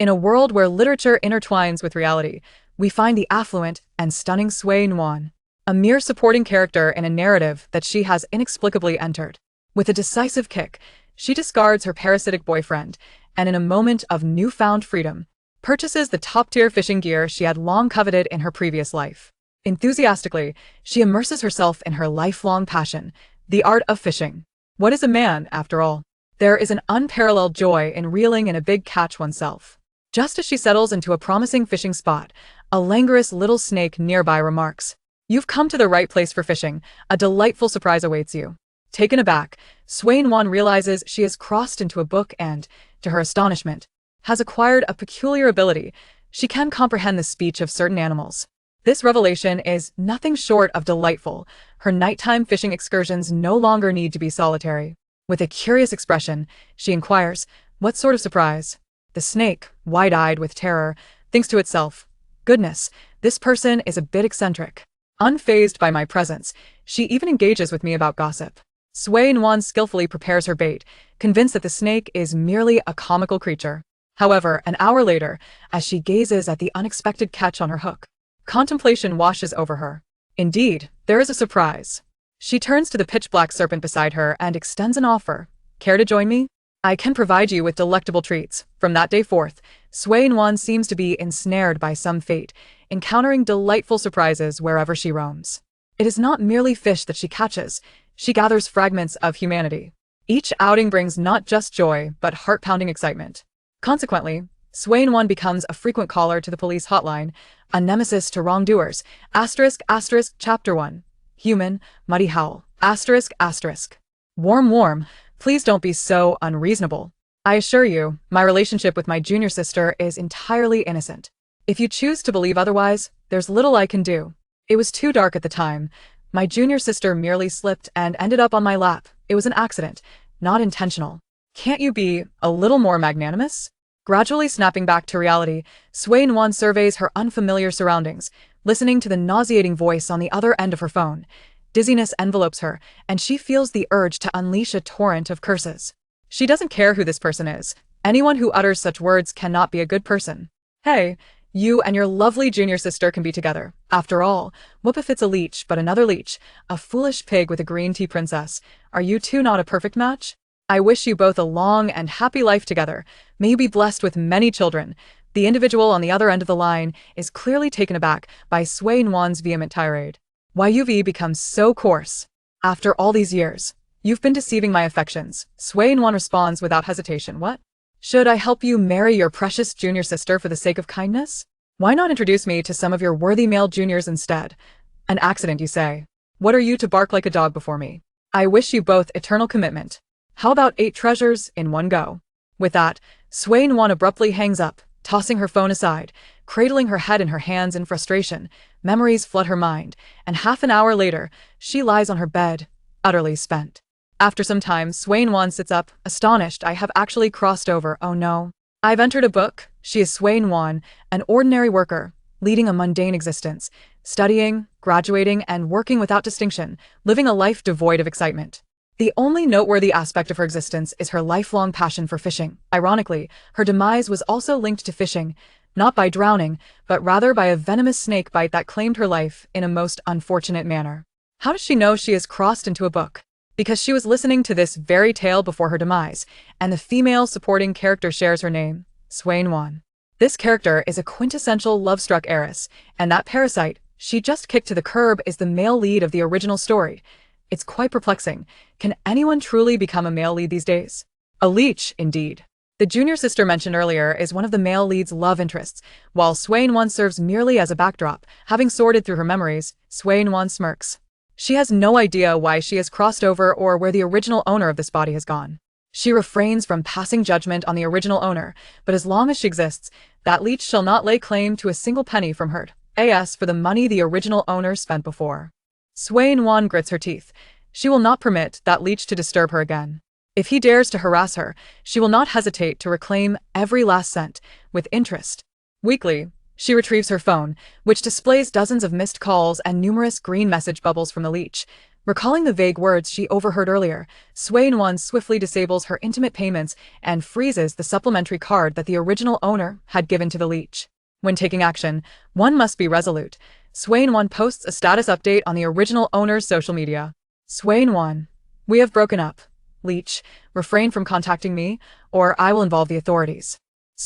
In a world where literature intertwines with reality, we find the affluent and stunning Nuan, a mere supporting character in a narrative that she has inexplicably entered. With a decisive kick, she discards her parasitic boyfriend and, in a moment of newfound freedom, purchases the top-tier fishing gear she had long coveted in her previous life. Enthusiastically, she immerses herself in her lifelong passion, the art of fishing. What is a man, after all? There is an unparalleled joy in reeling in a big catch oneself. Just as she settles into a promising fishing spot, a languorous little snake nearby remarks, "You've come to the right place for fishing. A delightful surprise awaits you." Taken aback, Nuan realizes she has crossed into a book and, to her astonishment, has acquired a peculiar ability. She can comprehend the speech of certain animals. This revelation is nothing short of delightful. Her nighttime fishing excursions no longer need to be solitary. With a curious expression, she inquires, "What sort of surprise?" The snake, wide-eyed with terror, thinks to itself, "Goodness, this person is a bit eccentric." Unfazed by my presence, she even engages with me about gossip. Nuan skillfully prepares her bait, convinced that the snake is merely a comical creature. However, an hour later, as she gazes at the unexpected catch on her hook, contemplation washes over her. Indeed, there is a surprise. She turns to the pitch-black serpent beside her and extends an offer. "Care to join me? I can provide you with delectable treats." From that day forth, Nuan seems to be ensnared by some fate, encountering delightful surprises wherever she roams. It is not merely fish that she catches, she gathers fragments of humanity. Each outing brings not just joy, but heart-pounding excitement. Consequently, Nuan becomes a frequent caller to the police hotline, a nemesis to wrongdoers. ***, Chapter 1. Human, Muddy Howl. ***. Warm, please don't be so unreasonable. I assure you, my relationship with my junior sister is entirely innocent. If you choose to believe otherwise, there's little I can do. It was too dark at the time. My junior sister merely slipped and ended up on my lap. It was an accident, not intentional. Can't you be a little more magnanimous?" Gradually snapping back to reality, Nuan surveys her unfamiliar surroundings, listening to the nauseating voice on the other end of her phone. Dizziness envelopes her, and she feels the urge to unleash a torrent of curses. She doesn't care who this person is. Anyone who utters such words cannot be a good person. Hey, you and your lovely junior sister can be together. After all, what befits a leech but another leech, a foolish pig with a green tea princess? Are you two not a perfect match? I wish you both a long and happy life together. May you be blessed with many children." The individual on the other end of the line is clearly taken aback by Nuan's vehement tirade. "Why you've become so coarse? After all these years, you've been deceiving my affections." Nuan responds without hesitation. "What? Should I help you marry your precious junior sister for the sake of kindness? Why not introduce me to some of your worthy male juniors instead? An accident, you say? What are you to bark like a dog before me? I wish you both eternal commitment. How about 8 treasures in one go?" With that, Nuan abruptly hangs up, tossing her phone aside, cradling her head in her hands in frustration. Memories flood her mind, and half an hour later, she lies on her bed, utterly spent. After some time, Nuan sits up, astonished. "I have actually crossed over. Oh no. I've entered a book." She is Nuan, an ordinary worker, leading a mundane existence, studying, graduating, and working without distinction, living a life devoid of excitement. The only noteworthy aspect of her existence is her lifelong passion for fishing. Ironically, her demise was also linked to fishing, not by drowning, but rather by a venomous snake bite that claimed her life in a most unfortunate manner. How does she know she has crossed into a book? Because she was listening to this very tale before her demise, and the female supporting character shares her name, Nuan. This character is a quintessential love-struck heiress, and that parasite she just kicked to the curb is the male lead of the original story. It's quite perplexing. Can anyone truly become a male lead these days? A leech, indeed. The junior sister mentioned earlier is one of the male lead's love interests, while Nuan serves merely as a backdrop. Having sorted through her memories, Nuan smirks. She has no idea why she has crossed over or where the original owner of this body has gone. She refrains from passing judgment on the original owner, but as long as she exists, that leech shall not lay claim to a single penny from her, as for the money the original owner spent before. Nuan grits her teeth. She will not permit that leech to disturb her again. If he dares to harass her, she will not hesitate to reclaim every last cent, with interest. Weakly, she retrieves her phone, which displays dozens of missed calls and numerous green message bubbles from the leech. Recalling the vague words she overheard earlier, Nuan swiftly disables her intimate payments and freezes the supplementary card that the original owner had given to the leech. When taking action, one must be resolute. Nuan posts a status update on the original owner's social media. Nuan, we have broken up. Leech, refrain from contacting me, or I will involve the authorities.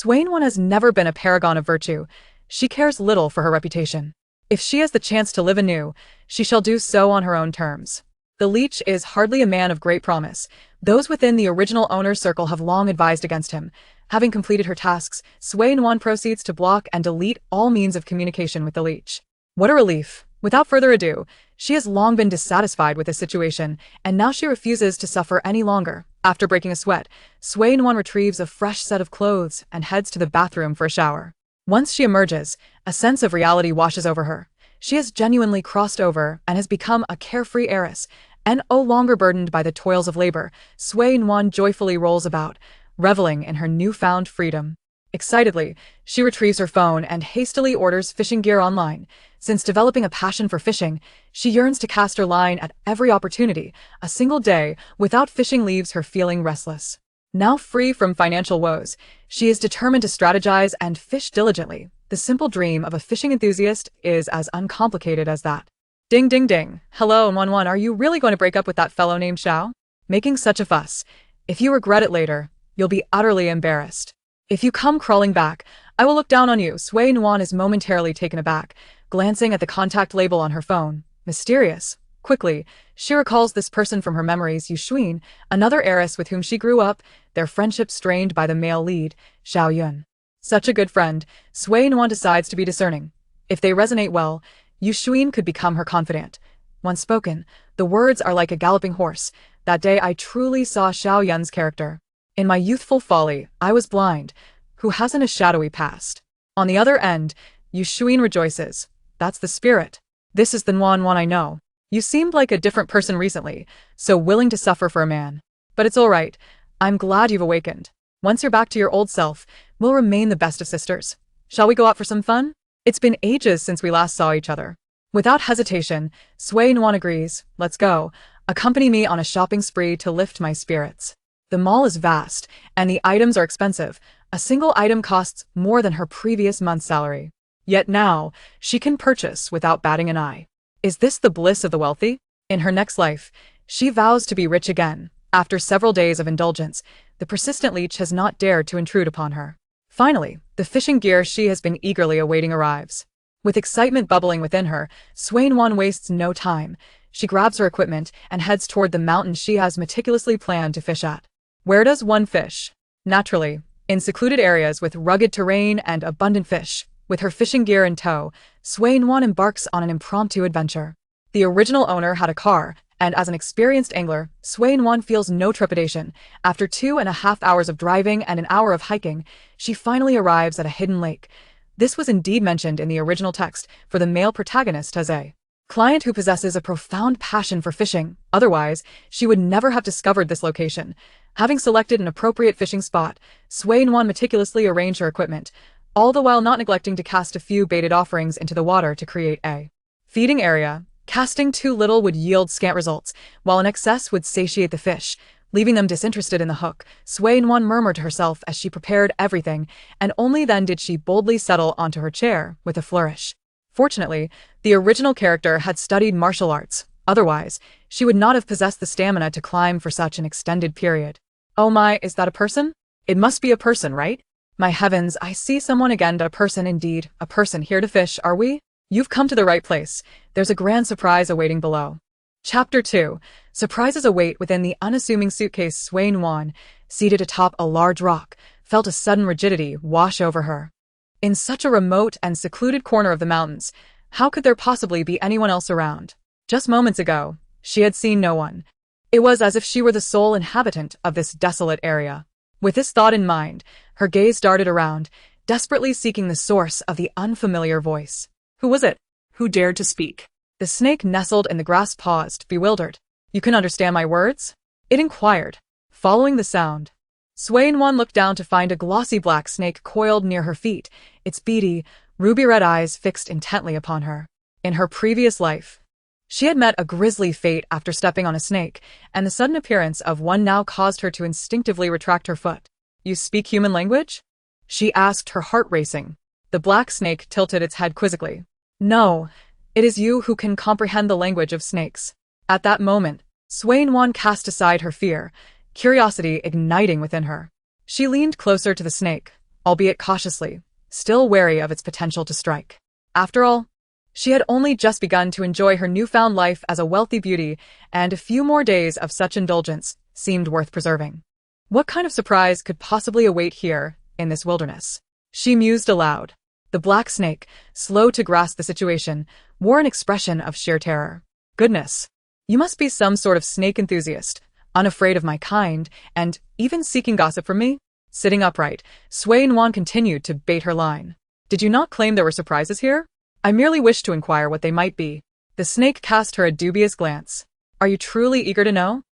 Nuan has never been a paragon of virtue. She cares little for her reputation. If she has the chance to live anew, she shall do so on her own terms. The leech is hardly a man of great promise. Those within the original owner's circle have long advised against him. Having completed her tasks, Nuan proceeds to block and delete all means of communication with the leech. What a relief! Without further ado, she has long been dissatisfied with this situation, and now she refuses to suffer any longer. After breaking a sweat, Nuan retrieves a fresh set of clothes and heads to the bathroom for a shower. Once she emerges, a sense of reality washes over her. She has genuinely crossed over and has become a carefree heiress, and no longer burdened by the toils of labor. Nuan joyfully rolls about, reveling in her newfound freedom. Excitedly, she retrieves her phone and hastily orders fishing gear online. Since developing a passion for fishing, she yearns to cast her line at every opportunity. A single day without fishing leaves her feeling restless. Now free from financial woes, she is determined to strategize and fish diligently. The simple dream of a fishing enthusiast is as uncomplicated as that. Ding ding ding. Hello, Nuan, are you really going to break up with that fellow named Xiao? Making such a fuss. If you regret it later, you'll be utterly embarrassed. If you come crawling back, I will look down on you. Nuan is momentarily taken aback, glancing at the contact label on her phone. Mysterious. Quickly, she recalls this person from her memories. Yuxuan, another heiress with whom she grew up, their friendship strained by the male lead, Xiao Yun. Such a good friend, Nuan decides to be discerning. If they resonate well, Yuxuan could become her confidant. Once spoken, the words are like a galloping horse. That day I truly saw Xiao Yun's character. In my youthful folly, I was blind. Who hasn't a shadowy past? On the other end, Yuxuan rejoices. That's the spirit. This is the Nuan I know. You seemed like a different person recently, so willing to suffer for a man. But it's all right. I'm glad you've awakened. Once you're back to your old self, we'll remain the best of sisters. Shall we go out for some fun? It's been ages since we last saw each other. Without hesitation, Nuan agrees. Let's go. Accompany me on a shopping spree to lift my spirits. The mall is vast, and the items are expensive. A single item costs more than her previous month's salary. Yet now, she can purchase without batting an eye. Is this the bliss of the wealthy? In her next life, she vows to be rich again. After several days of indulgence, the persistent leech has not dared to intrude upon her. Finally, the fishing gear she has been eagerly awaiting arrives. With excitement bubbling within her, Nuan wastes no time. She grabs her equipment and heads toward the mountain she has meticulously planned to fish at. Where does one fish? Naturally, in secluded areas with rugged terrain and abundant fish. With her fishing gear in tow, Nuan embarks on an impromptu adventure. The original owner had a car, and as an experienced angler, Nuan feels no trepidation. After 2.5 hours of driving and an hour of hiking, she finally arrives at a hidden lake. This was indeed mentioned in the original text, for the male protagonist has a client who possesses a profound passion for fishing. Otherwise, she would never have discovered this location. Having selected an appropriate fishing spot, Nuan meticulously arranged her equipment, all the while not neglecting to cast a few baited offerings into the water to create a feeding area. Casting too little would yield scant results, while an excess would satiate the fish, leaving them disinterested in the hook. Nuan murmured to herself as she prepared everything, and only then did she boldly settle onto her chair with a flourish. Fortunately, the original character had studied martial arts. Otherwise, she would not have possessed the stamina to climb for such an extended period. Oh my, is that a person? It must be a person, right? My heavens, I see someone again. A person indeed. A person here to fish, are we? You've come to the right place. There's a grand surprise awaiting below. Chapter 2. Surprises await within the unassuming suitcase. Nuan, seated atop a large rock, felt a sudden rigidity wash over her. In such a remote and secluded corner of the mountains, how could there possibly be anyone else around? Just moments ago, she had seen no one. It was as if she were the sole inhabitant of this desolate area. With this thought in mind, her gaze darted around, desperately seeking the source of the unfamiliar voice. Who was it? Who dared to speak? The snake nestled in the grass paused, bewildered. You can understand my words? It inquired. Following the sound, Nuan looked down to find a glossy black snake coiled near her feet, its beady, ruby-red eyes fixed intently upon her. In her previous life, She had met a grisly fate after stepping on a snake, and the sudden appearance of one now caused her to instinctively retract her foot. "You speak human language?" she asked, her heart racing. The black snake tilted its head quizzically. "No, it is you who can comprehend the language of snakes." At that moment, Nuan cast aside her fear, curiosity igniting within her. She leaned closer to the snake, albeit cautiously, still wary of its potential to strike. After all, she had only just begun to enjoy her newfound life as a wealthy beauty, and a few more days of such indulgence seemed worth preserving. What kind of surprise could possibly await here, in this wilderness? She mused aloud. The black snake, slow to grasp the situation, wore an expression of sheer terror. "Goodness! You must be some sort of snake enthusiast, unafraid of my kind, and even seeking gossip from me?" Sitting upright, Nuan continued to bait her line. "Did you not claim there were surprises here? I merely wished to inquire what they might be." The snake cast her a dubious glance. "Are you truly eager to know?"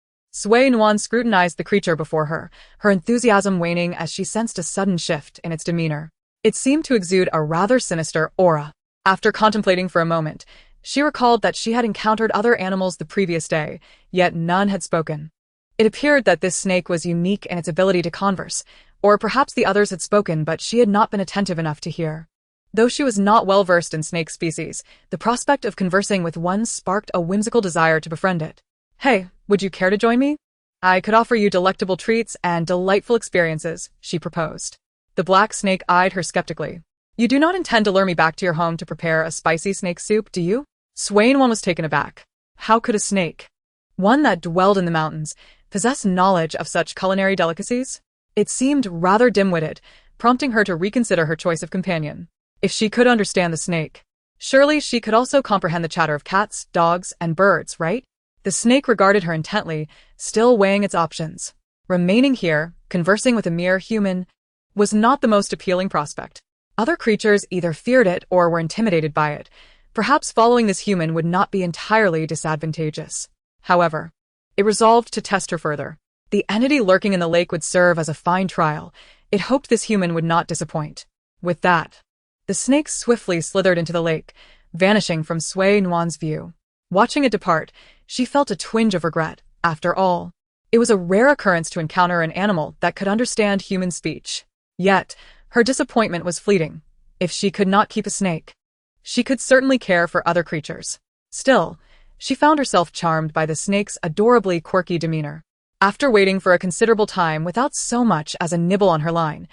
Nuan scrutinized the creature before her, her enthusiasm waning as she sensed a sudden shift in its demeanor. It seemed to exude a rather sinister aura. After contemplating for a moment, she recalled that she had encountered other animals the previous day, yet none had spoken. It appeared that this snake was unique in its ability to converse, or perhaps the others had spoken but she had not been attentive enough to hear. Though she was not well versed in snake species, the prospect of conversing with one sparked a whimsical desire to befriend it. "Hey, would you care to join me? I could offer you delectable treats and delightful experiences," she proposed. The black snake eyed her skeptically. "You do not intend to lure me back to your home to prepare a spicy snake soup, do you?" Nuan was taken aback. How could a snake, one that dwelled in the mountains, possess knowledge of such culinary delicacies? It seemed rather dim-witted, prompting her to reconsider her choice of companion. If she could understand the snake, surely she could also comprehend the chatter of cats, dogs, and birds, right? The snake regarded her intently, still weighing its options. Remaining here, conversing with a mere human, was not the most appealing prospect. Other creatures either feared it or were intimidated by it. Perhaps following this human would not be entirely disadvantageous. However, it resolved to test her further. The entity lurking in the lake would serve as a fine trial. It hoped this human would not disappoint. With that, the snake swiftly slithered into the lake, vanishing from Nuan's view. Watching it depart, she felt a twinge of regret. After all, it was a rare occurrence to encounter an animal that could understand human speech. Yet, her disappointment was fleeting. If she could not keep a snake, she could certainly care for other creatures. Still, she found herself charmed by the snake's adorably quirky demeanor. After waiting for a considerable time without so much as a nibble on her line,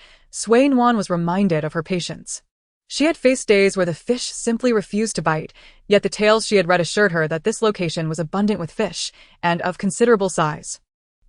Nuan was reminded of her patience. She had faced days where the fish simply refused to bite, yet the tales she had read assured her that this location was abundant with fish, and of considerable size.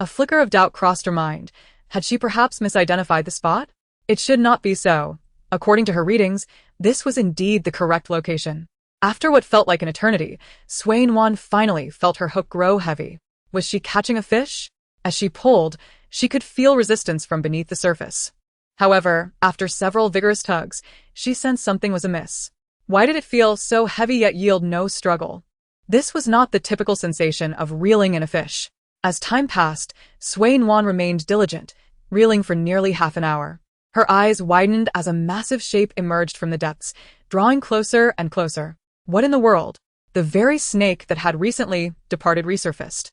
A flicker of doubt crossed her mind. Had she perhaps misidentified the spot? It should not be so. According to her readings, this was indeed the correct location. After what felt like an eternity, Nuan finally felt her hook grow heavy. Was she catching a fish? As she pulled, she could feel resistance from beneath the surface. However, after several vigorous tugs, she sensed something was amiss. Why did it feel so heavy yet yield no struggle? This was not the typical sensation of reeling in a fish. As time passed, Nuan remained diligent, reeling for nearly half an hour. Her eyes widened as a massive shape emerged from the depths, drawing closer and closer. What in the world? The very snake that had recently departed resurfaced,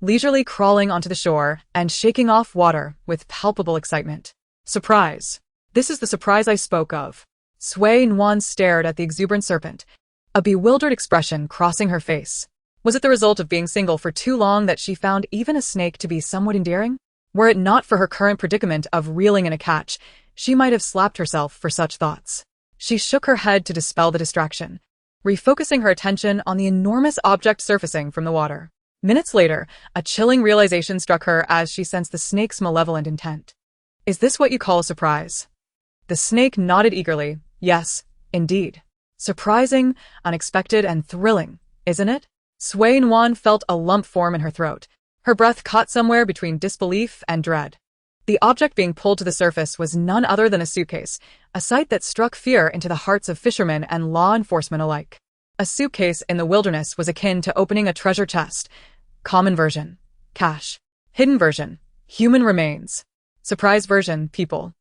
leisurely crawling onto the shore and shaking off water with palpable excitement. Surprise. This is the surprise I spoke of. Nuan stared at the exuberant serpent, a bewildered expression crossing her face. Was it the result of being single for too long that she found even a snake to be somewhat endearing? Were it not for her current predicament of reeling in a catch, she might have slapped herself for such thoughts. She shook her head to dispel the distraction, refocusing her attention on the enormous object surfacing from the water. Minutes later, a chilling realization struck her as she sensed the snake's malevolent intent. "Is this what you call a surprise?" The snake nodded eagerly. "Yes, indeed. Surprising, unexpected, and thrilling, isn't it?" Nuan felt a lump form in her throat. Her breath caught somewhere between disbelief and dread. The object being pulled to the surface was none other than a suitcase, a sight that struck fear into the hearts of fishermen and law enforcement alike. A suitcase in the wilderness was akin to opening a treasure chest. Common version, cash. Hidden version, human remains. Surprise version, people.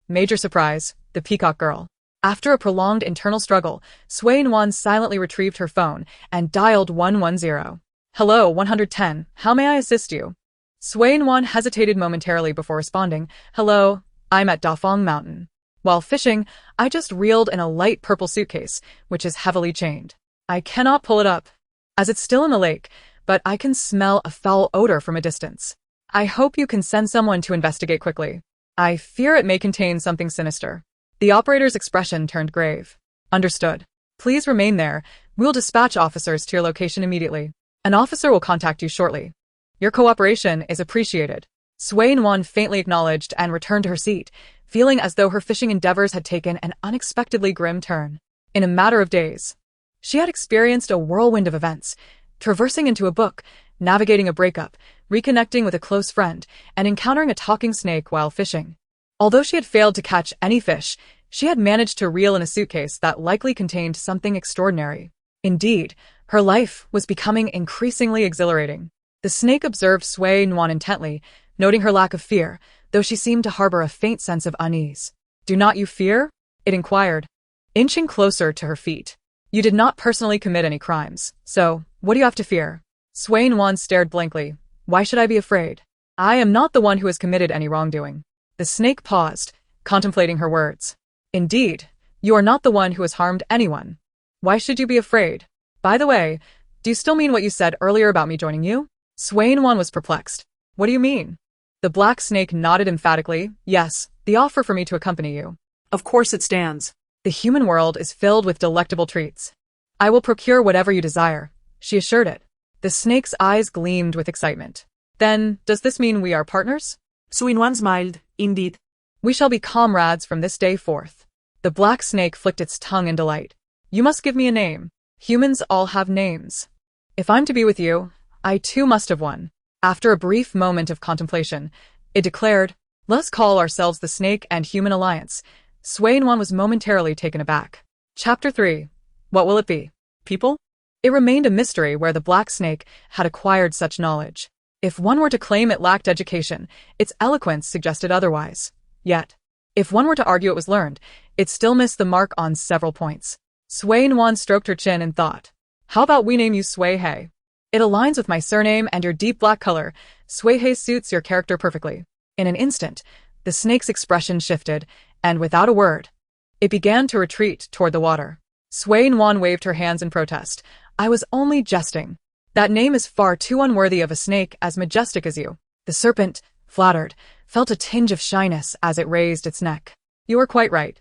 Major surprise, the peacock girl. After a prolonged internal struggle, Nuan silently retrieved her phone and dialed 110. Hello, 110. How may I assist you? Nuan hesitated momentarily before responding. Hello, I'm at Dafong Mountain. While fishing, I just reeled in a light purple suitcase, which is heavily chained. I cannot pull it up, as it's still in the lake, but I can smell a foul odor from a distance. I hope you can send someone to investigate quickly. I fear it may contain something sinister. The operator's expression turned grave. Understood. Please remain there. We'll dispatch officers to your location immediately. An officer will contact you shortly. Your cooperation is appreciated. Nuan faintly acknowledged and returned to her seat, feeling as though her fishing endeavors had taken an unexpectedly grim turn. In a matter of days, she had experienced a whirlwind of events, traversing into a book, navigating a breakup, reconnecting with a close friend, and encountering a talking snake while fishing. Although she had failed to catch any fish, she had managed to reel in a suitcase that likely contained something extraordinary. Indeed, her life was becoming increasingly exhilarating. The snake observed Nuan intently, noting her lack of fear, though she seemed to harbor a faint sense of unease. Do not you fear? It inquired, inching closer to her feet. You did not personally commit any crimes, so what do you have to fear? Nuan stared blankly. Why should I be afraid? I am not the one who has committed any wrongdoing. The snake paused, contemplating her words. Indeed, you are not the one who has harmed anyone. Why should you be afraid? By the way, do you still mean what you said earlier about me joining you? Nuan was perplexed. What do you mean? The black snake nodded emphatically. Yes, the offer for me to accompany you. Of course it stands. The human world is filled with delectable treats. I will procure whatever you desire, she assured it. The snake's eyes gleamed with excitement. Then, does this mean we are partners? Nuan smiled. Indeed. We shall be comrades from this day forth. The black snake flicked its tongue in delight. You must give me a name. Humans all have names. If I'm to be with you, I too must have one. After a brief moment of contemplation, it declared, let's call ourselves the Snake and Human Alliance. Nuan was momentarily taken aback. Chapter 3. What will it be? People? It remained a mystery where the black snake had acquired such knowledge. If one were to claim it lacked education, its eloquence suggested otherwise. Yet, if one were to argue it was learned, it still missed the mark on several points. Nuan stroked her chin and thought, how about we name you Hei? It aligns with my surname and your deep black color. Hei suits your character perfectly. In an instant, the snake's expression shifted, and without a word, it began to retreat toward the water. Nuan waved her hands in protest. I was only jesting. That name is far too unworthy of a snake as majestic as you. The serpent, flattered, felt a tinge of shyness as it raised its neck. You are quite right.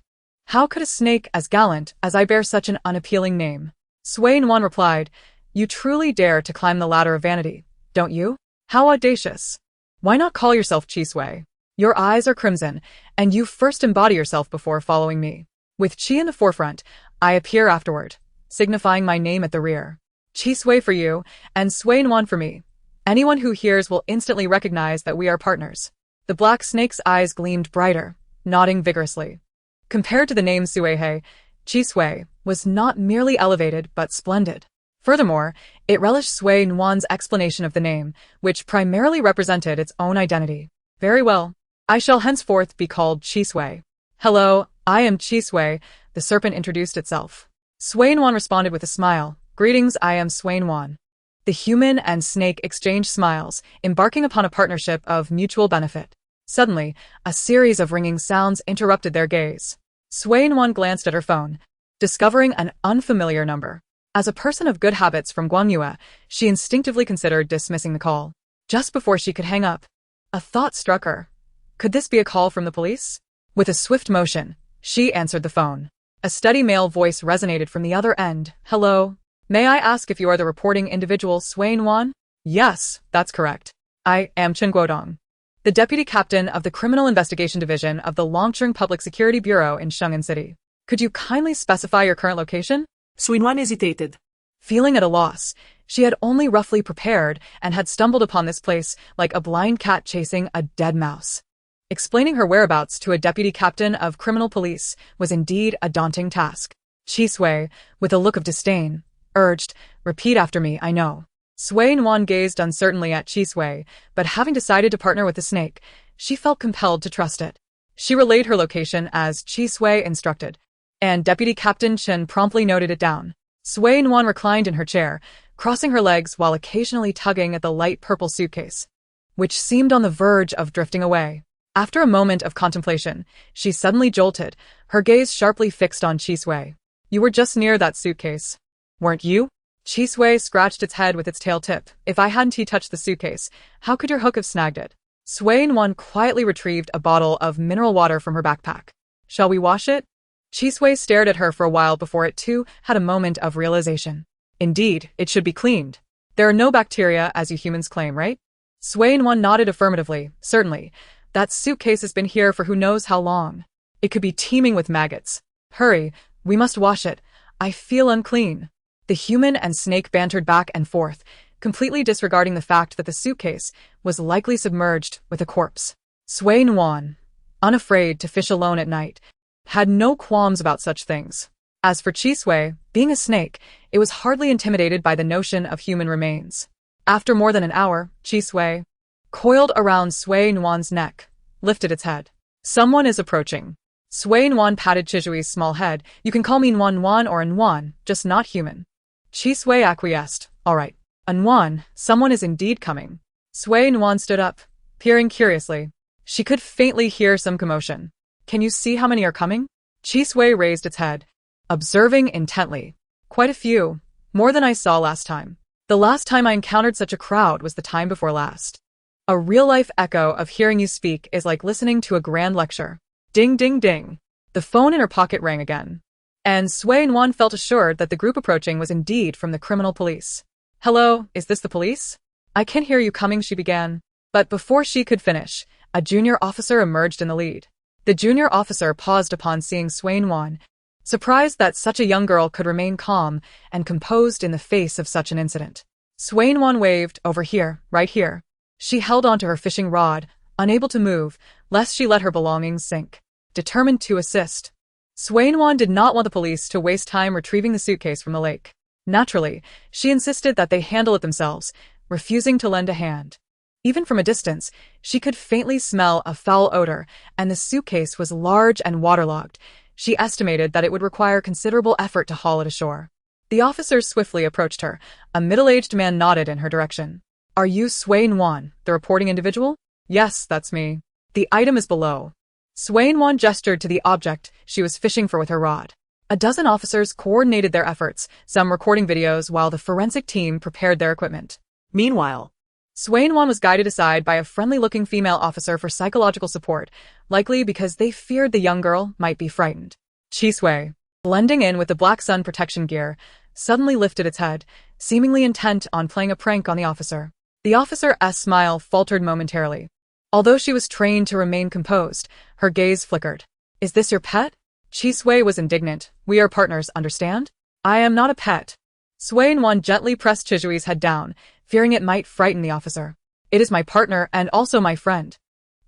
How could a snake as gallant as I bear such an unappealing name? Nuan replied, you truly dare to climb the ladder of vanity, don't you? How audacious. Why not call yourself Chisui? Your eyes are crimson, and you first embody yourself before following me. With Chi in the forefront, I appear afterward, signifying my name at the rear. Chisui for you, and Nuan for me. Anyone who hears will instantly recognize that we are partners. The black snake's eyes gleamed brighter, nodding vigorously. Compared to the name Suihei, Chisui was not merely elevated but splendid. Furthermore, it relished Nuan's explanation of the name, which primarily represented its own identity. Very well. I shall henceforth be called Chisui. Hello, I am Chisui, the serpent introduced itself. Nuan responded with a smile. Greetings, I am Nuan. The human and snake exchanged smiles, embarking upon a partnership of mutual benefit. Suddenly, a series of ringing sounds interrupted their gaze. Nuan glanced at her phone, discovering an unfamiliar number. As a person of good habits from Guangyue, she instinctively considered dismissing the call. Just before she could hang up, a thought struck her. Could this be a call from the police? With a swift motion, she answered the phone. A steady male voice resonated from the other end. Hello? May I ask if you are the reporting individual Nuan? Yes, that's correct. I am Chen Guodong, the deputy captain of the Criminal Investigation Division of the Longcheng Public Security Bureau in Shenzhen City. Could you kindly specify your current location? Nuan hesitated. Feeling at a loss, she had only roughly prepared and had stumbled upon this place like a blind cat chasing a dead mouse. Explaining her whereabouts to a deputy captain of criminal police was indeed a daunting task. Chisui, with a look of disdain, urged, repeat after me, I know. Nuan gazed uncertainly at Chisui, but having decided to partner with the snake, she felt compelled to trust it. She relayed her location as Chisui instructed. and Deputy Captain Chen promptly noted it down. Sui Nuan reclined in her chair, crossing her legs while occasionally tugging at the light purple suitcase, which seemed on the verge of drifting away. After a moment of contemplation, she suddenly jolted, her gaze sharply fixed on Chisui. You were just near that suitcase, weren't you? Chisui scratched its head with its tail tip. If I hadn't touched the suitcase, how could your hook have snagged it? Sui Nuan quietly retrieved a bottle of mineral water from her backpack. Shall we wash it? Chisui stared at her for a while before it too had a moment of realization. Indeed, it should be cleaned. There are no bacteria, as you humans claim, right? Sui Nuan nodded affirmatively. Certainly. That suitcase has been here for who knows how long. It could be teeming with maggots. Hurry, we must wash it. I feel unclean. The human and snake bantered back and forth, completely disregarding the fact that the suitcase was likely submerged with a corpse. Sui Nuan, unafraid to fish alone at night, had no qualms about such things. As for Chisui, being a snake, it was hardly intimidated by the notion of human remains. After more than an hour, Chisui, coiled around Sui Nuan's neck, lifted its head. Someone is approaching. Sui Nuan patted Chisui's small head. You can call me Nuan or Nuan, just not human. Chisui acquiesced. All right. Nuan, someone is indeed coming. Sui Nuan stood up, peering curiously. She could faintly hear some commotion. Can you see how many are coming? Chisui raised its head, observing intently. Quite a few, more than I saw last time. The last time I encountered such a crowd was the time before last. A real-life echo of hearing you speak is like listening to a grand lecture. Ding ding ding. The phone in her pocket rang again. And Sui Nuan felt assured that the group approaching was indeed from the criminal police. Hello, is this the police? I can hear you coming, she began. But before she could finish, a junior officer emerged in the lead. The junior officer paused upon seeing Sui Nuan, surprised that such a young girl could remain calm and composed in the face of such an incident. Sui Nuan waved, over here, right here. She held onto her fishing rod, unable to move, lest she let her belongings sink. Determined to assist. Sui Nuan did not want the police to waste time retrieving the suitcase from the lake. Naturally, she insisted that they handle it themselves, refusing to lend a hand. Even from a distance, she could faintly smell a foul odor, and the suitcase was large and waterlogged. She estimated that it would require considerable effort to haul it ashore. The officers swiftly approached her. A middle-aged man nodded in her direction. Are you Sui Nuan, the reporting individual? Yes, that's me. The item is below. Sui Nuan gestured to the object she was fishing for with her rod. A dozen officers coordinated their efforts, some recording videos while the forensic team prepared their equipment. Meanwhile, Sui Nuan was guided aside by a friendly-looking female officer for psychological support, likely because they feared the young girl might be frightened. Chisui, blending in with the black sun protection gear, suddenly lifted its head, seemingly intent on playing a prank on the officer. The officer's smile faltered momentarily. Although she was trained to remain composed, her gaze flickered. Is this your pet? Chisui was indignant. We are partners, understand? I am not a pet. Sui Nuan gently pressed Chisui's head down, fearing it might frighten the officer. It is my partner and also my friend.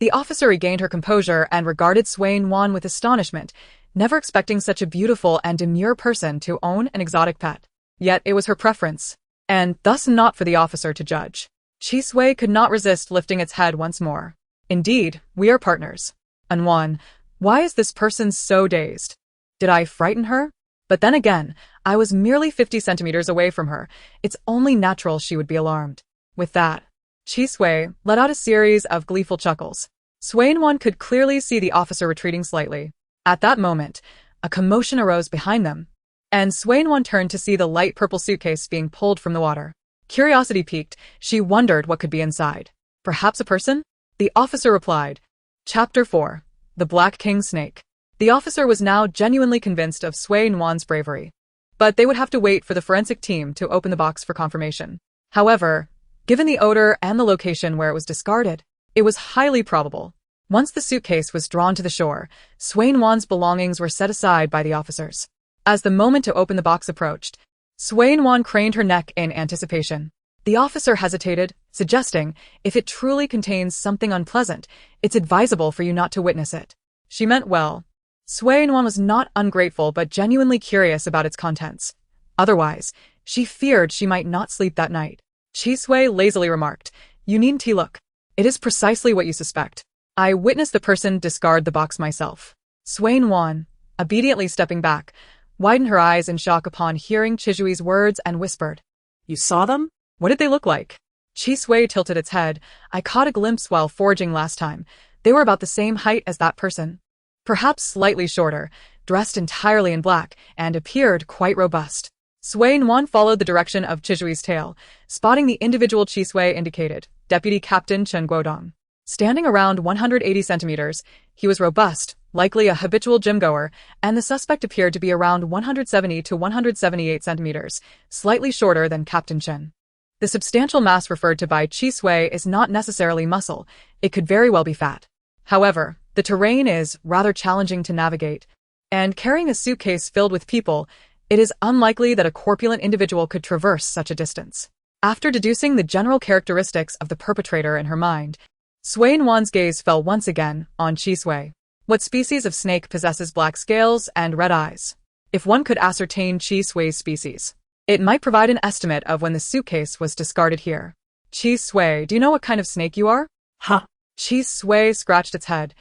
The officer regained her composure and regarded Sui Nuan with astonishment, never expecting such a beautiful and demure person to own an exotic pet. Yet it was her preference, and thus not for the officer to judge. Chisui could not resist lifting its head once more. Indeed, we are partners. Nuan, why is this person so dazed? Did I frighten her? But then again, I was merely 50 centimeters away from her. It's only natural she would be alarmed. With that, Chisui let out a series of gleeful chuckles. Sui Nuan could clearly see the officer retreating slightly. At that moment, a commotion arose behind them, and Sui Nuan turned to see the light purple suitcase being pulled from the water. Curiosity piqued, she wondered what could be inside. Perhaps a person? The officer replied. Chapter 4. The Black King Snake. The officer was now genuinely convinced of Sui Nuan's bravery. But they would have to wait for the forensic team to open the box for confirmation. However, given the odor and the location where it was discarded, it was highly probable. Once the suitcase was drawn to the shore, Sui Nuan's belongings were set aside by the officers. As the moment to open the box approached, Sui Nuan craned her neck in anticipation. The officer hesitated, suggesting, if it truly contains something unpleasant, it's advisable for you not to witness it. She meant well. Sui Nuan was not ungrateful but genuinely curious about its contents. Otherwise, she feared she might not sleep that night. Chisui lazily remarked, You needn't look. It is precisely what you suspect. I witnessed the person discard the box myself. Sui Nuan, obediently stepping back, widened her eyes in shock upon hearing Chijui's words and whispered, You saw them? "What did they look like?" Chi Sui tilted its head. "I caught a glimpse while foraging last time. They were about the same height as that person. Perhaps slightly shorter, dressed entirely in black, and appeared quite robust." Sui Nuan followed the direction of Chijui's tail, spotting the individual Chi Sui indicated, Deputy Captain Chen Guodong. Standing around 180 centimeters, he was robust, likely a habitual gym-goer, and the suspect appeared to be around 170 to 178 centimeters, slightly shorter than Captain Chen. The substantial mass referred to by Chi Sui is not necessarily muscle, it could very well be fat. However, the terrain is rather challenging to navigate, and carrying a suitcase filled with people, it is unlikely that a corpulent individual could traverse such a distance. After deducing the general characteristics of the perpetrator in her mind, Sui Nuan's gaze fell once again on Chi Sui. What species of snake possesses black scales and red eyes? If one could ascertain Chi Sui's species, it might provide an estimate of when the suitcase was discarded here. Chi Sui, do you know what kind of snake you are? Huh. Chi Sui scratched its head,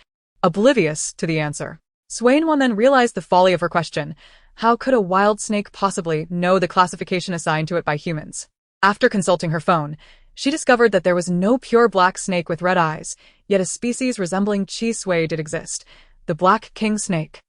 oblivious to the answer. Sui Nuan then realized the folly of her question. How could a wild snake possibly know the classification assigned to it by humans? After consulting her phone, she discovered that there was no pure black snake with red eyes, yet a species resembling Chi Sui did exist, the black king snake.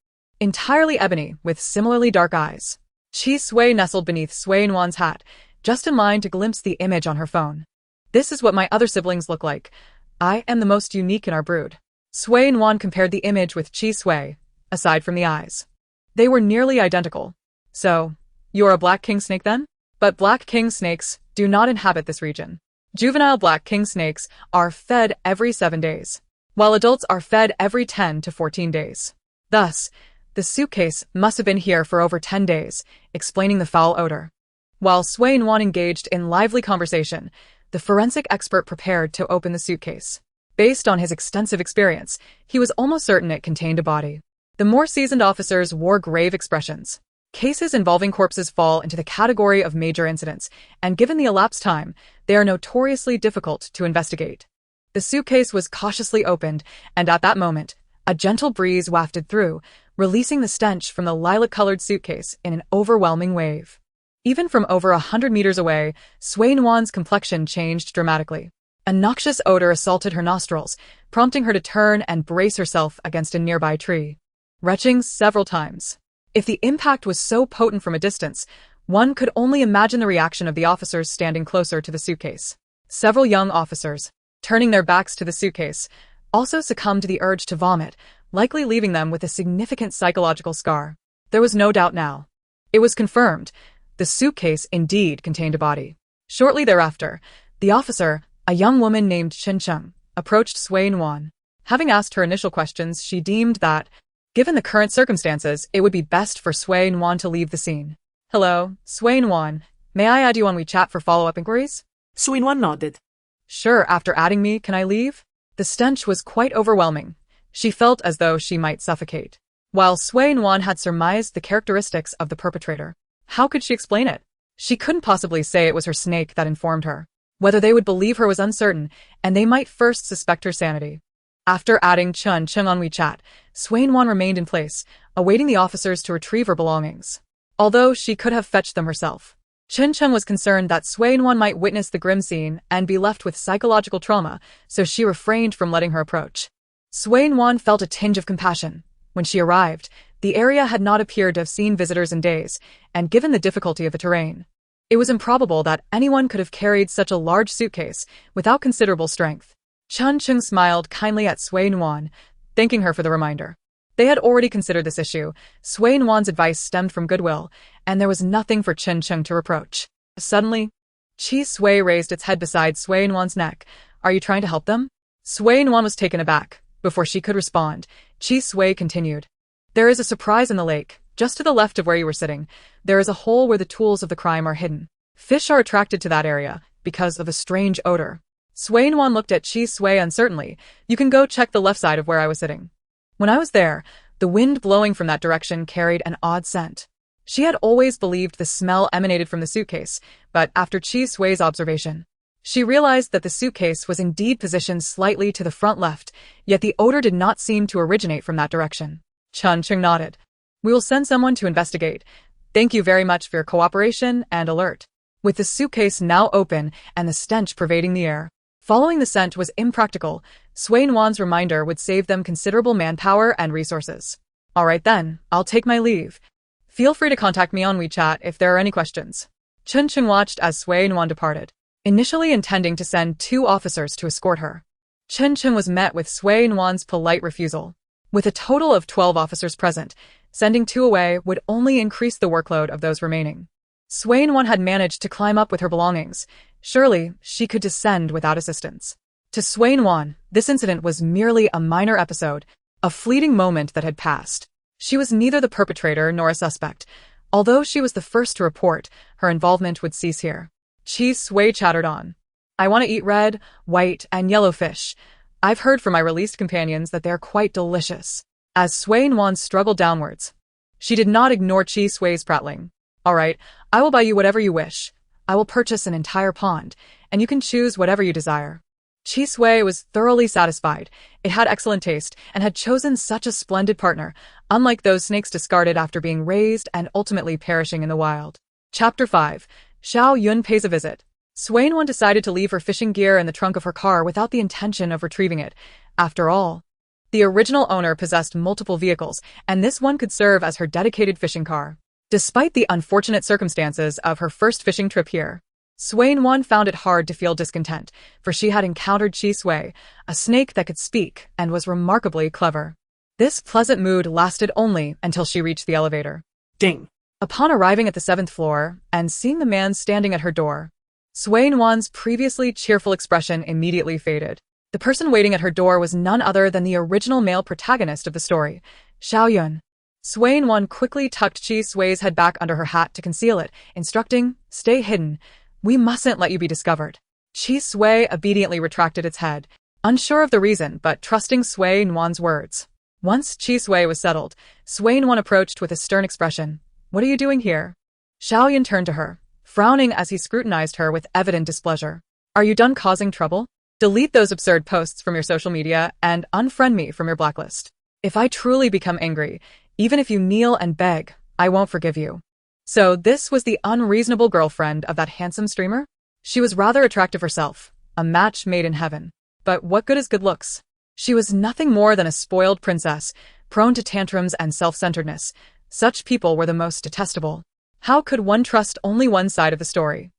Entirely ebony, with similarly dark eyes. Chi Sui nestled beneath Sui Nuan's hat, just in line to glimpse the image on her phone. This is what my other siblings look like. I am the most unique in our brood. Sui Nuan compared the image with Chi Sui, aside from the eyes. They were nearly identical. So, you're a black king snake then? But black king snakes do not inhabit this region. Juvenile black king snakes are fed every 7 days, while adults are fed every 10 to 14 days. Thus, the suitcase must have been here for over 10 days, explaining the foul odor. While Sui Nuan engaged in lively conversation, the forensic expert prepared to open the suitcase. Based on his extensive experience, he was almost certain it contained a body. The more seasoned officers wore grave expressions. Cases involving corpses fall into the category of major incidents, and given the elapsed time, they are notoriously difficult to investigate. The suitcase was cautiously opened, and at that moment, a gentle breeze wafted through, releasing the stench from the lilac-colored suitcase in an overwhelming wave. Even from over 100 meters away, Sui Nuan's complexion changed dramatically. A noxious odor assaulted her nostrils, prompting her to turn and brace herself against a nearby tree. Retching several times. If the impact was so potent from a distance, one could only imagine the reaction of the officers standing closer to the suitcase. Several young officers, turning their backs to the suitcase, also succumbed to the urge to vomit, likely leaving them with a significant psychological scar. There was no doubt now. It was confirmed. The suitcase indeed contained a body. Shortly thereafter, the officer, a young woman named Chen Cheng, approached Sui Nuan. Having asked her initial questions, she deemed that, given the current circumstances, it would be best for Sui Nuan to leave the scene. "Hello, Sui Nuan. May I add you on WeChat for follow-up inquiries?" Sui Nuan nodded. "Sure, after adding me, can I leave?" The stench was quite overwhelming. She felt as though she might suffocate. While Sui Nuan had surmised the characteristics of the perpetrator, how could she explain it? She couldn't possibly say it was her snake that informed her. Whether they would believe her was uncertain, and they might first suspect her sanity. After adding Chen Cheng on WeChat, Sui Nuan remained in place, awaiting the officers to retrieve her belongings. Although she could have fetched them herself, Chen Cheng was concerned that Sui Nuan might witness the grim scene and be left with psychological trauma, so she refrained from letting her approach. Sui Nuan felt a tinge of compassion. When she arrived, the area had not appeared to have seen visitors in days, and given the difficulty of the terrain, it was improbable that anyone could have carried such a large suitcase without considerable strength. Chen Cheng smiled kindly at Sui Nuan, thanking her for the reminder. They had already considered this issue. Sui Nuan's advice stemmed from goodwill, and there was nothing for Chen Cheng to reproach. Suddenly, Chi Sui raised its head beside Sui Nuan's neck. "Are you trying to help them?" Sui Nuan was taken aback. Before she could respond, Chi Sui continued. "There is a surprise in the lake, just to the left of where you were sitting. There is a hole where the tools of the crime are hidden. Fish are attracted to that area because of a strange odor." Sui Nuan looked at Chi Sui uncertainly. "You can go check the left side of where I was sitting." When I was there, the wind blowing from that direction carried an odd scent. She had always believed the smell emanated from the suitcase, but after Chi Sui's observation, she realized that the suitcase was indeed positioned slightly to the front left, yet the odor did not seem to originate from that direction. Chen Cheng nodded. We will send someone to investigate. Thank you very much for your cooperation and alert. With the suitcase now open and the stench pervading the air, following the scent was impractical. Sui Nuan's reminder would save them considerable manpower and resources. All right then, I'll take my leave. Feel free to contact me on WeChat if there are any questions. Chen Cheng watched as Sui Nuan departed, initially intending to send 2 officers to escort her. Chen Cheng was met with Sui Nuan's polite refusal. With a total of 12 officers present, sending 2 away would only increase the workload of those remaining. Sui Nuan had managed to climb up with her belongings. Surely, she could descend without assistance. To Sui Nuan, this incident was merely a minor episode, a fleeting moment that had passed. She was neither the perpetrator nor a suspect. Although she was the first to report, her involvement would cease here. Chi Sui chattered on. I want to eat red, white, and yellow fish. I've heard from my released companions that they're quite delicious. As Sui Nuan struggled downwards, she did not ignore Chi Sui's prattling. All right, I will buy you whatever you wish. I will purchase an entire pond, and you can choose whatever you desire. Chi Sui was thoroughly satisfied. It had excellent taste and had chosen such a splendid partner, unlike those snakes discarded after being raised and ultimately perishing in the wild. Chapter 5. Xiao Yun pays a visit. Sui Nuan decided to leave her fishing gear in the trunk of her car without the intention of retrieving it. After all, the original owner possessed multiple vehicles, and this one could serve as her dedicated fishing car. Despite the unfortunate circumstances of her first fishing trip here, Sui Nuan found it hard to feel discontent, for she had encountered Chi Sui, a snake that could speak and was remarkably clever. This pleasant mood lasted only until she reached the elevator. Ding. Upon arriving at the 7th floor and seeing the man standing at her door, Sui Nuan's previously cheerful expression immediately faded. The person waiting at her door was none other than the original male protagonist of the story, Xiao Yun. Sui Nuan quickly tucked Chi Sui's head back under her hat to conceal it, instructing, "Stay hidden. We mustn't let you be discovered." Chi Sui obediently retracted its head, unsure of the reason but trusting Sui Nuan's words. Once Chi Sui was settled, Sui Nuan approached with a stern expression. "What are you doing here?" Xiao Yun turned to her, frowning as he scrutinized her with evident displeasure. "Are you done causing trouble? Delete those absurd posts from your social media and unfriend me from your blacklist. If I truly become angry, even if you kneel and beg, I won't forgive you." So this was the unreasonable girlfriend of that handsome streamer? She was rather attractive herself, a match made in heaven. But what good is good looks? She was nothing more than a spoiled princess, prone to tantrums and self-centeredness. Such people were the most detestable. How could one trust only one side of the story?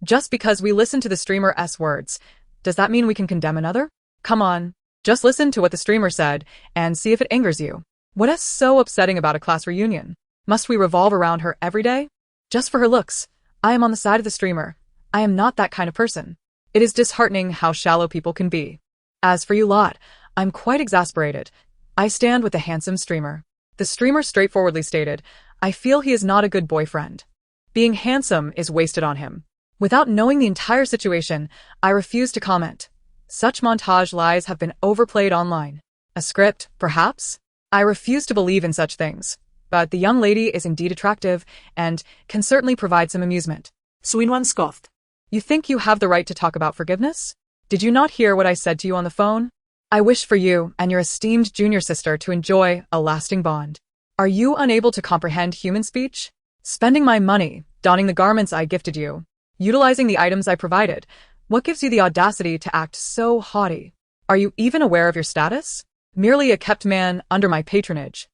Just because we listen to the streamer's words, does that mean we can condemn another? Come on, just listen to what the streamer said and see if it angers you. What is so upsetting about a class reunion? Must we revolve around her every day? Just for her looks, I am on the side of the streamer. I am not that kind of person. It is disheartening how shallow people can be. As for you lot, I'm quite exasperated. I stand with the handsome streamer. The streamer straightforwardly stated, I feel he is not a good boyfriend. Being handsome is wasted on him. Without knowing the entire situation, I refuse to comment. Such montage lies have been overplayed online. A script, perhaps? I refuse to believe in such things. But the young lady is indeed attractive and can certainly provide some amusement. Sui Nuan scoffed. You think you have the right to talk about forgiveness? Did you not hear what I said to you on the phone? I wish for you and your esteemed junior sister to enjoy a lasting bond. Are you unable to comprehend human speech? Spending my money, donning the garments I gifted you, utilizing the items I provided, what gives you the audacity to act so haughty? Are you even aware of your status? Merely a kept man under my patronage.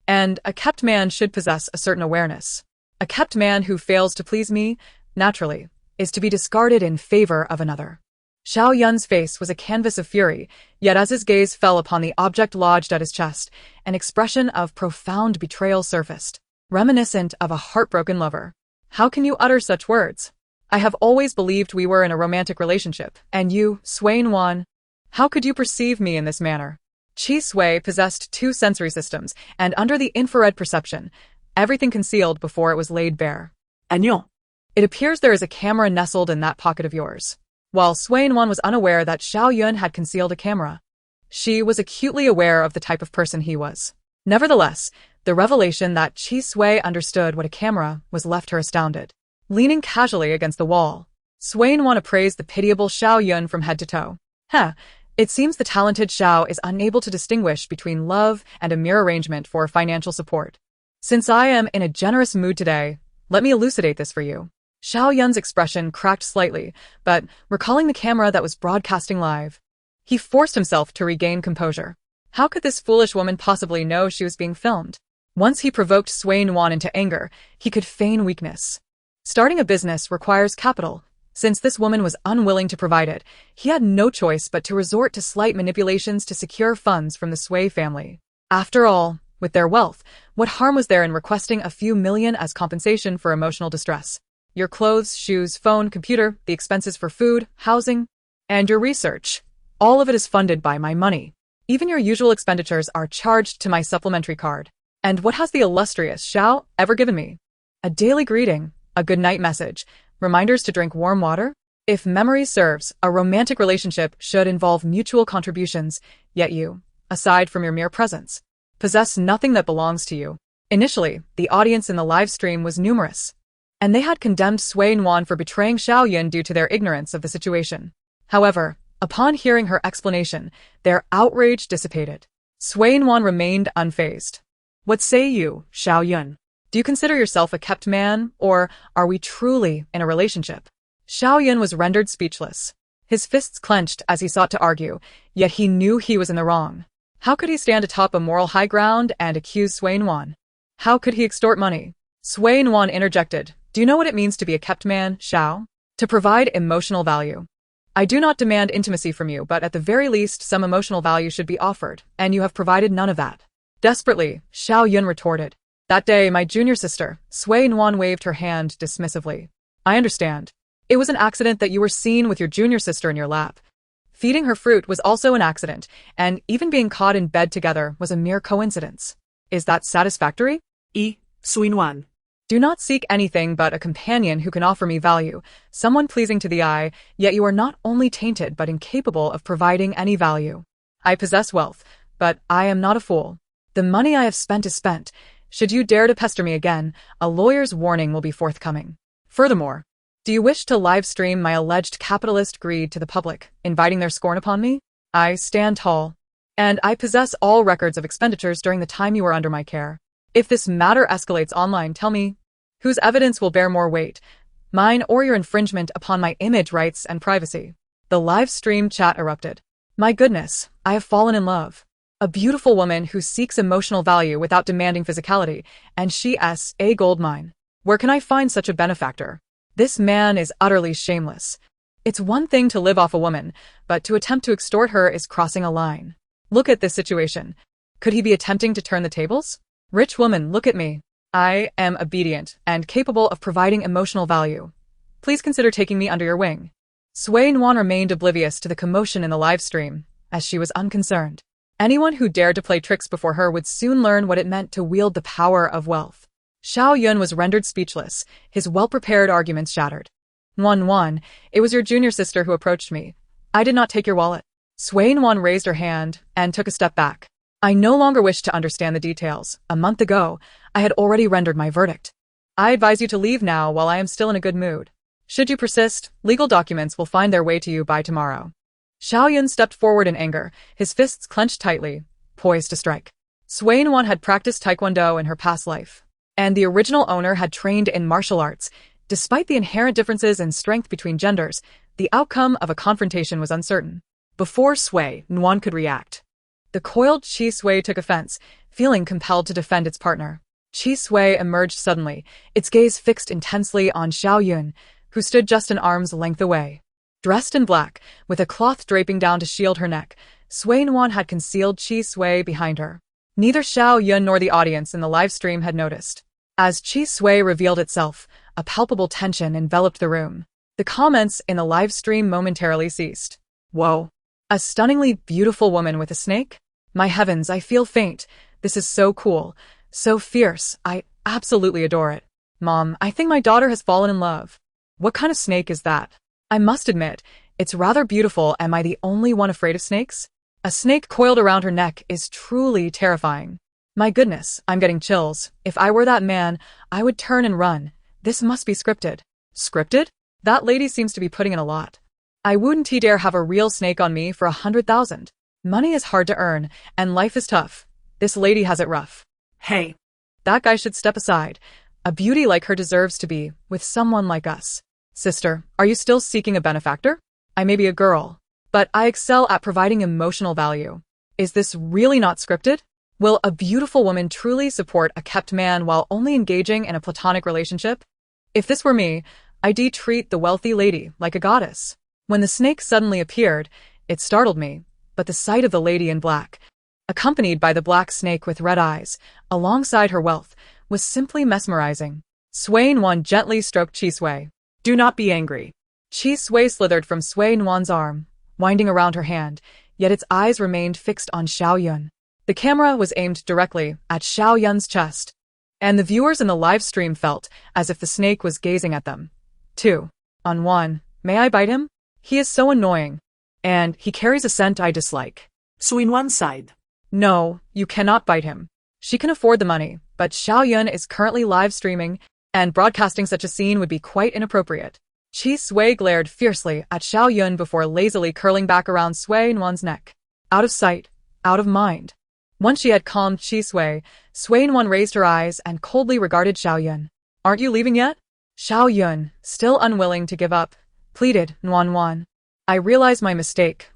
And a kept man should possess a certain awareness. A kept man who fails to please me, naturally, is to be discarded in favor of another. Xiao Yun's face was a canvas of fury, yet as his gaze fell upon the object lodged at his chest, an expression of profound betrayal surfaced, reminiscent of a heartbroken lover. How can you utter such words? I have always believed we were in a romantic relationship, and you, Sui Nuan, how could you perceive me in this manner? Chi Sui possessed 2 sensory systems, and under the infrared perception, everything concealed before it was laid bare. Agnon. It appears there is a camera nestled in that pocket of yours. While Sui Nuan was unaware that Xiao Yun had concealed a camera, she was acutely aware of the type of person he was. Nevertheless, the revelation that Chi Sui understood what a camera was left her astounded. Leaning casually against the wall, Sui Nuan appraised the pitiable Xiao Yun from head to toe. It seems the talented Xiao is unable to distinguish between love and a mere arrangement for financial support. Since I am in a generous mood today, let me elucidate this for you. Xiao Yun's expression cracked slightly, but recalling the camera that was broadcasting live, he forced himself to regain composure. How could this foolish woman possibly know she was being filmed? Once he provoked Nuan into anger, he could feign weakness. Starting a business requires capital. Since this woman was unwilling to provide it, he had no choice but to resort to slight manipulations to secure funds from the Sui family. After all, with their wealth, what harm was there in requesting a few million as compensation for emotional distress? Your clothes, shoes, phone, computer, the expenses for food, housing, and your research. All of it is funded by my money. Even your usual expenditures are charged to my supplementary card. And what has the illustrious Xiao ever given me? A daily greeting, a good night message, reminders to drink warm water? If memory serves, a romantic relationship should involve mutual contributions, yet you, aside from your mere presence, possess nothing that belongs to you. Initially, the audience in the live stream was numerous, and they had condemned Nuan for betraying Xiao Yun due to their ignorance of the situation. However, upon hearing her explanation, their outrage dissipated. Nuan remained unfazed. What say you, Xiao Yun? Do you consider yourself a kept man, or are we truly in a relationship? Xiao Yun was rendered speechless. His fists clenched as he sought to argue, yet he knew he was in the wrong. How could he stand atop a moral high ground and accuse Nuan? How could he extort money? Nuan interjected. Do you know what it means to be a kept man, Xiao? To provide emotional value. I do not demand intimacy from you, but at the very least some emotional value should be offered, and you have provided none of that. Desperately, Xiao Yun retorted. That day, my junior sister, Nuan waved her hand dismissively. I understand. It was an accident that you were seen with your junior sister in your lap. Feeding her fruit was also an accident, and even being caught in bed together was a mere coincidence. Is that satisfactory? Nuan. Do not seek anything but a companion who can offer me value, someone pleasing to the eye, yet you are not only tainted but incapable of providing any value. I possess wealth, but I am not a fool. The money I have spent is spent. Should you dare to pester me again, a lawyer's warning will be forthcoming. Furthermore, do you wish to live stream my alleged capitalist greed to the public, inviting their scorn upon me? I stand tall, and I possess all records of expenditures during the time you were under my care. If this matter escalates online, tell me, whose evidence will bear more weight, mine or your infringement upon my image rights and privacy? The live stream chat erupted. My goodness, I have fallen in love. A beautiful woman who seeks emotional value without demanding physicality, and she's a goldmine. Where can I find such a benefactor? This man is utterly shameless. It's one thing to live off a woman, but to attempt to extort her is crossing a line. Look at this situation. Could he be attempting to turn the tables? Rich woman, look at me. I am obedient and capable of providing emotional value. Please consider taking me under your wing. Nuan remained oblivious to the commotion in the live stream, as she was unconcerned. Anyone who dared to play tricks before her would soon learn what it meant to wield the power of wealth. Xiao Yun was rendered speechless, his well-prepared arguments shattered. Nuan, it was your junior sister who approached me. I did not take your wallet. Nuan raised her hand and took a step back. I no longer wish to understand the details. A month ago, I had already rendered my verdict. I advise you to leave now while I am still in a good mood. Should you persist, legal documents will find their way to you by tomorrow. Xiao Yun stepped forward in anger, his fists clenched tightly, poised to strike. Nuan had practiced taekwondo in her past life, and the original owner had trained in martial arts. Despite the inherent differences in strength between genders, the outcome of a confrontation was uncertain. Before Nuan could react, the coiled Chi Sui took offense, feeling compelled to defend its partner. Chi Sui emerged suddenly, its gaze fixed intensely on Xiao Yun, who stood just an arm's length away. Dressed in black, with a cloth draping down to shield her neck, Nuan had concealed Chi Sui behind her. Neither Xiao Yun nor the audience in the live stream had noticed. As Chi Sui revealed itself, a palpable tension enveloped the room. The comments in the live stream momentarily ceased. Whoa! A stunningly beautiful woman with a snake? My heavens, I feel faint. This is so cool, so fierce. I absolutely adore it. Mom, I think my daughter has fallen in love. What kind of snake is that? I must admit, it's rather beautiful. Am I the only one afraid of snakes? A snake coiled around her neck is truly terrifying. My goodness, I'm getting chills. If I were that man, I would turn and run. This must be scripted. Scripted? That lady seems to be putting in a lot. I wouldn't dare have a real snake on me for 100,000. Money is hard to earn, and life is tough. This lady has it rough. Hey. That guy should step aside. A beauty like her deserves to be with someone like us. Sister, are you still seeking a benefactor? I may be a girl, but I excel at providing emotional value. Is this really not scripted? Will a beautiful woman truly support a kept man while only engaging in a platonic relationship? If this were me, I'd treat the wealthy lady like a goddess. When the snake suddenly appeared, it startled me, but the sight of the lady in black, accompanied by the black snake with red eyes, alongside her wealth, was simply mesmerizing. Nuan gently stroked Chi Sui. Do not be angry. Chi Sui slithered from Nuan's arm, winding around her hand, yet its eyes remained fixed on Xiaoyun. The camera was aimed directly at Xiaoyun's chest, and the viewers in the live stream felt as if the snake was gazing at them. 2. On 1. May I bite him? He is so annoying, and he carries a scent I dislike. Nuan sighed. No, you cannot bite him. She can afford the money, but Xiaoyun is currently live streaming, and broadcasting such a scene would be quite inappropriate. Chi Sui glared fiercely at Xiaoyun before lazily curling back around Nuan's neck. Out of sight, out of mind. Once she had calmed Chi Sui, Nuan raised her eyes and coldly regarded Xiaoyun. Aren't you leaving yet? Xiaoyun, still unwilling to give up, pleaded Nuan. I realize my mistake,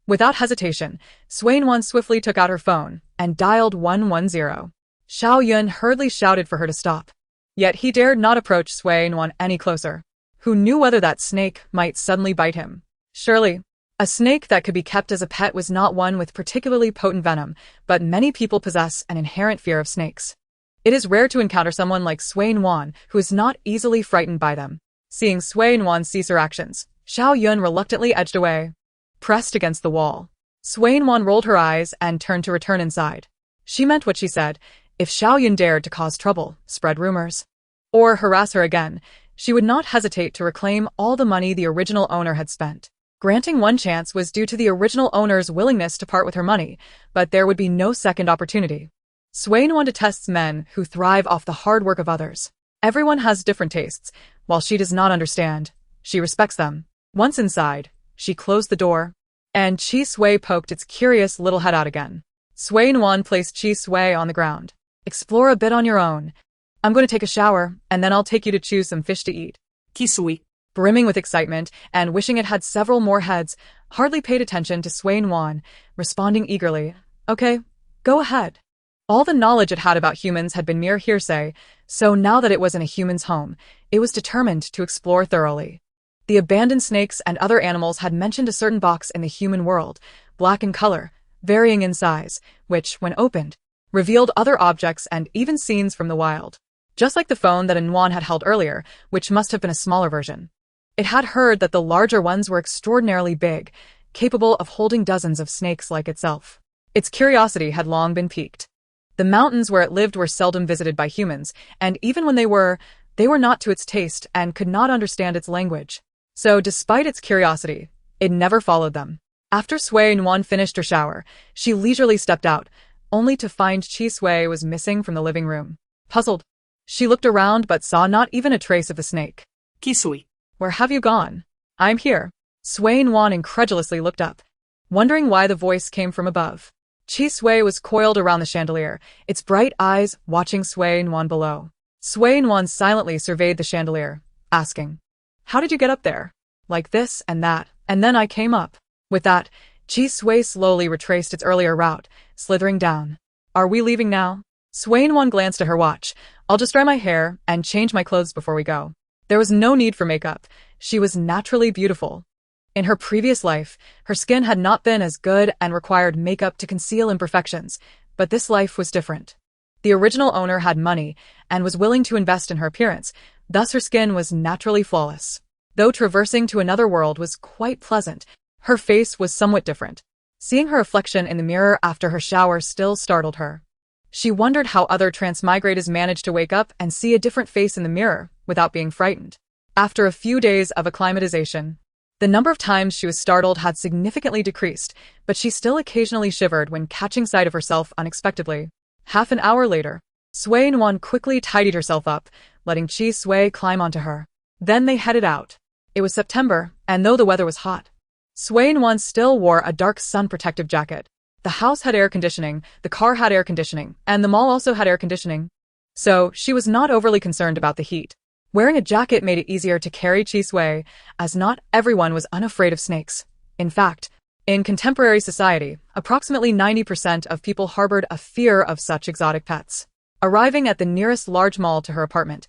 Without hesitation, Nuan swiftly took out her phone and dialed 110. Xiaoyun hurriedly shouted for her to stop. Yet he dared not approach Nuan any closer. Who knew whether that snake might suddenly bite him? Surely, a snake that could be kept as a pet was not one with particularly potent venom, but many people possess an inherent fear of snakes. It is rare to encounter someone like Nuan who is not easily frightened by them. Seeing Nuan cease her actions, Xiaoyun reluctantly edged away. Pressed against the wall, Nuan rolled her eyes and turned to return inside. She meant what she said. If Xiaoyun dared to cause trouble, spread rumors, or harass her again, she would not hesitate to reclaim all the money the original owner had spent. Granting one chance was due to the original owner's willingness to part with her money, but there would be no second opportunity. Nuan detests men who thrive off the hard work of others. Everyone has different tastes. While she does not understand, she respects them. Once inside, she closed the door, and Chi Sui poked its curious little head out again. Nuan placed Chi Sui on the ground. Explore a bit on your own. I'm going to take a shower, and then I'll take you to choose some fish to eat. Chi Sui, Brimming with excitement and wishing it had several more heads, hardly paid attention to Nuan, responding eagerly, Okay, go ahead. All the knowledge it had about humans had been mere hearsay, so now that it was in a human's home, it was determined to explore thoroughly. The abandoned snakes and other animals had mentioned a certain box in the human world, black in color, varying in size, which, when opened, revealed other objects and even scenes from the wild. Just like the phone that Nuan had held earlier, which must have been a smaller version. It had heard that the larger ones were extraordinarily big, capable of holding dozens of snakes like itself. Its curiosity had long been piqued. The mountains where it lived were seldom visited by humans, and even when they were not to its taste and could not understand its language. So, despite its curiosity, it never followed them. After Nuan finished her shower, she leisurely stepped out, only to find Chi Sui was missing from the living room. Puzzled, she looked around but saw not even a trace of the snake. Chi Sui, Where have you gone? I'm here. Nuan incredulously looked up, wondering why the voice came from above. Chi Sui was coiled around the chandelier, its bright eyes watching Nuan below. Nuan silently surveyed the chandelier, asking, How did you get up there? Like this and that, and then I came up. With that, Chi Sui slowly retraced its earlier route, slithering down. Are we leaving now? Nuan glanced at her watch. I'll just dry my hair and change my clothes before we go. There was no need for makeup. She was naturally beautiful. In her previous life, her skin had not been as good and required makeup to conceal imperfections, but this life was different. The original owner had money and was willing to invest in her appearance, thus her skin was naturally flawless. Though traversing to another world was quite pleasant, her face was somewhat different. Seeing her reflection in the mirror after her shower still startled her. She wondered how other transmigrators managed to wake up and see a different face in the mirror without being frightened. After a few days of acclimatization, the number of times she was startled had significantly decreased, but she still occasionally shivered when catching sight of herself unexpectedly. Half an hour later, Nuan quickly tidied herself up, letting Chi Sui climb onto her. Then they headed out. It was September, and though the weather was hot, Nuan still wore a dark sun protective jacket. The house had air conditioning, the car had air conditioning, and the mall also had air conditioning. so she was not overly concerned about the heat. Wearing a jacket made it easier to carry Chi Sui, as not everyone was unafraid of snakes. In fact, in contemporary society, approximately 90% of people harbored a fear of such exotic pets. Arriving at the nearest large mall to her apartment,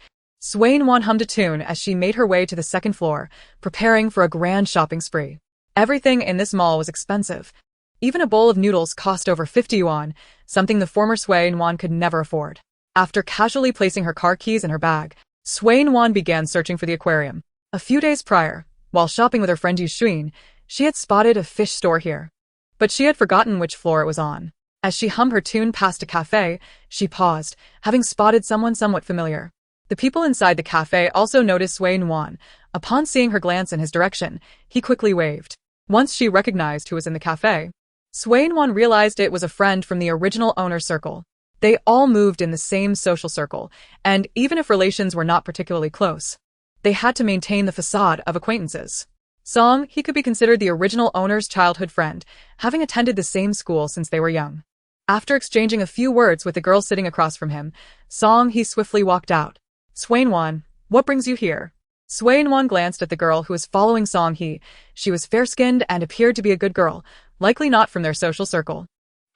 Nuan hummed a tune as she made her way to the second floor, preparing for a grand shopping spree. Everything in this mall was expensive. Even a bowl of noodles cost over 50 yuan, something the former Nuan could never afford. After casually placing her car keys in her bag, Nuan began searching for the aquarium. A few days prior, while shopping with her friend Yuxuan, she had spotted a fish store here. But she had forgotten which floor it was on. As she hummed her tune past a cafe, she paused, having spotted someone somewhat familiar. The people inside the cafe also noticed Nuan. Upon seeing her glance in his direction, he quickly waved. Once she recognized who was in the cafe, Nuan realized it was a friend from the original owner's circle. They all moved in the same social circle, and even if relations were not particularly close, they had to maintain the facade of acquaintances. Song, he could be considered the original owner's childhood friend, having attended the same school since they were young. After exchanging a few words with the girl sitting across from him, Song, he swiftly walked out. Nuan, what brings you here? Nuan glanced at the girl who was following Song He. She was fair-skinned and appeared to be a good girl, likely not from their social circle.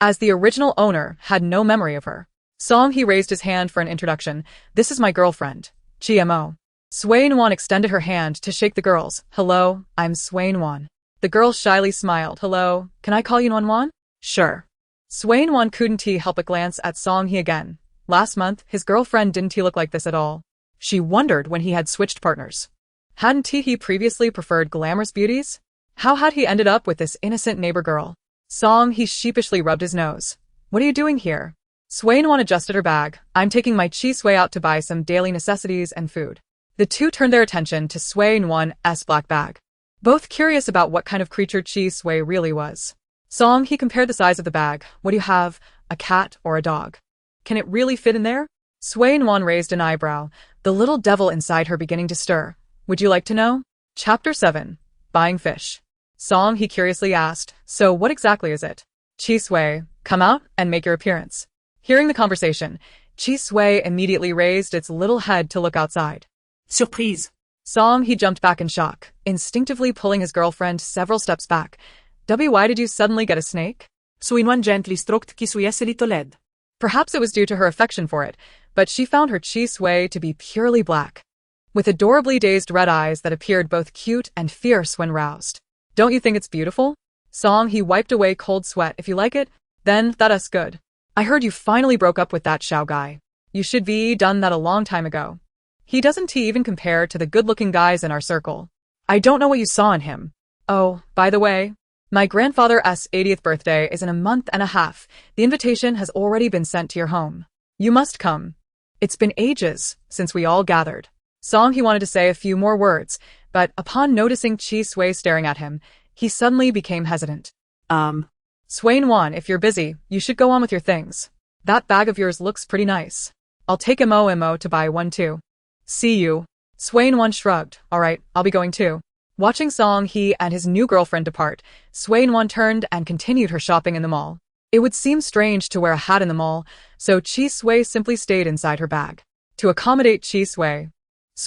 As the original owner had no memory of her, Song He raised his hand for an introduction. This is my girlfriend, GMO. Nuan extended her hand to shake the girl's. Hello, I'm Nuan. The girl shyly smiled. Hello, can I call you Nuan? Sure. Nuan couldn't help but glance at Song He again. Last month, his girlfriend didn't look like this at all. She wondered when he had switched partners. Hadn't he previously preferred glamorous beauties? How had he ended up with this innocent neighbor girl? Song He sheepishly rubbed his nose. What are you doing here? Nuan adjusted her bag. I'm taking my Chi Sui out to buy some daily necessities and food. The two turned their attention to Nuan's black bag. Both curious about what kind of creature Chi Sui really was. Song He compared the size of the bag. What do you have, a cat or a dog? Can it really fit in there? Nuan raised an eyebrow, the little devil inside her beginning to stir. Would you like to know? Chapter 7. Buying Fish. Song He curiously asked, so what exactly is it? Chi Sui, come out and make your appearance. Hearing the conversation, Chi Sui immediately raised its little head to look outside. Surprise. Song He jumped back in shock, instinctively pulling his girlfriend several steps back. Why did you suddenly get a snake? Nuan gently stroked Chi Sui's little head. Perhaps it was due to her affection for it, but she found her Chi Sui to be purely black, with adorably dazed red eyes that appeared both cute and fierce when roused. Don't you think it's beautiful? Song He wiped away cold sweat. If you like it, then that's good. I heard you finally broke up with that Xiao guy. You should be done that a long time ago. He doesn't even compare to the good-looking guys in our circle. I don't know what you saw in him. Oh, by the way, my grandfather's 80th birthday is in a month and a half. The invitation has already been sent to your home. You must come. It's been ages since we all gathered. Song He wanted to say a few more words, but upon noticing Chi Sui staring at him, he suddenly became hesitant. Nuan, if you're busy, you should go on with your things. That bag of yours looks pretty nice. I'll take Mo to buy one too. See you. Nuan shrugged. Alright, I'll be going too. Watching Song He and his new girlfriend depart, Nuan turned and continued her shopping in the mall. It would seem strange to wear a hat in the mall, so Chi Sui simply stayed inside her bag. To accommodate Chi Sui,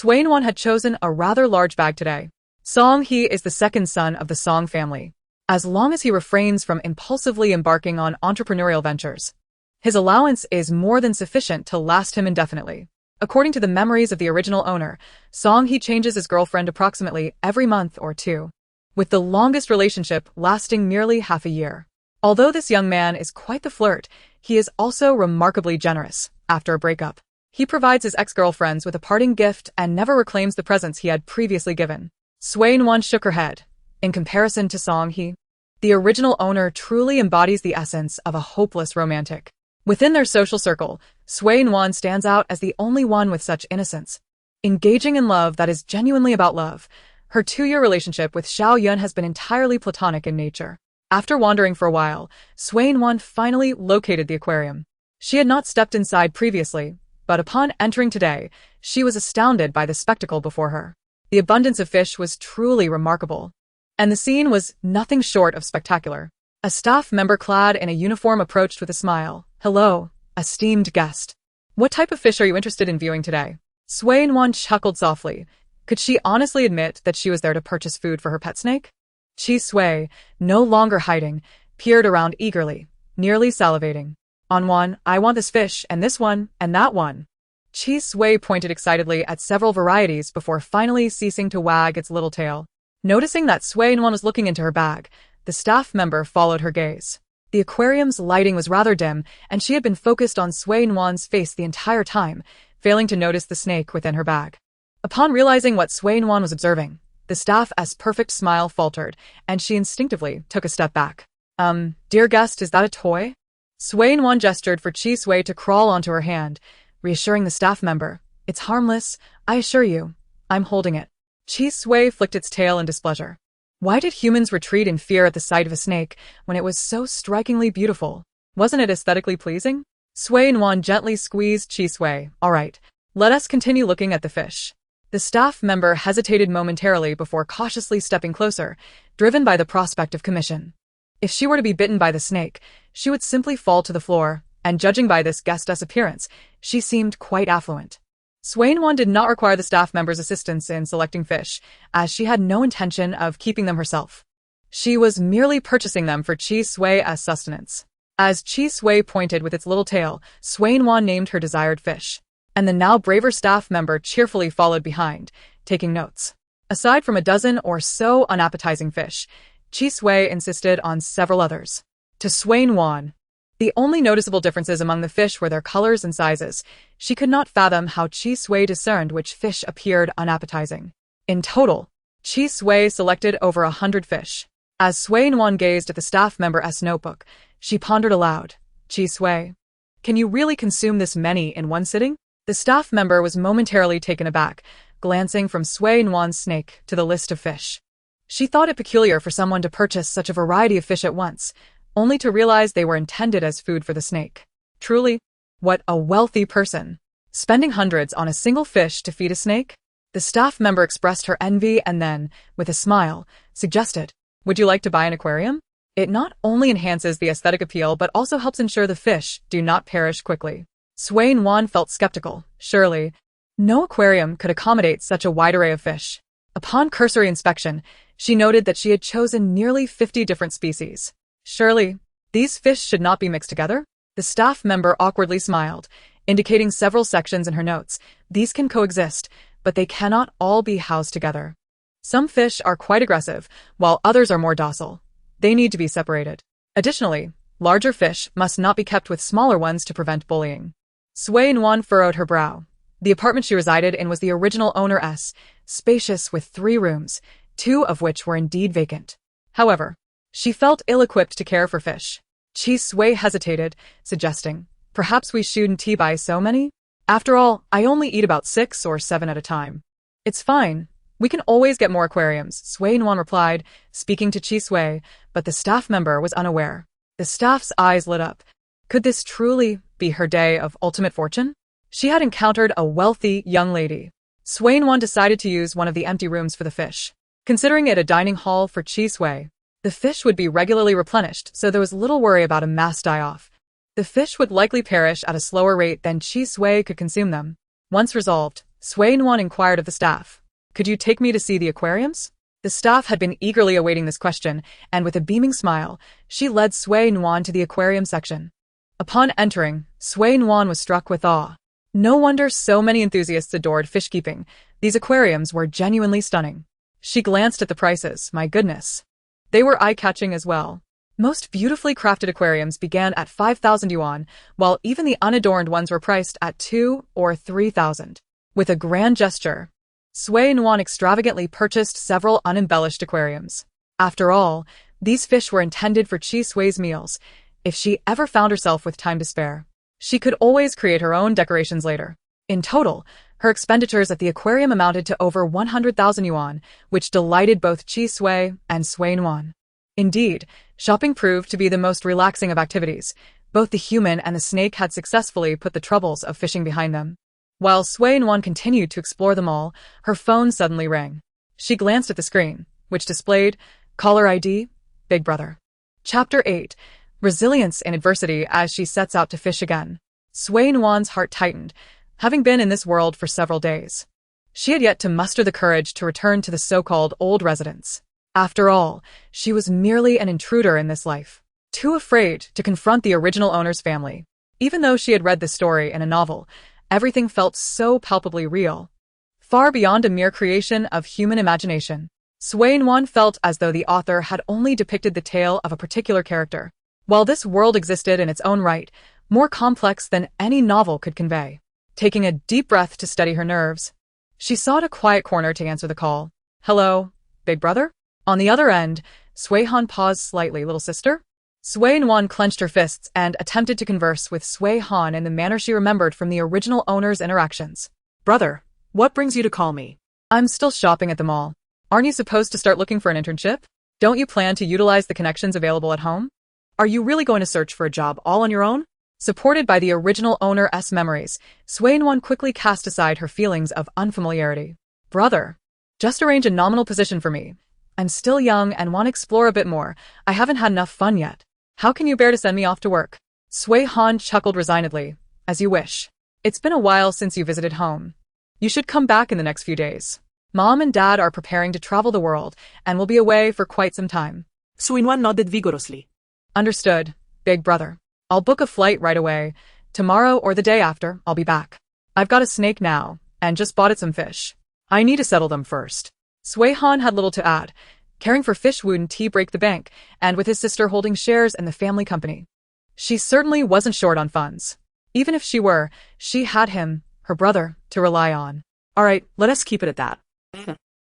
Nuan had chosen a rather large bag today. Song He is the second son of the Song family. As long as he refrains from impulsively embarking on entrepreneurial ventures, his allowance is more than sufficient to last him indefinitely. According to the memories of the original owner, Song He changes his girlfriend approximately every month or two, with the longest relationship lasting merely half a year. Although this young man is quite the flirt, he is also remarkably generous. After a breakup, he provides his ex-girlfriends with a parting gift and never reclaims the presents he had previously given. Nuan shook her head. In comparison to Song He, the original owner truly embodies the essence of a hopeless romantic. Within their social circle, Nuan stands out as the only one with such innocence, engaging in love that is genuinely about love. Her 2-year relationship with Xiao Yun has been entirely platonic in nature. After wandering for a while, Nuan finally located the aquarium. She had not stepped inside previously, but upon entering today, she was astounded by the spectacle before her. The abundance of fish was truly remarkable, and the scene was nothing short of spectacular. A staff member clad in a uniform approached with a smile. Hello, esteemed guest. What type of fish are you interested in viewing today? Nuan chuckled softly. Could she honestly admit that she was there to purchase food for her pet snake? Sui, no longer hiding, peered around eagerly, nearly salivating. On one, I want this fish, and this one, and that one. Sui pointed excitedly at several varieties before finally ceasing to wag its little tail. Noticing that Nuan was looking into her bag, the staff member followed her gaze. The aquarium's lighting was rather dim, and she had been focused on Nuan's face the entire time, failing to notice the snake within her bag. Upon realizing what Nuan was observing, the staff's perfect smile faltered, and she instinctively took a step back. Dear guest, is that a toy? Nuan gestured for Sui to crawl onto her hand, reassuring the staff member. It's harmless, I assure you. I'm holding it. Sui flicked its tail in displeasure. Why did humans retreat in fear at the sight of a snake when it was so strikingly beautiful? Wasn't it aesthetically pleasing? Nuan gently squeezed Sui. All right, let us continue looking at the fish. The staff member hesitated momentarily before cautiously stepping closer, driven by the prospect of commission. If she were to be bitten by the snake, she would simply fall to the floor, and judging by this guest's appearance, she seemed quite affluent. Nuan did not require the staff member's assistance in selecting fish, as she had no intention of keeping them herself. She was merely purchasing them for Sui as sustenance. As Sui pointed with its little tail, Nuan named her desired fish, and the now braver staff member cheerfully followed behind, taking notes. Aside from a dozen or so unappetizing fish, Sui insisted on several others. To Nuan, the only noticeable differences among the fish were their colors and sizes. She could not fathom how Sui discerned which fish appeared unappetizing. In total, Sui selected over 100 fish. As Nuan gazed at the staff member's notebook, she pondered aloud. Sui, can you really consume this many in one sitting? The staff member was momentarily taken aback, glancing from Nuan's snake to the list of fish. She thought it peculiar for someone to purchase such a variety of fish at once, only to realize they were intended as food for the snake. Truly, what a wealthy person. Spending hundreds on a single fish to feed a snake? The staff member expressed her envy and then, with a smile, suggested, would you like to buy an aquarium? It not only enhances the aesthetic appeal but also helps ensure the fish do not perish quickly. Nuan felt skeptical. Surely, no aquarium could accommodate such a wide array of fish. Upon cursory inspection, she noted that she had chosen nearly 50 different species. Surely, these fish should not be mixed together? The staff member awkwardly smiled, indicating several sections in her notes. These can coexist, but they cannot all be housed together. Some fish are quite aggressive, while others are more docile. They need to be separated. Additionally, larger fish must not be kept with smaller ones to prevent bullying. Nuan furrowed her brow. The apartment she resided in was the original owner's, spacious with 3 rooms, 2 of which were indeed vacant. However, she felt ill-equipped to care for fish. Sui hesitated, suggesting, perhaps we shouldn't buy so many? After all, I only eat about 6 or 7 at a time. It's fine. We can always get more aquariums, Nuan replied, speaking to Sui, but the staff member was unaware. The staff's eyes lit up. Could this truly be her day of ultimate fortune? She had encountered a wealthy young lady. Nuan decided to use one of the empty rooms for the fish. Considering it a dining hall for Sui, the fish would be regularly replenished, so there was little worry about a mass die-off. The fish would likely perish at a slower rate than Sui could consume them. Once resolved, Nuan inquired of the staff, could you take me to see the aquariums? The staff had been eagerly awaiting this question, and with a beaming smile, she led Nuan to the aquarium section. Upon entering, Nuan was struck with awe. No wonder so many enthusiasts adored fish-keeping. These aquariums were genuinely stunning. She glanced at the prices. My goodness. They were eye-catching as well. Most beautifully crafted aquariums began at 5,000 yuan, while even the unadorned ones were priced at 2,000 or 3,000. With a grand gesture, Nuan extravagantly purchased several unembellished aquariums. After all, these fish were intended for Sui's meals. If she ever found herself with time to spare, she could always create her own decorations later. In total, her expenditures at the aquarium amounted to over 100,000 yuan, which delighted both Sui and Nuan. Indeed, shopping proved to be the most relaxing of activities. Both the human and the snake had successfully put the troubles of fishing behind them. While Nuan continued to explore them all, her phone suddenly rang. She glanced at the screen, which displayed, Caller ID, Big Brother. Chapter 8. Resilience in Adversity as she sets out to fish again. Sui Nuan's heart tightened, having been in this world for several days. She had yet to muster the courage to return to the so-called old residence. After all, she was merely an intruder in this life, too afraid to confront the original owner's family. Even though she had read the story in a novel, everything felt so palpably real, far beyond a mere creation of human imagination. Sui Nuan felt as though the author had only depicted the tale of a particular character, while this world existed in its own right, more complex than any novel could convey. Taking a deep breath to steady her nerves, she sought a quiet corner to answer the call. "Hello, big brother?" On the other end, Sui Han paused slightly. "Little sister?" Sui Nuan clenched her fists and attempted to converse with Sui Han in the manner she remembered from the original owner's interactions. Brother, what brings you to call me? "I'm still shopping at the mall. Aren't you supposed to start looking for an internship? Don't you plan to utilize the connections available at home?" Are you really going to search for a job all on your own? Supported by the original owner's memories, Sui Nuan quickly cast aside her feelings of unfamiliarity. "Brother, just arrange a nominal position for me. I'm still young and want to explore a bit more. I haven't had enough fun yet. How can you bear to send me off to work?" Sui Han chuckled resignedly. "As you wish. It's been a while since you visited home. You should come back in the next few days. Mom and Dad are preparing to travel the world and will be away for quite some time." Sui Nuan nodded vigorously. "Understood, big brother. I'll book a flight right away. Tomorrow or the day after, I'll be back. I've got a snake now, and just bought it some fish. I need to settle them first." Sui Han had little to add, caring for fish wouldn't tea break the bank, and with his sister holding shares in the family company. She certainly wasn't short on funds. Even if she were, she had him, her brother, to rely on. All right, let us keep it at that.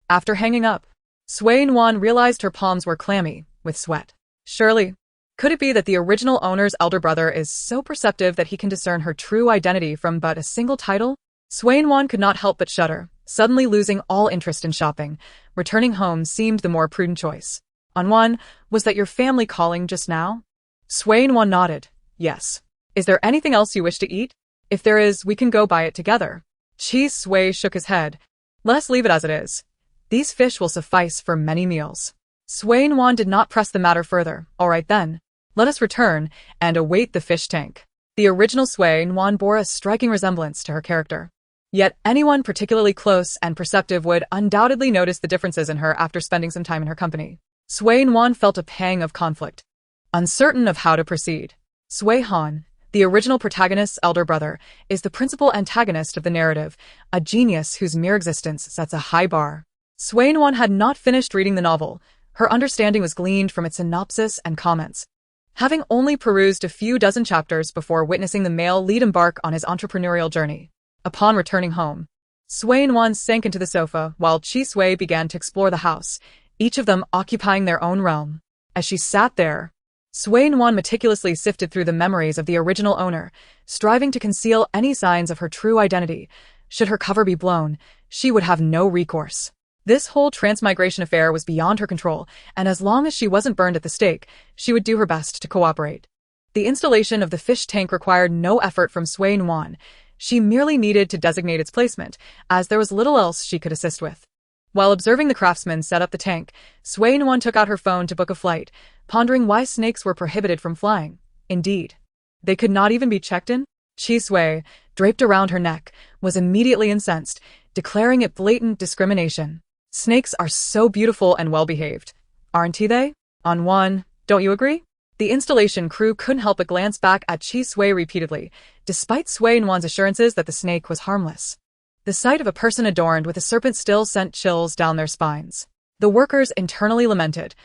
After hanging up, Sui Nuan realized her palms were clammy with sweat. Surely, could it be that the original owner's elder brother is so perceptive that he can discern her true identity from but a single title? Sui Nuan could not help but shudder, suddenly losing all interest in shopping. Returning home seemed the more prudent choice. "Nuan, was that your family calling just now?" Sui Nuan nodded. "Yes. Is there anything else you wish to eat? If there is, we can go buy it together." Sui shook his head. "Let us leave it as it is. These fish will suffice for many meals." Sui Nuan did not press the matter further. "All right then. Let us return and await the fish tank." The original Sui Nuan bore a striking resemblance to her character. Yet anyone particularly close and perceptive would undoubtedly notice the differences in her after spending some time in her company. Sui Nuan felt a pang of conflict, uncertain of how to proceed. Sui Han, the original protagonist's elder brother, is the principal antagonist of the narrative, a genius whose mere existence sets a high bar. Sui Nuan had not finished reading the novel. Her understanding was gleaned from its synopsis and comments. Having only perused a few dozen chapters before witnessing the male lead embark on his entrepreneurial journey. Upon returning home, Sui Nuan sank into the sofa while Sui began to explore the house, each of them occupying their own realm. As she sat there, Sui Nuan meticulously sifted through the memories of the original owner, striving to conceal any signs of her true identity. Should her cover be blown, she would have no recourse. This whole transmigration affair was beyond her control, and as long as she wasn't burned at the stake, she would do her best to cooperate. The installation of the fish tank required no effort from Sui Nuan. She merely needed to designate its placement, as there was little else she could assist with. While observing the craftsman set up the tank, Sui Nuan took out her phone to book a flight, pondering why snakes were prohibited from flying. Indeed, they could not even be checked in? Sui, draped around her neck, was immediately incensed, declaring it blatant discrimination. "Snakes are so beautiful and well-behaved, aren't they? Nuan, don't you agree?" The installation crew couldn't help but glance back at Sui repeatedly, despite Sui Nuan's assurances that the snake was harmless. The sight of a person adorned with a serpent still sent chills down their spines. The workers internally lamented.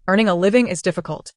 Earning a living is difficult,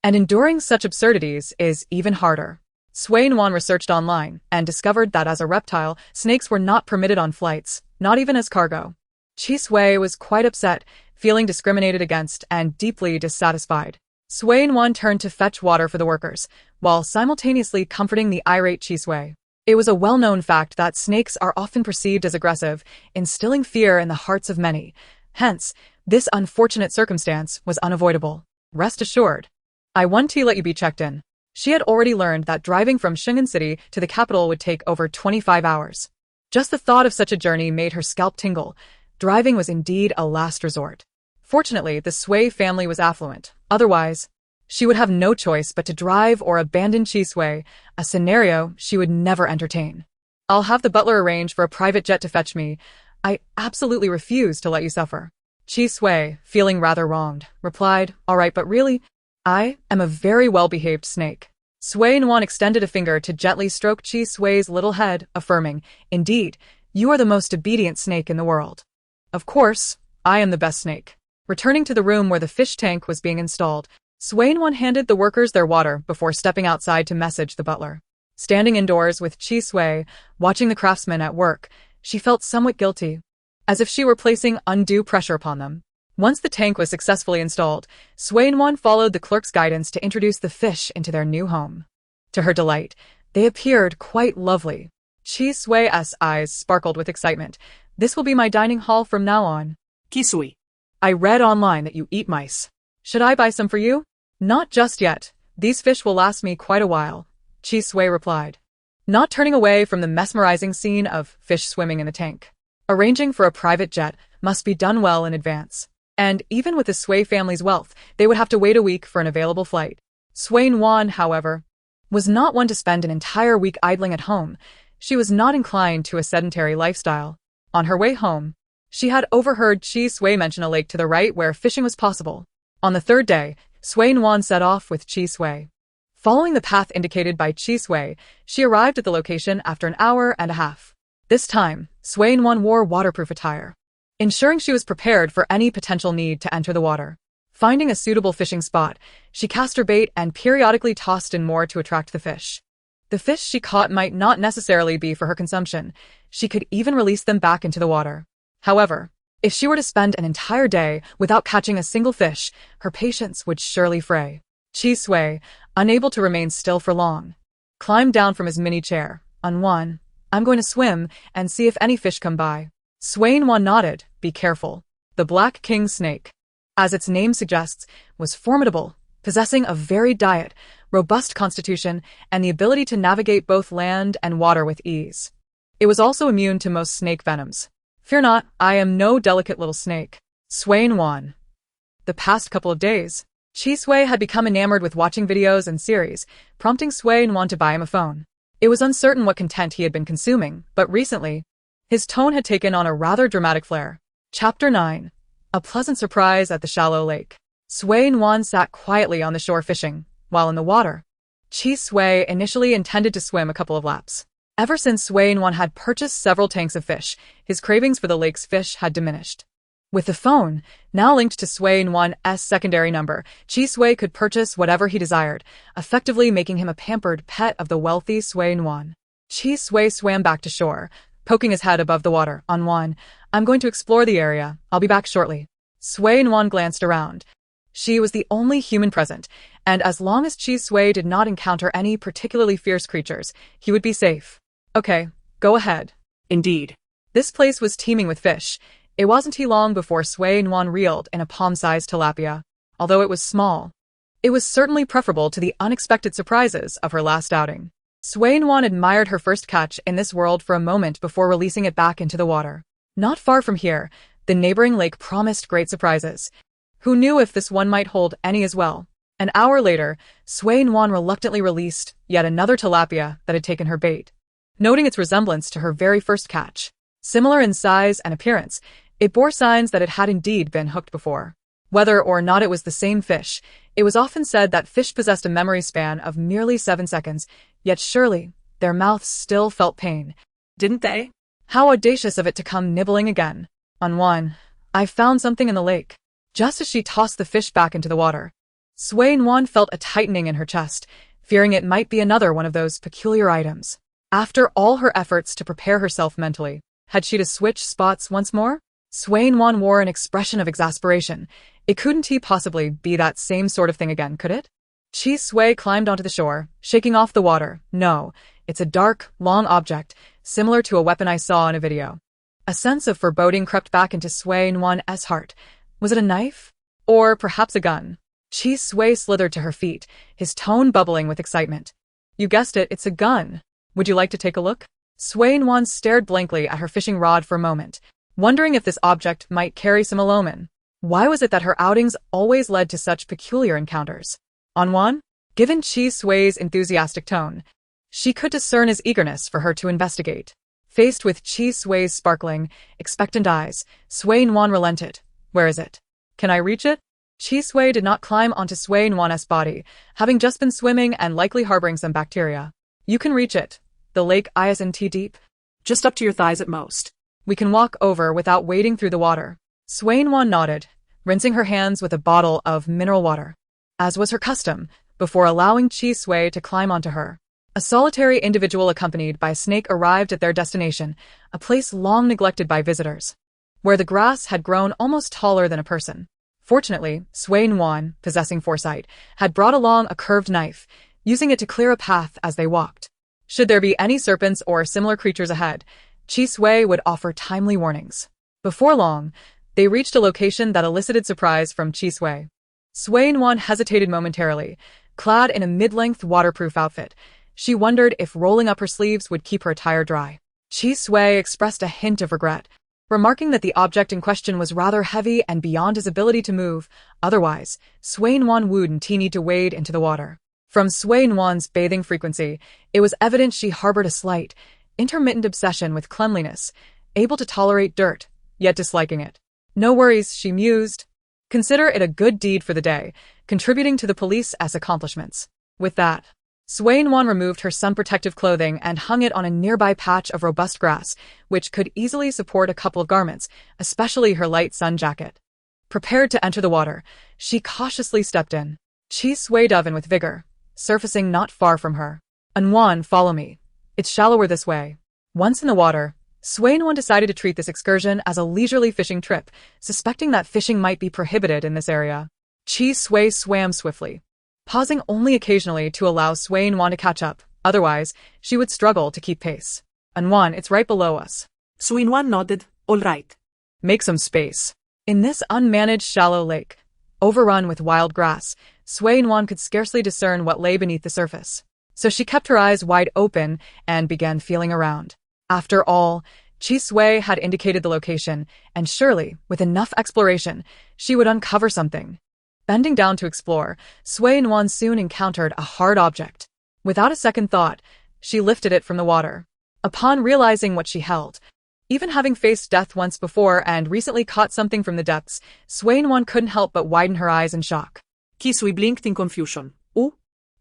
and enduring such absurdities is even harder. Sui Nuan researched online and discovered that as a reptile, snakes were not permitted on flights, not even as cargo. Sui was quite upset, feeling discriminated against and deeply dissatisfied. Sui Nuan turned to fetch water for the workers, while simultaneously comforting the irate Sui. It was a well-known fact that snakes are often perceived as aggressive, instilling fear in the hearts of many. Hence, this unfortunate circumstance was unavoidable. Rest assured, I want to let you be checked in. She had already learned that driving from Shingen City to the capital would take over 25 hours. Just the thought of such a journey made her scalp tingle. Driving was indeed a last resort. Fortunately, the Sui family was affluent. Otherwise, She would have no choice but to drive or abandon Chi Sui, a scenario she would never entertain. I'll have the butler arrange for a private jet to fetch me. I absolutely refuse to let you suffer. Chi Sui, feeling rather wronged, replied, all right, but really, I am a very well-behaved snake. Sui Nuan extended a finger to gently stroke Chi Sui's little head, affirming, indeed, you are the most obedient snake in the world. Of course, I am the best snake. Returning to the room where the fish tank was being installed, Sui Nuan handed the workers their water before stepping outside to message the butler. Standing indoors with Chi Sui, watching the craftsmen at work, she felt somewhat guilty, as if she were placing undue pressure upon them. Once the tank was successfully installed, Sui Nuan followed the clerk's guidance to introduce the fish into their new home. To her delight, they appeared quite lovely. Chi Sui's eyes sparkled with excitement. This will be my dining hall from now on. Kisui. I read online that you eat mice. Should I buy some for you? Not just yet. These fish will last me quite a while, Chi Sui replied, not turning away from the mesmerizing scene of fish swimming in the tank. Arranging for a private jet must be done well in advance. And even with the Sui family's wealth, they would have to wait a week for an available flight. Sui Nuan, however, was not one to spend an entire week idling at home. She was not inclined to a sedentary lifestyle. On her way home, she had overheard Chi Sui mention a lake to the right where fishing was possible. On the third day, Sui Nuan set off with Chi Sui. Following the path indicated by Chi Sui, she arrived at the location after an hour and a half. This time, Sui Nuan wore waterproof attire, ensuring she was prepared for any potential need to enter the water. Finding a suitable fishing spot, she cast her bait and periodically tossed in more to attract the fish. The fish she caught might not necessarily be for her consumption. She could even release them back into the water. However, if she were to spend an entire day without catching a single fish, her patience would surely fray. Chi Sui, unable to remain still for long, climbed down from his mini chair. Nuan, I'm going to swim and see if any fish come by. Sui Nuan nodded. Be careful. The Black King snake, as its name suggests, was formidable, possessing a varied diet, robust constitution, and the ability to navigate both land and water with ease. It was also immune to most snake venoms. Fear not, I am no delicate little snake. Sui Nuan. The past couple of days, Chi Sui had become enamored with watching videos and series, prompting Sui Nuan to buy him a phone. It was uncertain what content he had been consuming, but recently, his tone had taken on a rather dramatic flair. Chapter 9. A pleasant surprise at the shallow lake. Sui Nuan sat quietly on the shore fishing, while in the water. Chi Sui initially intended to swim a couple of laps. Ever since Sui Nuan had purchased several tanks of fish, his cravings for the lake's fish had diminished. With the phone, now linked to Sui Nuan's secondary number, Chi Sui could purchase whatever he desired, effectively making him a pampered pet of the wealthy Sui Nuan. Chi Sui swam back to shore, poking his head above the water. Nuan, I'm going to explore the area. I'll be back shortly. Sui Nuan glanced around. She was the only human present, and as long as Chi Sui did not encounter any particularly fierce creatures, he would be safe. Okay, go ahead. Indeed. This place was teeming with fish. It wasn't long before Sui Nuan reeled in a palm-sized tilapia. Although it was small, it was certainly preferable to the unexpected surprises of her last outing. Sui Nuan admired her first catch in this world for a moment before releasing it back into the water. Not far from here, the neighboring lake promised great surprises. Who knew if this one might hold any as well? An hour later, Sui Nuan reluctantly released yet another tilapia that had taken her bait. Noting its resemblance to her very first catch, similar in size and appearance, it bore signs that it had indeed been hooked before. Whether or not it was the same fish, it was often said that fish possessed a memory span of merely 7 seconds, yet surely, their mouths still felt pain. Didn't they? How audacious of it to come nibbling again. Nuan, I found something in the lake. Just as she tossed the fish back into the water, Sui Nuan felt a tightening in her chest, fearing it might be another one of those peculiar items. After all her efforts to prepare herself mentally, had she to switch spots once more? Sui Nuan wore an expression of exasperation. It couldn't possibly be that same sort of thing again, could it? Chi Sui climbed onto the shore, shaking off the water. No, it's a dark, long object, similar to a weapon I saw in a video. A sense of foreboding crept back into Sui Nuan's heart. Was it a knife? Or perhaps a gun? Chi Sui slithered to her feet, his tone bubbling with excitement. You guessed it, it's a gun. Would you like to take a look? Sui Nuan stared blankly at her fishing rod for a moment, wondering if this object might carry some ill omen. Why was it that her outings always led to such peculiar encounters? Nuan? Given Chi Sui's enthusiastic tone, she could discern his eagerness for her to investigate. Faced with Chi Sui's sparkling, expectant eyes, Sui Nuan relented. Where is it? Can I reach it? Chi Sui did not climb onto Sui Nuan's body, having just been swimming and likely harboring some bacteria. You can reach it. The lake isn't deep. Just up to your thighs at most. We can walk over without wading through the water. Sui Nuan nodded, rinsing her hands with a bottle of mineral water, as was her custom, before allowing Chi Sui to climb onto her. A solitary individual accompanied by a snake arrived at their destination, a place long neglected by visitors, where the grass had grown almost taller than a person. Fortunately, Sui Nuan, possessing foresight, had brought along a curved knife, using it to clear a path as they walked. Should there be any serpents or similar creatures ahead, Chi Sui would offer timely warnings. Before long, they reached a location that elicited surprise from Chi Sui. Sui Nuan hesitated momentarily, clad in a mid-length waterproof outfit. She wondered if rolling up her sleeves would keep her attire dry. Chi Sui expressed a hint of regret, remarking that the object in question was rather heavy and beyond his ability to move. Otherwise, Sui Nuan wouldn't need to wade into the water. From Sui Nuan's bathing frequency, it was evident she harbored a slight, intermittent obsession with cleanliness, able to tolerate dirt, yet disliking it. No worries, she mused. Consider it a good deed for the day, contributing to the police's accomplishments. With that, Sui Nuan removed her sun-protective clothing and hung it on a nearby patch of robust grass, which could easily support a couple of garments, especially her light sun jacket. Prepared to enter the water, she cautiously stepped in. Chi Sui dove in with vigor, surfacing not far from her. Nuan, follow me. It's shallower this way. Once in the water, Sui Nuan decided to treat this excursion as a leisurely fishing trip, suspecting that fishing might be prohibited in this area. Chi Sui swam swiftly, pausing only occasionally to allow Sui Nuan to catch up. Otherwise, she would struggle to keep pace. Nuan, it's right below us. Sui Nuan nodded. All right. Make some space. In this unmanaged shallow lake, overrun with wild grass, Sui Nuan could scarcely discern what lay beneath the surface. So she kept her eyes wide open and began feeling around. After all, Chi Sui had indicated the location, and surely, with enough exploration, she would uncover something. Bending down to explore, Sui Nuan soon encountered a hard object. Without a second thought, she lifted it from the water. Upon realizing what she held, even having faced death once before and recently caught something from the depths, Sui Nuan couldn't help but widen her eyes in shock. Chi Sui blinked in confusion.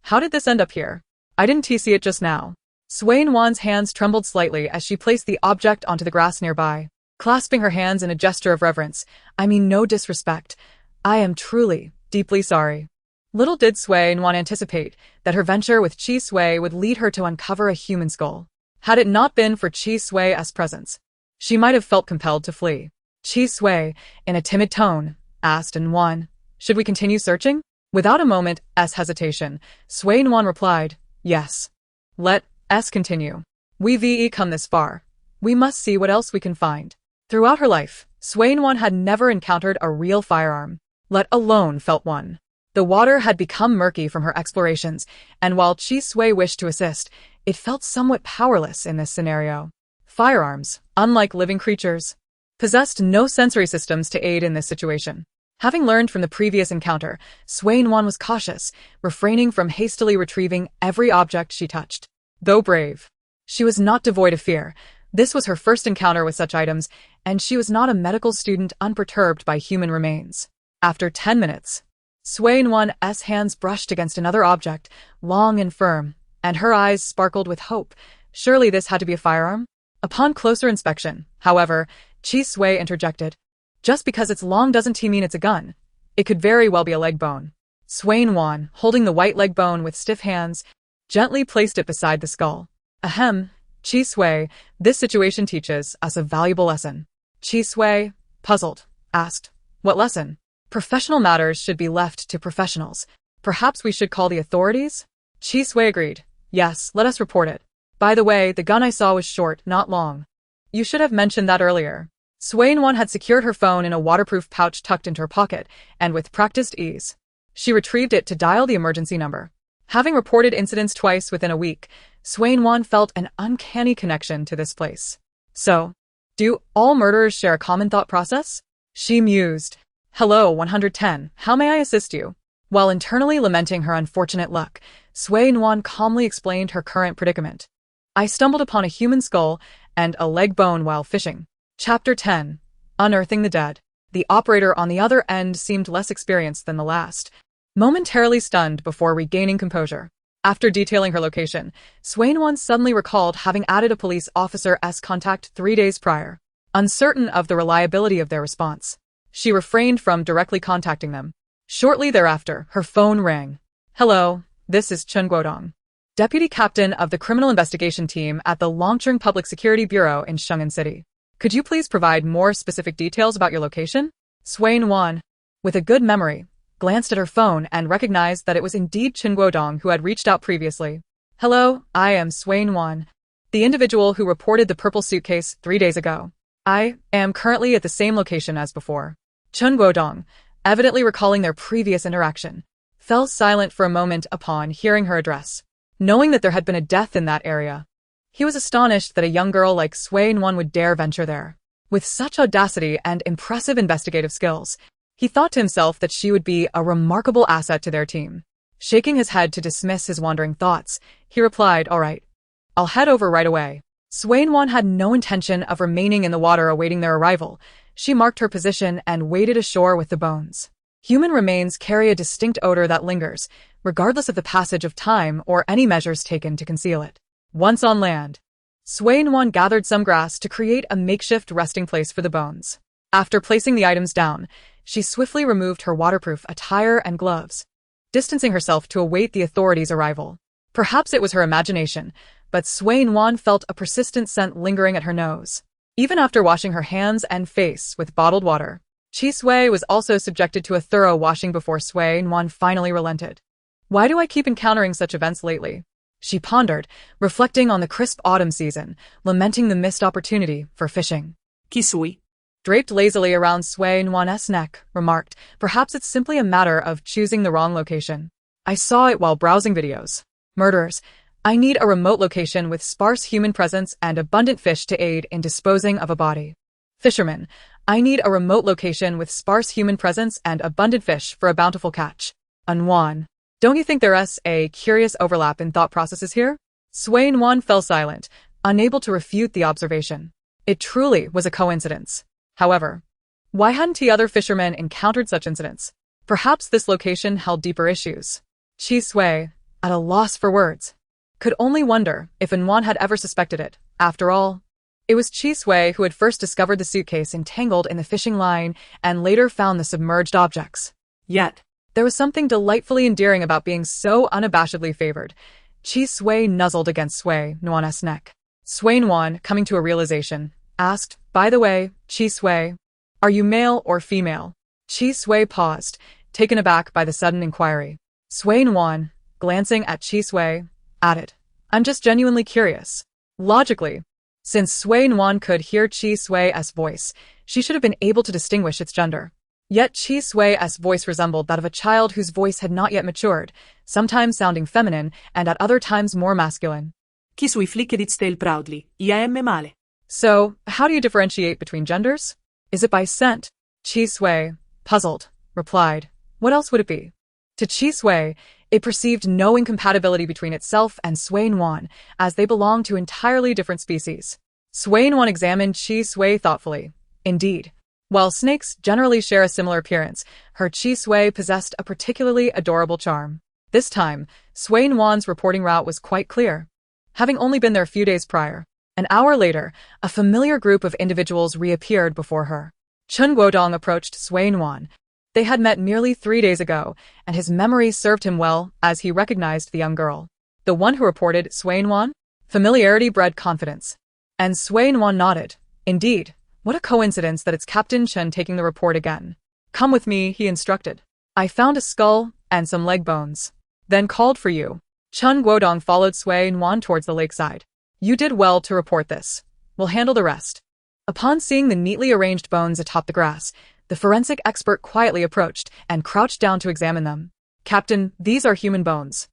How did this end up here? I didn't see it just now. Sui Nuan's hands trembled slightly as she placed the object onto the grass nearby, clasping her hands in a gesture of reverence. I mean no disrespect. I am truly, deeply sorry. Little did Sui Nuan anticipate that her venture with Chi Sui would lead her to uncover a human skull. Had it not been for Chi Sui's presence, she might have felt compelled to flee. Chi Sui, in a timid tone, asked Nuan, should we continue searching? Without a moment's hesitation, Sui Nuan replied, yes. Let us continue. We've come this far. We must see what else we can find. Throughout her life, Sui Nuan had never encountered a real firearm, let alone felt one. The water had become murky from her explorations, and while Chi Sui wished to assist, it felt somewhat powerless in this scenario. Firearms, unlike living creatures, possessed no sensory systems to aid in this situation. Having learned from the previous encounter, Sui Nuan was cautious, refraining from hastily retrieving every object she touched. Though brave, she was not devoid of fear. This was her first encounter with such items, and she was not a medical student unperturbed by human remains. After 10 minutes, Sui Nuan's hands brushed against another object, long and firm, and her eyes sparkled with hope. Surely this had to be a firearm? Upon closer inspection, however, Chi Sui interjected. Just because it's long doesn't mean it's a gun. It could very well be a leg bone. Sui Nuan, holding the white leg bone with stiff hands, gently placed it beside the skull. Ahem, Chi Sui, this situation teaches us a valuable lesson. Chi Sui, puzzled, asked, what lesson? Professional matters should be left to professionals. Perhaps we should call the authorities? Chi Sui agreed. Yes, let us report it. By the way, the gun I saw was short, not long. You should have mentioned that earlier. Sui Nuan had secured her phone in a waterproof pouch tucked into her pocket, and with practiced ease, she retrieved it to dial the emergency number. Having reported incidents twice within a week, Sui Nuan felt an uncanny connection to this place. So, do all murderers share a common thought process? She mused. Hello, 110. How may I assist you? While internally lamenting her unfortunate luck, Nuan calmly explained her current predicament. I stumbled upon a human skull and a leg bone while fishing. Chapter 10. Unearthing the Dead. The operator on the other end seemed less experienced than the last, momentarily stunned before regaining composure. After detailing her location, Nuan suddenly recalled having added a police officer's contact 3 days prior. Uncertain of the reliability of their response, she refrained from directly contacting them. Shortly thereafter, her phone rang. Hello, this is Chen Guodong, deputy captain of the criminal investigation team at the Longcheng Public Security Bureau in Shenzhen City. Could you please provide more specific details about your location? Nuan, with a good memory, glanced at her phone and recognized that it was indeed Chen Guodong who had reached out previously. Hello, I am Nuan, the individual who reported the purple suitcase 3 days ago. I am currently at the same location as before. Chen Guodong, evidently recalling their previous interaction, fell silent for a moment upon hearing her address. Knowing that there had been a death in that area, he was astonished that a young girl like Nuan would dare venture there. With such audacity and impressive investigative skills, he thought to himself that she would be a remarkable asset to their team. Shaking his head to dismiss his wandering thoughts, he replied, "All right. I'll head over right away." Nuan had no intention of remaining in the water awaiting their arrival. She marked her position and waded ashore with the bones. Human remains carry a distinct odor that lingers, regardless of the passage of time or any measures taken to conceal it. Once on land, Nuan gathered some grass to create a makeshift resting place for the bones. After placing the items down, she swiftly removed her waterproof attire and gloves, distancing herself to await the authorities' arrival. Perhaps it was her imagination, but Nuan felt a persistent scent lingering at her nose. Even after washing her hands and face with bottled water, Sui was also subjected to a thorough washing before Nuan finally relented. Why do I keep encountering such events lately? She pondered, reflecting on the crisp autumn season, lamenting the missed opportunity for fishing. Kisui, Draped lazily around Nuan's neck, remarked, perhaps it's simply a matter of choosing the wrong location. I saw it while browsing videos. Murderers. I need a remote location with sparse human presence and abundant fish to aid in disposing of a body. Fisherman. I need a remote location with sparse human presence and abundant fish for a bountiful catch. Nuan. Don't you think there's a curious overlap in thought processes here? Nuan fell silent, unable to refute the observation. It truly was a coincidence. However, why hadn't the other fishermen encountered such incidents? Perhaps this location held deeper issues. Sui, at a loss for words, could only wonder if Nuan had ever suspected it. After all, it was Sui who had first discovered the suitcase entangled in the fishing line and later found the submerged objects. Yet, there was something delightfully endearing about being so unabashedly favored. Sui nuzzled against Nuan's neck. Nuan, coming to a realization, asked, by the way, Sui, are you male or female? Sui paused, taken aback by the sudden inquiry. Nuan, glancing at Sui, added, I'm just genuinely curious. Logically, since Nuan could hear Sui's voice, she should have been able to distinguish its gender. Yet Sui's voice resembled that of a child whose voice had not yet matured, sometimes sounding feminine and at other times more masculine. Kisui flicked its tail proudly. I am male. So, how do you differentiate between genders? Is it by scent? Sui, puzzled, replied, what else would it be? To Sui, it perceived no incompatibility between itself and Nuan, as they belonged to entirely different species. Nuan examined Sui thoughtfully. Indeed, while snakes generally share a similar appearance, her Sui possessed a particularly adorable charm. This time, Nuan's reporting route was quite clear. Having only been there a few days prior, an hour later, a familiar group of individuals reappeared before her. Chen Guodong approached Nuan. They had met merely 3 days ago, and his memory served him well as he recognized the young girl. The one who reported Nuan? Familiarity bred confidence. And Nuan nodded. Indeed, what a coincidence that it's Captain Chen taking the report again. Come with me, he instructed. I found a skull and some leg bones. Then called for you. Chen Guodong followed Nuan towards the lakeside. You did well to report this. We'll handle the rest. Upon seeing the neatly arranged bones atop the grass, the forensic expert quietly approached and crouched down to examine them. Captain, these are human bones.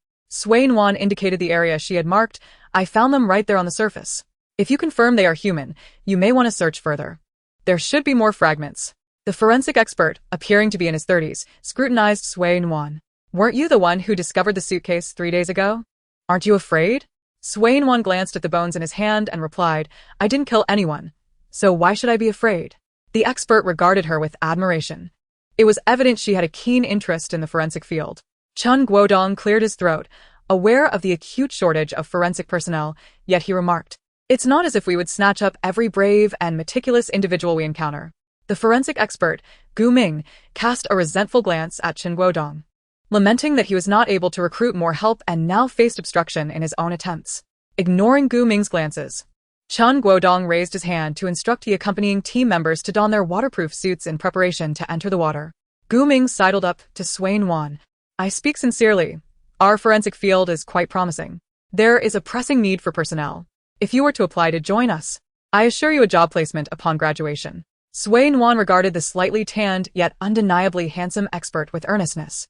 Nuan indicated the area she had marked. I found them right there on the surface. If you confirm they are human, you may want to search further. There should be more fragments. The forensic expert, appearing to be in his 30s, scrutinized Nuan. Weren't you the one who discovered the suitcase 3 days ago? Aren't you afraid? Nuan glanced at the bones in his hand and replied, I didn't kill anyone, so why should I be afraid? The expert regarded her with admiration. It was evident she had a keen interest in the forensic field. Chen Guodong cleared his throat, aware of the acute shortage of forensic personnel, yet he remarked, It's not as if we would snatch up every brave and meticulous individual we encounter. The forensic expert, Gu Ming, cast a resentful glance at Chen Guodong, lamenting that he was not able to recruit more help and now faced obstruction in his own attempts. Ignoring Gu Ming's glances, Chen Guodong raised his hand to instruct the accompanying team members to don their waterproof suits in preparation to enter the water. Gu Ming sidled up to Nuan. I speak sincerely. Our forensic field is quite promising. There is a pressing need for personnel. If you were to apply to join us, I assure you a job placement upon graduation. Nuan regarded the slightly tanned yet undeniably handsome expert with earnestness.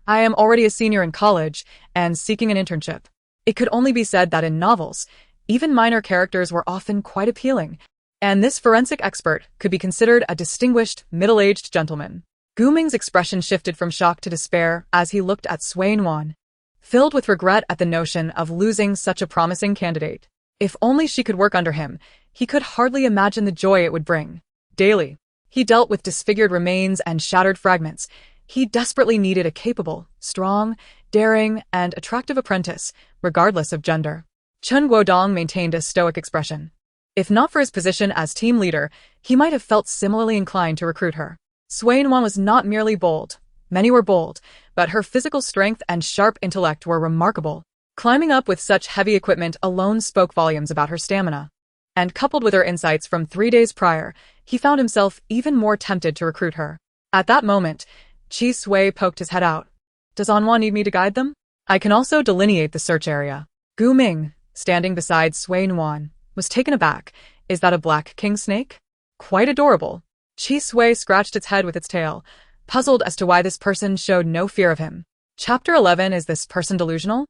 I am already a senior in college and seeking an internship. It could only be said that in novels, even minor characters were often quite appealing, and this forensic expert could be considered a distinguished, middle-aged gentleman. Gu Ming's expression shifted from shock to despair as he looked at Nuan, filled with regret at the notion of losing such a promising candidate. If only she could work under him, he could hardly imagine the joy it would bring. Daily, he dealt with disfigured remains and shattered fragments. He desperately needed a capable, strong, daring, and attractive apprentice, regardless of gender. Chen Guodong maintained a stoic expression. If not for his position as team leader, he might have felt similarly inclined to recruit her. Nuan was not merely bold. Many were bold, but her physical strength and sharp intellect were remarkable. Climbing up with such heavy equipment alone spoke volumes about her stamina. And coupled with her insights from 3 days prior, he found himself even more tempted to recruit her. At that moment, Chi Sui poked his head out. Does Anwan need me to guide them? I can also delineate the search area. Gu Ming, standing beside Nuan, was taken aback. Is that a black king snake? Quite adorable. Chi Sui scratched its head with its tail, puzzled as to why this person showed no fear of him. Chapter 11. Is this person delusional?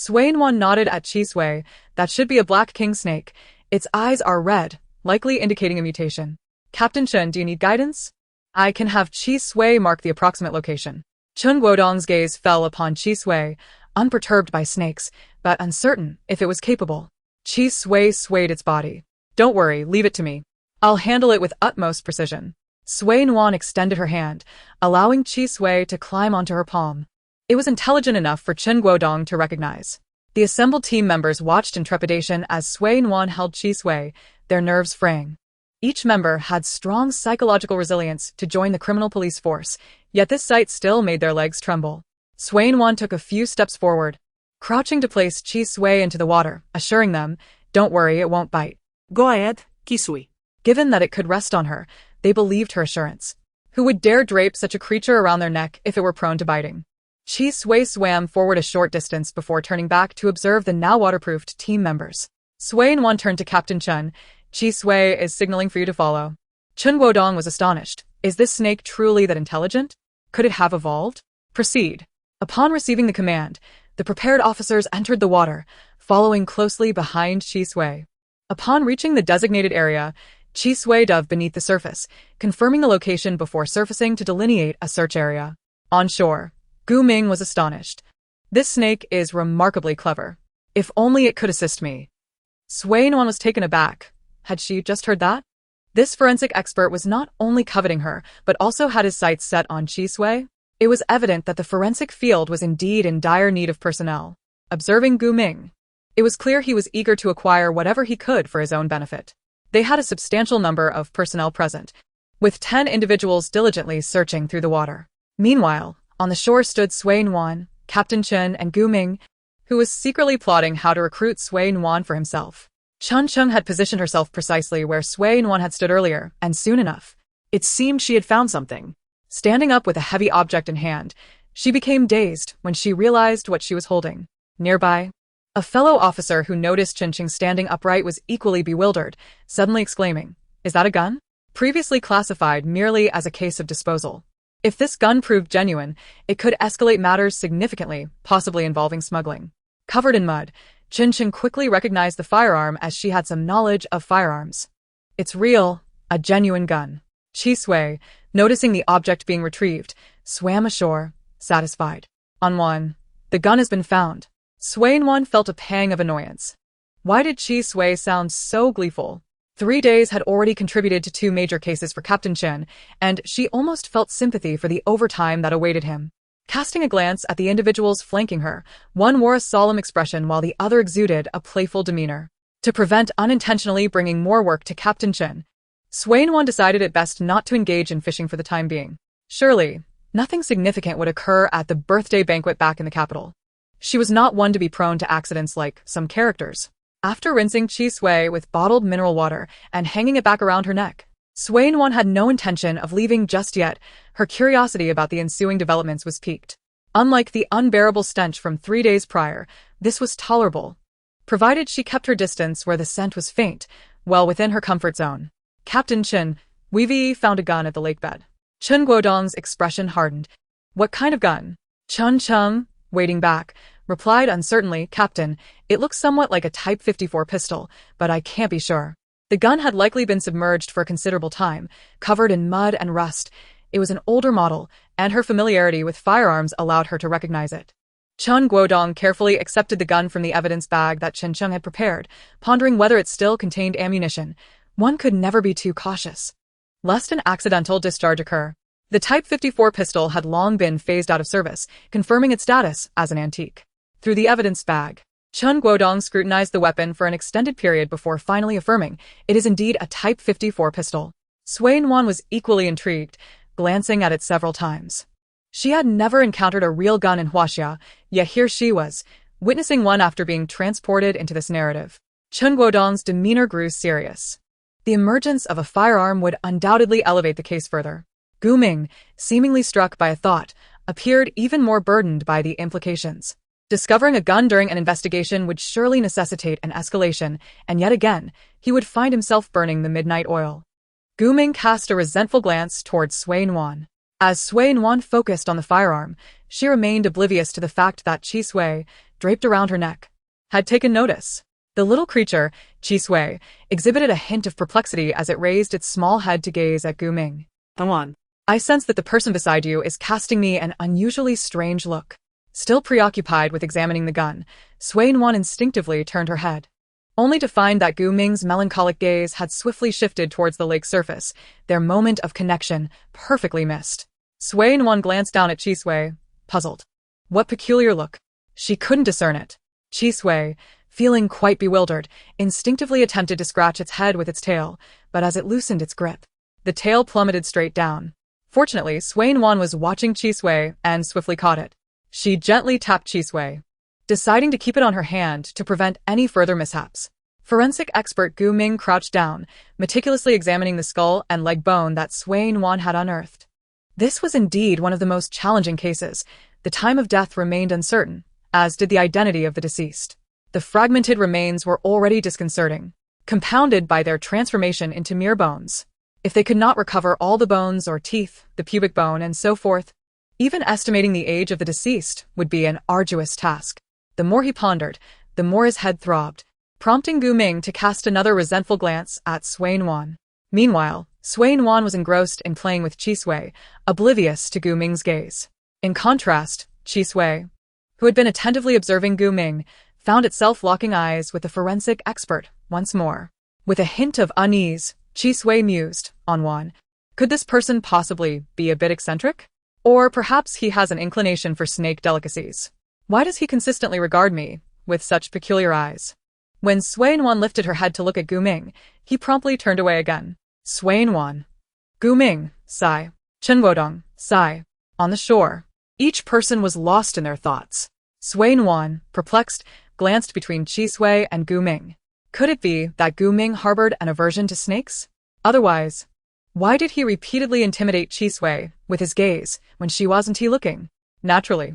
Nuan nodded at Chi Sui. That should be a black king snake. Its eyes are red, likely indicating a mutation. Captain Chen, do you need guidance? I can have Chi Sui mark the approximate location. Chen Guodong's gaze fell upon Chi Sui, unperturbed by snakes, but uncertain if it was capable. Chi Sui swayed its body. Don't worry, leave it to me. I'll handle it with utmost precision. Nuan extended her hand, allowing Chi Sui to climb onto her palm. It was intelligent enough for Chen Guodong to recognize. The assembled team members watched in trepidation as Nuan held Chi Sui, their nerves fraying. Each member had strong psychological resilience to join the criminal police force, yet this sight still made their legs tremble. Nuan took a few steps forward, crouching to place Chi Sui into the water, assuring them, don't worry, it won't bite. Go ahead, Kisui. Given that it could rest on her, they believed her assurance. Who would dare drape such a creature around their neck if it were prone to biting? Chi Sui swam forward a short distance before turning back to observe the now waterproofed team members. Nuan turned to Captain Chen. Chi Sui is signaling for you to follow. Chen Guodong was astonished. Is this snake truly that intelligent? Could it have evolved? Proceed. Upon receiving the command, the prepared officers entered the water, following closely behind Chi Sui. Upon reaching the designated area, Chi Sui dove beneath the surface, confirming the location before surfacing to delineate a search area. On shore, Gu Ming was astonished. This snake is remarkably clever. If only it could assist me. Nuan was taken aback. Had she just heard that? This forensic expert was not only coveting her, but also had his sights set on Chi Sui. It was evident that the forensic field was indeed in dire need of personnel. Observing Gu Ming, it was clear he was eager to acquire whatever he could for his own benefit. They had a substantial number of personnel present, with 10 individuals diligently searching through the water. Meanwhile, on the shore stood Nuan, Captain Chen, and Gu Ming, who was secretly plotting how to recruit Nuan for himself. Chun Chung had positioned herself precisely where Nuan had stood earlier, and soon enough, it seemed she had found something. Standing up with a heavy object in hand, she became dazed when she realized what she was holding. Nearby, a fellow officer who noticed Chen Ching standing upright was equally bewildered, suddenly exclaiming, "Is that a gun?" Previously classified merely as a case of disposal. If this gun proved genuine, it could escalate matters significantly, possibly involving smuggling. Covered in mud, Chen Ching quickly recognized the firearm as she had some knowledge of firearms. It's real, a genuine gun. Chi Sui, noticing the object being retrieved, swam ashore, satisfied. Nuan, the gun has been found. Nuan felt a pang of annoyance. Why did Chi Sui sound so gleeful? 3 days had already contributed to 2 major cases for Captain Chen, and she almost felt sympathy for the overtime that awaited him. Casting a glance at the individuals flanking her, one wore a solemn expression while the other exuded a playful demeanor. To prevent unintentionally bringing more work to Captain Chen, Nuan decided it best not to engage in fishing for the time being. Surely, nothing significant would occur at the birthday banquet back in the capital. She was not one to be prone to accidents like some characters. After rinsing Chi Sui with bottled mineral water and hanging it back around her neck, Nuan had no intention of leaving just yet. Her curiosity about the ensuing developments was piqued. Unlike the unbearable stench from 3 days prior, this was tolerable, provided she kept her distance where the scent was faint, well within her comfort zone. Captain Chen, we've found a gun at the lake bed. Chen Guodong's expression hardened. What kind of gun? Chen Cheng, waiting back, replied uncertainly, Captain, it looks somewhat like a Type 54 pistol, but I can't be sure. The gun had likely been submerged for a considerable time, covered in mud and rust. It was an older model, and her familiarity with firearms allowed her to recognize it. Chen Guodong carefully accepted the gun from the evidence bag that Chen Cheng had prepared, pondering whether it still contained ammunition. One could never be too cautious, lest an accidental discharge occur. The Type 54 pistol had long been phased out of service, confirming its status as an antique. Through the evidence bag, Chen Guodong scrutinized the weapon for an extended period before finally affirming, it is indeed a Type 54 pistol. Nuan was equally intrigued, glancing at it several times. She had never encountered a real gun in Huaxia, yet here she was, witnessing one after being transported into this narrative. Chen Guodong's demeanor grew serious. The emergence of a firearm would undoubtedly elevate the case further. Gu Ming, seemingly struck by a thought, appeared even more burdened by the implications. Discovering a gun during an investigation would surely necessitate an escalation, and yet again, he would find himself burning the midnight oil. Gu Ming cast a resentful glance towards Nuan. As Nuan focused on the firearm, she remained oblivious to the fact that Chi Sui, draped around her neck, had taken notice. The little creature, Chi Sui, exhibited a hint of perplexity as it raised its small head to gaze at Gu Ming. Nuan. I sense that the person beside you is casting me an unusually strange look. Still preoccupied with examining the gun, Nuan instinctively turned her head, only to find that Gu Ming's melancholic gaze had swiftly shifted towards the lake's surface, their moment of connection perfectly missed. Nuan glanced down at Chi Sui, puzzled. What peculiar look? She couldn't discern it. Chi Sui, feeling quite bewildered, instinctively attempted to scratch its head with its tail, but as it loosened its grip, the tail plummeted straight down. Fortunately, Nuan was watching Chi Sui and swiftly caught it. She gently tapped Chi Sui, deciding to keep it on her hand to prevent any further mishaps. Forensic expert Gu Ming crouched down, meticulously examining the skull and leg bone that Nuan had unearthed. This was indeed one of the most challenging cases. The time of death remained uncertain, as did the identity of the deceased. The fragmented remains were already disconcerting, compounded by their transformation into mere bones. If they could not recover all the bones or teeth, the pubic bone and so forth, even estimating the age of the deceased would be an arduous task. The more he pondered, the more his head throbbed, prompting Gu Ming to cast another resentful glance at Nuan. Meanwhile, Nuan was engrossed in playing with Chi Sui, oblivious to Gu Ming's gaze. In contrast, Chi Sui, who had been attentively observing Gu Ming, found itself locking eyes with the forensic expert once more. With a hint of unease, Chi Sui mused, Nuan, could this person possibly be a bit eccentric? Or perhaps he has an inclination for snake delicacies. Why does he consistently regard me with such peculiar eyes? When Nuan lifted her head to look at Gu Ming, he promptly turned away again. Nuan. Gu Ming, sigh. Chen Guodong, sigh. On the shore, each person was lost in their thoughts. Nuan, perplexed, glanced between Chi Sui and Gu Ming. Could it be that Gu Ming harbored an aversion to snakes? Otherwise, why did he repeatedly intimidate Chi Sui with his gaze when she wasn't looking? Naturally,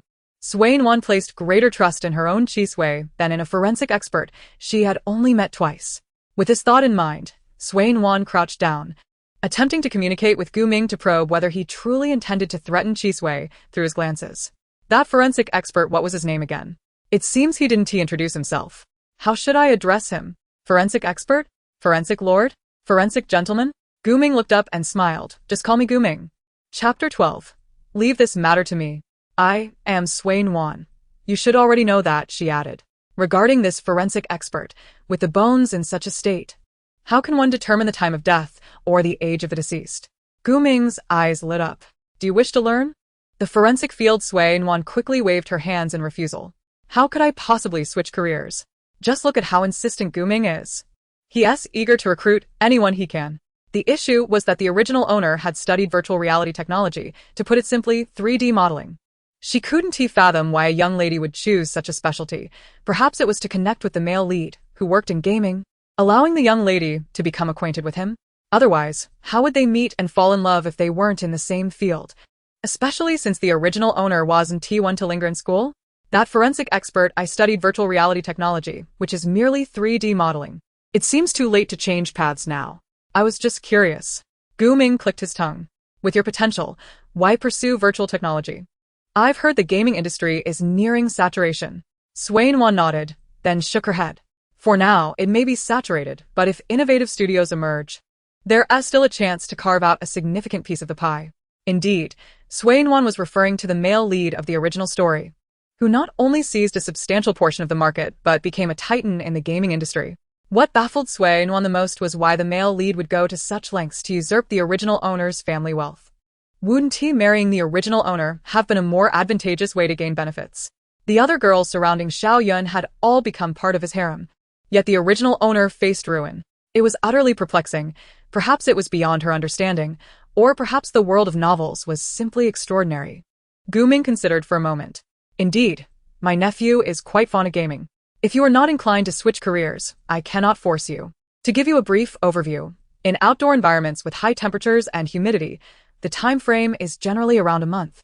Nuan placed greater trust in her own Chi Sui than in a forensic expert she had only met twice. With this thought in mind, Nuan crouched down, attempting to communicate with Gu Ming to probe whether he truly intended to threaten Chi Sui through his glances. That forensic expert, what was his name again? It seems he didn't introduce himself. How should I address him? Forensic expert? Forensic lord? Forensic gentleman? Gu Ming looked up and smiled. Just call me Gu Ming. Chapter 12. Leave this matter to me. I am Nuan. You should already know that, she added. Regarding this forensic expert, with the bones in such a state, how can one determine the time of death or the age of the deceased? Gu Ming's eyes lit up. Do you wish to learn? The forensic field Nuan quickly waved her hands in refusal. How could I possibly switch careers? Just look at how insistent Gu Ming is. He is eager to recruit anyone he can. The issue was that the original owner had studied virtual reality technology, to put it simply, 3D modeling. She couldn't fathom why a young lady would choose such a specialty. Perhaps it was to connect with the male lead, who worked in gaming, allowing the young lady to become acquainted with him. Otherwise, how would they meet and fall in love if they weren't in the same field? Especially since the original owner wasn't one to linger in school? That forensic expert, I studied virtual reality technology, which is merely 3D modeling. It seems too late to change paths now. I was just curious. Gu Ming clicked his tongue. With your potential, why pursue virtual technology? I've heard the gaming industry is nearing saturation. Nuan nodded, then shook her head. For now, it may be saturated, but if innovative studios emerge, there is still a chance to carve out a significant piece of the pie. Indeed, Nuan was referring to the male lead of the original story, who not only seized a substantial portion of the market, but became a titan in the gaming industry. What baffled Nuan the most was why the male lead would go to such lengths to usurp the original owner's family wealth. Wouldn't he marrying the original owner have been a more advantageous way to gain benefits? The other girls surrounding Xiao Yun had all become part of his harem. Yet the original owner faced ruin. It was utterly perplexing. Perhaps it was beyond her understanding, or perhaps the world of novels was simply extraordinary. Gu Ming considered for a moment. Indeed, my nephew is quite fond of gaming. If you are not inclined to switch careers, I cannot force you. To give you a brief overview, in outdoor environments with high temperatures and humidity, the time frame is generally around a month.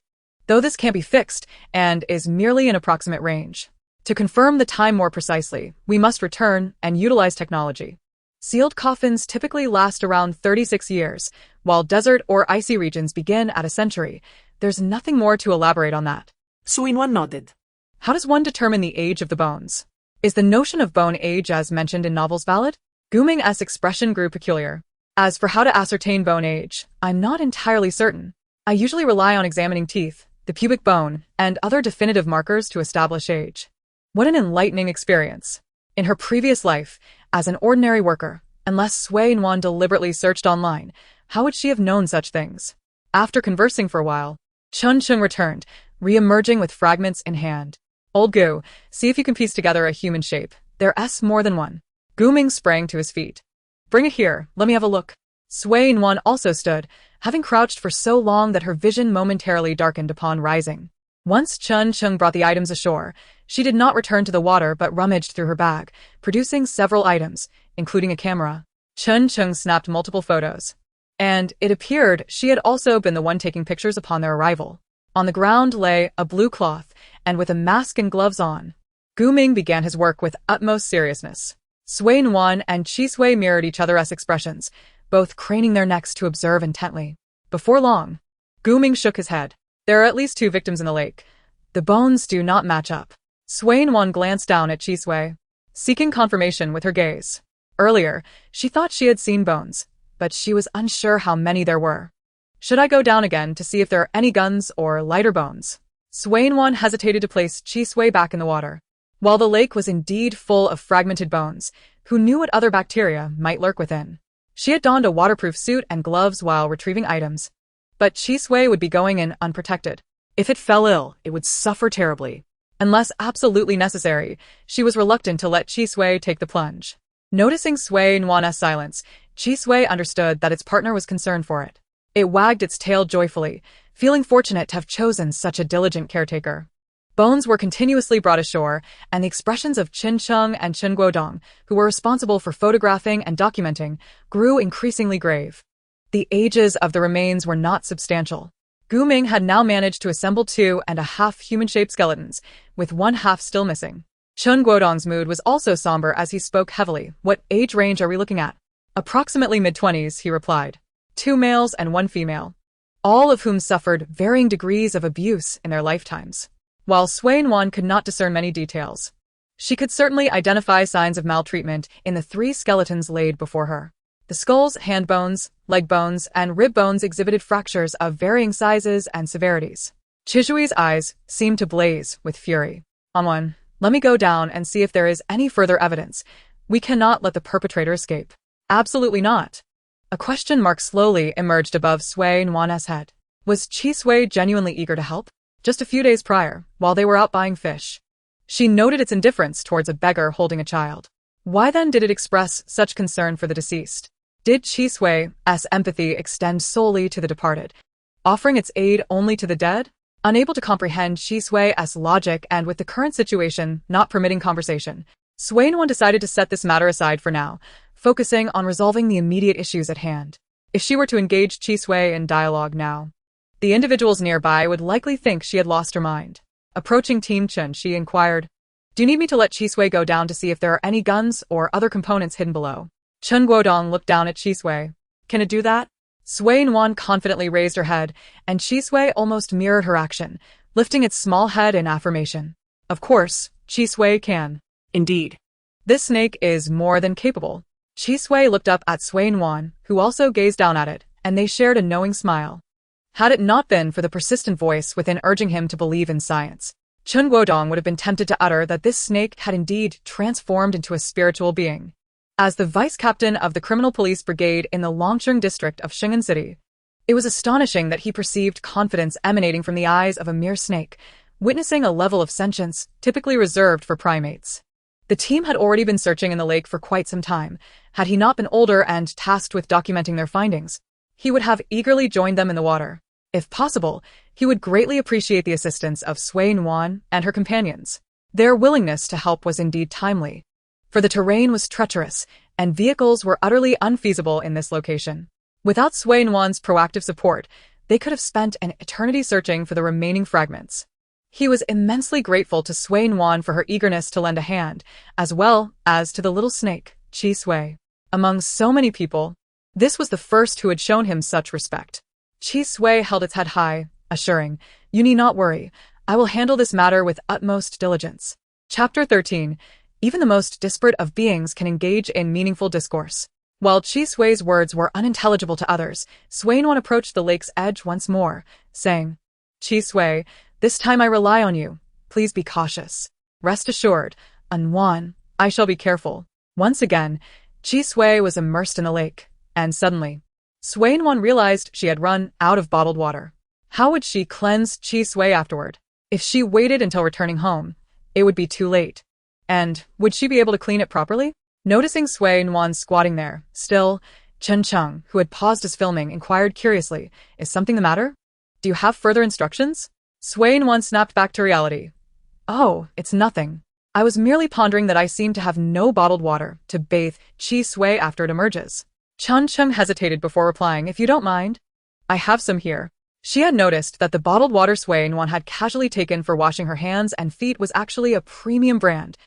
Though this can't be fixed and is merely an approximate range. To confirm the time more precisely, we must return and utilize technology. Sealed coffins typically last around 36 years, while desert or icy regions begin at a century. There's nothing more to elaborate on that. Nuan nodded. How does one determine the age of the bones? Is the notion of bone age as mentioned in novels valid? Gu Ming's expression grew peculiar. As for how to ascertain bone age, I'm not entirely certain. I usually rely on examining teeth, the pubic bone, and other definitive markers to establish age. What an enlightening experience. In her previous life, as an ordinary worker, unless Nuan deliberately searched online, how would she have known such things? After conversing for a while, Chun Chung returned, re-emerging with fragments in hand. Old Gu, see if you can piece together a human shape. There's more than one. Gu Ming sprang to his feet. Bring it here, let me have a look. Nuan also stood, having crouched for so long that her vision momentarily darkened upon rising. Once Chun Chung brought the items ashore, she did not return to the water but rummaged through her bag, producing several items, including a camera. Chun Chung snapped multiple photos. And it appeared she had also been the one taking pictures upon their arrival. On the ground lay a blue cloth, and with a mask and gloves on, Gu Ming began his work with utmost seriousness. Nuan and Chisui mirrored each other's expressions, both craning their necks to observe intently. Before long, Gu Ming shook his head. There are at least 2 victims in the lake. The bones do not match up. Nuan glanced down at Chisui, seeking confirmation with her gaze. Earlier, she thought she had seen bones, but she was unsure how many there were. Should I go down again to see if there are any guns or lighter bones? Nuan hesitated to place Chisui back in the water. While the lake was indeed full of fragmented bones, who knew what other bacteria might lurk within? She had donned a waterproof suit and gloves while retrieving items. But Chisui would be going in unprotected. If it fell ill, it would suffer terribly. Unless absolutely necessary, she was reluctant to let Chisui take the plunge. Noticing Nuan's silence, Chisui understood that its partner was concerned for it. It wagged its tail joyfully, feeling fortunate to have chosen such a diligent caretaker. Bones were continuously brought ashore, and the expressions of Qin Chung and Chen Guodong, who were responsible for photographing and documenting, grew increasingly grave. The ages of the remains were not substantial. Gu Ming had now managed to assemble 2.5 human-shaped skeletons, with 1/2 still missing. Chen Guodong's mood was also somber as he spoke heavily. What age range are we looking at? Approximately mid-20s, he replied. 2 males and 1 female, all of whom suffered varying degrees of abuse in their lifetimes. While Nuan could not discern many details, she could certainly identify signs of maltreatment in the 3 skeletons laid before her. The skulls, hand bones, leg bones, and rib bones exhibited fractures of varying sizes and severities. Chishui's eyes seemed to blaze with fury. Nuan, let me go down and see if there is any further evidence. We cannot let the perpetrator escape. Absolutely not. A question mark slowly emerged above Sui Nuan's head. Was Chisui genuinely eager to help? Just a few days prior, while they were out buying fish, she noted its indifference towards a beggar holding a child. Why then did it express such concern for the deceased? Did Chisui's empathy extend solely to the departed, offering its aid only to the dead? Unable to comprehend Chisui's logic and with the current situation not permitting conversation, Sui Nuan decided to set this matter aside for now, focusing on resolving the immediate issues at hand. If she were to engage Chisui in dialogue now, the individuals nearby would likely think she had lost her mind. Approaching Team Chen, she inquired, "Do you need me to let Chisui go down to see if there are any guns or other components hidden below?" Chen Guodong looked down at Chisui. "Can it do that?" Sui Nuan confidently raised her head, and Chisui almost mirrored her action, lifting its small head in affirmation. "Of course, Chisui can." Indeed. "This snake is more than capable." Chisui looked up at Sui Nuan, who also gazed down at it, and they shared a knowing smile. Had it not been for the persistent voice within urging him to believe in science, Chen Guodong would have been tempted to utter that this snake had indeed transformed into a spiritual being. As the vice-captain of the criminal police brigade in the Longcheng district of Shingen City, it was astonishing that he perceived confidence emanating from the eyes of a mere snake, witnessing a level of sentience typically reserved for primates. The team had already been searching in the lake for quite some time. Had he not been older and tasked with documenting their findings, he would have eagerly joined them in the water. If possible, he would greatly appreciate the assistance of Sui Nuan and her companions. Their willingness to help was indeed timely, for the terrain was treacherous, and vehicles were utterly unfeasible in this location. Without Sui Nuan's proactive support, they could have spent an eternity searching for the remaining fragments. He was immensely grateful to Sui Nuan for her eagerness to lend a hand, as well as to the little snake, Chisui. Among so many people, this was the first who had shown him such respect. Chisui held its head high, assuring, "You need not worry. I will handle this matter with utmost diligence." Chapter 13. Even the most disparate of beings can engage in meaningful discourse. While Chisui's words were unintelligible to others, Sui Nuan approached the lake's edge once more, saying, "Chisui, this time I rely on you. Please be cautious. Rest assured, Nuan, I shall be careful." Once again, Chisui was immersed in the lake, and suddenly, Sui Nuan realized she had run out of bottled water. How would she cleanse Chisui afterward? If she waited until returning home, it would be too late. And would she be able to clean it properly? Noticing Sui Nuan squatting there, still, Chen Cheng, who had paused his filming, inquired curiously, "Is something the matter? Do you have further instructions?" Sui Nuan snapped back to reality. "Oh, it's nothing. I was merely pondering that I seem to have no bottled water to bathe Chisui after it emerges." Chen Cheng hesitated before replying, "If you don't mind, I have some here." She had noticed that the bottled water Sui Nuan had casually taken for washing her hands and feet was actually a premium brand,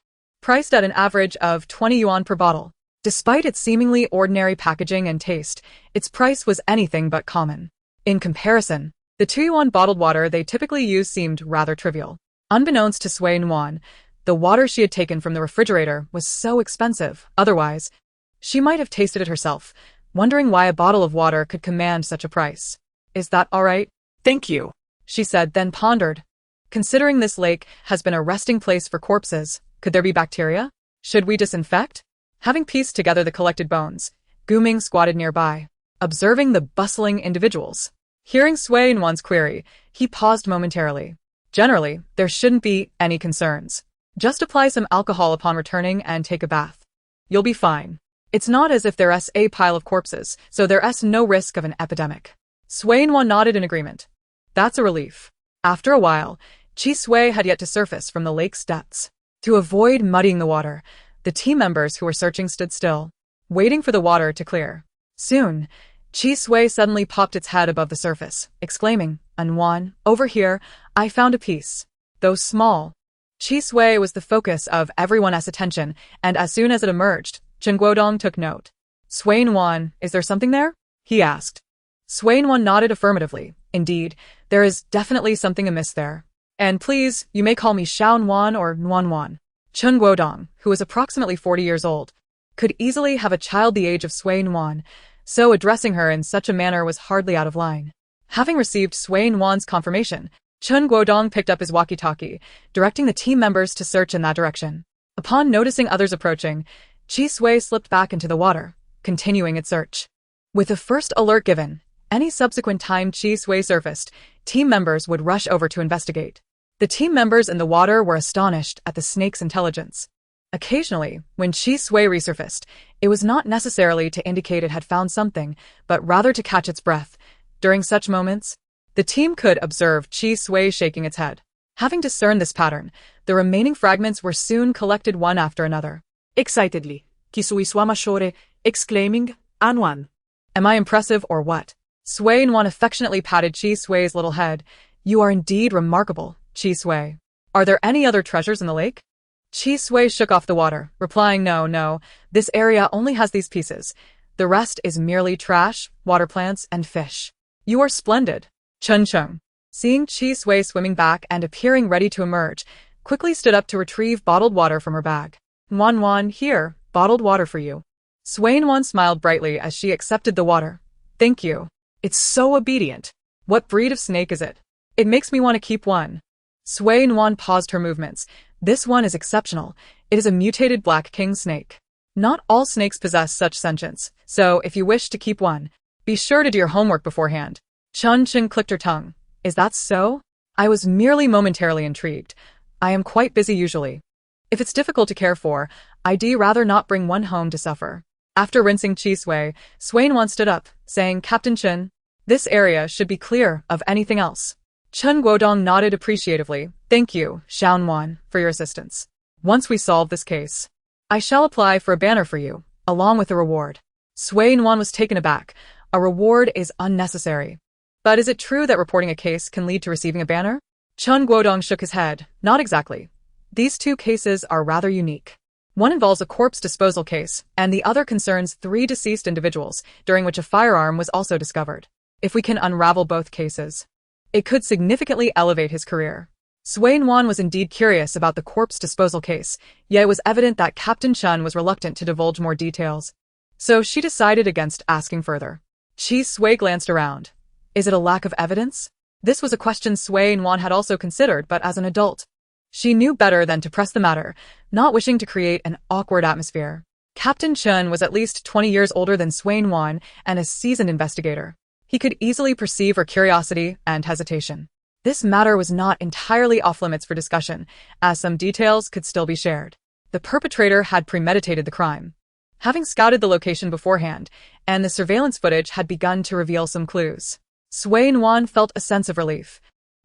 priced at an average of 20 yuan per bottle. Despite its seemingly ordinary packaging and taste, its price was anything but common. In comparison, the 2 yuan bottled water they typically use seemed rather trivial. Unbeknownst to Sui Nuan, the water she had taken from the refrigerator was so expensive, otherwise, she might have tasted it herself, wondering why a bottle of water could command such a price. "Is that all right?" Thank you, she said, then pondered. Considering this lake has been a resting place for corpses, could there be bacteria? Should we disinfect? Having pieced together the collected bones, Guming squatted nearby, observing the bustling individuals. Hearing Sui Nuan's query, he paused momentarily. Generally, there shouldn't be any concerns. Just apply some alcohol upon returning and take a bath. You'll be fine. It's not as if there's a pile of corpses, so there's no risk of an epidemic. Sui Nuan nodded in agreement. That's a relief. After a while, Chisui had yet to surface from the lake's depths. To avoid muddying the water, the team members who were searching stood still, waiting for the water to clear. Soon, Chisui suddenly popped its head above the surface, exclaiming, "Nuan, over here, I found a piece." Though small, Chisui was the focus of everyone's attention, and as soon as it emerged, Chen Guodong took note. "Sui Nuan, is there something there?" he asked. Sui Nuan nodded affirmatively. "Indeed, there is definitely something amiss there. And please, you may call me Xiao Nuan or Nuan." Chen Guodong, who was approximately 40 years old, could easily have a child the age of Sui Nuan, so addressing her in such a manner was hardly out of line. Having received Sui Nuan's confirmation, Chun Guodong picked up his walkie-talkie, directing the team members to search in that direction. Upon noticing others approaching, Chi Sui slipped back into the water, continuing its search. With the first alert given, any subsequent time Chi Sui surfaced, team members would rush over to investigate. The team members in the water were astonished at the snake's intelligence. Occasionally, when Chi Sui resurfaced, it was not necessarily to indicate it had found something, but rather to catch its breath. During such moments, the team could observe Chi Sui shaking its head. Having discerned this pattern, the remaining fragments were soon collected one after another. Excitedly, Kisui swam ashore, exclaiming, Nuan. Am I impressive or what? Sui Nuan affectionately patted Chi Sui's little head. You are indeed remarkable, Chi Sui. Are there any other treasures in the lake? Chi Sui shook off the water, replying no, this area only has these pieces. The rest is merely trash, water plants, and fish. You are splendid. Chun Chung, seeing Chi Sui swimming back and appearing ready to emerge, quickly stood up to retrieve bottled water from her bag. Nuan, here, bottled water for you. Sui Nuan smiled brightly as she accepted the water. Thank you. It's so obedient. What breed of snake is it? It makes me want to keep one. Sui Nuan paused her movements. This one is exceptional. It is a mutated black king snake. Not all snakes possess such sentience, so if you wish to keep one, be sure to do your homework beforehand. Chun Chung clicked her tongue. Is that so? I was merely momentarily intrigued. I am quite busy usually. If it's difficult to care for, I'd rather not bring one home to suffer. After rinsing Chi Sui, Sui Nuan stood up, saying, Captain Chun, this area should be clear of anything else. Chun Guodong nodded appreciatively. Thank you, Xiao Nuan, for your assistance. Once we solve this case, I shall apply for a banner for you, along with a reward. Sui Nuan was taken aback. A reward is unnecessary. But is it true that reporting a case can lead to receiving a banner? Chun Guodong shook his head. Not exactly. These two cases are rather unique. One involves a corpse disposal case, and the other concerns 3 deceased individuals, during which a firearm was also discovered. If we can unravel both cases, it could significantly elevate his career. Sui Nuan was indeed curious about the corpse disposal case, yet it was evident that Captain Chun was reluctant to divulge more details. So she decided against asking further. Chi Sui glanced around. Is it a lack of evidence? This was a question Sui Nuan had also considered, but as an adult, she knew better than to press the matter, not wishing to create an awkward atmosphere. Captain Chun was at least 20 years older than Sui Nuan and a seasoned investigator. He could easily perceive her curiosity and hesitation. This matter was not entirely off-limits for discussion, as some details could still be shared. The perpetrator had premeditated the crime, having scouted the location beforehand, and the surveillance footage had begun to reveal some clues. Sui Nuan felt a sense of relief.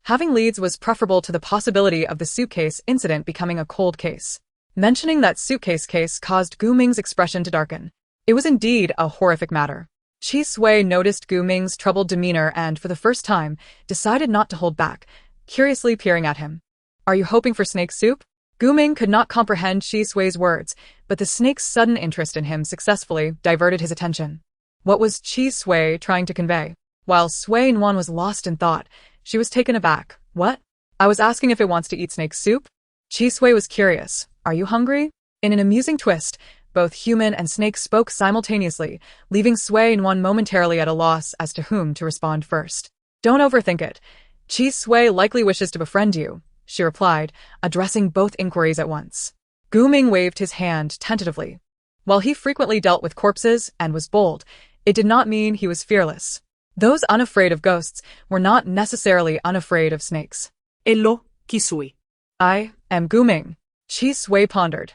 Having leads was preferable to the possibility of the suitcase incident becoming a cold case. Mentioning that suitcase case caused Gu Ming's expression to darken. It was indeed a horrific matter. Chi Sui noticed Gu Ming's troubled demeanor and, for the first time, decided not to hold back, curiously peering at him. Are you hoping for snake soup? Gu Ming could not comprehend Chi Sui's words, but the snake's sudden interest in him successfully diverted his attention. What was Chi Sui trying to convey? While Sui Nuan was lost in thought, she was taken aback. What? I was asking if it wants to eat snake soup? Chi Sui was curious. Are you hungry? In an amusing twist, both human and snake spoke simultaneously, leaving Sui Nuan momentarily at a loss as to whom to respond first. Don't overthink it. Chi Sui likely wishes to befriend you, she replied, addressing both inquiries at once. Gu Ming waved his hand tentatively. While he frequently dealt with corpses and was bold, it did not mean he was fearless. Those unafraid of ghosts were not necessarily unafraid of snakes. Hello, Kisui. I am Gu Ming. Chi Sui pondered.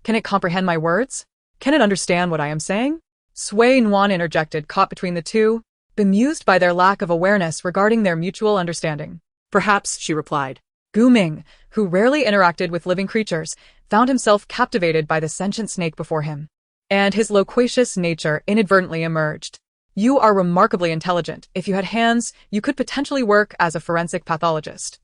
Can it comprehend my words? Can it understand what I am saying? Sui Nuan interjected, caught between the two, bemused by their lack of awareness regarding their mutual understanding. Perhaps, she replied. Gu Ming, who rarely interacted with living creatures, found himself captivated by the sentient snake before him, and his loquacious nature inadvertently emerged. You are remarkably intelligent. If you had hands, you could potentially work as a forensic pathologist.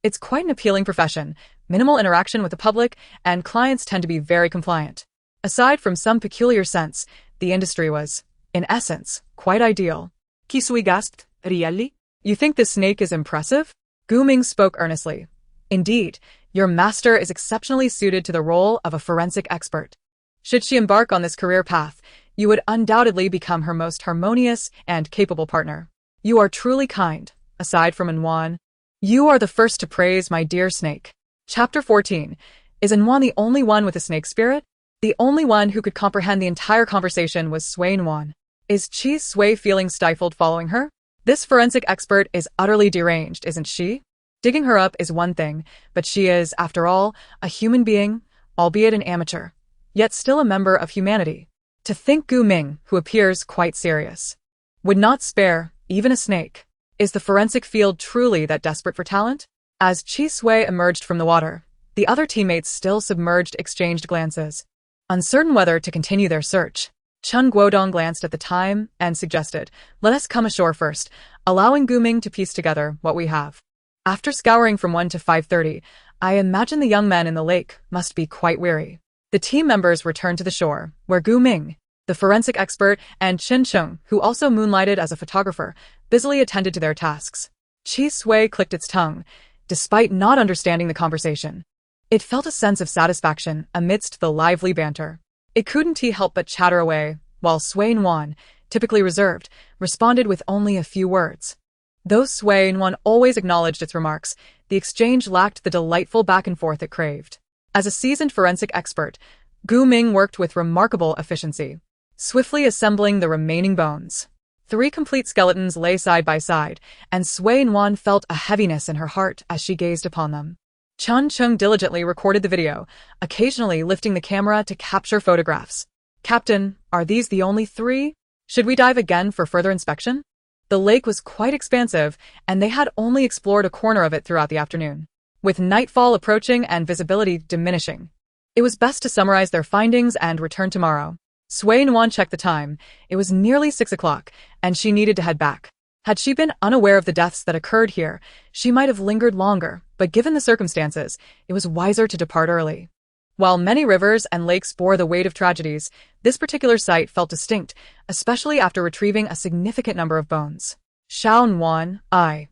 It's quite an appealing profession, minimal interaction with the public, and clients tend to be very compliant. Aside from some peculiar sense, the industry was, in essence, quite ideal. Kisui gasped. Really? You think this snake is impressive? Gu Ming spoke earnestly. Indeed, your master is exceptionally suited to the role of a forensic expert. Should she embark on this career path, you would undoubtedly become her most harmonious and capable partner. You are truly kind, aside from Nuan. You are the first to praise my dear snake. Chapter 14. Is Nuan the only one with a snake spirit? The only one who could comprehend the entire conversation was Sui Nuan. Is Chi Sui feeling stifled following her? This forensic expert is utterly deranged, isn't she? Digging her up is one thing, but she is, after all, a human being, albeit an amateur, yet still a member of humanity. To think Gu Ming, who appears quite serious, would not spare even a snake. Is the forensic field truly that desperate for talent? As Chi Sui emerged from the water, the other teammates still submerged exchanged glances. Uncertain whether to continue their search, Chen Guodong glanced at the time and suggested, "Let us come ashore first, allowing Gu Ming to piece together what we have." After scouring from 1 to 5:30, I imagine the young men in the lake must be quite weary. The team members returned to the shore, where Gu Ming, the forensic expert, and Chen Cheng, who also moonlighted as a photographer, busily attended to their tasks. Chi Sui clicked its tongue, despite not understanding the conversation. It felt a sense of satisfaction amidst the lively banter. It couldn't help but chatter away, while Sui Nuan, typically reserved, responded with only a few words. Though Sui Nuan always acknowledged its remarks, the exchange lacked the delightful back-and-forth it craved. As a seasoned forensic expert, Gu Ming worked with remarkable efficiency, swiftly assembling the remaining bones. 3 complete skeletons lay side by side, and Sui Nuan felt a heaviness in her heart as she gazed upon them. Chen Cheng diligently recorded the video, occasionally lifting the camera to capture photographs. "Captain, are these the only 3? Should we dive again for further inspection?" The lake was quite expansive, and they had only explored a corner of it throughout the afternoon. With nightfall approaching and visibility diminishing, it was best to summarize their findings and return tomorrow. Sui Nuan checked the time. It was nearly 6 o'clock, and she needed to head back. Had she been unaware of the deaths that occurred here, she might have lingered longer, but given the circumstances, it was wiser to depart early. While many rivers and lakes bore the weight of tragedies, this particular site felt distinct, especially after retrieving a significant number of bones. "Xiao Nuan, I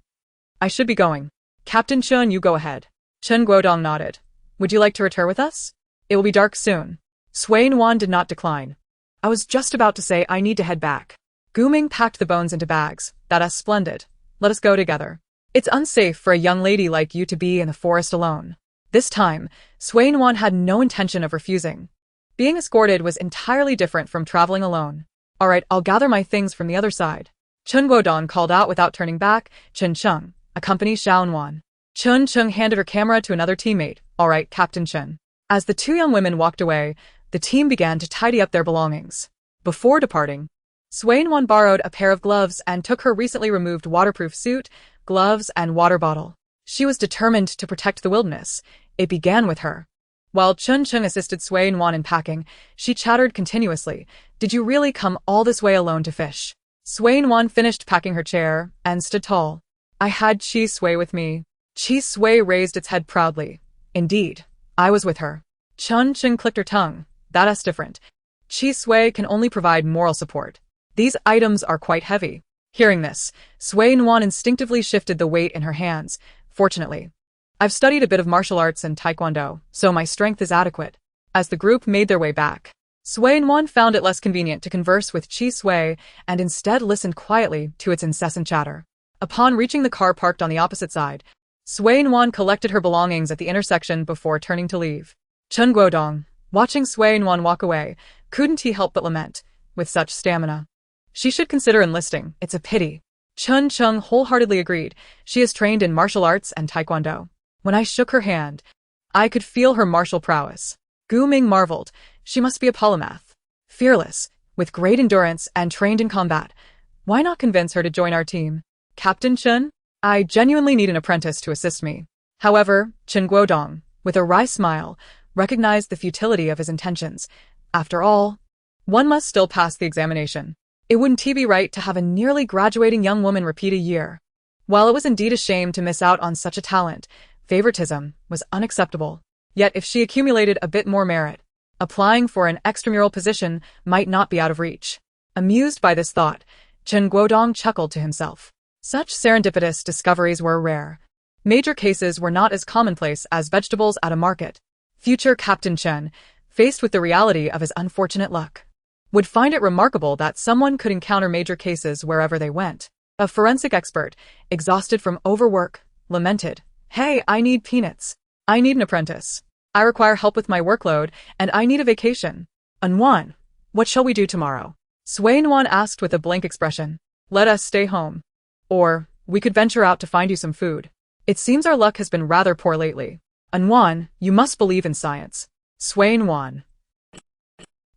should be going. Captain Chen, you go ahead." Chen Guodong nodded. "Would you like to return with us? It will be dark soon." Sui Nuan did not decline. "I was just about to say I need to head back." Gu Ming packed the bones into bags. "That's splendid. Let us go together. It's unsafe for a young lady like you to be in the forest alone." This time, Sui Nuan had no intention of refusing. Being escorted was entirely different from traveling alone. "All right, I'll gather my things from the other side." Chen Guodong called out without turning back. "Chen Cheng, accompany Xiao Nuan." Chen Cheng handed her camera to another teammate. "All right, Captain Chen." As the 2 young women walked away, the team began to tidy up their belongings. Before departing, Sui Nuan borrowed a pair of gloves and took her recently removed waterproof suit, gloves, and water bottle. She was determined to protect the wilderness. It began with her. While Chen Cheng assisted Sui Nuan in packing, she chattered continuously. "Did you really come all this way alone to fish?" Sui Nuan finished packing her chair and stood tall. "I had Chi Sui with me." Chi Sui raised its head proudly. "Indeed, I was with her." Chen Cheng clicked her tongue. "That's different. Chi Sui can only provide moral support. These items are quite heavy." Hearing this, Sui Nuan instinctively shifted the weight in her hands. "Fortunately, I've studied a bit of martial arts and taekwondo, so my strength is adequate." As the group made their way back, Sui Nuan found it less convenient to converse with Chi Sui and instead listened quietly to its incessant chatter. Upon reaching the car parked on the opposite side, Sui Nuan collected her belongings at the intersection before turning to leave. Chen Guodong, watching Sui Nuan walk away, couldn't help but lament. With such stamina, she should consider enlisting. It's a pity. Chen Cheng wholeheartedly agreed. She is trained in martial arts and taekwondo. When I shook her hand, I could feel her martial prowess. Gu Ming marveled. She must be a polymath. Fearless, with great endurance and trained in combat. Why not convince her to join our team? "Captain Chen, I genuinely need an apprentice to assist me." However, Chen Guodong, with a wry smile, recognized the futility of his intentions. After all, one must still pass the examination. It wouldn't be right to have a nearly graduating young woman repeat a year. While it was indeed a shame to miss out on such a talent, favoritism was unacceptable. Yet if she accumulated a bit more merit, applying for an extramural position might not be out of reach. Amused by this thought, Chen Guodong chuckled to himself. Such serendipitous discoveries were rare. Major cases were not as commonplace as vegetables at a market. Future Captain Chen, faced with the reality of his unfortunate luck, would find it remarkable that someone could encounter major cases wherever they went. A forensic expert, exhausted from overwork, lamented. Hey, I need peanuts. I need an apprentice. I require help with my workload, and I need a vacation. Nuan, what shall we do tomorrow? Nuan asked with a blank expression. Let us stay home. Or, we could venture out to find you some food. It seems our luck has been rather poor lately. Nuan, you must believe in science. Nuan.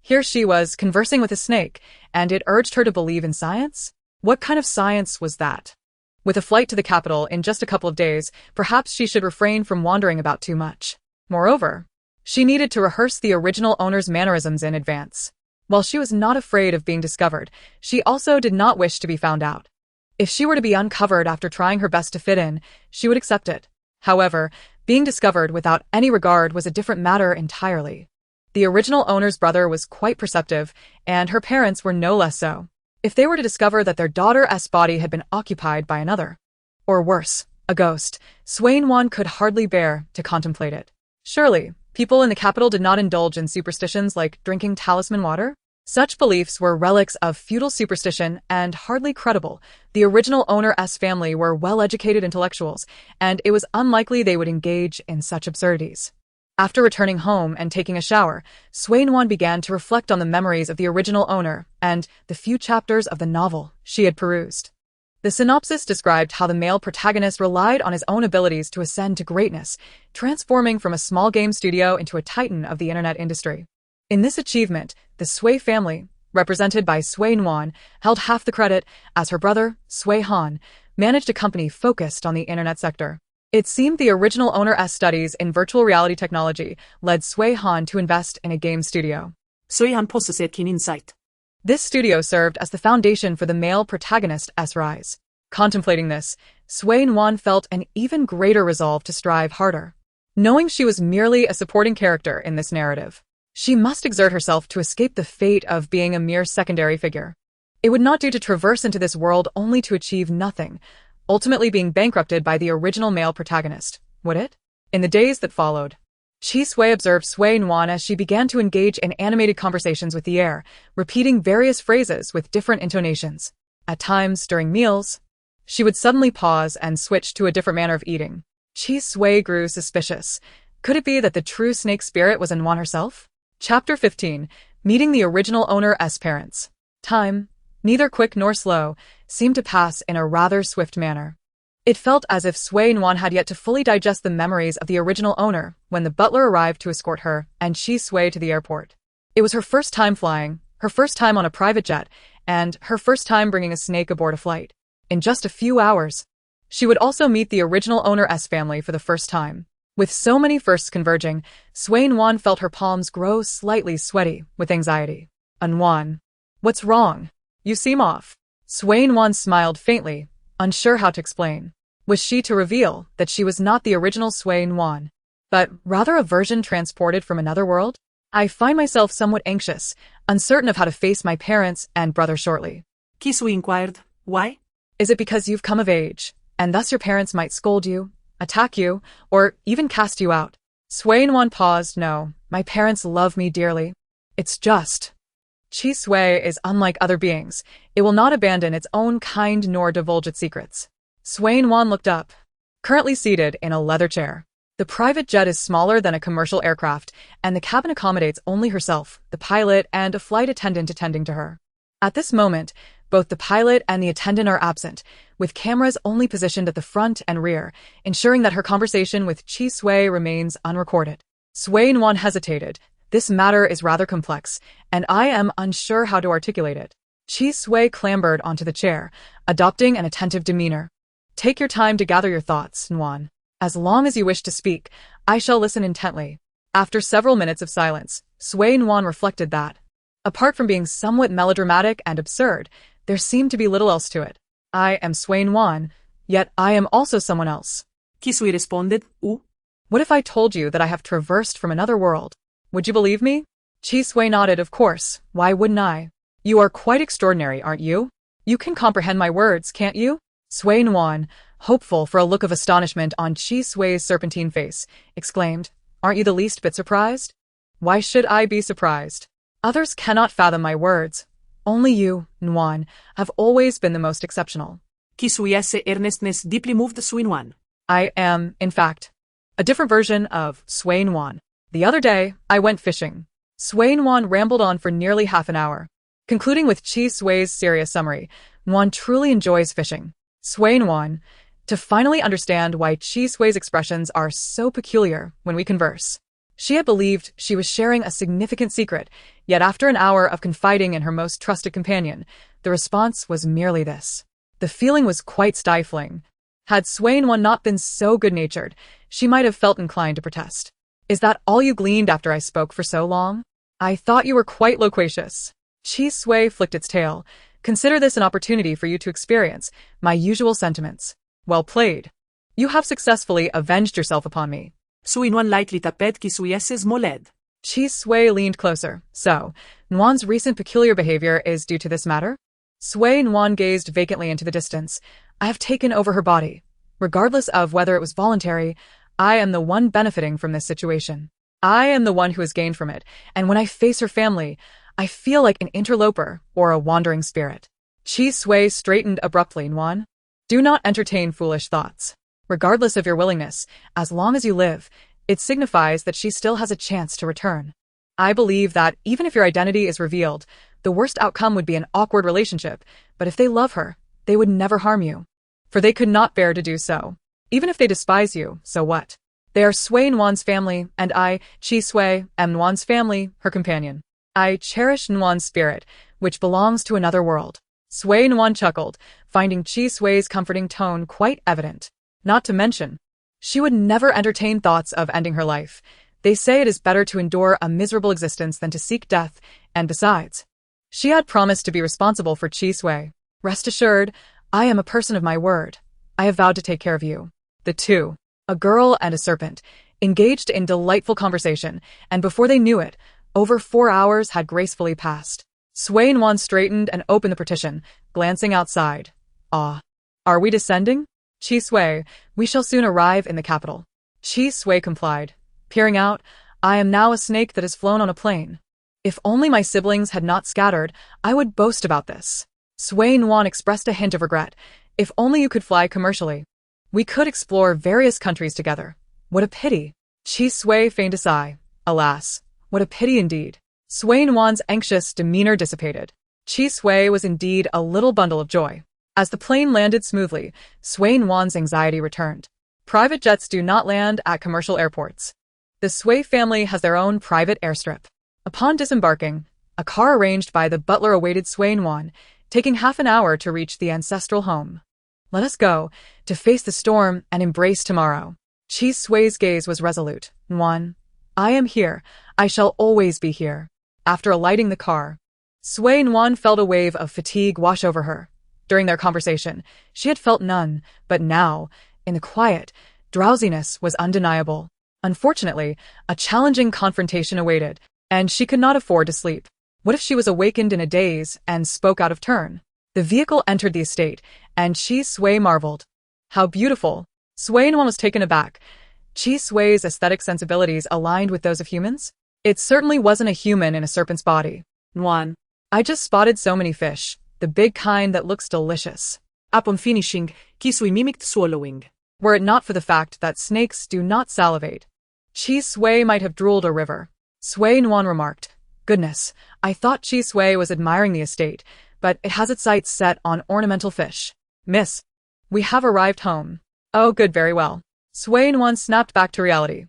Here she was, conversing with a snake, and it urged her to believe in science? What kind of science was that? With a flight to the capital in just a couple of days, perhaps she should refrain from wandering about too much. Moreover, she needed to rehearse the original owner's mannerisms in advance. While she was not afraid of being discovered, she also did not wish to be found out. If she were to be uncovered after trying her best to fit in, she would accept it. However, being discovered without any regard was a different matter entirely. The original owner's brother was quite perceptive, and her parents were no less so. If they were to discover that their daughter's body had been occupied by another, or worse, a ghost, Nuan could hardly bear to contemplate it. Surely, people in the capital did not indulge in superstitions like drinking talisman water? Such beliefs were relics of feudal superstition and hardly credible. The original owner's family were well-educated intellectuals, and it was unlikely they would engage in such absurdities. After returning home and taking a shower, Nuan began to reflect on the memories of the original owner and the few chapters of the novel she had perused. The synopsis described how the male protagonist relied on his own abilities to ascend to greatness, transforming from a small game studio into a titan of the internet industry. In this achievement, the Sui family, represented by Nuan, held half the credit, as her brother, Han, managed a company focused on the internet sector. It seemed the original owner's studies in virtual reality technology led Han to invest in a game studio. Han possessed keen insight. This studio served as the foundation for the male protagonist's rise. Contemplating this, Nuan felt an even greater resolve to strive harder. Knowing she was merely a supporting character in this narrative, she must exert herself to escape the fate of being a mere secondary figure. It would not do to traverse into this world only to achieve nothing, ultimately being bankrupted by the original male protagonist, would it? In the days that followed, Sui observed Nuan as she began to engage in animated conversations with the air, repeating various phrases with different intonations. At times, during meals, she would suddenly pause and switch to a different manner of eating. Sui grew suspicious. Could it be that the true snake spirit was Nuan herself? Chapter 15. Meeting the original owner's parents. Time, neither quick nor slow, seemed to pass in a rather swift manner. It felt as if Nuan had yet to fully digest the memories of the original owner when the butler arrived to escort her and Sui to the airport. It was her first time flying, her first time on a private jet, and her first time bringing a snake aboard a flight. In just a few hours, she would also meet the original owner's family for the first time. With so many firsts converging, Nuan felt her palms grow slightly sweaty with anxiety. Nuan, what's wrong? You seem off. Nuan smiled faintly, unsure how to explain. Was she to reveal that she was not the original Nuan, but rather a version transported from another world? I find myself somewhat anxious, uncertain of how to face my parents and brother shortly. Kisui inquired. Why? Is it because you've come of age, and thus your parents might scold you, attack you, or even cast you out? Nuan paused. No, my parents love me dearly. It's just... Sui is unlike other beings. It will not abandon its own kind nor divulge its secrets. Nuan looked up, currently seated in a leather chair. The private jet is smaller than a commercial aircraft, and the cabin accommodates only herself, the pilot, and a flight attendant attending to her. At this moment, both the pilot and the attendant are absent, with cameras only positioned at the front and rear, ensuring that her conversation with Sui remains unrecorded. Nuan hesitated. This matter is rather complex, and I am unsure how to articulate it. Sui clambered onto the chair, adopting an attentive demeanor. Take your time to gather your thoughts, Nuan. As long as you wish to speak, I shall listen intently. After several minutes of silence, Nuan reflected that, apart from being somewhat melodramatic and absurd, there seemed to be little else to it. I am Nuan, yet I am also someone else. Kisui responded. What if I told you that I have traversed from another world? Would you believe me? Sui nodded. Of course, why wouldn't I? You are quite extraordinary, aren't you? You can comprehend my words, can't you? Nuan, hopeful for a look of astonishment on Sui's serpentine face, exclaimed, Aren't you the least bit surprised? Why should I be surprised? Others cannot fathom my words. Only you, Nuan, have always been the most exceptional. Kisui's earnestness deeply moved Nuan. I am, in fact, a different version of Sui Nuan. The other day, I went fishing. Sui Nuan rambled on for nearly half an hour, concluding with Chi Sui's serious summary. Nuan truly enjoys fishing. Sui Nuan, to finally understand why Chi Sui's expressions are so peculiar when we converse. She had believed she was sharing a significant secret, yet after an hour of confiding in her most trusted companion, the response was merely this. The feeling was quite stifling. Had Sui Nuan not been so good-natured, she might have felt inclined to protest. Is that all you gleaned after I spoke for so long? I thought you were quite loquacious. Chi Sui flicked its tail. Consider this an opportunity for you to experience my usual sentiments. Well played. You have successfully avenged yourself upon me. Sui Nuan lightly taped Chi Sui's moled. Chi Sui leaned closer. So, Nuan's recent peculiar behavior is due to this matter? Sui Nuan gazed vacantly into the distance. I have taken over her body. Regardless of whether it was voluntary, I am the one benefiting from this situation. I am the one who has gained from it, and when I face her family, I feel like an interloper or a wandering spirit. Chi Sui straightened abruptly. Nuan, do not entertain foolish thoughts. Regardless of your willingness, as long as you live, it signifies that she still has a chance to return. I believe that even if your identity is revealed, the worst outcome would be an awkward relationship, but if they love her, they would never harm you. For they could not bear to do so. Even if they despise you, so what? They are Sui Nuan's family, and I, Chi Sui, am Nuan's family, her companion. I cherish Nuan's spirit, which belongs to another world. Sui Nuan chuckled, finding Chi Sui's comforting tone quite evident. Not to mention, she would never entertain thoughts of ending her life. They say it is better to endure a miserable existence than to seek death, and besides, she had promised to be responsible for Chi Sui. Rest assured, I am a person of my word. I have vowed to take care of you. The two, a girl and a serpent, engaged in delightful conversation, and before they knew it, over 4 hours had gracefully passed. Sui Nuan straightened and opened the partition, glancing outside. Ah, are we descending? Chi Sui, we shall soon arrive in the capital. Chi Sui complied. Peering out, I am now a snake that has flown on a plane. If only my siblings had not scattered, I would boast about this. Sui Nuan expressed a hint of regret. If only you could fly commercially. We could explore various countries together. What a pity. Chi Sui feigned a sigh. Alas, what a pity indeed. Sui Nuan's anxious demeanor dissipated. Chi Sui was indeed a little bundle of joy. As the plane landed smoothly, Sui Nuan's anxiety returned. Private jets do not land at commercial airports. The Sui family has their own private airstrip. Upon disembarking, a car arranged by the butler awaited Sui Nuan, taking half an hour to reach the ancestral home. Let us go, to face the storm and embrace tomorrow. Chi Sui's gaze was resolute. Nuan, I am here. I shall always be here. After alighting the car, Sui Nuan felt a wave of fatigue wash over her. During their conversation, she had felt none, but now, in the quiet, drowsiness was undeniable. Unfortunately, a challenging confrontation awaited, and she could not afford to sleep. What if she was awakened in a daze and spoke out of turn? The vehicle entered the estate, and Chi Sui marveled. How beautiful! Sui Nuan was taken aback. Chi Sui's aesthetic sensibilities aligned with those of humans? It certainly wasn't a human in a serpent's body. Nuan. I just spotted so many fish, the big kind that looks delicious. Upon finishing, Chi Sui mimicked swallowing. Were it not for the fact that snakes do not salivate, Chi Sui might have drooled a river. Sui Nuan remarked, Goodness, I thought Chi Sui was admiring the estate, but it has its sights set on ornamental fish. Miss, we have arrived home. Oh, good, very well. Sui Nuan snapped back to reality.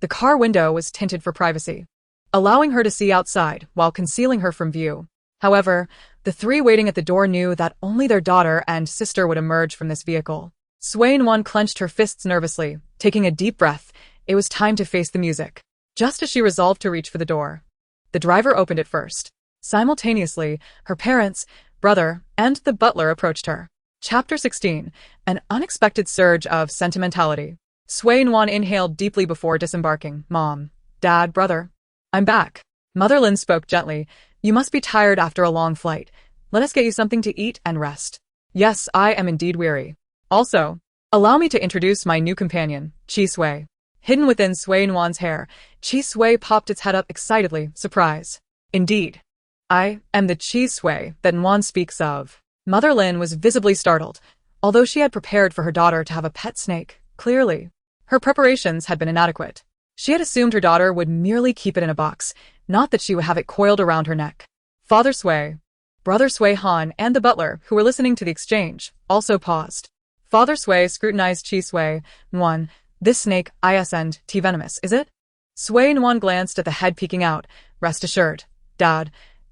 The car window was tinted for privacy, allowing her to see outside while concealing her from view. However, the three waiting at the door knew that only their daughter and sister would emerge from this vehicle. Sui Nuan clenched her fists nervously, taking a deep breath. It was time to face the music. Just as she resolved to reach for the door, the driver opened it first. Simultaneously, her parents, brother, and the butler approached her. Chapter 16. An unexpected surge of sentimentality. Sui Nuan inhaled deeply before disembarking. Mom, Dad, brother. I'm back. Mother Lin spoke gently. You must be tired after a long flight. Let us get you something to eat and rest. Yes, I am indeed weary. Also, allow me to introduce my new companion, Chi Sui. Hidden within Sui Nuan's hair, Chi Sui popped its head up excitedly, surprise. Indeed. I am the Chi Sui that Nuan speaks of. Mother Lin was visibly startled. Although she had prepared for her daughter to have a pet snake, Clearly, her preparations had been inadequate. She had assumed her daughter would merely keep it in a box, not that she would have it coiled around her neck. Father Sui, Brother Sui Han, and the butler, who were listening to the exchange, also paused. Father Sui scrutinized Chi Sui, Nuan. This snake, isn't venomous, is it? Sui Nuan glanced at the head peeking out. Rest assured, Dad.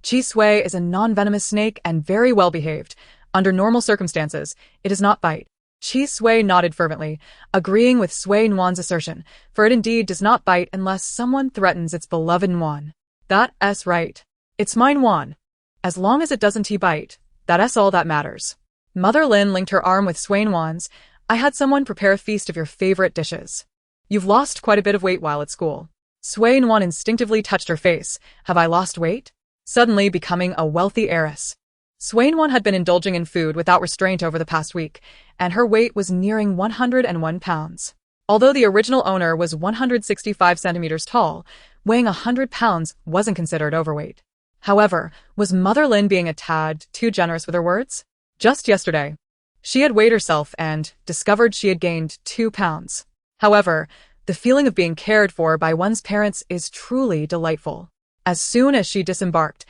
Chi Sui is a non-venomous snake and very well behaved. Under normal circumstances, it does not bite. Chi Sui nodded fervently, agreeing with Sui Nuan's assertion, for it indeed does not bite unless someone threatens its beloved Nuan. That's right. It's mine Nuan. As long as it doesn't bite, that's all that matters. Mother Lin linked her arm with Sui Nuan's. I had someone prepare a feast of your favorite dishes. You've lost quite a bit of weight while at school. Sui Nuan instinctively touched her face. Have I lost weight? Suddenly becoming a wealthy heiress. Sui Nuan had been indulging in food without restraint over the past week, and her weight was nearing 101 pounds. Although the original owner was 165 centimeters tall, weighing 100 pounds wasn't considered overweight. However, was Mother Lin being a tad too generous with her words? Just yesterday, she had weighed herself and discovered she had gained 2 pounds. However, the feeling of being cared for by one's parents is truly delightful. As soon as she disembarked,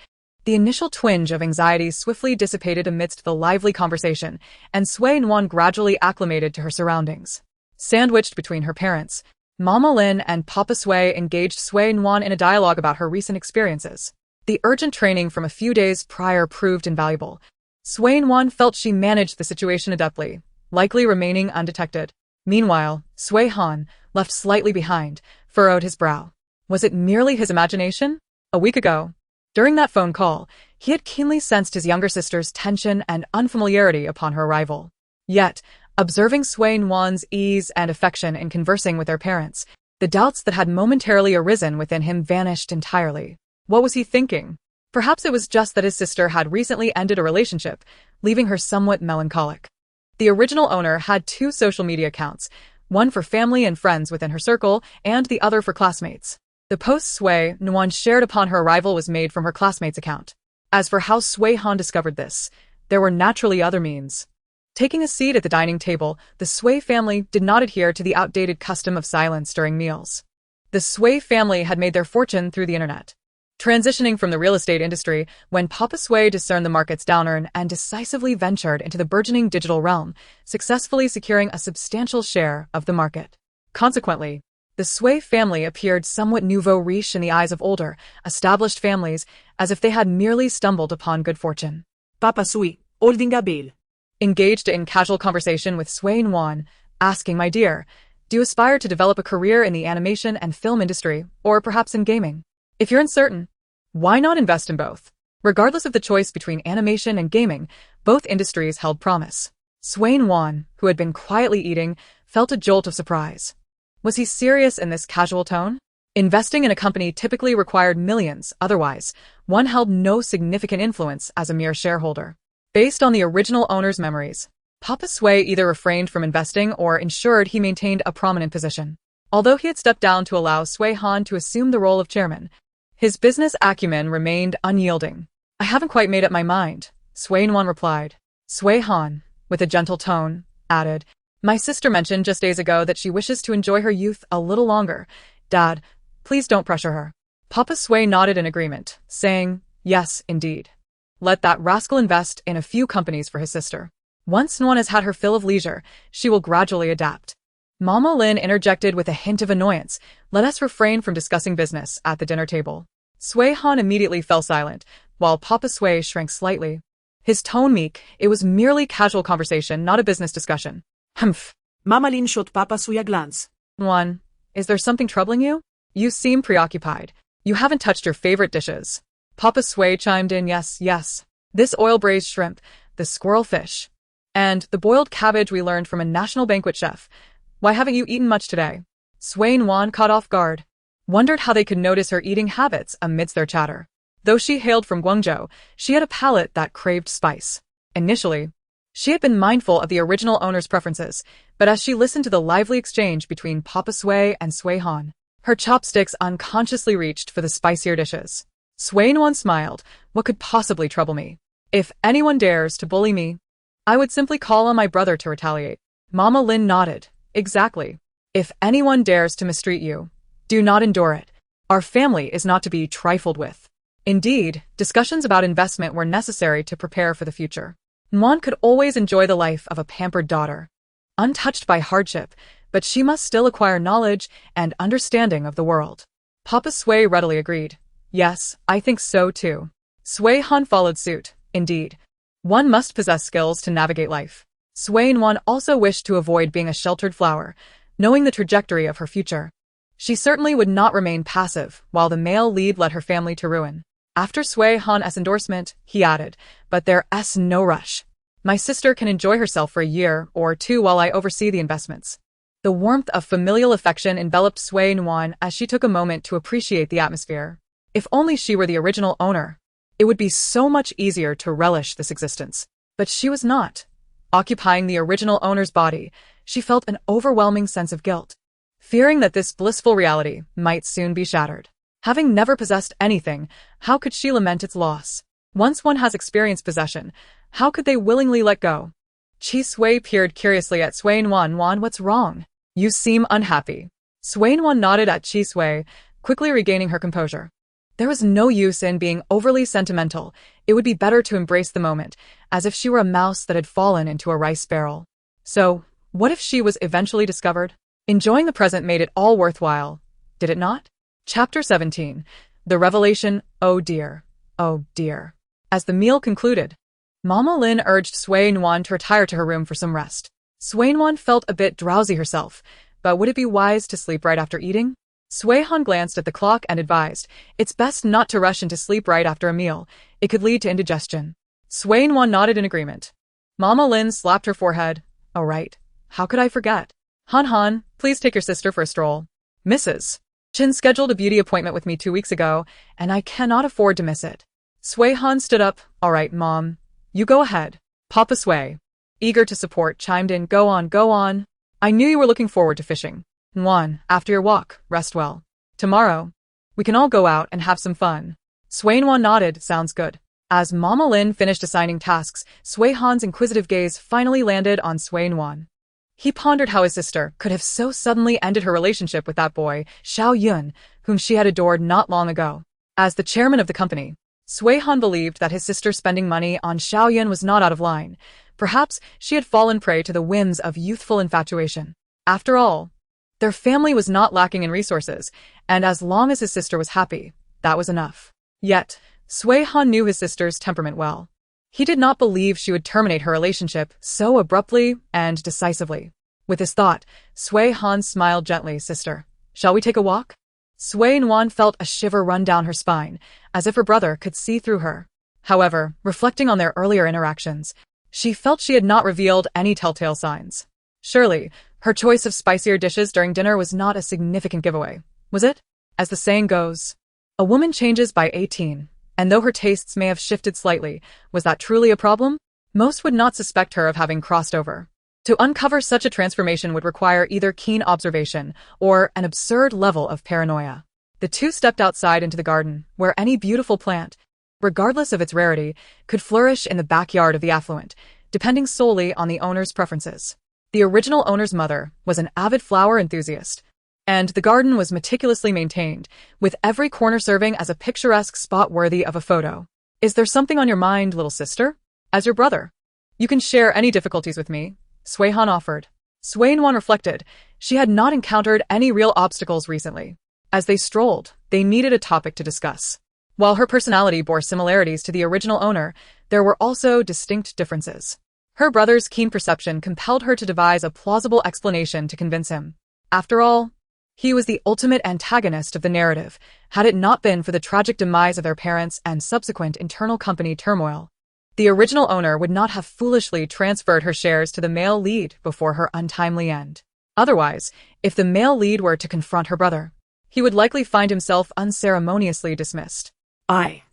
the initial twinge of anxiety swiftly dissipated amidst the lively conversation, and Sui Nuan gradually acclimated to her surroundings. Sandwiched between her parents, Mama Lin and Papa Sui engaged Sui Nuan in a dialogue about her recent experiences. The urgent training from a few days prior proved invaluable. Sui Nuan felt she managed the situation adeptly, likely remaining undetected. Meanwhile, Sui Han, left slightly behind, furrowed his brow. Was it merely his imagination? A week ago, during that phone call, he had keenly sensed his younger sister's tension and unfamiliarity upon her arrival. Yet, observing Sui Nuan's ease and affection in conversing with their parents, the doubts that had momentarily arisen within him vanished entirely. What was he thinking? Perhaps it was just that his sister had recently ended a relationship, leaving her somewhat melancholic. The original owner had 2 social media accounts, one for family and friends within her circle, and the other for classmates. The post Sui Nuan shared upon her arrival was made from her classmate's account. As for how Sui Han discovered this, there were naturally other means. Taking a seat at the dining table, the Sui family did not adhere to the outdated custom of silence during meals. The Sui family had made their fortune through the internet, transitioning from the real estate industry when Papa Sui discerned the market's downturn and decisively ventured into the burgeoning digital realm, successfully securing a substantial share of the market. Consequently, the Sui family appeared somewhat nouveau riche in the eyes of older, established families, as if they had merely stumbled upon good fortune. Papa Sui, holding a bill. Engaged in casual conversation with Sui Nuan, asking, my dear, do you aspire to develop a career in the animation and film industry, or perhaps in gaming? If you're uncertain, why not invest in both? Regardless of the choice between animation and gaming, both industries held promise. Sui Nuan, who had been quietly eating, felt a jolt of surprise. Was he serious in this casual tone? Investing in a company typically required millions, otherwise, one held no significant influence as a mere shareholder. Based on the original owner's memories, Papa Sui either refrained from investing or ensured he maintained a prominent position. Although he had stepped down to allow Sui Han to assume the role of chairman, his business acumen remained unyielding. I haven't quite made up my mind, Sui Nuan replied. Sui Han, with a gentle tone, added, my sister mentioned just days ago that she wishes to enjoy her youth a little longer. Dad, please don't pressure her. Papa Sui nodded in agreement, saying, yes, indeed. Let that rascal invest in a few companies for his sister. Once Nuan has had her fill of leisure, she will gradually adapt. Mama Lin interjected with a hint of annoyance. Let us refrain from discussing business at the dinner table. Sui Han immediately fell silent, while Papa Sui shrank slightly. His tone meek, it was merely casual conversation, not a business discussion. Humph. Mama Lin shot Papa Sui a glance. Nuan, is there something troubling you? You seem preoccupied. You haven't touched your favorite dishes. Papa Sui chimed in, yes. This oil-braised shrimp, the squirrel fish, and the boiled cabbage we learned from a national banquet chef. Why haven't you eaten much today? Sui Nuan, caught off guard, wondered how they could notice her eating habits amidst their chatter. Though she hailed from Guangzhou, she had a palate that craved spice. Initially, she had been mindful of the original owner's preferences, but as she listened to the lively exchange between Papa Sui and Sui Han, her chopsticks unconsciously reached for the spicier dishes. Sui Nuan smiled. What could possibly trouble me? If anyone dares to bully me, I would simply call on my brother to retaliate. Mama Lin nodded. Exactly. If anyone dares to mistreat you, do not endure it. Our family is not to be trifled with. Indeed, discussions about investment were necessary to prepare for the future. Nuan could always enjoy the life of a pampered daughter, untouched by hardship, but she must still acquire knowledge and understanding of the world. Papa Sui readily agreed. Yes, I think so too. Sui Han followed suit. Indeed, one must possess skills to navigate life. Sui Nuan also wished to avoid being a sheltered flower, knowing the trajectory of her future. She certainly would not remain passive while the male lead led her family to ruin. After Sui Han's endorsement, he added, but there's no rush. My sister can enjoy herself for a year or two while I oversee the investments. The warmth of familial affection enveloped Sui Nuan as she took a moment to appreciate the atmosphere. If only she were the original owner, it would be so much easier to relish this existence. But she was not. Occupying the original owner's body, she felt an overwhelming sense of guilt, fearing that this blissful reality might soon be shattered. Having never possessed anything, how could she lament its loss? Once one has experienced possession, how could they willingly let go? Chi Sui peered curiously at Sui Nuan. Nuan, what's wrong? You seem unhappy. Sui Nuan nodded at Chi Sui, quickly regaining her composure. There was no use in being overly sentimental. It would be better to embrace the moment, as if she were a mouse that had fallen into a rice barrel. So, what if she was eventually discovered? Enjoying the present made it all worthwhile, did it not? Chapter 17. The Revelation. Oh dear. Oh dear. As the meal concluded, Mama Lin urged Sui Nuan to retire to her room for some rest. Sui Nuan felt a bit drowsy herself, but would it be wise to sleep right after eating? Sui Han glanced at the clock and advised, it's best not to rush into sleep right after a meal. It could lead to indigestion. Sui Nuan nodded in agreement. Mama Lin slapped her forehead. Oh right. How could I forget? Han, please take your sister for a stroll. Mrs. Chin scheduled a beauty appointment with me 2 weeks ago, and I cannot afford to miss it. Sui Han stood up. All right, Mom. You go ahead. Papa Sui, eager to support, chimed in. Go on. I knew you were looking forward to fishing. Nuan, after your walk, rest well. Tomorrow, we can all go out and have some fun. Sui Nuan nodded. Sounds good. As Mama Lin finished assigning tasks, Sui Han's inquisitive gaze finally landed on Sui Nuan. He pondered how his sister could have so suddenly ended her relationship with that boy, Xiao Yun, whom she had adored not long ago. As the chairman of the company, Sui Han believed that his sister spending money on Xiao Yun was not out of line. Perhaps she had fallen prey to the whims of youthful infatuation. After all, their family was not lacking in resources, and as long as his sister was happy, that was enough. Yet, Sui Han knew his sister's temperament well. He did not believe she would terminate her relationship so abruptly and decisively. With this thought, Sui Han smiled gently. Sister, shall we take a walk? Sui Nuan felt a shiver run down her spine, as if her brother could see through her. However, reflecting on their earlier interactions, she felt she had not revealed any telltale signs. Surely, her choice of spicier dishes during dinner was not a significant giveaway, was it? As the saying goes, a woman changes by 18. And though her tastes may have shifted slightly, was that truly a problem? Most would not suspect her of having crossed over. To uncover such a transformation would require either keen observation or an absurd level of paranoia. The two stepped outside into the garden, where any beautiful plant, regardless of its rarity, could flourish in the backyard of the affluent, depending solely on the owner's preferences. The original owner's mother was an avid flower enthusiast, and the garden was meticulously maintained, with every corner serving as a picturesque spot worthy of a photo. Is there something on your mind, little sister? As your brother, you can share any difficulties with me, Sui Han offered. Sui Nuan reflected. She had not encountered any real obstacles recently. As they strolled, they needed a topic to discuss. While her personality bore similarities to the original owner, there were also distinct differences. Her brother's keen perception compelled her to devise a plausible explanation to convince him. After all, he was the ultimate antagonist of the narrative, had it not been for the tragic demise of their parents and subsequent internal company turmoil. The original owner would not have foolishly transferred her shares to the male lead before her untimely end. Otherwise, if the male lead were to confront her brother, he would likely find himself unceremoniously dismissed. I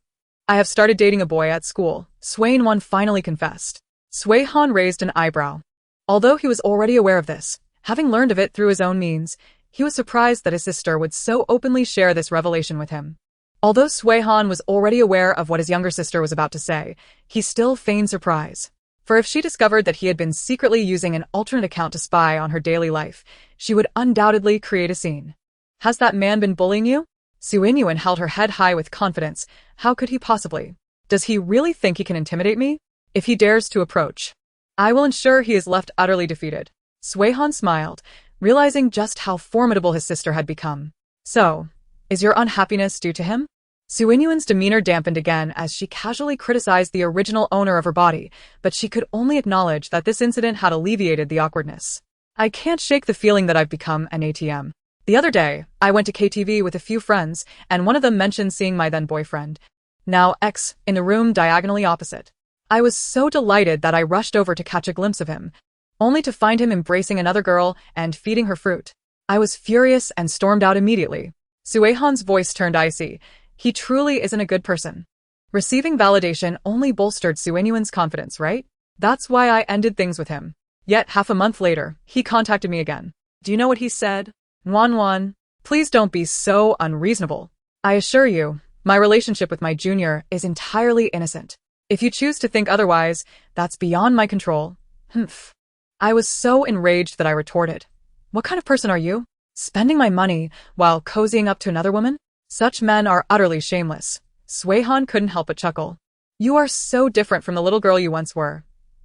have started dating a boy at school, Sui Nuan finally confessed. Sui Han raised an eyebrow. Although he was already aware of this, having learned of it through his own means, he was surprised that his sister would so openly share this revelation with him. Although Sui Han was already aware of what his younger sister was about to say, he still feigned surprise. For if she discovered that he had been secretly using an alternate account to spy on her daily life, she would undoubtedly create a scene. Has that man been bullying you? Suinyuan held her head high with confidence. How could he possibly? Does he really think he can intimidate me? If he dares to approach, I will ensure he is left utterly defeated. Suihan smiled, realizing just how formidable his sister had become. So, is your unhappiness due to him? Suinyuan's demeanor dampened again as she casually criticized the original owner of her body, but she could only acknowledge that this incident had alleviated the awkwardness. I can't shake the feeling that I've become an ATM. The other day, I went to KTV with a few friends, and one of them mentioned seeing my then-boyfriend, now ex, in the room diagonally opposite. I was so delighted that I rushed over to catch a glimpse of him, only to find him embracing another girl and feeding her fruit. I was furious and stormed out immediately. Suihan's voice turned icy. He truly isn't a good person. Receiving validation only bolstered Suinyuan's confidence, right? That's why I ended things with him. Yet half a month later, he contacted me again. Do you know what he said? Nuan, please don't be so unreasonable. I assure you, my relationship with my junior is entirely innocent. If you choose to think otherwise, that's beyond my control. Humph. I was so enraged that I retorted. What kind of person are you? Spending my money while cozying up to another woman? Such men are utterly shameless. Suihan couldn't help but chuckle. You are so different from the little girl you once were.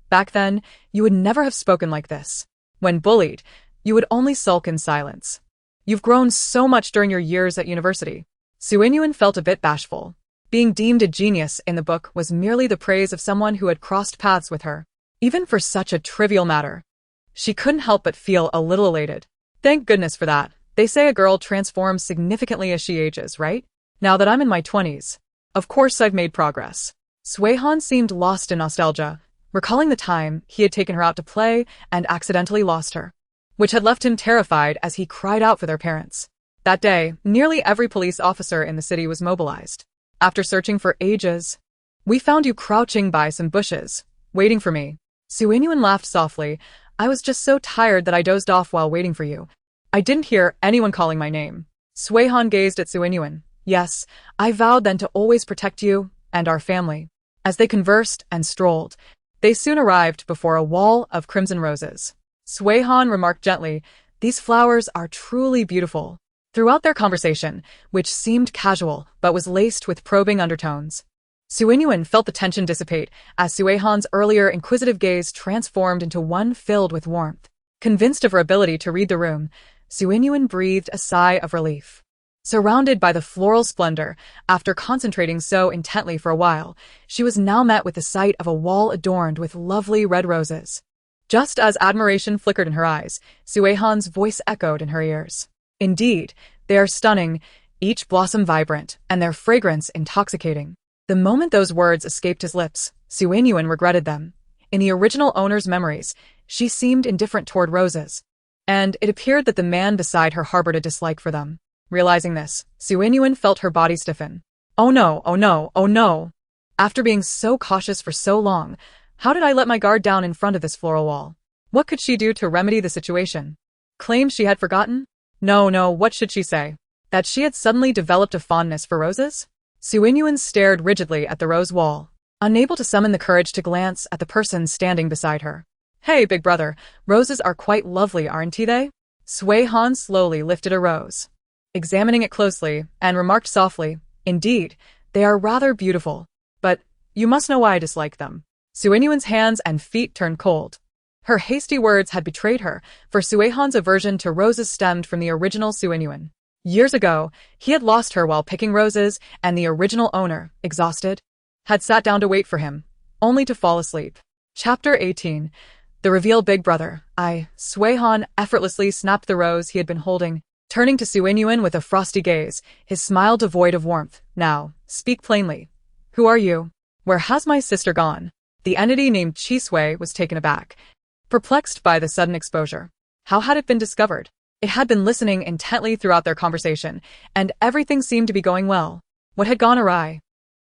Back then, you would never have spoken like this. When bullied, you would only sulk in silence. You've grown so much during your years at university. Suinyuan felt a bit bashful. Being deemed a genius in the book was merely the praise of someone who had crossed paths with her. Even for such a trivial matter, she couldn't help but feel a little elated. Thank goodness for that. They say a girl transforms significantly as she ages, right? Now that I'm in my 20s, of course I've made progress. Suihan seemed lost in nostalgia, recalling the time he had taken her out to play and accidentally lost her, which had left him terrified as he cried out for their parents. That day, nearly every police officer in the city was mobilized. After searching for ages, we found you crouching by some bushes, waiting for me. Suinyuan laughed softly. I was just so tired that I dozed off while waiting for you. I didn't hear anyone calling my name. Suihan gazed at Suinyuan. Yes, I vowed then to always protect you and our family. As they conversed and strolled, they soon arrived before a wall of crimson roses. Suihan remarked gently, these flowers are truly beautiful. Throughout their conversation, which seemed casual but was laced with probing undertones, Suinyuan felt the tension dissipate as Suihan's earlier inquisitive gaze transformed into one filled with warmth. Convinced of her ability to read the room, Suinyuan breathed a sigh of relief. Surrounded by the floral splendor, after concentrating so intently for a while, she was now met with the sight of a wall adorned with lovely red roses. Just as admiration flickered in her eyes, Suihan's voice echoed in her ears. Indeed, they are stunning, each blossom vibrant, and their fragrance intoxicating. The moment those words escaped his lips, Suinyuan regretted them. In the original owner's memories, she seemed indifferent toward roses, and it appeared that the man beside her harbored a dislike for them. Realizing this, Suinyuan felt her body stiffen. Oh no, oh no, oh no! After being so cautious for so long, how did I let my guard down in front of this floral wall? What could she do to remedy the situation? Claim she had forgotten? No, what should she say? That she had suddenly developed a fondness for roses? Suinyuan stared rigidly at the rose wall, unable to summon the courage to glance at the person standing beside her. Hey, big brother, roses are quite lovely, aren't they? Suihan slowly lifted a rose, examining it closely, and remarked softly, indeed, they are rather beautiful. But you must know why I dislike them. Suinyuan's hands and feet turned cold. Her hasty words had betrayed her, for Suihan's aversion to roses stemmed from the original Suinyuan. Years ago, he had lost her while picking roses, and the original owner, exhausted, had sat down to wait for him, only to fall asleep. Chapter 18. The Reveal. Big brother, Suihan effortlessly snapped the rose he had been holding, turning to Suinyuan with a frosty gaze, his smile devoid of warmth. Now, speak plainly. Who are you? Where has my sister gone? The entity named Chisui was taken aback, perplexed by the sudden exposure. How had it been discovered? It had been listening intently throughout their conversation, and everything seemed to be going well. What had gone awry?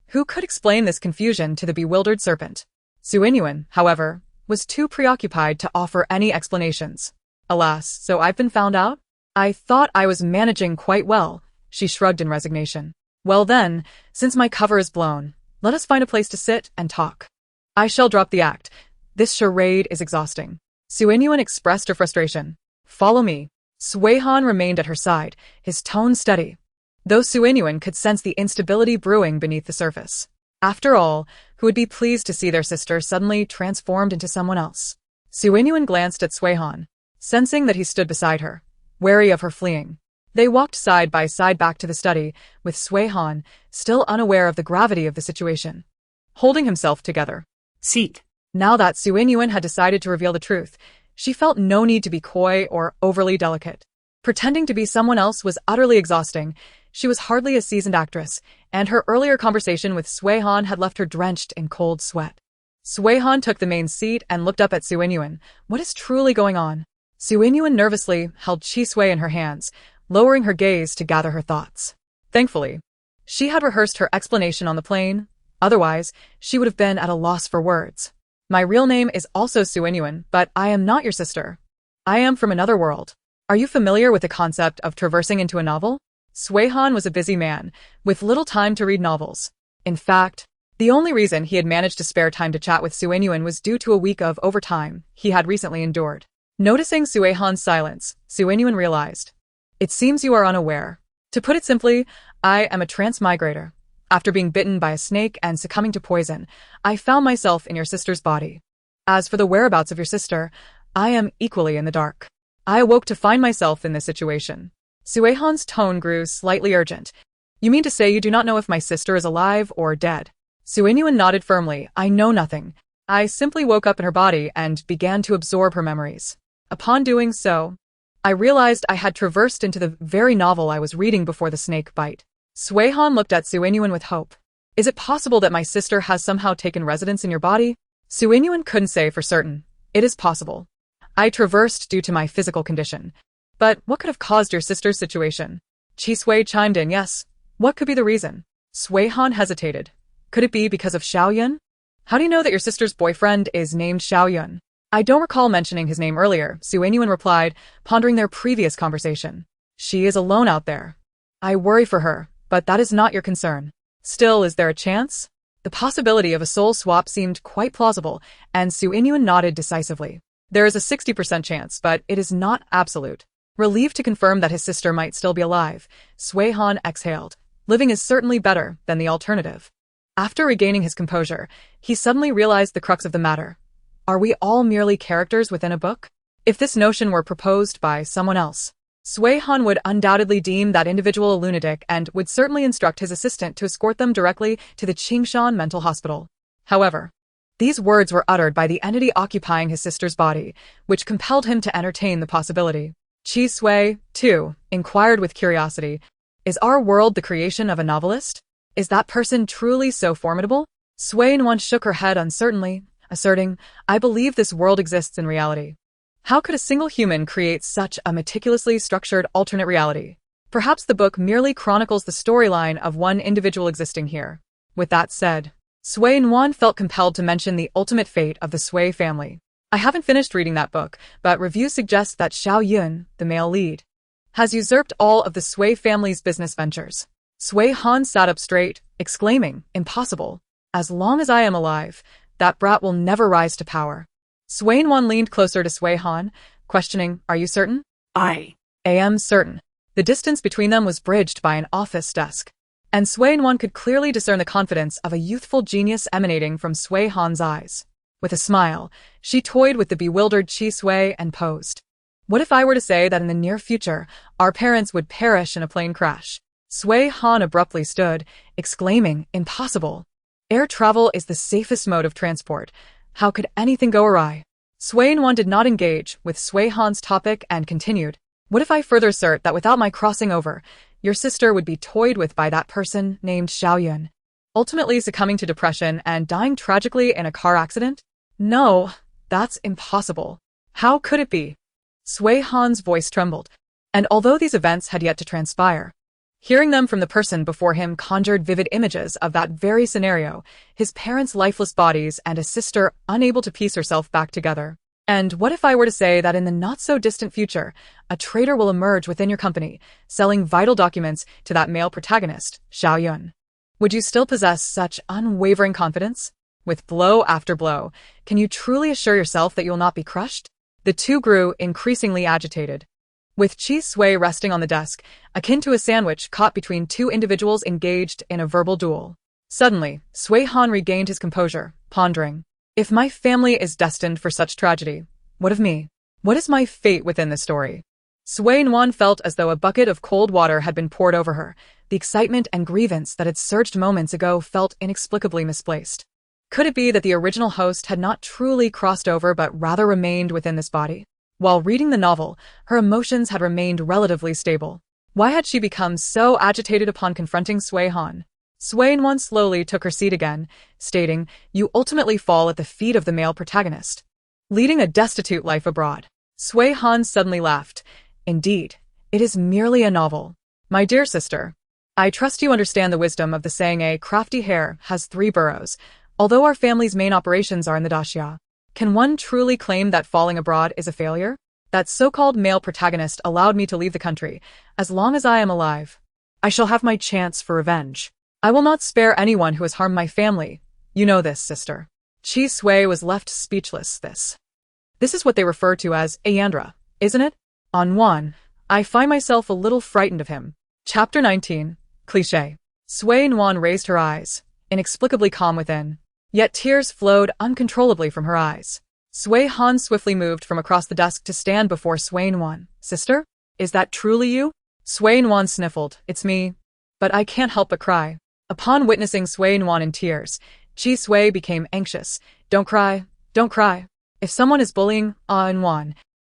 Who could explain this confusion to the bewildered serpent? Suinyuan, however, was too preoccupied to offer any explanations. Alas, so I've been found out? I thought I was managing quite well, she shrugged in resignation. Well then, since my cover is blown, let us find a place to sit and talk. I shall drop the act. This charade is exhausting. Suenyuan expressed her frustration. Follow me. Suehan remained at her side, his tone steady, though Suenyuan could sense the instability brewing beneath the surface. After all, who would be pleased to see their sister suddenly transformed into someone else? Suenyuan glanced at Suehan, sensing that he stood beside her, wary of her fleeing. They walked side by side back to the study, with Suehan still unaware of the gravity of the situation. Holding himself together. Sit. Now that Suenyuan had decided to reveal the truth, she felt no need to be coy or overly delicate. Pretending to be someone else was utterly exhausting. She was hardly a seasoned actress, and her earlier conversation with Suehan had left her drenched in cold sweat. Suehan took the main seat and looked up at Suenyuan. What is truly going on? Suenyuan nervously held Chisui in her hands, lowering her gaze to gather her thoughts. Thankfully, she had rehearsed her explanation on the plane. Otherwise, she would have been at a loss for words. My real name is also Suenyuan, but I am not your sister. I am from another world. Are you familiar with the concept of traversing into a novel? Suehan was a busy man, with little time to read novels. In fact, the only reason he had managed to spare time to chat with Suenyuan was due to a week of overtime he had recently endured. Noticing Suehan's silence, Suenyuan realized. It seems you are unaware. To put it simply, I am a transmigrator. After being bitten by a snake and succumbing to poison, I found myself in your sister's body. As for the whereabouts of your sister, I am equally in the dark. I awoke to find myself in this situation. Suehan's tone grew slightly urgent. You mean to say you do not know if my sister is alive or dead? Suenyuan nodded firmly. I know nothing. I simply woke up in her body and began to absorb her memories. Upon doing so, I realized I had traversed into the very novel I was reading before the snake bite. Suehan looked at Suenyuan with hope. Is it possible that my sister has somehow taken residence in your body? Suenyuan couldn't say for certain. It is possible. I traversed due to my physical condition. But what could have caused your sister's situation? Chisui chimed in. Yes. What could be the reason? Suehan hesitated. Could it be because of Xiaoyun? How do you know that your sister's boyfriend is named Xiaoyun? I don't recall mentioning his name earlier, Suenyuan replied, pondering their previous conversation. She is alone out there. I worry for her, but that is not your concern. Still, is there a chance? The possibility of a soul swap seemed quite plausible, and Suenyuan nodded decisively. There is a 60% chance, but it is not absolute. Relieved to confirm that his sister might still be alive, Suehan exhaled. Living is certainly better than the alternative. After regaining his composure, he suddenly realized the crux of the matter. Are we all merely characters within a book? If this notion were proposed by someone else, Suehan would undoubtedly deem that individual a lunatic and would certainly instruct his assistant to escort them directly to the Qingshan mental hospital. However, these words were uttered by the entity occupying his sister's body, which compelled him to entertain the possibility. Chisui, too, inquired with curiosity, is our world the creation of a novelist? Is that person truly so formidable? Suenyuan shook her head uncertainly, asserting, I believe this world exists in reality. How could a single human create such a meticulously structured alternate reality? Perhaps the book merely chronicles the storyline of one individual existing here. With that said, Suenyuan felt compelled to mention the ultimate fate of the Sui family. I haven't finished reading that book, but reviews suggest that Xiaoyun, the male lead, has usurped all of the Sui family's business ventures. Suehan sat up straight, exclaiming, impossible. As long as I am alive, that brat will never rise to power. Suenyuan leaned closer to Suehan, questioning, are you certain? I am certain. The distance between them was bridged by an office desk, and Suenyuan could clearly discern the confidence of a youthful genius emanating from Suehan's eyes. With a smile, she toyed with the bewildered Chisui and posed. What if I were to say that in the near future, our parents would perish in a plane crash? Suehan abruptly stood, exclaiming, impossible. Air travel is the safest mode of transport. How could anything go awry? Suenyuan did not engage with Suehan's topic and continued. What if I further assert that without my crossing over, your sister would be toyed with by that person named Xiaoyun, ultimately succumbing to depression and dying tragically in a car accident? No, that's impossible. How could it be? Suehan's voice trembled, and although these events had yet to transpire, hearing them from the person before him conjured vivid images of that very scenario, his parents' lifeless bodies and a sister unable to piece herself back together. And what if I were to say that in the not-so-distant future, a traitor will emerge within your company, selling vital documents to that male protagonist, Xiaoyun? Would you still possess such unwavering confidence? with blow after blow. Can you truly assure yourself that you will not be crushed? The two grew increasingly agitated. With Chi Sui resting on the desk, akin to a sandwich caught between two individuals engaged in a verbal duel. Suddenly, Sui Han regained his composure, pondering. If my family is destined for such tragedy, what of me? What is my fate within this story? Sui Nuan felt as though a bucket of cold water had been poured over her. The excitement and grievance that had surged moments ago felt inexplicably misplaced. Could it be that the original host had not truly crossed over but rather remained within this body? While reading the novel, her emotions had remained relatively stable. Why had she become so agitated upon confronting Sui Han? Sui Nuan slowly took her seat again, stating, "You ultimately fall at the feet of the male protagonist, leading a destitute life abroad." Sui Han suddenly laughed. "Indeed, it is merely a novel. My dear sister, I trust you understand the wisdom of the saying a crafty hare has 3 burrows. Although our family's main operations are in the daxia, can one truly claim that falling abroad is a failure? That so-called male protagonist allowed me to leave the country. As long as I am alive, I shall have my chance for revenge. I will not spare anyone who has harmed my family. You know this, sister." Chi Sui was left speechless. This is what they refer to as Ayandra, isn't it? On one, I find myself a little frightened of him. Chapter 19. Cliché. Sui Nuan raised her eyes, inexplicably calm within. Yet tears flowed uncontrollably from her eyes. Sui Han swiftly moved from across the desk to stand before Sui Nuan. "Sister? Is that truly you?" Sui Nuan sniffled. "It's me. But I can't help but cry." Upon witnessing Sui Nuan in tears, Chi Sui became anxious. Don't cry. Don't cry. If someone is bullying Nuan,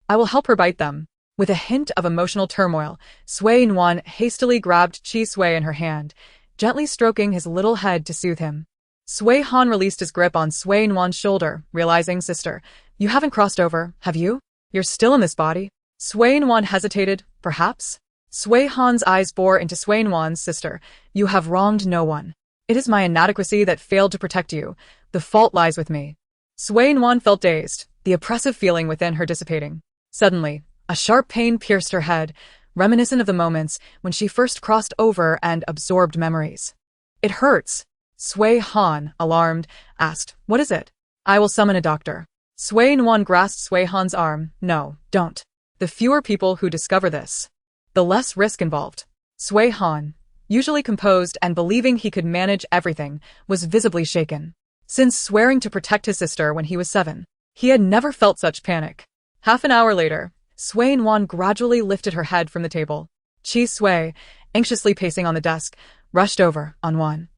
I will help her bite them." With a hint of emotional turmoil, Sui Nuan hastily grabbed Chi Sui in her hand, gently stroking his little head to soothe him. Sui Han released his grip on Sui Nuan's shoulder, realizing, "Sister, you haven't crossed over, have you? You're still in this body?" Sui Nuan hesitated. "Perhaps?" Sui Han's eyes bore into Sui Nuan's. "Sister, you have wronged no one. It is my inadequacy that failed to protect you. The fault lies with me." Sui Nuan felt dazed, the oppressive feeling within her dissipating. Suddenly, a sharp pain pierced her head, reminiscent of the moments when she first crossed over and absorbed memories. "It hurts." Sui Han, alarmed, asked, "What is it?" "I will summon a doctor." Sui Nuan grasped Sui Han's arm. "No, don't. The fewer people who discover this, the less risk involved." Sui Han, usually composed and believing he could manage everything, was visibly shaken. Since swearing to protect his sister when he was 7, he had never felt such panic. Half an hour later, Sui Nuan gradually lifted her head from the table. Chi Sui, anxiously pacing on the desk, rushed over. Nuan,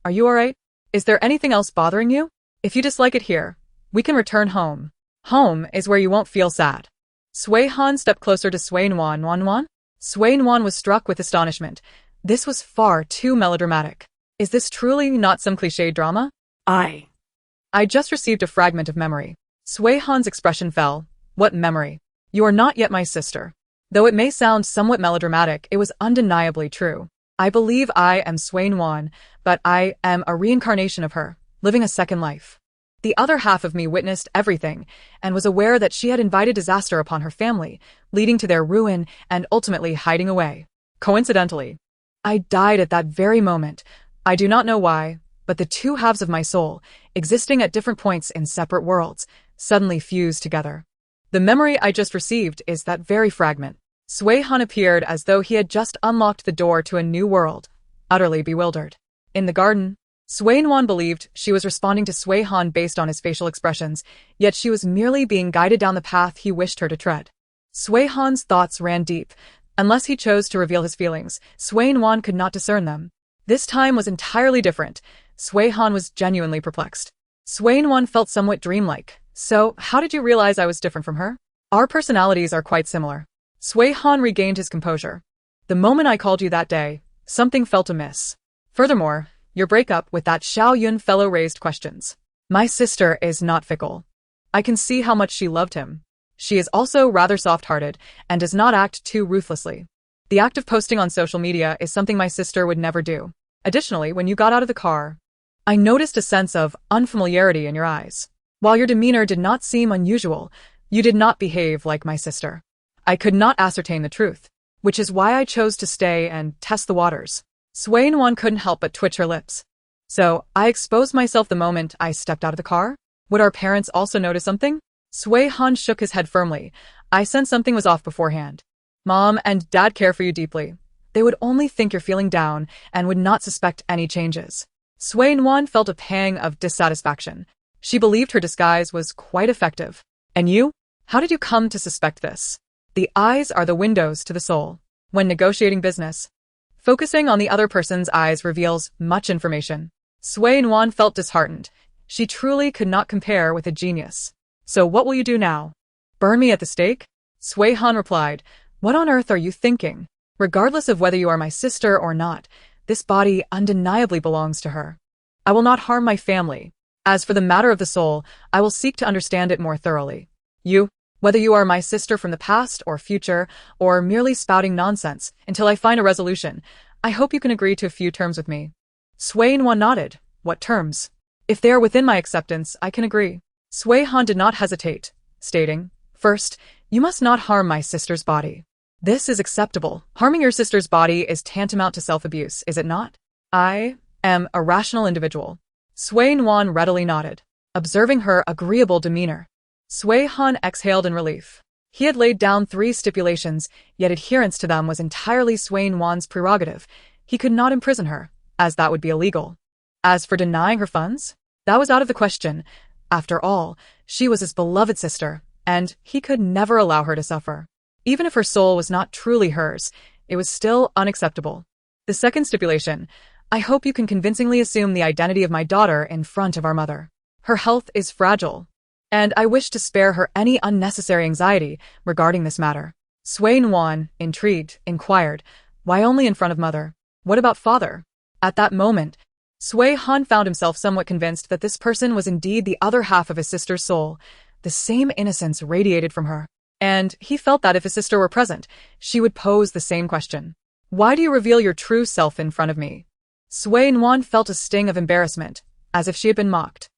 "Are you alright? Is there anything else bothering you? If you dislike it here, we can return home. Home is where you won't feel sad." Sui Han stepped closer to Sui Nuan. "Nuan?" Sui Nuan was struck with astonishment. This was far too melodramatic. Is this truly not some cliché drama? I just received a fragment of memory. Sui Han's expression fell. "What memory?" "You are not yet my sister." Though it may sound somewhat melodramatic, it was undeniably true. I believe I am Sui Nuan, but I am a reincarnation of her, living a second life. The other half of me witnessed everything and was aware that she had invited disaster upon her family, leading to their ruin and ultimately hiding away. Coincidentally, I died at that very moment. I do not know why, but the two halves of my soul, existing at different points in separate worlds, suddenly fused together. The memory I just received is that very fragment. Sui Han appeared as though he had just unlocked the door to a new world, utterly bewildered. In the garden, Sui Nuan believed she was responding to Sui Han based on his facial expressions, yet she was merely being guided down the path he wished her to tread. Sui Han's thoughts ran deep. Unless he chose to reveal his feelings, Sui Nuan could not discern them. This time was entirely different. Sui Han was genuinely perplexed. Sui Nuan felt somewhat dreamlike. "So, how did you realize I was different from her?" "Our personalities are quite similar." Sui Han regained his composure. "The moment I called you that day, something felt amiss. Furthermore, your breakup with that Xiao Yun fellow raised questions. My sister is not fickle. I can see how much she loved him. She is also rather soft-hearted and does not act too ruthlessly. The act of posting on social media is something my sister would never do. Additionally, when you got out of the car, I noticed a sense of unfamiliarity in your eyes. While your demeanor did not seem unusual, you did not behave like my sister. I could not ascertain the truth, which is why I chose to stay and test the waters." Sui Nuan couldn't help but twitch her lips. So, I exposed myself the moment I stepped out of the car? Would our parents also notice something? Sui Han shook his head firmly. I sensed something was off beforehand. Mom and Dad care for you deeply. They would only think you're feeling down and would not suspect any changes. Sui Nuan felt a pang of dissatisfaction. She believed her disguise was quite effective. And you? How did you come to suspect this? The eyes are the windows to the soul. When negotiating business, focusing on the other person's eyes reveals much information. Sui Nuan felt disheartened. She truly could not compare with a genius. So what will you do now? Burn me at the stake? Sui Han replied, what on earth are you thinking? Regardless of whether you are my sister or not, this body undeniably belongs to her. I will not harm my family. As for the matter of the soul, I will seek to understand it more thoroughly. You, whether you are my sister from the past or future, or merely spouting nonsense until I find a resolution, I hope you can agree to a few terms with me. Sui Nuan nodded. What terms? If they are within my acceptance, I can agree. Sui Han did not hesitate, stating, first, you must not harm my sister's body. This is acceptable. Harming your sister's body is tantamount to self-abuse, is it not? I am a rational individual. Sui Nuan readily nodded, observing her agreeable demeanor. Sui Han exhaled in relief. He had laid down 3 stipulations, yet adherence to them was entirely Sui Nuan's prerogative. He could not imprison her, as that would be illegal. As for denying her funds, that was out of the question. After all, she was his beloved sister, and he could never allow her to suffer. Even if her soul was not truly hers, it was still unacceptable. The second stipulation, I hope you can convincingly assume the identity of my daughter in front of our mother. Her health is fragile, and I wish to spare her any unnecessary anxiety regarding this matter. Sui Nuan, intrigued, inquired, why only in front of mother? What about father? At that moment, Sui Han found himself somewhat convinced that this person was indeed the other half of his sister's soul. The same innocence radiated from her, and he felt that if his sister were present, she would pose the same question. Why do you reveal your true self in front of me? Sui Nuan felt a sting of embarrassment, as if she had been mocked.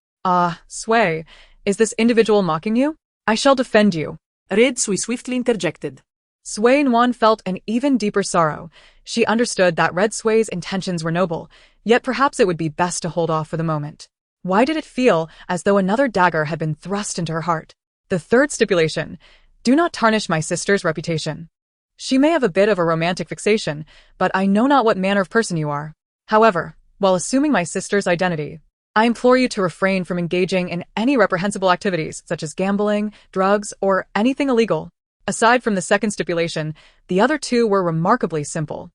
Sui, is this individual mocking you? I shall defend you. Red Sui swiftly interjected. Sui Nuan felt an even deeper sorrow. She understood that Red Sui's intentions were noble, yet perhaps it would be best to hold off for the moment. Why did it feel as though another dagger had been thrust into her heart? The third stipulation, do not tarnish my sister's reputation. She may have a bit of a romantic fixation, but I know not what manner of person you are. However, while assuming my sister's identity, I implore you to refrain from engaging in any reprehensible activities such as gambling, drugs, or anything illegal. Aside from the second stipulation, the other 2 were remarkably simple.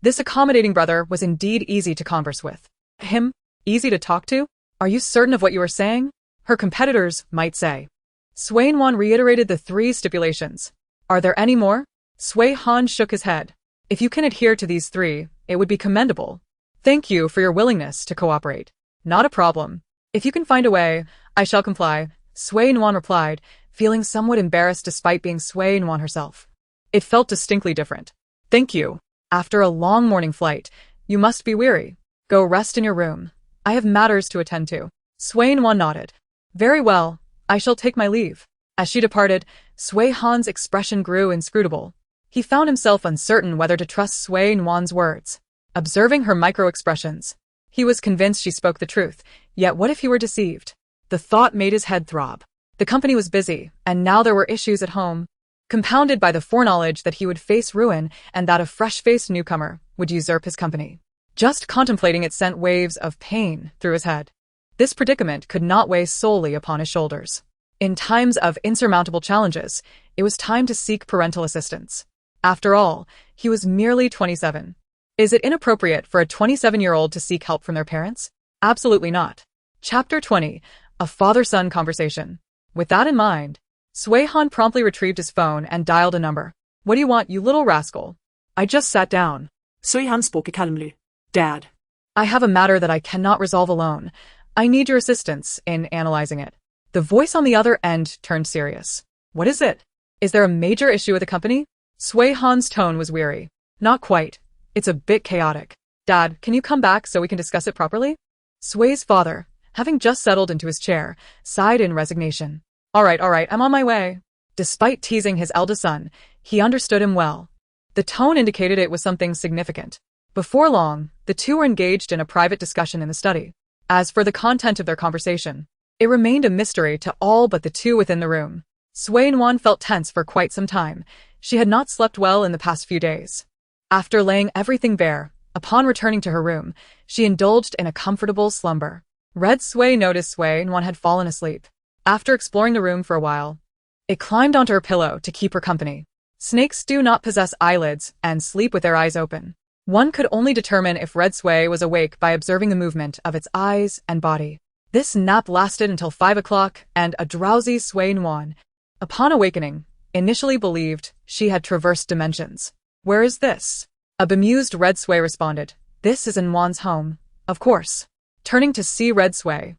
This accommodating brother was indeed easy to converse with. Him? Easy to talk to? Are you certain of what you are saying? Her competitors might say. Sui Nuan reiterated the 3 stipulations. Are there any more? Sui Han shook his head. If you can adhere to these 3, it would be commendable. Thank you for your willingness to cooperate. Not a problem. If you can find a way, I shall comply, Sui Nuan replied, feeling somewhat embarrassed despite being Sui Nuan herself. It felt distinctly different. Thank you. After a long morning flight, you must be weary. Go rest in your room. I have matters to attend to. Sui Nuan nodded. Very well, I shall take my leave. As she departed, Sui Han's expression grew inscrutable. He found himself uncertain whether to trust Sui Nuan's words. Observing her micro-expressions, he was convinced she spoke the truth, yet what if he were deceived? The thought made his head throb. The company was busy, and now there were issues at home, compounded by the foreknowledge that he would face ruin and that a fresh-faced newcomer would usurp his company. Just contemplating it sent waves of pain through his head. This predicament could not weigh solely upon his shoulders. In times of insurmountable challenges, it was time to seek parental assistance. After all, he was merely 27. Is it inappropriate for a 27-year-old to seek help from their parents? Absolutely not. Chapter 20. A father-son conversation. With that in mind, Sui Han promptly retrieved his phone and dialed a number. What do you want, you little rascal? I just sat down. Sui Han spoke calmly. Dad. I have a matter that I cannot resolve alone. I need your assistance in analyzing it. The voice on the other end turned serious. What is it? Is there a major issue with the company? Sui Han's tone was weary. Not quite. It's a bit chaotic. Dad, can you come back so we can discuss it properly? Sui's father, having just settled into his chair, sighed in resignation. All right, I'm on my way. Despite teasing his eldest son, he understood him well. The tone indicated it was something significant. Before long, the two were engaged in a private discussion in the study. As for the content of their conversation, it remained a mystery to all but the two within the room. Nuan felt tense for quite some time. She had not slept well in the past few days. After laying everything bare, upon returning to her room, she indulged in a comfortable slumber. Red Sway noticed Nuan had fallen asleep. After exploring the room for a while, it climbed onto her pillow to keep her company. Snakes do not possess eyelids and sleep with their eyes open. One could only determine if Red Sway was awake by observing the movement of its eyes and body. This nap lasted until 5 o'clock, and a drowsy Nuan, upon awakening, initially believed she had traversed dimensions. "Where is this?" A bemused Red Sway responded. "This is Nuan's home, of course." Turning to see Red Sway,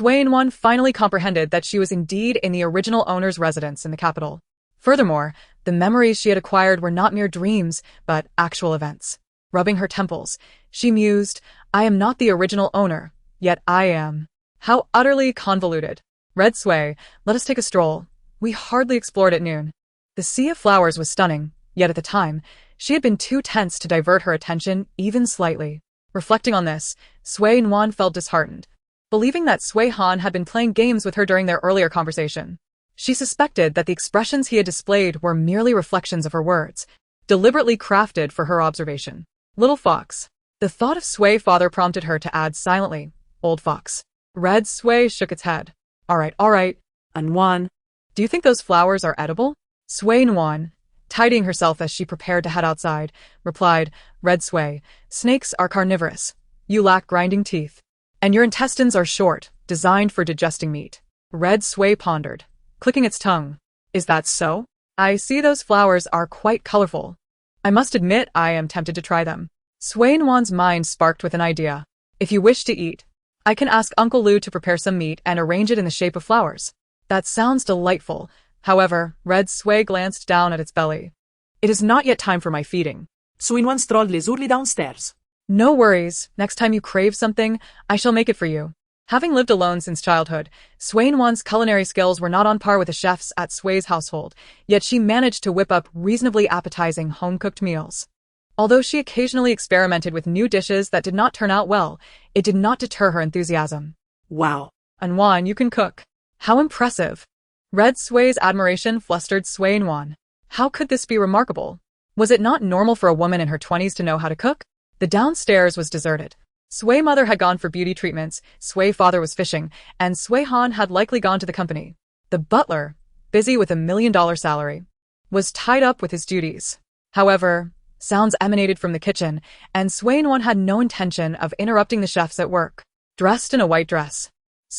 Nuan finally comprehended that she was indeed in the original owner's residence in the capital. Furthermore, the memories she had acquired were not mere dreams, but actual events. Rubbing her temples, she mused, "I am not the original owner, yet I am." How utterly convoluted. "Red Sway, let us take a stroll. We hardly explored at noon." The sea of flowers was stunning, yet at the time, she had been too tense to divert her attention even slightly. Reflecting on this, Nuan felt disheartened, believing that Han had been playing games with her during their earlier conversation. She suspected that the expressions he had displayed were merely reflections of her words, deliberately crafted for her observation. "Little fox." The thought of Sway father prompted her to add silently, "Old fox." Red Sway shook its head. All right. Nuan, Do you think those flowers are edible?" Nuan, tidying herself as she prepared to head outside, replied, "Red Sway, snakes are carnivorous. You lack grinding teeth. And your intestines are short, designed for digesting meat." Red Sway pondered, clicking its tongue. "Is that so? I see those flowers are quite colorful. I must admit I am tempted to try them." Nuan's mind sparked with an idea. "If you wish to eat, I can ask Uncle Lu to prepare some meat and arrange it in the shape of flowers." "That sounds delightful." However, Red Sway glanced down at its belly. "It is not yet time for my feeding." Nuan strolled leisurely downstairs. "No worries. Next time you crave something, I shall make it for you." Having lived alone since childhood, Nuan's culinary skills were not on par with the chefs at Sway's household, yet she managed to whip up reasonably appetizing home-cooked meals. Although she occasionally experimented with new dishes that did not turn out well, it did not deter her enthusiasm. "Wow. Nuan, you can cook. How impressive." Red Sway's admiration flustered Nuan. How could this be remarkable? Was it not normal for a woman in her 20s to know how to cook? The downstairs was deserted. Sway mother had gone for beauty treatments, Sway father was fishing, and Han had likely gone to the company. The butler, busy with $1 million salary, was tied up with his duties. However, sounds emanated from the kitchen, and Nuan had no intention of interrupting the chefs at work. Dressed in a white dress,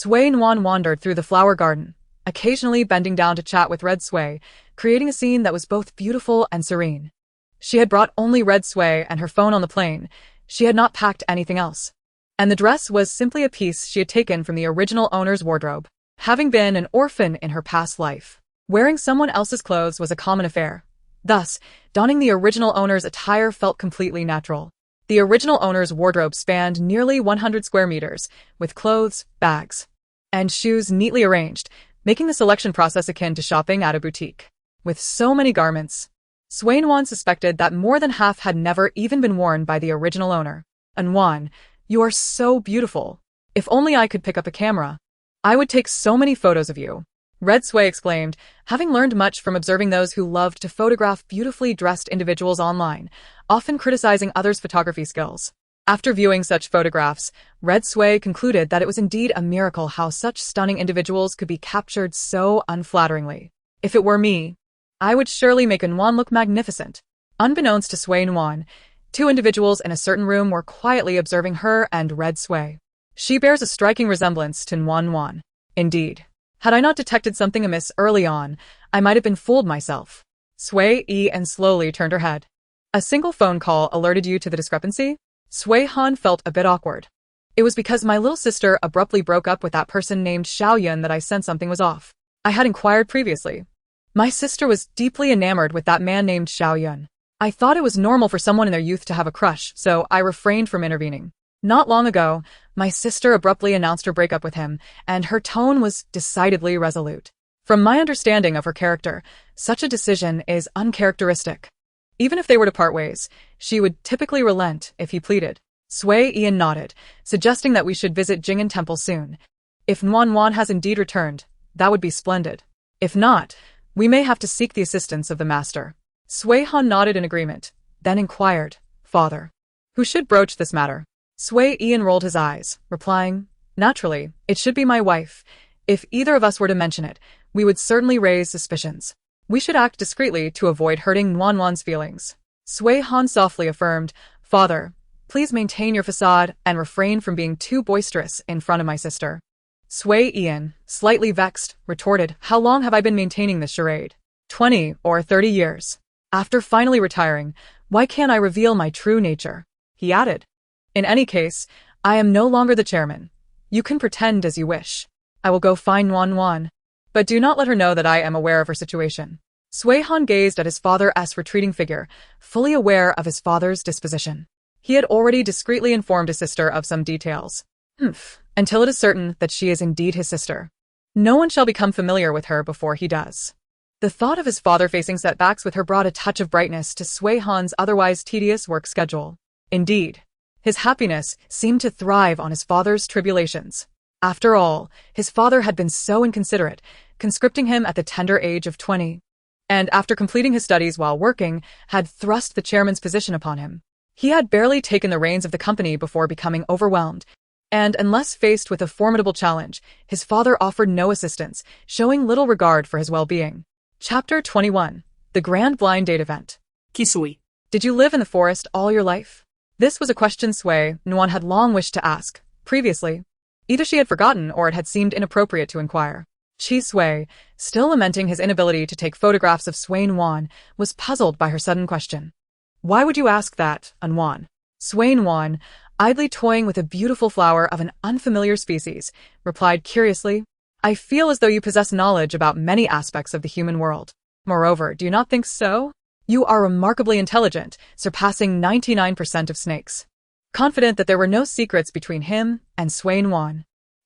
Nuan wandered through the flower garden, occasionally bending down to chat with Red Sway, creating a scene that was both beautiful and serene. She had brought only Red Sway and her phone on the plane. She had not packed anything else. And the dress was simply a piece she had taken from the original owner's wardrobe. Having been an orphan in her past life, wearing someone else's clothes was a common affair. Thus, donning the original owner's attire felt completely natural. The original owner's wardrobe spanned nearly 100 square meters, with clothes, bags, and shoes neatly arranged, making the selection process akin to shopping at a boutique. With so many garments, Nuan suspected that more than half had never even been worn by the original owner. "Nuan, you are so beautiful. If only I could pick up a camera, I would take so many photos of you." Red Sway exclaimed, having learned much from observing those who loved to photograph beautifully dressed individuals online, often criticizing others' photography skills. After viewing such photographs, Red Sway concluded that it was indeed a miracle how such stunning individuals could be captured so unflatteringly. "If it were me, I would surely make Nuan look magnificent." Unbeknownst to Nuan, two individuals in a certain room were quietly observing her and Red Sway. "She bears a striking resemblance to Nuan. Indeed. Had I not detected something amiss early on, I might have been fooled myself." Sway and slowly turned her head. "A single phone call alerted you to the discrepancy?" Han felt a bit awkward. "It was because my little sister abruptly broke up with that person named Xiaoyun that I sensed something was off. I had inquired previously. My sister was deeply enamored with that man named Xiaoyun. I thought it was normal for someone in their youth to have a crush, so I refrained from intervening. Not long ago, my sister abruptly announced her breakup with him, and her tone was decidedly resolute. From my understanding of her character, such a decision is uncharacteristic. Even if they were to part ways, she would typically relent if he pleaded." Sui Ian nodded, suggesting that we should visit Jing'an Temple soon. If Nuan has indeed returned, that would be splendid. If not, we may have to seek the assistance of the master. Sui Han nodded in agreement, then inquired, Father, who should broach this matter? Sui Ian rolled his eyes, replying, Naturally, it should be my wife. If either of us were to mention it, we would certainly raise suspicions. We should act discreetly to avoid hurting Nuan's feelings. Sui Han softly affirmed, Father, please maintain your facade and refrain from being too boisterous in front of my sister. Sui Ian, slightly vexed, retorted, How long have I been maintaining this charade? 20 or 30 years. After finally retiring, why can't I reveal my true nature? He added. In any case, I am no longer the chairman. You can pretend as you wish. I will go find Nuan, but do not let her know that I am aware of her situation. Sui Han gazed at his father's retreating figure, fully aware of his father's disposition. He had already discreetly informed his sister of some details. Until it is certain that she is indeed his sister. No one shall become familiar with her before he does. The thought of his father facing setbacks with her brought a touch of brightness to Sui Han's otherwise tedious work schedule. Indeed, his happiness seemed to thrive on his father's tribulations. After all, his father had been so inconsiderate, conscripting him at the tender age of 20. And after completing his studies while working, had thrust the chairman's position upon him. He had barely taken the reins of the company before becoming overwhelmed, and unless faced with a formidable challenge, his father offered no assistance, showing little regard for his well-being. Chapter 21. The Grand Blind Date Event. Kisui. Did you live in the forest all your life? This was a question Sui Nuan had long wished to ask, previously. Either she had forgotten or it had seemed inappropriate to inquire. Chi Sui, still lamenting his inability to take photographs of Sui Nuan, was puzzled by her sudden question. Why would you ask that, Nuan? Sui Nuan, idly toying with a beautiful flower of an unfamiliar species, replied curiously, I feel as though you possess knowledge about many aspects of the human world. Moreover, do you not think so? You are remarkably intelligent, surpassing 99% of snakes. Confident that there were no secrets between him and Sui Nuan,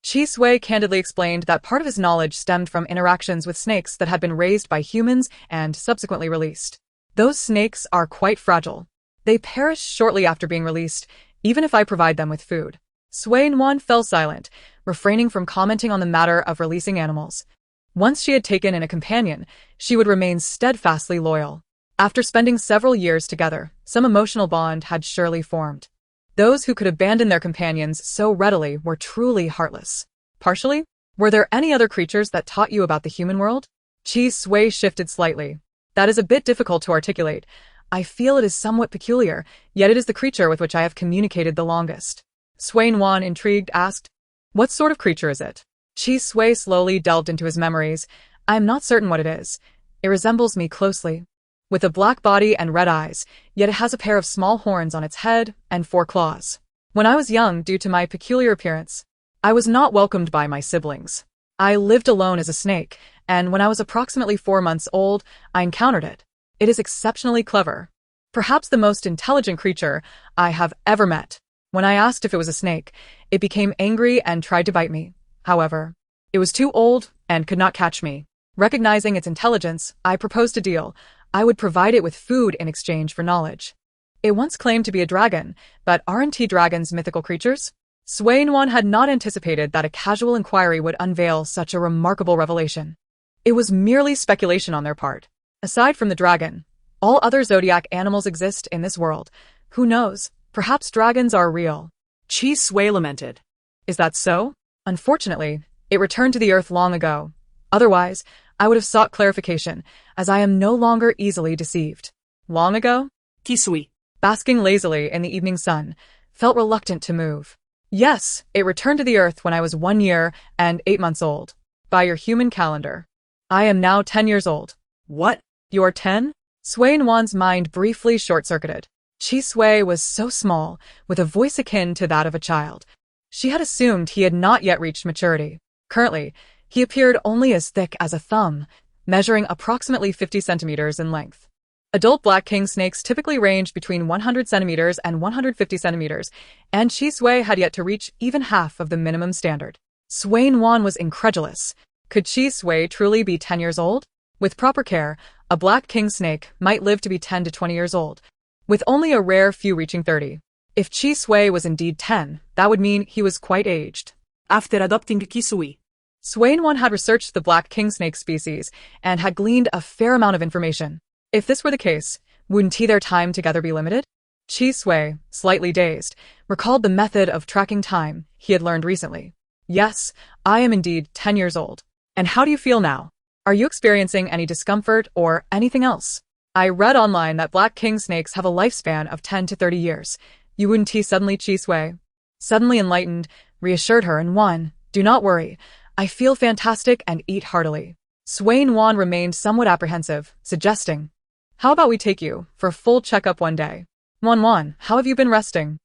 Chi Sui candidly explained that part of his knowledge stemmed from interactions with snakes that had been raised by humans and subsequently released. Those snakes are quite fragile. They perish shortly after being released, even if I provide them with food. Sui Nuan fell silent, refraining from commenting on the matter of releasing animals. Once she had taken in a companion, she would remain steadfastly loyal. After spending several years together, some emotional bond had surely formed. Those who could abandon their companions so readily were truly heartless. Partially, were there any other creatures that taught you about the human world? Chi Sui shifted slightly. That is a bit difficult to articulate. I feel it is somewhat peculiar, yet it is the creature with which I have communicated the longest. Sui Nuan, intrigued, asked, What sort of creature is it? Chi Sui slowly delved into his memories. I am not certain what it is. It resembles me closely. With a black body and red eyes, yet it has a pair of small horns on its head and 4 claws. When I was young, due to my peculiar appearance, I was not welcomed by my siblings. I lived alone as a snake, and when I was approximately 4 months old, I encountered it. It is exceptionally clever. Perhaps the most intelligent creature I have ever met. When I asked if it was a snake, it became angry and tried to bite me. However, it was too old and could not catch me. Recognizing its intelligence, I proposed a deal. I would provide it with food in exchange for knowledge. It once claimed to be a dragon, but aren't dragons mythical creatures? Sui Nuan had not anticipated that a casual inquiry would unveil such a remarkable revelation. It was merely speculation on their part. Aside from the dragon, all other zodiac animals exist in this world. Who knows? Perhaps dragons are real. Chi Sui lamented. Is that so? Unfortunately, it returned to the earth long ago. Otherwise, I would have sought clarification, as I am no longer easily deceived. Long ago? Kisui, basking lazily in the evening sun, felt reluctant to move. Yes, it returned to the earth when I was 1 year and 8 months old. By your human calendar. I am now 10 years old. What? You're 10? Sui Nuan's mind briefly short-circuited. Chi Sui was so small, with a voice akin to that of a child. She had assumed he had not yet reached maturity. Currently, he appeared only as thick as a thumb, measuring approximately 50 centimeters in length. Adult black king snakes typically range between 100 centimeters and 150 centimeters, and Chi Sui had yet to reach even half of the minimum standard. Sui Nuan was incredulous. Could Chi Sui truly be 10 years old? With proper care, a black king snake might live to be 10 to 20 years old, with only a rare few reaching 30. If Chi Sui was indeed 10, that would mean he was quite aged. After adopting Kisui, Sui Nuan had researched the black king snake species and had gleaned a fair amount of information. If this were the case, wouldn't their time together be limited? Chi Sui, slightly dazed, recalled the method of tracking time he had learned recently. Yes, I am indeed 10 years old. And how do you feel now? Are you experiencing any discomfort or anything else? I read online that black king snakes have a lifespan of 10 to 30 years. You wouldn't suddenly Chi Sui, suddenly enlightened, reassured her and Nuan, do not worry. I feel fantastic and eat heartily. Sui Nuan remained somewhat apprehensive, suggesting, how about we take you for a full checkup one day? Nuan, how have you been resting?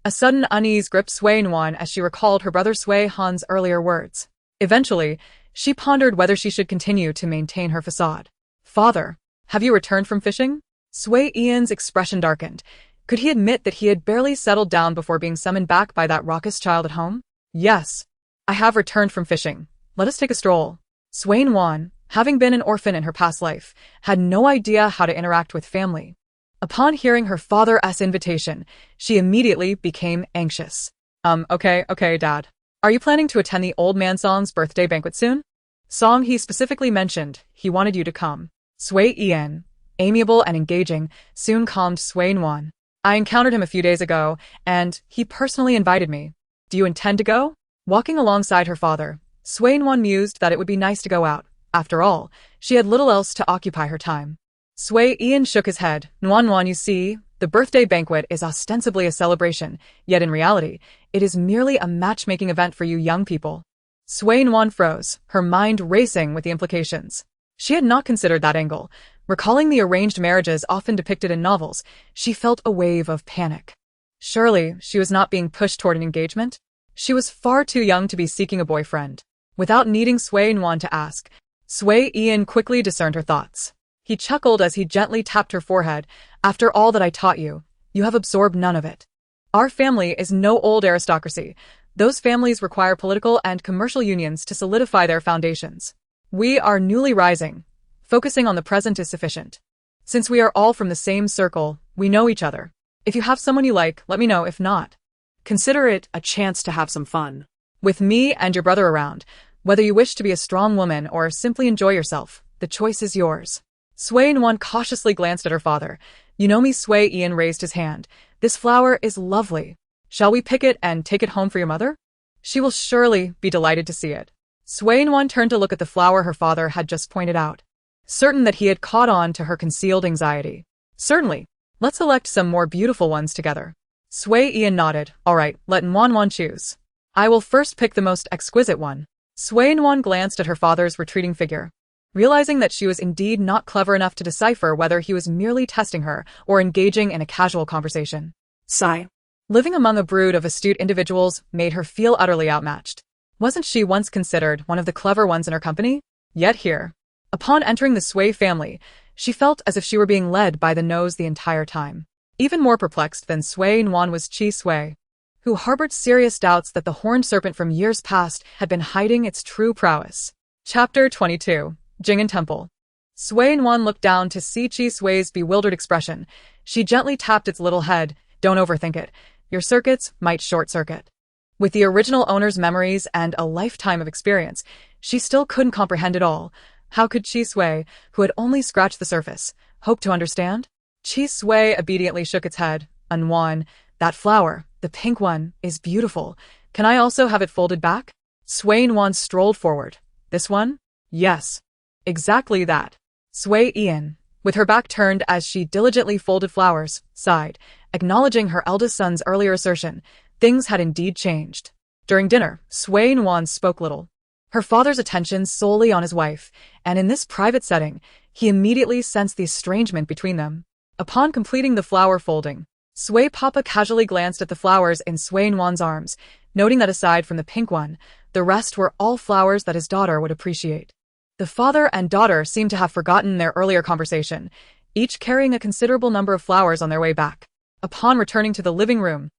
A sudden unease gripped Sui Nuan as she recalled her brother Sui Han's earlier words. Eventually, she pondered whether she should continue to maintain her facade. Father, have you returned from fishing? Sui Ian's expression darkened. Could he admit that he had barely settled down before being summoned back by that raucous child at home? Yes, I have returned from fishing. Let us take a stroll. Sui Nuan, having been an orphan in her past life, had no idea how to interact with family. Upon hearing her father's invitation, she immediately became anxious. Okay, Dad. Are you planning to attend the old man Song's birthday banquet soon? Song he specifically mentioned he wanted you to come. Sui Ian, amiable and engaging, soon calmed Sui Nuan. I encountered him a few days ago, and he personally invited me. Do you intend to go? Walking alongside her father, Sui Nuan mused that it would be nice to go out. After all, she had little else to occupy her time. Sui Ian shook his head. Nuan, you see, the birthday banquet is ostensibly a celebration, yet in reality, it is merely a matchmaking event for you young people. Sui Nuan froze, her mind racing with the implications. She had not considered that angle. Recalling the arranged marriages often depicted in novels, she felt a wave of panic. Surely, she was not being pushed toward an engagement? She was far too young to be seeking a boyfriend. Without needing Sui Nuan to ask, Sui Ian quickly discerned her thoughts. He chuckled as he gently tapped her forehead. After all that I taught you, you have absorbed none of it. Our family is no old aristocracy. Those families require political and commercial unions to solidify their foundations. We are newly rising. Focusing on the present is sufficient. Since we are all from the same circle, we know each other. If you have someone you like, let me know. If not, consider it a chance to have some fun. With me and your brother around, whether you wish to be a strong woman or simply enjoy yourself, the choice is yours. Sui Nuan cautiously glanced at her father. You know me, Sui Ian raised his hand. This flower is lovely. Shall we pick it and take it home for your mother? She will surely be delighted to see it. Sui Nuan turned to look at the flower her father had just pointed out, certain that he had caught on to her concealed anxiety. Certainly. Let's select some more beautiful ones together. Sui Ian nodded. All right, let Nuan choose. I will first pick the most exquisite one. Sui Nuan glanced at her father's retreating figure. Realizing that she was indeed not clever enough to decipher whether he was merely testing her or engaging in a casual conversation. Sigh. Living among a brood of astute individuals made her feel utterly outmatched. Wasn't she once considered one of the clever ones in her company? Yet here, upon entering the Sui family, she felt as if she were being led by the nose the entire time. Even more perplexed than Sui Nuan was Chi Sui, who harbored serious doubts that the horned serpent from years past had been hiding its true prowess. Chapter 22. Jing'an Temple. Sui Nuan looked down to see Chi Sui's bewildered expression. She gently tapped its little head. Don't overthink it. Your circuits might short-circuit. With the original owner's memories and a lifetime of experience, she still couldn't comprehend it all. How could Chi Sui, who had only scratched the surface, hope to understand? Chi Sui obediently shook its head. Nuan, that flower, the pink one, is beautiful. Can I also have it folded back? Sui Nuan strolled forward. This one? Yes. Exactly that. Sui Ian, with her back turned as she diligently folded flowers, sighed, acknowledging her eldest son's earlier assertion. Things had indeed changed. During dinner, Sui Nuan spoke little, her father's attention solely on his wife, and in this private setting, he immediately sensed the estrangement between them. Upon completing the flower folding, Sui Papa casually glanced at the flowers in Sui Nuan's arms, noting that aside from the pink one, the rest were all flowers that his daughter would appreciate. The father and daughter seemed to have forgotten their earlier conversation, each carrying a considerable number of flowers on their way back. Upon returning to the living room,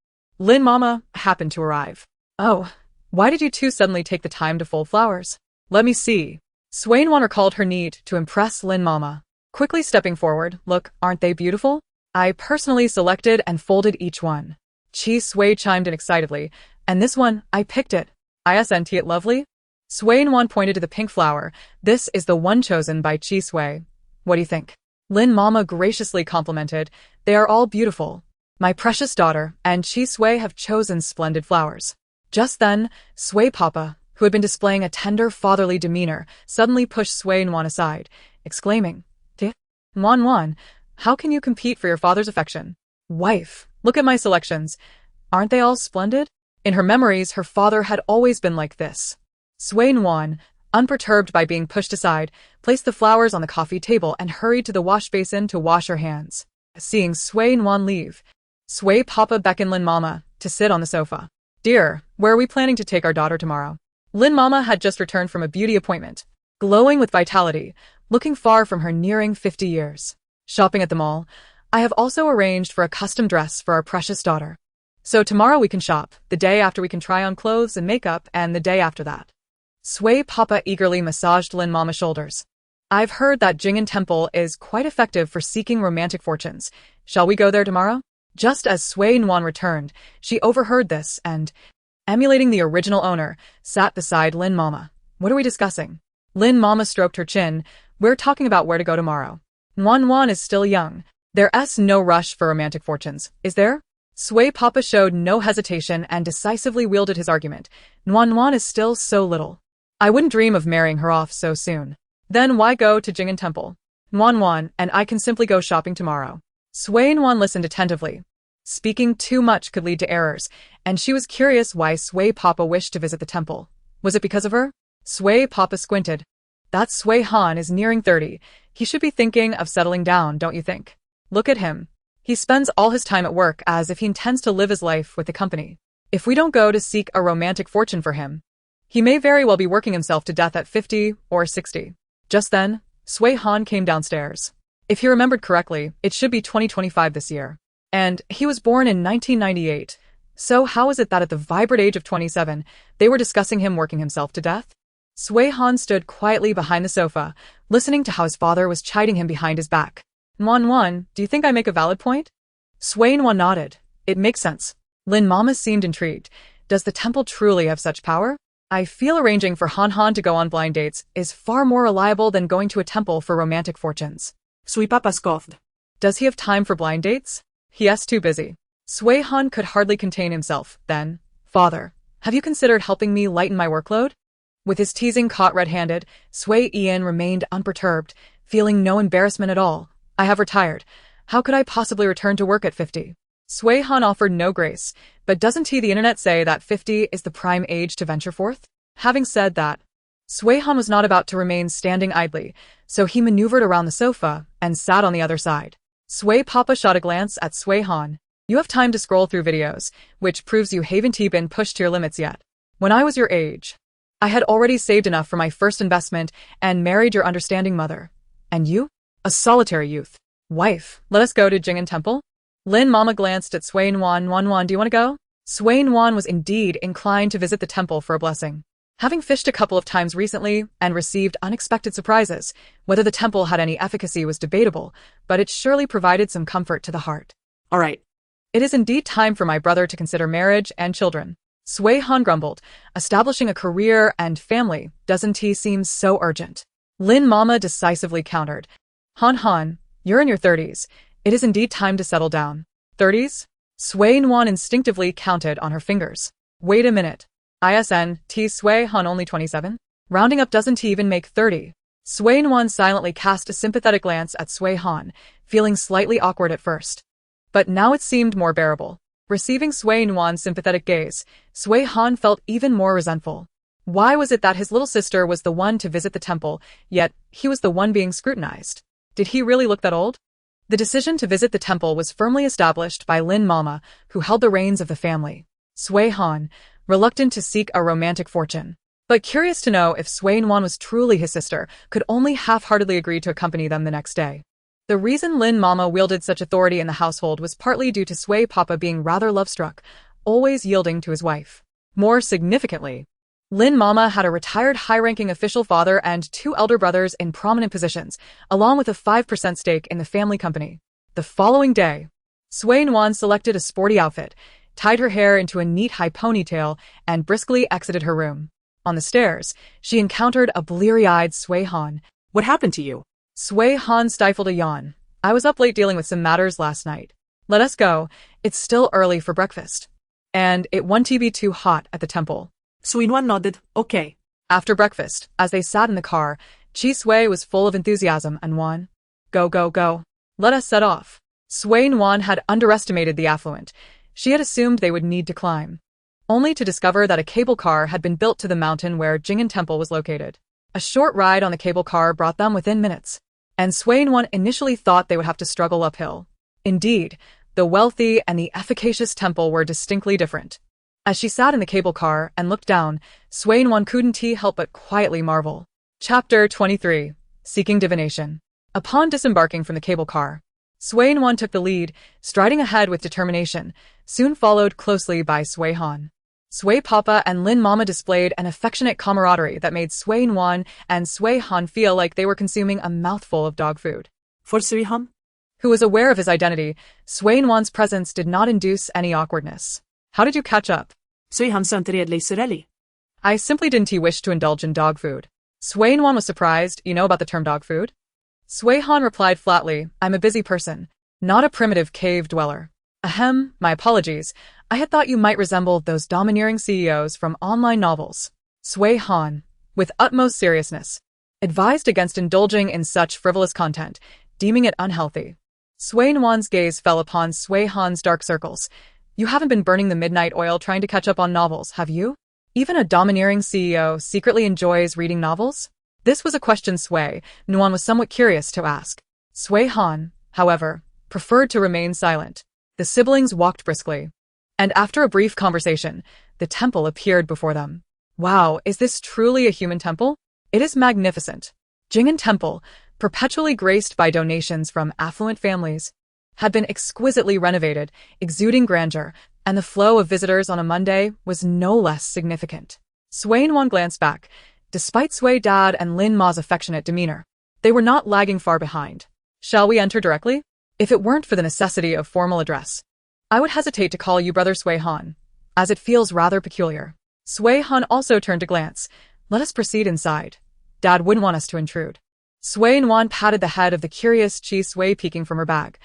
Lin Mama happened to arrive. Oh, why did you two suddenly take the time to fold flowers? Let me see. Sui Nuan recalled her need to impress Lin Mama. Quickly stepping forward, look, aren't they beautiful? I personally selected and folded each one. Chi Sui chimed in excitedly. And this one, I picked it. Isn't it lovely? Sui Nuan pointed to the pink flower. This is the one chosen by Chi Sui. What do you think? Lin Mama graciously complimented. They are all beautiful. My precious daughter and Chi Sui have chosen splendid flowers. Just then, Sui Papa, who had been displaying a tender fatherly demeanor, suddenly pushed Sui Nuan aside, exclaiming, Nuan, how can you compete for your father's affection? Wife, look at my selections. Aren't they all splendid? In her memories, her father had always been like this. Sui Nuan, unperturbed by being pushed aside, placed the flowers on the coffee table and hurried to the wash basin to wash her hands. Seeing Sui Nuan leave, Sui Papa beckoned Lin Mama to sit on the sofa. Dear, where are we planning to take our daughter tomorrow? Lin Mama had just returned from a beauty appointment, glowing with vitality, looking far from her nearing 50 years. Shopping at the mall, I have also arranged for a custom dress for our precious daughter. So tomorrow we can shop, the day after we can try on clothes and makeup, and the day after that. Sui Papa eagerly massaged Lin Mama's shoulders. I've heard that Jing'an Temple is quite effective for seeking romantic fortunes. Shall we go there tomorrow? Just as Sui Nuan returned, she overheard this and, emulating the original owner, sat beside Lin Mama. What are we discussing? Lin Mama stroked her chin. We're talking about where to go tomorrow. Nuan is still young. There's no rush for romantic fortunes, is there? Sui Papa showed no hesitation and decisively wielded his argument. Nuan is still so little. I wouldn't dream of marrying her off so soon. Then why go to Jing'an Temple? Nuan and I can simply go shopping tomorrow. Sui Nuan listened attentively. Speaking too much could lead to errors, and she was curious why Sui Papa wished to visit the temple. Was it because of her? Sui Papa squinted. That Sui Han is nearing 30. He should be thinking of settling down, don't you think? Look at him. He spends all his time at work as if he intends to live his life with the company. If we don't go to seek a romantic fortune for him, he may very well be working himself to death at 50 or 60. Just then, Sui Han came downstairs. If he remembered correctly, it should be 2025 this year. And he was born in 1998. So how is it that at the vibrant age of 27, they were discussing him working himself to death? Sui Han stood quietly behind the sofa, listening to how his father was chiding him behind his back. Nuan, do you think I make a valid point? Sui Nuan nodded. It makes sense. Lin Mama seemed intrigued. Does the temple truly have such power? I feel arranging for Han to go on blind dates is far more reliable than going to a temple for romantic fortunes. Sui Papa scoffed. Does he have time for blind dates? He's too busy. Sui Han could hardly contain himself. Then, Father, have you considered helping me lighten my workload? With his teasing caught red-handed, Sui Ian remained unperturbed, feeling no embarrassment at all. I have retired. How could I possibly return to work at 50? Sui Han offered no grace, but doesn't the internet say that 50 is the prime age to venture forth? Having said that, Sui Han was not about to remain standing idly, so he maneuvered around the sofa and sat on the other side. Sui Papa shot a glance at Sui Han. You have time to scroll through videos, which proves you haven't been pushed to your limits yet. When I was your age, I had already saved enough for my first investment and married your understanding mother. And you? A solitary youth. Wife, let us go to Jing'an Temple? Lin Mama glanced at Sui Nuan. Nuan, do you want to go? Sui Nuan was indeed inclined to visit the temple for a blessing. Having fished a couple of times recently and received unexpected surprises, whether the temple had any efficacy was debatable, but it surely provided some comfort to the heart. All right. It is indeed time for my brother to consider marriage and children. Sui Han grumbled. Establishing a career and family doesn't seem so urgent. Lin Mama decisively countered. Han, you're in your 30s. It is indeed time to settle down. 30s? Sui Nuan instinctively counted on her fingers. Wait a minute. Sui Han only 27? Rounding up doesn't even make 30. Sui Nuan silently cast a sympathetic glance at Sui Han, feeling slightly awkward at first. But now it seemed more bearable. Receiving Sui Nuan's sympathetic gaze, Sui Han felt even more resentful. Why was it that his little sister was the one to visit the temple, yet he was the one being scrutinized? Did he really look that old? The decision to visit the temple was firmly established by Lin Mama, who held the reins of the family. Sui Han, reluctant to seek a romantic fortune, but curious to know if Sui Nuan was truly his sister, could only half-heartedly agree to accompany them the next day. The reason Lin Mama wielded such authority in the household was partly due to Sui Papa being rather love-struck, always yielding to his wife. More significantly, Lin Mama had a retired high-ranking official father and 2 elder brothers in prominent positions, along with a 5% stake in the family company. The following day, Sui Nuan selected a sporty outfit. tied her hair into a neat high ponytail, and briskly exited her room. On the stairs, she encountered a bleary-eyed Sui Han. What happened to you? Sui Han stifled a yawn. I was up late dealing with some matters last night. Let us go. It's still early for breakfast. And it won't be too hot at the temple. Nuan nodded. Okay. After breakfast, as they sat in the car, Chi Sui was full of enthusiasm and Nuan. Go, go, go. Let us set off. Sui Nuan had underestimated the affluent. She had assumed they would need to climb, only to discover that a cable car had been built to the mountain where Jing'an Temple was located. A short ride on the cable car brought them within minutes, and Sui Nuan initially thought they would have to struggle uphill. Indeed, the wealthy and the efficacious temple were distinctly different. As she sat in the cable car and looked down, Sui Nuan couldn't help but quietly marvel. Chapter 23. Seeking Divination. Upon disembarking from the cable car, Sui Nuan took the lead, striding ahead with determination, soon followed closely by Sui Han. Sui Papa and Lin Mama displayed an affectionate camaraderie that made Sui Nuan and Sui Han feel like they were consuming a mouthful of dog food. For Sui Han, who was aware of his identity, Sui Nuan's presence did not induce any awkwardness. How did you catch up? Sui Han sa inte redlig. I simply didn't wish to indulge in dog food. Sui Nuan was surprised. You know about the term dog food? Sui Han replied flatly, I'm a busy person, not a primitive cave dweller. Ahem, my apologies. I had thought you might resemble those domineering CEOs from online novels. Sui Han, with utmost seriousness, advised against indulging in such frivolous content, deeming it unhealthy. Sui Nuan's gaze fell upon Sui Han's dark circles. You haven't been burning the midnight oil trying to catch up on novels, have you? Even a domineering CEO secretly enjoys reading novels? This was a question Sui Nuan was somewhat curious to ask. Sui Han, however, preferred to remain silent. The siblings walked briskly, and after a brief conversation, the temple appeared before them. Wow, is this truly a human temple? It is magnificent. Jing'an Temple, perpetually graced by donations from affluent families, had been exquisitely renovated, exuding grandeur, and the flow of visitors on a Monday was no less significant. Sui Nuan glanced back. Despite Sui Dad and Lin Ma's affectionate demeanor, they were not lagging far behind. Shall we enter directly? If it weren't for the necessity of formal address, I would hesitate to call you Brother Sui Han, as it feels rather peculiar. Sui Han also turned to glance. Let us proceed inside. Dad wouldn't want us to intrude. Sui Nuan patted the head of the curious Chi Sui peeking from her bag.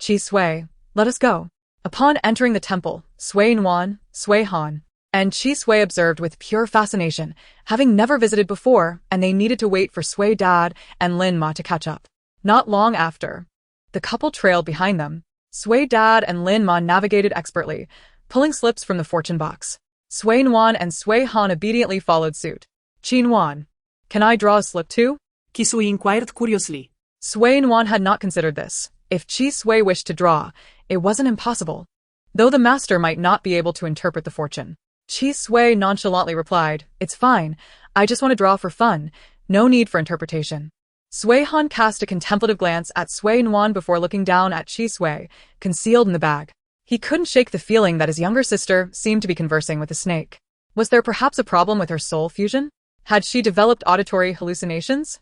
Chi Sui, let us go. Upon entering the temple, Sui Nuan, Sui Han, and Chi Sui observed with pure fascination, having never visited before, and they needed to wait for Sui Dad and Lin Ma to catch up. Not long after, the couple trailed behind them. Sui Dad and Lin Ma navigated expertly, pulling slips from the fortune box. Sui Nuan and Sui Han obediently followed suit. Chi Nuan, can I draw a slip too? Chi Sui inquired curiously. Sui Nuan had not considered this. If Chi Sui wished to draw, it wasn't impossible, though the master might not be able to interpret the fortune. Chi Sui nonchalantly replied, It's fine, I just want to draw for fun, no need for interpretation. Sui Han cast a contemplative glance at Sui Nuan before looking down at Chi Sui, concealed in the bag. He couldn't shake the feeling that his younger sister seemed to be conversing with a snake. Was there perhaps a problem with her soul fusion? Had she developed auditory hallucinations?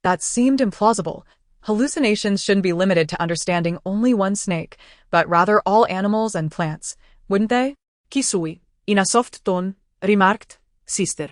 That seemed implausible. Hallucinations shouldn't be limited to understanding only one snake, but rather all animals and plants, wouldn't they? Chi Sui, in a soft tone, remarked, Sister.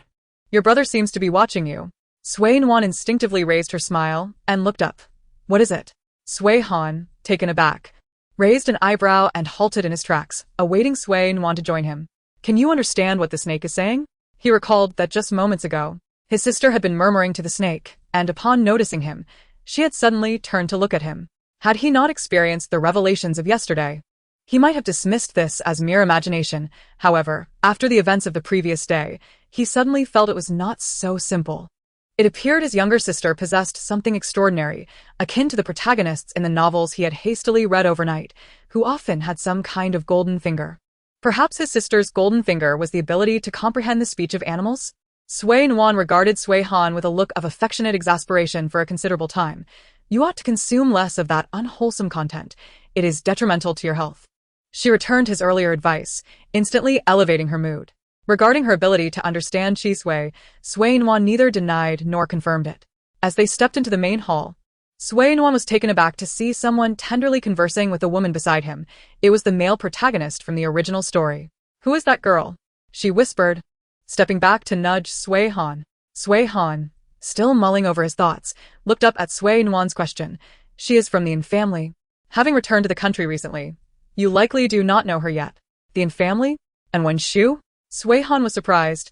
Your brother seems to be watching you. Sui Nuan instinctively raised her smile and looked up. What is it? Sui Han, taken aback, raised an eyebrow and halted in his tracks, awaiting Sui Nuan to join him. Can you understand what the snake is saying? He recalled that just moments ago, his sister had been murmuring to the snake, and upon noticing him, she had suddenly turned to look at him. Had he not experienced the revelations of yesterday, he might have dismissed this as mere imagination. However, after the events of the previous day, he suddenly felt it was not so simple. It appeared his younger sister possessed something extraordinary, akin to the protagonists in the novels he had hastily read overnight, who often had some kind of golden finger. Perhaps his sister's golden finger was the ability to comprehend the speech of animals? Sui Nuan regarded Sui Han with a look of affectionate exasperation for a considerable time. You ought to consume less of that unwholesome content. It is detrimental to your health. She returned his earlier advice, instantly elevating her mood. Regarding her ability to understand Chi Sui, Sui Nuan neither denied nor confirmed it. As they stepped into the main hall, Sui Nuan was taken aback to see someone tenderly conversing with a woman beside him. It was the male protagonist from the original story. "Who is that girl?" she whispered, stepping back to nudge Sui Han. Sui Han, still mulling over his thoughts, looked up at Sui Nuan's question. "She is from the Yin family. Having returned to the country recently, you likely do not know her yet." "The Yin family? And Wen Shu?" Sui Han was surprised.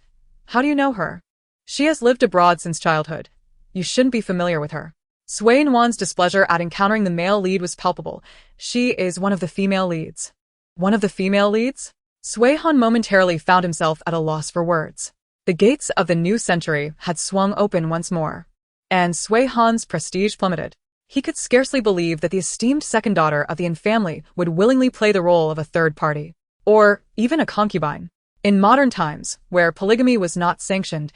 "How do you know her?" "She has lived abroad since childhood. You shouldn't be familiar with her." Sui Nuan's displeasure at encountering the male lead was palpable. "She is one of the female leads." "One of the female leads?" Sui Han momentarily found himself at a loss for words. The gates of the new century had swung open once more, and Sui Han's prestige plummeted. He could scarcely believe that the esteemed second daughter of the Yin family would willingly play the role of a third party, or even a concubine. In modern times, where polygamy was not sanctioned,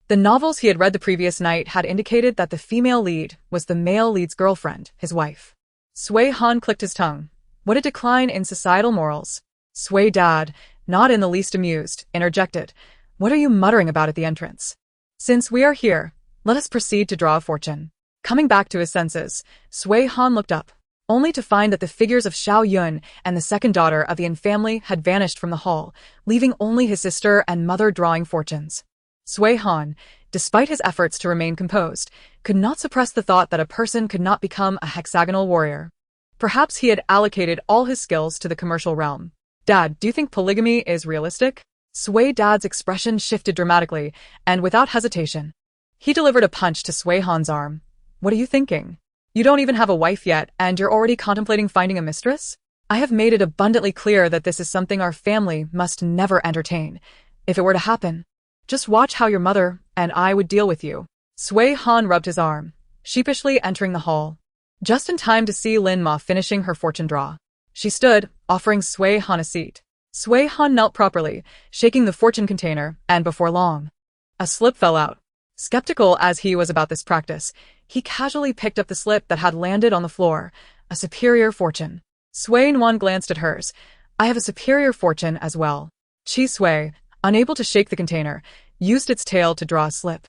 the novels he had read the previous night had indicated that the female lead was the male lead's girlfriend, his wife. Sui Han clicked his tongue. What a decline in societal morals. Sui Dad, not in the least amused, interjected. "What are you muttering about at the entrance? Since we are here, let us proceed to draw a fortune." Coming back to his senses, Sui Han looked up, only to find that the figures of Xiao Yun and the second daughter of the Yin family had vanished from the hall, leaving only his sister and mother drawing fortunes. Sui Han, despite his efforts to remain composed, could not suppress the thought that a person could not become a hexagonal warrior. Perhaps he had allocated all his skills to the commercial realm. "Dad, do you think polygamy is realistic?" Sui Dad's expression shifted dramatically, and without hesitation, he delivered a punch to Sui Han's arm. "What are you thinking? You don't even have a wife yet, and you're already contemplating finding a mistress? I have made it abundantly clear that this is something our family must never entertain. If it were to happen, just watch how your mother and I would deal with you." Sui Han rubbed his arm, sheepishly entering the hall, just in time to see Lin Ma finishing her fortune draw. She stood, offering Sui Han a seat. Sui Han knelt properly, shaking the fortune container, and before long, a slip fell out. Skeptical as he was about this practice, he casually picked up the slip that had landed on the floor, a superior fortune. Sui Nuan glanced at hers. "I have a superior fortune as well." Chi Sui, unable to shake the container, used its tail to draw a slip,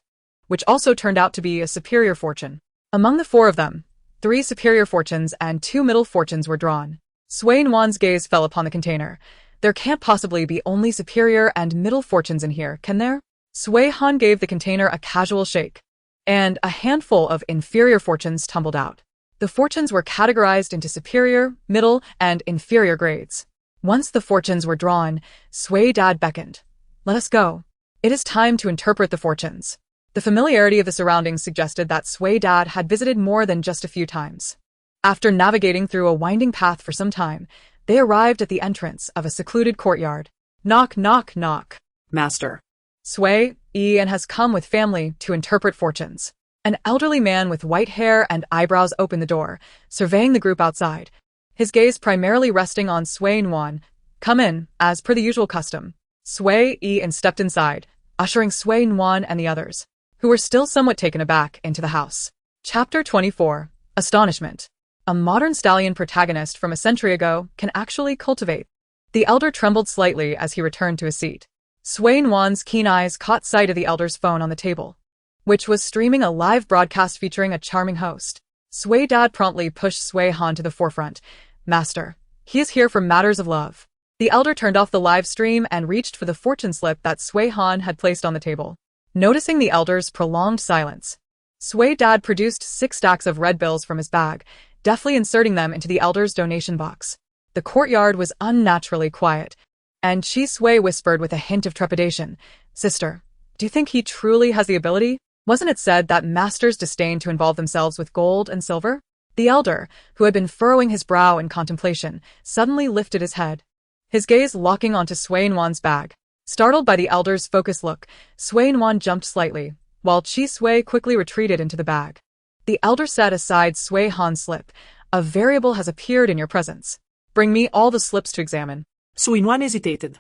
which also turned out to be a superior fortune. Among the four of them, 3 superior fortunes and 2 middle fortunes were drawn. Sui Nuan's gaze fell upon the container. "There can't possibly be only superior and middle fortunes in here, can there?" Sui Han gave the container a casual shake, and a handful of inferior fortunes tumbled out. The fortunes were categorized into superior, middle, and inferior grades. Once the fortunes were drawn, Sui Dad beckoned. "Let us go. It is time to interpret the fortunes." The familiarity of the surroundings suggested that Sui Dad had visited more than just a few times. After navigating through a winding path for some time, they arrived at the entrance of a secluded courtyard. "Knock, knock, knock." Master. Sui Ian has come with family to interpret fortunes. An elderly man with white hair and eyebrows opened the door, surveying the group outside, his gaze primarily resting on Sui Nuan. "Come in, as per the usual custom." Sui Ian stepped inside, ushering Sui Nuan and the others, who were still somewhat taken aback, into the house. Chapter 24. Astonishment. A modern stallion protagonist from a century ago can actually cultivate. The elder trembled slightly as he returned to his seat. Sui Nuan's keen eyes caught sight of the elder's phone on the table, which was streaming a live broadcast featuring a charming host. Sui Dad promptly pushed Sui Han to the forefront. "Master, he is here for matters of love." The elder turned off the live stream and reached for the fortune slip that Sui Han had placed on the table. Noticing the elder's prolonged silence, Sui Dad produced 6 stacks of red bills from his bag, deftly inserting them into the elder's donation box. The courtyard was unnaturally quiet, and Chi Sui whispered with a hint of trepidation, "Sister, do you think he truly has the ability? Wasn't it said that masters disdain to involve themselves with gold and silver?" The elder, who had been furrowing his brow in contemplation, suddenly lifted his head, his gaze locking onto Sui Nuan's bag. Startled by the elder's focused look, Sui Nuan jumped slightly, while Chi Sui quickly retreated into the bag. The elder set aside Sui Han's slip. "A variable has appeared in your presence. Bring me all the slips to examine." Sui Nuan hesitated,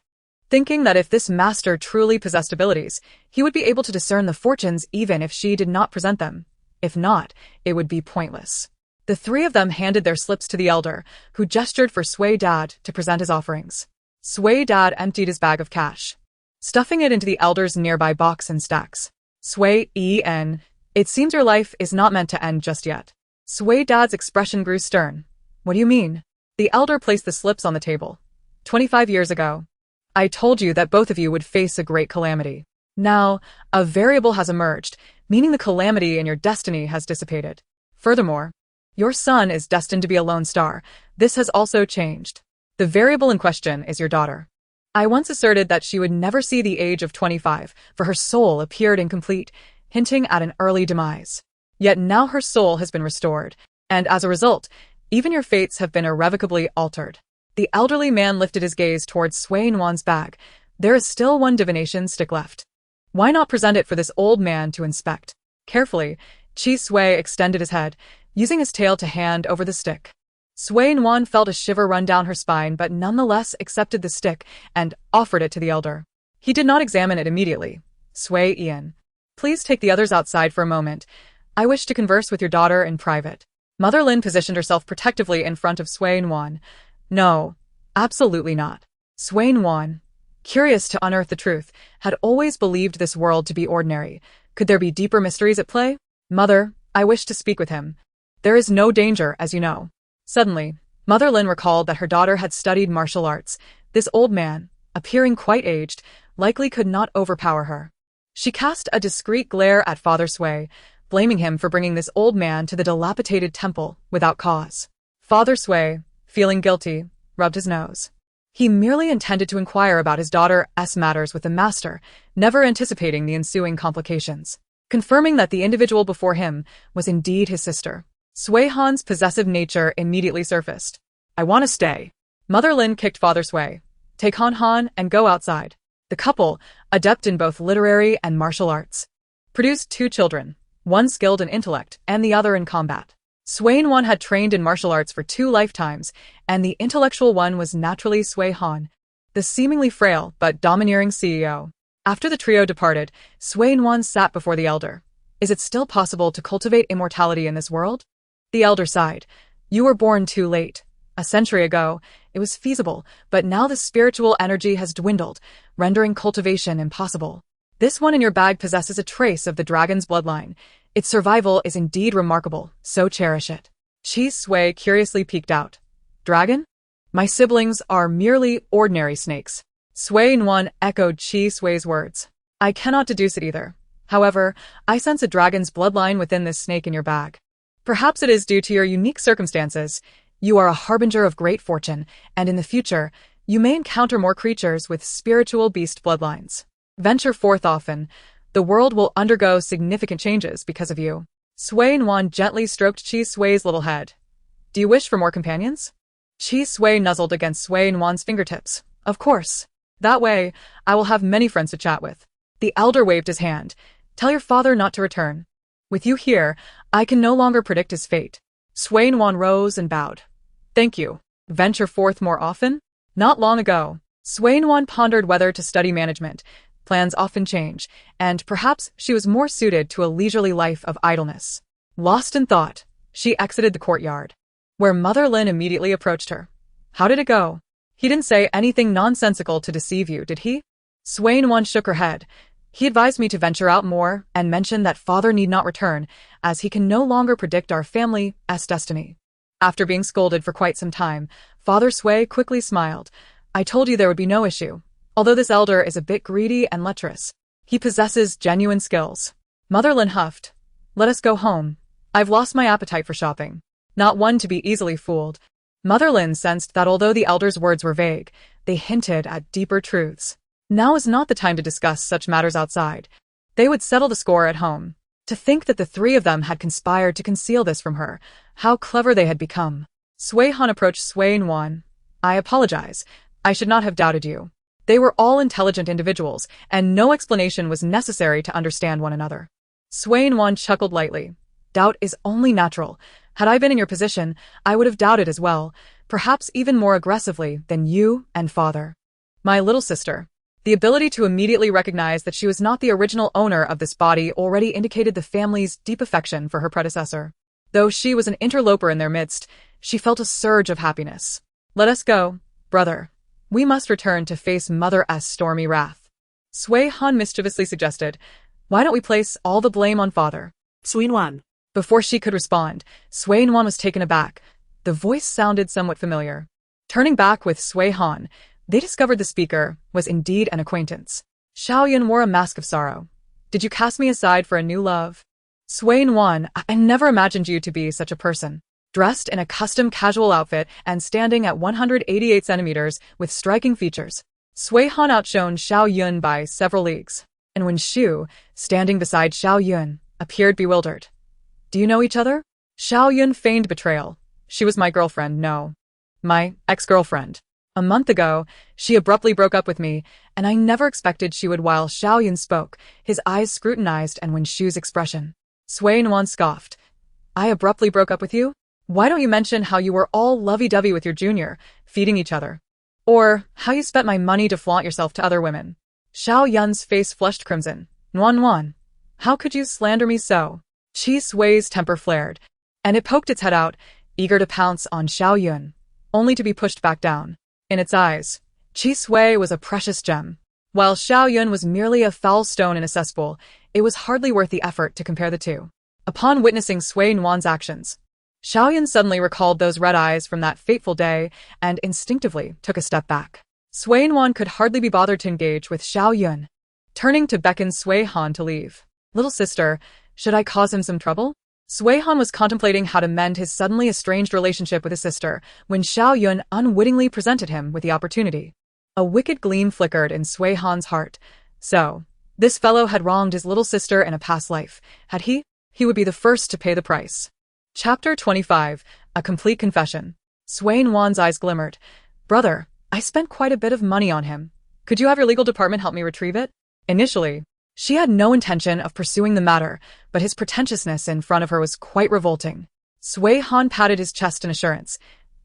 thinking that if this master truly possessed abilities, he would be able to discern the fortunes even if she did not present them. If not, it would be pointless. The 3 of them handed their slips to the elder, who gestured for Sui Dad to present his offerings. Sui Dad emptied his bag of cash, stuffing it into the elder's nearby box in stacks. "Sui En, it seems your life is not meant to end just yet." Sui Dad's expression grew stern. What do you mean? The elder placed the slips on the table. 25 years ago. I told you that both of you would face a great calamity. Now, a variable has emerged, meaning the calamity in your destiny has dissipated. Furthermore, your son is destined to be a lone star. This has also changed. The variable in question is your daughter. I once asserted that she would never see the age of 25, for her soul appeared incomplete, hinting at an early demise. Yet now her soul has been restored, and as a result, even your fates have been irrevocably altered. The elderly man lifted his gaze towards Sui Nuan's bag. There is still one divination stick left. Why not present it for this old man to inspect? Carefully, Chi Sui extended his head, using his tail to hand over the stick. Sui Nuan felt a shiver run down her spine but nonetheless accepted the stick and offered it to the elder. He did not examine it immediately. Sui Ian, please take the others outside for a moment. I wish to converse with your daughter in private. Mother Lin positioned herself protectively in front of Sui Nuan. No, absolutely not. Sui Nuan, curious to unearth the truth, had always believed this world to be ordinary. Could there be deeper mysteries at play? Mother, I wish to speak with him. There is no danger, as you know. Suddenly, Mother Lin recalled that her daughter had studied martial arts. This old man, appearing quite aged, likely could not overpower her. She cast a discreet glare at Father Sui, blaming him for bringing this old man to the dilapidated temple without cause. Father Sui, feeling guilty, rubbed his nose. He merely intended to inquire about his daughter's matters with the master, never anticipating the ensuing complications. Confirming that the individual before him was indeed his sister. Sui Han's possessive nature immediately surfaced. I want to stay. Mother Lin kicked Father Sui. Take Han and go outside. The couple, adept in both literary and martial arts, produced 2 children, one skilled in intellect and the other in combat. Sui Nuan had trained in martial arts for 2 lifetimes, and the intellectual one was naturally Sui Han, the seemingly frail but domineering CEO. After the trio departed, Sui Nuan sat before the elder. Is it still possible to cultivate immortality in this world? The elder sighed. You were born too late. A century ago, it was feasible, but now the spiritual energy has dwindled, rendering cultivation impossible. This one in your bag possesses a trace of the dragon's bloodline. Its survival is indeed remarkable, so cherish it. Chi Sui curiously peeked out. Dragon? My siblings are merely ordinary snakes. Sui Nuan echoed Chi Sui's words. I cannot deduce it either. However, I sense a dragon's bloodline within this snake in your bag. Perhaps it is due to your unique circumstances. You are a harbinger of great fortune, and in the future, you may encounter more creatures with spiritual beast bloodlines. Venture forth often. The world will undergo significant changes because of you. Sui Nuan gently stroked Chi Sui's little head. Do you wish for more companions? Chi Sui nuzzled against Sui Nuan's fingertips. Of course. That way, I will have many friends to chat with. The elder waved his hand. Tell your father not to return. With you here, I can no longer predict his fate. Sui Nuan rose and bowed. Thank you. Venture forth more often? Not long ago, Sui Nuan pondered whether to study management. Plans often change, and perhaps she was more suited to a leisurely life of idleness. Lost in thought, she exited the courtyard, where Mother Lin immediately approached her. How did it go? He didn't say anything nonsensical to deceive you, did he? Sui Nuan shook her head. He advised me to venture out more and mentioned that father need not return, as he can no longer predict our family's destiny. After being scolded for quite some time, Father Sui quickly smiled. I told you there would be no issue. Although this elder is a bit greedy and lecherous, he possesses genuine skills. Mother Lin huffed. Let us go home. I've lost my appetite for shopping. Not one to be easily fooled. Mother Lin sensed that although the elder's words were vague, they hinted at deeper truths. Now is not the time to discuss such matters outside. They would settle the score at home. To think that the 3 of them had conspired to conceal this from her. How clever they had become. Sui Han approached Sui Nuan. I apologize. I should not have doubted you. They were all intelligent individuals, and no explanation was necessary to understand one another. Sui Nuan chuckled lightly. Doubt is only natural. Had I been in your position, I would have doubted as well, perhaps even more aggressively than you and father. My little sister. The ability to immediately recognize that she was not the original owner of this body already indicated the family's deep affection for her predecessor. Though she was an interloper in their midst, she felt a surge of happiness. Let us go, brother. We must return to face Mother's stormy wrath. Sui Han mischievously suggested. Why don't we place all the blame on father? Sui Nuan. Before she could respond, Sui Nuan was taken aback. The voice sounded somewhat familiar. Turning back with Sui Han, they discovered the speaker was indeed an acquaintance. Xiaoyun wore a mask of sorrow. Did you cast me aside for a new love? Sui Nuan, I never imagined you to be such a person. Dressed in a custom casual outfit and standing at 188 centimeters with striking features, Sui Han outshone Xiaoyun by several leagues. And when Shu, standing beside Xiaoyun, appeared bewildered. Do you know each other? Xiaoyun feigned betrayal. She was my girlfriend, no. My ex-girlfriend. A month ago, she abruptly broke up with me, and I never expected she would. While Xiaoyun spoke, his eyes scrutinized and when Shu's expression. Sui Nuan scoffed. I abruptly broke up with you? Why don't you mention how you were all lovey-dovey with your junior, feeding each other? Or how you spent my money to flaunt yourself to other women? Xiaoyun's face flushed crimson. Nuan, how could you slander me so? Chi Sui's temper flared, and it poked its head out, eager to pounce on Xiaoyun, only to be pushed back down. In its eyes, Chi Sui was a precious gem. While Xiaoyun was merely a foul stone in a cesspool, it was hardly worth the effort to compare the two. Upon witnessing Sui Nuan's actions, Xiaoyun suddenly recalled those red eyes from that fateful day and instinctively took a step back. Sui Nuan could hardly be bothered to engage with Xiaoyun. Turning to beckon Sui Han to leave. Little sister, should I cause him some trouble? Sui Han was contemplating how to mend his suddenly estranged relationship with his sister when Xiaoyun unwittingly presented him with the opportunity. A wicked gleam flickered in Sui Han's heart. So, this fellow had wronged his little sister in a past life. Had he? He would be the first to pay the price. Chapter 25, A Complete Confession. Sui Nuan's eyes glimmered. Brother, I spent quite a bit of money on him. Could you have your legal department help me retrieve it? Initially, she had no intention of pursuing the matter, but his pretentiousness in front of her was quite revolting. Sui Han patted his chest in assurance.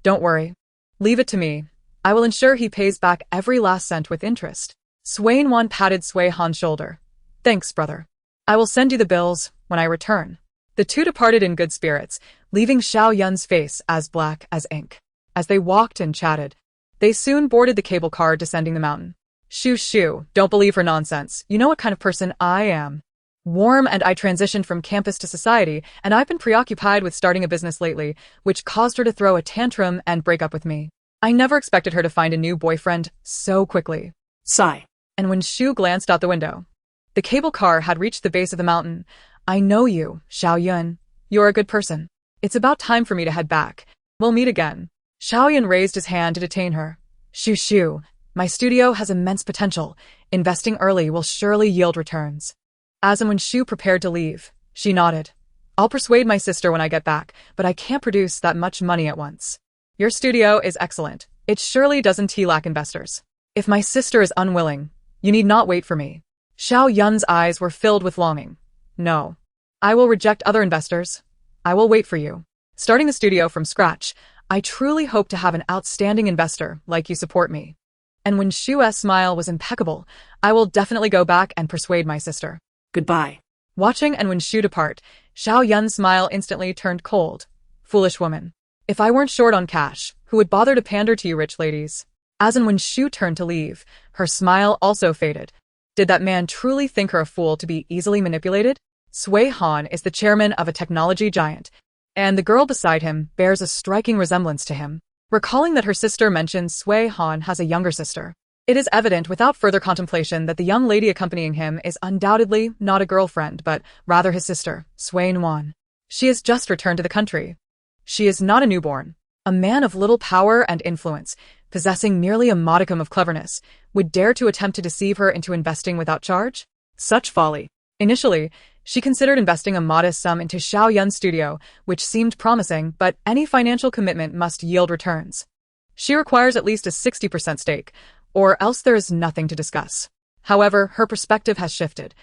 Don't worry. Leave it to me. I will ensure he pays back every last cent with interest. Sui Nuan patted Sui Han's shoulder. Thanks, brother. I will send you the bills when I return. The two departed in good spirits, leaving Xiaoyun's face as black as ink. As they walked and chatted, they soon boarded the cable car descending the mountain. Shu, don't believe her nonsense. You know what kind of person I am. Warm, and I transitioned from campus to society, and I've been preoccupied with starting a business lately, which caused her to throw a tantrum and break up with me. I never expected her to find a new boyfriend so quickly. Sigh. And when Shu glanced out the window, the cable car had reached the base of the mountain. I know you, Xiaoyun. You're a good person. It's about time for me to head back. We'll meet again. Xiaoyun raised his hand to detain her. Shu, my studio has immense potential. Investing early will surely yield returns. As and when Shu prepared to leave, she nodded. I'll persuade my sister when I get back, but I can't produce that much money at once. Your studio is excellent. It surely doesn't lack investors. If my sister is unwilling, you need not wait for me. Xiaoyun's eyes were filled with longing. No. I will reject other investors. I will wait for you. Starting the studio from scratch, I truly hope to have an outstanding investor like you support me. And when Shu's smile was impeccable, I will definitely go back and persuade my sister. Goodbye. Watching and when Shu depart, Xiaoyun's smile instantly turned cold. Foolish woman. If I weren't short on cash, who would bother to pander to you rich ladies? As and when Shu turned to leave, her smile also faded. Did that man truly think her a fool to be easily manipulated? Sui Han is the chairman of a technology giant, and the girl beside him bears a striking resemblance to him. Recalling that her sister mentioned Sui Han has a younger sister, it is evident without further contemplation that the young lady accompanying him is undoubtedly not a girlfriend, but rather his sister, Sui Nuan. She has just returned to the country. She is not a newborn. A man of little power and influence, possessing merely a modicum of cleverness, would dare to attempt to deceive her into investing without charge? Such folly. Initially, she considered investing a modest sum into Xiaoyun's studio, which seemed promising, but any financial commitment must yield returns. She requires at least a 60% stake, or else there is nothing to discuss. However, her perspective has shifted.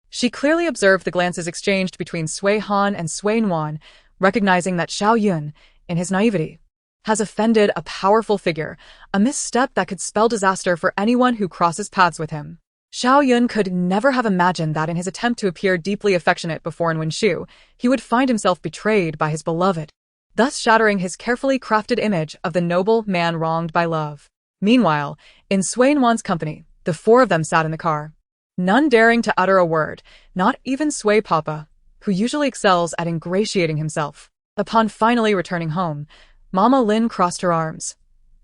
She clearly observed the glances exchanged between Sui Han and Sui Nuan, recognizing that Xiaoyun, in his naivety, has offended a powerful figure, a misstep that could spell disaster for anyone who crosses paths with him. Xiaoyun could never have imagined that in his attempt to appear deeply affectionate before Nuan Shu, he would find himself betrayed by his beloved, thus shattering his carefully crafted image of the noble man wronged by love. Meanwhile, in Sui Nuan's company, the four of them sat in the car. None daring to utter a word, not even Sui Papa. who usually excels at ingratiating himself. Upon finally returning home, Mama Lin crossed her arms.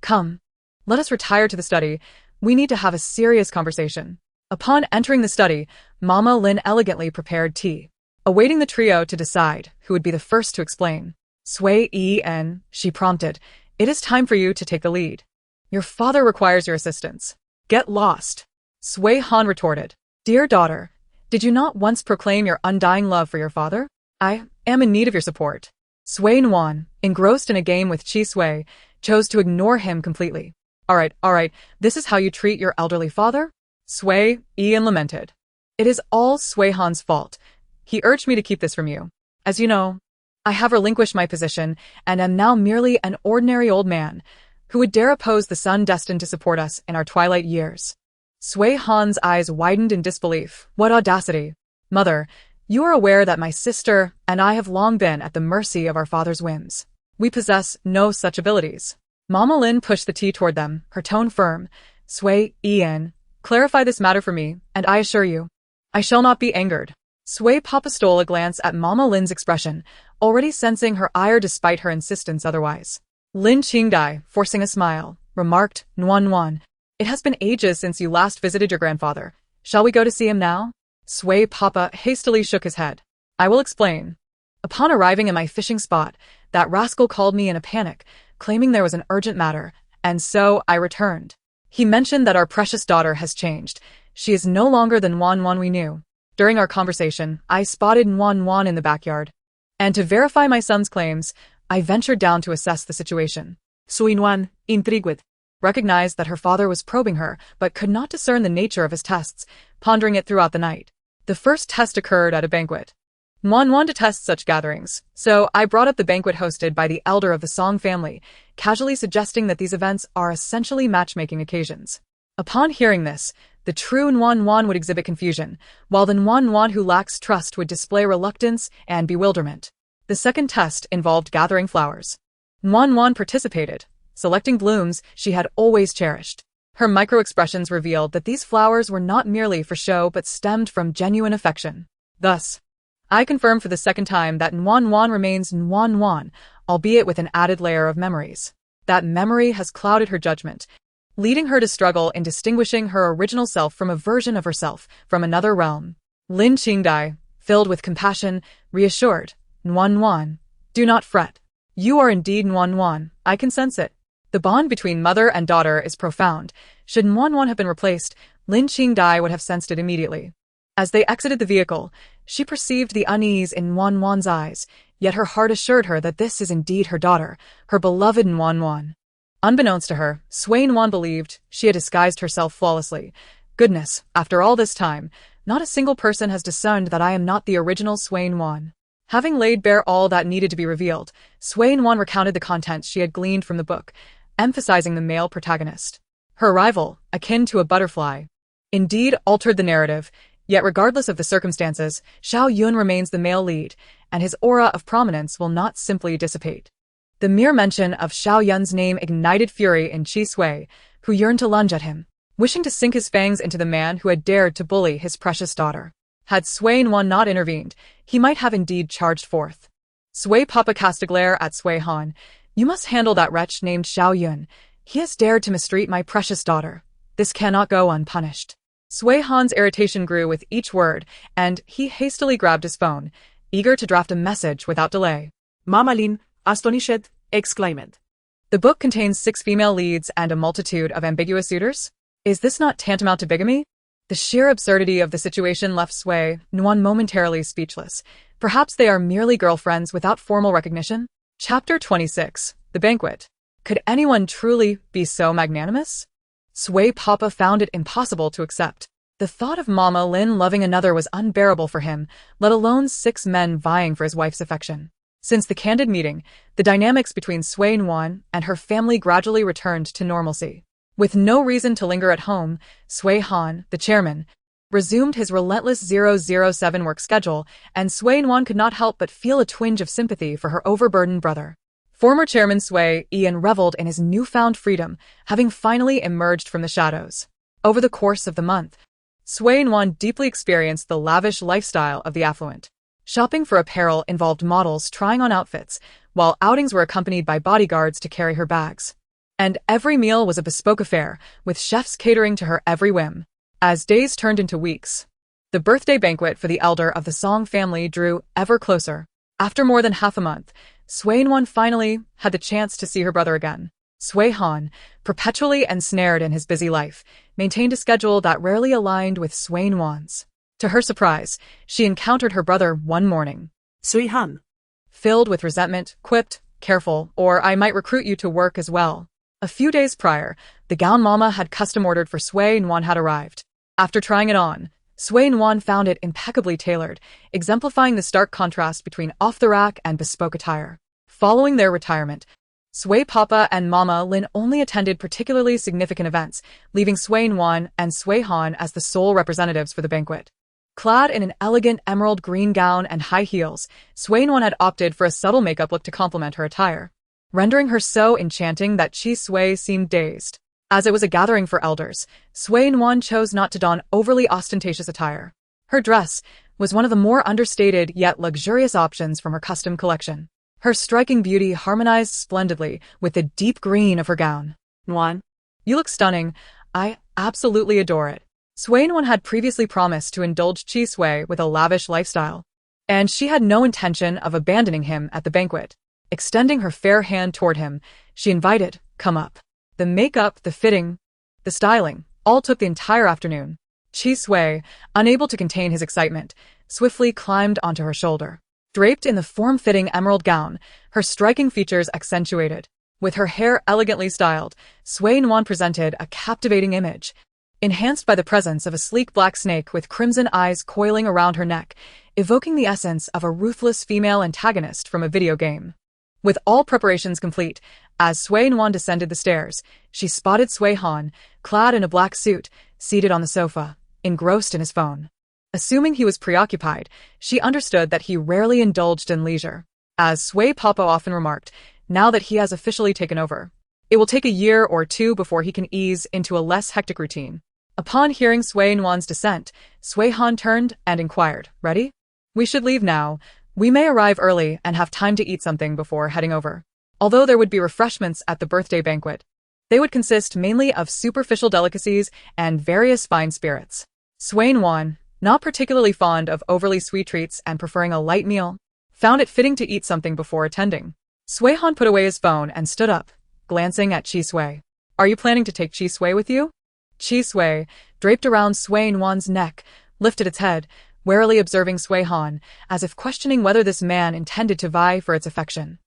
Come. Let us retire to the study. We need to have a serious conversation. Upon entering the study, Mama Lin elegantly prepared tea, awaiting the trio to decide who would be the first to explain. Sui En, she prompted, it is time for you to take the lead. Your father requires your assistance. Get lost. Sui Han retorted. Dear daughter, did you not once proclaim your undying love for your father? I am in need of your support. Sui Nuan, engrossed in a game with Chi Sui, chose to ignore him completely. All right, this is how you treat your elderly father? Sui En lamented. It is all Sui Han's fault. He urged me to keep this from you. As you know, I have relinquished my position and am now merely an ordinary old man who would dare oppose the son destined to support us in our twilight years. Sui Han's eyes widened in disbelief. What audacity! Mother, you are aware that my sister and I have long been at the mercy of our father's whims. We possess no such abilities. Mama Lin pushed the tea toward them, her tone firm. Sui En, clarify this matter for me, and I assure you, I shall not be angered. Sui Papa stole a glance at Mama Lin's expression, already sensing her ire despite her insistence otherwise. Lin Qingdai, forcing a smile, remarked, Nuan, it has been ages since you last visited your grandfather. Shall we go to see him now? Sui Papa hastily shook his head. I will explain. Upon arriving at my fishing spot, that rascal called me in a panic, claiming there was an urgent matter, and so I returned. He mentioned that our precious daughter has changed. She is no longer the Nuan we knew. During our conversation, I spotted Nuan in the backyard. And to verify my son's claims, I ventured down to assess the situation. Sui Nuan, intrigued, recognized that her father was probing her, but could not discern the nature of his tests, pondering it throughout the night. The first test occurred at a banquet. Nuan detests such gatherings, so I brought up the banquet hosted by the elder of the Song family, casually suggesting that these events are essentially matchmaking occasions. Upon hearing this, the true Nuan would exhibit confusion, while the Nuan who lacks trust would display reluctance and bewilderment. The second test involved gathering flowers. Nuan participated, selecting blooms she had always cherished. Her micro-expressions revealed that these flowers were not merely for show but stemmed from genuine affection. Thus, I confirmed for the second time that Nuan remains Nuan, albeit with an added layer of memories. That memory has clouded her judgment, leading her to struggle in distinguishing her original self from a version of herself from another realm. Lin Qingdai, filled with compassion, reassured, Nuan, do not fret. You are indeed Nuan, I can sense it. The bond between mother and daughter is profound. Should Nuan have been replaced, Lin Qingdai would have sensed it immediately. As they exited the vehicle, she perceived the unease in Nuan's eyes, yet her heart assured her that this is indeed her daughter, her beloved Nuan. Unbeknownst to her, Sui Nuan believed she had disguised herself flawlessly. Goodness, after all this time, not a single person has discerned that I am not the original Sui Nuan. Having laid bare all that needed to be revealed, Sui Nuan recounted the contents she had gleaned from the book, emphasizing the male protagonist. Her arrival, akin to a butterfly, indeed altered the narrative, yet regardless of the circumstances, Xiao Yun remains the male lead, and his aura of prominence will not simply dissipate. The mere mention of Xiao Yun's name ignited fury in Chi Sui, who yearned to lunge at him, wishing to sink his fangs into the man who had dared to bully his precious daughter. Had Sui Nuan not intervened, he might have indeed charged forth. Sui Papa cast a glare at Sui Han. You must handle that wretch named Xiao Yun. He has dared to mistreat my precious daughter. This cannot go unpunished. Sui Han's irritation grew with each word, and he hastily grabbed his phone, eager to draft a message without delay. Mama Lin, astonished, exclaimed. The book contains 6 female leads and a multitude of ambiguous suitors? Is this not tantamount to bigamy? The sheer absurdity of the situation left Sui Nuan momentarily speechless. Perhaps they are merely girlfriends without formal recognition? Chapter 26. The Banquet. Could anyone truly be so magnanimous? Sui Papa found it impossible to accept. The thought of Mama Lin loving another was unbearable for him, let alone 6 men vying for his wife's affection. Since the candid meeting, the dynamics between Sui Nuan and her family gradually returned to normalcy. With no reason to linger at home, Sui Han, the chairman, resumed his relentless 007 work schedule, and Sui Nuan could not help but feel a twinge of sympathy for her overburdened brother. Former chairman Sui En reveled in his newfound freedom, having finally emerged from the shadows. Over the course of the month, Sui Nuan deeply experienced the lavish lifestyle of the affluent. Shopping for apparel involved models trying on outfits, while outings were accompanied by bodyguards to carry her bags. And every meal was a bespoke affair, with chefs catering to her every whim. As days turned into weeks, the birthday banquet for the elder of the Song family drew ever closer. After more than half a month, Nuan finally had the chance to see her brother again. Han, perpetually ensnared in his busy life, maintained a schedule that rarely aligned with Nuan's. To her surprise, she encountered her brother one morning. Han. Filled with resentment, quipped, "Careful, or I might recruit you to work as well." A few days prior, the gown Mama had custom ordered for Nuan had arrived. After trying it on, Nuan found it impeccably tailored, exemplifying the stark contrast between off-the-rack and bespoke attire. Following their retirement, Papa and Mama Lin only attended particularly significant events, leaving Nuan and Han as the sole representatives for the banquet. Clad in an elegant emerald green gown and high heels, Nuan had opted for a subtle makeup look to complement her attire, rendering her so enchanting that Sui seemed dazed. As it was a gathering for elders, Nuan chose not to don overly ostentatious attire. Her dress was one of the more understated yet luxurious options from her custom collection. Her striking beauty harmonized splendidly with the deep green of her gown. Nuan. You look stunning. I absolutely adore it. Nuan had previously promised to indulge Sui with a lavish lifestyle, and she had no intention of abandoning him at the banquet. Extending her fair hand toward him, she invited, "Come up." The makeup, the fitting, the styling, all took the entire afternoon. Sui, unable to contain his excitement, swiftly climbed onto her shoulder. Draped in the form-fitting emerald gown, her striking features accentuated. With her hair elegantly styled, Nuan presented a captivating image, enhanced by the presence of a sleek black snake with crimson eyes coiling around her neck, evoking the essence of a ruthless female antagonist from a video game. With all preparations complete, as Nuan descended the stairs, she spotted Han, clad in a black suit, seated on the sofa, engrossed in his phone. Assuming he was preoccupied, she understood that he rarely indulged in leisure. As Papa often remarked, now that he has officially taken over, it will take a year or two before he can ease into a less hectic routine. Upon hearing Nuan's descent, Han turned and inquired, "Ready? We should leave now. We may arrive early and have time to eat something before heading over." Although there would be refreshments at the birthday banquet, they would consist mainly of superficial delicacies and various fine spirits. Nuan, not particularly fond of overly sweet treats and preferring a light meal, found it fitting to eat something before attending. Han put away his phone and stood up, glancing at Sui. "Are you planning to take Sui with you?" Sui, draped around Nuan's neck, lifted its head, warily observing Han, as if questioning whether this man intended to vie for its affection.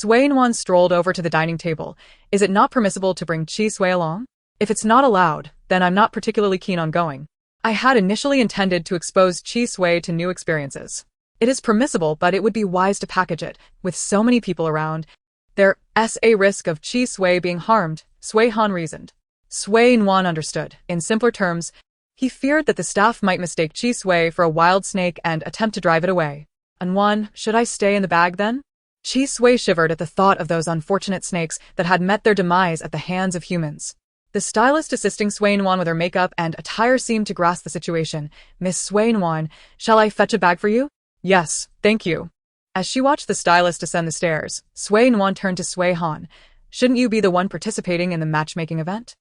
Nuan strolled over to the dining table. "Is it not permissible to bring Sui along? If it's not allowed, then I'm not particularly keen on going. I had initially intended to expose Sui to new experiences. It is permissible, but it would be wise to package it. With so many people around, there's a risk of Sui being harmed," Han reasoned. Nuan understood. In simpler terms, he feared that the staff might mistake Sui for a wild snake and attempt to drive it away. "Nuan, should I stay in the bag then?" Sui shivered at the thought of those unfortunate snakes that had met their demise at the hands of humans. The stylist assisting Nuan with her makeup and attire seemed to grasp the situation. "Miss Nuan, shall I fetch a bag for you?" "Yes, thank you." As she watched the stylist ascend the stairs, Nuan turned to Han. "Shouldn't you be the one participating in the matchmaking event?"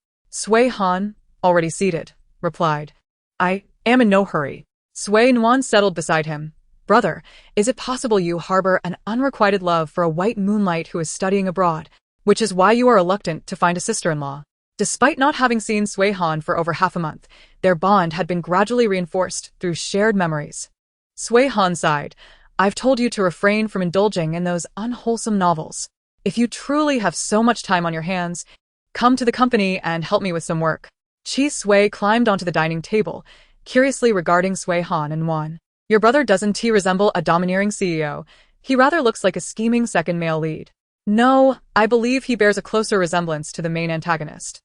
Han, already seated, replied, "I am in no hurry." Nuan settled beside him. "Brother, is it possible you harbor an unrequited love for a white moonlight who is studying abroad, which is why you are reluctant to find a sister-in-law?" Despite not having seen Han for over half a month, their bond had been gradually reinforced through shared memories. Han sighed. "I've told you to refrain from indulging in those unwholesome novels. If you truly have so much time on your hands, come to the company and help me with some work." Sui climbed onto the dining table, curiously regarding Han and Nuan. "Your brother doesn't he resemble a domineering CEO? He rather looks like a scheming second male lead." "No, I believe he bears a closer resemblance to the main antagonist."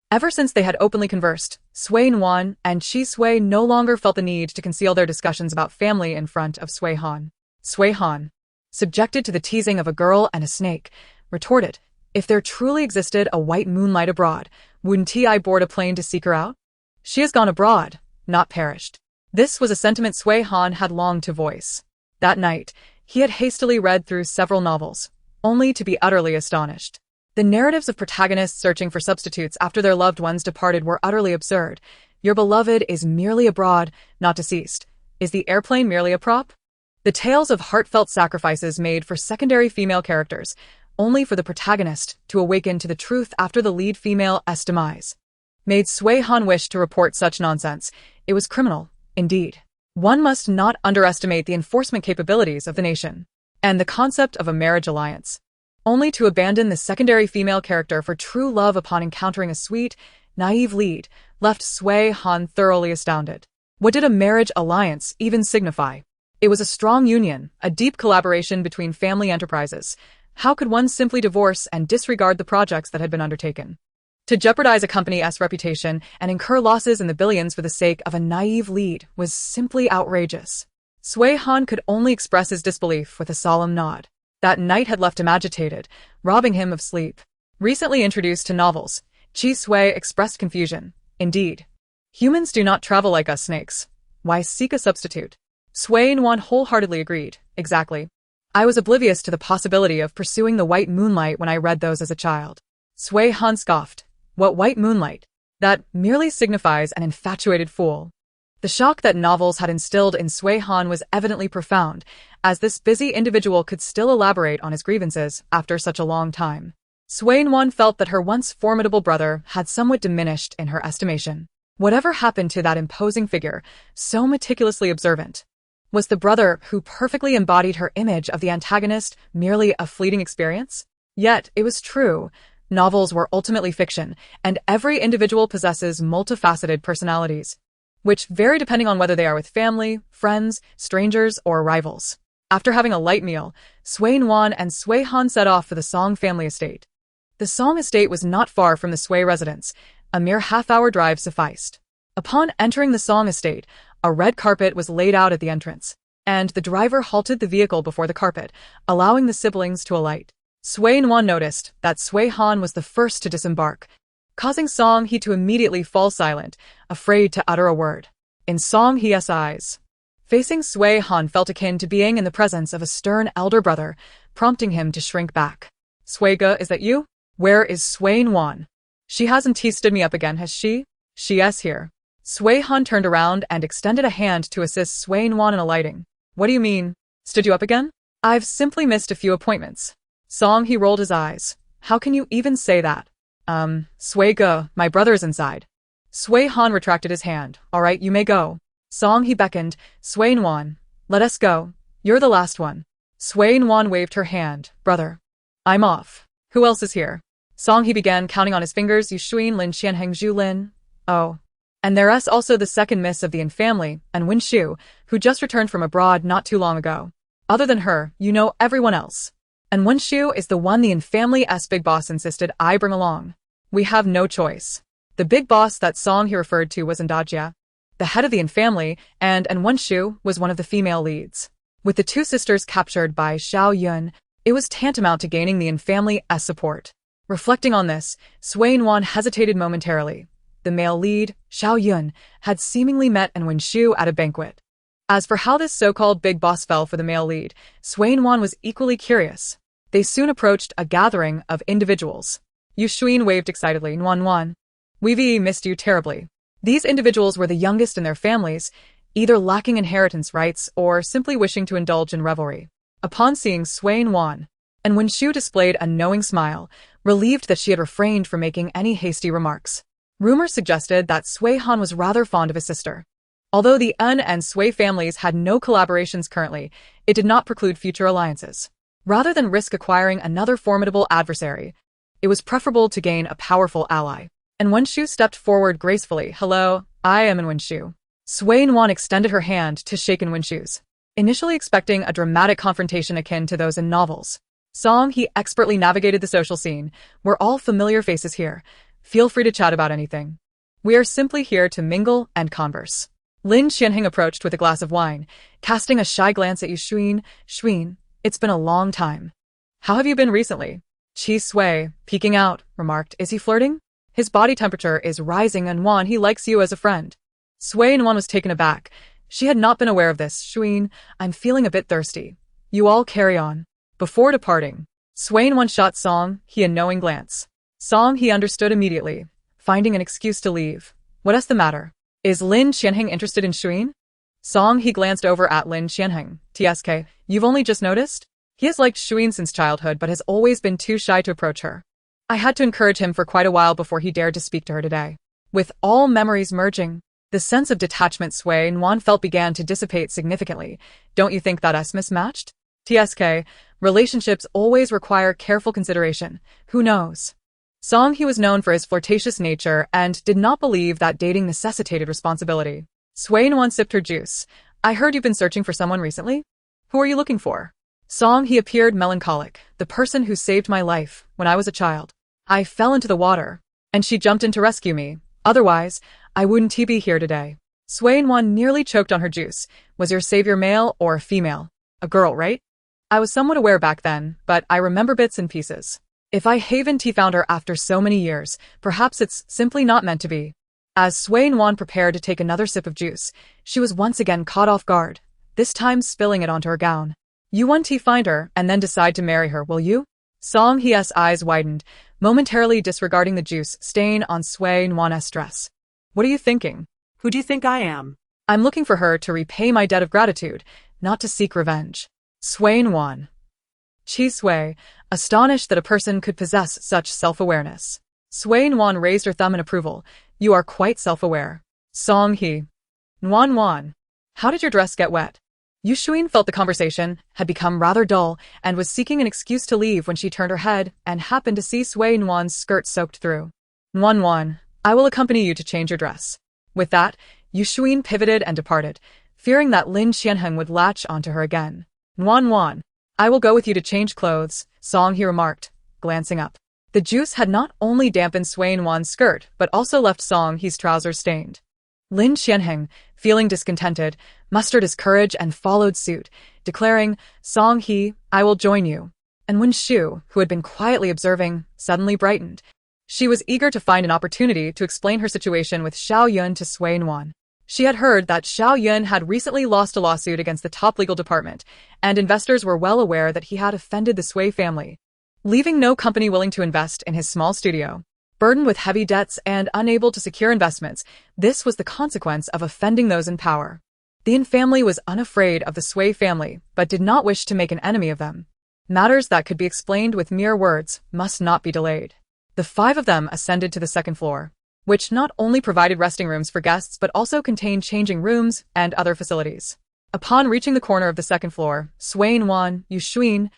Ever since they had openly conversed, Nuan and Sui no longer felt the need to conceal their discussions about family in front of Han. Han, subjected to the teasing of a girl and a snake, retorted, "If there truly existed a white moonlight abroad, wouldn't I board a plane to seek her out? She has gone abroad, not perished." This was a sentiment Han had longed to voice. That night, he had hastily read through several novels, only to be utterly astonished. The narratives of protagonists searching for substitutes after their loved ones departed were utterly absurd. Your beloved is merely abroad, not deceased. Is the airplane merely a prop? The tales of heartfelt sacrifices made for secondary female characters, only for the protagonist to awaken to the truth after the lead female's demise, made Sui Han wish to report such nonsense. It was criminal, indeed. One must not underestimate the enforcement capabilities of the nation, and the concept of a marriage alliance. Only to abandon the secondary female character for true love upon encountering a sweet, naive lead left Sui Han thoroughly astounded. What did a marriage alliance even signify? It was a strong union, a deep collaboration between family enterprises. How could one simply divorce and disregard the projects that had been undertaken? To jeopardize a company's reputation and incur losses in the billions for the sake of a naive lead was simply outrageous. Sui Han could only express his disbelief with a solemn nod. That night had left him agitated, robbing him of sleep. Recently introduced to novels, Chi Sui expressed confusion. Indeed, humans do not travel like us snakes. Why seek a substitute? Sui Nuan wholeheartedly agreed. Exactly. I was oblivious to the possibility of pursuing the white moonlight when I read those as a child. Sui Han scoffed. What white moonlight? That merely signifies an infatuated fool. The shock that novels had instilled in Sui Han was evidently profound, as this busy individual could still elaborate on his grievances after such a long time. Sui Nuan felt that her once formidable brother had somewhat diminished in her estimation. Whatever happened to that imposing figure, so meticulously observant? Was the brother who perfectly embodied her image of the antagonist merely a fleeting experience? Yet, it was true. Novels were ultimately fiction, and every individual possesses multifaceted personalities, which vary depending on whether they are with family, friends, strangers, or rivals. After having a light meal, Sui Nuan and Sui Han set off for the Song family estate. The Song estate was not far from the Sui residence. A mere half-hour drive sufficed. Upon entering the Song estate, a red carpet was laid out at the entrance, and the driver halted the vehicle before the carpet, allowing the siblings to alight. Sui Nuan noticed that Sui Han was the first to disembark, causing Song He to immediately fall silent, afraid to utter a word. In Song He's eyes, facing Sui Han felt akin to being in the presence of a stern elder brother, prompting him to shrink back. Sui Ge, is that you? Where is Sui Nuan? She hasn't stood me up again, has she? She's here. Sui Han turned around and extended a hand to assist Sui Nuan in alighting. What do you mean? Stood you up again? I've simply missed a few appointments. Song He rolled his eyes. How can you even say that? Sui Ge, my brother's inside. Sui Han retracted his hand. All right, you may go. Song He beckoned. Sui Nuan, let us go. You're the last one. Sui Nuan waved her hand. Brother, I'm off. Who else is here? Song He began counting on his fingers. Yushuin, Lin Qianheng, Zhu Lin. Oh. And there's also the second miss of the In family, and Wen Shu, who just returned from abroad not too long ago. Other than her, you know everyone else. And Wen Shu is the one the In family's big boss insisted I bring along. We have no choice. The big boss that Song He referred to was Ndajia, the head of the In family, and Wen Shu was one of the female leads. With the two sisters captured by Xiao Yun, it was tantamount to gaining the In family's support. Reflecting on this, Sui Nuan hesitated momentarily. The male lead, Xiao Yun, had seemingly met Wen Shu at a banquet. As for how this so-called big boss fell for the male lead, Sui Nuan was equally curious. They soon approached a gathering of individuals. Yushuin waved excitedly. Nuan, we've missed you terribly. These individuals were the youngest in their families, either lacking inheritance rights or simply wishing to indulge in revelry. Upon seeing Sui Nuan, Wen Shu displayed a knowing smile, relieved that she had refrained from making any hasty remarks. Rumors suggested that Sui Han was rather fond of his sister. Although the En and Sui families had no collaborations currently, it did not preclude future alliances. Rather than risk acquiring another formidable adversary, it was preferable to gain a powerful ally. And Wen Shu stepped forward gracefully. Hello, I am Wen Shu. Sui Nuan extended her hand to shake Wen Shu's. Initially expecting a dramatic confrontation akin to those in novels, Song He expertly navigated the social scene. We're all familiar faces here. Feel free to chat about anything. We are simply here to mingle and converse. Lin Qianheng approached with a glass of wine, casting a shy glance at Yushuin. Shuin, it's been a long time. How have you been recently? Chi Sui, peeking out, remarked. Is he flirting? His body temperature is rising and Nuan, he likes you as a friend. Sui Nuan was taken aback. She had not been aware of this. Shuin, I'm feeling a bit thirsty. You all carry on. Before departing, Swain one shot Song He a knowing glance. Song He understood immediately, finding an excuse to leave. What's the matter? Is Lin Qianheng interested in Shuin? Song He glanced over at Lin Qianheng. TSK, you've only just noticed? He has liked Shuin since childhood but has always been too shy to approach her. I had to encourage him for quite a while before he dared to speak to her today. With all memories merging, the sense of detachment Swain Nuan felt began to dissipate significantly. Don't you think that's mismatched? TSK, relationships always require careful consideration. Who knows? Song He was known for his flirtatious nature and did not believe that dating necessitated responsibility. Swain Nuan sipped her juice. I heard you've been searching for someone recently? Who are you looking for? Song He appeared melancholic. The person who saved my life when I was a child. I fell into the water, and she jumped in to rescue me. Otherwise, I wouldn't be here today. Swain Nuan nearly choked on her juice. Was your savior male or female? A girl, right? I was somewhat aware back then, but I remember bits and pieces. If I haven't found her after so many years, perhaps it's simply not meant to be. As Swain Nuan prepared to take another sip of juice, she was once again caught off guard, this time spilling it onto her gown. You want to find her and then decide to marry her, will you? Song He's eyes widened, momentarily disregarding the juice stain on Swain Nuan's dress. What are you thinking? Who do you think I am? I'm looking for her to repay my debt of gratitude, not to seek revenge. Swain Nuan. Chi Sui, astonished that a person could possess such self-awareness. Swain Nuan raised her thumb in approval. You are quite self-aware. Song He. Nuan. How did your dress get wet? Yu Shuin felt the conversation had become rather dull and was seeking an excuse to leave when she turned her head and happened to see Swain Nuan's skirt soaked through. Nuan, I will accompany you to change your dress. With that, Yu Shuin pivoted and departed, fearing that Lin Qianheng would latch onto her again. Nuan, I will go with you to change clothes, Song He remarked, glancing up. The juice had not only dampened Swain Nuan's skirt but also left Song He's trousers stained. Lin Qianheng, feeling discontented, mustered his courage and followed suit, declaring, Song He, I will join you. And when Shu, who had been quietly observing, suddenly brightened, she was eager to find an opportunity to explain her situation with Xiao Yun to Swain Nuan. She had heard that Xiao Yun had recently lost a lawsuit against the top legal department, and investors were well aware that he had offended the Sui family, leaving no company willing to invest in his small studio. Burdened with heavy debts and unable to secure investments, this was the consequence of offending those in power. The Yin family was unafraid of the Sui family, but did not wish to make an enemy of them. Matters that could be explained with mere words must not be delayed. The five of them ascended to the second floor, which not only provided resting rooms for guests but also contained changing rooms and other facilities. Upon reaching the corner of the second floor, Swain Nuan, Yu Shuin,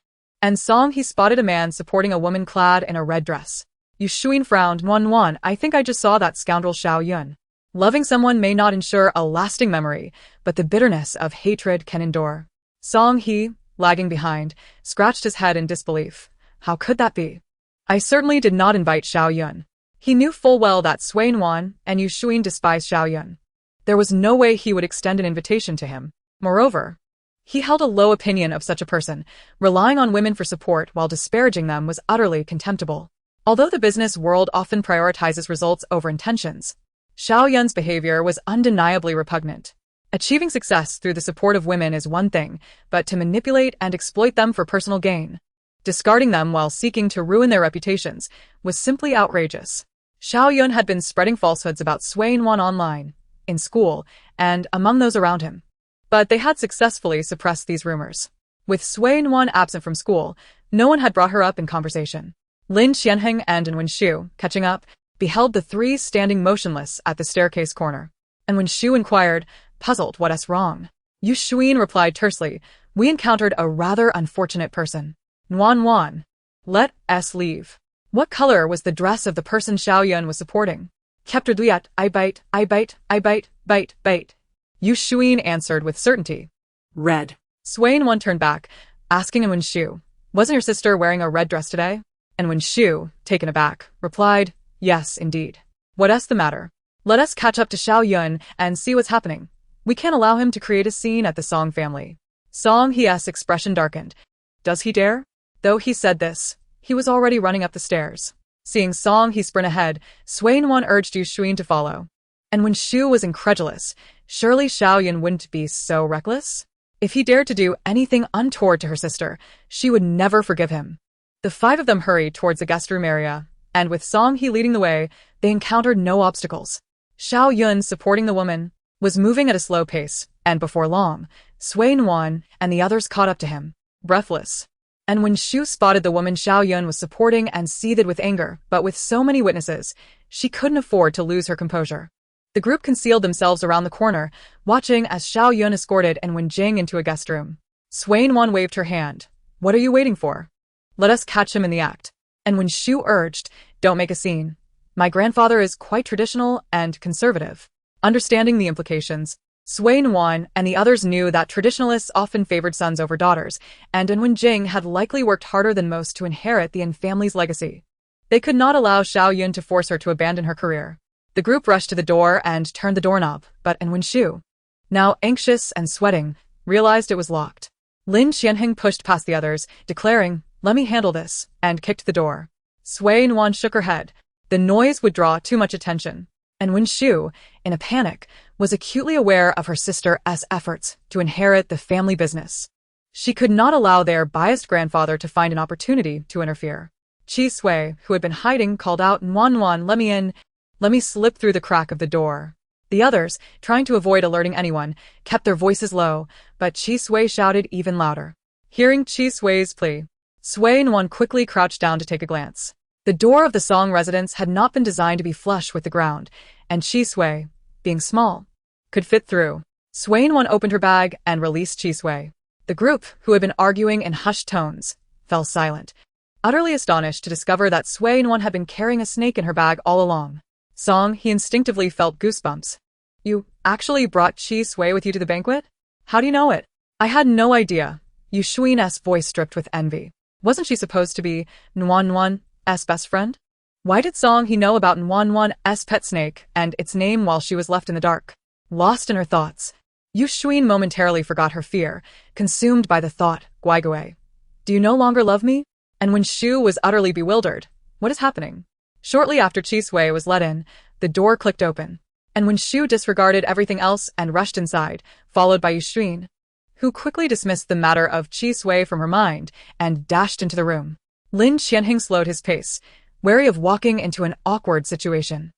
and Song He spotted a man supporting a woman clad in a red dress. Yu Shuin frowned. Nuan, I think I just saw that scoundrel Xiao Yun. Loving someone may not ensure a lasting memory, but the bitterness of hatred can endure. Song He, lagging behind, scratched his head in disbelief. How could that be? I certainly did not invite Xiao Yun. He knew full well that Swain Nuan and Yu Shuin despised Xiao Yun. There was no way he would extend an invitation to him. Moreover, he held a low opinion of such a person. Relying on women for support while disparaging them was utterly contemptible. Although the business world often prioritizes results over intentions, Xiao Yun's behavior was undeniably repugnant. Achieving success through the support of women is one thing, but to manipulate and exploit them for personal gain, discarding them while seeking to ruin their reputations, was simply outrageous. Xiao Yun had been spreading falsehoods about Swain Nuan online, in school, and among those around him. But they had successfully suppressed these rumors. With Swain Nuan absent from school, no one had brought her up in conversation. Lin Qianheng and Wen Shu, catching up, beheld the three standing motionless at the staircase corner. And when Shu inquired, puzzled, what's wrong? Yu Shuin replied tersely, we encountered a rather unfortunate person. Nuan, let us leave. What color was the dress of the person Xiao Yun was supporting? Kepter Duyat, I bite. Yu Shuin answered with certainty. Red. Swain Nuan turned back, asking Wen Shu, wasn't your sister wearing a red dress today? And Wen Shu, taken aback, replied, yes, indeed. What's the matter? Let us catch up to Xiao Yun and see what's happening. We can't allow him to create a scene at the Song family. Song He's expression darkened. Does he dare? Though he said this, he was already running up the stairs. Seeing Song He sprint ahead, Swain Nuan urged Yu Shuin to follow. And when Shu was incredulous, surely Xiaoyun wouldn't be so reckless? If he dared to do anything untoward to her sister, she would never forgive him. The five of them hurried towards the guest room area, and with Song He leading the way, they encountered no obstacles. Xiaoyun, supporting the woman, was moving at a slow pace, and before long, Nuan and the others caught up to him, breathless. And when Shu spotted the woman Xiaoyun was supporting and seethed with anger, but with so many witnesses, she couldn't afford to lose her composure. The group concealed themselves around the corner, watching as Xiaoyun escorted Wen Jing into a guest room. Nuan waved her hand. What are you waiting for? Let us catch him in the act. And when Shu urged, don't make a scene. My grandfather is quite traditional and conservative. Understanding the implications, Nuan and the others knew that traditionalists often favored sons over daughters, and Wen Jing had likely worked harder than most to inherit the Yin family's legacy. They could not allow Xiaoyun to force her to abandon her career. The group rushed to the door and turned the doorknob, but Wen Shu, now anxious and sweating, realized it was locked. Lin Qianheng pushed past the others, declaring, let me handle this, and kicked the door. Nuan shook her head. The noise would draw too much attention. And Wen Shu, in a panic, was acutely aware of her sister's efforts to inherit the family business. She could not allow their biased grandfather to find an opportunity to interfere. Qi Sui, who had been hiding, called out, Nuan, let me in. Let me slip through the crack of the door. The others, trying to avoid alerting anyone, kept their voices low, but Qi Sui shouted even louder. Hearing Qi Sui's plea, Nuan quickly crouched down to take a glance. The door of the Song residence had not been designed to be flush with the ground, and Qi Sui, being small, could fit through. Nuan opened her bag and released Qi Sui. The group, who had been arguing in hushed tones, fell silent, utterly astonished to discover that Nuan had been carrying a snake in her bag all along. Song, he instinctively felt goosebumps. You actually brought Qi Sui with you to the banquet? How do you know it? I had no idea. Yu Shuin's voice dripped with envy. Wasn't she supposed to be Nuan's best friend? Why did Song He know about Nuan's pet snake and its name while she was left in the dark? Lost in her thoughts, Yu Shuin momentarily forgot her fear, consumed by the thought, Guigui. Do you no longer love me? And when Shu was utterly bewildered, what is happening? Shortly after Qi Sui was let in, the door clicked open. And when Shu disregarded everything else and rushed inside, followed by Yu Shuin, who quickly dismissed the matter of Qi Sui from her mind and dashed into the room. Lin Qianheng slowed his pace, wary of walking into an awkward situation.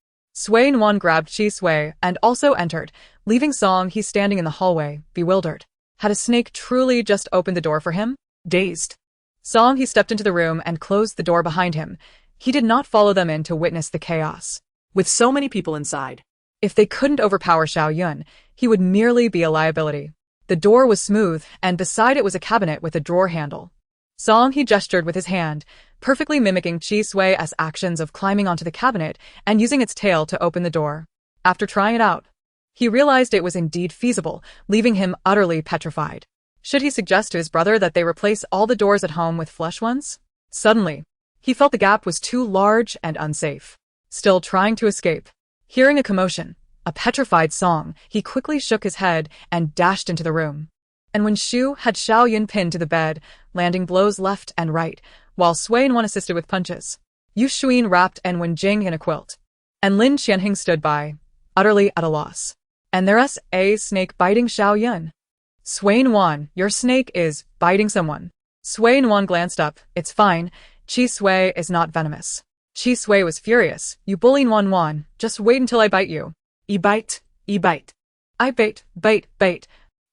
Nuan grabbed Qi Sui and also entered, leaving Song He standing in the hallway, bewildered. Had a snake truly just opened the door for him? Dazed, Song He stepped into the room and closed the door behind him. He did not follow them in to witness the chaos. With so many people inside, if they couldn't overpower Xiaoyun, he would merely be a liability. The door was smooth, and beside it was a cabinet with a drawer handle. Song He gestured with his hand, perfectly mimicking Qi Sui's actions of climbing onto the cabinet and using its tail to open the door. After trying it out, he realized it was indeed feasible, leaving him utterly petrified. Should he suggest to his brother that they replace all the doors at home with flush ones? Suddenly, he felt the gap was too large and unsafe. Still trying to escape. Hearing a commotion, a petrified Song, he quickly shook his head and dashed into the room. And when Shu had Xiaoyun pinned to the bed, landing blows left and right, while Nuan assisted with punches, Yu Shuin wrapped Wen Jing in a quilt. And Lin Qianheng stood by, utterly at a loss. And there's a snake biting Xiaoyun. Nuan, your snake is biting someone. Nuan glanced up. It's fine. Qi Sui is not venomous. Qi Sui was furious. You bully Nuan, just wait until I bite you. E bite. I bite.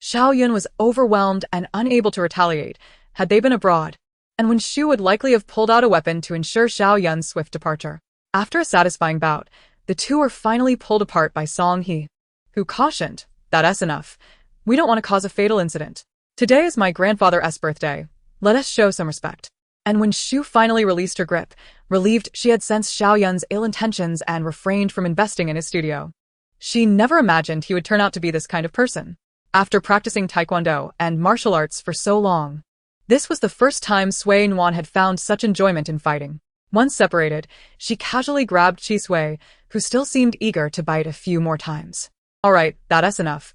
Xiaoyun was overwhelmed and unable to retaliate, had they been abroad. And when Shu would likely have pulled out a weapon to ensure Xiaoyun's swift departure. After a satisfying bout, the two were finally pulled apart by Song He, who cautioned, that's enough. We don't want to cause a fatal incident. Today is my grandfather's birthday. Let us show some respect. And when Shu finally released her grip, relieved she had sensed Xiaoyun's ill intentions and refrained from investing in his studio. She never imagined he would turn out to be this kind of person. After practicing taekwondo and martial arts for so long, this was the first time Nuan had found such enjoyment in fighting. Once separated, she casually grabbed Qi Sui, who still seemed eager to bite a few more times. All right, that's enough.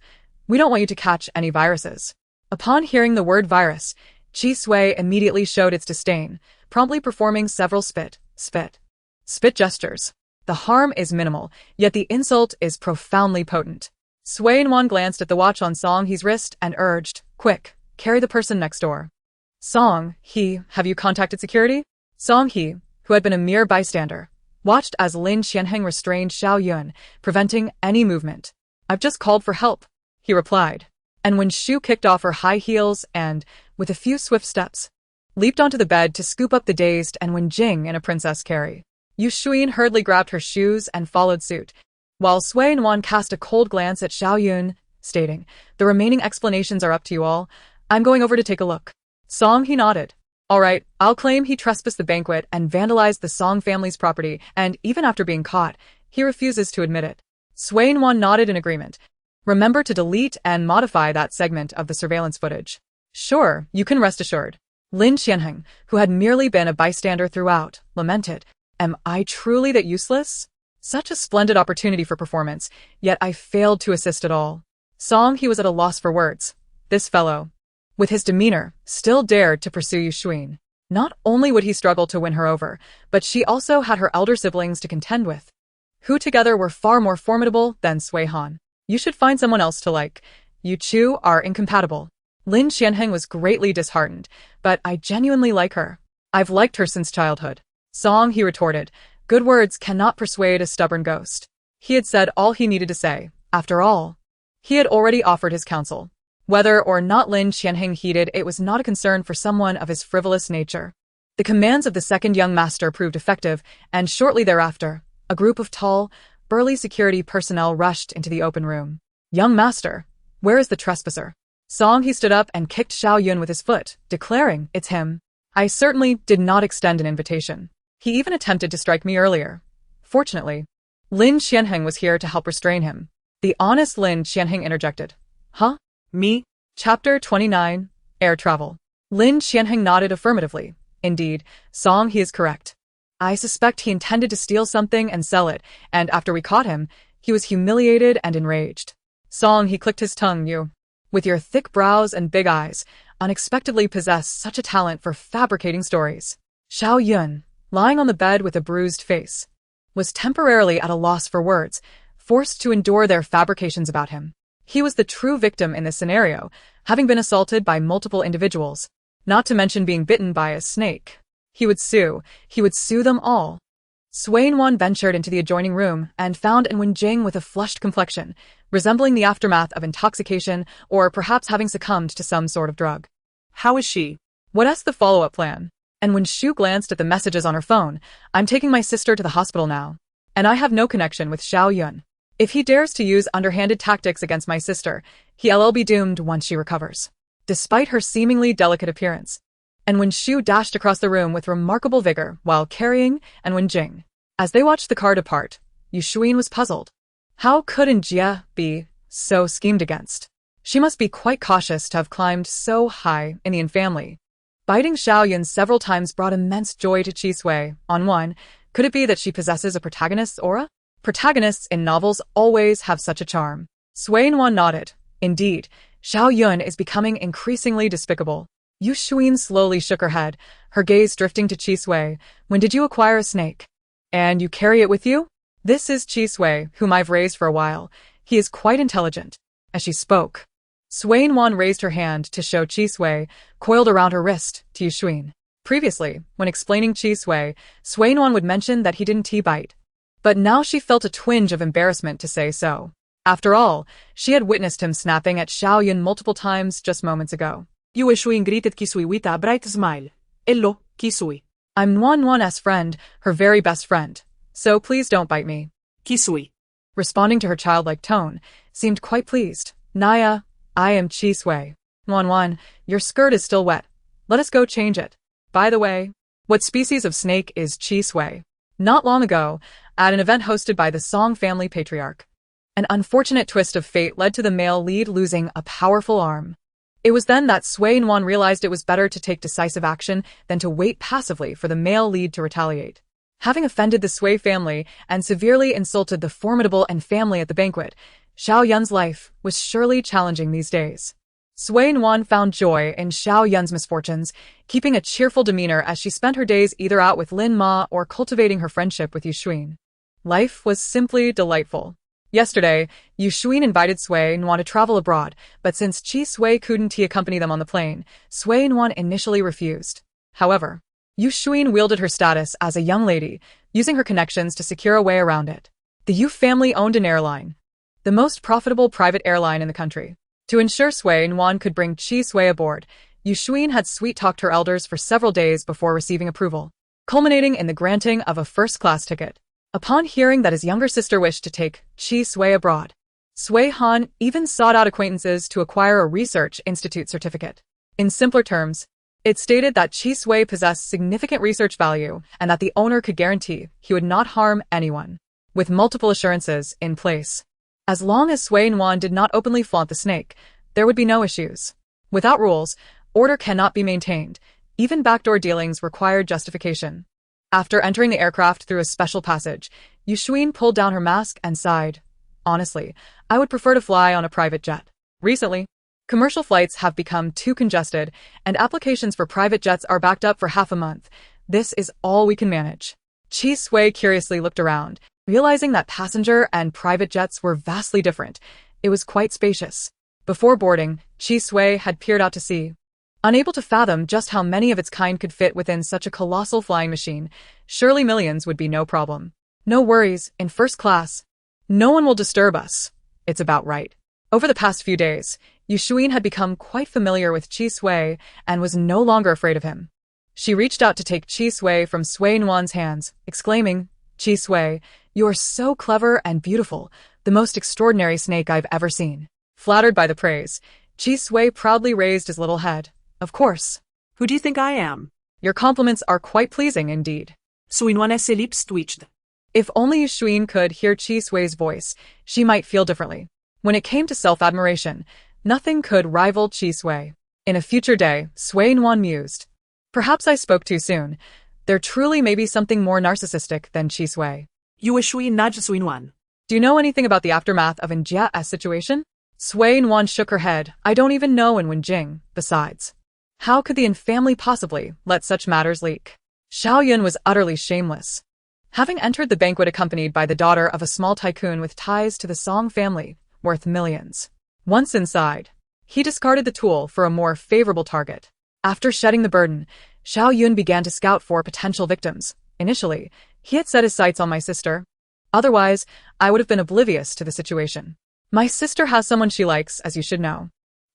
We don't want you to catch any viruses. Upon hearing the word virus, Qi Sui immediately showed its disdain, promptly performing several spit gestures. The harm is minimal, yet the insult is profoundly potent. Sui Nuan glanced at the watch on Song He's wrist and urged, "Quick, carry the person next door." Song He, have you contacted security? Song He, who had been a mere bystander, watched as Lin Qianheng restrained Xiao Yun, preventing any movement. "I've just called for help," he replied. And when Shu kicked off her high heels and, with a few swift steps, leaped onto the bed to scoop up the dazed and Wenjing in a princess carry, Yu Xuan hurriedly grabbed her shoes and followed suit, while Sui Nuan cast a cold glance at Xiao Yun, stating, "The remaining explanations are up to you all. I'm going over to take a look." Song He nodded. "All right, I'll claim he trespassed the banquet and vandalized the Song family's property, and even after being caught, he refuses to admit it." Sui Nuan nodded in agreement. "Remember to delete and modify that segment of the surveillance footage." "Sure, you can rest assured." Lin Qianheng, who had merely been a bystander throughout, lamented, "Am I truly that useless? Such a splendid opportunity for performance, yet I failed to assist at all." Song He was at a loss for words. This fellow, with his demeanor, still dared to pursue Yu Xuan. Not only would he struggle to win her over, but she also had her elder siblings to contend with, who together were far more formidable than Sui Han. "You should find someone else to like. You two are incompatible." Lin Qianheng was greatly disheartened, "But I genuinely like her. I've liked her since childhood." Song He retorted, "Good words cannot persuade a stubborn ghost." He had said all he needed to say. After all, he had already offered his counsel. Whether or not Lin Qianheng heeded it was not a concern for someone of his frivolous nature. The commands of the second young master proved effective, and shortly thereafter, a group of tall, burly security personnel rushed into the open room. "Young master, where is the trespasser?" Song He stood up and kicked Xiao Yun with his foot, declaring, "It's him. I certainly did not extend an invitation. He even attempted to strike me earlier. Fortunately, Lin Qianheng was here to help restrain him." The honest Lin Qianheng interjected, "Huh? Me?" Chapter 29, Air Travel. Lin Qianheng nodded affirmatively. "Indeed, Song He is correct. I suspect he intended to steal something and sell it, and after we caught him, he was humiliated and enraged." Song He clicked his tongue. "You, with your thick brows and big eyes, unexpectedly possess such a talent for fabricating stories." Xiao Yun, lying on the bed with a bruised face, was temporarily at a loss for words, forced to endure their fabrications about him. He was the true victim in this scenario, having been assaulted by multiple individuals, not to mention being bitten by a snake. He would sue them all. Sui Nuan ventured into the adjoining room and found An Wenjing with a flushed complexion, resembling the aftermath of intoxication or perhaps having succumbed to some sort of drug. How is she? What is the follow-up plan? And when Shu glanced at the messages on her phone, "I'm taking my sister to the hospital now, and I have no connection with Xiao Yun. If he dares to use underhanded tactics against my sister, he'll be doomed once she recovers." Despite her seemingly delicate appearance, and when Shu dashed across the room with remarkable vigor while carrying An Wenjing. As they watched the car depart, Yu Xuan was puzzled. How could Jie be so schemed against? She must be quite cautious to have climbed so high in the Yin family. Biting Xiao Yun several times brought immense joy to Qi Sui. On one, could it be that she possesses a protagonist's aura? Protagonists in novels always have such a charm. Sui Nuan nodded. Indeed, Xiao Yun is becoming increasingly despicable. Yu Xuan slowly shook her head, her gaze drifting to Qi Sui. "When did you acquire a snake? And you carry it with you?" "This is Qi Sui, whom I've raised for a while. He is quite intelligent." As she spoke, Sui Nuan raised her hand to show Qi Sui, coiled around her wrist, to Yu Xuan. Previously, when explaining Qi Sui, Sui Nuan would mention that he didn't tea-bite. But now she felt a twinge of embarrassment to say so. After all, she had witnessed him snapping at Xiao Yun multiple times just moments ago. Yu Xuan greeted Qi Sui with a bright smile. "Hello, Qi Sui." "I'm Nuan's friend, her very best friend. So please don't bite me." Qi Sui, responding to her childlike tone, seemed quite pleased. "Naya, I am Qi Sui. Nuan, your skirt is still wet. Let us go change it. By the way, what species of snake is Qi Sui?" Not long ago, at an event hosted by the Song family patriarch, an unfortunate twist of fate led to the male lead losing a powerful arm. It was then that Sui Nuan realized it was better to take decisive action than to wait passively for the male lead to retaliate. Having offended the Sui family and severely insulted the formidable and family at the banquet, Xiao Yun's life was surely challenging these days. Sui Nuan found joy in Xiao Yun's misfortunes, keeping a cheerful demeanor as she spent her days either out with Lin Ma or cultivating her friendship with Yu Xuan. Life was simply delightful. Yesterday, Yu Shuin invited Sui Nuan to travel abroad, but since Chi Sui couldn't accompany them on the plane, Sui Nuan initially refused. However, Yu Shuin wielded her status as a young lady, using her connections to secure a way around it. The Yu family owned an airline, the most profitable private airline in the country. To ensure Sui Nuan could bring Chi Sui aboard, Yu Shuin had sweet-talked her elders for several days before receiving approval, culminating in the granting of a first-class ticket. Upon hearing that his younger sister wished to take Chi Sui abroad, Sui Han even sought out acquaintances to acquire a research institute certificate. In simpler terms, it stated that Chi Sui possessed significant research value and that the owner could guarantee he would not harm anyone, with multiple assurances in place. As long as Sui Nuan did not openly flaunt the snake, there would be no issues. Without rules, order cannot be maintained. Even backdoor dealings required justification. After entering the aircraft through a special passage, Yu Shuin pulled down her mask and sighed. Honestly, I would prefer to fly on a private jet. Recently, commercial flights have become too congested, and applications for private jets are backed up for half a month. This is all we can manage. Chi Sui curiously looked around, realizing that passenger and private jets were vastly different. It was quite spacious. Before boarding, Chi Sui had peered out to sea. Unable to fathom just how many of its kind could fit within such a colossal flying machine, surely millions would be no problem. No worries, in first class. No one will disturb us. It's about right. Over the past few days, Yu Shuin had become quite familiar with Chi Sui and was no longer afraid of him. She reached out to take Chi Sui from Sui Nuan's hands, exclaiming, Chi Sui, you are so clever and beautiful, the most extraordinary snake I've ever seen. Flattered by the praise, Chi Sui proudly raised his little head. Of course. Who do you think I am? Your compliments are quite pleasing indeed. Sui Nuan's lips twitched. If only Yu Shuin could hear Chi Sui's voice, she might feel differently. When it came to self-admiration, nothing could rival Chi Sui. In a future day, Sui Nuan mused. Perhaps I spoke too soon. There truly may be something more narcissistic than Chi Sui. Yu Shuin nudged Sui Nuan. Do you know anything about the aftermath of Jia's situation? Sui Nuan shook her head. I don't even know in Wenjing, besides. How could the Yin family possibly let such matters leak? Xiao Yun was utterly shameless. Having entered the banquet accompanied by the daughter of a small tycoon with ties to the Song family, worth millions. Once inside, he discarded the tool for a more favorable target. After shedding the burden, Xiao Yun began to scout for potential victims. Initially, he had set his sights on my sister. Otherwise, I would have been oblivious to the situation. My sister has someone she likes, as you should know.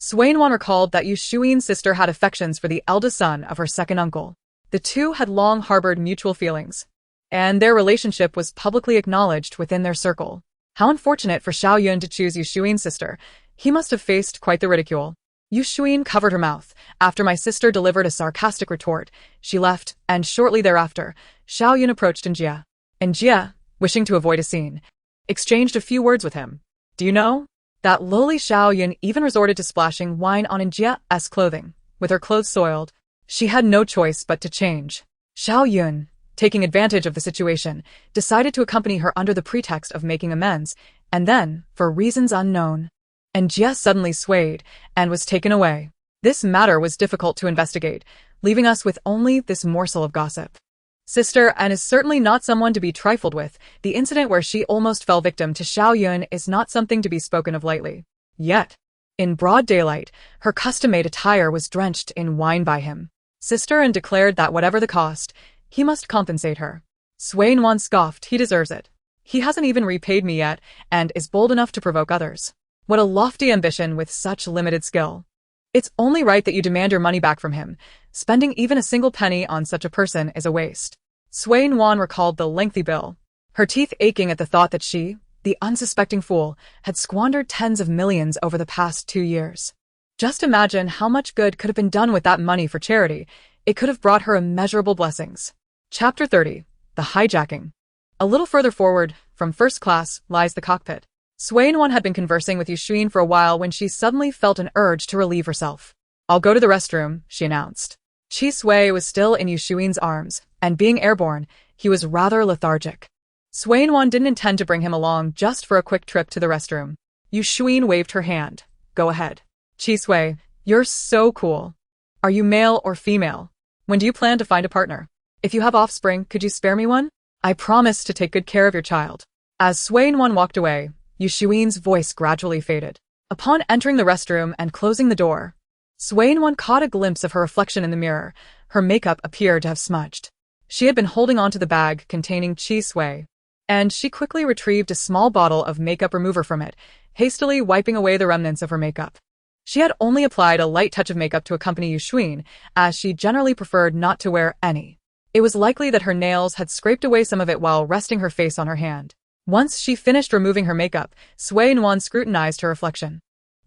Sui Nuan recalled that Yu Shuin's sister had affections for the eldest son of her second uncle. The two had long harbored mutual feelings, and their relationship was publicly acknowledged within their circle. How unfortunate for Xiao Yun to choose Yu Shuin's sister. He must have faced quite the ridicule. Yu Shuin covered her mouth. After my sister delivered a sarcastic retort, she left, and shortly thereafter, Xiao Yun approached Jia. And Jia, wishing to avoid a scene, exchanged a few words with him. Do you know? That lowly Xiao Yun even resorted to splashing wine on Jia's clothing. With her clothes soiled, she had no choice but to change. Xiao Yun, taking advantage of the situation, decided to accompany her under the pretext of making amends, and then, for reasons unknown, Jia suddenly swayed and was taken away. This matter was difficult to investigate, leaving us with only this morsel of gossip. Sister An is certainly not someone to be trifled with. The incident where she almost fell victim to Xiao Yun is not something to be spoken of lightly. Yet, in broad daylight, her custom-made attire was drenched in wine by him. Sister An declared that whatever the cost, he must compensate her. Sui Nuan scoffed, he deserves it. He hasn't even repaid me yet, and is bold enough to provoke others. What a lofty ambition with such limited skill. It's only right that you demand your money back from him. Spending even a single penny on such a person is a waste. Sui Nuan recalled the lengthy bill, her teeth aching at the thought that she, the unsuspecting fool, had squandered tens of millions over the past 2 years. Just imagine how much good could have been done with that money for charity. It could have brought her immeasurable blessings. Chapter 30. The Hijacking. A little further forward, from first class, lies the cockpit. Sui Nuan had been conversing with Yu Shuin for a while when she suddenly felt an urge to relieve herself. I'll go to the restroom, she announced. Chi Sui was still in Yu Shuin's arms, and being airborne, he was rather lethargic. Sui Nuan didn't intend to bring him along just for a quick trip to the restroom. Yu Shuin waved her hand. Go ahead. Chi Sui, you're so cool. Are you male or female? When do you plan to find a partner? If you have offspring, could you spare me one? I promise to take good care of your child. As Sui Nuan walked away, Yu Shuin's voice gradually faded. Upon entering the restroom and closing the door, Sui Nuan caught a glimpse of her reflection in the mirror. Her makeup appeared to have smudged. She had been holding onto the bag containing Chi Sui, and she quickly retrieved a small bottle of makeup remover from it, hastily wiping away the remnants of her makeup. She had only applied a light touch of makeup to accompany Yu Shuin, as she generally preferred not to wear any. It was likely that her nails had scraped away some of it while resting her face on her hand. Once she finished removing her makeup, Sui Nuan scrutinized her reflection.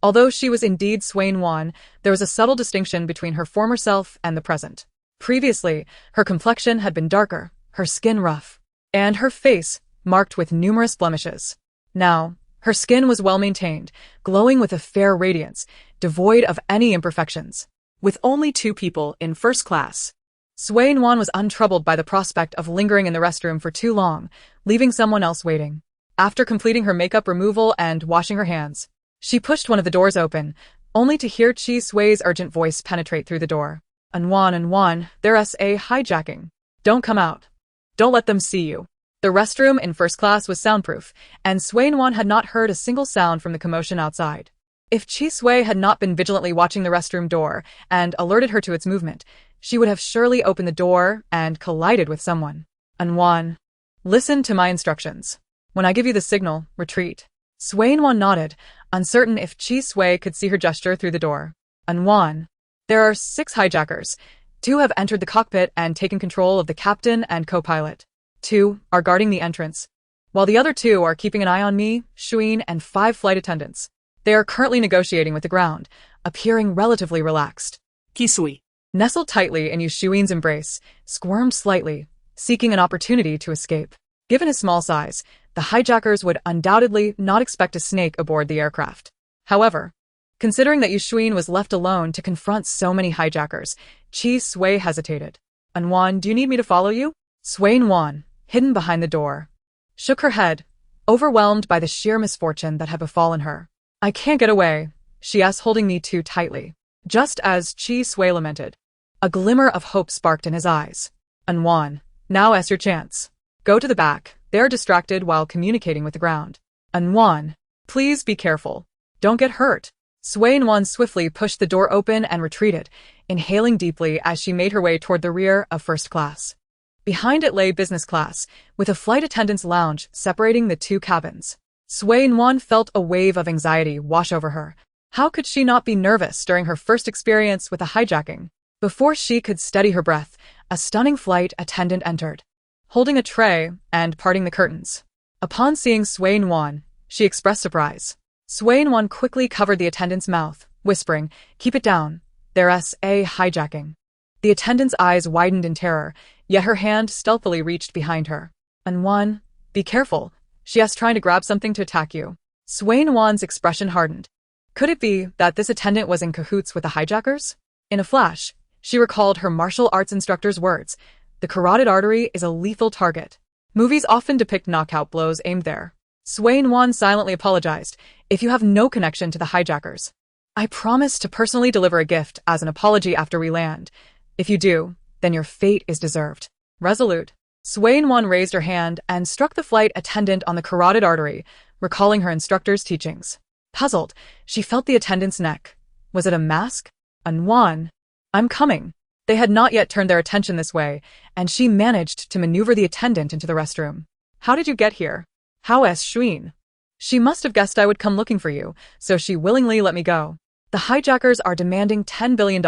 Although she was indeed Sui Nuan, there was a subtle distinction between her former self and the present. Previously, her complexion had been darker, her skin rough, and her face marked with numerous blemishes. Now, her skin was well-maintained, glowing with a fair radiance, devoid of any imperfections. With only 2 people in first class, Sui Nuan was untroubled by the prospect of lingering in the restroom for too long, leaving someone else waiting. After completing her makeup removal and washing her hands, she pushed one of the doors open, only to hear Chi Sui's urgent voice penetrate through the door. Nuan, there's a hijacking. Don't come out. Don't let them see you. The restroom in first class was soundproof, and Sui Nuan had not heard a single sound from the commotion outside. If Chi Sui had not been vigilantly watching the restroom door and alerted her to its movement, she would have surely opened the door and collided with someone. Nuan, listen to my instructions. When I give you the signal, retreat. Sui Nuan nodded, uncertain if Chi Sui could see her gesture through the door. Nuan, there are 6 hijackers. 2 have entered the cockpit and taken control of the captain and co-pilot. 2 are guarding the entrance, while the other 2 are keeping an eye on me, Shuin, and 5 flight attendants. They are currently negotiating with the ground, appearing relatively relaxed. Kisui Nestled tightly in Yu Shuin's embrace, squirmed slightly, seeking an opportunity to escape. Given his small size, the hijackers would undoubtedly not expect a snake aboard the aircraft. However, considering that Yu Shuin was left alone to confront so many hijackers, Chi Sui hesitated. Nuan, do you need me to follow you? Sui Nuan, hidden behind the door, shook her head, overwhelmed by the sheer misfortune that had befallen her. I can't get away, she's holding me too tightly. Just as Chi Sui lamented, a glimmer of hope sparked in his eyes. Nuan, now's your chance. Go to the back. They are distracted while communicating with the ground. Nuan, please be careful. Don't get hurt. Sui Nuan swiftly pushed the door open and retreated, inhaling deeply as she made her way toward the rear of first class. Behind it lay business class, with a flight attendant's lounge separating the 2 cabins. Sui Nuan felt a wave of anxiety wash over her. How could she not be nervous during her first experience with a hijacking? Before she could steady her breath, a stunning flight attendant entered, holding a tray and parting the curtains. Upon seeing Sui Nuan, she expressed surprise. Sui Nuan quickly covered the attendant's mouth, whispering, "Keep it down. There's a hijacking." The attendant's eyes widened in terror, yet her hand stealthily reached behind her. Nuan, be careful. She's trying to grab something to attack you. Sui Nuan's expression hardened. Could it be that this attendant was in cahoots with the hijackers? In a flash, she recalled her martial arts instructor's words. The carotid artery is a lethal target. Movies often depict knockout blows aimed there. Sui Nuan silently apologized. If you have no connection to the hijackers, I promise to personally deliver a gift as an apology after we land. If you do, then your fate is deserved. Resolute, Sui Nuan raised her hand and struck the flight attendant on the carotid artery, recalling her instructor's teachings. Puzzled, she felt the attendant's neck. Was it a mask? Nuan, I'm coming. They had not yet turned their attention this way, and she managed to maneuver the attendant into the restroom. How did you get here? How's Shuin? She must have guessed I would come looking for you, so she willingly let me go. The hijackers are demanding $10 billion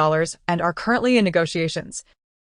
and are currently in negotiations.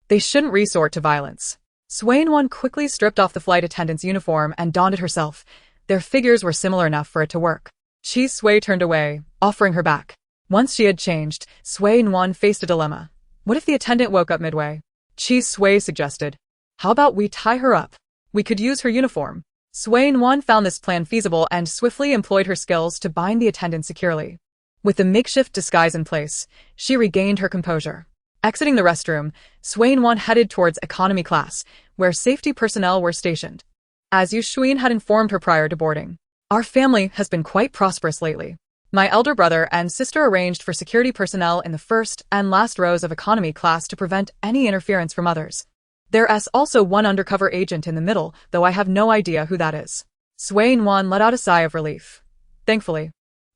They shouldn't resort to violence. Sui Nuan quickly stripped off the flight attendant's uniform and donned it herself. Their figures were similar enough for it to work. Chi Sui turned away, offering her back. Once she had changed, Sui Nuan faced a dilemma. What if the attendant woke up midway? Chi Sui suggested. How about we tie her up? We could use her uniform. Sui Nuan found this plan feasible and swiftly employed her skills to bind the attendant securely. With the makeshift disguise in place, she regained her composure. Exiting the restroom, Sui Nuan headed towards economy class, where safety personnel were stationed. As Yu Shuin had informed her prior to boarding, our family has been quite prosperous lately. My elder brother and sister arranged for security personnel in the first and last rows of economy class to prevent any interference from others. There's also one undercover agent in the middle, though I have no idea who that is. Nuan let out a sigh of relief. Thankfully.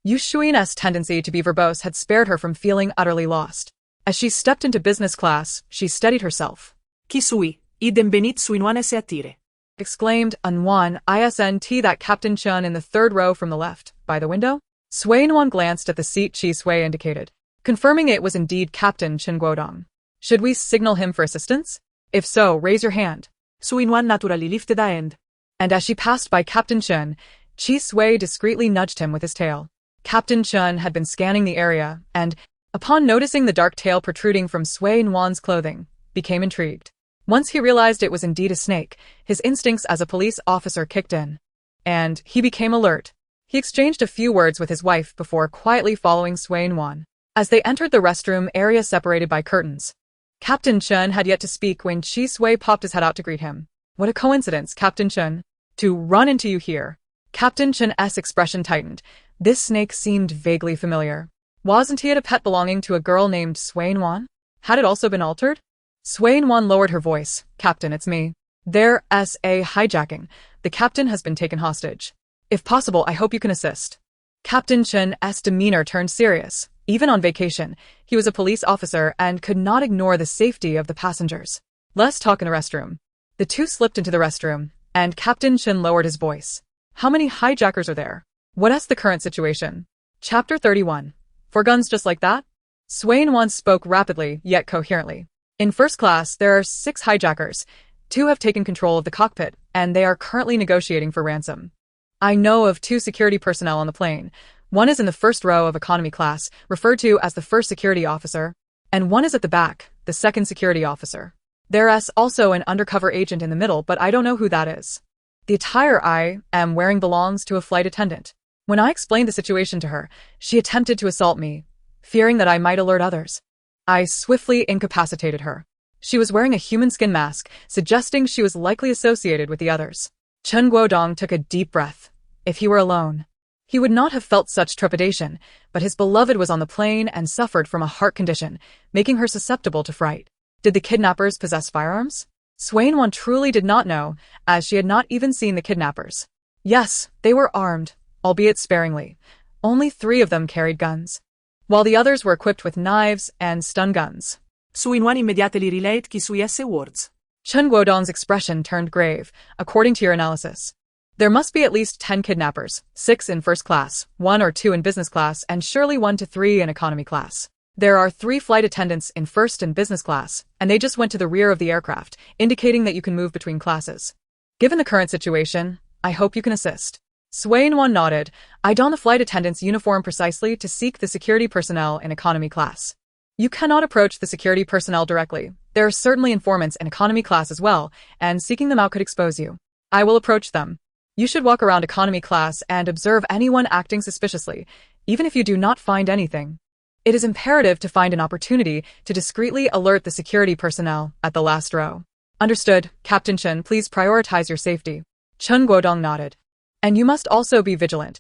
Yu Shuin's tendency to be verbose had spared her from feeling utterly lost. As she stepped into business class, she steadied herself. Ki sui, idem benit sui Nuan se attire. Exclaimed Nuan isnt that Captain Chun in the third row from the left, by the window? Nuan glanced at the seat Chi Sui indicated, confirming it was indeed Captain Chen Guodong. Should we signal him for assistance? If so, raise your hand. Sui Nuan naturally lifted a hand. And as she passed by Captain Chen, Chi Sui discreetly nudged him with his tail. Captain Chen had been scanning the area and, upon noticing the dark tail protruding from Sui Nuan's clothing, became intrigued. Once he realized it was indeed a snake, his instincts as a police officer kicked in. And he became alert. He exchanged a few words with his wife before quietly following Sui Nuan. As they entered the restroom area separated by curtains, Captain Chen had yet to speak when Chi Sui popped his head out to greet him. What a coincidence, Captain Chen. To run into you here. Captain Chen's expression tightened. This snake seemed vaguely familiar. Wasn't he a pet belonging to a girl named Sui Nuan? Had it also been altered? Sui Nuan lowered her voice. Captain, it's me. There's a hijacking. The captain has been taken hostage. If possible, I hope you can assist. Captain Chen's demeanor turned serious. Even on vacation, he was a police officer and could not ignore the safety of the passengers. Less talk in the restroom. The two slipped into the restroom, and Captain Chen lowered his voice. How many hijackers are there? What's the current situation? Chapter 31. For guns just like that? Sui Nuan spoke rapidly, yet coherently. In first class, there are 6 hijackers. 2 have taken control of the cockpit, and they are currently negotiating for ransom. I know of 2 security personnel on the plane. One is in the first row of economy class, referred to as the first security officer, and one is at the back, the second security officer. There's also an undercover agent in the middle, but I don't know who that is. The attire I am wearing belongs to a flight attendant. When I explained the situation to her, she attempted to assault me, fearing that I might alert others. I swiftly incapacitated her. She was wearing a human skin mask, suggesting she was likely associated with the others. Chen Guodong took a deep breath. If he were alone, he would not have felt such trepidation, but his beloved was on the plane and suffered from a heart condition, making her susceptible to fright. Did the kidnappers possess firearms? Sui Nuan truly did not know, as she had not even seen the kidnappers. Yes, they were armed, albeit sparingly. Only 3 of them carried guns, while the others were equipped with knives and stun guns. Sui Nuan immediately relayed Ki Sui's words. Chen Guodong's expression turned grave. According to your analysis, there must be at least 10 kidnappers, 6 in first class, 1 or 2 in business class, and surely 1 to 3 in economy class. There are 3 flight attendants in first and business class, and they just went to the rear of the aircraft, indicating that you can move between classes. Given the current situation, I hope you can assist. Sui Nuan nodded. I don the flight attendant's uniform precisely to seek the security personnel in economy class. You cannot approach the security personnel directly. There are certainly informants in economy class as well, and seeking them out could expose you. I will approach them. You should walk around economy class and observe anyone acting suspiciously, even if you do not find anything. It is imperative to find an opportunity to discreetly alert the security personnel at the last row. Understood, Captain Chen, please prioritize your safety. Chen Guodong nodded. And you must also be vigilant.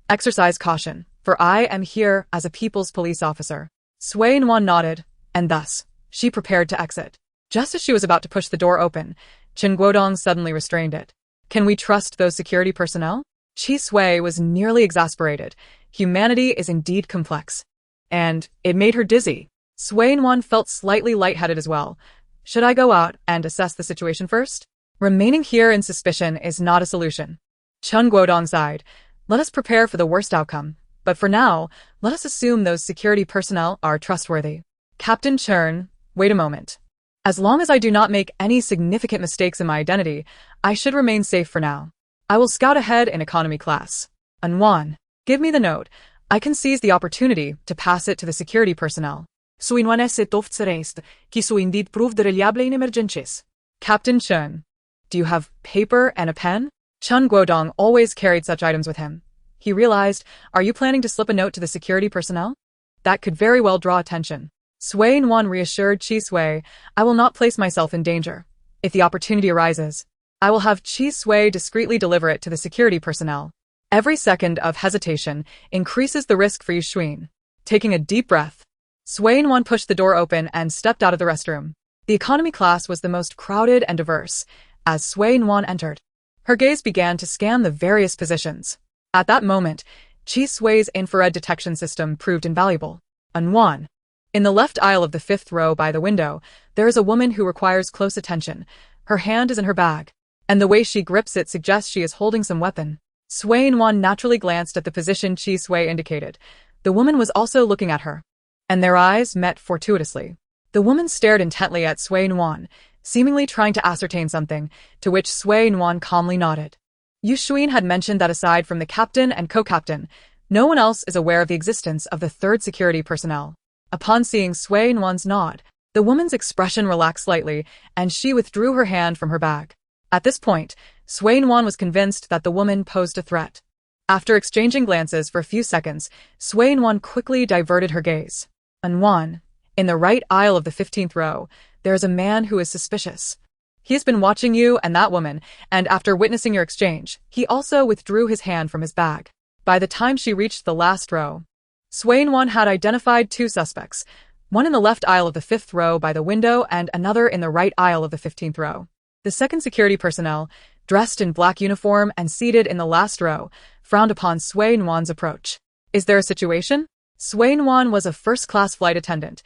Exercise caution, for I am here as a people's police officer. Sui Nuan nodded, and thus, she prepared to exit. Just as she was about to push the door open, Chen Guodong suddenly restrained it. Can we trust those security personnel? Chi Sui was nearly exasperated. Humanity is indeed complex. And it made her dizzy. Sui Nuan felt slightly lightheaded as well. Should I go out and assess the situation first? Remaining here in suspicion is not a solution. Chen Guodong sighed. Let us prepare for the worst outcome. But for now, let us assume those security personnel are trustworthy. Captain Chen, wait a moment. As long as I do not make any significant mistakes in my identity, I should remain safe for now. I will scout ahead in economy class. Nuan, give me the note. I can seize the opportunity to pass it to the security personnel. Sui Nuan esse tofts rest, qui su indeed proved reliable in emergencies. Captain Chen, do you have paper and a pen? Chen Guodong always carried such items with him. He realized, are you planning to slip a note to the security personnel? That could very well draw attention. Sui Nuan reassured Chi Sui, I will not place myself in danger. If the opportunity arises, I will have Chi Sui discreetly deliver it to the security personnel. Every second of hesitation increases the risk for Yu Shuin. Taking a deep breath, Sui Nuan pushed the door open and stepped out of the restroom. The economy class was the most crowded and diverse. As Sui Nuan entered, her gaze began to scan the various positions. At that moment, Chi Sui's infrared detection system proved invaluable. Nuan. In the left aisle of the fifth row by the window, there is a woman who requires close attention. Her hand is in her bag, and the way she grips it suggests she is holding some weapon. Sui Nuan naturally glanced at the position Chi Sui indicated. The woman was also looking at her, and their eyes met fortuitously. The woman stared intently at Sui Nuan, seemingly trying to ascertain something, to which Sui Nuan calmly nodded. Yu Xuan had mentioned that aside from the captain and co-captain, no one else is aware of the existence of the third security personnel. Upon seeing Sui Nuan's nod, the woman's expression relaxed slightly, and she withdrew her hand from her bag. At this point, Sui Nuan was convinced that the woman posed a threat. After exchanging glances for a few seconds, Sui Nuan quickly diverted her gaze. Nuan, in the right aisle of the 15th row, there is a man who is suspicious. He has been watching you and that woman, and after witnessing your exchange, he also withdrew his hand from his bag. By the time she reached the last row, Sui Nuan had identified two suspects, one in the left aisle of the 5th row by the window and another in the right aisle of the 15th row. The second security personnel, dressed in black uniform and seated in the last row, frowned upon Sui Nuan's approach. Is there a situation? Sui Nuan was a first-class flight attendant.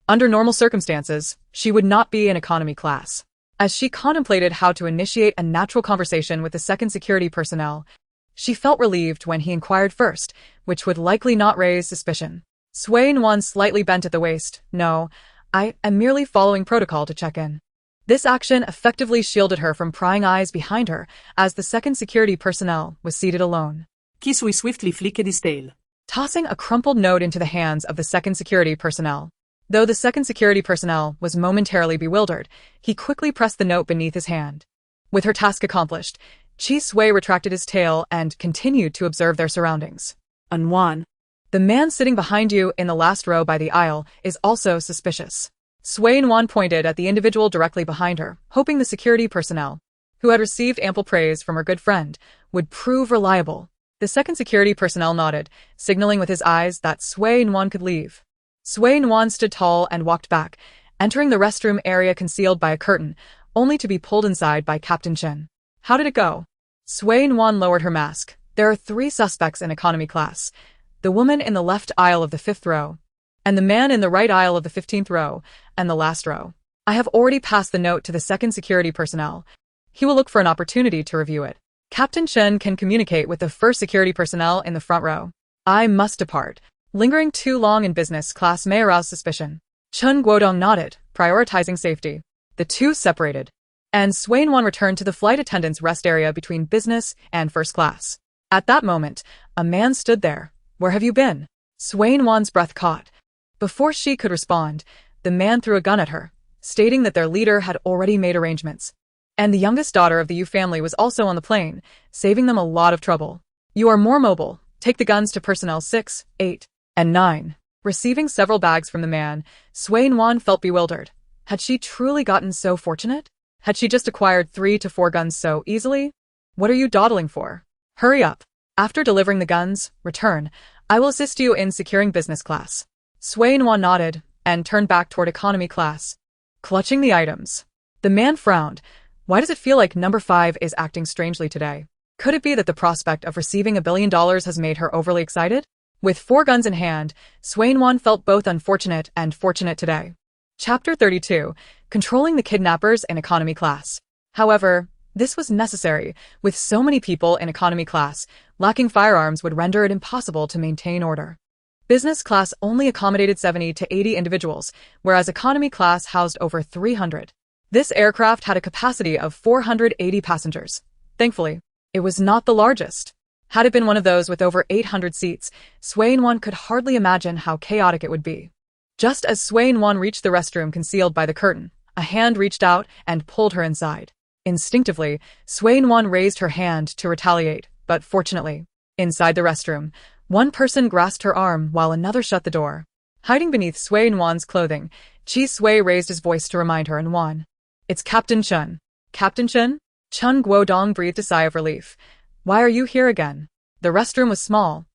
Under normal circumstances, she would not be in economy class. As she contemplated how to initiate a natural conversation with the second security personnel, she felt relieved when he inquired first, which would likely not raise suspicion. Sui Nuan slightly bent at the waist. No, I am merely following protocol to check in. This action effectively shielded her from prying eyes behind her, as the second security personnel was seated alone. Chi Sui swiftly flicked his tail, tossing a crumpled note into the hands of the second security personnel. Though the second security personnel was momentarily bewildered, he quickly pressed the note beneath his hand. With her task accomplished, Chi Sui retracted his tail and continued to observe their surroundings. Nuan. The man sitting behind you in the last row by the aisle is also suspicious. Sui Nuan pointed at the individual directly behind her, hoping the security personnel, who had received ample praise from her good friend, would prove reliable. The second security personnel nodded, signaling with his eyes that Sui Nuan could leave. Sui Nuan stood tall and walked back, entering the restroom area concealed by a curtain, only to be pulled inside by Captain Chen. How did it go? Sui Nuan lowered her mask. There are 3 suspects in economy class. The woman in the left aisle of the 5th row, and the man in the right aisle of the 15th row, and the last row. I have already passed the note to the second security personnel. He will look for an opportunity to review it. Captain Chen can communicate with the first security personnel in the front row. I must depart. Lingering too long in business class may arouse suspicion. Chen Guodong nodded, prioritizing safety. The two separated, and Sui Nuan returned to the flight attendant's rest area between business and first class. At that moment, a man stood there. Where have you been? Sui Nuan's breath caught. Before she could respond, the man threw a gun at her, stating that their leader had already made arrangements. And the youngest daughter of the Yu family was also on the plane, saving them a lot of trouble. You are more mobile. Take the guns to personnel 6, 8, and 9. Receiving several bags from the man, Sui Nuan felt bewildered. Had she truly gotten so fortunate? Had she just acquired 3 to 4 guns so easily? What are you dawdling for? Hurry up. After delivering the guns, return. I will assist you in securing business class. Sui Nuan nodded and turned back toward economy class, clutching the items. The man frowned. Why does it feel like number 5 is acting strangely today? Could it be that the prospect of receiving $1 billion has made her overly excited? With 4 guns in hand, Sui Nuan felt both unfortunate and fortunate today. Chapter 32. Controlling the kidnappers in economy class. However, this was necessary. With so many people in economy class, lacking firearms would render it impossible to maintain order. Business class only accommodated 70 to 80 individuals, whereas economy class housed over 300. This aircraft had a capacity of 480 passengers. Thankfully, it was not the largest. Had it been one of those with over 800 seats, Sui Nuan could hardly imagine how chaotic it would be. Just as Sui Nuan reached the restroom concealed by the curtain, a hand reached out and pulled her inside. Instinctively, Sui Nuan raised her hand to retaliate, but fortunately, inside the restroom, one person grasped her arm while another shut the door. Hiding beneath Sui Nuan's clothing, Chi Sui raised his voice to remind her Nuan. It's Captain Chen. Captain Chen? Chen Guodong breathed a sigh of relief. Why are you here again? The restroom was small,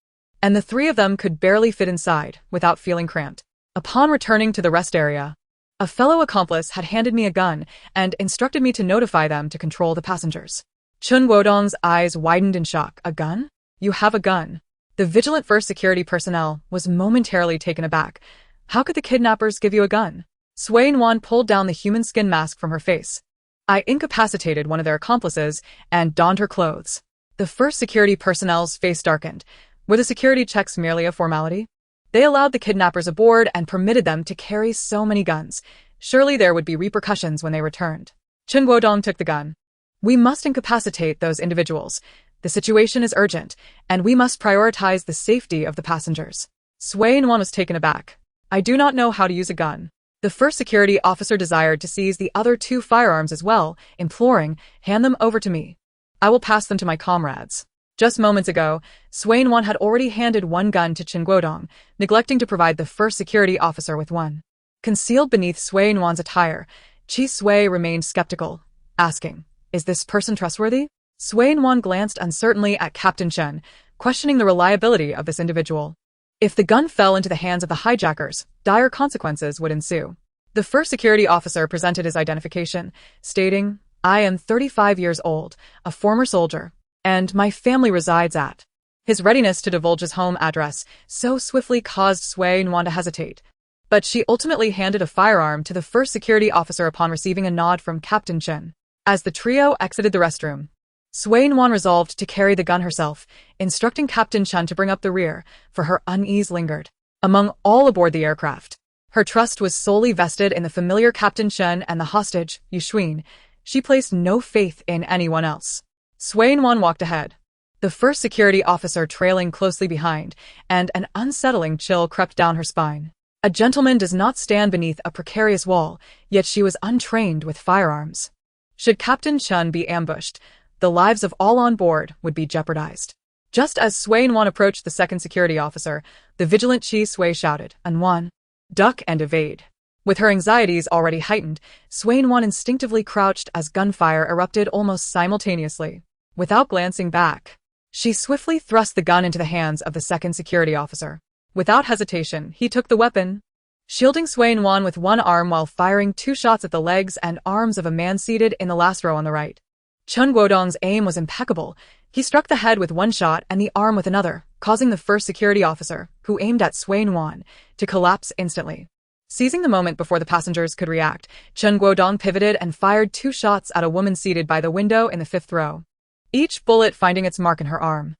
and the 3 of them could barely fit inside without feeling cramped. Upon returning to the rest area, A fellow accomplice had handed me a gun and instructed me to notify them to control the passengers. Chun Guodong's eyes widened in shock. A gun? You have a gun. The vigilant first security personnel was momentarily taken aback. How could the kidnappers give you a gun? Sui Nuan pulled down the human skin mask from her face. I incapacitated one of their accomplices and donned her clothes. The first security personnel's face darkened. Were the security checks merely a formality? They allowed the kidnappers aboard and permitted them to carry so many guns. Surely there would be repercussions when they returned. Chun Guodong took the gun. We must incapacitate those individuals. The situation is urgent, and we must prioritize the safety of the passengers. Sui Nuan was taken aback. I do not know how to use a gun. The first security officer desired to seize the other 2 firearms as well, imploring, hand them over to me. I will pass them to my comrades. Just moments ago, Sui Nuan had already handed one gun to Chun Guodong, neglecting to provide the first security officer with one. Concealed beneath Sui Nuan's attire, Chi Sui remained skeptical, asking, is this person trustworthy? Sui Nuan glanced uncertainly at Captain Chen, questioning the reliability of this individual. If the gun fell into the hands of the hijackers, dire consequences would ensue. The first security officer presented his identification, stating, I am 35 years old, a former soldier, and my family resides at. His readiness to divulge his home address so swiftly caused Sui Nuan to hesitate. But she ultimately handed a firearm to the first security officer upon receiving a nod from Captain Chen. As the trio exited the restroom, Sui Nuan resolved to carry the gun herself, instructing Captain Chen to bring up the rear, for her unease lingered. Among all aboard the aircraft, her trust was solely vested in the familiar Captain Chen and the hostage, Yu Xuan. She placed no faith in anyone else. Sui Nuan walked ahead, the first security officer trailing closely behind, and an unsettling chill crept down her spine. A gentleman does not stand beneath a precarious wall, yet she was untrained with firearms. Should Captain Chen be ambushed, the lives of all on board would be jeopardized. Just as Sui Nuan approached the second security officer, the vigilant Chi Sui shouted, Nuan, duck and evade. With her anxieties already heightened, Sui Nuan instinctively crouched as gunfire erupted almost simultaneously. Without glancing back, she swiftly thrust the gun into the hands of the second security officer. Without hesitation, he took the weapon, shielding Sui Nuan with one arm while firing 2 shots at the legs and arms of a man seated in the last row on the right. Chun Guodong's aim was impeccable. He struck the head with one shot and the arm with another, causing the first security officer, who aimed at Sui Nuan, to collapse instantly. Seizing the moment before the passengers could react, Chun Guodong pivoted and fired 2 shots at a woman seated by the window in the 5th row, each bullet finding its mark in her arm.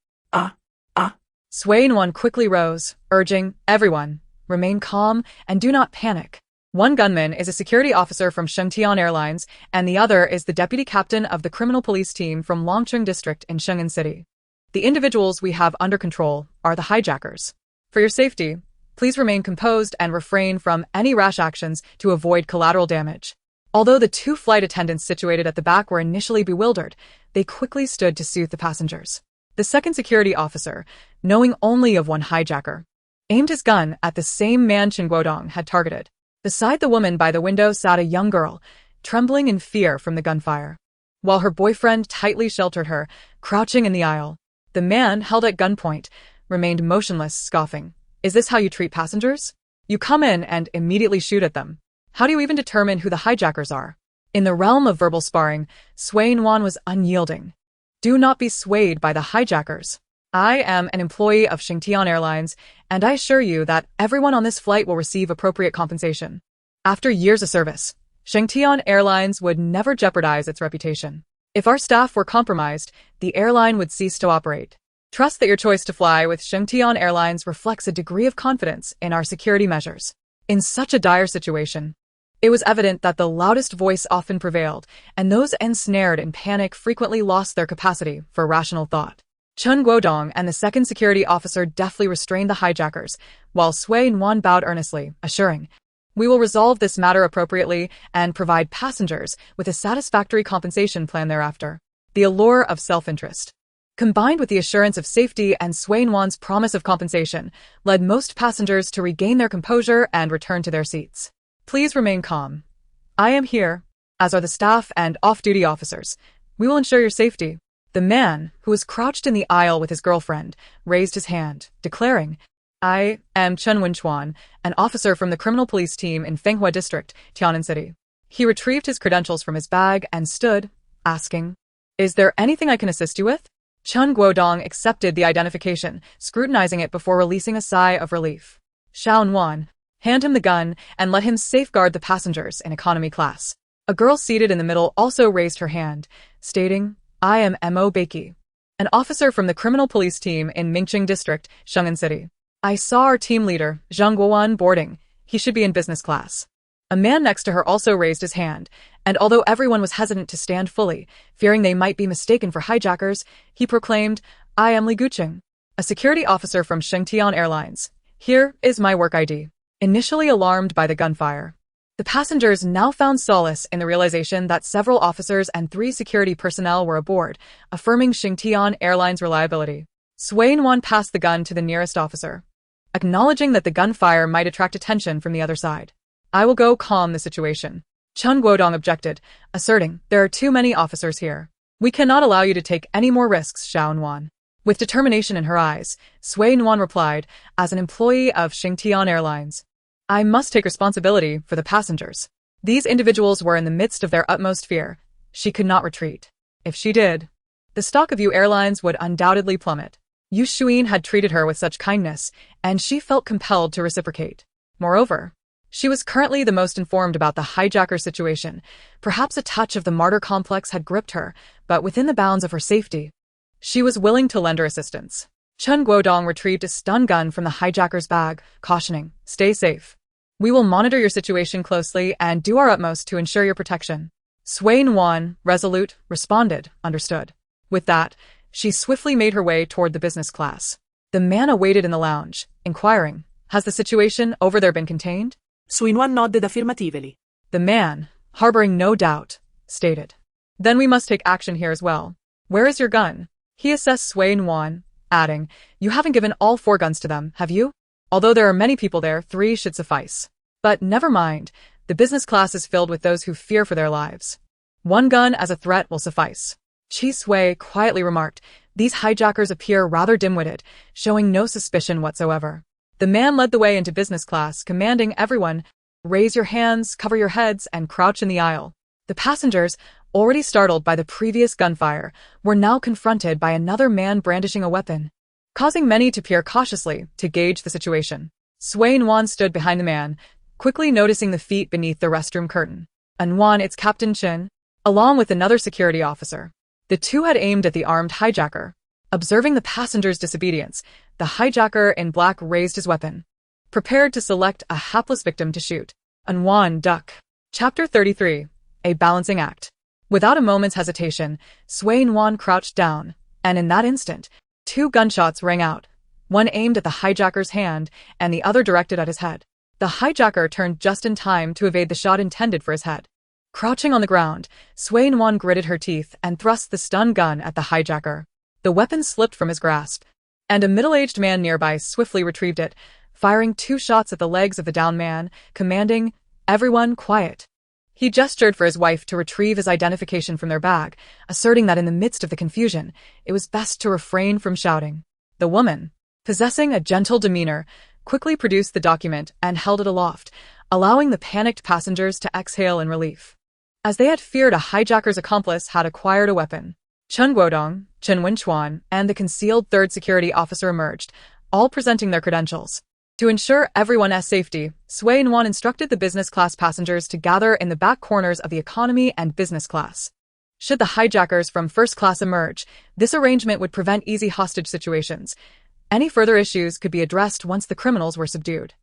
Sui Nuan quickly rose, urging, everyone, remain calm and do not panic. One gunman is a security officer from Shengtian Airlines, and the other is the deputy captain of the criminal police team from Longcheng District in Shenzhen City. The individuals we have under control are the hijackers. For your safety, please remain composed and refrain from any rash actions to avoid collateral damage. Although the 2 flight attendants situated at the back were initially bewildered, they quickly stood to soothe the passengers. The second security officer, knowing only of one hijacker, aimed his gun at the same man Chun Guodong had targeted. Beside the woman by the window sat a young girl, trembling in fear from the gunfire, while her boyfriend tightly sheltered her, crouching in the aisle. The man, held at gunpoint, remained motionless, scoffing. Is this how you treat passengers? You come in and immediately shoot at them. How do you even determine who the hijackers are? In the realm of verbal sparring, Sui Nuan was unyielding. Do not be swayed by the hijackers. I am an employee of Shengtian Airlines, and I assure you that everyone on this flight will receive appropriate compensation. After years of service, Shengtian Airlines would never jeopardize its reputation. If our staff were compromised, the airline would cease to operate. Trust that your choice to fly with Shengtian Airlines reflects a degree of confidence in our security measures. In such a dire situation, it was evident that the loudest voice often prevailed, and those ensnared in panic frequently lost their capacity for rational thought. Chun Guodong and the second security officer deftly restrained the hijackers, while Sui Nuan bowed earnestly, assuring, we will resolve this matter appropriately and provide passengers with a satisfactory compensation plan thereafter. The allure of self-interest, combined with the assurance of safety and Sui Nuan's promise of compensation, led most passengers to regain their composure and return to their seats. Please remain calm. I am here, as are the staff and off-duty officers. We will ensure your safety. The man, who was crouched in the aisle with his girlfriend, raised his hand, declaring, I am Chen Wenchuan, an officer from the criminal police team in Fenghua District, Tianan City. He retrieved his credentials from his bag and stood, asking, "Is there anything I can assist you with?" Chen Guodong accepted the identification, scrutinizing it before releasing a sigh of relief. Xiao Nuan, hand him the gun and let him safeguard the passengers in economy class. A girl seated in the middle also raised her hand, stating, "I am Mo Beiki, an officer from the criminal police team in Mingqing District, Shenzhen City. I saw our team leader, Zhang Guowan, boarding. He should be in business class." A man next to her also raised his hand, and although everyone was hesitant to stand fully, fearing they might be mistaken for hijackers, he proclaimed, "I am Li Guqing, a security officer from Shengtian Airlines. Here is my work ID." Initially alarmed by the gunfire, the passengers now found solace in the realization that several officers and 3 security personnel were aboard, affirming Shengtian Airlines' reliability. Sui Nuan passed the gun to the nearest officer, acknowledging that the gunfire might attract attention from the other side. "I will go calm the situation." Chen Guodong objected, asserting, "There are too many officers here. We cannot allow you to take any more risks, Xiao Nuan." With determination in her eyes, Sui Nuan replied, "As an employee of Shengtian Airlines, I must take responsibility for the passengers." These individuals were in the midst of their utmost fear. She could not retreat. If she did, the stock of Yu Airlines would undoubtedly plummet. Yu Shuin had treated her with such kindness, and she felt compelled to reciprocate. Moreover, she was currently the most informed about the hijacker situation. Perhaps a touch of the martyr complex had gripped her, but within the bounds of her safety, she was willing to lend her assistance. Chen Guodong retrieved a stun gun from the hijacker's bag, cautioning, "Stay safe. We will monitor your situation closely and do our utmost to ensure your protection." Sui Nuan, resolute, responded, "Understood." With that, she swiftly made her way toward the business class. The man awaited in the lounge, inquiring, "Has the situation over there been contained?" Sui Nuan nodded affirmatively. The man, harboring no doubt, stated, "Then we must take action here as well. Where is your gun?" He assessed Sui Nuan, adding, "You haven't given all 4 guns to them, have you? Although there are many people there, 3 should suffice. But never mind, the business class is filled with those who fear for their lives. 1 gun as a threat will suffice." Chi Sui quietly remarked, "These hijackers appear rather dim-witted, showing no suspicion whatsoever." The man led the way into business class, commanding everyone, "Raise your hands, cover your heads, and crouch in the aisle." The passengers, already startled by the previous gunfire, were now confronted by another man brandishing a weapon, causing many to peer cautiously to gauge the situation. Sui Nuan stood behind the man, quickly noticing the feet beneath the restroom curtain. "Nuan, it's Captain Chen," along with another security officer. The 2 had aimed at the armed hijacker. Observing the passenger's disobedience, the hijacker in black raised his weapon, prepared to select a hapless victim to shoot. Nuan, duck. Chapter 33. A Balancing Act. Without a moment's hesitation, Sui Nuan crouched down, and in that instant, 2 gunshots rang out, one aimed at the hijacker's hand and the other directed at his head. The hijacker turned just in time to evade the shot intended for his head. Crouching on the ground, Sui Nuan gritted her teeth and thrust the stun gun at the hijacker. The weapon slipped from his grasp, and a middle-aged man nearby swiftly retrieved it, firing 2 shots at the legs of the downed man, commanding, "Everyone quiet." He gestured for his wife to retrieve his identification from their bag, asserting that in the midst of the confusion, it was best to refrain from shouting. The woman, possessing a gentle demeanor, quickly produced the document and held it aloft, allowing the panicked passengers to exhale in relief. As they had feared, a hijacker's accomplice had acquired a weapon. Chen Guodong, Chen Wenchuan, and the concealed 3rd security officer emerged, all presenting their credentials. To ensure everyone's safety, Sui Nuan instructed the business class passengers to gather in the back corners of the economy and business class. Should the hijackers from first class emerge, this arrangement would prevent easy hostage situations. Any further issues could be addressed once the criminals were subdued.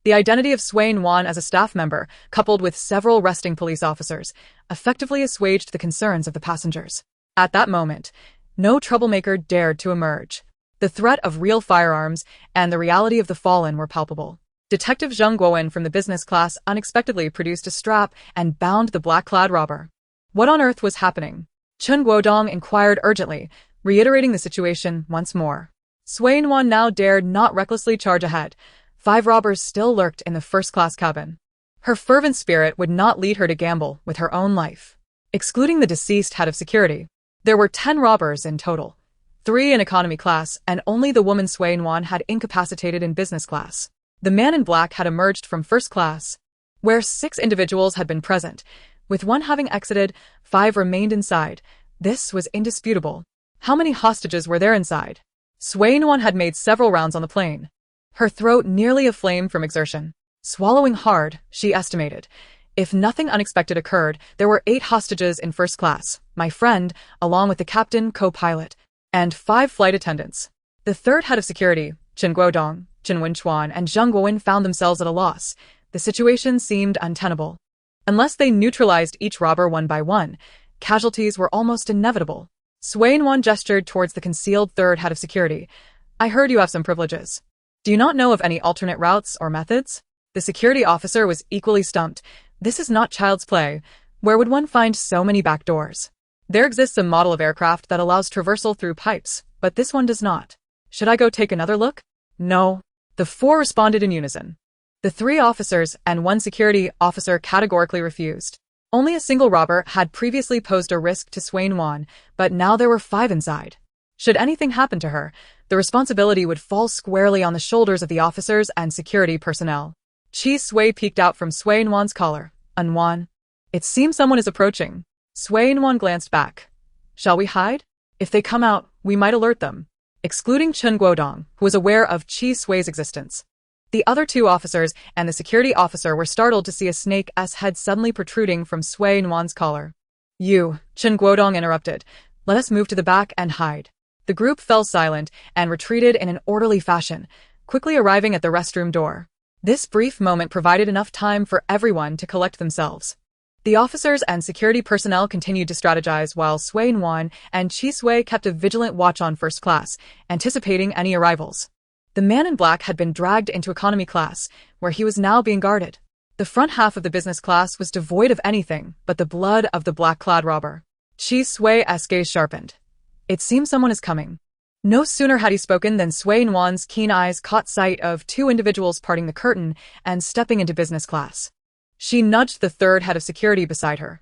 The identity of Sui Nuan as a staff member, coupled with several resting police officers, effectively assuaged the concerns of the passengers. At that moment, no troublemaker dared to emerge. The threat of real firearms and the reality of the fallen were palpable. Detective Zheng Guowen from the business class unexpectedly produced a strap and bound the black-clad robber. What on earth was happening? Chen Guodong inquired urgently, reiterating the situation once more. Sui Nuan now dared not recklessly charge ahead. 5 robbers still lurked in the first-class cabin. Her fervent spirit would not lead her to gamble with her own life. Excluding the deceased head of security, there were 10 robbers in total. 3 in economy class, and only the woman Sui Nuan had incapacitated in business class. The man in black had emerged from first class, where 6 individuals had been present. With 1 having exited, 5 remained inside. This was indisputable. How many hostages were there inside? Sui Nuan had made several rounds on the plane, her throat nearly aflame from exertion. Swallowing hard, she estimated. If nothing unexpected occurred, there were 8 hostages in first class, my friend, along with the captain, co-pilot, and 5 flight attendants. The third head of security, Chen Guodong, Chen Wenchuan, and Zheng Guowen found themselves at a loss. The situation seemed untenable. Unless they neutralized each robber one by one, casualties were almost inevitable. Sui Nuan gestured towards the concealed third head of security. I heard you have some privileges. Do you not know of any alternate routes or methods? The security officer was equally stumped. This is not child's play. Where would one find so many back doors? There exists a model of aircraft that allows traversal through pipes, but this one does not. Should I go take another look? No. The 4 responded in unison. The 3 officers and 1 security officer categorically refused. Only a single robber had previously posed a risk to Sui Nuan, but now there were 5 inside. Should anything happen to her, the responsibility would fall squarely on the shoulders of the officers and security personnel. Chi Sui peeked out from Sui Nuan's collar. Nuan. It seems someone is approaching. Sui Nuan glanced back. Shall we hide? If they come out, we might alert them. Excluding Chen Guodong, who was aware of Chi Sui's existence. The other 2 officers and the security officer were startled to see a snake's head suddenly protruding from Sui Nuan's collar. You, Chen Guodong interrupted. Let us move to the back and hide. The group fell silent and retreated in an orderly fashion, quickly arriving at the restroom door. This brief moment provided enough time for everyone to collect themselves. The officers and security personnel continued to strategize while Sui Nuan and Chi Sui kept a vigilant watch on first class, anticipating any arrivals. The man in black had been dragged into economy class, where he was now being guarded. The front half of the business class was devoid of anything but the blood of the black-clad robber. Chi Sui's gaze sharpened. It seems someone is coming. No sooner had he spoken than Sui Nuan's keen eyes caught sight of 2 individuals parting the curtain and stepping into business class. She nudged the third head of security beside her.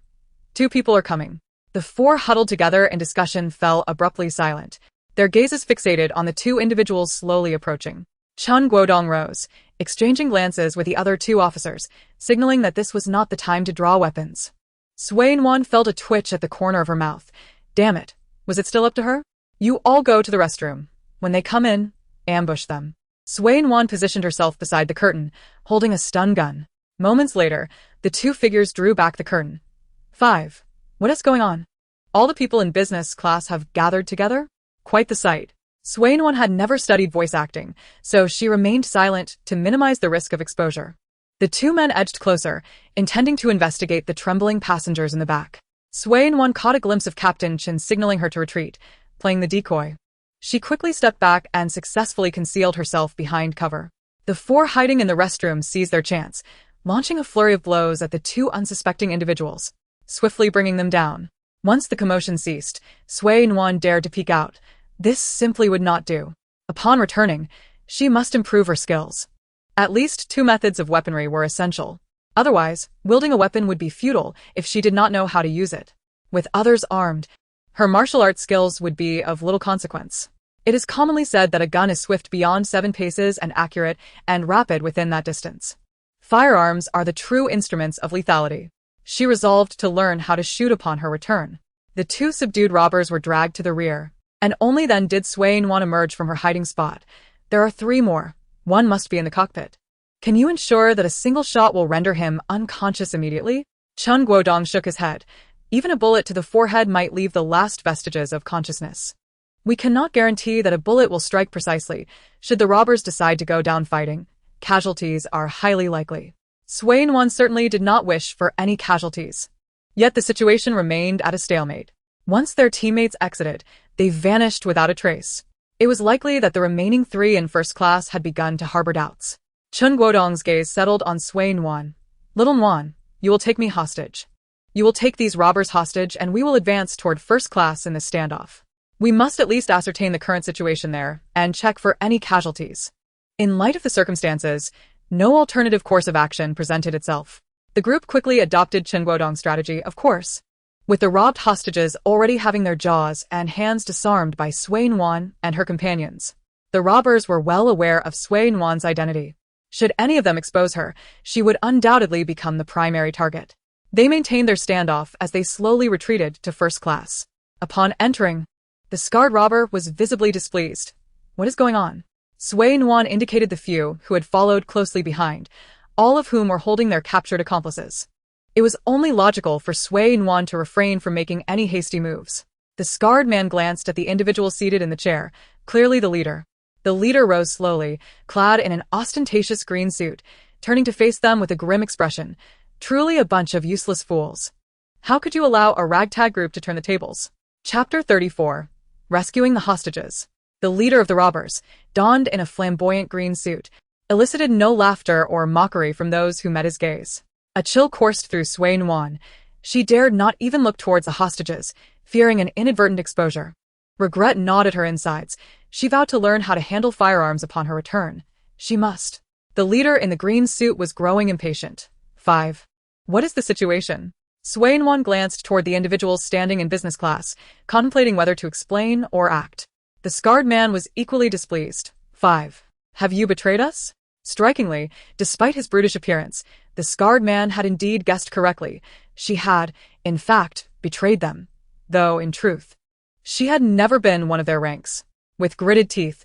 2 people are coming. The 4 huddled together in discussion fell abruptly silent, their gazes fixated on the 2 individuals slowly approaching. Chen Guodong rose, exchanging glances with the other 2 officers, signaling that this was not the time to draw weapons. Sui Nuan felt a twitch at the corner of her mouth. Damn it, was it still up to her? You all go to the restroom. When they come in, ambush them. Sui Nuan positioned herself beside the curtain, holding a stun gun. Moments later, the 2 figures drew back the curtain. 5. What is going on? All the people in business class have gathered together? Quite the sight. Sui Nuan had never studied voice acting, so she remained silent to minimize the risk of exposure. The 2 men edged closer, intending to investigate the trembling passengers in the back. Sui Nuan caught a glimpse of Captain Chen signaling her to retreat, playing the decoy. She quickly stepped back and successfully concealed herself behind cover. The 4 hiding in the restroom seized their chance, launching a flurry of blows at the 2 unsuspecting individuals, swiftly bringing them down. Once the commotion ceased, Sui Nuan dared to peek out. This simply would not do. Upon returning, she must improve her skills. At least 2 methods of weaponry were essential. Otherwise, wielding a weapon would be futile if she did not know how to use it. With others armed, her martial arts skills would be of little consequence. It is commonly said that a gun is swift beyond 7 paces and accurate and rapid within that distance. Firearms are the true instruments of lethality. She resolved to learn how to shoot upon her return. The 2 subdued robbers were dragged to the rear, and only then did Sui Nuan emerge from her hiding spot. There are 3 more. 1 must be in the cockpit. Can you ensure that a single shot will render him unconscious immediately? Chen Guodong shook his head. Even a bullet to the forehead might leave the last vestiges of consciousness. We cannot guarantee that a bullet will strike precisely. Should the robbers decide to go down fighting, casualties are highly likely. Sui Nuan certainly did not wish for any casualties. Yet the situation remained at a stalemate. Once their teammates exited, they vanished without a trace. It was likely that the remaining 3 in first class had begun to harbor doubts. Chen Guodong's gaze settled on Sui Nuan. Little Nuan, you will take me hostage. You will take these robbers hostage and we will advance toward first class in this standoff. We must at least ascertain the current situation there and check for any casualties. In light of the circumstances, no alternative course of action presented itself. The group quickly adopted Chen Guodong's strategy, of course. With the robbed hostages already having their jaws and hands disarmed by Nuan and her companions, the robbers were well aware of Nuan's identity. Should any of them expose her, she would undoubtedly become the primary target. They maintained their standoff as they slowly retreated to first class. Upon entering, the scarred robber was visibly displeased. What is going on? Nuan indicated the few who had followed closely behind, all of whom were holding their captured accomplices. It was only logical for Nuan to refrain from making any hasty moves. The scarred man glanced at the individual seated in the chair, clearly the leader. The leader rose slowly, clad in an ostentatious green suit, turning to face them with a grim expression. Truly a bunch of useless fools. How could you allow a ragtag group to turn the tables? Chapter 34. Rescuing the hostages. The leader of the robbers, donned in a flamboyant green suit, elicited no laughter or mockery from those who met his gaze. A chill coursed through Nuan. She dared not even look towards the hostages, fearing an inadvertent exposure. Regret gnawed at her insides. She vowed to learn how to handle firearms upon her return. She must. The leader in the green suit was growing impatient. 5. What is the situation? Nuan glanced toward the individuals standing in business class, contemplating whether to explain or act. The scarred man was equally displeased. 5. Have you betrayed us? Strikingly, despite his brutish appearance, the scarred man had indeed guessed correctly. She had, in fact, betrayed them. Though, in truth, she had never been one of their ranks. With gritted teeth,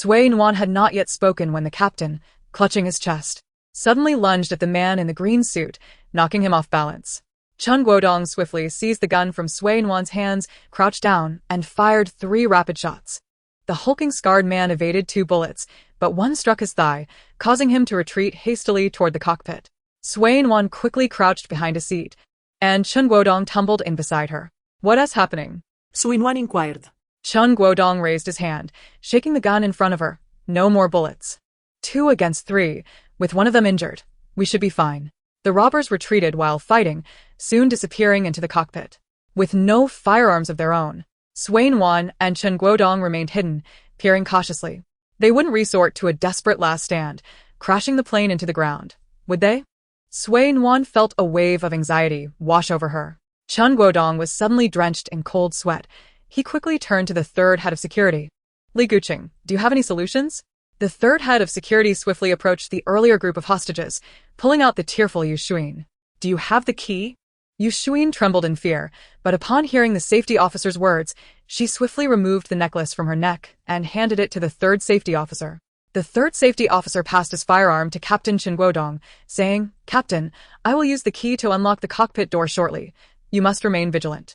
Nuan had not yet spoken when the captain, clutching his chest, suddenly lunged at the man in the green suit, knocking him off balance. Chun Guodong swiftly seized the gun from Nuan's hands, crouched down, and fired 3 rapid shots. The hulking scarred man evaded 2 bullets, but one struck his thigh, causing him to retreat hastily toward the cockpit. Nuan quickly crouched behind a seat, and Chun Guodong tumbled in beside her. What is happening? Nuan inquired. Chun Guodong raised his hand, shaking the gun in front of her. No more bullets. 2 against 3, with one of them injured. We should be fine. The robbers retreated while fighting, soon disappearing into the cockpit. With no firearms of their own, Nuan and Chun Guodong remained hidden, peering cautiously. They wouldn't resort to a desperate last stand, crashing the plane into the ground, would they? Nuan felt a wave of anxiety wash over her. Chun Guodong was suddenly drenched in cold sweat. He quickly turned to the third head of security. Li Guqing, do you have any solutions? The third head of security swiftly approached the earlier group of hostages, pulling out the tearful Yu Xuin. Do you have the key? Yu Xuin trembled in fear, but upon hearing the safety officer's words, she swiftly removed the necklace from her neck and handed it to the third safety officer. The third safety officer passed his firearm to Captain Chun Guodong, saying, Captain, I will use the key to unlock the cockpit door shortly. You must remain vigilant.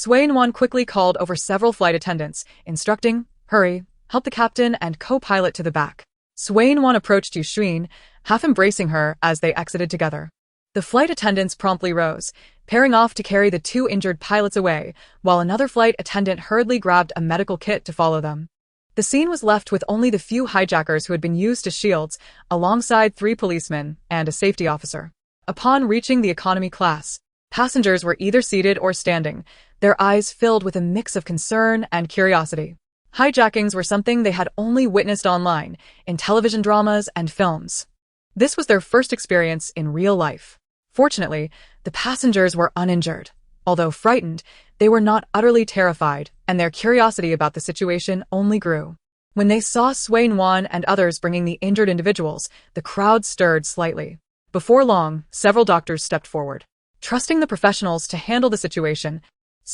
Nuan quickly called over several flight attendants, instructing, hurry, help the captain and co-pilot to the back. Nuan approached Yu Xuin, half embracing her as they exited together. The flight attendants promptly rose, pairing off to carry the 2 injured pilots away, while another flight attendant hurriedly grabbed a medical kit to follow them. The scene was left with only the few hijackers who had been used as shields, alongside 3 policemen and a safety officer. Upon reaching the economy class, passengers were either seated or standing, their eyes filled with a mix of concern and curiosity. Hijackings were something they had only witnessed online, in television dramas and films. This was their first experience in real life. Fortunately, the passengers were uninjured. Although frightened, they were not utterly terrified, and their curiosity about the situation only grew. When they saw Nuan and others bringing the injured individuals, the crowd stirred slightly. Before long, several doctors stepped forward. Trusting the professionals to handle the situation,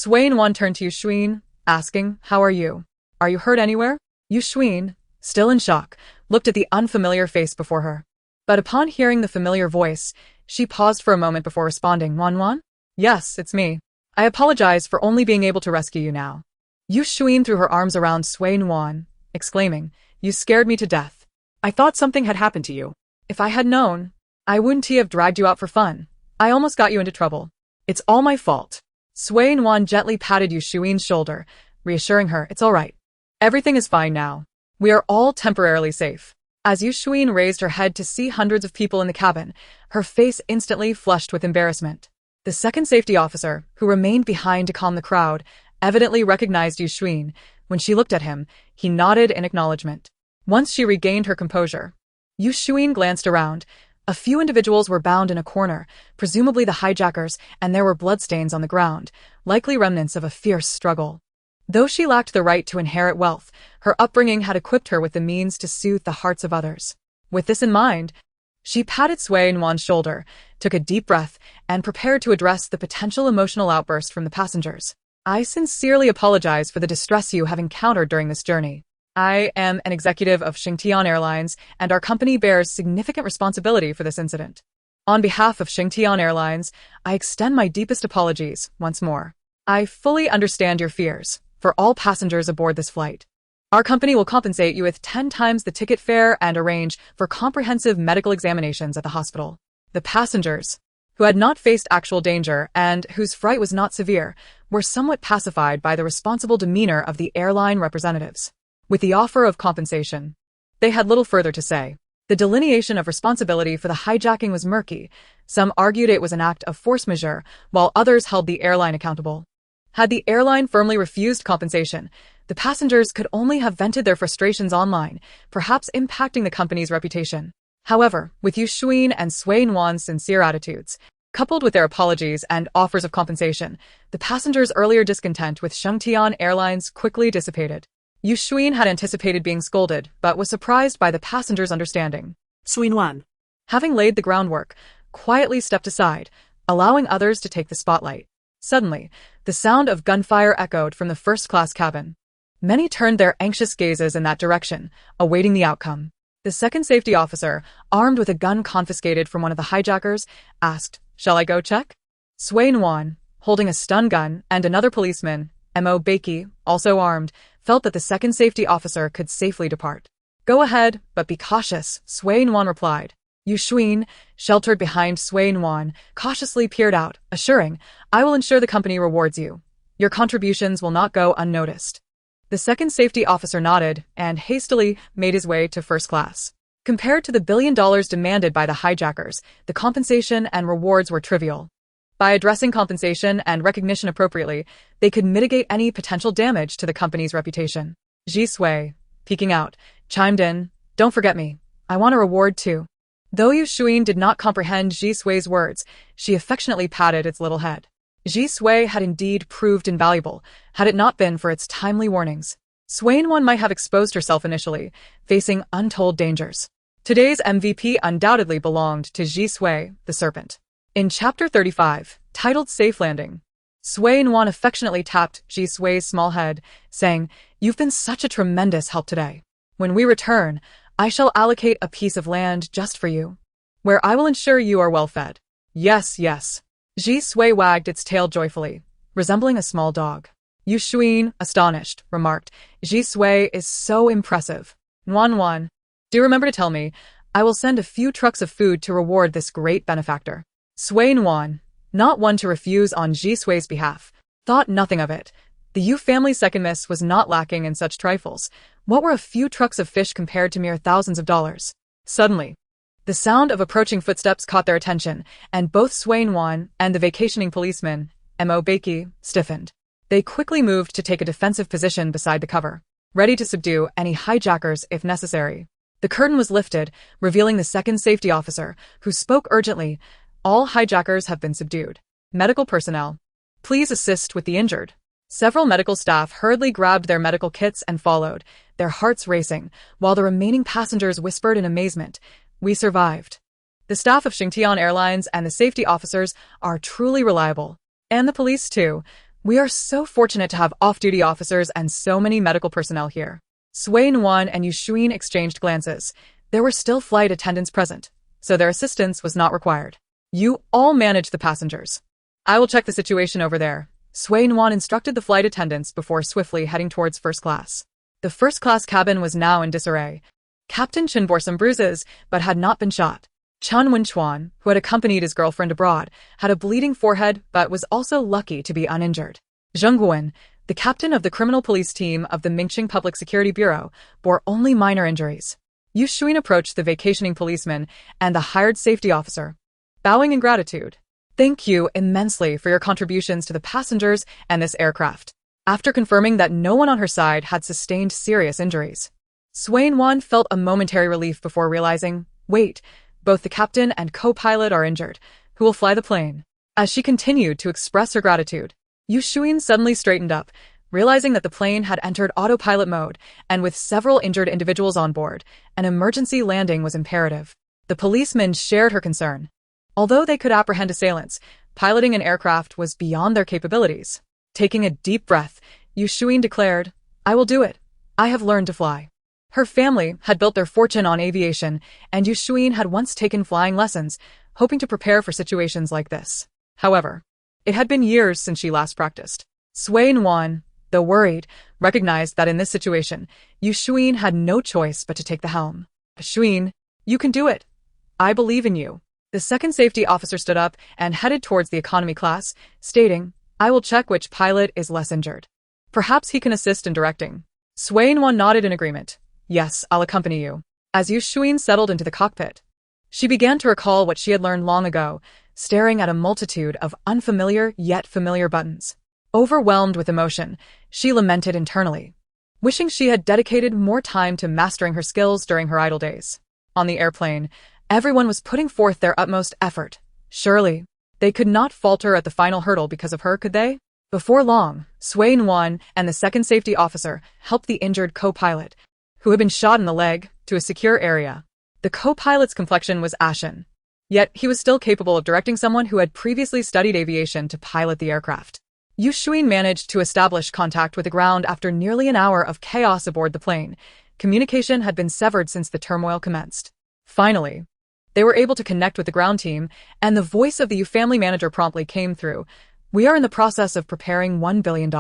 Nuan turned to Yu Xuin, asking, How are you? Are you hurt anywhere? Yu Xuin, still in shock, looked at the unfamiliar face before her. But upon hearing the familiar voice, she paused for a moment before responding, Nuan? Yes, it's me. I apologize for only being able to rescue you now. Yu Xuin threw her arms around Nuan, exclaiming, You scared me to death. I thought something had happened to you. If I had known, I wouldn't have dragged you out for fun. I almost got you into trouble. It's all my fault. Nuan gently patted Yu Xuin's shoulder, reassuring her, It's all right. Everything is fine now. We are all temporarily safe. As Yu Xuin raised her head to see hundreds of people in the cabin, her face instantly flushed with embarrassment. The second safety officer, who remained behind to calm the crowd, evidently recognized Yu Xuin. When she looked at him, he nodded in acknowledgement. Once she regained her composure, Yu Xuin glanced around, A few individuals were bound in a corner, presumably the hijackers, and there were bloodstains on the ground, likely remnants of a fierce struggle. Though she lacked the right to inherit wealth, her upbringing had equipped her with the means to soothe the hearts of others. With this in mind, she patted Sui Nuan's shoulder, took a deep breath, and prepared to address the potential emotional outburst from the passengers. I sincerely apologize for the distress you have encountered during this journey. I am an executive of Shingtian Airlines, and our company bears significant responsibility for this incident. On behalf of Shingtian Airlines, I extend my deepest apologies once more. I fully understand your fears for all passengers aboard this flight. Our company will compensate you with 10 times the ticket fare and arrange for comprehensive medical examinations at the hospital. The passengers, who had not faced actual danger and whose fright was not severe, were somewhat pacified by the responsible demeanor of the airline representatives. With the offer of compensation, they had little further to say. The delineation of responsibility for the hijacking was murky. Some argued it was an act of force majeure, while others held the airline accountable. Had the airline firmly refused compensation, the passengers could only have vented their frustrations online, perhaps impacting the company's reputation. However, with Yu Shuin and Sui Nuan's sincere attitudes, coupled with their apologies and offers of compensation, the passengers' earlier discontent with Shengtian Airlines quickly dissipated. Yu Shuin had anticipated being scolded, but was surprised by the passengers' understanding. Sui Nuan, Having laid the groundwork, quietly stepped aside, allowing others to take the spotlight. Suddenly, the sound of gunfire echoed from the first-class cabin. Many turned their anxious gazes in that direction, awaiting the outcome. The second safety officer, armed with a gun confiscated from one of the hijackers, asked, "Shall I go check?" Sui Nuan, holding a stun gun, and another policeman, Mo Bakey, also armed, felt that the second safety officer could safely depart. "Go ahead, but be cautious," Sui Nuan replied. Yu Shuin, sheltered behind Sui Nuan, cautiously peered out, assuring, "I will ensure the company rewards you. Your contributions will not go unnoticed." The second safety officer nodded and hastily made his way to first class. Compared to the $1 billion demanded by the hijackers, the compensation and rewards were trivial. By addressing compensation and recognition appropriately, they could mitigate any potential damage to the company's reputation. Ji Sui, peeking out, chimed in, "Don't forget me. I want a reward too." Though Yu Shuin did not comprehend Ji Sui's words, she affectionately patted its little head. Ji Sui had indeed proved invaluable, had it not been for its timely warnings. Sui Nuan might have exposed herself initially, facing untold dangers. Today's MVP undoubtedly belonged to Ji Sui, the serpent. In Chapter 35, titled Safe Landing, Sui Nuan affectionately tapped Ji Sui's small head, saying, "You've been such a tremendous help today. When we return, I shall allocate a piece of land just for you, where I will ensure you are well fed." "Yes, yes." Ji Sui wagged its tail joyfully, resembling a small dog. Yu Shuin, astonished, remarked, "Ji Sui is so impressive. Nuan, do remember to tell me. I will send a few trucks of food to reward this great benefactor." Sui Nuan, not one to refuse on Ji Sui's behalf, thought nothing of it. The Yu family's second miss was not lacking in such trifles. What were a few trucks of fish compared to mere thousands of dollars? Suddenly, the sound of approaching footsteps caught their attention, and both Sui Nuan and the vacationing policeman, Mo Bakey, stiffened. They quickly moved to take a defensive position beside the cover, ready to subdue any hijackers if necessary. The curtain was lifted, revealing the second safety officer, who spoke urgently, "All hijackers have been subdued. Medical personnel, please assist with the injured." Several medical staff hurriedly grabbed their medical kits and followed, their hearts racing, while the remaining passengers whispered in amazement, "We survived." The staff of Shingtian Airlines and the safety officers are truly reliable. And the police too. We are so fortunate to have off-duty officers and so many medical personnel here. Sui Nuan and Yu Shuin exchanged glances. There were still flight attendants present, so their assistance was not required. "You all manage the passengers. I will check the situation over there," Sui Nuan instructed the flight attendants before swiftly heading towards first class. The first-class cabin was now in disarray. Captain Chen bore some bruises, but had not been shot. Chen Wenchuan, who had accompanied his girlfriend abroad, had a bleeding forehead but was also lucky to be uninjured. Zheng Guan, the captain of the criminal police team of the Mingqing Public Security Bureau, bore only minor injuries. Yu Shuin approached the vacationing policeman and the hired safety officer, bowing in gratitude. "Thank you immensely for your contributions to the passengers and this aircraft." After confirming that no one on her side had sustained serious injuries, Sui Nuan felt a momentary relief before realizing, wait, Both the captain and co-pilot are injured. Who will fly the plane? As she continued to express her gratitude, Yu Shuin suddenly straightened up, realizing that the plane had entered autopilot mode, and with several injured individuals on board, an emergency landing was imperative. The policemen shared her concern. Although they could apprehend assailants, piloting an aircraft was beyond their capabilities. Taking a deep breath, Yu Shuin declared, "I will do it. I have learned to fly." Her family had built their fortune on aviation, and Yu Shuin had once taken flying lessons, hoping to prepare for situations like this. However, it had been years since she last practiced. Nuan, though worried, recognized that in this situation, Yu Shuin had no choice but to take the helm. "Shuin, you can do it. I believe in you." The second safety officer stood up and headed towards the economy class, stating, "I will check which pilot is less injured. Perhaps he can assist in directing." Nuan nodded in agreement. "Yes, I'll accompany you." As Yu Shuin settled into the cockpit, she began to recall what she had learned long ago, staring at a multitude of unfamiliar yet familiar buttons. Overwhelmed with emotion, she lamented internally, wishing she had dedicated more time to mastering her skills during her idle days. On the airplane, everyone was putting forth their utmost effort. Surely, they could not falter at the final hurdle because of her, could they? Before long, Nuan and the second safety officer helped the injured co-pilot, who had been shot in the leg, to a secure area. The co-pilot's complexion was ashen, yet he was still capable of directing someone who had previously studied aviation to pilot the aircraft. Yu Shuin managed to establish contact with the ground after nearly an hour of chaos aboard the plane. Communication had been severed since the turmoil commenced. Finally, they were able to connect with the ground team, and the voice of the Yu family manager promptly came through. "We are in the process of preparing $1 billion.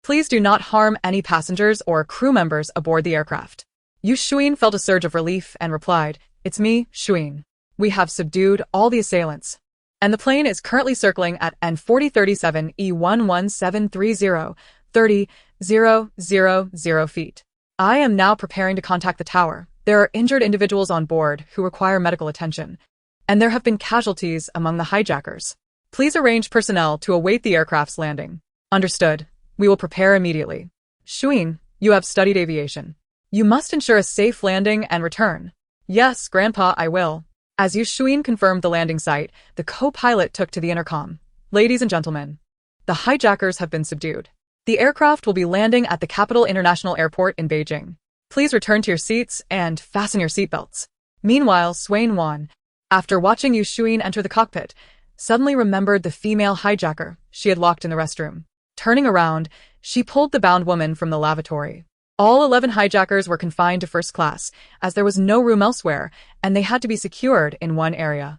Please do not harm any passengers or crew members aboard the aircraft." Yu Shuin felt a surge of relief and replied, "It's me, Shuin. We have subdued all the assailants, and the plane is currently circling at N4037 E11730, 30,000 feet. I am now preparing to contact the tower. There are injured individuals on board who require medical attention, and there have been casualties among the hijackers. Please arrange personnel to await the aircraft's landing." "Understood. We will prepare immediately." "Shuin, you have studied aviation. You must ensure a safe landing and return." "Yes, Grandpa, I will." As Yu Shuin confirmed the landing site, the co-pilot took to the intercom. "Ladies and gentlemen, the hijackers have been subdued. The aircraft will be landing at the Capital International Airport in Beijing. Please return to your seats and fasten your seatbelts." Meanwhile, Nuan, after watching Yu Shuin enter the cockpit, suddenly remembered the female hijacker she had locked in the restroom. Turning around, she pulled the bound woman from the lavatory. All 11 hijackers were confined to first class, as there was no room elsewhere, and they had to be secured in one area.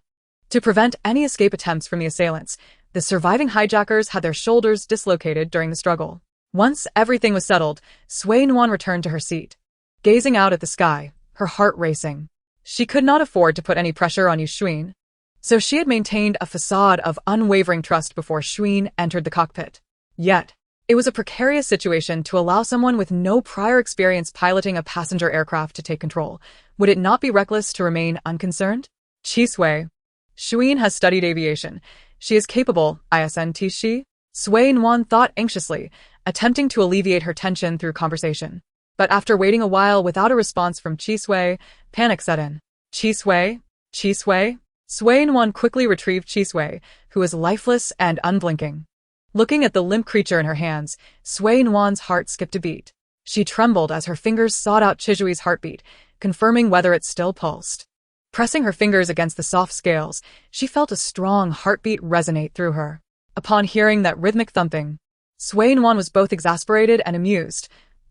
To prevent any escape attempts from the assailants, the surviving hijackers had their shoulders dislocated during the struggle. Once everything was settled, Nuan returned to her seat, gazing out at the sky, her heart racing. She could not afford to put any pressure on Yu Shuin, so she had maintained a facade of unwavering trust before Shuin entered the cockpit. Yet, it was a precarious situation to allow someone with no prior experience piloting a passenger aircraft to take control. Would it not be reckless to remain unconcerned? Chisui. Shuin has studied aviation. She is capable, isn't she? Nuan thought anxiously, attempting to alleviate her tension through conversation. But after waiting a while without a response from Chisui, panic set in. "Chisui? Chisui?" Nuan quickly retrieved Chisui, who was lifeless and unblinking. Looking at the limp creature in her hands, Nuan's heart skipped a beat. She trembled as her fingers sought out Chisui's heartbeat, confirming whether it still pulsed. Pressing her fingers against the soft scales, she felt a strong heartbeat resonate through her. Upon hearing that rhythmic thumping, Nuan was both exasperated and amused.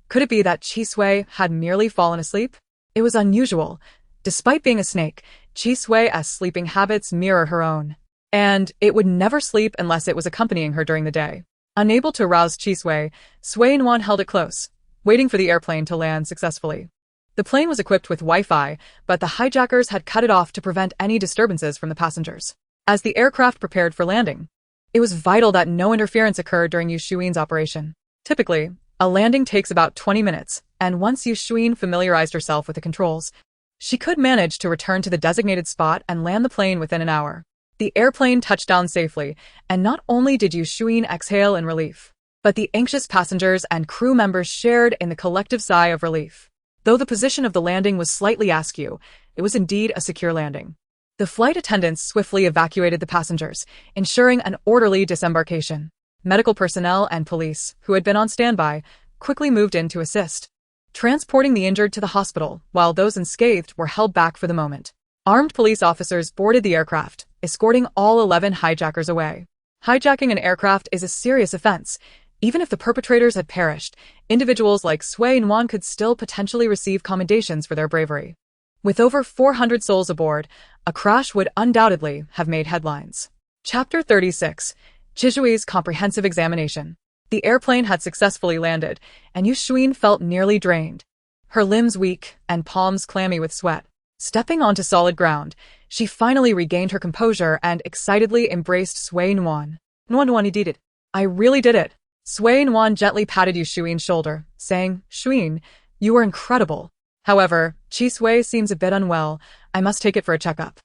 Could it be that Chisui had merely fallen asleep? It was unusual. Despite being a snake, Chisui's sleeping habits mirror her own, and it would never sleep unless it was accompanying her during the day. Unable to rouse Chisui, Nuan held it close, waiting for the airplane to land successfully. The plane was equipped with Wi-Fi, but the hijackers had cut it off to prevent any disturbances from the passengers. As the aircraft prepared for landing, it was vital that no interference occurred during Yu Shuin's operation. Typically, a landing takes about 20 minutes, and once Yu Shuin familiarized herself with the controls, she could manage to return to the designated spot and land the plane within an hour. The airplane touched down safely, and not only did Yu Shuin exhale in relief, but the anxious passengers and crew members shared in the collective sigh of relief. Though the position of the landing was slightly askew, it was indeed a secure landing. The flight attendants swiftly evacuated the passengers, ensuring an orderly disembarkation. Medical personnel and police, who had been on standby, quickly moved in to assist, transporting the injured to the hospital, while those unscathed were held back for the moment. Armed police officers boarded the aircraft, escorting all 11 hijackers away. Hijacking an aircraft is a serious offense. Even if the perpetrators had perished, individuals like Sui and Nuan could still potentially receive commendations for their bravery. With over 400 souls aboard, a crash would undoubtedly have made headlines. Chapter 36. Chishui's Comprehensive Examination. The airplane had successfully landed, and Yushuin felt nearly drained. Her limbs weak and palms clammy with sweat. Stepping onto solid ground, she finally regained her composure and excitedly embraced Sui Nuan. Nuan, you did it. I really did it. Sui Nuan gently patted Yushuin's shoulder, saying, Shuin, you were incredible. However, Chisui seems a bit unwell. I must take it for a checkup.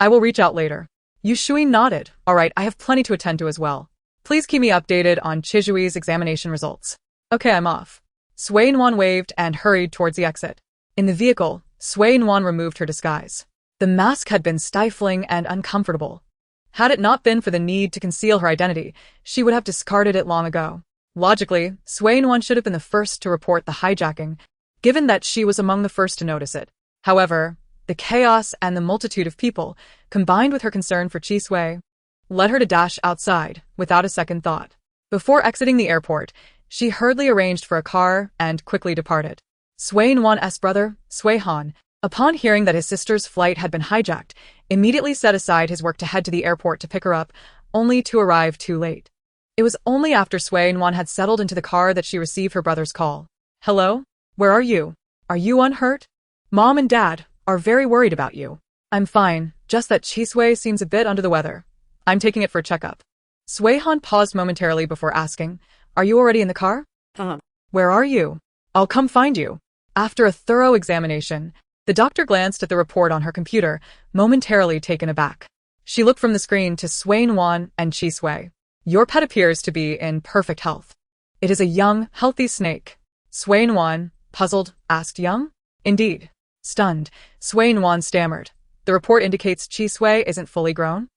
I will reach out later. Yushuin nodded. All right, I have plenty to attend to as well. Please keep me updated on Chishui's examination results. Okay, I'm off. Sui Nuan waved and hurried towards the exit. In the vehicle, Sui Nuan removed her disguise. The mask had been stifling and uncomfortable. Had it not been for the need to conceal her identity, she would have discarded it long ago. Logically, Sui Nuan should have been the first to report the hijacking, given that she was among the first to notice it. However, the chaos and the multitude of people, combined with her concern for Chisui, led her to dash outside without a second thought. Before exiting the airport, she hurriedly arranged for a car and quickly departed. Sui Nuan's brother, Sui Han, upon hearing that his sister's flight had been hijacked, immediately set aside his work to head to the airport to pick her up, only to arrive too late. It was only after Sui Nuan had settled into the car that she received her brother's call. Hello? Where are you? Are you unhurt? Mom and Dad are very worried about you. I'm fine, just that Chisui seems a bit under the weather. I'm taking it for a checkup. Sui Han paused momentarily before asking, Are you already in the car? Where are you? I'll come find you. After a thorough examination, the doctor glanced at the report on her computer, momentarily taken aback. She looked from the screen to Sui Nuan and Chisui. Your pet appears to be in perfect health. It is a young, healthy snake. Sui Nuan, puzzled, asked young? Indeed. Stunned, Sui Nuan stammered. The report indicates Chisui isn't fully grown?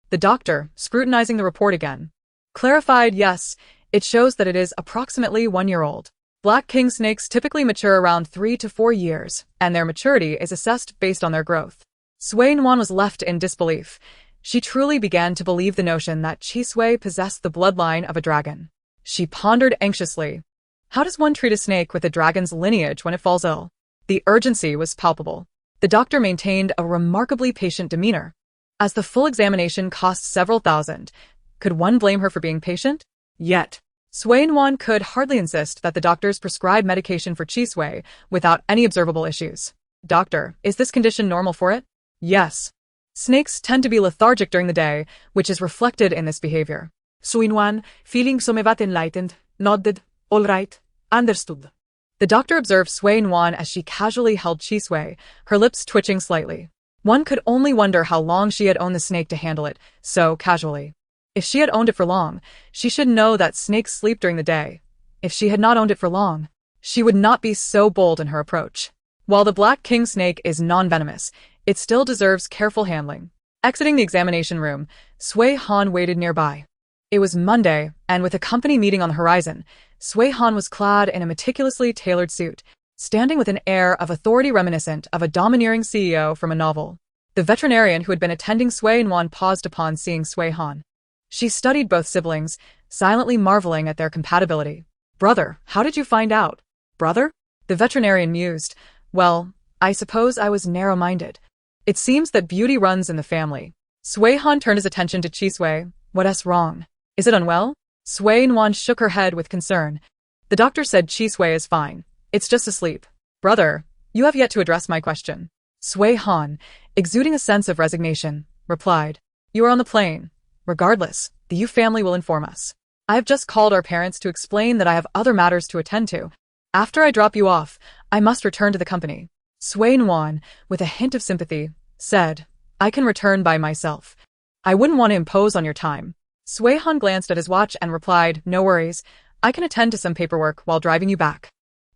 The doctor, scrutinizing the report again, clarified yes, it shows that it is approximately 1 year old. Black king snakes typically mature around 3 to 4 years, and their maturity is assessed based on their growth. Sui Nuan was left in disbelief. She truly began to believe the notion that Chisui possessed the bloodline of a dragon. She pondered anxiously. How does one treat a snake with a dragon's lineage when it falls ill? The urgency was palpable. The doctor maintained a remarkably patient demeanor. As the full examination cost several thousand, could one blame her for being patient? Yet, Sui Nuan could hardly insist that the doctors prescribe medication for Chisui without any observable issues. Doctor, is this condition normal for it? Yes. Snakes tend to be lethargic during the day, which is reflected in this behavior. Sui Nuan, feeling somewhat enlightened, nodded. All right, understood. The doctor observed Sui Nuan as she casually held Chisui, her lips twitching slightly. One could only wonder how long she had owned the snake to handle it so casually. If she had owned it for long, she should know that snakes sleep during the day. If she had not owned it for long, she would not be so bold in her approach. While the black king snake is non-venomous, it still deserves careful handling. Exiting the examination room, Sui Han waited nearby. It was Monday, and with a company meeting on the horizon, Sui Han was clad in a meticulously tailored suit, standing with an air of authority reminiscent of a domineering CEO from a novel. The veterinarian who had been attending Sui Nuan paused upon seeing Sui Han. She studied both siblings, silently marveling at their compatibility. Brother, how did you find out? Brother? The veterinarian mused. Well, I suppose I was narrow-minded. It seems that beauty runs in the family. Sui Han turned his attention to Chisui. What's wrong? Is it unwell? Sui Nuan shook her head with concern. The doctor said Chisui is fine. It's just asleep. Brother, you have yet to address my question. Sui Han, exuding a sense of resignation, replied. You are on the plane. Regardless, the Yu family will inform us. I have just called our parents to explain that I have other matters to attend to. After I drop you off, I must return to the company. Sui Nuan, with a hint of sympathy, said, I can return by myself. I wouldn't want to impose on your time. Sui Han glanced at his watch and replied, No worries, I can attend to some paperwork while driving you back.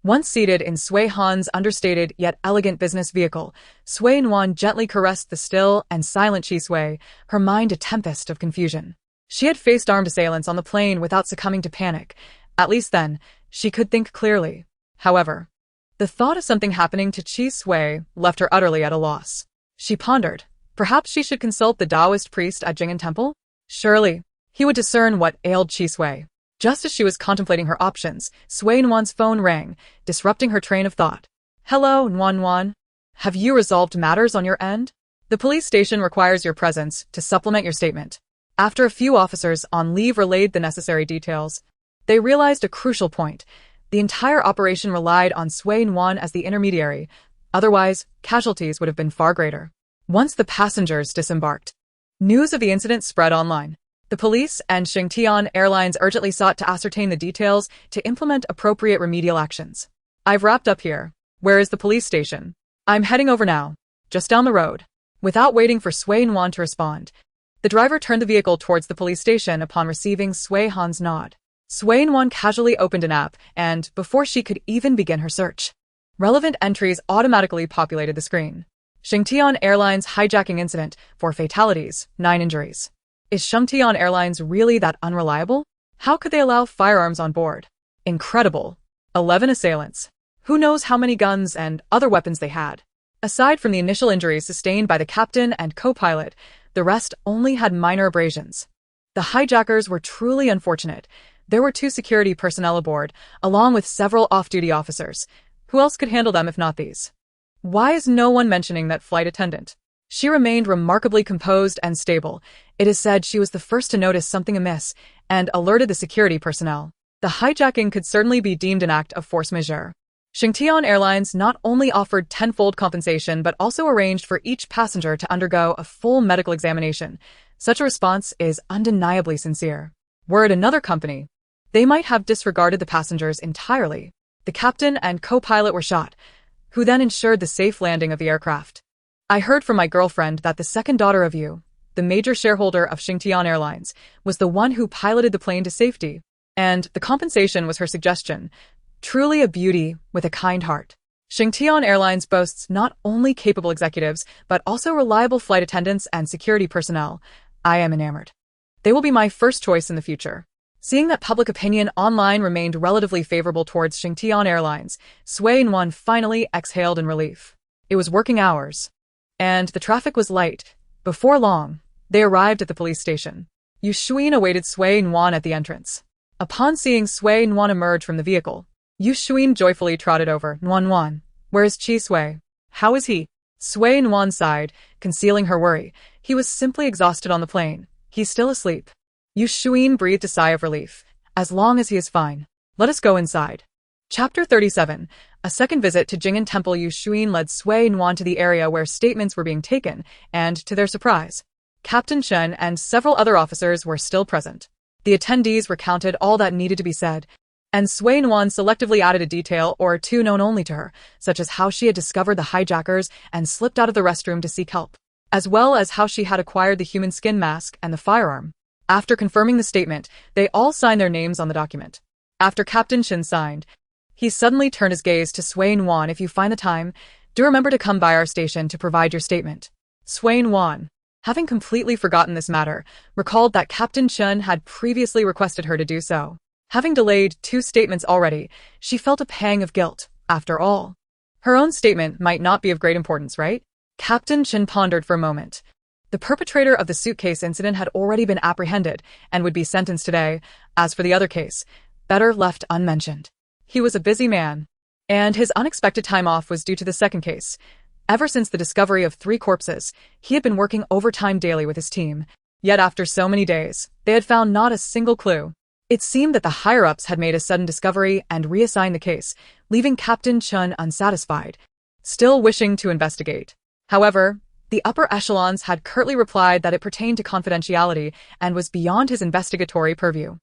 Once seated in Sui Han's understated yet elegant business vehicle, Sui Nuan gently caressed the still and silent Chi Sui, her mind a tempest of confusion. She had faced armed assailants on the plane without succumbing to panic. At least then, she could think clearly. However, the thought of something happening to Chi Sui left her utterly at a loss. She pondered. Perhaps she should consult the Taoist priest at Jing'an Temple? Surely, he would discern what ailed Chi Sui. Just as she was contemplating her options, Sui Nuan's phone rang, disrupting her train of thought. Hello, Nuan. Have you resolved matters on your end? The police station requires your presence to supplement your statement. After a few officers on leave relayed the necessary details, they realized a crucial point. The entire operation relied on Sui Nuan as the intermediary. Otherwise, casualties would have been far greater. Once the passengers disembarked, news of the incident spread online. The police and Shingtian Airlines urgently sought to ascertain the details to implement appropriate remedial actions. I've wrapped up here. Where is the police station? I'm heading over now. Just down the road. Without waiting for Sui Nuan to respond, the driver turned the vehicle towards the police station upon receiving Sui Han's nod. Sui Nuan casually opened an app, and before she could even begin her search, relevant entries automatically populated the screen. Shingtian Airlines hijacking incident, 4 fatalities, 9 injuries. Is Shingtian Airlines really that unreliable? How could they allow firearms on board? Incredible. 11 assailants. Who knows how many guns and other weapons they had? Aside from the initial injuries sustained by the captain and co-pilot, the rest only had minor abrasions. The hijackers were truly unfortunate. There were 2 security personnel aboard, along with several off-duty officers. Who else could handle them if not these? Why is no one mentioning that flight attendant? She remained remarkably composed and stable. It is said she was the first to notice something amiss and alerted the security personnel. The hijacking could certainly be deemed an act of force majeure. Shingtian Airlines not only offered tenfold compensation but also arranged for each passenger to undergo a full medical examination. Such a response is undeniably sincere. Were it another company, they might have disregarded the passengers entirely. The captain and co-pilot were shot, who then ensured the safe landing of the aircraft. I heard from my girlfriend that the second daughter of you, the major shareholder of Shingtian Airlines, was the one who piloted the plane to safety, and the compensation was her suggestion. Truly a beauty with a kind heart. Shingtian Airlines boasts not only capable executives, but also reliable flight attendants and security personnel. I am enamored. They will be my first choice in the future. Seeing that public opinion online remained relatively favorable towards Shingtian Airlines, Sui Nuan finally exhaled in relief. It was working hours, and the traffic was light. Before long, they arrived at the police station. Yu Shuin awaited Sui Nuan at the entrance. Upon seeing Sui Nuan emerge from the vehicle, Yu Shuin joyfully trotted over. Nuan, where is Chi Sui? How is he? Sui Nuan sighed, concealing her worry. He was simply exhausted on the plane. He's still asleep. Yu Shuin breathed a sigh of relief. As long as he is fine. Let us go inside. Chapter 37. A second visit to Jing'an Temple. Yu Shuin led Sui Nuan to the area where statements were being taken, and to their surprise, Captain Chen and several other officers were still present. The attendees recounted all that needed to be said, and Sui Nuan selectively added a detail or two known only to her, such as how she had discovered the hijackers and slipped out of the restroom to seek help, as well as how she had acquired the human skin mask and the firearm. After confirming the statement, they all signed their names on the document. After Captain Chen signed, he suddenly turned his gaze to Sui Nuan. If you find the time, do remember to come by our station to provide your statement. Sui Nuan, having completely forgotten this matter, recalled that Captain Chen had previously requested her to do so. Having delayed 2 statements already, she felt a pang of guilt. After all, her own statement might not be of great importance, right? Captain Chen pondered for a moment. The perpetrator of the suitcase incident had already been apprehended and would be sentenced today. As for the other case, better left unmentioned. He was a busy man, and his unexpected time off was due to the second case. Ever since the discovery of 3 corpses, he had been working overtime daily with his team. Yet after so many days, they had found not a single clue. It seemed that the higher-ups had made a sudden discovery and reassigned the case, leaving Captain Chen unsatisfied, still wishing to investigate. However, the upper echelons had curtly replied that it pertained to confidentiality and was beyond his investigatory purview.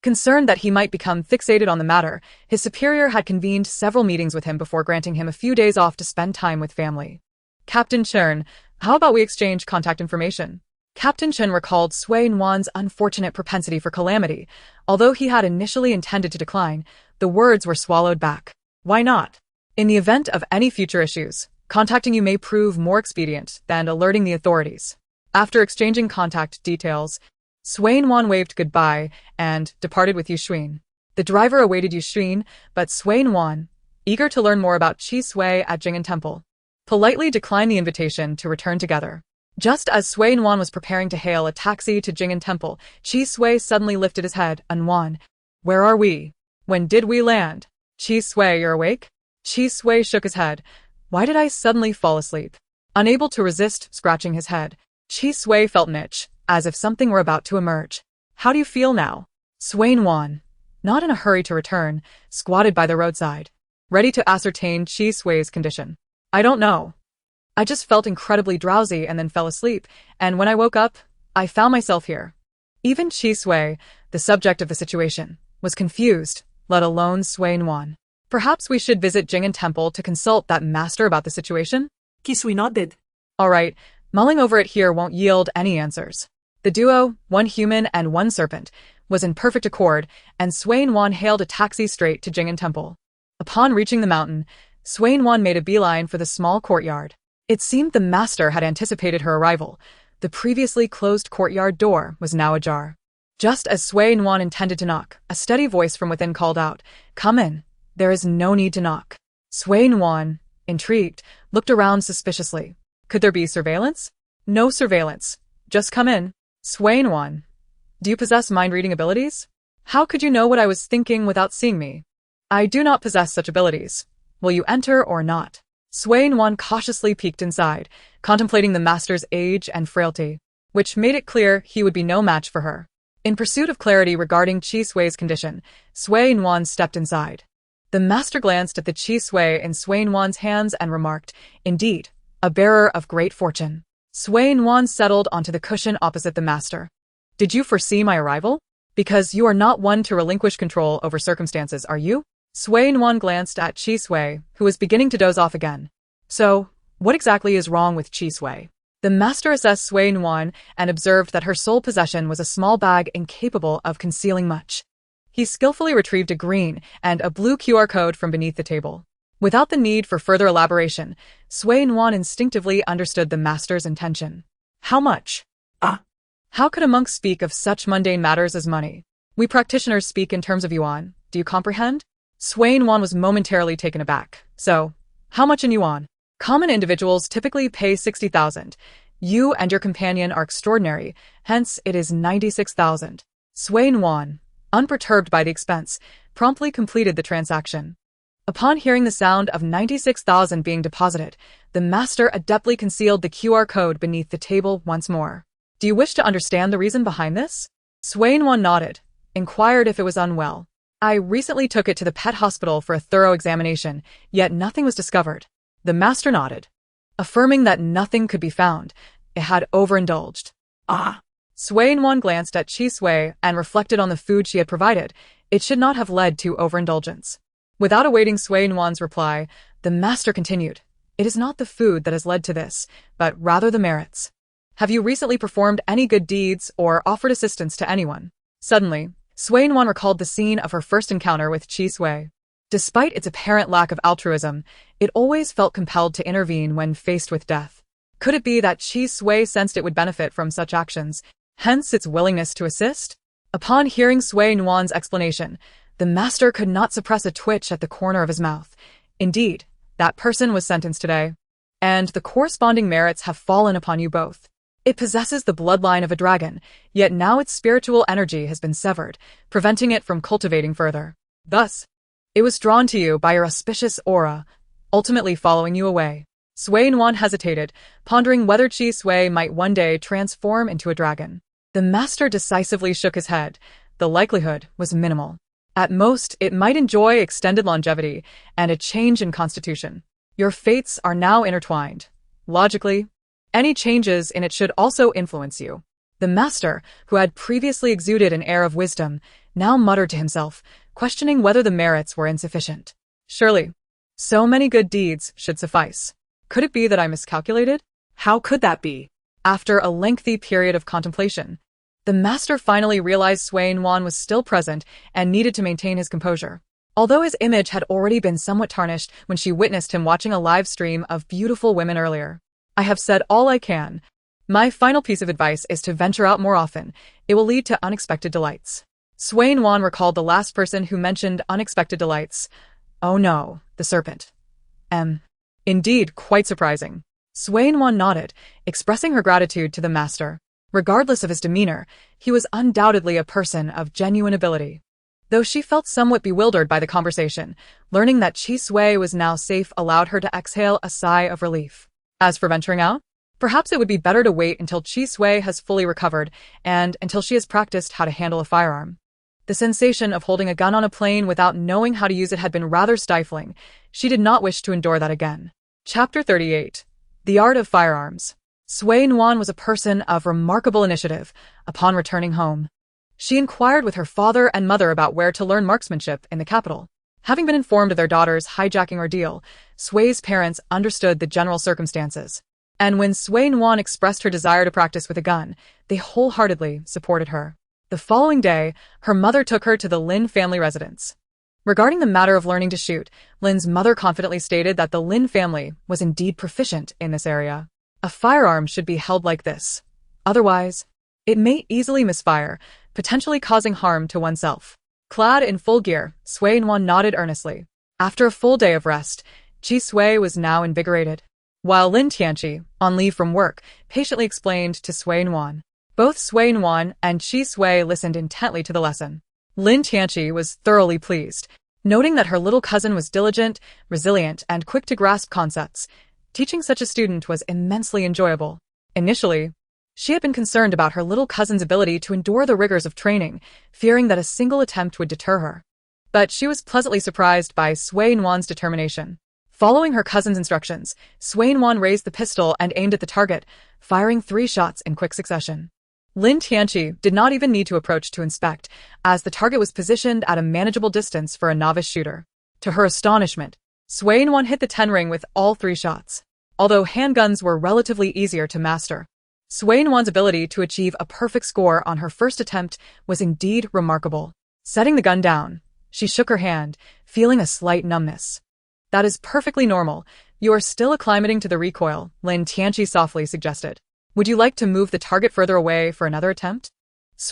Concerned that he might become fixated on the matter, his superior had convened several meetings with him before granting him a few days off to spend time with family. Captain Chen, how about we exchange contact information? Captain Chen recalled Sui Nuan's unfortunate propensity for calamity. Although he had initially intended to decline, the words were swallowed back. Why not? In the event of any future issues, contacting you may prove more expedient than alerting the authorities. After exchanging contact details, Sui Nuan waved goodbye and departed with Yuxuan. The driver awaited Yuxuan, but Sui Nuan, eager to learn more about Qi Sui at Jing'an Temple, politely declined the invitation to return together. Just as Sui Nuan was preparing to hail a taxi to Jing'an Temple, Qi Sui suddenly lifted his head. Nuan, where are we? When did we land? Qi Sui, you're awake? Qi Sui shook his head. Why did I suddenly fall asleep? Unable to resist scratching his head, Qi Sui felt an itch, as if something were about to emerge. How do you feel now? Sui Nuan, not in a hurry to return, squatted by the roadside, ready to ascertain Qi Sui's condition. I don't know. I just felt incredibly drowsy and then fell asleep, and when I woke up, I found myself here. Even Qi Sui, the subject of the situation, was confused, let alone Sui Nuan. Perhaps we should visit Jing'an Temple to consult that master about the situation? Qi Sui nodded. All right, mulling over it here won't yield any answers. The duo, one human and one serpent, was in perfect accord, and Sui Nuan hailed a taxi straight to Jing'an Temple. Upon reaching the mountain, Sui Nuan made a beeline for the small courtyard. It seemed the master had anticipated her arrival. The previously closed courtyard door was now ajar. Just as Sui Nuan intended to knock, a steady voice from within called out, "Come in. There is no need to knock." Sui Nuan, intrigued, looked around suspiciously. Could there be surveillance? No surveillance. Just come in. Sui Nuan, do you possess mind-reading abilities? How could you know what I was thinking without seeing me? I do not possess such abilities. Will you enter or not? Sui Nuan cautiously peeked inside, contemplating the master's age and frailty, which made it clear he would be no match for her. In pursuit of clarity regarding Qi Sui's condition, Sui Nuan stepped inside. The master glanced at the Qi Sui in Sui Nuan's hands and remarked, "Indeed, a bearer of great fortune." Sui Nuan settled onto the cushion opposite the master. "Did you foresee my arrival? Because you are not one to relinquish control over circumstances, are you?" Sui Nuan glanced at Qi Sui, who was beginning to doze off again. "So, what exactly is wrong with Qi Sui?" The master assessed Sui Nuan and observed that her sole possession was a small bag incapable of concealing much. He skillfully retrieved a green and a blue QR code from beneath the table. Without the need for further elaboration, Sui Nuan instinctively understood the master's intention. How much? How could a monk speak of such mundane matters as money? We practitioners speak in terms of yuan. Do you comprehend? Sui Nuan was momentarily taken aback. So, how much in yuan? Common individuals typically pay 60,000. You and your companion are extraordinary, hence it is 96,000. Sui Nuan, unperturbed by the expense, promptly completed the transaction. Upon hearing the sound of 96,000 being deposited, the master adeptly concealed the QR code beneath the table once more. Do you wish to understand the reason behind this? Sui Nuan nodded, inquired if it was unwell. I recently took it to the pet hospital for a thorough examination, yet nothing was discovered. The master nodded, affirming that nothing could be found. It had overindulged. Sui Nuan glanced at Qi Sui and reflected on the food she had provided. It should not have led to overindulgence. Without awaiting Sui Nuan's reply, the master continued, "It is not the food that has led to this, but rather the merits. Have you recently performed any good deeds or offered assistance to anyone?" Suddenly, Sui Nuan recalled the scene of her first encounter with Qi Sui. Despite its apparent lack of altruism, it always felt compelled to intervene when faced with death. Could it be that Qi Sui sensed it would benefit from such actions, hence its willingness to assist? Upon hearing Sui Nuan's explanation, the master could not suppress a twitch at the corner of his mouth. Indeed, that person was sentenced today, and the corresponding merits have fallen upon you both. It possesses the bloodline of a dragon, yet now its spiritual energy has been severed, preventing it from cultivating further. Thus, it was drawn to you by your auspicious aura, ultimately following you away. Sui Nuan hesitated, pondering whether Qi Sui might one day transform into a dragon. The master decisively shook his head. The likelihood was minimal. At most, it might enjoy extended longevity and a change in constitution. Your fates are now intertwined. Logically, any changes in it should also influence you. The master, who had previously exuded an air of wisdom, now muttered to himself, questioning whether the merits were insufficient. Surely, so many good deeds should suffice. Could it be that I miscalculated? How could that be? After a lengthy period of contemplation, the master finally realized Sui Nuan was still present and needed to maintain his composure. although his image had already been somewhat tarnished when she witnessed him watching a live stream of beautiful women earlier. I have said all I can. My final piece of advice is to venture out more often. It will lead to unexpected delights. Nuan recalled the last person who mentioned unexpected delights. Oh no, the serpent. Indeed, quite surprising. Nuan nodded, expressing her gratitude to the master. Regardless of his demeanor, he was undoubtedly a person of genuine ability. Though she felt somewhat bewildered by the conversation, learning that Chi Sui was now safe allowed her to exhale a sigh of relief. As for venturing out, perhaps it would be better to wait until Chi Sui has fully recovered and until she has practiced how to handle a firearm. The sensation of holding a gun on a plane without knowing how to use it had been rather stifling. She did not wish to endure that again. Chapter 38. The Art of Firearms. Nuan was a person of remarkable initiative upon returning home. She inquired with her father and mother about where to learn marksmanship in the capital. Having been informed of their daughter's hijacking ordeal, Sui's parents understood the general circumstances. And when Nuan expressed her desire to practice with a gun, they wholeheartedly supported her. The following day, her mother took her to the Lin family residence. Regarding the matter of learning to shoot, Lin's mother confidently stated that the Lin family was indeed proficient in this area. A firearm should be held like this. Otherwise, it may easily misfire, potentially causing harm to oneself. Clad in full gear, Nuan nodded earnestly. After a full day of rest, Chi Sui was now invigorated. While Lin Tianqi, on leave from work, patiently explained to Nuan. Both Nuan and Chi Sui listened intently to the lesson. Lin Tianqi was thoroughly pleased, noting that her little cousin was diligent, resilient, and quick to grasp concepts. Teaching such a student was immensely enjoyable. Initially, she had been concerned about her little cousin's ability to endure the rigors of training, fearing that a single attempt would deter her. But she was pleasantly surprised by Nuan's determination. Following her cousin's instructions, Nuan raised the pistol and aimed at the target, firing 3 shots in quick succession. Lin Tianqi did not even need to approach to inspect, as the target was positioned at a manageable distance for a novice shooter. To her astonishment, Nuan hit the 10 ring with all 3 shots. Although handguns were relatively easier to master, Nuan's ability to achieve a perfect score on her first attempt was indeed remarkable. Setting the gun down, she shook her hand, feeling a slight numbness. That is perfectly normal. You are still acclimating to the recoil, Lin Tianqi softly suggested. Would you like to move the target further away for another attempt?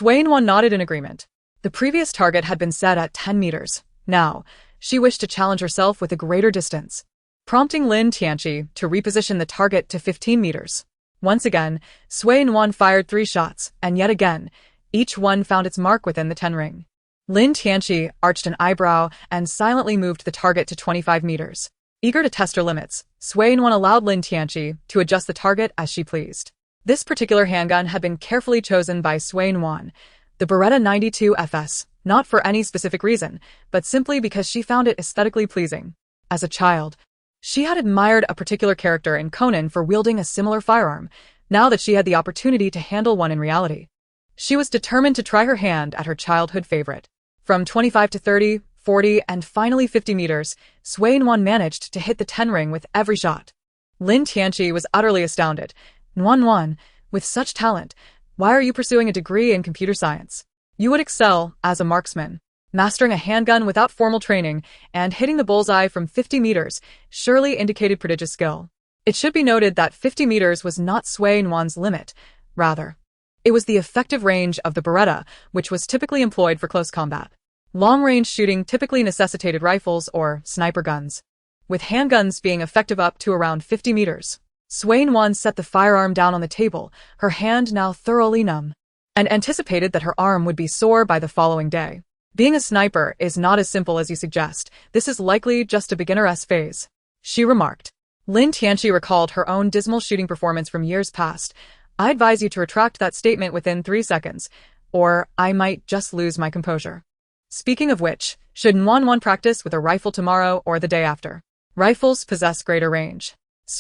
Nuan nodded in agreement. The previous target had been set at 10 meters. Now, she wished to challenge herself with a greater distance, prompting Lin Tianqi to reposition the target to 15 meters. Once again, Nuan fired 3 shots, and yet again, each one found its mark within the 10 ring. Lin Tianqi arched an eyebrow and silently moved the target to 25 meters. Eager to test her limits, Nuan allowed Lin Tianqi to adjust the target as she pleased. This particular handgun had been carefully chosen by Nuan, the Beretta 92 FS, not for any specific reason, but simply because she found it aesthetically pleasing. As a child, she had admired a particular character in Conan for wielding a similar firearm. Now that she had the opportunity to handle one in reality, she was determined to try her hand at her childhood favorite. From 25 to 30, 40, and finally 50 meters, Nuan managed to hit the 10 ring with every shot. Lin Tianqi was utterly astounded. Nuan, with such talent, why are you pursuing a degree in computer science? You would excel as a marksman. Mastering a handgun without formal training and hitting the bullseye from 50 meters surely indicated prodigious skill. It should be noted that 50 meters was not Nuan's limit. Rather, it was the effective range of the Beretta, which was typically employed for close combat. Long-range shooting typically necessitated rifles or sniper guns, with handguns being effective up to around 50 meters. Nuan set the firearm down on the table, her hand now thoroughly numb, and anticipated that her arm would be sore by the following day. Being a sniper is not as simple as you suggest. This is likely just a beginner's phase, she remarked. Lin Tianqi recalled her own dismal shooting performance from years past. I advise you to retract that statement within 3 seconds, or I might just lose my composure. Speaking of which, should Nuan practice with a rifle tomorrow or the day after? Rifles possess greater range.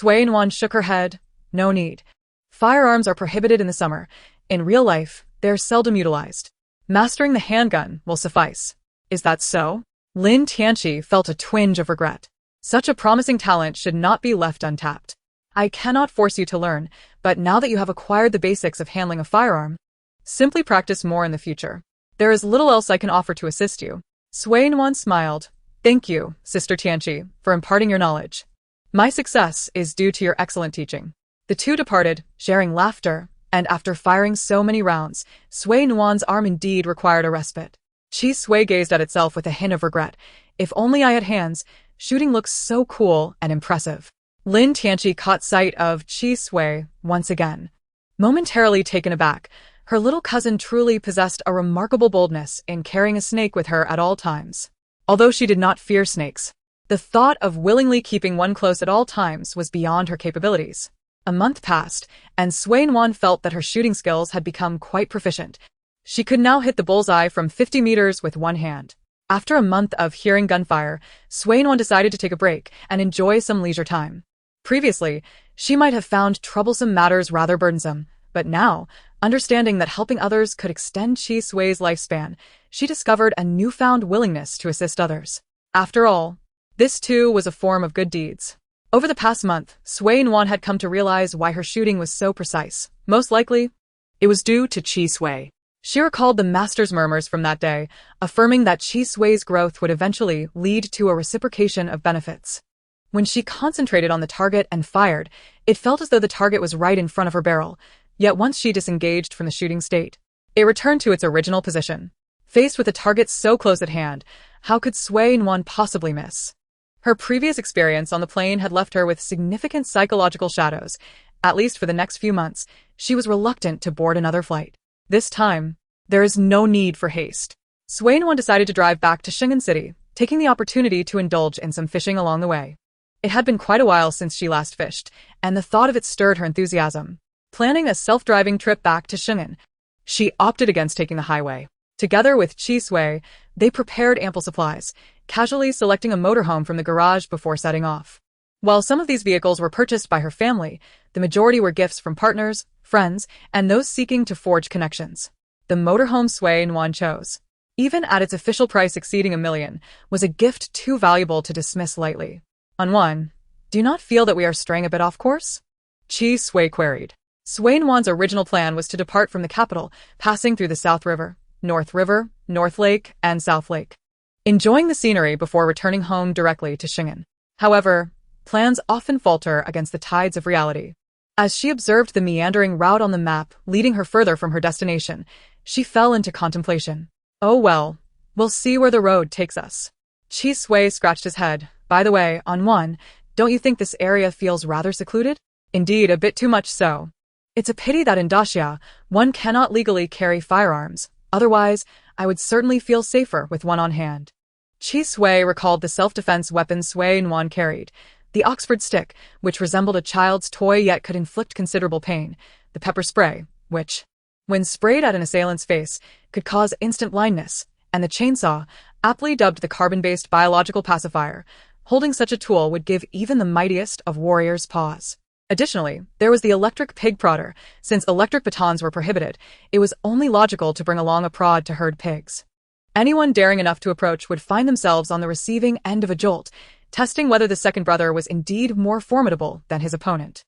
Nuan shook her head. No need. Firearms are prohibited in the summer. In real life, they're seldom utilized. Mastering the handgun will suffice. Is that so? Lin Tianqi felt a twinge of regret. Such a promising talent should not be left untapped. I cannot force you to learn, but now that you have acquired the basics of handling a firearm, simply practice more in the future. There is little else I can offer to assist you. Nuan smiled. Thank you, Sister Tianqi, for imparting your knowledge. My success is due to your excellent teaching. The two departed, sharing laughter, and after firing so many rounds, Sui Nuan's arm indeed required a respite. Chi Sui gazed at itself with a hint of regret. If only I had hands, shooting looks so cool and impressive. Lin Tianqi caught sight of Chi Sui once again. Momentarily taken aback, her little cousin truly possessed a remarkable boldness in carrying a snake with her at all times. Although she did not fear snakes, the thought of willingly keeping one close at all times was beyond her capabilities. A month passed, and Sui Nuan felt that her shooting skills had become quite proficient. She could now hit the bullseye from 50 meters with one hand. After a month of hearing gunfire, Sui Nuan decided to take a break and enjoy some leisure time. Previously, she might have found troublesome matters rather burdensome, but now, understanding that helping others could extend Chi Sui's lifespan, she discovered a newfound willingness to assist others. After all, this too was a form of good deeds. Over the past month, Sui Nuan had come to realize why her shooting was so precise. Most likely, it was due to Chi Sui. She recalled the master's murmurs from that day, affirming that Chi Sui's growth would eventually lead to a reciprocation of benefits. When she concentrated on the target and fired, it felt as though the target was right in front of her barrel, yet once she disengaged from the shooting state, it returned to its original position. Faced with a target so close at hand, how could Sui Nuan possibly miss? Her previous experience on the plane had left her with significant psychological shadows. At least for the next few months, she was reluctant to board another flight. This time, there is no need for haste. Sui Nuan decided to drive back to Shingen City, taking the opportunity to indulge in some fishing along the way. It had been quite a while since she last fished, and the thought of it stirred her enthusiasm. Planning a self-driving trip back to Shingen, she opted against taking the highway. Together with Chi Sui, they prepared ample supplies, casually selecting a motorhome from the garage before setting off. While some of these vehicles were purchased by her family, the majority were gifts from partners, friends, and those seeking to forge connections. The motorhome Sui Nuan chose, even at its official price exceeding $1 million, was a gift too valuable to dismiss lightly. Nuan, do you not feel that we are straying a bit off course? Chi Sui queried. Sui Nuan's original plan was to depart from the capital, passing through the South River, North Lake, and South Lake, enjoying the scenery before returning home directly to Shingen. However, plans often falter against the tides of reality. As she observed the meandering route on the map leading her further from her destination, she fell into contemplation. Oh well, we'll see where the road takes us. Chi Sui scratched his head. By the way, Nuan, don't you think this area feels rather secluded? Indeed, a bit too much so. It's a pity that in Daxia, one cannot legally carry firearms. Otherwise, I would certainly feel safer with one on hand. Chi Sui recalled the self-defense weapon Sui Nuan carried, the Oxford stick, which resembled a child's toy yet could inflict considerable pain, the pepper spray, which, when sprayed at an assailant's face, could cause instant blindness, and the chainsaw, aptly dubbed the carbon-based biological pacifier. Holding such a tool would give even the mightiest of warriors pause. Additionally, there was the electric pig prodder. Since electric batons were prohibited, it was only logical to bring along a prod to herd pigs. Anyone daring enough to approach would find themselves on the receiving end of a jolt, testing whether the second brother was indeed more formidable than his opponent.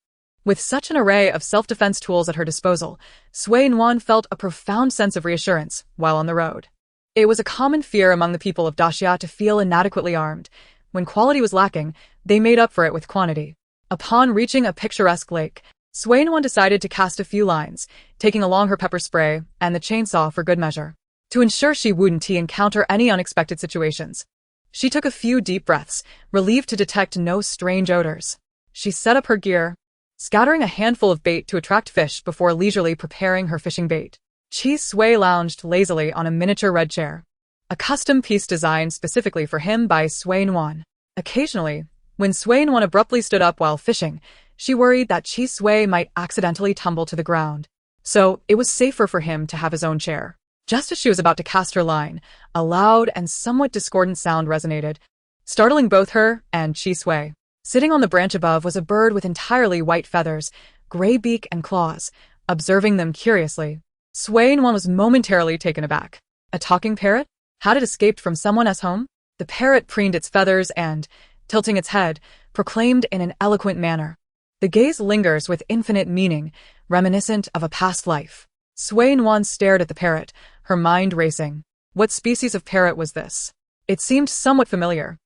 With such an array of self-defense tools at her disposal, Sui Nuan felt a profound sense of reassurance while on the road. It was a common fear among the people of Daxia to feel inadequately armed. When quality was lacking, they made up for it with quantity. Upon reaching a picturesque lake, Sui Nuan decided to cast a few lines, taking along her pepper spray and the chainsaw for good measure, to ensure she wouldn't encounter any unexpected situations. She took a few deep breaths, relieved to detect no strange odors. She set up her gear, scattering a handful of bait to attract fish before leisurely preparing her fishing bait. Chi Sui lounged lazily on a miniature red chair, a custom piece designed specifically for him by Sui Nuan. Occasionally, when Sui Nuan abruptly stood up while fishing, she worried that Chi Sui might accidentally tumble to the ground. So, it was safer for him to have his own chair. Just as she was about to cast her line, a loud and somewhat discordant sound resonated, startling both her and Chi Sui. Sitting on the branch above was a bird with entirely white feathers, gray beak and claws. Observing them curiously, Sui Nuan was momentarily taken aback. A talking parrot? Had it escaped from someone's home? The parrot preened its feathers and, tilting its head, proclaimed in an eloquent manner. The gaze lingers with infinite meaning, reminiscent of a past life. Sui Nuan stared at the parrot, her mind racing. What species of parrot was this? It seemed somewhat familiar,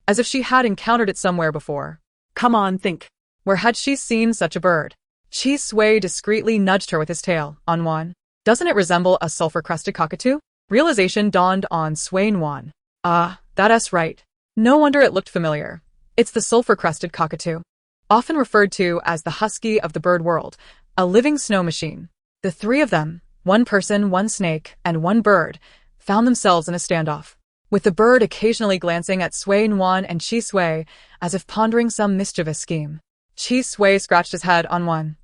as if she had encountered it somewhere before. Come on, think. Where had she seen such a bird? Chi Sui discreetly nudged her with his tail. Nuan. Doesn't it resemble a sulfur-crested cockatoo? Realization dawned on Sui Nuan. Ah, that's right. No wonder it looked familiar. It's the sulfur-crested cockatoo, often referred to as the husky of the bird world, a living snow machine. The three of them, one person, one snake, and one bird, found themselves in a standoff, with the bird occasionally glancing at Sui Nuan and Chi Sui as if pondering some mischievous scheme. Chi Sui scratched his head on one.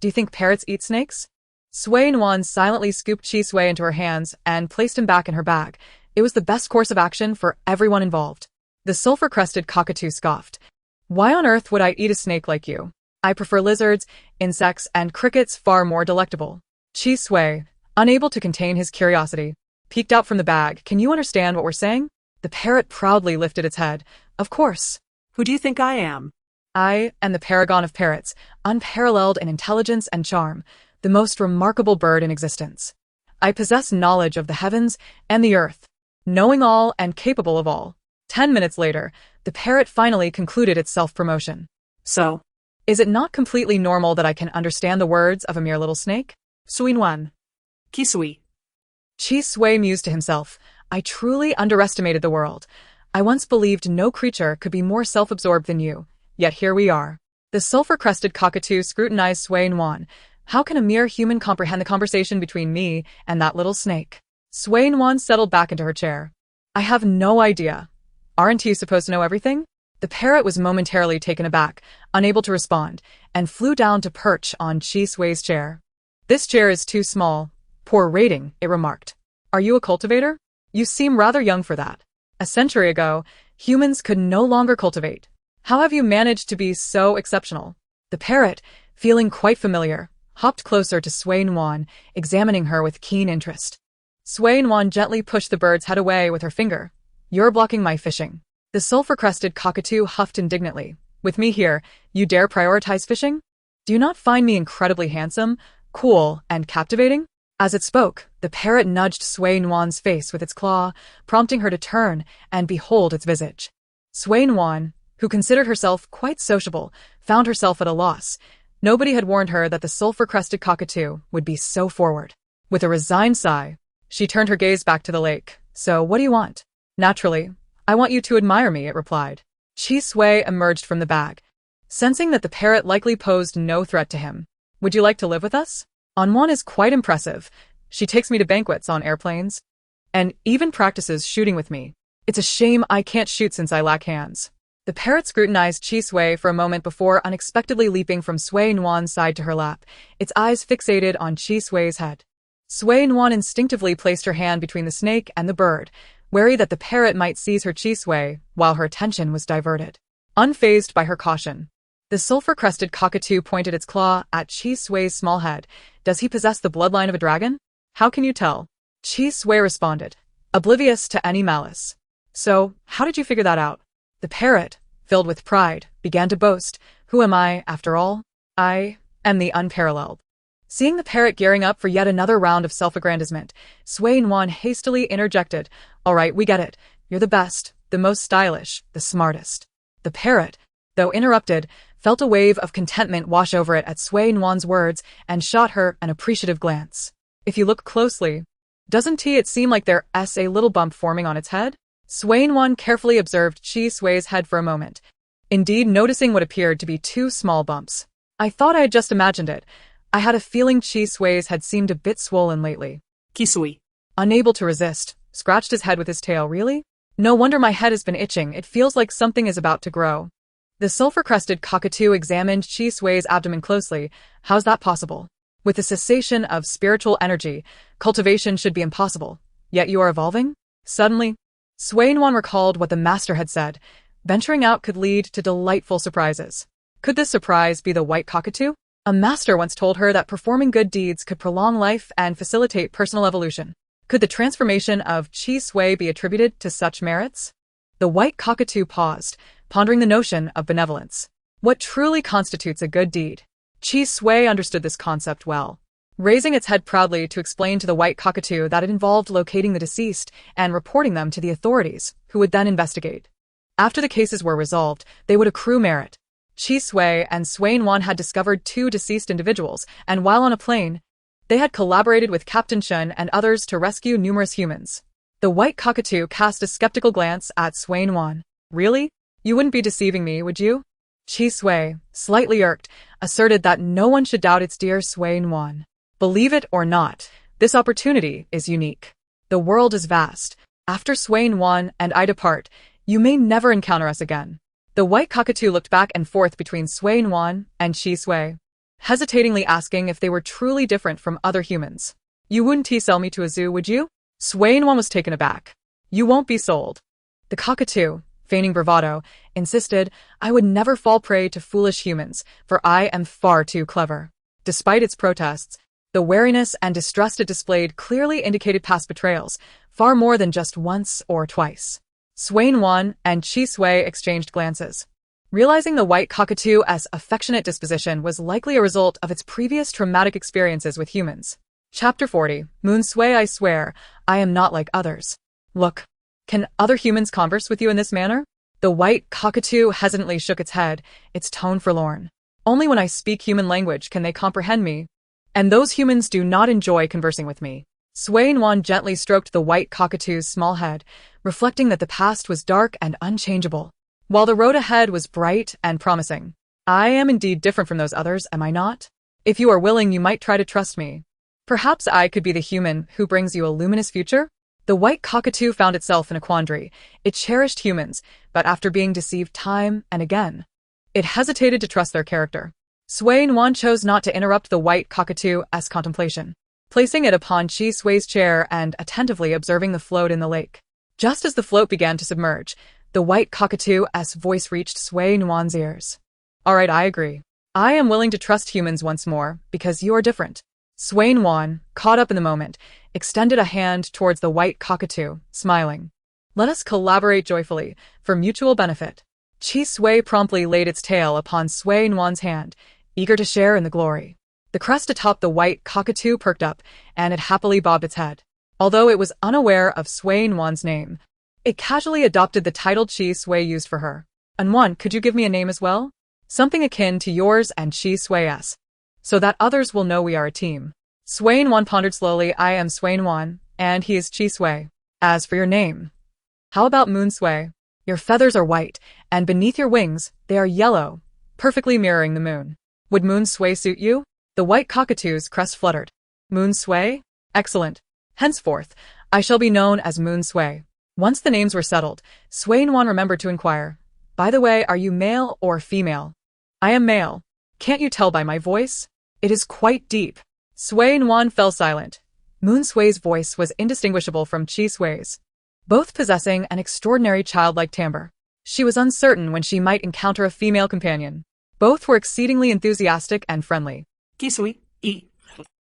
Do you think parrots eat snakes? Sui Nuan silently scooped Chi Sui into her hands and placed him back in her bag. It was the best course of action for everyone involved. The sulfur-crested cockatoo scoffed. Why on earth would I eat a snake like you? I prefer lizards, insects, and crickets far more delectable. Chi Sui, unable to contain his curiosity, peeked out from the bag. Can you understand what we're saying? The parrot proudly lifted its head. Of course. Who do you think I am? I am the paragon of parrots, unparalleled in intelligence and charm, the most remarkable bird in existence. I possess knowledge of the heavens and the earth, knowing all and capable of all. 10 minutes later, the parrot finally concluded its self-promotion. So, is it not completely normal that I can understand the words of a mere little snake? Sui Nuan. Kisui. Chi Sui mused to himself. I truly underestimated the world. I once believed no creature could be more self-absorbed than you, yet here we are. The sulfur-crested cockatoo scrutinized Sui Nuan. How can a mere human comprehend the conversation between me and that little snake? Sui Nuan settled back into her chair. I have no idea. Aren't you supposed to know everything? The parrot was momentarily taken aback, unable to respond, and flew down to perch on Chi Sui's chair. This chair is too small. Poor rating, it remarked. Are you a cultivator? You seem rather young for that. A century ago, humans could no longer cultivate. How have you managed to be so exceptional? The parrot, feeling quite familiar, hopped closer to Sui Nuan, examining her with keen interest. Sui Nuan gently pushed the bird's head away with her finger. You're blocking my fishing. The sulfur-crested cockatoo huffed indignantly. With me here, you dare prioritize fishing? Do you not find me incredibly handsome, cool, and captivating? As it spoke, the parrot nudged Sui Nuan's face with its claw, prompting her to turn and behold its visage. Sui Nuan, who considered herself quite sociable, found herself at a loss. Nobody had warned her that the sulfur-crested cockatoo would be so forward. With a resigned sigh, she turned her gaze back to the lake. So what do you want? Naturally, I want you to admire me, it replied. Chi Sui emerged from the bag, sensing that the parrot likely posed no threat to him. Would you like to live with us? Nuan is quite impressive. She takes me to banquets on airplanes, and even practices shooting with me. It's a shame I can't shoot since I lack hands. The parrot scrutinized Chi Sui for a moment before unexpectedly leaping from Sui Nuan's side to her lap, its eyes fixated on Chi Sui's head. Sui Nuan instinctively placed her hand between the snake and the bird, wary that the parrot might seize her Chi Sui while her attention was diverted. Unfazed by her caution, the sulfur-crested cockatoo pointed its claw at Chi Sui's small head. Does he possess the bloodline of a dragon? How can you tell? Chi Sui responded, oblivious to any malice. So, how did you figure that out? The parrot, filled with pride, began to boast. Who am I, after all? I am the unparalleled. Seeing the parrot gearing up for yet another round of self-aggrandizement, Sui Nuan hastily interjected, All right, we get it. You're the best, the most stylish, the smartest. The parrot, though interrupted, felt a wave of contentment wash over it at Sui Nuan's words and shot her an appreciative glance. If you look closely, doesn't it seem like there's a little bump forming on its head? Sui Nuan carefully observed Chi Sui's head for a moment, indeed noticing what appeared to be two small bumps. I thought I had just imagined it. I had a feeling Chi Sui's had seemed a bit swollen lately. Kisui. Unable to resist, scratched his head with his tail. Really? No wonder my head has been itching. It feels like something is about to grow. The sulfur-crested cockatoo examined Chi Sui's abdomen closely. How's that possible? With the cessation of spiritual energy, cultivation should be impossible. Yet you are evolving? Suddenly, Sui Nuan recalled what the master had said. Venturing out could lead to delightful surprises. Could this surprise be the white cockatoo? A master once told her that performing good deeds could prolong life and facilitate personal evolution. Could the transformation of Chi Sui be attributed to such merits? The white cockatoo paused, pondering the notion of benevolence. What truly constitutes a good deed? Chi Sui understood this concept well. raising its head proudly to explain to the white cockatoo that it involved locating the deceased and reporting them to the authorities, who would then investigate. After the cases were resolved, they would accrue merit. Chi Sui and Sui Nuan had discovered 2 deceased individuals, and while on a plane, they had collaborated with Captain Chen and others to rescue numerous humans. The white cockatoo cast a skeptical glance at Sui Nuan. Really? You wouldn't be deceiving me, would you? Chi Sui, slightly irked, asserted that no one should doubt its dear Sui Nuan. Believe it or not, this opportunity is unique. The world is vast. After Sui Nuan and I depart, you may never encounter us again. The white cockatoo looked back and forth between Sui Nuan and Chi Sui, hesitatingly asking if they were truly different from other humans. You wouldn't sell me to a zoo, would you? Sui Nuan was taken aback. You won't be sold. The cockatoo, feigning bravado, insisted, I would never fall prey to foolish humans, for I am far too clever. Despite its protests, the wariness and distrust it displayed clearly indicated past betrayals, far more than just once or twice. Sui Nuan and Chi Sui exchanged glances. Realizing the white cockatoo's affectionate disposition was likely a result of its previous traumatic experiences with humans. Chapter 40, Moon Sui, I swear, I am not like others. Look, can other humans converse with you in this manner? The white cockatoo hesitantly shook its head, its tone forlorn. Only when I speak human language can they comprehend me, and those humans do not enjoy conversing with me. Sui Nuan gently stroked the white cockatoo's small head, reflecting that the past was dark and unchangeable, while the road ahead was bright and promising. I am indeed different from those others, am I not? If you are willing, you might try to trust me. Perhaps I could be the human who brings you a luminous future? The white cockatoo found itself in a quandary. It cherished humans, but after being deceived time and again, it hesitated to trust their character. Sui Nuan chose not to interrupt the white cockatoo's contemplation, placing it upon Chi Sui's chair and attentively observing the float in the lake. Just as the float began to submerge, the white cockatoo's voice reached Sui Nuan's ears. All right, I agree. I am willing to trust humans once more, because you are different. Sui Nuan, caught up in the moment, extended a hand towards the white cockatoo, smiling. Let us collaborate joyfully, for mutual benefit. Chi Sui promptly laid its tail upon Sui Nuan's hand, eager to share in the glory. The crest atop the white cockatoo perked up, and it happily bobbed its head. Although it was unaware of Sui Nuan's name, it casually adopted the title Chi Sui used for her. Nuan, could you give me a name as well? Something akin to yours and Chi Sui's, so that others will know we are a team. Sui Nuan pondered slowly. I am Sui Nuan, and he is Chi Sui. As for your name, how about Moon Sui? Your feathers are white, and beneath your wings, they are yellow, perfectly mirroring the moon. Would Moon Sui suit you? The white cockatoo's crest fluttered. Moon Sui? Excellent. Henceforth, I shall be known as Moon Sui. Once the names were settled, Sui Nuan remembered to inquire, by the way, are you male or female? I am male. Can't you tell by my voice? It is quite deep. Sui Nuan fell silent. Moon Sui's voice was indistinguishable from Chi Sui's, both possessing an extraordinary childlike timbre. She was uncertain when she might encounter a female companion. Both were exceedingly enthusiastic and friendly.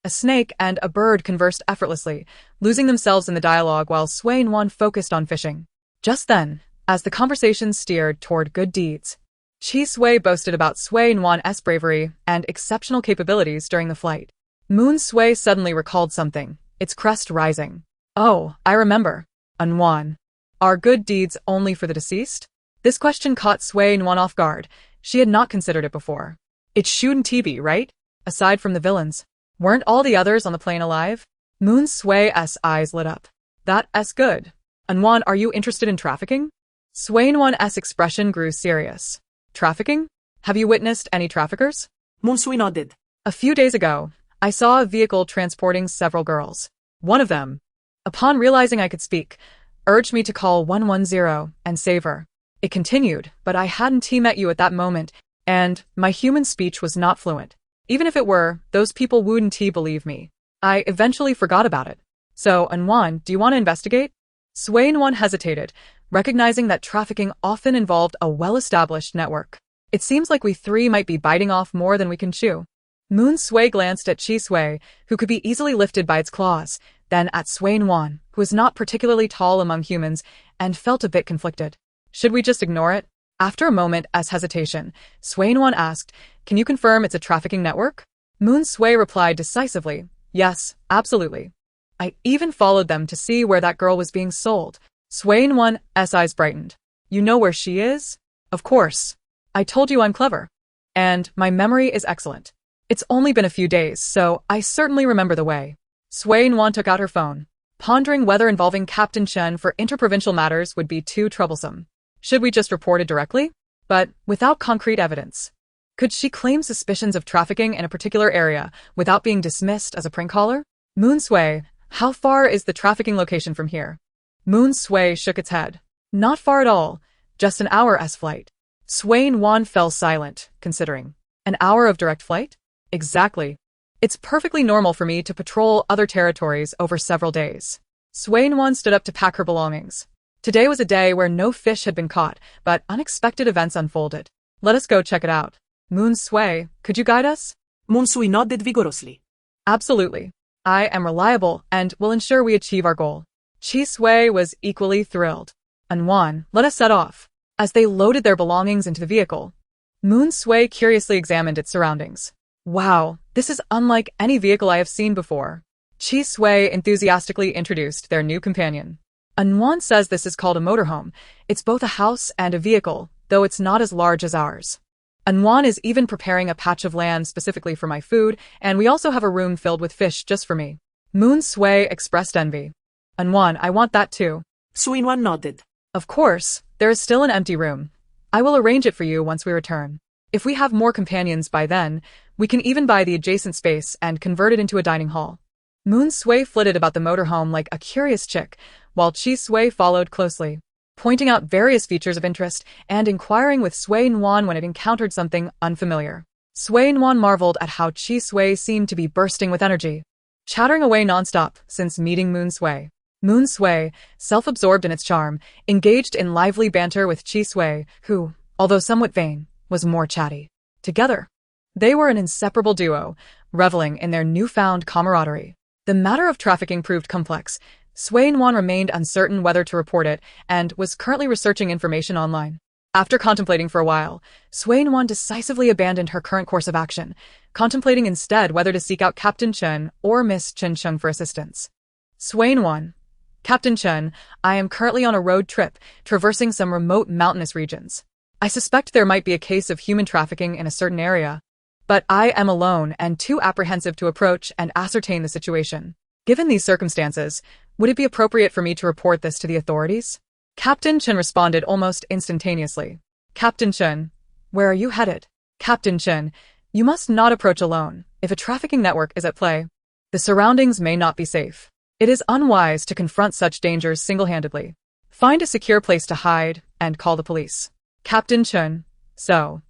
A snake and a bird conversed effortlessly, losing themselves in the dialogue while Sui Nuan focused on fishing. Just then, as the conversation steered toward good deeds, Chi Sui boasted about Sui Nuan's bravery and exceptional capabilities during the flight. Moon Sui suddenly recalled something, its crest rising. Oh, I remember. Nuan. Are good deeds only for the deceased? This question caught Sui Nuan off guard. She had not considered it before. It shouldn't be, right? Aside from the villains, weren't all the others on the plane alive? Moon Sui's eyes lit up. That's good. Nuan, are you interested in trafficking? Sui Nuan's expression grew serious. Trafficking? Have you witnessed any traffickers? Moon Sui nodded. A few days ago, I saw a vehicle transporting several girls. One of them, upon realizing I could speak, urged me to call 110 and save her. It continued, but I hadn't met you at that moment, and my human speech was not fluent. Even if it were, those people wouldn't believe me. I eventually forgot about it. So, Nuan, do you want to investigate? Sui Nuan hesitated, recognizing that trafficking often involved a well-established network. It seems like we 3 might be biting off more than we can chew. Moon Sui glanced at Chi Sui, who could be easily lifted by its claws, then at Sui Nuan, who was not particularly tall among humans, and felt a bit conflicted. Should we just ignore it? After a moment's hesitation, Sui Nuan asked, can you confirm it's a trafficking network? Moon Sui replied decisively, yes, absolutely. I even followed them to see where that girl was being sold. Sui Nuan's eyes brightened. You know where she is? Of course. I told you I'm clever. And my memory is excellent. It's only been a few days, so I certainly remember the way. Sui Nuan took out her phone, pondering whether involving Captain Chen for interprovincial matters would be too troublesome. Should we just report it directly? But without concrete evidence. Could she claim suspicions of trafficking in a particular area without being dismissed as a prank caller? Moon Sui, how far is the trafficking location from here? Moon Sui shook its head. Not far at all, just an hour's flight. Sui Nuan fell silent, considering. An hour of direct flight? Exactly. It's perfectly normal for me to patrol other territories over several days. Sui Nuan stood up to pack her belongings. Today was a day where no fish had been caught, but unexpected events unfolded. Let us go check it out. Moon Sui, could you guide us? Moon Sui nodded vigorously. Absolutely. I am reliable and will ensure we achieve our goal. Chi Sui was equally thrilled. Nuan, let us set off. As they loaded their belongings into the vehicle, Moon Sui curiously examined its surroundings. Wow, this is unlike any vehicle I have seen before. Chi Sui enthusiastically introduced their new companion. Nuan says this is called a motorhome. It's both a house and a vehicle, though it's not as large as ours. Nuan is even preparing a patch of land specifically for my food, and we also have a room filled with fish just for me. Moon Sui expressed envy. Nuan, I want that too. Sui Nuan nodded. Of course, there is still an empty room. I will arrange it for you once we return. If we have more companions by then, we can even buy the adjacent space and convert it into a dining hall. Moon Sui flitted about the motorhome like a curious chick, while Chi Sui followed closely, pointing out various features of interest and inquiring with Sui Nuan when it encountered something unfamiliar. Sui Nuan marveled at how Chi Sui seemed to be bursting with energy, chattering away nonstop since meeting Moon Sui. Moon Sui, self-absorbed in its charm, engaged in lively banter with Chi Sui, who, although somewhat vain, was more chatty. Together, they were an inseparable duo, reveling in their newfound camaraderie. The matter of trafficking proved complex. Sui Nuan remained uncertain whether to report it and was currently researching information online. After contemplating for a while, Sui Nuan decisively abandoned her current course of action, contemplating instead whether to seek out Captain Chen or Miss Chen Cheng for assistance. Sui Nuan, Captain Chen, I am currently on a road trip, traversing some remote mountainous regions. I suspect there might be a case of human trafficking in a certain area, but I am alone and too apprehensive to approach and ascertain the situation. Given these circumstances, would it be appropriate for me to report this to the authorities? Captain Chen responded almost instantaneously. Captain Chen, where are you headed? Captain Chen, you must not approach alone. If a trafficking network is at play, the surroundings may not be safe. It is unwise to confront such dangers single-handedly. Find a secure place to hide and call the police. Captain Chen, so,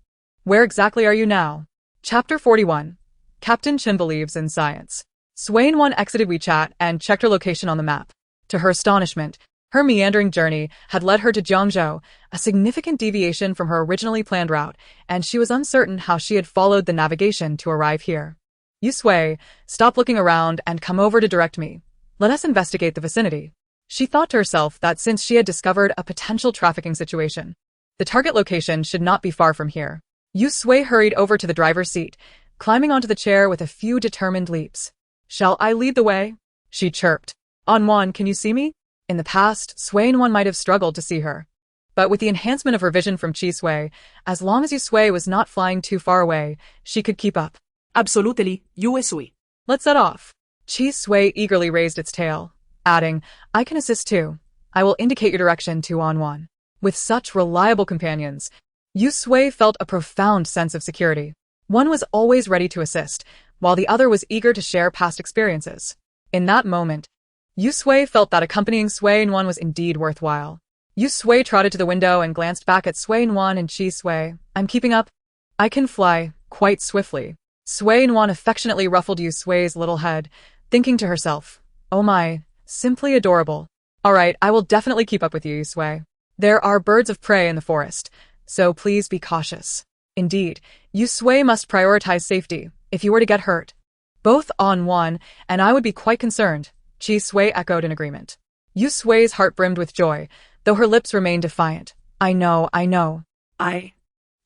where exactly are you now? Chapter 41. Captain Chen believes in science. Sui Nuan exited WeChat and checked her location on the map. To her astonishment, her meandering journey had led her to Jiangzhou, a significant deviation from her originally planned route, and she was uncertain how she had followed the navigation to arrive here. You Sui, stop looking around and come over to direct me. Let us investigate the vicinity. She thought to herself that since she had discovered a potential trafficking situation, the target location should not be far from here. Yu Sui hurried over to the driver's seat, climbing onto the chair with a few determined leaps. Shall I lead the way? She chirped. Nuan, can you see me? In the past, Sui Nuan might have struggled to see her. But with the enhancement of her vision from Chi Sui, as long as Yu Sui was not flying too far away, she could keep up. Absolutely, Yu Sui. Let's set off. Chi Sui eagerly raised its tail, adding, I can assist too. I will indicate your direction to Nuan. With such reliable companions, Yu Sui felt a profound sense of security. One was always ready to assist, while the other was eager to share past experiences. In that moment, Yu Sui felt that accompanying Sui Nuan was indeed worthwhile. Yu Sui trotted to the window and glanced back at Sui Nuan and Chi Sui. I'm keeping up. I can fly, quite swiftly. Sui Nuan affectionately ruffled Yu Sui's little head, thinking to herself, oh my, simply adorable. All right, I will definitely keep up with you, Yu Sui. There are birds of prey in the forest, so please be cautious. Indeed, Yu Sui must prioritize safety if you were to get hurt. Both Nuan and I would be quite concerned, Chi Sui echoed in agreement. Yu Sui's heart brimmed with joy, though her lips remained defiant. I know.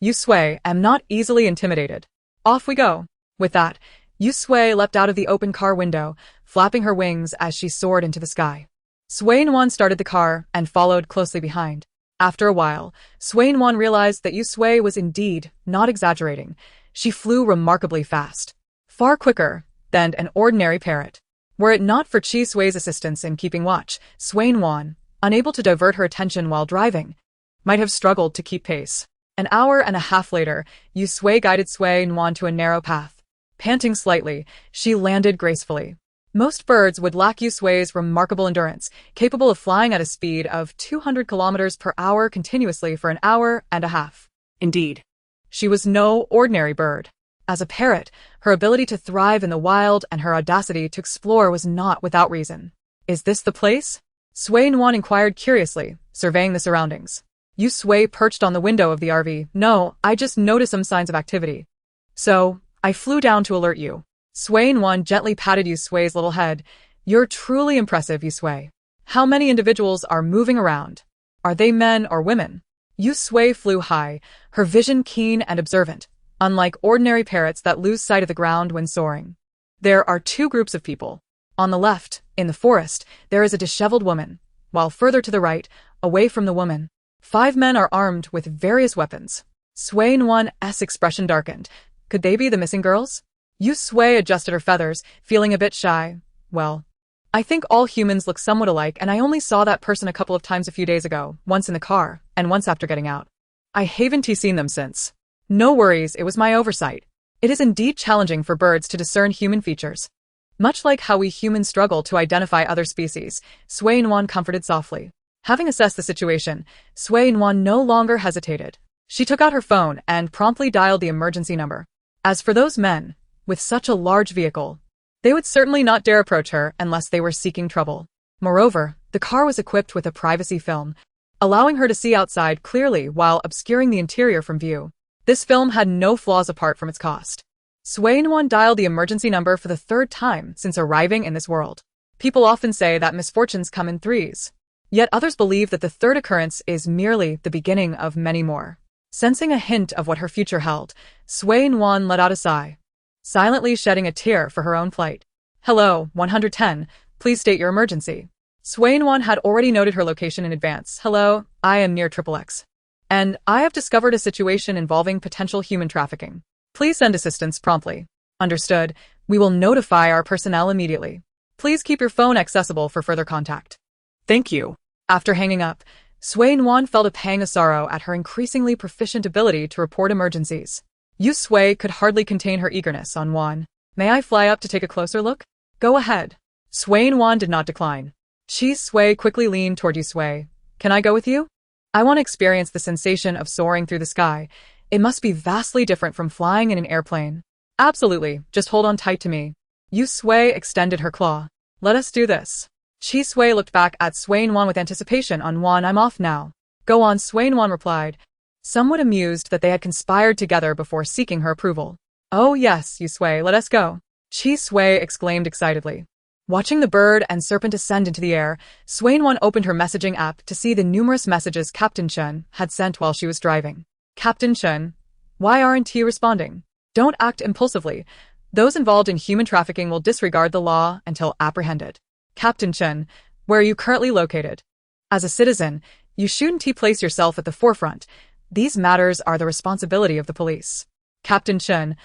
Yu Sui am not easily intimidated. Off we go. With that, Yu Sui leapt out of the open car window, flapping her wings as she soared into the sky. Sui Nuan started the car and followed closely behind. After a while, Sui Nuan realized that Yu Sui was indeed not exaggerating. She flew remarkably fast, far quicker than an ordinary parrot. Were it not for Chi Sui's assistance in keeping watch, Sui Nuan, unable to divert her attention while driving, might have struggled to keep pace. An hour and a half later, Yu Sui guided Sui Nuan to a narrow path. Panting slightly, she landed gracefully. Most birds would lack Yu Sui's remarkable endurance, capable of flying at a speed of 200 kilometers per hour continuously for an hour and a half. Indeed, she was no ordinary bird. As a parrot, her ability to thrive in the wild and her audacity to explore was not without reason. Is this the place? Sui Nuan inquired curiously, surveying the surroundings. Yu Sui perched on the window of the RV. No, I just noticed some signs of activity. So, I flew down to alert you. Sui Nuan gently patted Yu Sui's little head. You're truly impressive, Yu Sui. How many individuals are moving around? Are they men or women? Yu Sui flew high, her vision keen and observant, unlike ordinary parrots that lose sight of the ground when soaring. There are two groups of people. On the left, in the forest, there is a disheveled woman, while further to the right, away from the woman, 5 men are armed with various weapons. Sui Nuan's expression darkened. Could they be the missing girls? Yu Sui adjusted her feathers, feeling a bit shy. Well, I think all humans look somewhat alike, and I only saw that person a couple of times a few days ago, once in the car, and once after getting out. I haven't seen them since. No worries, it was my oversight. It is indeed challenging for birds to discern human features. Much like how we humans struggle to identify other species, Sui Nuan comforted softly. Having assessed the situation, Sui Nuan no longer hesitated. She took out her phone and promptly dialed the emergency number. As for those men, with such a large vehicle, they would certainly not dare approach her unless they were seeking trouble. Moreover, the car was equipped with a privacy film, allowing her to see outside clearly while obscuring the interior from view. This film had no flaws apart from its cost. Sui Nuan dialed the emergency number for the 3rd time since arriving in this world. People often say that misfortunes come in threes. Yet others believe that the 3rd occurrence is merely the beginning of many more. Sensing a hint of what her future held, Sui Nuan let out a sigh, silently shedding a tear for her own plight. Hello, 110, please state your emergency. Sui Nuan had already noted her location in advance. Hello, I am near XXX. And I have discovered a situation involving potential human trafficking. Please send assistance promptly. Understood, we will notify our personnel immediately. Please keep your phone accessible for further contact. Thank you. After hanging up, Sui Nuan felt a pang of sorrow at her increasingly proficient ability to report emergencies. Yu Sui could hardly contain her eagerness on Nuan. May I fly up to take a closer look? Go ahead. Sui Nuan did not decline. Chi Sui quickly leaned toward Yu Sui. Can I go with you? I want to experience the sensation of soaring through the sky. It must be vastly different from flying in an airplane. Absolutely, just hold on tight to me. Yu Sui extended her claw. Let us do this. Chi Sui looked back at Sui Nuan with anticipation. On Nuan, I'm off now. Go on, Sui Nuan replied, somewhat amused that they had conspired together before seeking her approval. Oh yes, Yu Sui, let us go. Chi Sui exclaimed excitedly. Watching the bird and serpent ascend into the air, Sui Nuan opened her messaging app to see the numerous messages Captain Chen had sent while she was driving. Captain Chen, why aren't you responding? Don't act impulsively. Those involved in human trafficking will disregard the law until apprehended. Captain Chen, where are you currently located? As a citizen, you shouldn't place yourself at the forefront. These matters are the responsibility of the police. Captain Chen,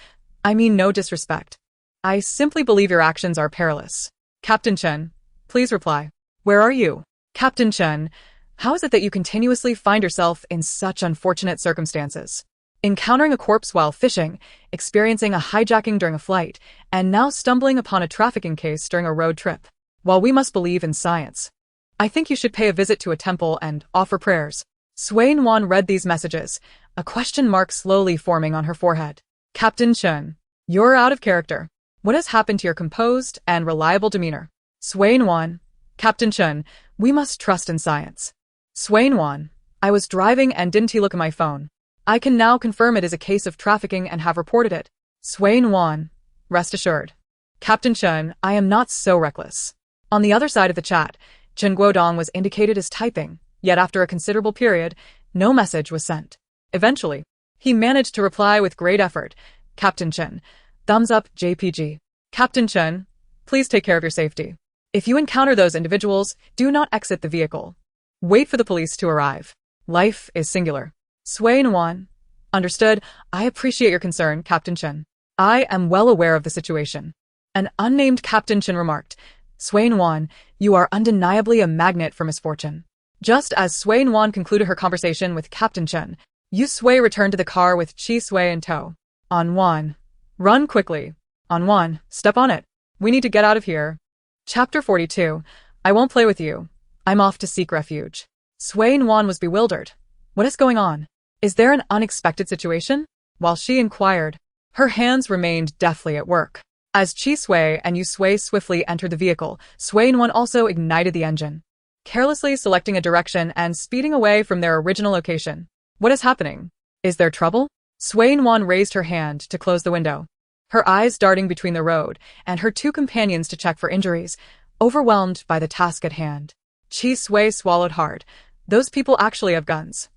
I mean no disrespect. I simply believe your actions are perilous. Captain Chen, please reply. Where are you? Captain Chen, how is it that you continuously find yourself in such unfortunate circumstances? Encountering a corpse while fishing, experiencing a hijacking during a flight, and now stumbling upon a trafficking case during a road trip. While we must believe in science, I think you should pay a visit to a temple and offer prayers. Sui Nuan read these messages, a question mark slowly forming on her forehead. Captain Chen, you're out of character. What has happened to your composed and reliable demeanor? Sui Nuan, Captain Chen, we must trust in science. Sui Nuan, I was driving and didn't look at my phone. I can now confirm it is a case of trafficking and have reported it. Sui Nuan, rest assured. Captain Chen, I am not so reckless. On the other side of the chat, Chen Guodong was indicated as typing, yet after a considerable period, no message was sent. Eventually, he managed to reply with great effort. Captain Chen, thumbs up JPG. Captain Chen, please take care of your safety. If you encounter those individuals, do not exit the vehicle. Wait for the police to arrive. Life is singular. Sui Nuan. Understood. I appreciate your concern, Captain Chen. I am well aware of the situation. An unnamed Captain Chen remarked, Sui Nuan, you are undeniably a magnet for misfortune. Just as Sui Nuan concluded her conversation with Captain Chen, Yu Sui returned to the car with Chi Sui in tow. Nuan, run quickly. Nuan, step on it. We need to get out of here. Chapter 42. I won't play with you. I'm off to seek refuge. Sui Nuan was bewildered. What is going on? Is there an unexpected situation? While she inquired, her hands remained deftly at work. As Chi Sui and Yu Sui swiftly entered the vehicle, Sui Nuan also ignited the engine, carelessly selecting a direction and speeding away from their original location. What is happening? Is there trouble? Sui Nuan raised her hand to close the window, her eyes darting between the road and her two companions to check for injuries, overwhelmed by the task at hand. Chi Sui swallowed hard. Those people actually have guns.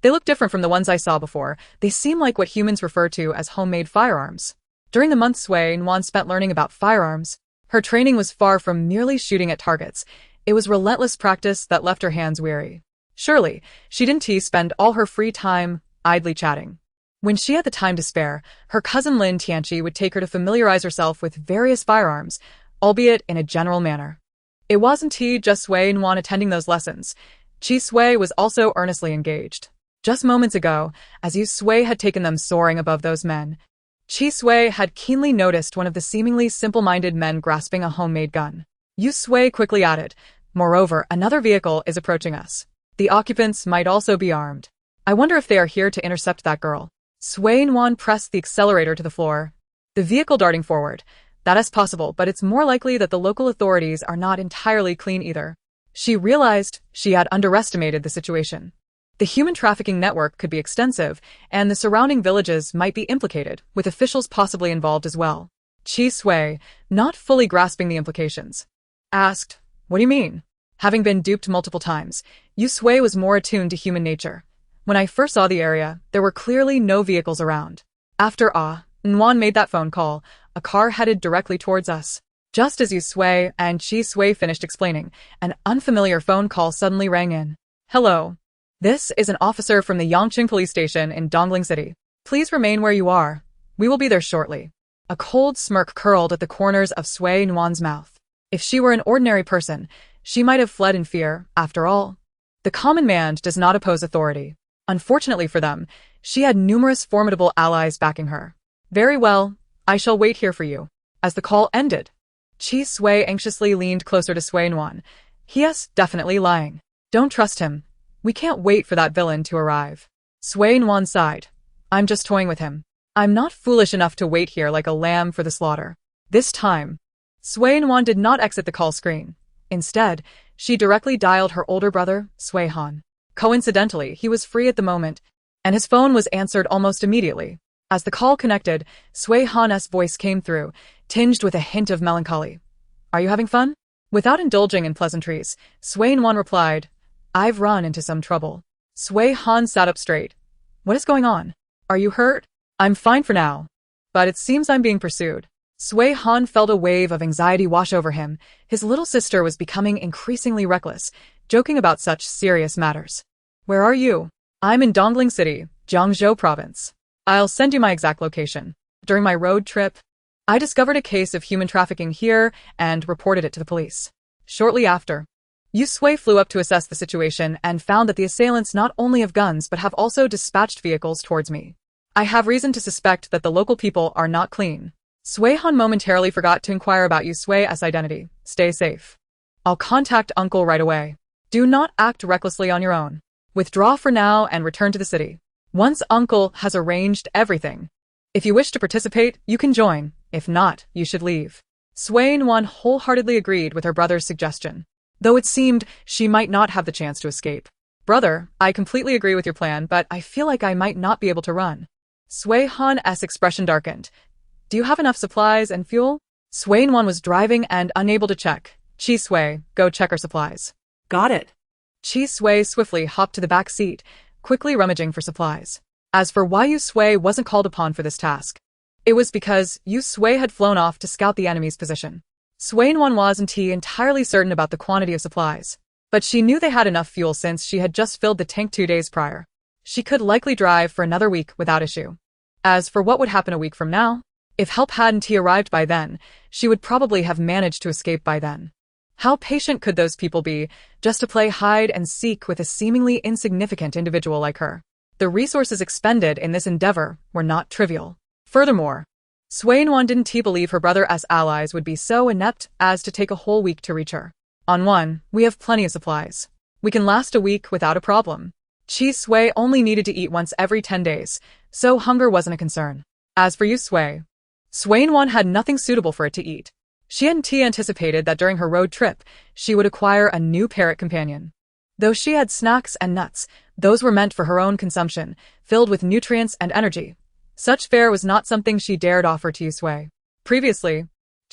They look different from the ones I saw before. They seem like what humans refer to as homemade firearms. During the month Sui Nuan spent learning about firearms, her training was far from merely shooting at targets. It was relentless practice that left her hands weary. Surely, she didn't spend all her free time idly chatting. When she had the time to spare, her cousin Lin Tianqi would take her to familiarize herself with various firearms, albeit in a general manner. It wasn't just Sui Nuan attending those lessons. Chi Sui was also earnestly engaged. Just moments ago, as Yu Sui had taken them soaring above those men, Chi Sui had keenly noticed one of the seemingly simple-minded men grasping a homemade gun. Yu Sui quickly added, Moreover, another vehicle is approaching us. The occupants might also be armed. I wonder if they are here to intercept that girl. Sui Nuan pressed the accelerator to the floor, the vehicle darting forward. That is possible, but it's more likely that the local authorities are not entirely clean either. She realized she had underestimated the situation. The human trafficking network could be extensive, and the surrounding villages might be implicated, with officials possibly involved as well. Chi Sui, not fully grasping the implications, asked, What do you mean? Having been duped multiple times, Yu Sui was more attuned to human nature. When I first saw the area, there were clearly no vehicles around. After Nuan made that phone call, a car headed directly towards us. Just as Yu Sui and Chi Sui finished explaining, an unfamiliar phone call suddenly rang in. Hello. This is an officer from the Yangqing police station in Dongling City. Please remain where you are. We will be there shortly. A cold smirk curled at the corners of Sui Nuan's mouth. If she were an ordinary person, she might have fled in fear. After all, the common man does not oppose authority. Unfortunately for them, she had numerous formidable allies backing her. Very well, I shall wait here for you. As the call ended, Chi Sui anxiously leaned closer to Sui Nuan. He is definitely lying. Don't trust him. We can't wait for that villain to arrive. Sui Nuan sighed. I'm just toying with him. I'm not foolish enough to wait here like a lamb for the slaughter. This time, Sui Nuan did not exit the call screen. Instead, she directly dialed her older brother, Sui Han. Coincidentally, he was free at the moment, and his phone was answered almost immediately. As the call connected, Sui Han's voice came through, tinged with a hint of melancholy. Are you having fun? Without indulging in pleasantries, Sui Nuan replied, I've run into some trouble. Sui Han sat up straight. What is going on? Are you hurt? I'm fine for now. But it seems I'm being pursued. Sui Han felt a wave of anxiety wash over him. His little sister was becoming increasingly reckless, joking about such serious matters. Where are you? I'm in Dongling City, Jiangzhou province. I'll send you my exact location. During my road trip, I discovered a case of human trafficking here and reported it to the police. Shortly after, Yu Sui flew up to assess the situation and found that the assailants not only have guns but have also dispatched vehicles towards me. I have reason to suspect that the local people are not clean. Sui Han momentarily forgot to inquire about Yu Sui's identity. Stay safe. I'll contact Uncle right away. Do not act recklessly on your own. Withdraw for now and return to the city. Once Uncle has arranged everything. If you wish to participate, you can join. If not, you should leave. Sui Nuan wholeheartedly agreed with her brother's suggestion, though it seemed she might not have the chance to escape. Brother, I completely agree with your plan, but I feel like I might not be able to run. Sui Han's expression darkened. Do you have enough supplies and fuel? Sui Nuan was driving and unable to check. Chi Sui, go check our supplies. Got it. Chi Sui swiftly hopped to the back seat, quickly rummaging for supplies. As for why Yu Sui wasn't called upon for this task, It was because Yu Sui had flown off to scout the enemy's position. Sui Nuan wasn't entirely certain about the quantity of supplies, but she knew they had enough fuel since she had just filled the tank 2 days prior. She could likely drive for another week without issue. As for what would happen a week from now, if help hadn't arrived by then, she would probably have managed to escape by then. How patient could those people be, just to play hide and seek with a seemingly insignificant individual like her? The resources expended in this endeavor were not trivial. Furthermore, Sui Nuan didn't believe her brother's allies would be so inept as to take a whole week to reach her. On one, we have plenty of supplies. We can last a week without a problem. Chi Sui only needed to eat once every 10 days, so hunger wasn't a concern. As for Yu Sui, Sui Nuan had nothing suitable for it to eat. She hadn't anticipated that during her road trip, she would acquire a new parrot companion. Though she had snacks and nuts, those were meant for her own consumption, filled with nutrients and energy. Such fare was not something she dared offer to Yu Sui. Previously,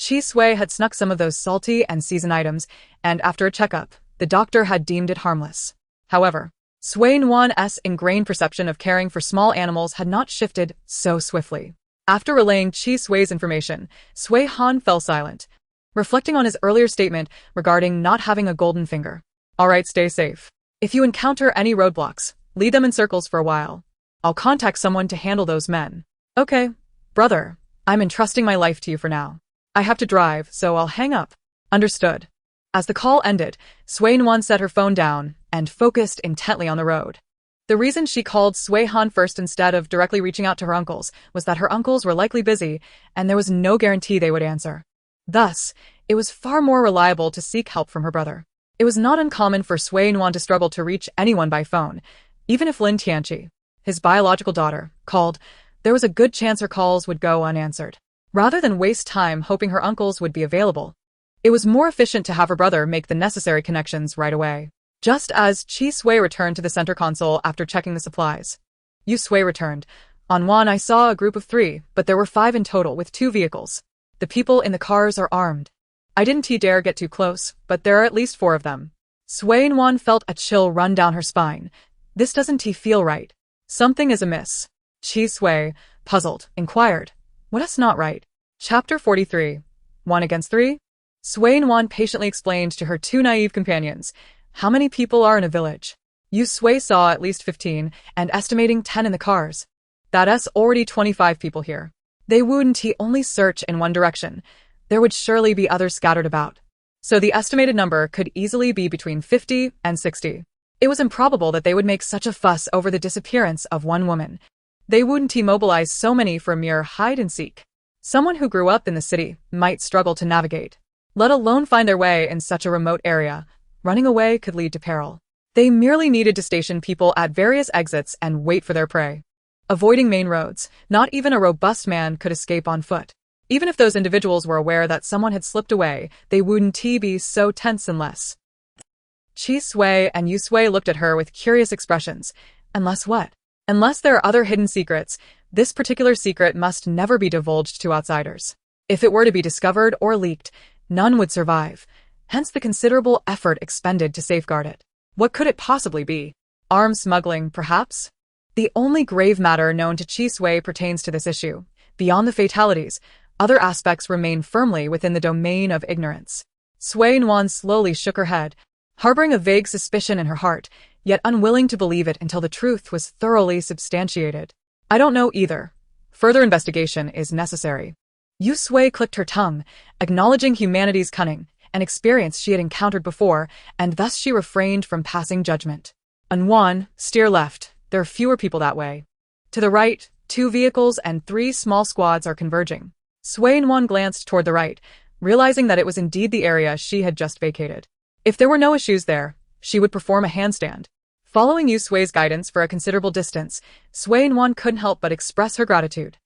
Chi Sui had snuck some of those salty and seasoned items, and after a checkup, the doctor had deemed it harmless. However, Sui Nuan's ingrained perception of caring for small animals had not shifted so swiftly. After relaying Chi Sui's information, Sui Han fell silent, reflecting on his earlier statement regarding not having a golden finger. Alright, stay safe. If you encounter any roadblocks, lead them in circles for a while. I'll contact someone to handle those men. Okay, brother, I'm entrusting my life to you for now. I have to drive, so I'll hang up. Understood. As the call ended, Sui Nuan set her phone down and focused intently on the road. The reason she called Sui Han first instead of directly reaching out to her uncles was that her uncles were likely busy and there was no guarantee they would answer. Thus, it was far more reliable to seek help from her brother. It was not uncommon for Sui Nuan to struggle to reach anyone by phone. Even if Lin Tianqi, his biological daughter, called, there was a good chance her calls would go unanswered. Rather than waste time hoping her uncles would be available, it was more efficient to have her brother make the necessary connections right away. Just as Chi Sui returned to the center console after checking the supplies, Yu Sui returned. On one I saw a group of 3, but there were 5 in total with 2 vehicles. The people in the cars are armed. I didn't dare get too close, but there are at least 4 of them. Sui Nuan felt a chill run down her spine. This doesn't feel right. Something is amiss. Chi Sui, puzzled, inquired. What's not right? Chapter 43. 1 against 3? Sui Nuan patiently explained to her 2 naive companions. How many people are in a village? Yu Sui saw at least 15, and estimating 10 in the cars. That's already 25 people here. They wouldn't only search in one direction. There would surely be others scattered about. So the estimated number could easily be between 50 and 60. It was improbable that they would make such a fuss over the disappearance of one woman. They wouldn't mobilize so many for a mere hide and seek. Someone who grew up in the city might struggle to navigate, let alone find their way in such a remote area. Running away could lead to peril. They merely needed to station people at various exits and wait for their prey. Avoiding main roads, not even a robust man could escape on foot. Even if those individuals were aware that someone had slipped away, they wouldn't be so tense unless. Chi Sui and Yu Sui looked at her with curious expressions. Unless what? Unless there are other hidden secrets, this particular secret must never be divulged to outsiders. If it were to be discovered or leaked, none would survive. Hence the considerable effort expended to safeguard it. What could it possibly be? Arms smuggling, perhaps? The only grave matter known to Chi Sui pertains to this issue. Beyond the fatalities, other aspects remain firmly within the domain of ignorance. Sui Nuan slowly shook her head, harboring a vague suspicion in her heart, yet unwilling to believe it until the truth was thoroughly substantiated. I don't know either. Further investigation is necessary. Yu Sui clicked her tongue, acknowledging humanity's cunning, an experience she had encountered before, and thus she refrained from passing judgment. On one, steer left. There are fewer people that way. To the right, 2 vehicles and 3 small squads are converging. Sui Nuan glanced toward the right, realizing that it was indeed the area she had just vacated. If there were no issues there, she would perform a handstand. Following Yu Sui's guidance for a considerable distance, Sui Nuan couldn't help but express her gratitude.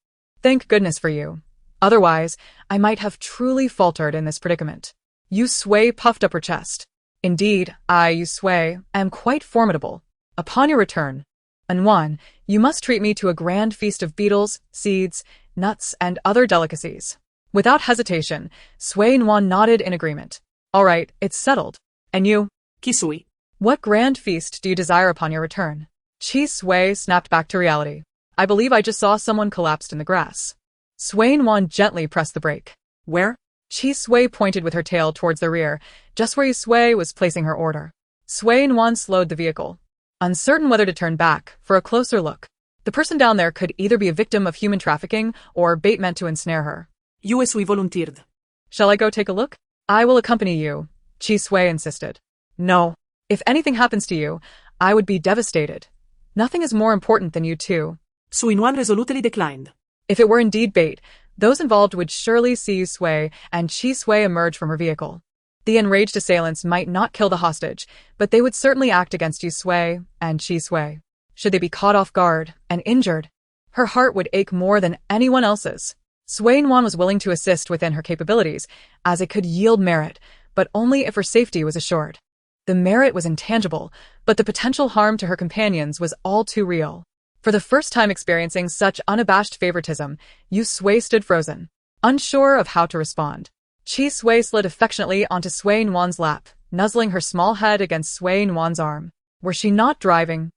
Thank goodness for you. Otherwise, I might have truly faltered in this predicament. Yu Sui puffed up her chest. Indeed, I, Yu Sui, am quite formidable. Upon your return, Nuan, you must treat me to a grand feast of beetles, seeds, nuts, and other delicacies. Without hesitation, Sui Nuan nodded in agreement. All right, it's settled. And you? Chi Sui. What grand feast do you desire upon your return? Chi Sui snapped back to reality. I believe I just saw someone collapsed in the grass. Sui Nuan gently pressed the brake. Where? Chi Sui pointed with her tail towards the rear, just where Yu Sui was placing her order. Sui Nuan slowed the vehicle, uncertain whether to turn back for a closer look. The person down there could either be a victim of human trafficking or bait meant to ensnare her. Io sui volunteered. Shall I go take a look? I will accompany you, Chi Sui insisted. No. If anything happens to you, I would be devastated. Nothing is more important than you two. Sui Nuan resolutely declined. If it were indeed bait, those involved would surely see Yu Sui and Chi Sui emerge from her vehicle. The enraged assailants might not kill the hostage, but they would certainly act against Yu Sui and Chi Sui. Should they be caught off guard and injured, her heart would ache more than anyone else's. Sui Nuan was willing to assist within her capabilities, as it could yield merit, but only if her safety was assured. The merit was intangible, but the potential harm to her companions was all too real. For the first time experiencing such unabashed favoritism, Yu Sui stood frozen, unsure of how to respond. Chi Sui slid affectionately onto Sui Nuan's lap, nuzzling her small head against Sui Nuan's arm. Were she not driving?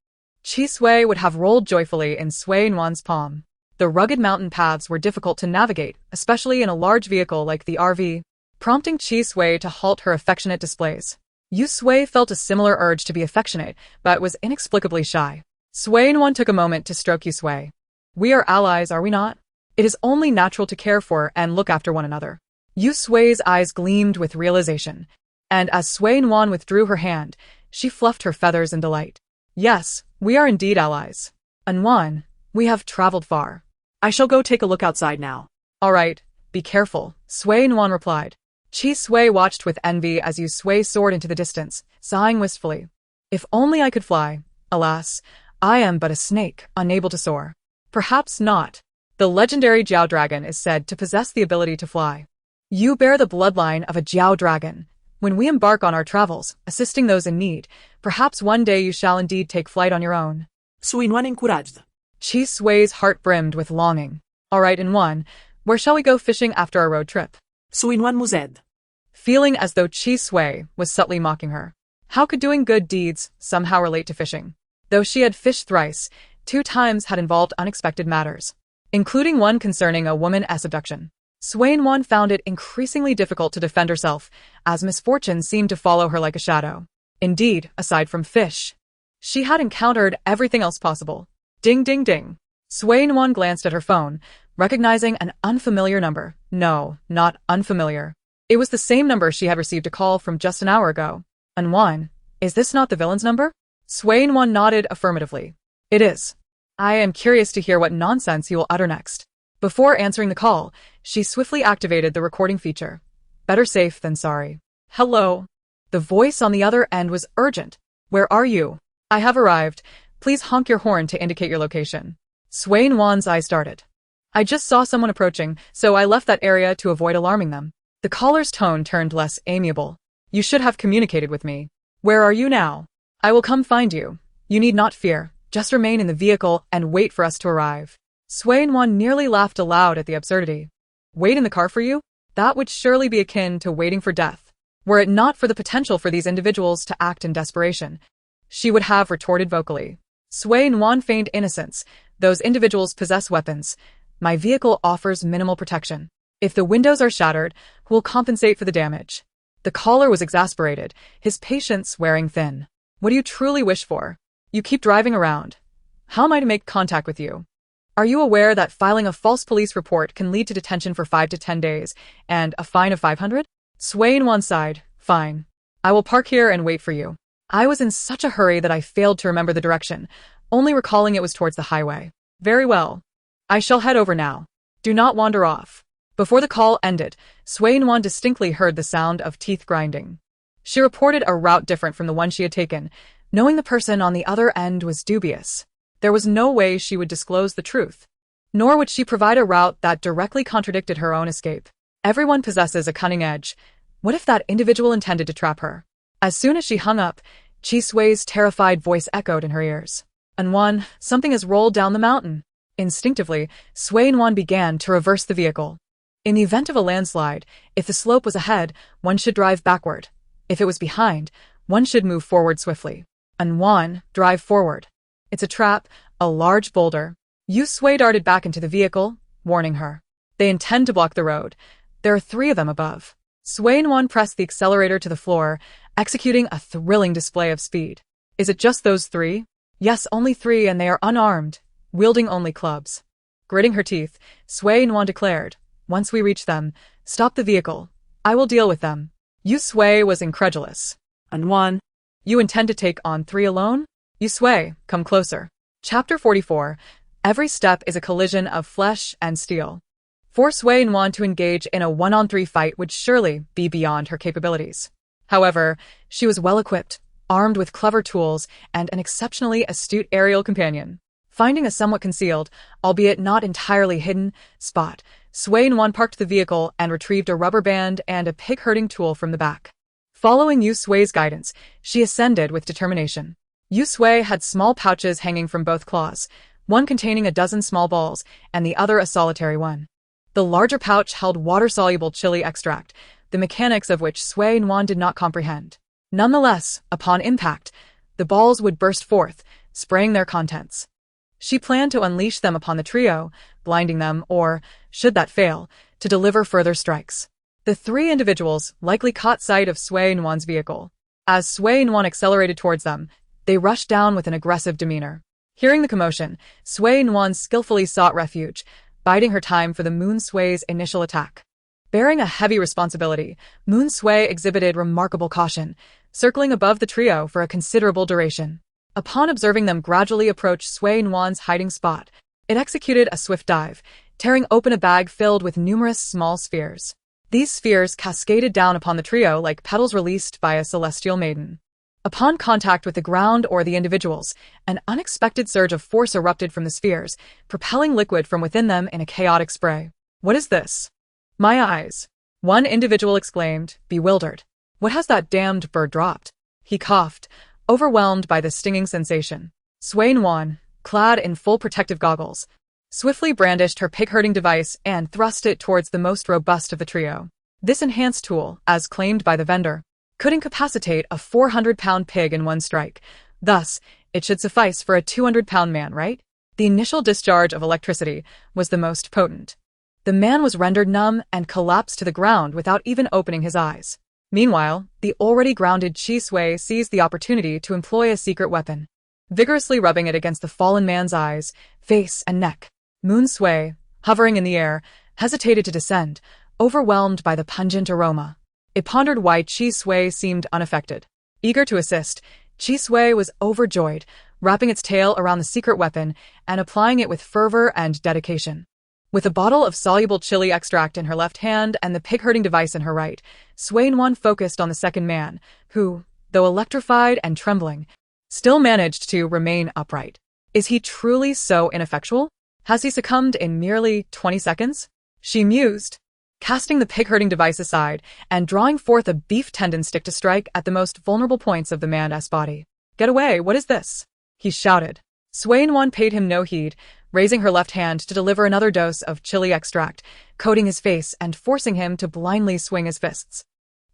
Chi Sui would have rolled joyfully in Sui Nuan's palm. The rugged mountain paths were difficult to navigate, especially in a large vehicle like the RV, prompting Chi Sui to halt her affectionate displays. Yu Sui felt a similar urge to be affectionate, but was inexplicably shy. Sui Nuan took a moment to stroke Yu Sui. We are allies, are we not? It is only natural to care for and look after one another. Yu Sui's eyes gleamed with realization, and as Sui Nuan withdrew her hand, she fluffed her feathers in delight. Yes, we are indeed allies. Nuan, we have traveled far. I shall go take a look outside now. All right, be careful, Sui Nuan replied. Chi Sui watched with envy as Yu Sui soared into the distance, sighing wistfully. If only I could fly. Alas, I am but a snake, unable to soar. Perhaps not. The legendary Jiao dragon is said to possess the ability to fly. You bear the bloodline of a Jiao dragon. When we embark on our travels, assisting those in need, perhaps one day you shall indeed take flight on your own. Sui Nuan encouraged. Chi Sui's heart brimmed with longing. All right, Nuan, where shall we go fishing after our road trip? Sui Nuan mused. Feeling as though Chi Sui was subtly mocking her. How could doing good deeds somehow relate to fishing? Though she had fished thrice, 2 times had involved unexpected matters, including one concerning a woman's abduction. Sui Nuan found it increasingly difficult to defend herself, as misfortune seemed to follow her like a shadow. Indeed, aside from fish, she had encountered everything else possible. Ding ding ding. Sui Nuan glanced at her phone, recognizing an unfamiliar number. No, not unfamiliar. It was the same number she had received a call from just an hour ago. Nuan, is this not the villain's number? Sui Nuan nodded affirmatively. It is. I am curious to hear what nonsense he will utter next. Before answering the call, she swiftly activated the recording feature. Better safe than sorry. Hello. The voice on the other end was urgent. Where are you? I have arrived. Please honk your horn to indicate your location. Sui Nuan's eyes darted. I just saw someone approaching, so I left that area to avoid alarming them. The caller's tone turned less amiable. You should have communicated with me. Where are you now? I will come find you. You need not fear. Just remain in the vehicle and wait for us to arrive. Sui Nuan nearly laughed aloud at the absurdity. Wait in the car for you? That would surely be akin to waiting for death. Were it not for the potential for these individuals to act in desperation, she would have retorted vocally. Sui Nuan feigned innocence. Those individuals possess weapons. My vehicle offers minimal protection. If the windows are shattered, who will compensate for the damage? The caller was exasperated, his patience wearing thin. What do you truly wish for? You keep driving around. How am I to make contact with you? Are you aware that filing a false police report can lead to detention for 5 to 10 days and a fine of 500? Sui Nuan sighed. Fine. I will park here and wait for you. I was in such a hurry that I failed to remember the direction, only recalling it was towards the highway. Very well. I shall head over now. Do not wander off. Before the call ended, Sui Nuan distinctly heard the sound of teeth grinding. She reported a route different from the one she had taken, knowing the person on the other end was dubious. There was no way she would disclose the truth, nor would she provide a route that directly contradicted her own escape. Everyone possesses a cunning edge. What if that individual intended to trap her? As soon as she hung up, Chi Sui's terrified voice echoed in her ears. Nuan, something has rolled down the mountain. Instinctively, Sui Nuan began to reverse the vehicle. In the event of a landslide, if the slope was ahead, one should drive backward. If it was behind, one should move forward swiftly. Nuan, drive forward. It's a trap, a large boulder. Yu Sui darted back into the vehicle, warning her. They intend to block the road. There are 3 of them above. Sui Nuan pressed the accelerator to the floor, executing a thrilling display of speed. Is it just those 3? Yes, only 3, and they are unarmed, wielding only clubs. Gritting her teeth, Sui Nuan declared, once we reach them, stop the vehicle. I will deal with them. Yu Sui was incredulous. Nuan. You intend to take on 3 alone? Yu Sui, come closer. Chapter 44. Every step is a collision of flesh and steel. For Sui Nuan to engage in a 1-on-3 fight would surely be beyond her capabilities. However, she was well-equipped, armed with clever tools, and an exceptionally astute aerial companion. Finding a somewhat concealed, albeit not entirely hidden, spot, Sui Nuan parked the vehicle and retrieved a rubber band and a pig-herding tool from the back. Following Yu Sui's guidance, she ascended with determination. Yu Sui had small pouches hanging from both claws, one containing a dozen small balls, and the other a solitary one. The larger pouch held water-soluble chili extract, the mechanics of which Sui Nuan did not comprehend. Nonetheless, upon impact, the balls would burst forth, spraying their contents. She planned to unleash them upon the trio, blinding them or, should that fail, to deliver further strikes. The 3 individuals likely caught sight of Sui Nuan's vehicle. As Sui Nuan accelerated towards them, they rushed down with an aggressive demeanor. Hearing the commotion, Sui Nuan skillfully sought refuge, biding her time for the Moon Sui's initial attack. Bearing a heavy responsibility, Moon Sui exhibited remarkable caution, circling above the trio for a considerable duration. Upon observing them gradually approach Sui Nuan's hiding spot, it executed a swift dive, tearing open a bag filled with numerous small spheres. These spheres cascaded down upon the trio like petals released by a celestial maiden. Upon contact with the ground or the individuals, an unexpected surge of force erupted from the spheres, propelling liquid from within them in a chaotic spray. What is this? My eyes! One individual exclaimed, bewildered. What has that damned bird dropped? He coughed, overwhelmed by the stinging sensation. Sui Nuan, clad in full protective goggles, swiftly brandished her pig-herding device and thrust it towards the most robust of the trio. This enhanced tool, as claimed by the vendor, could incapacitate a 400-pound pig in one strike. Thus, it should suffice for a 200-pound man, right? The initial discharge of electricity was the most potent. The man was rendered numb and collapsed to the ground without even opening his eyes. Meanwhile, the already grounded Chi Sui seized the opportunity to employ a secret weapon, vigorously rubbing it against the fallen man's eyes, face, and neck. Moon Sui, hovering in the air, hesitated to descend, overwhelmed by the pungent aroma. It pondered why Chi Sui seemed unaffected. Eager to assist, Chi Sui was overjoyed, wrapping its tail around the secret weapon and applying it with fervor and dedication. With a bottle of soluble chili extract in her left hand and the pig-herding device in her right, Sui Nuan focused on the second man, who, though electrified and trembling, still managed to remain upright. Is he truly so ineffectual? Has he succumbed in merely 20 seconds? She mused, casting the pig-herding device aside and drawing forth a beef tendon stick to strike at the most vulnerable points of the man's body. Get away, what is this? He shouted. Sui Nuan paid him no heed, raising her left hand to deliver another dose of chili extract, coating his face and forcing him to blindly swing his fists.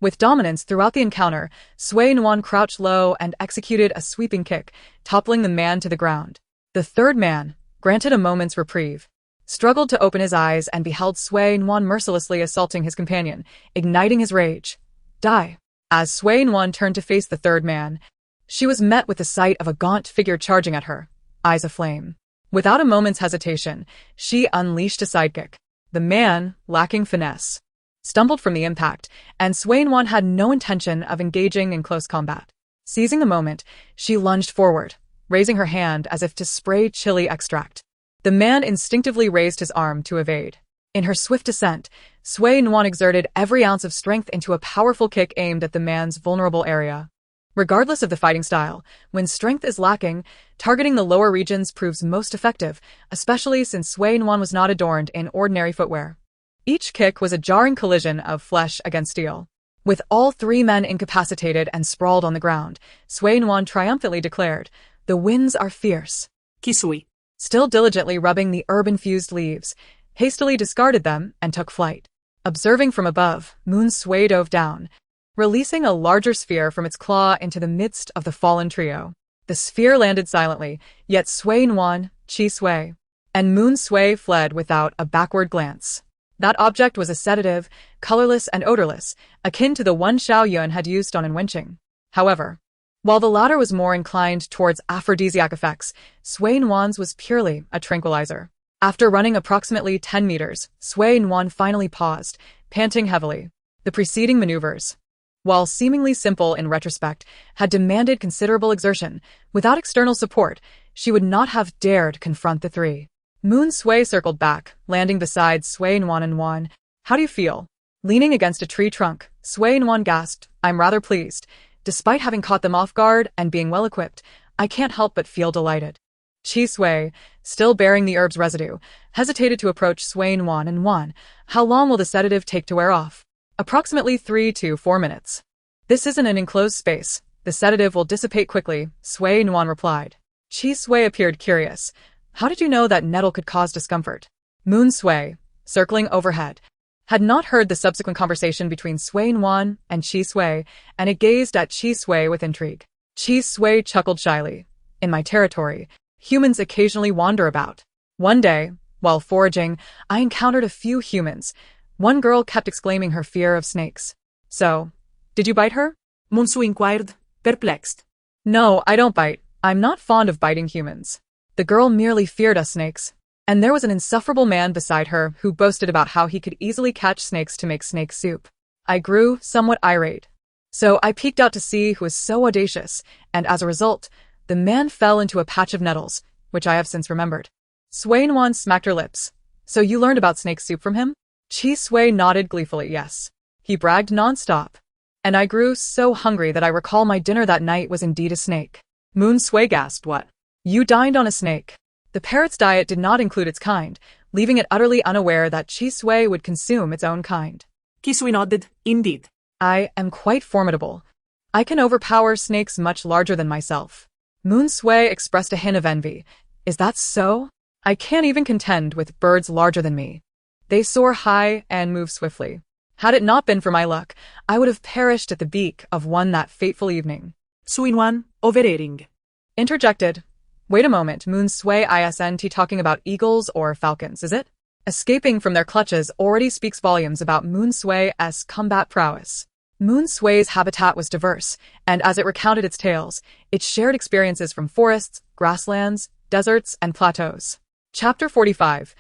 With dominance throughout the encounter, Sui Nuan crouched low and executed a sweeping kick, toppling the man to the ground. The third man, granted a moment's reprieve, struggled to open his eyes and beheld Sui Nuan mercilessly assaulting his companion, igniting his rage. Die! As Sui Nuan turned to face the third man, she was met with the sight of a gaunt figure charging at her, eyes aflame. Without a moment's hesitation, she unleashed a sidekick. The man, lacking finesse, stumbled from the impact, and Sui Nuan had no intention of engaging in close combat. Seizing the moment, she lunged forward, raising her hand as if to spray chili extract. The man instinctively raised his arm to evade. In her swift descent, Sui Nuan exerted every ounce of strength into a powerful kick aimed at the man's vulnerable area. Regardless of the fighting style, when strength is lacking, targeting the lower regions proves most effective, especially since Sui Nuan was not adorned in ordinary footwear. Each kick was a jarring collision of flesh against steel. With all 3 men incapacitated and sprawled on the ground, Sui Nuan triumphantly declared, "The winds are fierce." Kisui, Still diligently rubbing the herb-infused leaves, hastily discarded them and took flight. Observing from above, Moon Sui dove down, releasing a larger sphere from its claw into the midst of the fallen trio. The sphere landed silently, yet Sui Nuan, Chi Sui, and Moon Sui fled without a backward glance. That object was a sedative, colorless and odorless, akin to the one Xiao Yun had used on Wenqing. However, while the latter was more inclined towards aphrodisiac effects, Sui Nuan's was purely a tranquilizer. After running approximately 10 meters, Sui Nuan finally paused, panting heavily. The preceding maneuvers, while seemingly simple in retrospect, had demanded considerable exertion. Without external support, she would not have dared confront the three. Moon Sui circled back, landing beside Sui Nuan and Nuan. "How do you feel?" Leaning against a tree trunk, Sui Nuan gasped, "I'm rather pleased. Despite having caught them off guard and being well-equipped, I can't help but feel delighted." Chi Sui, still bearing the herb's residue, hesitated to approach Sui Nuan and Nuan. "How long will the sedative take to wear off?" "Approximately 3 to 4 minutes. This isn't an enclosed space. The sedative will dissipate quickly," Sui Nuan replied. Chi Sui appeared curious. "How did you know that nettle could cause discomfort?" Moon Sui, circling overhead, had not heard the subsequent conversation between Sui Nuan and Chi Sui, and it gazed at Chi Sui with intrigue. Chi Sui chuckled shyly. "In my territory, humans occasionally wander about. One day, while foraging, I encountered a few humans. One girl kept exclaiming her fear of snakes. So, did you bite her?" Moon Sui inquired, perplexed. "No, I don't bite. I'm not fond of biting humans. The girl merely feared us snakes." And there was an insufferable man beside her who boasted about how he could easily catch snakes to make snake soup. I grew somewhat irate. So I peeked out to see who was so audacious, and as a result, the man fell into a patch of nettles, which I have since remembered. Sui Nuan smacked her lips. "So you learned about snake soup from him?" Chi Sui nodded gleefully, "Yes. He bragged non-stop. And I grew so hungry that I recall my dinner that night was indeed a snake." Moon Sui gasped, "What? You dined on a snake?" The parrot's diet did not include its kind, leaving it utterly unaware that Chi Sui would consume its own kind. Chi Sui nodded, "Indeed. "I am quite formidable. I can overpower snakes much larger than myself." Moon Sui expressed a hint of envy. "Is that so? I can't even contend with birds larger than me. They soar high and move swiftly. Had it not been for my luck, I would have perished at the beak of one that fateful evening." Sui Nuan, overhearing, interjected. "Wait a moment, Moon Sui isn't talking about eagles or falcons, is it?" Escaping from their clutches already speaks volumes about Moon Sui's combat prowess. Moon Sui's habitat was diverse, and as it recounted its tales, it shared experiences from forests, grasslands, deserts, and plateaus. Chapter 45.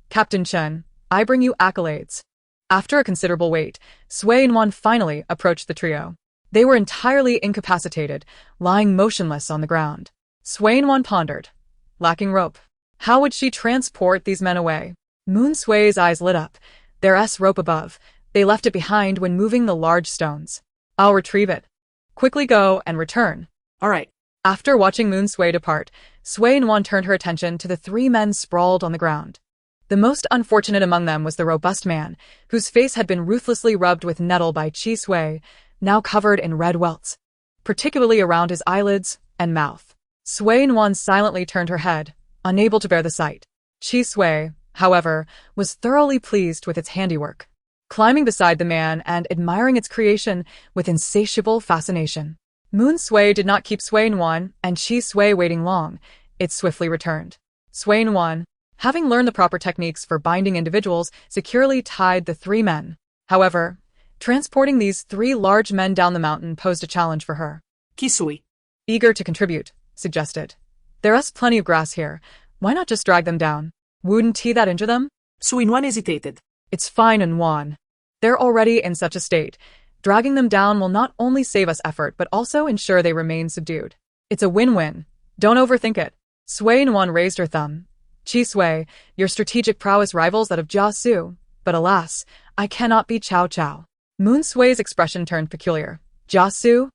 Captain Chen, I bring you accolades. After a considerable wait, Sui Nuan finally approached the trio. They were entirely incapacitated, lying motionless on the ground. Sui Nuan pondered. Lacking rope. How would she transport these men away? Moon Sui's eyes lit up. There's rope above. They left it behind when moving the large stones. I'll retrieve it. Quickly go and return. All right. After watching Moon Sui depart, Sui Nuan turned her attention to the 3 men sprawled on the ground. The most unfortunate among them was the robust man, whose face had been ruthlessly rubbed with nettle by Chi Sui, now covered in red welts, particularly around his eyelids and mouth. Sui Nuan silently turned her head, unable to bear the sight. Chi Sui, however, was thoroughly pleased with its handiwork, climbing beside the man and admiring its creation with insatiable fascination. Moon Sui did not keep Sui Nuan and Chi Sui waiting long. It swiftly returned. Sui Nuan, having learned the proper techniques for binding individuals, securely tied the 3 men. However, transporting these 3 large men down the mountain posed a challenge for her. Chi Sui, eager to contribute, suggested. There's plenty of grass here. Why not just drag them down? Wouldn't that injure them? Sui Nuan hesitated. It's fine, Nuan. They're already in such a state. Dragging them down will not only save us effort but also ensure they remain subdued. It's a win-win. Don't overthink it. Sui Nuan raised her thumb. Chi Sui, your strategic prowess rivals that of Jia Su, but alas, I cannot be Cao Cao. Moon Sui's expression turned peculiar. Jia Su?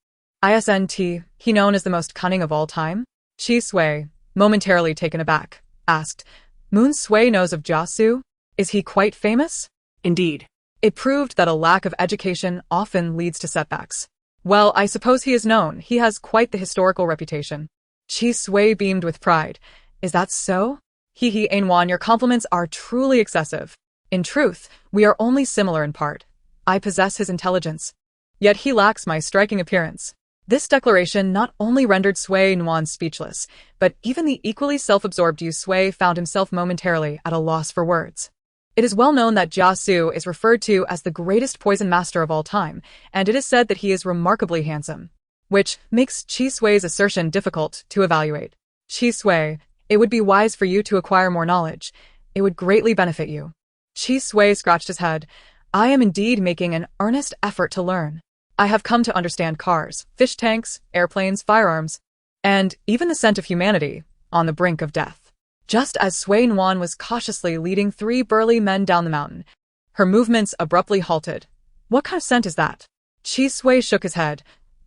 Isn't he known as the most cunning of all time? Chi Sui, momentarily taken aback, asked, Moon Sui knows of Jia Su? Is he quite famous? Indeed. It proved that a lack of education often leads to setbacks. Well, I suppose he is known. He has quite the historical reputation. Chi Sui beamed with pride. Is that so? Hee Nuan, your compliments are truly excessive. In truth, we are only similar in part. I possess his intelligence. Yet he lacks my striking appearance. This declaration not only rendered Sui Nuan speechless, but even the equally self-absorbed Yu Sui found himself momentarily at a loss for words. It is well known that Jia Su is referred to as the greatest poison master of all time, and it is said that he is remarkably handsome, which makes Qi Sui's assertion difficult to evaluate. Qi Sui, it would be wise for you to acquire more knowledge. It would greatly benefit you. Qi Sui scratched his head. I am indeed making an earnest effort to learn. I have come to understand cars, fish tanks, airplanes, firearms, and even the scent of humanity on the brink of death. Just as Sui Nuan was cautiously leading 3 burly men down the mountain, her movements abruptly halted. What kind of scent is that? Qi Sui shook his head.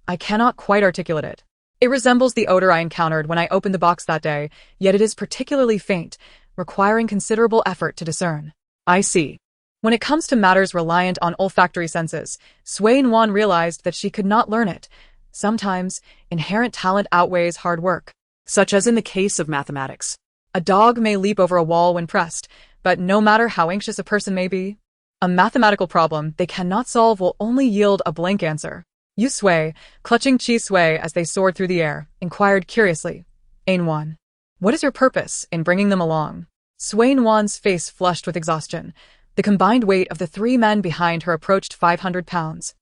I cannot quite articulate it. It resembles the odor I encountered when I opened the box that day, yet it is particularly faint, requiring considerable effort to discern. I see. When it comes to matters reliant on olfactory senses, Sui Nuan realized that she could not learn it. Sometimes, inherent talent outweighs hard work. Such as in the case of mathematics. A dog may leap over a wall when pressed, but no matter how anxious a person may be, a mathematical problem they cannot solve will only yield a blank answer. Yu Sui, clutching Qi Sui as they soared through the air, inquired curiously, Nuan, what is your purpose in bringing them along? Sui Nuan's face flushed with exhaustion. The combined weight of the 3 men behind her approached 500 pounds.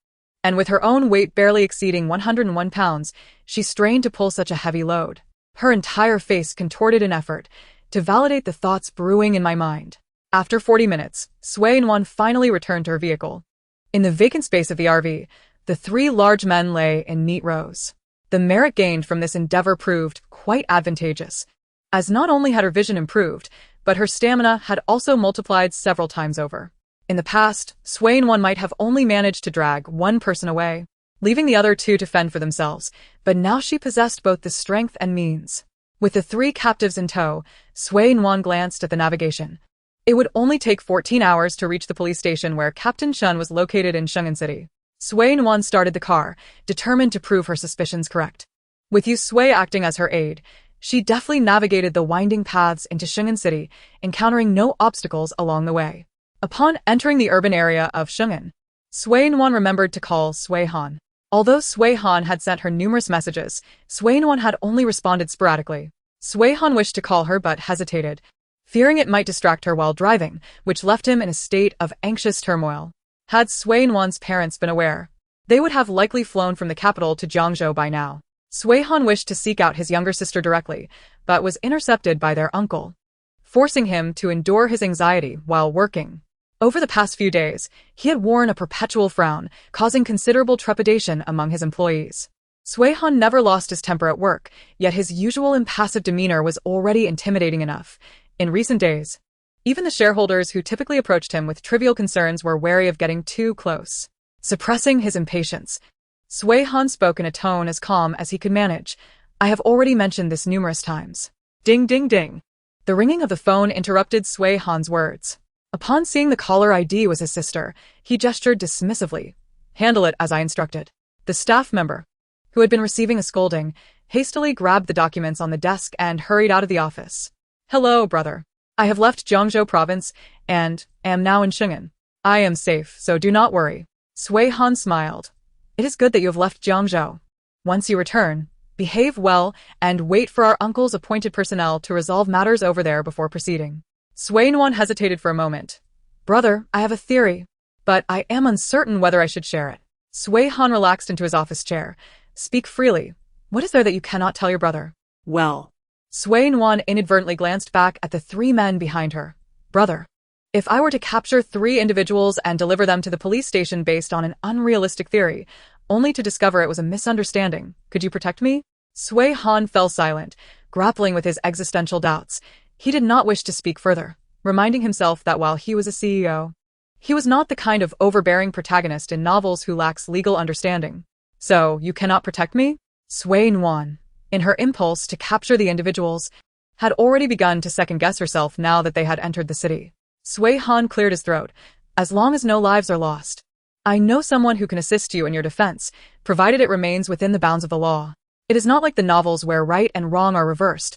And with her own weight barely exceeding 101 pounds, she strained to pull such a heavy load. Her entire face contorted in effort to validate the thoughts brewing in my mind. After 40 minutes, Sui Nuan finally returned to her vehicle. In the vacant space of the RV, the 3 large men lay in neat rows. The merit gained from this endeavor proved quite advantageous, as not only had her vision improved, but her stamina had also multiplied several times over. In the past, Sui Nuan might have only managed to drag 1 person away, leaving the other 2 to fend for themselves, but now she possessed both the strength and means. With the 3 captives in tow, Sui Nuan glanced at the navigation. It would only take 14 hours to reach the police station where Captain Chen was located in Shenzhen City. Sui Nuan started the car, determined to prove her suspicions correct. With Yu Sui acting as her aide, she deftly navigated the winding paths into Shenzhen City, encountering no obstacles along the way. Upon entering the urban area of Shenzhen, Sui Nuan remembered to call Sui Han. Although Sui Han had sent her numerous messages, Sui Nuan had only responded sporadically. Sui Han wished to call her but hesitated, fearing it might distract her while driving, which left him in a state of anxious turmoil. Had Sui Nuan's parents been aware, they would have likely flown from the capital to Jiangzhou by now. Sui Han wished to seek out his younger sister directly, but was intercepted by their uncle, forcing him to endure his anxiety while working. Over the past few days, he had worn a perpetual frown, causing considerable trepidation among his employees. Sui Han never lost his temper at work, yet his usual impassive demeanor was already intimidating enough. In recent days, even the shareholders who typically approached him with trivial concerns were wary of getting too close. Suppressing his impatience, Sui Han spoke in a tone as calm as he could manage. I have already mentioned this numerous times. Ding ding ding. The ringing of the phone interrupted Sui Han's words. Upon seeing the caller ID was his sister, he gestured dismissively. Handle it as I instructed. The staff member, who had been receiving a scolding, hastily grabbed the documents on the desk and hurried out of the office. Hello, brother. I have left Jiangzhou province and am now in Shenzhen. I am safe, so do not worry. Sui Han smiled. It is good that you have left Jiangzhou. Once you return, behave well and wait for our uncle's appointed personnel to resolve matters over there before proceeding. Sui Nuan hesitated for a moment. Brother, I have a theory, but I am uncertain whether I should share it. Sui Han relaxed into his office chair. Speak freely. What is there that you cannot tell your brother? Well. Sui Nuan inadvertently glanced back at the 3 men behind her. Brother, if I were to capture 3 individuals and deliver them to the police station based on an unrealistic theory, only to discover it was a misunderstanding, could you protect me? Sui Han fell silent, grappling with his existential doubts. He did not wish to speak further, reminding himself that while he was a CEO, he was not the kind of overbearing protagonist in novels who lacks legal understanding. So, you cannot protect me? Sui Nuan, in her impulse to capture the individuals, had already begun to second-guess herself now that they had entered the city. Sui Han cleared his throat. As long as no lives are lost, I know someone who can assist you in your defense, provided it remains within the bounds of the law. It is not like the novels where right and wrong are reversed.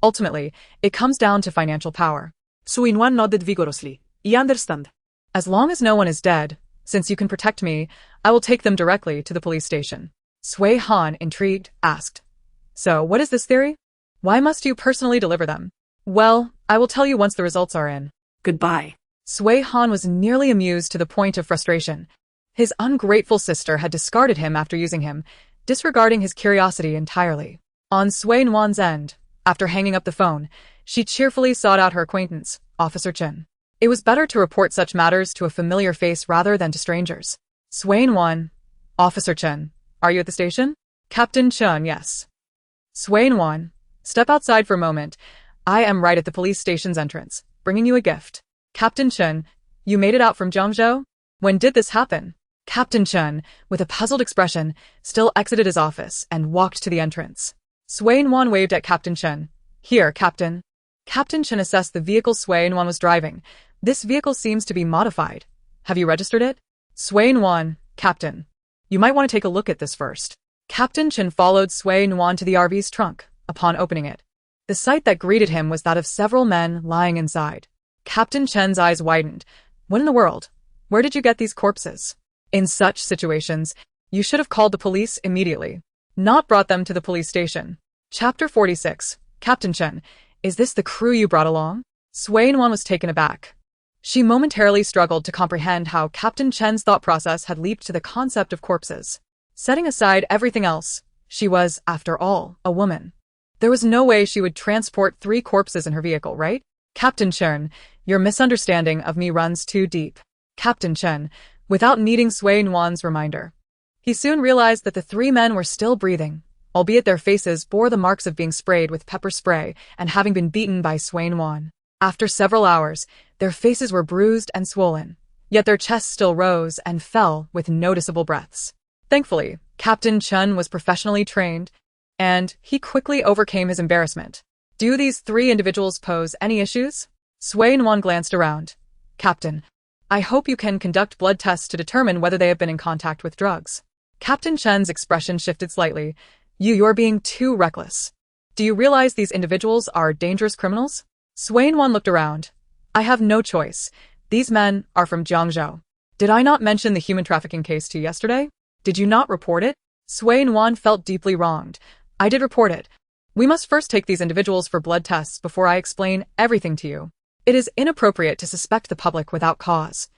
Ultimately, it comes down to financial power. Sui Nuan nodded vigorously. I understand. As long as no one is dead, since you can protect me, I will take them directly to the police station. Sui Han, intrigued, asked. So, what is this theory? Why must you personally deliver them? Well, I will tell you once the results are in. Goodbye. Sui Han was nearly amused to the point of frustration. His ungrateful sister had discarded him after using him, disregarding his curiosity entirely. On Sui Nuan's end, after hanging up the phone, she cheerfully sought out her acquaintance, Officer Chen. It was better to report such matters to a familiar face rather than to strangers. Sui Nuan, Officer Chen, are you at the station? Captain Chen, yes. Sui Nuan, step outside for a moment. I am right at the police station's entrance, bringing you a gift. Captain Chen, you made it out from Zhangzhou? When did this happen? Captain Chen, with a puzzled expression, still exited his office and walked to the entrance. Sui Nuan waved at Captain Chen. Here, Captain. Captain Chen assessed the vehicle Sui Nuan was driving. This vehicle seems to be modified. Have you registered it? Sui Nuan, Captain. You might want to take a look at this first. Captain Chen followed Sui Nuan to the RV's trunk. Upon opening it, the sight that greeted him was that of several men lying inside. Captain Chen's eyes widened. What in the world? Where did you get these corpses? In such situations, you should have called the police immediately, not brought them to the police station. Chapter 46. Captain Chen, is this the crew you brought along? Sui Nuan was taken aback. She momentarily struggled to comprehend how Captain Chen's thought process had leaped to the concept of corpses. Setting aside everything else, she was, after all, a woman. There was no way she would transport 3 corpses in her vehicle, right? Captain Chen, your misunderstanding of me runs too deep. Captain Chen, without needing Sui Nuan's reminder. He soon realized that the 3 men were still breathing, albeit their faces bore the marks of being sprayed with pepper spray and having been beaten by Sui Nuan. After several hours, their faces were bruised and swollen, yet their chests still rose and fell with noticeable breaths. Thankfully, Captain Chen was professionally trained, and he quickly overcame his embarrassment. Do these 3 individuals pose any issues? Sui Nuan glanced around. Captain, I hope you can conduct blood tests to determine whether they have been in contact with drugs. Captain Chen's expression shifted slightly. You're being too reckless. Do you realize these individuals are dangerous criminals? Sui Nuan looked around. I have no choice. These men are from Jiangzhou. Did I not mention the human trafficking case to you yesterday? Did you not report it? Sui Nuan felt deeply wronged. I did report it. We must first take these individuals for blood tests before I explain everything to you. It is inappropriate to suspect the public without cause.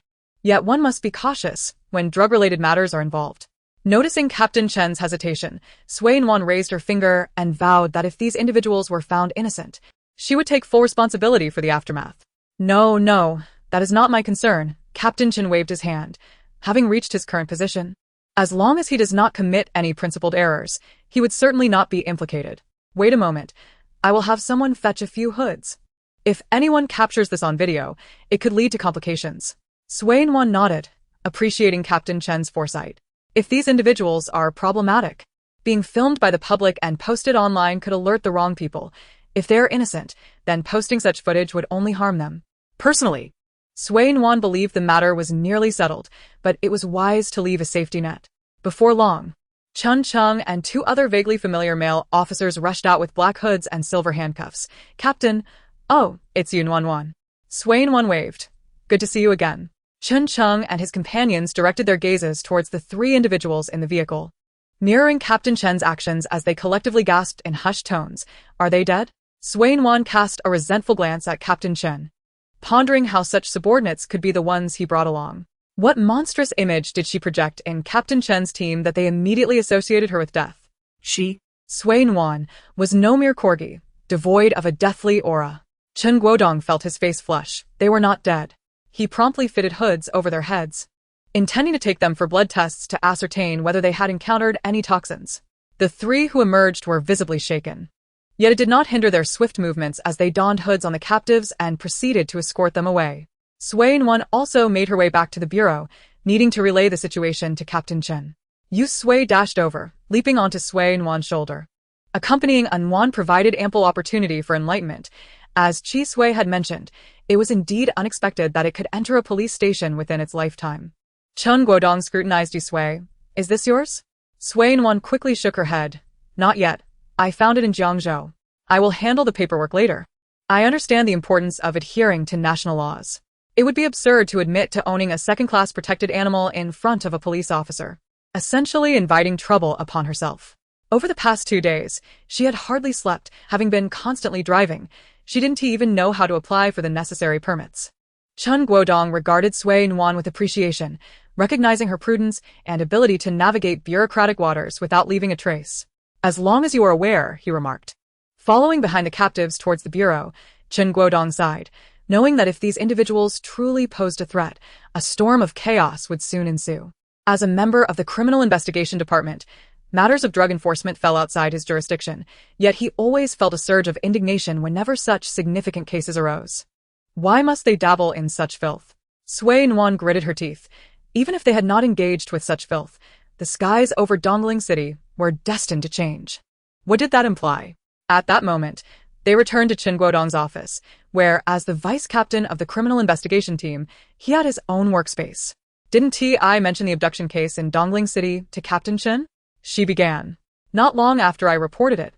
Yet one must be cautious when drug-related matters are involved. Noticing Captain Chen's hesitation, Sui Nuan raised her finger and vowed that if these individuals were found innocent, she would take full responsibility for the aftermath. No, that is not my concern. Captain Chen waved his hand. Having reached his current position, as long as he does not commit any principled errors, he would certainly not be implicated. Wait a moment. I will have someone fetch a few hoods. If anyone captures this on video, it could lead to complications. Sui Nuan nodded, appreciating Captain Chen's foresight. If these individuals are problematic, being filmed by the public and posted online could alert the wrong people. If they are innocent, then posting such footage would only harm them. Personally, Sui Nuan believed the matter was nearly settled, but it was wise to leave a safety net. Before long, Chun Chung and 2 other vaguely familiar male officers rushed out with black hoods and silver handcuffs. Captain, oh, it's you, Nuan. Sui Nuan waved. Good to see you again. Chun Chung and his companions directed their gazes towards the 3 individuals in the vehicle, mirroring Captain Chen's actions as they collectively gasped in hushed tones. Are they dead? Sui Nuan cast a resentful glance at Captain Chen, pondering how such subordinates could be the ones he brought along. What monstrous image did she project in Captain Chen's team that they immediately associated her with death? Sui Nuan, was no mere corgi, devoid of a deathly aura. Chen Guodong felt his face flush. They were not dead. He promptly fitted hoods over their heads, intending to take them for blood tests to ascertain whether they had encountered any toxins. The 3 who emerged were visibly shaken. Yet it did not hinder their swift movements as they donned hoods on the captives and proceeded to escort them away. Sui Nuan also made her way back to the bureau, needing to relay the situation to Captain Chen. Yu Sui dashed over, leaping onto Sui Nuan's shoulder. Accompanying Nuan provided ample opportunity for enlightenment. As Chi Sui had mentioned, it was indeed unexpected that it could enter a police station within its lifetime. Chen Guodong scrutinized Yu Sui. Is this yours? Sui Nuan quickly shook her head. Not yet. I found it in Jiangzhou. I will handle the paperwork later. I understand the importance of adhering to national laws. It would be absurd to admit to owning a second-class protected animal in front of a police officer, essentially inviting trouble upon herself. Over the past 2 days, she had hardly slept, having been constantly driving. She didn't even know how to apply for the necessary permits. Chen Guodong regarded Sui Nuan with appreciation, recognizing her prudence and ability to navigate bureaucratic waters without leaving a trace. As long as you are aware, he remarked. Following behind the captives towards the bureau, Chen Guodong sighed, knowing that if these individuals truly posed a threat, a storm of chaos would soon ensue. As a member of the Criminal Investigation Department, matters of drug enforcement fell outside his jurisdiction, yet he always felt a surge of indignation whenever such significant cases arose. Why must they dabble in such filth? Sui Nuan gritted her teeth. Even if they had not engaged with such filth, the skies over Dongling City were destined to change. What did that imply? At that moment, they returned to Chen Guodong's office, where, as the vice-captain of the criminal investigation team, he had his own workspace. Didn't I mention the abduction case in Dongling City to Captain Chen? She began. Not long after I reported it,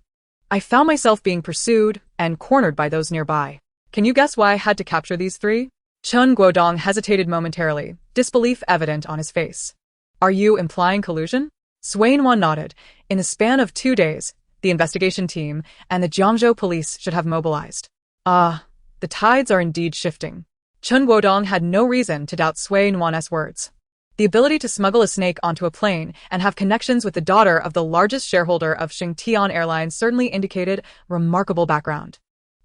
I found myself being pursued and cornered by those nearby. Can you guess why I had to capture these three? Chen Guodong hesitated momentarily, disbelief evident on his face. Are you implying collusion? Sui Nuan nodded. In the span of 2 days, the investigation team and the Jiangzhou police should have mobilized. The tides are indeed shifting. Chen Guodong had no reason to doubt Sui Nuan's words. The ability to smuggle a snake onto a plane and have connections with the daughter of the largest shareholder of Xingtian Airlines certainly indicated remarkable background.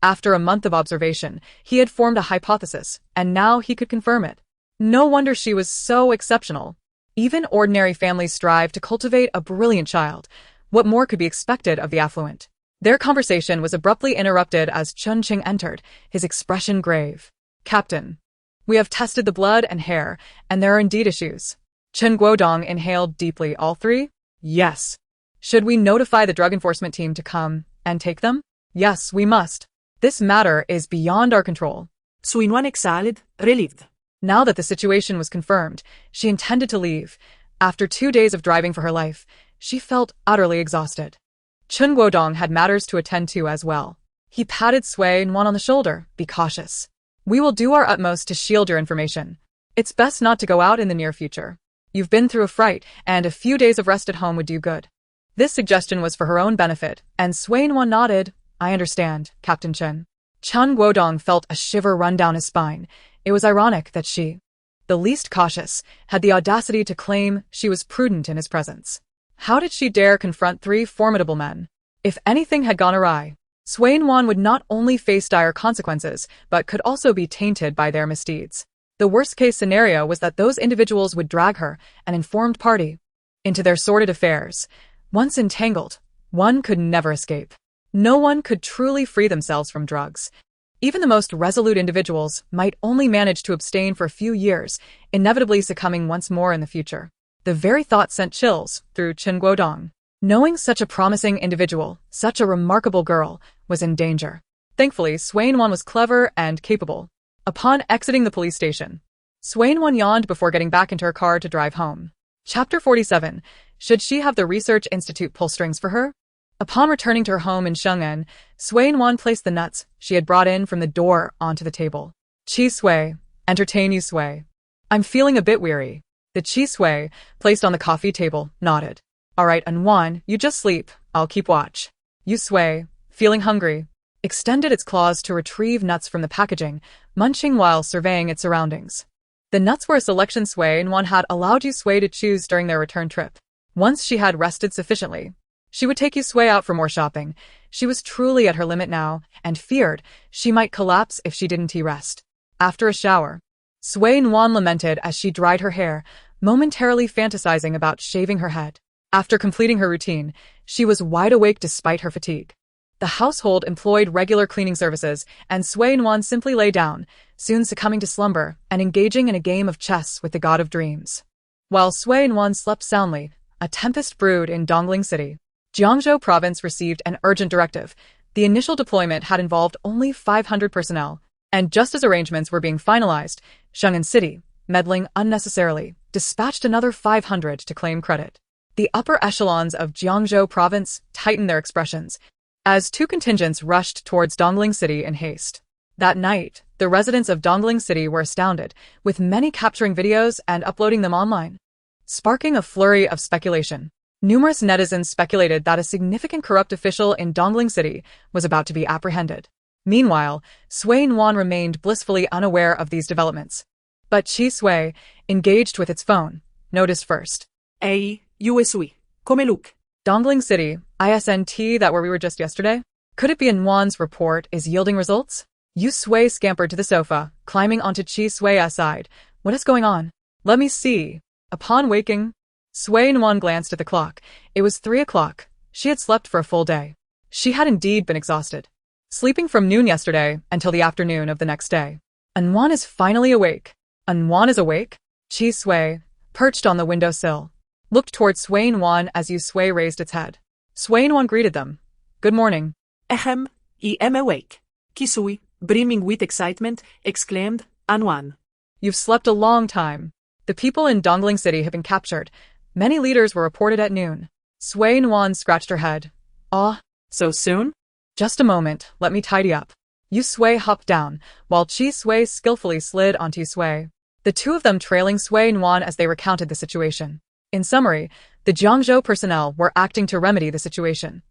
After a month of observation, he had formed a hypothesis, and now he could confirm it. No wonder she was so exceptional. Even ordinary families strive to cultivate a brilliant child. What more could be expected of the affluent? Their conversation was abruptly interrupted as Chun Qing entered, his expression grave. Captain, we have tested the blood and hair, and there are indeed issues. Chen Guodong inhaled deeply. All three? Yes. Should we notify the drug enforcement team to come and take them? Yes, we must. This matter is beyond our control. Sui Nuan exhaled, relieved. Now that the situation was confirmed, she intended to leave. After 2 days of driving for her life, she felt utterly exhausted. Chen Guodong had matters to attend to as well. He patted Sui Nuan on the shoulder. Be cautious. We will do our utmost to shield your information. It's best not to go out in the near future. You've been through a fright, and a few days of rest at home would do good. This suggestion was for her own benefit, and Sui Nuan nodded. I understand, Captain Chen. Chen Guodong felt a shiver run down his spine. It was ironic that she, the least cautious, had the audacity to claim she was prudent in his presence. How did she dare confront 3 formidable men? If anything had gone awry, Sui Nuan would not only face dire consequences, but could also be tainted by their misdeeds. The worst-case scenario was that those individuals would drag her, an informed party, into their sordid affairs. Once entangled, one could never escape. No one could truly free themselves from drugs. Even the most resolute individuals might only manage to abstain for a few years, inevitably succumbing once more in the future. The very thought sent chills through Chen Guodong. Knowing such a promising individual, such a remarkable girl, was in danger. Thankfully, Sui Nuan was clever and capable. Upon exiting the police station, Sui Nuan yawned before getting back into her car to drive home. Chapter 47. Should she have the Research Institute pull strings for her? Upon returning to her home in Shenzhen, Sui Nuan placed the nuts she had brought in from the door onto the table. Chi Sui, entertain you Sui. I'm feeling a bit weary. The Chi Sui, placed on the coffee table, nodded. All right, Nuan, you just sleep. I'll keep watch. Yu Sui, feeling hungry, extended its claws to retrieve nuts from the packaging, munching while surveying its surroundings. The nuts were a selection Sui Nuan had allowed Yu Sui to choose during their return trip. Once she had rested sufficiently, she would take Yu Sui out for more shopping. She was truly at her limit now, and feared she might collapse if she didn't rest. After a shower, Sui Nuan lamented as she dried her hair, momentarily fantasizing about shaving her head. After completing her routine, she was wide awake despite her fatigue. The household employed regular cleaning services, and Sui Nuan simply lay down, soon succumbing to slumber and engaging in a game of chess with the god of dreams. While Sui Nuan slept soundly, a tempest brewed in Dongling City. Jiangzhou province received an urgent directive. The initial deployment had involved only 500 personnel, and just as arrangements were being finalized, Shenzhen City, meddling unnecessarily, dispatched another 500 to claim credit. The upper echelons of Jiangzhou province tightened their expressions as 2 contingents rushed towards Dongling City in haste. That night, the residents of Dongling City were astounded, with many capturing videos and uploading them online, sparking a flurry of speculation. Numerous netizens speculated that a significant corrupt official in Dongling City was about to be apprehended. Meanwhile, Sui Nuan remained blissfully unaware of these developments. But Chi Sui, engaged with its phone, noticed first. Ehi, Usui, come look? Dongling City, ISNT, that where we were just yesterday? Could it be Nuan's report is yielding results? Yu Sui scampered to the sofa, climbing onto Chi Sui's side. What is going on? Let me see. Upon waking, Sui Nuan glanced at the clock. It was 3 o'clock. She had slept for a full day. She had indeed been exhausted. Sleeping from noon yesterday until the afternoon of the next day. Nuan is finally awake. Nuan is awake? Chi Sui, perched on the windowsill, looked toward Sui Nuan as Yu Sui raised its head. Sui Nuan greeted them. Good morning. Ahem, I am awake. Kisui, brimming with excitement, exclaimed, Nuan. You've slept a long time. The people in Dongling City have been captured. Many leaders were reported at noon. Sui Nuan scratched her head. Ah, so soon? Just a moment, let me tidy up. Yu Sui hopped down, while Chi Sui skillfully slid onto Sui, the two of them trailing Sui Nuan as they recounted the situation. In summary, the Jiangzhou personnel were acting to remedy the situation,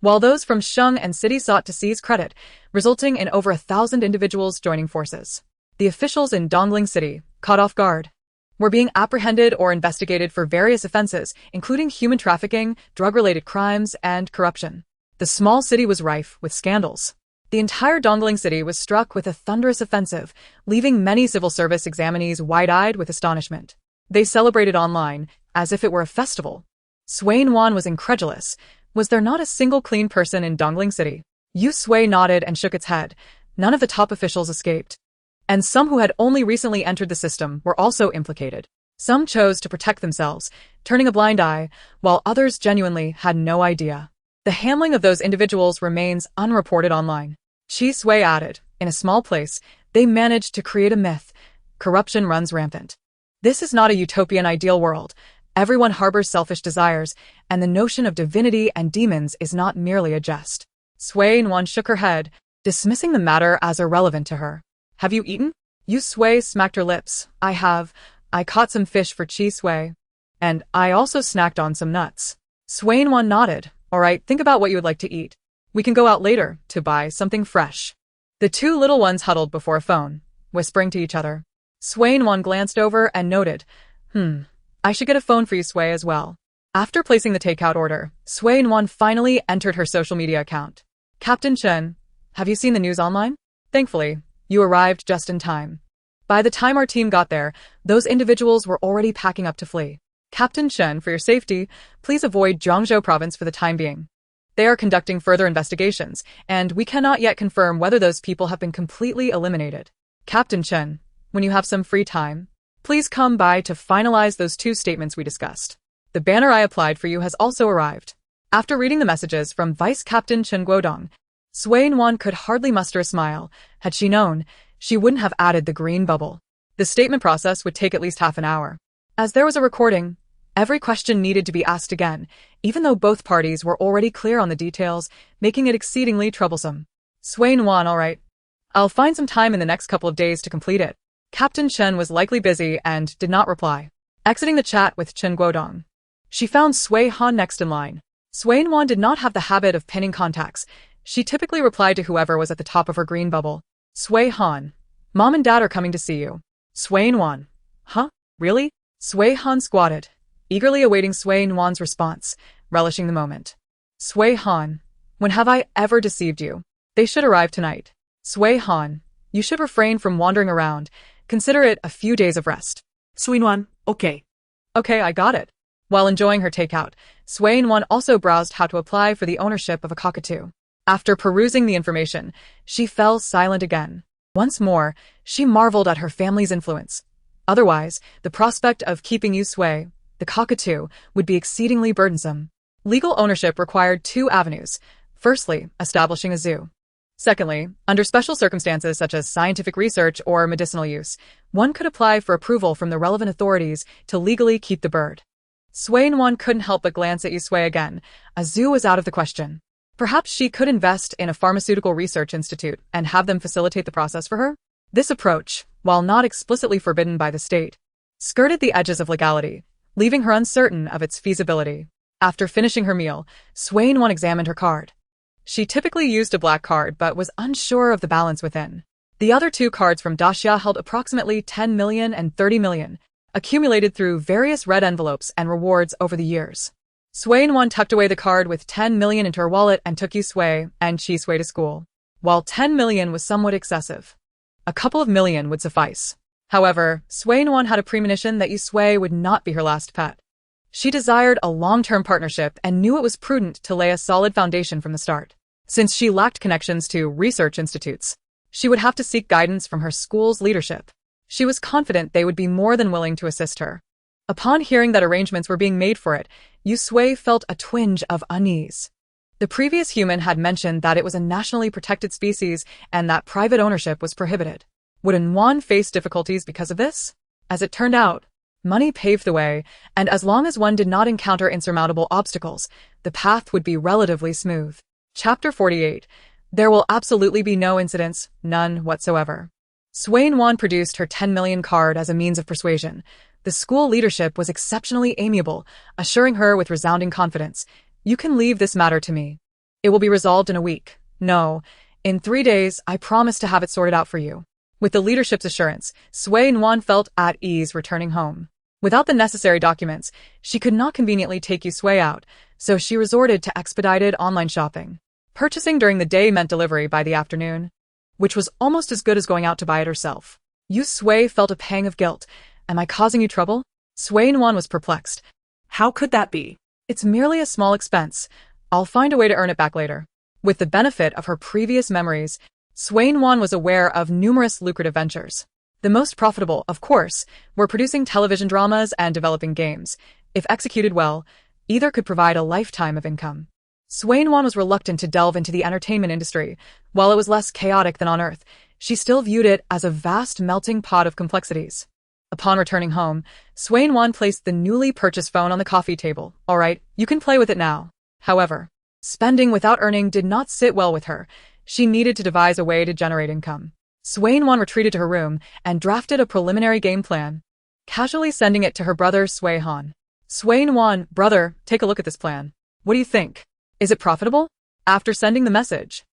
while those from Sheng and City sought to seize credit, resulting in over 1,000 individuals joining forces. The officials in Dongling City, caught off guard, were being apprehended or investigated for various offenses, including human trafficking, drug-related crimes, and corruption. The small city was rife with scandals. The entire Dongling City was struck with a thunderous offensive, leaving many civil service examinees wide-eyed with astonishment. They celebrated online, as if it were a festival. Sui Nuan was incredulous. Was there not a single clean person in Dongling City? Yu Sui nodded and shook its head. None of the top officials escaped. And some who had only recently entered the system were also implicated. Some chose to protect themselves, turning a blind eye, while others genuinely had no idea. The handling of those individuals remains unreported online. Chi Sui added, in a small place, they managed to create a myth. Corruption runs rampant. This is not a utopian ideal world. Everyone harbors selfish desires, and the notion of divinity and demons is not merely a jest. Sui Nuan shook her head, dismissing the matter as irrelevant to her. Have you eaten? Yu Sui smacked her lips. I have. I caught some fish for Chi Sui. And I also snacked on some nuts. Sui Nuan nodded. All right, think about what you would like to eat. We can go out later to buy something fresh. The two little ones huddled before a phone, whispering to each other. Sui Nuan glanced over and noted, I should get a phone for you, Sui, as well. After placing the takeout order, Sui Nuan finally entered her social media account. Captain Chen, have you seen the news online? Thankfully, you arrived just in time. By the time our team got there, those individuals were already packing up to flee. Captain Chen, for your safety, please avoid Jiangzhou province for the time being. They are conducting further investigations, and we cannot yet confirm whether those people have been completely eliminated. Captain Chen, when you have some free time, please come by to finalize those 2 statements we discussed. The banner I applied for you has also arrived. After reading the messages from Vice Captain Chen Guodong, Sui Nuan could hardly muster a smile. Had she known, she wouldn't have added the green bubble. The statement process would take at least half an hour. As there was a recording, every question needed to be asked again, even though both parties were already clear on the details, making it exceedingly troublesome. Sui Nuan, all right. I'll find some time in the next couple of days to complete it. Captain Chen was likely busy and did not reply. Exiting the chat with Chen Guodong, she found Sui Han next in line. Sui Nuan did not have the habit of pinning contacts. She typically replied to whoever was at the top of her green bubble. Sui Han, Mom and Dad are coming to see you. Sui Nuan, huh? Really? Sui Han squatted, eagerly awaiting Sui Nuan's response, relishing the moment. Sui Han, when have I ever deceived you? They should arrive tonight. Sui Han, you should refrain from wandering around. Consider it a few days of rest. Sui Nuan, okay. Okay, I got it. While enjoying her takeout, Sui Nuan also browsed how to apply for the ownership of a cockatoo. After perusing the information, she fell silent again. Once more, she marveled at her family's influence. Otherwise, the prospect of keeping Yu Sui, the cockatoo, would be exceedingly burdensome. Legal ownership required 2 avenues. Firstly, establishing a zoo. Secondly, under special circumstances such as scientific research or medicinal use, one could apply for approval from the relevant authorities to legally keep the bird. Sui Nuan couldn't help but glance at Yu Sui again. A zoo was out of the question. Perhaps she could invest in a pharmaceutical research institute and have them facilitate the process for her? This approach, while not explicitly forbidden by the state, skirted the edges of legality, leaving her uncertain of its feasibility. After finishing her meal, Sui Nuan examined her card. She typically used a black card but was unsure of the balance within. The other two cards from Daxia held approximately 10 million and 30 million, accumulated through various red envelopes and rewards over the years. Nuan tucked away the card with 10 million into her wallet and took Yusui and Chisui to school. While 10 million was somewhat excessive, a couple of million would suffice. However, Nuan had a premonition that Yusui would not be her last pet. She desired a long-term partnership and knew it was prudent to lay a solid foundation from the start. Since she lacked connections to research institutes, she would have to seek guidance from her school's leadership. She was confident they would be more than willing to assist her. Upon hearing that arrangements were being made for it, Yusui felt a twinge of unease. The previous human had mentioned that it was a nationally protected species and that private ownership was prohibited. Would Nuan face difficulties because of this? As it turned out, money paved the way, and as long as one did not encounter insurmountable obstacles, the path would be relatively smooth. Chapter 48. There will absolutely be no incidents, none whatsoever. Nuan produced her 10 million card as a means of persuasion. The school leadership was exceptionally amiable, assuring her with resounding confidence, "You can leave this matter to me. It will be resolved in a week. No, in 3 days, I promise to have it sorted out for you." With the leadership's assurance, Nuan felt at ease returning home. Without the necessary documents, she could not conveniently take Yusui out, so she resorted to expedited online shopping. Purchasing during the day meant delivery by the afternoon, which was almost as good as going out to buy it herself. Yusui felt a pang of guilt. "Am I causing you trouble?" Nuan was perplexed. How could that be? "It's merely a small expense. I'll find a way to earn it back later." With the benefit of her previous memories, Nuan was aware of numerous lucrative ventures. The most profitable, of course, were producing television dramas and developing games. If executed well, either could provide a lifetime of income. Nuan was reluctant to delve into the entertainment industry. While it was less chaotic than on Earth, she still viewed it as a vast melting pot of complexities. Upon returning home, Nuan placed the newly purchased phone on the coffee table. "All right, you can play with it now." However, spending without earning did not sit well with her. She needed to devise a way to generate income. Nuan retreated to her room and drafted a preliminary game plan, casually sending it to her brother Suihan. "Nuan, brother, take a look at this plan. What do you think? Is it profitable?" After sending the message,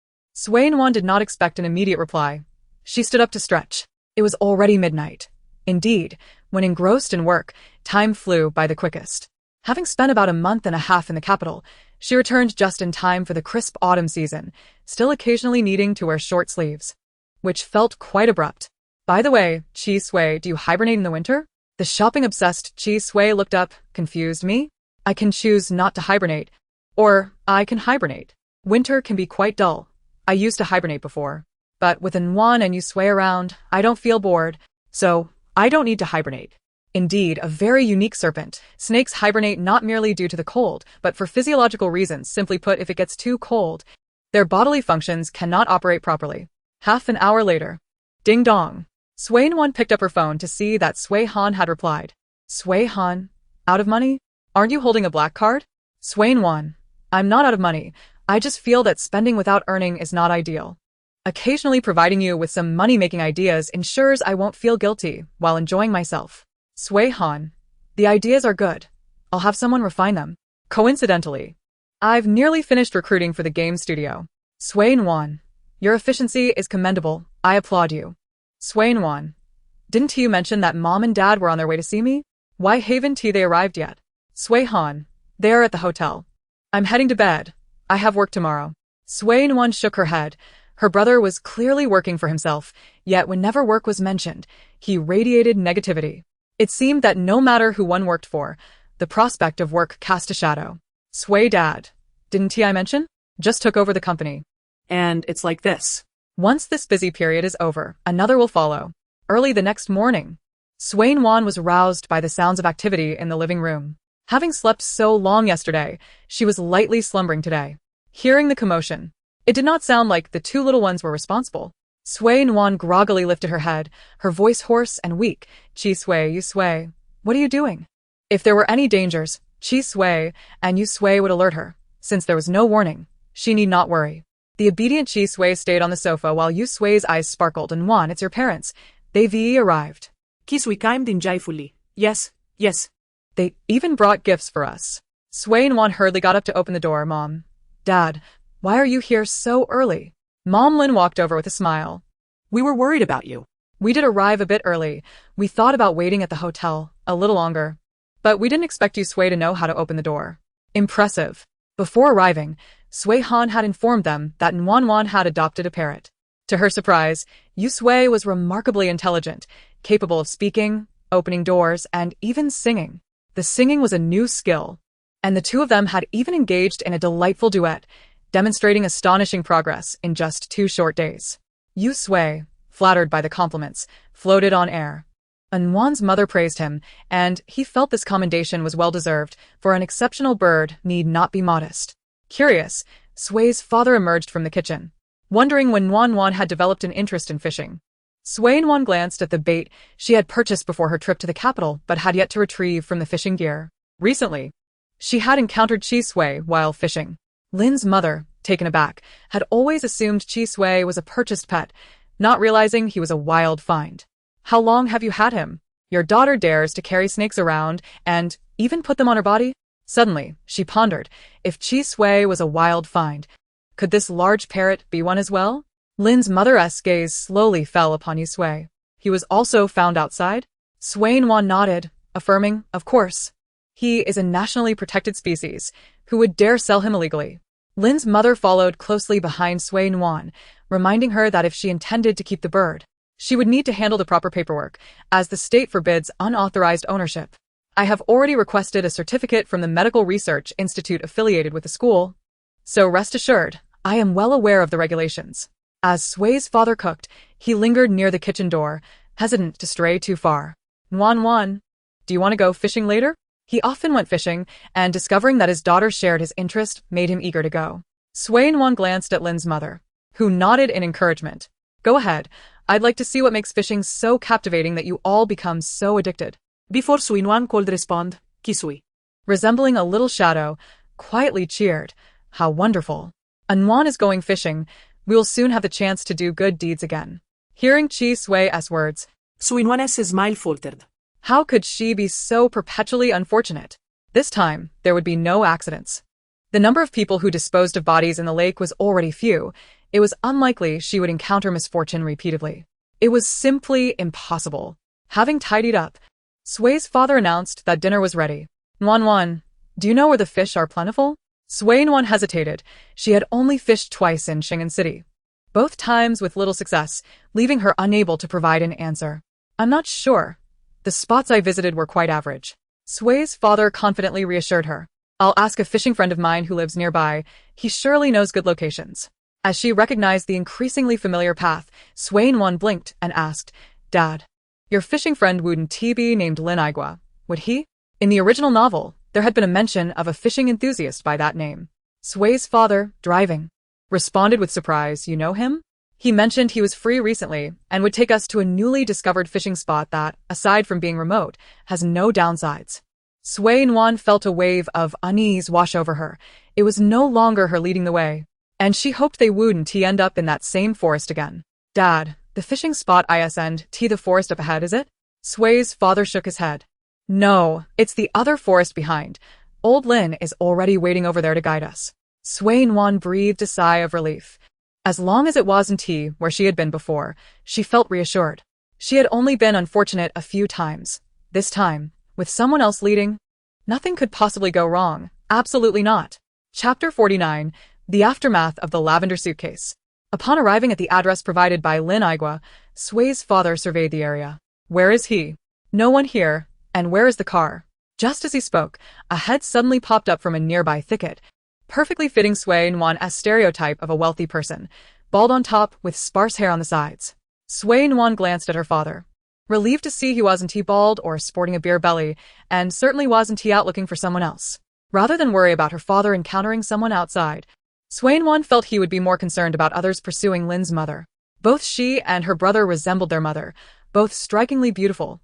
Nuan did not expect an immediate reply. She stood up to stretch. It was already midnight. Indeed, when engrossed in work, time flew by the quickest. Having spent about a month and a half in the capital, she returned just in time for the crisp autumn season, still occasionally needing to wear short sleeves, which felt quite abrupt. "By the way, Chisui, do you hibernate in the winter?" The shopping-obsessed Chisui looked up, confused. "Me? I can choose not to hibernate. Or, I can hibernate. Winter can be quite dull. I used to hibernate before. But with Nuan and Yusui around, I don't feel bored, so I don't need to hibernate." Indeed, a very unique serpent. Snakes hibernate not merely due to the cold, but for physiological reasons. Simply put, if it gets too cold, their bodily functions cannot operate properly. Half an hour later. Ding dong. Nuan picked up her phone to see that Suihan had replied. "Suihan, out of money? Aren't you holding a black card?" Nuan, "I'm not out of money. I just feel that spending without earning is not ideal. Occasionally providing you with some money-making ideas ensures I won't feel guilty while enjoying myself." Suihan, "The ideas are good. I'll have someone refine them. Coincidentally, I've nearly finished recruiting for the game studio." Nuan, "Your efficiency is commendable. I applaud you." Nuan, "Didn't you mention that Mom and Dad were on their way to see me? Why haven't they arrived yet?" Suihan, "They are at the hotel. I'm heading to bed. I have work tomorrow." Nuan shook her head. Her brother was clearly working for himself, yet whenever work was mentioned, he radiated negativity. It seemed that no matter who one worked for, the prospect of work cast a shadow. Dad, didn't I mention? Just took over the company. And it's like this. Once this busy period is over, another will follow. Early the next morning, Nuan was roused by the sounds of activity in the living room. Having slept so long yesterday, she was lightly slumbering today. Hearing the commotion, it did not sound like the two little ones were responsible. Nuan groggily lifted her head, her voice hoarse and weak. Yusui, what are you doing?" If there were any dangers, Chisui and Yusui would alert her. Since there was no warning, she need not worry. The obedient Chisui stayed on the sofa while Yusui's eyes sparkled. "Nuan, it's your parents. They've arrived." Kisui chimed in joyfully. Yes. "They even brought gifts for us." Nuan hurriedly got up to open the door. "Mom, Dad, Why are you here so early? Mom Lin walked over with a smile. We were worried about you. We did arrive a bit early. We thought about waiting at the hotel a little longer. But we didn't expect you Sui to know how to open the door. Impressive. Before arriving, Sui Han had informed them that Nuan had adopted a parrot. To her surprise, Yu Sui was remarkably intelligent, capable of speaking, opening doors, and even singing. The singing was a new skill, and the two of them had even engaged in a delightful duet, demonstrating astonishing progress in just 2 short days. Yu Sui, flattered by the compliments, floated on air. Nuan's mother praised him, and he felt this commendation was well-deserved, for an exceptional bird need not be modest. Curious, Sui's father emerged from the kitchen, wondering when Nuan had developed an interest in fishing. Sui Nuan glanced at the bait she had purchased before her trip to the capital but had yet to retrieve from the fishing gear. Recently, she had encountered Chi Sui while fishing. Lin's mother, taken aback, had always assumed Chi Sui was a purchased pet, not realizing he was a wild find. How long have you had him? Your daughter dares to carry snakes around and even put them on her body? Suddenly, she pondered, if Chi Sui was a wild find, could this large parrot be one as well? Lin's mother's gaze slowly fell upon Yu Sui. He was also found outside? Sui Nuan nodded, affirming, of course. He is a nationally protected species. Who would dare sell him illegally? Lin's mother followed closely behind Sui Nuan, reminding her that if she intended to keep the bird, she would need to handle the proper paperwork, as the state forbids unauthorized ownership. I have already requested a certificate from the Medical Research Institute affiliated with the school, so rest assured, I am well aware of the regulations. As Sui's father cooked, he lingered near the kitchen door, hesitant to stray too far. Nuan, do you want to go fishing later? He often went fishing, and discovering that his daughter shared his interest made him eager to go. Sui Nuan glanced at Lin's mother, who nodded in encouragement. Go ahead. I'd like to see what makes fishing so captivating that you all become so addicted. Before Sui Nuan could respond, Kisui, resembling a little shadow, quietly cheered. How wonderful. Nuan is going fishing. We will soon have the chance to do good deeds again. Hearing Chi Sui's words, Sui Nuan's smile faltered. How could she be so perpetually unfortunate? This time, there would be no accidents. The number of people who disposed of bodies in the lake was already few. It was unlikely she would encounter misfortune repeatedly. It was simply impossible. Having tidied up, Sui's father announced that dinner was ready. Nuan, do you know where the fish are plentiful? Sui Nuan hesitated. She had only fished twice in Shingen City, both times with little success, leaving her unable to provide an answer. I'm not sure. The spots I visited were quite average. Sui's father confidently reassured her. I'll ask a fishing friend of mine who lives nearby. He surely knows good locations. As she recognized the increasingly familiar path, Sui Nuan blinked and asked, Dad, your fishing friend wouldn't be named Lin Aigua, would he? In the original novel, there had been a mention of a fishing enthusiast by that name. Sui's father, driving, responded with surprise, you know him? He mentioned he was free recently and would take us to a newly discovered fishing spot that, aside from being remote, has no downsides. Sui Nuan felt a wave of unease wash over her. It was no longer her leading the way, and she hoped they wouldn't end up in that same forest again. Dad, the fishing spot isn't the forest up ahead, is it? Sui's father shook his head. No, it's the other forest behind. Old Lin is already waiting over there to guide us. Sui Nuan breathed a sigh of relief. As long as it wasn't where she had been before, she felt reassured. She had only been unfortunate a few times. This time, with someone else leading, nothing could possibly go wrong. Absolutely not. Chapter 49, The Aftermath of the Lavender Suitcase. Upon arriving at the address provided by Lin Aigua, Sui's father surveyed the area. Where is he? No one here. And where is the car? Just as he spoke, a head suddenly popped up from a nearby thicket, perfectly fitting Sui Nuan's stereotype of a wealthy person, bald on top with sparse hair on the sides. Sui Nuan glanced at her father, relieved to see he wasn't bald or sporting a beer belly, and certainly wasn't out looking for someone else. Rather than worry about her father encountering someone outside, Sui Nuan felt he would be more concerned about others pursuing Lin's mother. Both she and her brother resembled their mother, both strikingly beautiful,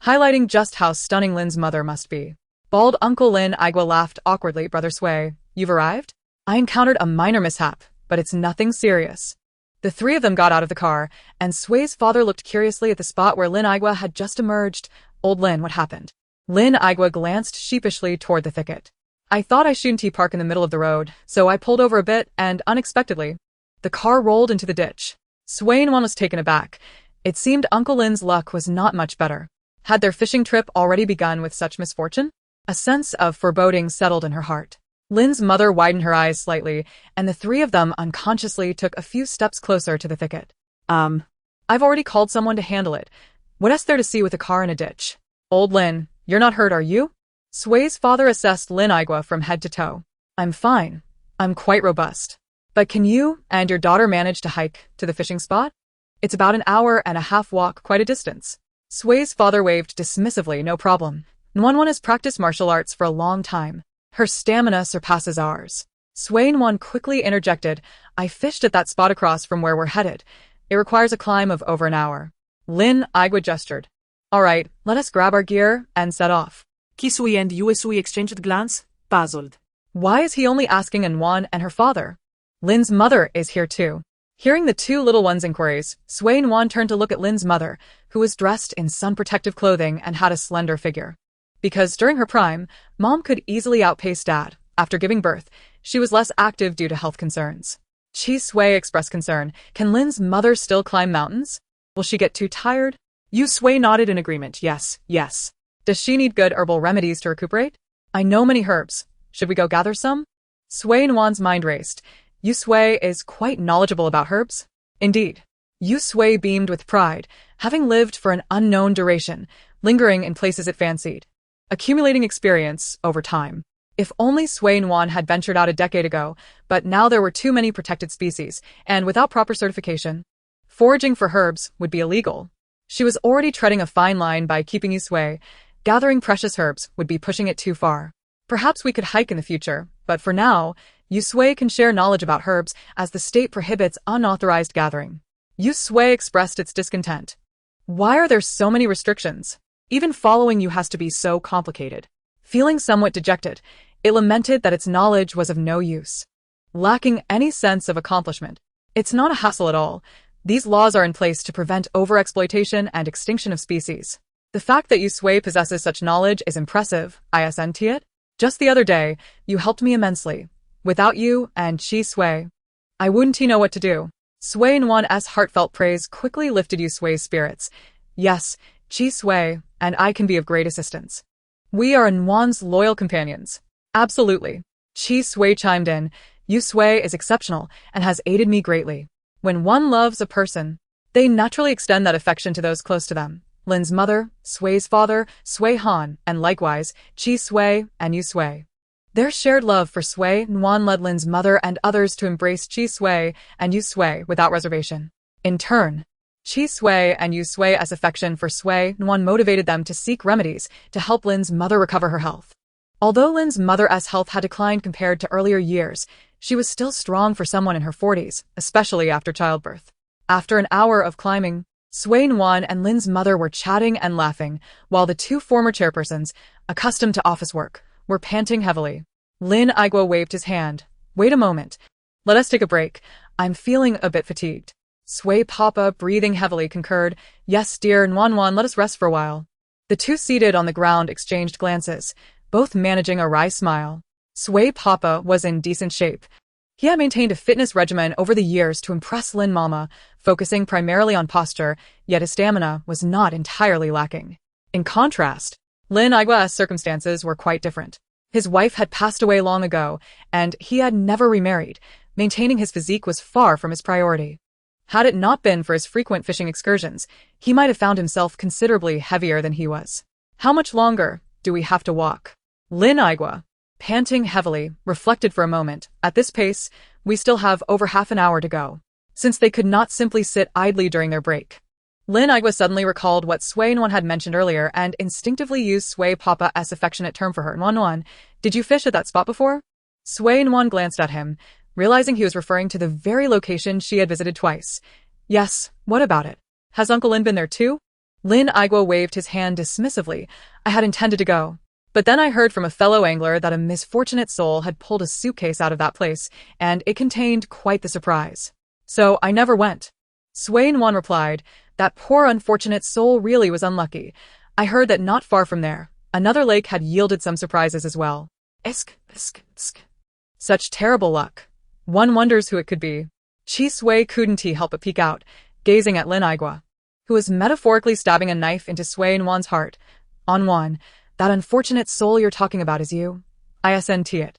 highlighting just how stunning Lin's mother must be. Bald Uncle Lin Aigua laughed awkwardly. Brother Sui, you've arrived? I encountered a minor mishap, but it's nothing serious. The three of them got out of the car, and Sui's father looked curiously at the spot where Lin Aigua had just emerged. Old Lin, what happened? Lin Aigua glanced sheepishly toward the thicket. I thought I shouldn't park in the middle of the road, so I pulled over a bit and unexpectedly, the car rolled into the ditch. Swain was taken aback. It seemed Uncle Lin's luck was not much better. Had their fishing trip already begun with such misfortune? A sense of foreboding settled in her heart. Lin's mother widened her eyes slightly, and the three of them unconsciously took a few steps closer to the thicket. I've already called someone to handle it. What else there to see with a car in a ditch? Old Lin, you're not hurt, are you? Sway's father assessed Lin Igua from head to toe. I'm fine. I'm quite robust. But can you and your daughter manage to hike to the fishing spot? It's about an hour and a half walk, quite a distance. Sway's father waved dismissively, no problem. Nuan has practiced martial arts for a long time. Her stamina surpasses ours. Sway Nuan quickly interjected, I fished at that spot across from where we're headed. It requires a climb of over an hour. Lin Igua gestured. All right, let us grab our gear and set off. Kisui and Yuesui exchanged glance, puzzled. Why is he only asking Nuan and her father? Lin's mother is here too. Hearing the two little ones' inquiries, Sway Nuan turned to look at Lin's mother, who was dressed in sun-protective clothing and had a slender figure. Because during her prime, Mom could easily outpace Dad. After giving birth, she was less active due to health concerns. Chi Sui expressed concern. Can Lin's mother still climb mountains? Will she get too tired? Yu Sui nodded in agreement. Yes. Does she need good herbal remedies to recuperate? I know many herbs. Should we go gather some? Sway Nuan's mind raced. Yu Sui is quite knowledgeable about herbs. Indeed. Yu Sui beamed with pride, having lived for an unknown duration, lingering in places it fancied. Accumulating experience over time. If only Sway Nuan had ventured out a decade ago, but now there were too many protected species, and without proper certification, foraging for herbs would be illegal. She was already treading a fine line by keeping Yu Sui. Gathering precious herbs would be pushing it too far. Perhaps we could hike in the future, but for now, Yu Sui can share knowledge about herbs as the state prohibits unauthorized gathering. Yu Sui expressed its discontent. Why are there so many restrictions? Even following you has to be so complicated. Feeling somewhat dejected, it lamented that its knowledge was of no use. Lacking any sense of accomplishment. It's not a hassle at all. These laws are in place to prevent overexploitation and extinction of species. The fact that Yu Sui possesses such knowledge is impressive, isn't it? Just the other day, you helped me immensely. Without you and Chi Sui, I wouldn't know what to do. Sway Nuan's heartfelt praise quickly lifted Yu Sui's spirits. Yes, Chi Sui and I can be of great assistance. We are Nuan's loyal companions. Absolutely. Chi Sui chimed in. Yu Sui is exceptional and has aided me greatly. When one loves a person, they naturally extend that affection to those close to them. Lin's mother, Sui's father, Sui Han, and likewise, Chi Sui and Yu Sui. Their shared love for Sway Nuan led Lin's mother and others to embrace Chi Sui and Yu Sui without reservation. In turn, Chi Sui and Yu Sui's affection for Sway Nuan motivated them to seek remedies to help Lin's mother recover her health. Although Lin's mother's health had declined compared to earlier years, she was still strong for someone in her 40s, especially after childbirth. After an hour of climbing, Sway Nuan and Lin's mother were chatting and laughing, while the two former chairpersons, accustomed to office work, were panting heavily. Lin Igua waved his hand. Wait a moment. Let us take a break. I'm feeling a bit fatigued. Sway Papa, breathing heavily, concurred. Yes, dear Nuan, let us rest for a while. The two seated on the ground exchanged glances, both managing a wry smile. Sway Papa was in decent shape. He had maintained a fitness regimen over the years to impress Lin Mama, focusing primarily on posture, yet his stamina was not entirely lacking. In contrast, Lin Igua's circumstances were quite different. His wife had passed away long ago, and he had never remarried. Maintaining his physique was far from his priority. Had it not been for his frequent fishing excursions, he might have found himself considerably heavier than he was. How much longer do we have to walk? Lin Igua, panting heavily, reflected for a moment. At this pace, we still have over half an hour to go. Since they could not simply sit idly during their break. Lin Igua suddenly recalled what Sway Nuan had mentioned earlier and instinctively used Sway Papa as affectionate term for her. Nuan, did you fish at that spot before? Sway Nuan glanced at him, realizing he was referring to the very location she had visited twice. Yes, what about it? Has Uncle Lin been there too? Lin Igua waved his hand dismissively. I had intended to go. But then I heard from a fellow angler that a misfortunate soul had pulled a suitcase out of that place, and it contained quite the surprise. So I never went. Sway Nuan replied, that poor unfortunate soul really was unlucky. I heard that not far from there, another lake had yielded some surprises as well. Such terrible luck. One wonders who it could be. Chi Sui couldn't help but peek out, gazing at Lin Aigua, who was metaphorically stabbing a knife into Sui Nuan's heart. Nuan, that unfortunate soul you're talking about is you. Isn't it?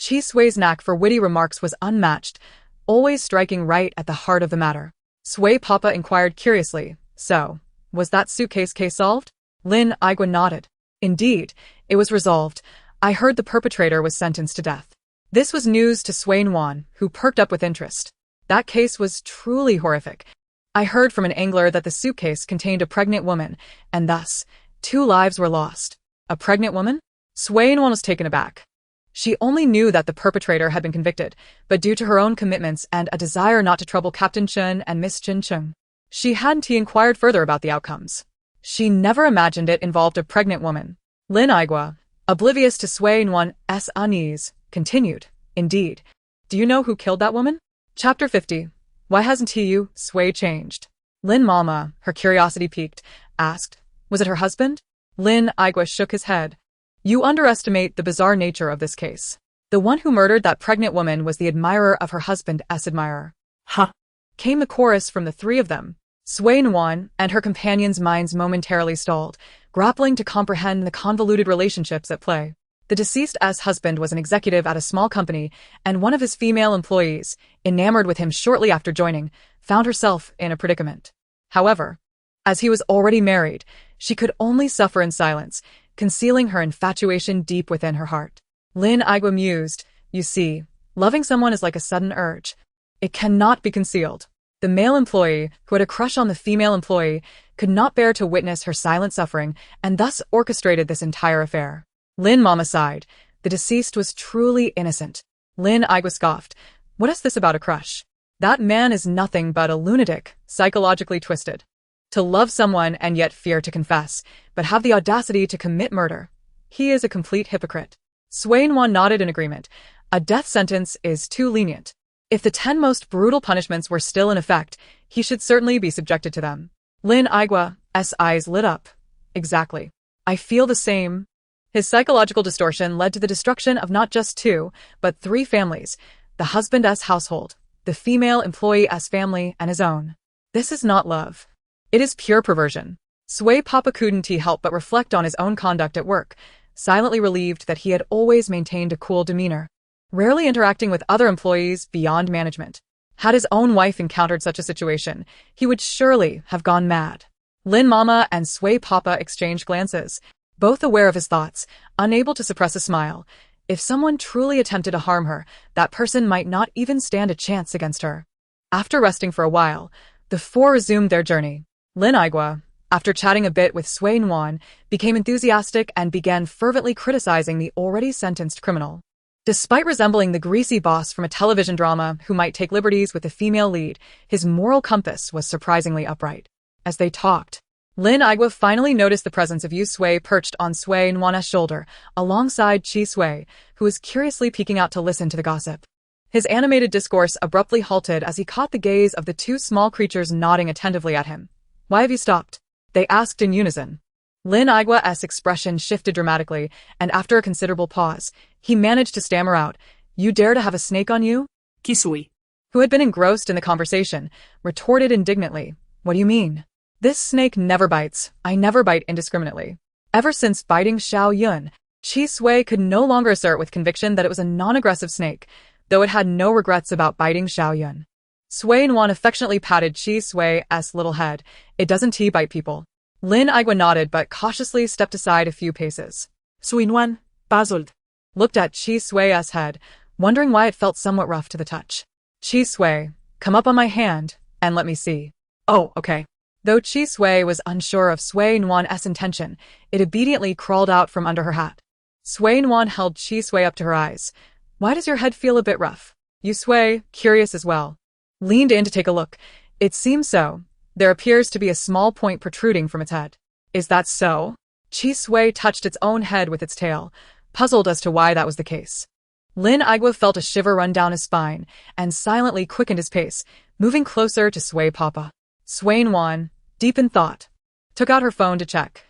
Chi Sui's knack for witty remarks was unmatched, always striking right at the heart of the matter. Sui Papa inquired curiously, so, was that suitcase case solved? Lin Aigua nodded. Indeed, it was resolved. I heard the perpetrator was sentenced to death. This was news to Sui Nuan, who perked up with interest. That case was truly horrific. I heard from an angler that the suitcase contained a pregnant woman, and thus, 2 lives were lost. A pregnant woman? Sui Nuan was taken aback. She only knew that the perpetrator had been convicted, but due to her own commitments and a desire not to trouble Captain Chen and Miss Chen Chung, she hadn't inquired further about the outcomes. She never imagined it involved a pregnant woman. Lin Aigua, oblivious to Sui Nuan's unease, continued, Indeed. Do you know who killed that woman? Chapter 50. Why hasn't you, Sui, changed? Lin Mama, her curiosity piqued, asked, Was it her husband? Lin Aigua shook his head. You underestimate the bizarre nature of this case. The one who murdered that pregnant woman was the admirer of her husband's admirer. Huh? Came the chorus from the 3 of them. Sui Nuan and her companions' minds momentarily stalled, grappling to comprehend the convoluted relationships at play. The deceased's husband was an executive at a small company, and one of his female employees, enamored with him shortly after joining, found herself in a predicament. However, as he was already married, she could only suffer in silence, concealing her infatuation deep within her heart. Lin Aigua mused, You see, loving someone is like a sudden urge. It cannot be concealed. The male employee, who had a crush on the female employee, could not bear to witness her silent suffering, and thus orchestrated this entire affair. Lin Mama sighed. The deceased was truly innocent. Lin Aigua scoffed. What is this about a crush? That man is nothing but a lunatic, psychologically twisted. To love someone and yet fear to confess, but have the audacity to commit murder. He is a complete hypocrite. Sui Nuan nodded in agreement. A death sentence is too lenient. If the 10 most brutal punishments were still in effect, he should certainly be subjected to them. Lin Aigua's eyes lit up. Exactly. I feel the same. His psychological distortion led to the destruction of not just 2, but 3 families, the husband's household, the female employee's family, and his own. This is not love. It is pure perversion. Sui Papa couldn't help but reflect on his own conduct at work, silently relieved that he had always maintained a cool demeanor, rarely interacting with other employees beyond management. Had his own wife encountered such a situation, he would surely have gone mad. Lin Mama and Sui Papa exchanged glances, both aware of his thoughts, unable to suppress a smile. If someone truly attempted to harm her, that person might not even stand a chance against her. After resting for a while, the 4 resumed their journey. Lin Aigua, after chatting a bit with Sui Nuan, became enthusiastic and began fervently criticizing the already sentenced criminal. Despite resembling the greasy boss from a television drama who might take liberties with the female lead, his moral compass was surprisingly upright. As they talked, Lin Aigua finally noticed the presence of Yu Sui perched on Sui Nuan's shoulder, alongside Chi Sui, who was curiously peeking out to listen to the gossip. His animated discourse abruptly halted as he caught the gaze of the 2 small creatures nodding attentively at him. Why have you stopped? They asked in unison. Lin Aigua's expression shifted dramatically, and after a considerable pause, he managed to stammer out, You dare to have a snake on you? Kisui, who had been engrossed in the conversation, retorted indignantly, What do you mean? This snake never bites. I never bite indiscriminately. Ever since biting Xiao Yun, Chi Sui could no longer assert with conviction that it was a non-aggressive snake, though it had no regrets about biting Xiao Yun. Sui Nuan affectionately patted Chi Sui's little head. It doesn't bite people. Lin Aigua nodded but cautiously stepped aside a few paces. Sui Nuan, puzzled, looked at Chi Sui's head, wondering why it felt somewhat rough to the touch. Chi Sui, come up on my hand, and let me see. Oh, okay. Though Chi Sui was unsure of Sui Nuan's intention, it obediently crawled out from under her hat. Sui Nuan held Chi Sui up to her eyes. Why does your head feel a bit rough? Yu Sui, curious as well, leaned in to take a look. It seems so. There appears to be a small point protruding from its head. Is that so? Chi Sui touched its own head with its tail, puzzled as to why that was the case. Lin Aigua felt a shiver run down his spine, and silently quickened his pace, moving closer to Sui Papa. Sui Nuan, deep in thought, took out her phone to check.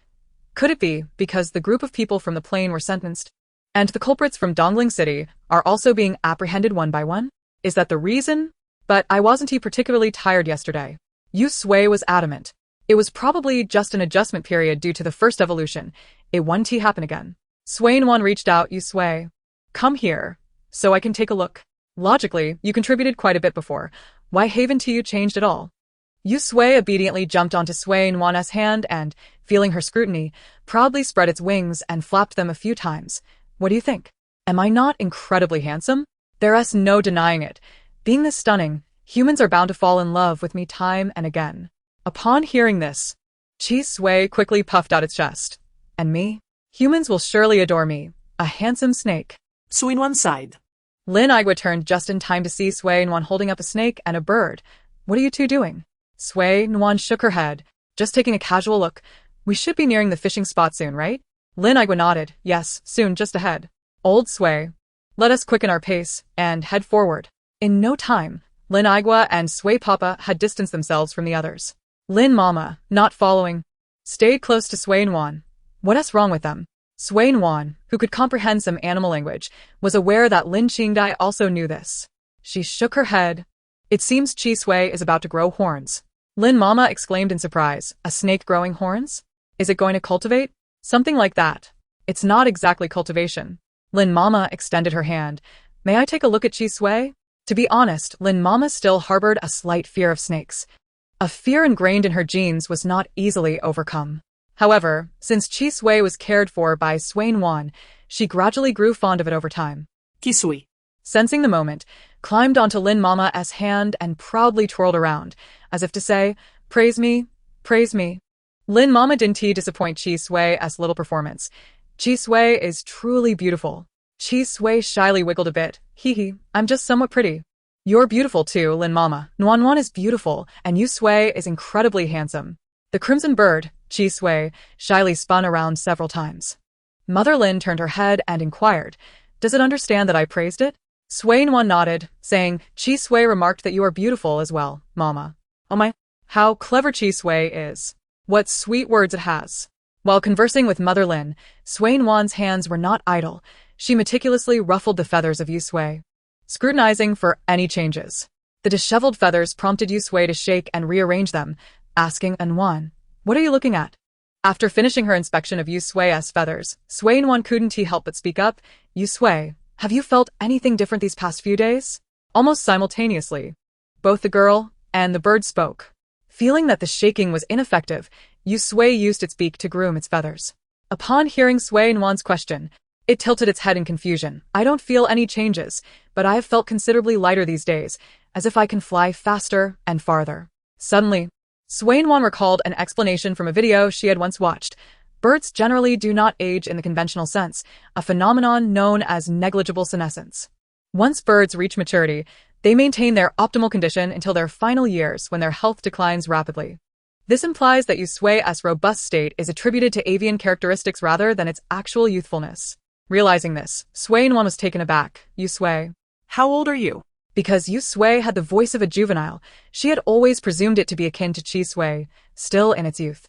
Could it be because the group of people from the plane were sentenced? And the culprits from Dongling City are also being apprehended one by one? Is that the reason? But I wasn't particularly tired yesterday. Yu Sui was adamant. It was probably just an adjustment period due to the first evolution. It won't happen again. Sui Nuan reached out. Yu Sui, come here, so I can take a look. Logically, you contributed quite a bit before. Why haven't you changed at all? Yu Sui obediently jumped onto Sui Nuan's hand and, feeling her scrutiny, proudly spread its wings and flapped them a few times. What do you think? Am I not incredibly handsome? There's no denying it. Being this stunning, humans are bound to fall in love with me time and again. Upon hearing this, Chi Sui quickly puffed out its chest. And me? Humans will surely adore me, a handsome snake. Sui Nuan sighed. Lin Igua turned just in time to see Sui Nuan holding up a snake and a bird. What are you two doing? Sui Nuan shook her head, just taking a casual look. We should be nearing the fishing spot soon, right? Lin Igua nodded. Yes, soon, just ahead. Old Sui, let us quicken our pace and head forward. In no time, Lin Igua and Sui Papa had distanced themselves from the others. Lin Mama, not following, stayed close to Sui Nuan. What's wrong with them? Sui Nuan, who could comprehend some animal language, was aware that Lin Qingdai also knew this. She shook her head. It seems Chi Sui is about to grow horns. Lin Mama exclaimed in surprise. A snake growing horns? Is it going to cultivate? Something like that. It's not exactly cultivation. Lin Mama extended her hand. May I take a look at Chi Sui? To be honest, Lin Mama still harbored a slight fear of snakes. A fear ingrained in her genes was not easily overcome. However, since Chi Sui was cared for by Sui Nuan, she gradually grew fond of it over time. Kisui, Sensing the moment, climbed onto Lin Mama's hand and proudly twirled around, as if to say, praise me, praise me. Lin Mama didn't disappoint Chi Sui's little performance. Chi Sui is truly beautiful. Chi Sui shyly wiggled a bit. Hee, I'm just somewhat pretty. You're beautiful too, Lin Mama. Nuan is beautiful, and Yu Sui is incredibly handsome. The crimson bird, Chi Sui, shyly spun around several times. Mother Lin turned her head and inquired, does it understand that I praised it? Sui Nuan nodded, saying, Chi Sui remarked that you are beautiful as well, Mama. Oh my, how clever Chi Sui is. What sweet words it has. While conversing with Mother Lin, Sui Nuan's hands were not idle. She meticulously ruffled the feathers of Yu Sui, scrutinizing for any changes. The disheveled feathers prompted Yu Sui to shake and rearrange them, asking Nuan, what are you looking at? After finishing her inspection of Yu Sui's feathers, Sui Nuan couldn't help but speak up. Yu Sui, have you felt anything different these past few days? Almost simultaneously, both the girl and the bird spoke. Feeling that the shaking was ineffective, Yu Sui used its beak to groom its feathers. Upon hearing Sui Nuan's question, it tilted its head in confusion. I don't feel any changes, but I have felt considerably lighter these days, as if I can fly faster and farther. Suddenly, Sui Nuan recalled an explanation from a video she had once watched. Birds generally do not age in the conventional sense, a phenomenon known as negligible senescence. Once birds reach maturity, they maintain their optimal condition until their final years when their health declines rapidly. This implies that Yu Sui's robust state is attributed to avian characteristics rather than its actual youthfulness. Realizing this, Sui Nuan was taken aback. Yu Sui, how old are you? Because Yu Sui had the voice of a juvenile, she had always presumed it to be akin to Chi Sui, still in its youth.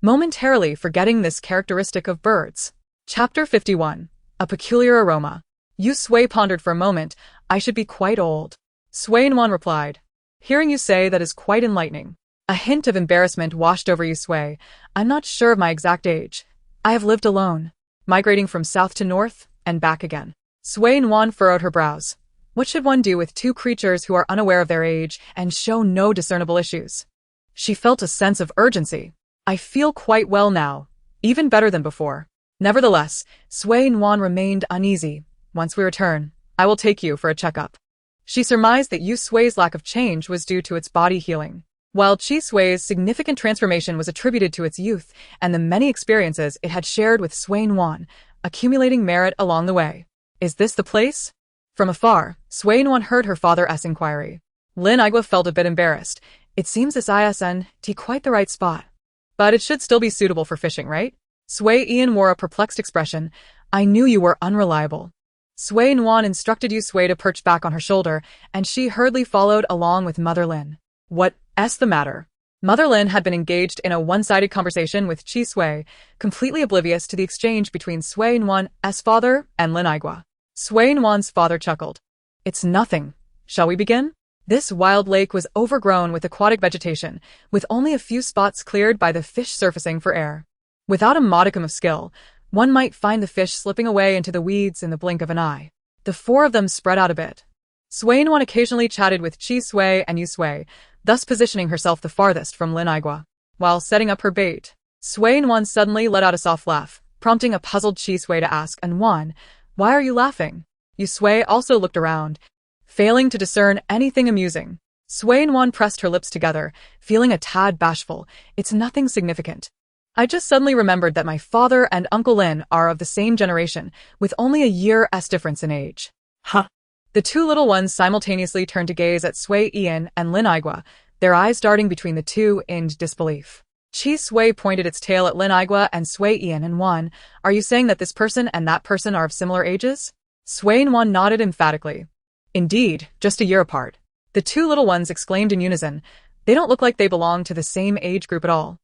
Momentarily forgetting this characteristic of birds. Chapter 51. A Peculiar Aroma. Yu Sui pondered for a moment. I should be quite old. Sui Nuan replied. Hearing you say that is quite enlightening. A hint of embarrassment washed over Yu Sui. I'm not sure of my exact age. I have lived alone, migrating from south to north, and back again. Sui Nuan furrowed her brows. What should one do with two creatures who are unaware of their age and show no discernible issues? She felt a sense of urgency. I feel quite well now, even better than before. Nevertheless, Sui Nuan remained uneasy. Once we return, I will take you for a checkup. She surmised that Yu Sui's lack of change was due to its body healing, while Chi Sui's significant transformation was attributed to its youth and the many experiences it had shared with Sui Nuan, accumulating merit along the way. Is this the place? From afar, Sui Nuan heard her father's inquiry. Lin Igua felt a bit embarrassed. It seems this isn't quite the right spot. But it should still be suitable for fishing, right? Sui Ian wore a perplexed expression. I knew you were unreliable. Sui Nuan instructed Yu Sui to perch back on her shoulder, and she hurriedly followed along with Mother Lin. What's the matter? Mother Lin had been engaged in a one-sided conversation with Chi Sui, completely oblivious to the exchange between Sui Nuan's father and Lin Aigua. Sui Nuan's father chuckled. It's nothing. Shall we begin? This wild lake was overgrown with aquatic vegetation, with only a few spots cleared by the fish surfacing for air. Without a modicum of skill, one might find the fish slipping away into the weeds in the blink of an eye. The four of them spread out a bit. Sui Nuan occasionally chatted with Chi Sui and Yu Sui, thus positioning herself the farthest from Lin Aigua. While setting up her bait, Sui Nuan suddenly let out a soft laugh, prompting a puzzled Chi Sui to ask, Nuan, why are you laughing? Yu Sui also looked around, failing to discern anything amusing. Sui Nuan pressed her lips together, feeling a tad bashful. It's nothing significant. I just suddenly remembered that my father and Uncle Lin are of the same generation, with only a year's difference in age. Huh? The two little ones simultaneously turned to gaze at Sui Ian and Lin Aigua, their eyes darting between the two in disbelief. Chi Sui pointed its tail at Lin Aigua and Sui Ian and Nuan. Are you saying that this person and that person are of similar ages? Sui Nuan nodded emphatically. Indeed, just a year apart. The two little ones exclaimed in unison. They don't look like they belong to the same age group at all.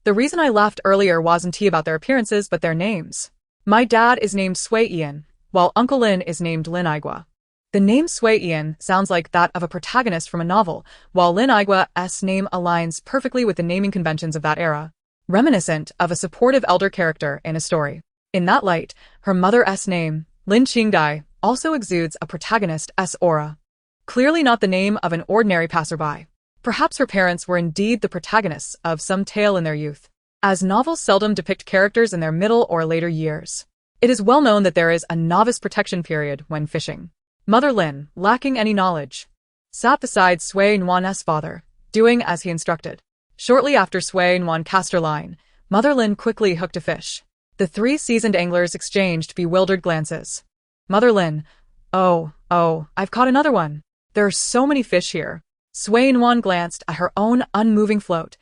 The reason I laughed earlier wasn't about their appearances but their names. My dad is named Sui Ian, while Uncle Lin is named Lin Aigua. The name Sui Ian sounds like that of a protagonist from a novel, while Lin Aigua's name aligns perfectly with the naming conventions of that era, reminiscent of a supportive elder character in a story. In that light, her mother's name, Lin Qingdai, also exudes a protagonist's aura. Clearly not the name of an ordinary passerby. Perhaps her parents were indeed the protagonists of some tale in their youth, as novels seldom depict characters in their middle or later years. It is well known that there is a novice protection period when fishing. Mother Lin, lacking any knowledge, sat beside Sui Nuan's father, doing as he instructed. Shortly after Sui Nuan cast her line, Mother Lin quickly hooked a fish. The three seasoned anglers exchanged bewildered glances. Mother Lin, oh, I've caught another one. There are so many fish here. Sui Nuan glanced at her own unmoving float,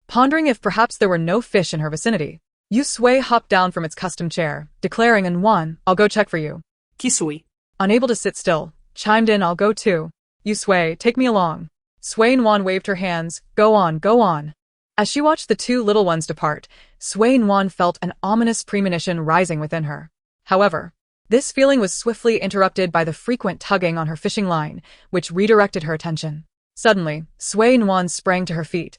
pondering if perhaps there were no fish in her vicinity. Yu Sui hopped down from its custom chair, declaring, Nuan, I'll go check for you. Chi Sui, Unable to sit still, chimed in, I'll go too. Yu Sui, take me along. Sui Nuan waved her hands, go on, go on. As she watched the two little ones depart, Sui Nuan felt an ominous premonition rising within her. However, this feeling was swiftly interrupted by the frequent tugging on her fishing line, which redirected her attention. Suddenly, Sui Nuan sprang to her feet,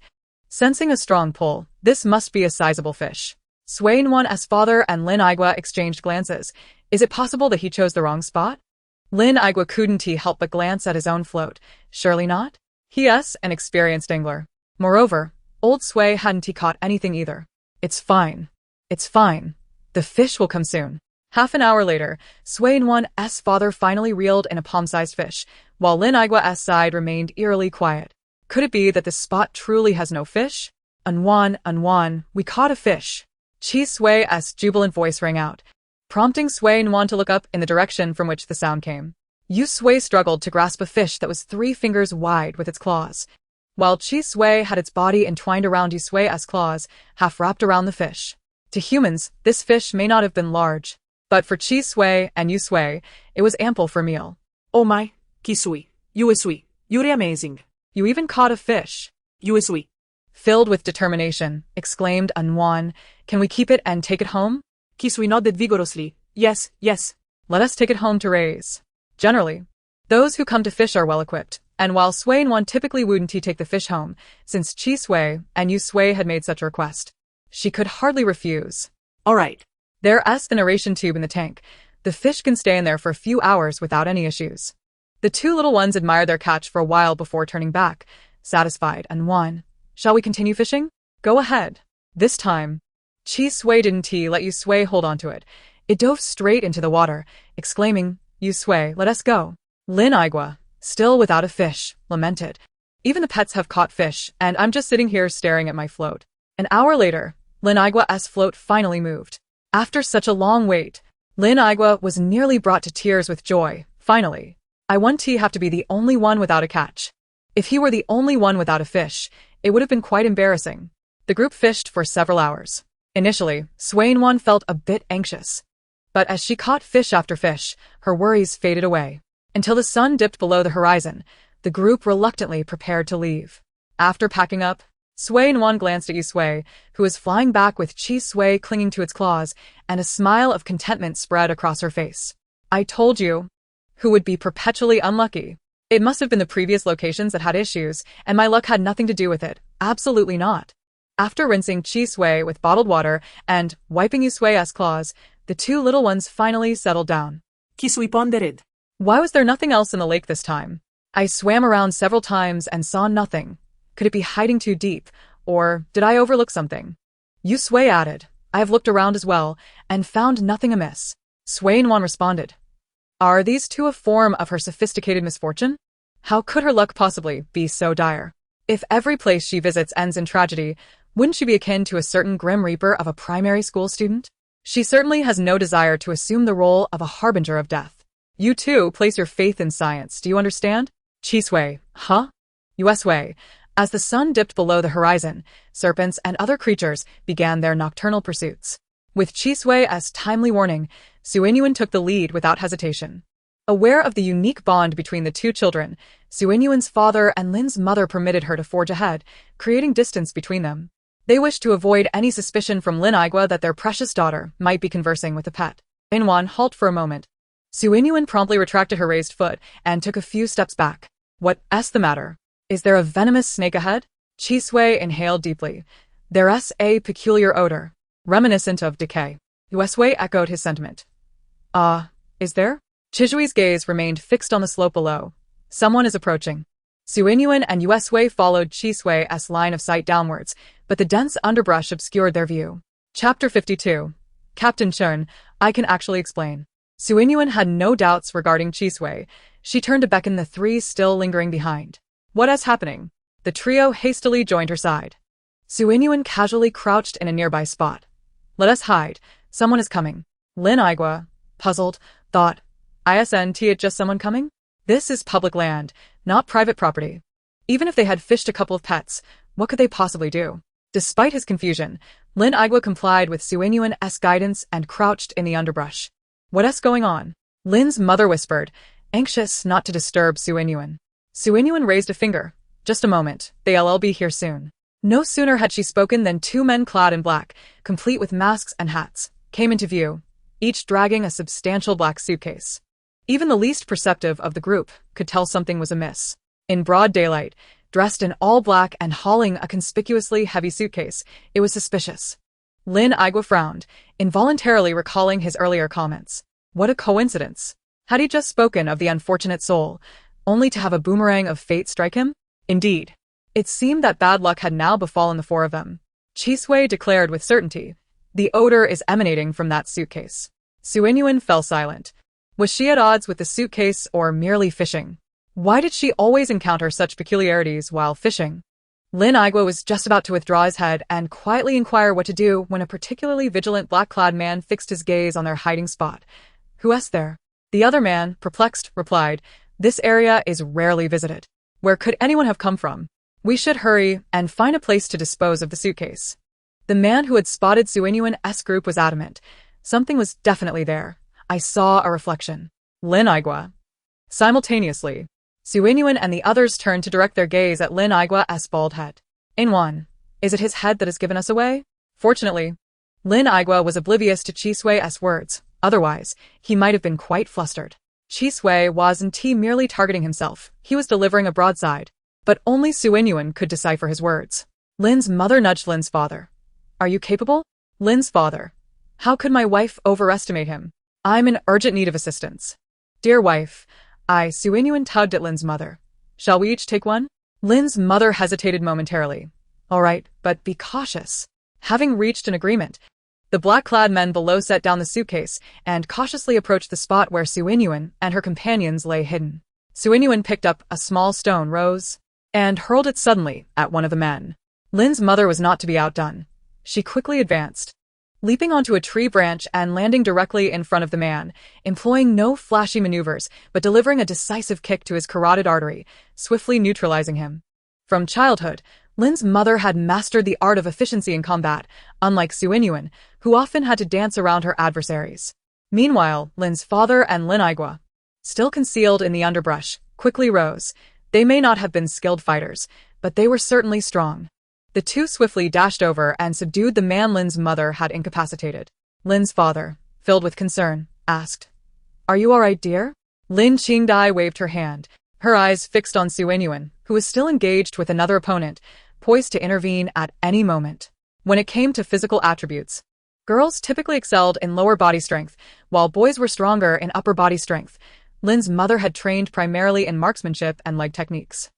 sensing a strong pull. This must be a sizable fish. Sui Nuan's father and Lin Aigua exchanged glances. Is it possible that he chose the wrong spot? Lin Aigua couldn't help but glance at his own float. Surely not? He's an experienced angler. Moreover, old Sui hadn't caught anything either. It's fine. It's fine. The fish will come soon. Half an hour later, Sui Nuan's father finally reeled in a palm-sized fish, while Lin Aigua's side remained eerily quiet. Could it be that this spot truly has no fish? Nuan, we caught a fish. Chi Sui's jubilant voice rang out, prompting Sui Nuan to look up in the direction from which the sound came. Yu Sui struggled to grasp a fish that was 3 fingers wide with its claws, while Chi Sui had its body entwined around Yu Sui's claws, half wrapped around the fish. To humans, this fish may not have been large, but for Chi Sui and Yu Sui, it was ample for meal. oh my, Chi Sui, Yu Sui, you're amazing. You even caught a fish. Yu Sui, Filled with determination, exclaimed Nuan, can we keep it and take it home? Chi Sui nodded vigorously. Yes. Let us take it home to raise. Generally, those who come to fish are well equipped, and while Sui Nuan typically wouldn't take the fish home, since Chi Sui and Yu Sui had made such a request, she could hardly refuse. All right. There's an aeration tube in the tank. The fish can stay in there for a few hours without any issues. The two little ones admired their catch for a while before turning back, satisfied. Nuan, shall we continue fishing? Go ahead. This time, Chi Sui didn't let Yu Sui hold onto it. It dove straight into the water, exclaiming, Yu Sui, let us go. Lin Aigua, still without a fish, lamented. Even the pets have caught fish, and I'm just sitting here staring at my float. An hour later, Lin Aigua's float finally moved. After such a long wait, Lin Aigua was nearly brought to tears with joy. Finally, I wouldn't have to be the only one without a catch. If he were the only one without a fish, it would have been quite embarrassing. The group fished for several hours. Initially, Sui Nuan felt a bit anxious, but as she caught fish after fish, her worries faded away. Until the sun dipped below the horizon, the group reluctantly prepared to leave. After packing up, Sui Nuan glanced at Yusui, who was flying back with Chi Sui clinging to its claws, and a smile of contentment spread across her face. I told you. Who would be perpetually unlucky? It must have been the previous locations that had issues, and my luck had nothing to do with it. Absolutely not. After rinsing Chi Sui with bottled water and wiping Yusui's claws, the two little ones finally settled down. Kisui pondered. Why was there nothing else in the lake this time? I swam around several times and saw nothing. Could it be hiding too deep, or did I overlook something? Yusui added, I have looked around as well, and found nothing amiss. Sui Nuan responded. Are these two a form of her sophisticated misfortune? How could her luck possibly be so dire? If every place she visits ends in tragedy, wouldn't she be akin to a certain grim reaper of a primary school student? She certainly has no desire to assume the role of a harbinger of death. You too place your faith in science, do you understand? Chi Sui, huh? Yusui. As the sun dipped below the horizon, serpents and other creatures began their nocturnal pursuits. With Chi Sui as timely warning, Sui Nuan took the lead without hesitation. Aware of the unique bond between the two children, Sui Nuan's father and Lin's mother permitted her to forge ahead, creating distance between them. They wished to avoid any suspicion from Lin Igua that their precious daughter might be conversing with a pet. Nuan halted for a moment. Sui Nuan promptly retracted her raised foot and took a few steps back. What's the matter? Is there a venomous snake ahead? Chi Sui inhaled deeply. There's a peculiar odor, reminiscent of decay. Yusui echoed his sentiment. Is there? Chijui's gaze remained fixed on the slope below. Someone is approaching. Sui Nuan and Yusui followed Chi Sui's line of sight downwards, but the dense underbrush obscured their view. Chapter 52. Captain Chun, I can actually explain. Sui Nuan had no doubts regarding Chi Sui. She turned to beckon the three still lingering behind. What is happening? The trio hastily joined her side. Sui Nuan casually crouched in a nearby spot. Let us hide. Someone is coming. Lin Igua, puzzled, thought, Isn't it just someone coming? This is public land, not private property. Even if they had fished a couple of pets, what could they possibly do? Despite his confusion, Lin Igua complied with Sui Nuan's guidance and crouched in the underbrush. What's going on? Lin's mother whispered, anxious not to disturb Sui Nuan. Sui Nuan raised a finger. Just a moment, they'll be here soon. No sooner had she spoken than two men clad in black, complete with masks and hats, came into view, each dragging a substantial black suitcase. Even the least perceptive of the group could tell something was amiss. In broad daylight, dressed in all black and hauling a conspicuously heavy suitcase, it was suspicious. Lin Igua frowned, involuntarily recalling his earlier comments. What a coincidence. Had he just spoken of the unfortunate soul, only to have a boomerang of fate strike him? Indeed. It seemed that bad luck had now befallen the four of them. Chi Sui declared with certainty, the odor is emanating from that suitcase. Sui Nuan fell silent. Was she at odds with the suitcase or merely fishing? Why did she always encounter such peculiarities while fishing? Lin Igua was just about to withdraw his head and quietly inquire what to do when a particularly vigilant black-clad man fixed his gaze on their hiding spot. Who's there? The other man, perplexed, replied, This area is rarely visited. Where could anyone have come from? We should hurry and find a place to dispose of the suitcase. The man who had spotted Sui Nuan's group was adamant. Something was definitely there. I saw a reflection. Lin Igua. Simultaneously, Sui Nuan and the others turned to direct their gaze at Lin Igua's bald head. Nuan, is it his head that has given us away? Fortunately, Lin Igua was oblivious to Chi Sui's words. Otherwise, he might have been quite flustered. Chi Sui wasn't merely targeting himself. He was delivering a broadside. But only Sui Nuan could decipher his words. Lin's mother nudged Lin's father. Are you capable? Lin's father. How could my wife overestimate him? I'm in urgent need of assistance. Dear wife, Sui Nuan tugged at Lin's mother. Shall we each take one? Lin's mother hesitated momentarily. All right, but be cautious. Having reached an agreement, the black-clad men below set down the suitcase and cautiously approached the spot where Sui Nuan and her companions lay hidden. Sui Nuan picked up a small stone rose and hurled it suddenly at one of the men. Lin's mother was not to be outdone. She quickly advanced, leaping onto a tree branch and landing directly in front of the man, employing no flashy maneuvers but delivering a decisive kick to his carotid artery, swiftly neutralizing him. From childhood, Lin's mother had mastered the art of efficiency in combat, unlike Sui Nuan, who often had to dance around her adversaries. Meanwhile, Lin's father and Lin Igua, still concealed in the underbrush, quickly rose. They may not have been skilled fighters, but they were certainly strong. The two swiftly dashed over and subdued the man Lin's mother had incapacitated. Lin's father, filled with concern, asked, "Are you all right, dear?" Lin Qingdai waved her hand, her eyes fixed on Su Yuan, who was still engaged with another opponent, poised to intervene at any moment. When it came to physical attributes, girls typically excelled in lower body strength, while boys were stronger in upper body strength. Lin's mother had trained primarily in marksmanship and leg techniques.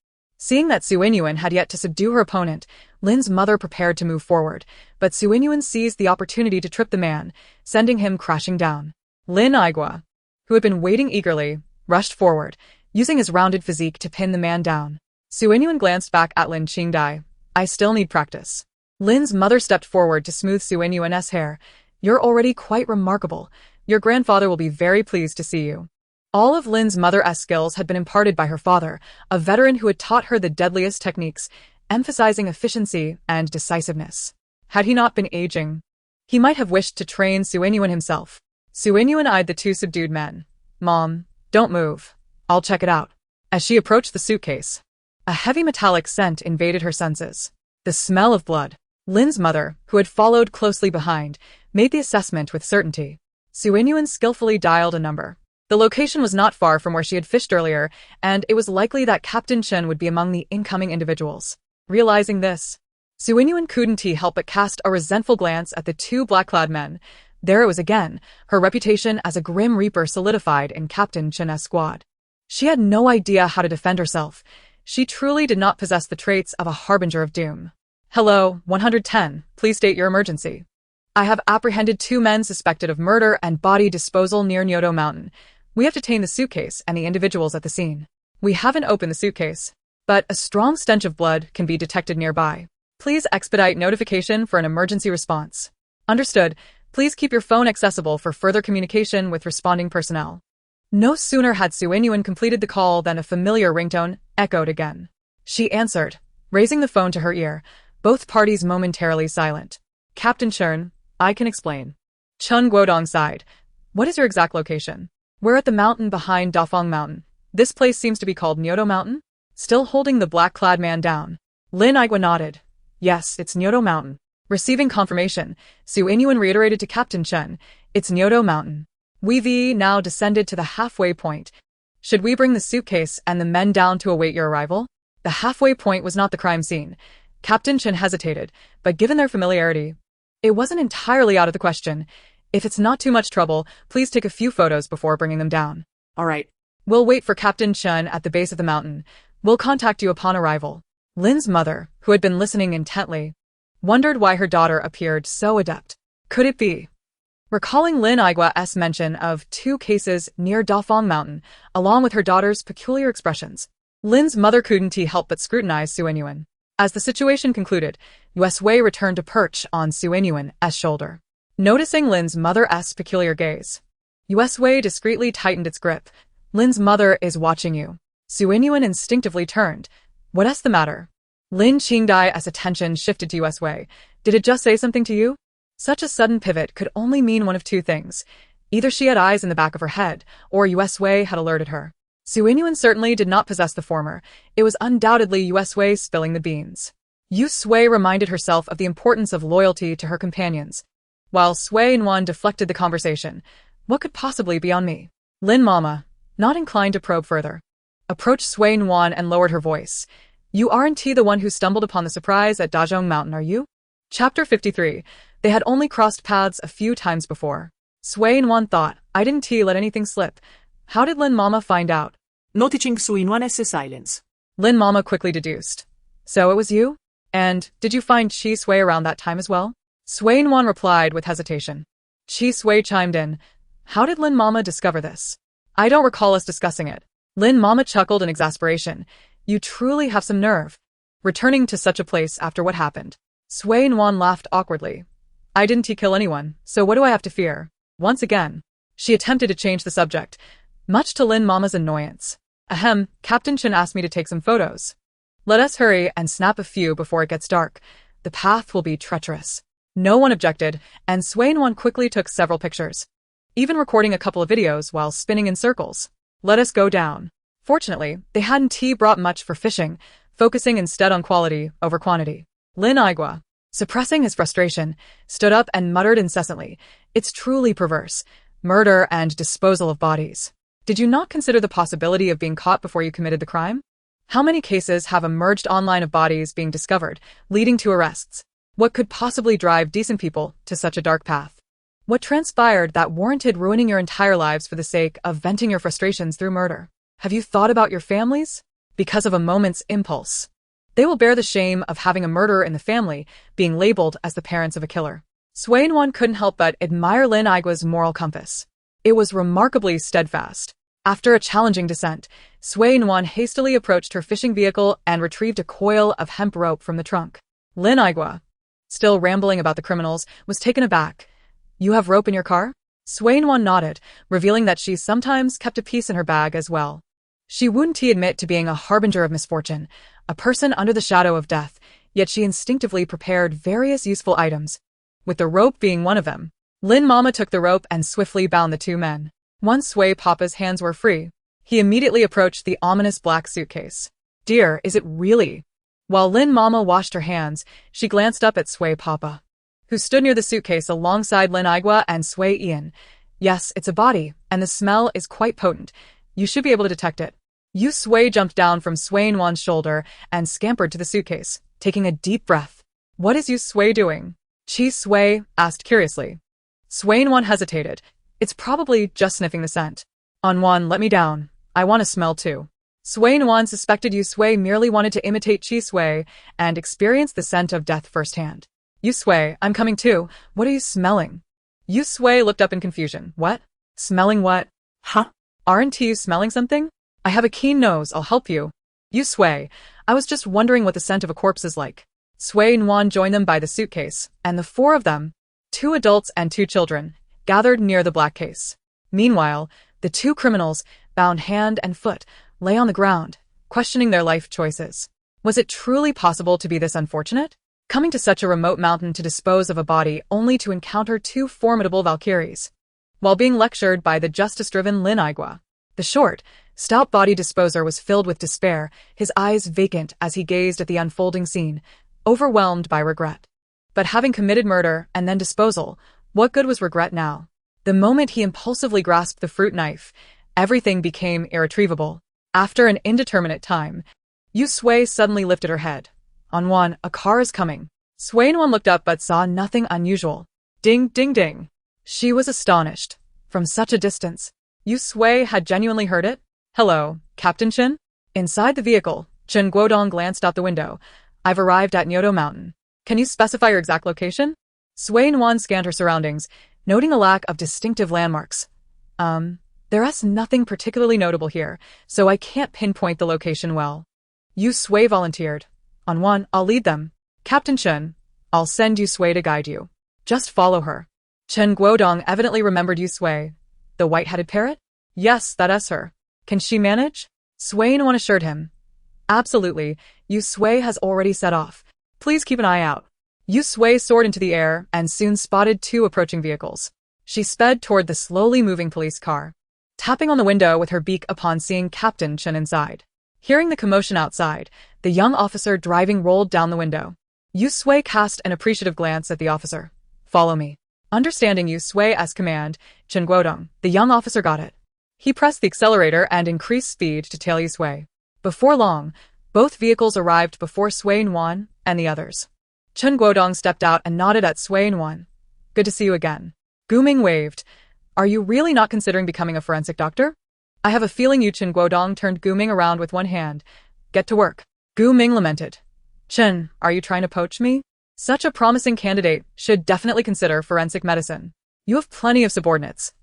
Seeing that Su Yuan had yet to subdue her opponent, Lin's mother prepared to move forward, but Su Yuan seized the opportunity to trip the man, sending him crashing down. Lin Aigua, who had been waiting eagerly, rushed forward, using his rounded physique to pin the man down. Su Yuan glanced back at Lin Qingdai. "I still need practice." Lin's mother stepped forward to smooth Su Yuan's hair. "You're already quite remarkable. Your grandfather will be very pleased to see you." All of Lin's mother's skills had been imparted by her father, a veteran who had taught her the deadliest techniques, emphasizing efficiency and decisiveness. Had he not been aging, he might have wished to train Su Yuan himself. Su Yuan eyed the two subdued men. "Mom, don't move. I'll check it out." As she approached the suitcase, a heavy metallic scent invaded her senses. The smell of blood. Lin's mother, who had followed closely behind, made the assessment with certainty. Su Yuan skillfully dialed a number. The location was not far from where she had fished earlier, and it was likely that Captain Chen would be among the incoming individuals. Realizing this, Su Yuan couldn't help but cast a resentful glance at the two black-clad men. There it was again, her reputation as a grim reaper solidified in Captain Chen's squad. She had no idea how to defend herself. She truly did not possess the traits of a harbinger of doom. "Hello, 110, please state your emergency." "I have apprehended two men suspected of murder and body disposal near Nyoto Mountain. We have detained the suitcase and the individuals at the scene. We haven't opened the suitcase, but a strong stench of blood can be detected nearby. Please expedite notification for an emergency response." "Understood. Please keep your phone accessible for further communication with responding personnel." No sooner had Su Yuan completed the call than a familiar ringtone echoed again. She answered, raising the phone to her ear, both parties momentarily silent. "Captain Chen, I can explain." Chen Guodong sighed. "What is your exact location?" "We're at the mountain behind Dafeng Mountain. This place seems to be called Nyoto Mountain?" Still holding the black-clad man down, Lin Aigua nodded. "Yes, it's Nyoto Mountain." Receiving confirmation, Su Yuan reiterated to Captain Chen, "It's Nyoto Mountain. We've now descended to the halfway point. Should we bring the suitcase and the men down to await your arrival?" The halfway point was not the crime scene. Captain Chen hesitated, but given their familiarity, it wasn't entirely out of the question. "If it's not too much trouble, please take a few photos before bringing them down." All right. "We'll wait for Captain Chen at the base of the mountain. We'll contact you upon arrival." Lin's mother, who had been listening intently, wondered why her daughter appeared so adept. Could it be? Recalling Lin Aigua's mention of two cases near Dafeng Mountain, along with her daughter's peculiar expressions, Lin's mother couldn't help but scrutinize Su Yuan. As the situation concluded, Wei returned to perch on Su Yuan's shoulder. Noticing Lin's mother's peculiar gaze, Wei discreetly tightened its grip. "Lin's mother is watching you." Su Yuan instinctively turned. "What's the matter?" Lin Qingdai's attention shifted to Wei. "Did it just say something to you?" Such a sudden pivot could only mean one of two things. Either she had eyes in the back of her head, or Wei had alerted her. Su Yuan certainly did not possess the former. It was undoubtedly Wei spilling the beans. Wei reminded herself of the importance of loyalty to her companions, while Sui Nuan deflected the conversation. "What could possibly be on me?" Lin Mama, not inclined to probe further, approached Sui Nuan and lowered her voice. "You aren't the one who stumbled upon the surprise at Dazhong Mountain, are you?" Chapter 53. They had only crossed paths a few times before. Sui Nuan thought, I didn't let anything slip. How did Lin Mama find out? Noticing Su Yuan's silence, Lin Mama quickly deduced. "So it was you? And did you find Chi Sui around that time as well?" Sui Nuan replied with hesitation. Chi Sui chimed in. "How did Lin Mama discover this?" "I don't recall us discussing it." Lin Mama chuckled in exasperation. "You truly have some nerve. Returning to such a place after what happened." Sui Nuan laughed awkwardly. "I didn't kill anyone, so what do I have to fear?" Once again, she attempted to change the subject, much to Lin Mama's annoyance. "Ahem, Captain Chen asked me to take some photos. Let us hurry and snap a few before it gets dark. The path will be treacherous." No one objected, and Sui Nuan quickly took several pictures, even recording a couple of videos while spinning in circles. "Let us go down." Fortunately, they hadn't brought much for fishing, focusing instead on quality over quantity. Lin Igua, suppressing his frustration, stood up and muttered incessantly, "It's truly perverse. Murder and disposal of bodies. Did you not consider the possibility of being caught before you committed the crime? How many cases have emerged online of bodies being discovered, leading to arrests? What could possibly drive decent people to such a dark path? What transpired that warranted ruining your entire lives for the sake of venting your frustrations through murder? Have you thought about your families? Because of a moment's impulse. They will bear the shame of having a murderer in the family, being labeled as the parents of a killer." Sui Nuan couldn't help but admire Lin Igua's moral compass. It was remarkably steadfast. After a challenging descent, Sui Nuan hastily approached her fishing vehicle and retrieved a coil of hemp rope from the trunk. Lin Igua, still rambling about the criminals, was taken aback. "You have rope in your car?" Sui Nuan nodded, revealing that she sometimes kept a piece in her bag as well. She wouldn't admit to being a harbinger of misfortune, a person under the shadow of death, yet she instinctively prepared various useful items, with the rope being one of them. Lin Mama took the rope and swiftly bound the two men. Once Sui Papa's hands were free, he immediately approached the ominous black suitcase. "Dear, is it really?" While Lin Mama washed her hands, she glanced up at Sui Papa, who stood near the suitcase alongside Lin Igua and Sui Ian. "Yes, it's a body, and the smell is quite potent. You should be able to detect it." Yu Sui jumped down from Sui Nuan's shoulder and scampered to the suitcase, taking a deep breath. "What is Yu Sui doing?" Chi Sui asked curiously. Sui Nuan hesitated. "It's probably just sniffing the scent." "Nuan, let me down. I want to smell too." Sui Nuan suspected Yu Sui merely wanted to imitate Chi Sui and experience the scent of death firsthand. "Yu Sui, I'm coming too. What are you smelling?" Yu Sui looked up in confusion. "What? Smelling what?" Huh? "Aren't you smelling something?" "I have a keen nose, I'll help you." "Yu Sui, I was just wondering what the scent of a corpse is like." Sui Nuan joined them by the suitcase, and the four of them, 2 adults and 2 children, gathered near the black case. Meanwhile, the 2 criminals, bound hand and foot, lay on the ground, questioning their life choices. Was it truly possible to be this unfortunate? Coming to such a remote mountain to dispose of a body only to encounter 2 formidable Valkyries, while being lectured by the justice-driven Lin Igua. The short, stout body disposer was filled with despair, his eyes vacant as he gazed at the unfolding scene, overwhelmed by regret. But having committed murder and then disposal, what good was regret now? The moment he impulsively grasped the fruit knife, everything became irretrievable. After an indeterminate time, Yu Sui suddenly lifted her head. "Nuan, a car is coming." Sui Nuan looked up but saw nothing unusual. Ding, ding, ding. She was astonished. From such a distance, Yu Sui had genuinely heard it? "Hello, Captain Chen?" Inside the vehicle, Chen Guodong glanced out the window. "I've arrived at Nyoto Mountain. Can you specify your exact location?" Sui Nuan scanned her surroundings, noting a lack of distinctive landmarks. There's nothing particularly notable here, so I can't pinpoint the location well." Yu Sui volunteered. "Nuan, I'll lead them. Captain Chen, I'll send Yu Sui to guide you. Just follow her." Chen Guodong evidently remembered Yu Sui. "The white-headed parrot?" "Yes, that's her. Can she manage?" Sui Nuan assured him. "Absolutely. Yu Sui has already set off. Please keep an eye out." Yu Sui soared into the air and soon spotted 2 approaching vehicles. She sped toward the slowly moving police car, tapping on the window with her beak upon seeing Captain Chen inside. Hearing the commotion outside, the young officer driving rolled down the window. Yu Sui cast an appreciative glance at the officer. "Follow me." Understanding Yu Sui's command, Chen Guodong, the young officer got it. He pressed the accelerator and increased speed to tail Yu Sui. Before long, both vehicles arrived before Sui Nuan and the others. Chen Guodong stepped out and nodded at Sui Nuan. "Good to see you again." Gu Ming waved. "Are you really not considering becoming a forensic doctor?" "I have a feeling you." Chen Guodong turned Gu Ming around with one hand. "Get to work." Gu Ming lamented. "Chen, are you trying to poach me? Such a promising candidate should definitely consider forensic medicine. You have plenty of subordinates.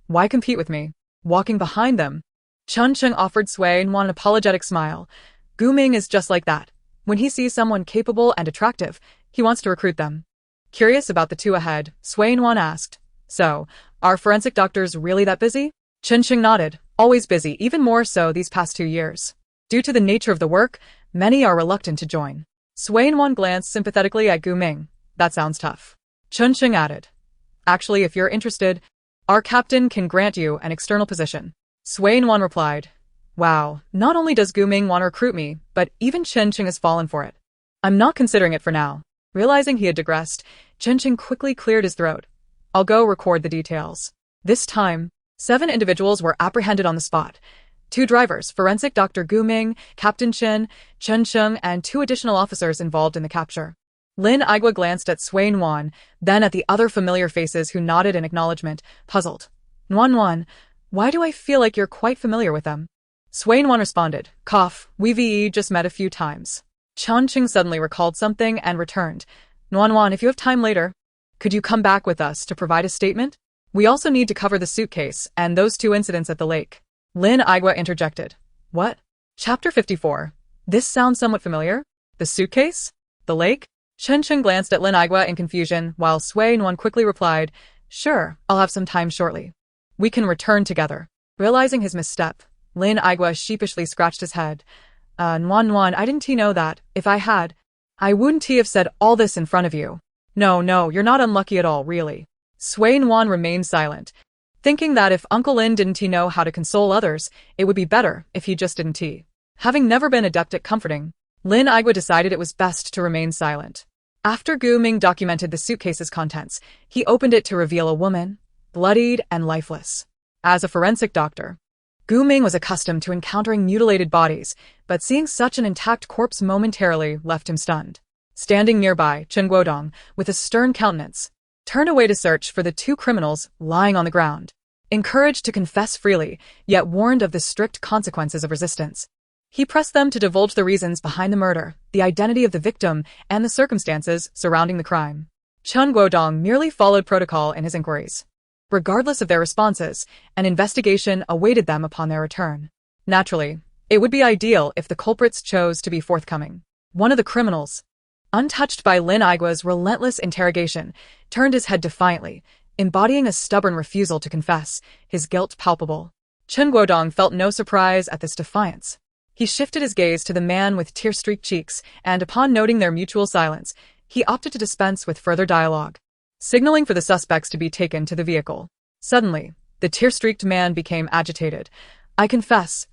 Why compete with me?" Walking behind them, Chun Cheng offered Sui Nuan an apologetic smile. Gu Ming is just like that. When he sees someone capable and attractive, he wants to recruit them. Curious about the 2 ahead, Sui Nuan asked, "So, are forensic doctors really that busy?" Chun Cheng nodded. "Always busy, even more so these past 2 years. Due to the nature of the work, many are reluctant to join." Sui Nuan glanced sympathetically at Gu Ming. "That sounds tough." Chun Cheng added, "Actually, if you're interested, our captain can grant you an external position." Sui Nuan replied, "Wow, not only does Gu Ming want to recruit me, but even Chen Cheng has fallen for it. I'm not considering it for now. Realizing he had digressed, Chen quickly cleared his throat. I'll go record the details. This time, 7 individuals were apprehended on the spot. 2 drivers, forensic Dr. Gu Ming, Captain Chen Sheng, and 2 additional officers involved in the capture. Lin Igua glanced at Nuan, then at the other familiar faces who nodded in acknowledgement, puzzled. Nuan, why do I feel like you're quite familiar with them? Nuan responded, cough, we've just met a few times. Cheng suddenly recalled something and returned. Nuan, if you have time later, could you come back with us to provide a statement? We also need to cover the suitcase and those 2 incidents at the lake. Lin Igua interjected. What? Chapter 54. This sounds somewhat familiar. The suitcase? The lake? Chen glanced at Lin Igua in confusion, while Nuan quickly replied, sure, I'll have some time shortly. We can return together. Realizing his misstep, Lin Igua sheepishly scratched his head. Nuan, I didn't know that. If I had, I wouldn't have said all this in front of you. No, you're not unlucky at all, really. Nuan remained silent, thinking that if Uncle Lin didn't know how to console others, it would be better if he just didn't. Having never been adept at comforting, Lin Igua decided it was best to remain silent. After Gu Ming documented the suitcase's contents, he opened it to reveal a woman, bloodied and lifeless. As a forensic doctor, Gu Ming was accustomed to encountering mutilated bodies, but seeing such an intact corpse momentarily left him stunned. Standing nearby, Chen Guodong, with a stern countenance, turned away to search for the 2 criminals lying on the ground. Encouraged to confess freely, yet warned of the strict consequences of resistance, he pressed them to divulge the reasons behind the murder, the identity of the victim, and the circumstances surrounding the crime. Chen Guodong merely followed protocol in his inquiries. Regardless of their responses, an investigation awaited them upon their return. Naturally, it would be ideal if the culprits chose to be forthcoming. One of the criminals, untouched by Lin Igua's relentless interrogation, turned his head defiantly, embodying a stubborn refusal to confess, his guilt palpable. Chen Guodong felt no surprise at this defiance. He shifted his gaze to the man with tear-streaked cheeks, and upon noting their mutual silence, he opted to dispense with further dialogue, signaling for the suspects to be taken to the vehicle. Suddenly, the tear-streaked man became agitated. I confess.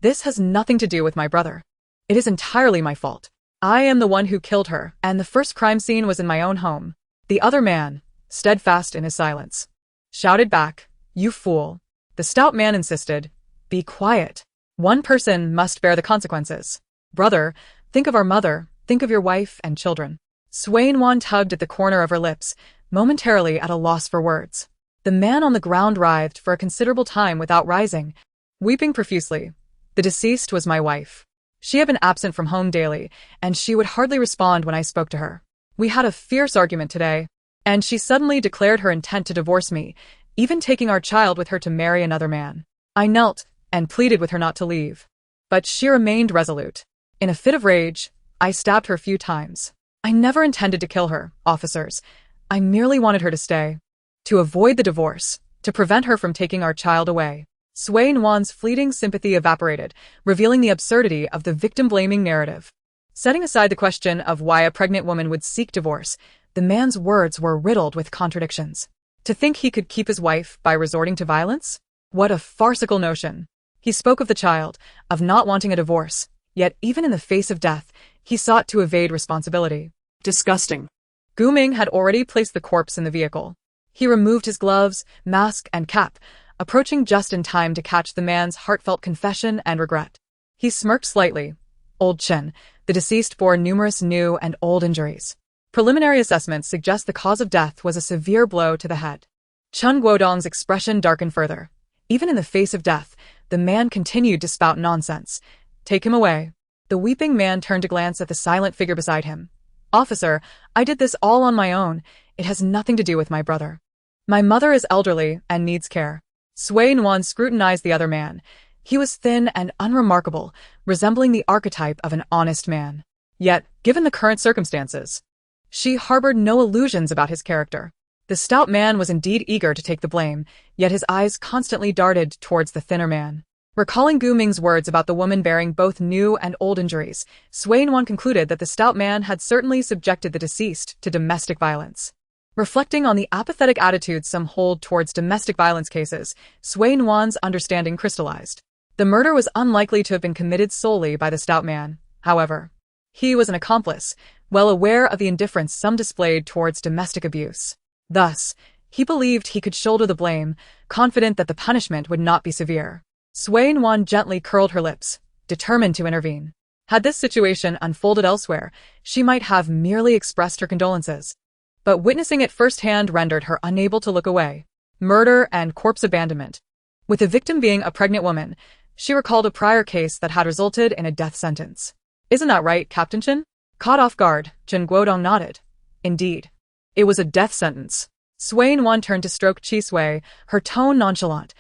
This has nothing to do with my brother. It is entirely my fault. I am the one who killed her, and the first crime scene was in my own home. The other man, steadfast in his silence, shouted back, You fool. The stout man insisted, Be quiet. One person must bear the consequences. Brother, think of our mother, think of your wife and children. Nuan tugged at the corner of her lips, momentarily at a loss for words. The man on the ground writhed for a considerable time without rising, weeping profusely. The deceased was my wife. She had been absent from home daily, and she would hardly respond when I spoke to her. We had a fierce argument today, and she suddenly declared her intent to divorce me, even taking our child with her to marry another man. I knelt and pleaded with her not to leave. But she remained resolute. In a fit of rage, I stabbed her a few times. I never intended to kill her, officers. I merely wanted her to stay. To avoid the divorce. To prevent her from taking our child away. Nuan's fleeting sympathy evaporated, revealing the absurdity of the victim-blaming narrative. Setting aside the question of why a pregnant woman would seek divorce, the man's words were riddled with contradictions. To think he could keep his wife by resorting to violence? What a farcical notion. He spoke of the child, of not wanting a divorce, yet even in the face of death, he sought to evade responsibility. Disgusting. Gu Ming had already placed the corpse in the vehicle. He removed his gloves, mask, and cap, approaching just in time to catch the man's heartfelt confession and regret. He smirked slightly. Old Chen, the deceased bore numerous new and old injuries. Preliminary assessments suggest the cause of death was a severe blow to the head. Chen Guodong's expression darkened further. Even in the face of death, the man continued to spout nonsense. Take him away. The weeping man turned to glance at the silent figure beside him. Officer, I did this all on my own. It has nothing to do with my brother. My mother is elderly and needs care. Nuan scrutinized the other man. He was thin and unremarkable, resembling the archetype of an honest man. Yet, given the current circumstances, she harbored no illusions about his character. The stout man was indeed eager to take the blame, yet his eyes constantly darted towards the thinner man. Recalling Gu Ming's words about the woman bearing both new and old injuries, Nuan concluded that the stout man had certainly subjected the deceased to domestic violence. Reflecting on the apathetic attitude some hold towards domestic violence cases, Nuan's understanding crystallized. The murder was unlikely to have been committed solely by the stout man, however. He was an accomplice, well aware of the indifference some displayed towards domestic abuse. Thus, he believed he could shoulder the blame, confident that the punishment would not be severe. Sui Nuan gently curled her lips, determined to intervene. Had this situation unfolded elsewhere, she might have merely expressed her condolences. But witnessing it firsthand rendered her unable to look away. Murder and corpse abandonment. With the victim being a pregnant woman, she recalled a prior case that had resulted in a death sentence. Isn't that right, Captain Chen? Caught off guard, Chen Guodong nodded. Indeed. It was a death sentence. Sui Nuan turned to stroke Chi Sui, her tone nonchalant.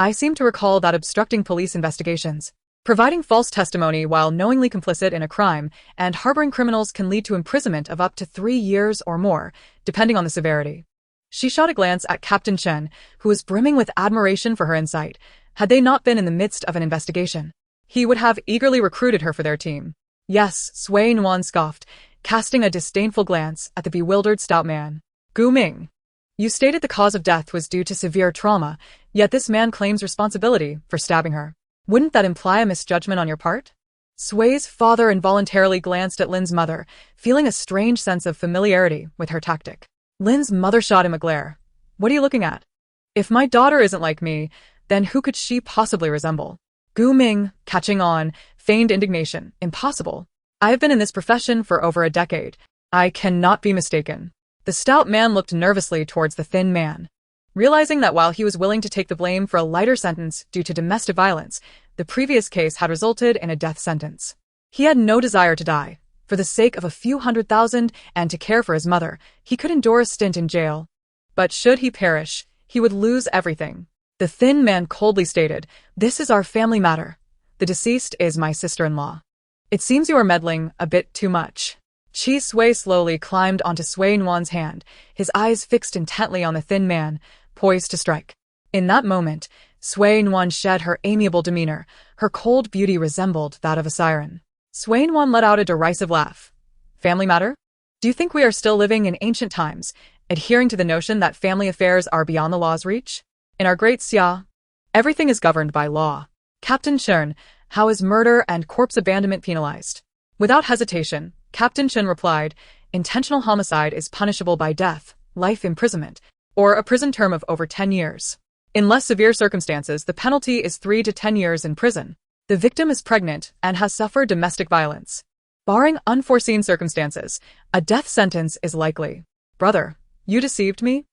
I seem to recall that obstructing police investigations, providing false testimony while knowingly complicit in a crime, and harboring criminals can lead to imprisonment of up to 3 years or more, depending on the severity. She shot a glance at Captain Chen, who was brimming with admiration for her insight. Had they not been in the midst of an investigation, he would have eagerly recruited her for their team. Yes, Sui Nuan scoffed, casting a disdainful glance at the bewildered stout man. Gu Ming, you stated the cause of death was due to severe trauma, yet this man claims responsibility for stabbing her. Wouldn't that imply a misjudgment on your part? Sui's father involuntarily glanced at Lin's mother, feeling a strange sense of familiarity with her tactic. Lin's mother shot him a glare. What are you looking at? If my daughter isn't like me, then who could she possibly resemble? Gu Ming, catching on, feigned indignation. Impossible. I have been in this profession for over a decade. I cannot be mistaken. The stout man looked nervously towards the thin man. Realizing that while he was willing to take the blame for a lighter sentence due to domestic violence, the previous case had resulted in a death sentence. He had no desire to die. For the sake of a few $100,000 and to care for his mother, he could endure a stint in jail. But should he perish, he would lose everything. The thin man coldly stated, "This is our family matter. The deceased is my sister-in-law. It seems you are meddling a bit too much." Chi Sui slowly climbed onto Sui Nuan's hand, his eyes fixed intently on the thin man, poised to strike. In that moment, Sui Nuan shed her amiable demeanor. Her cold beauty resembled that of a siren. Sui Nuan let out a derisive laugh. Family matter? Do you think we are still living in ancient times, adhering to the notion that family affairs are beyond the law's reach? In our great Xia, everything is governed by law. Captain Chen, how is murder and corpse abandonment penalized? Without hesitation, Captain Chen replied, intentional homicide is punishable by death, life imprisonment, or a prison term of over 10 years. In less severe circumstances, the penalty is 3 to 10 years in prison. The victim is pregnant and has suffered domestic violence. Barring unforeseen circumstances, a death sentence is likely. Brother, you deceived me?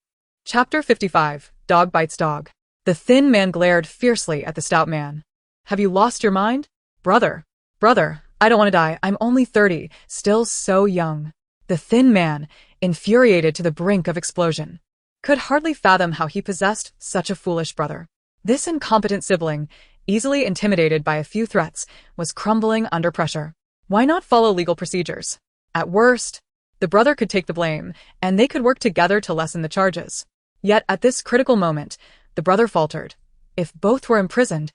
Chapter 55, Dog Bites Dog. The thin man glared fiercely at the stout man. Have you lost your mind? Brother, I don't want to die. I'm only 30, still so young. The thin man, infuriated to the brink of explosion, could hardly fathom how he possessed such a foolish brother. This incompetent sibling, easily intimidated by a few threats, was crumbling under pressure. Why not follow legal procedures? At worst, the brother could take the blame, and they could work together to lessen the charges. Yet at this critical moment, the brother faltered. If both were imprisoned,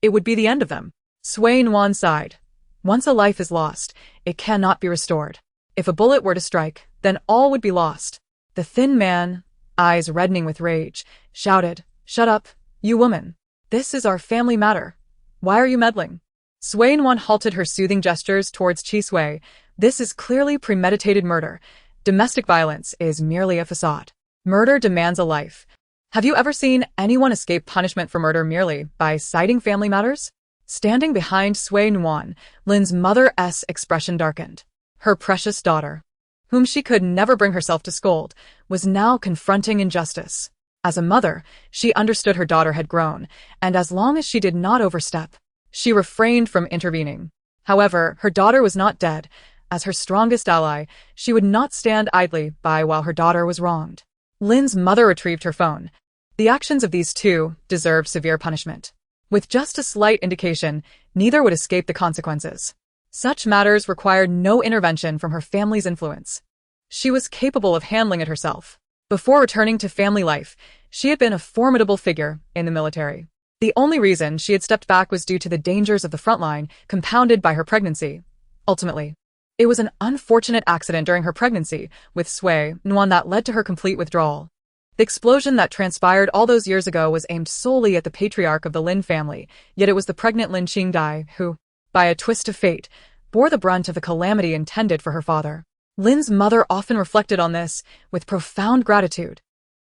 it would be the end of them. Sui Nuan sighed. Once a life is lost, it cannot be restored. If a bullet were to strike, then all would be lost. The thin man, eyes reddening with rage, shouted, "Shut up, you woman. This is our family matter. Why are you meddling?" Sui Nuan halted her soothing gestures towards Chi Sui. This is clearly premeditated murder. Domestic violence is merely a facade. Murder demands a life. Have you ever seen anyone escape punishment for murder merely by citing family matters? Standing behind Sui Nuan, Lin's mother's expression darkened. Her precious daughter, whom she could never bring herself to scold, was now confronting injustice. As a mother, she understood her daughter had grown, and as long as she did not overstep, she refrained from intervening. However, her daughter was not dead. As her strongest ally, she would not stand idly by while her daughter was wronged. Lin's mother retrieved her phone. The actions of these two deserved severe punishment. With just a slight indication, neither would escape the consequences. Such matters required no intervention from her family's influence. She was capable of handling it herself. Before returning to family life, she had been a formidable figure in the military. The only reason she had stepped back was due to the dangers of the front line, compounded by her pregnancy. Ultimately, it was an unfortunate accident during her pregnancy with Sui Nuan that led to her complete withdrawal. The explosion that transpired all those years ago was aimed solely at the patriarch of the Lin family, yet it was the pregnant Lin Qingdai who, by a twist of fate, bore the brunt of the calamity intended for her father. Lin's mother often reflected on this with profound gratitude,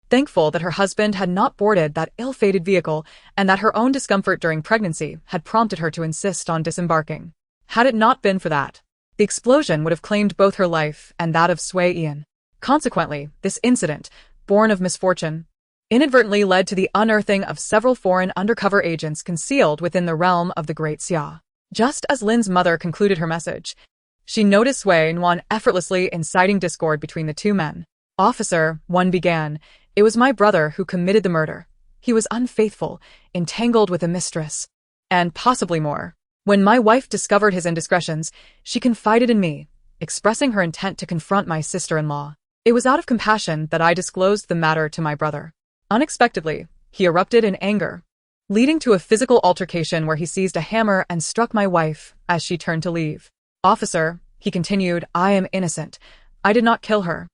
thankful that her husband had not boarded that ill-fated vehicle and that her own discomfort during pregnancy had prompted her to insist on disembarking. Had it not been for that, the explosion would have claimed both her life and that of Sui Ian. Consequently, this incident, born of misfortune, inadvertently led to the unearthing of several foreign undercover agents concealed within the realm of the Great Xia. Just as Lin's mother concluded her message, she noticed Sui Nuan effortlessly inciting discord between the two men. "Officer," one began, "it was my brother who committed the murder. He was unfaithful, entangled with a mistress, and possibly more. When my wife discovered his indiscretions, she confided in me, expressing her intent to confront my sister-in-law. It was out of compassion that I disclosed the matter to my brother. Unexpectedly, he erupted in anger, leading to a physical altercation where he seized a hammer and struck my wife as she turned to leave. Officer," he continued, "I am innocent. I did not kill her.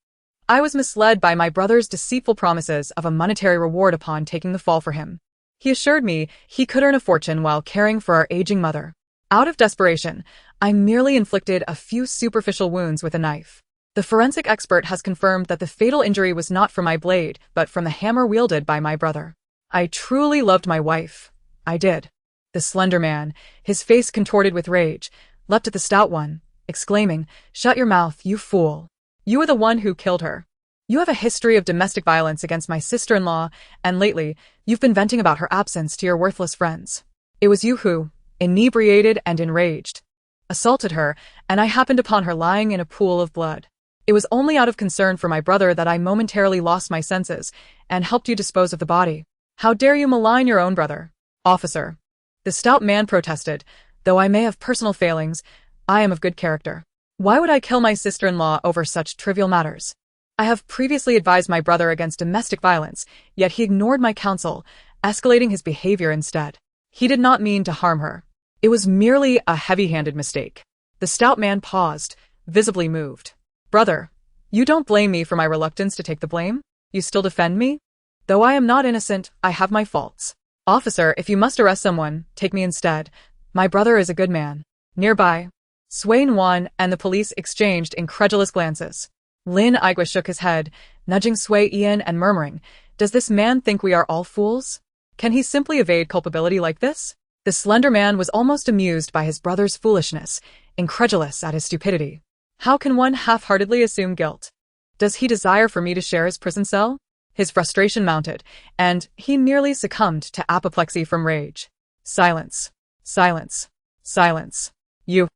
I was misled by my brother's deceitful promises of a monetary reward upon taking the fall for him. He assured me he could earn a fortune while caring for our aging mother. Out of desperation, I merely inflicted a few superficial wounds with a knife. The forensic expert has confirmed that the fatal injury was not from my blade, but from the hammer wielded by my brother. I truly loved my wife. I did." The slender man, his face contorted with rage, leapt at the stout one, exclaiming, "Shut your mouth, you fool. You are the one who killed her. You have a history of domestic violence against my sister-in-law, and lately, you've been venting about her absence to your worthless friends. It was you who, inebriated and enraged, assaulted her, and I happened upon her lying in a pool of blood. It was only out of concern for my brother that I momentarily lost my senses and helped you dispose of the body. How dare you malign your own brother?" "Officer," the stout man protested, "though I may have personal failings, I am of good character. Why would I kill my sister-in-law over such trivial matters? I have previously advised my brother against domestic violence, yet he ignored my counsel, escalating his behavior instead. He did not mean to harm her. It was merely a heavy-handed mistake." The stout man paused, visibly moved. "Brother, you don't blame me for my reluctance to take the blame? You still defend me? Though I am not innocent, I have my faults. Officer, if you must arrest someone, take me instead. My brother is a good man." Nearby, Sui Nuan and the police exchanged incredulous glances. Lin Igua shook his head, nudging Sui Ian and murmuring, "Does this man think we are all fools? Can he simply evade culpability like this?" The slender man was almost amused by his brother's foolishness, incredulous at his stupidity. "How can one half-heartedly assume guilt? Does he desire for me to share his prison cell?" His frustration mounted, and he nearly succumbed to apoplexy from rage. "Silence. Silence. Silence. You.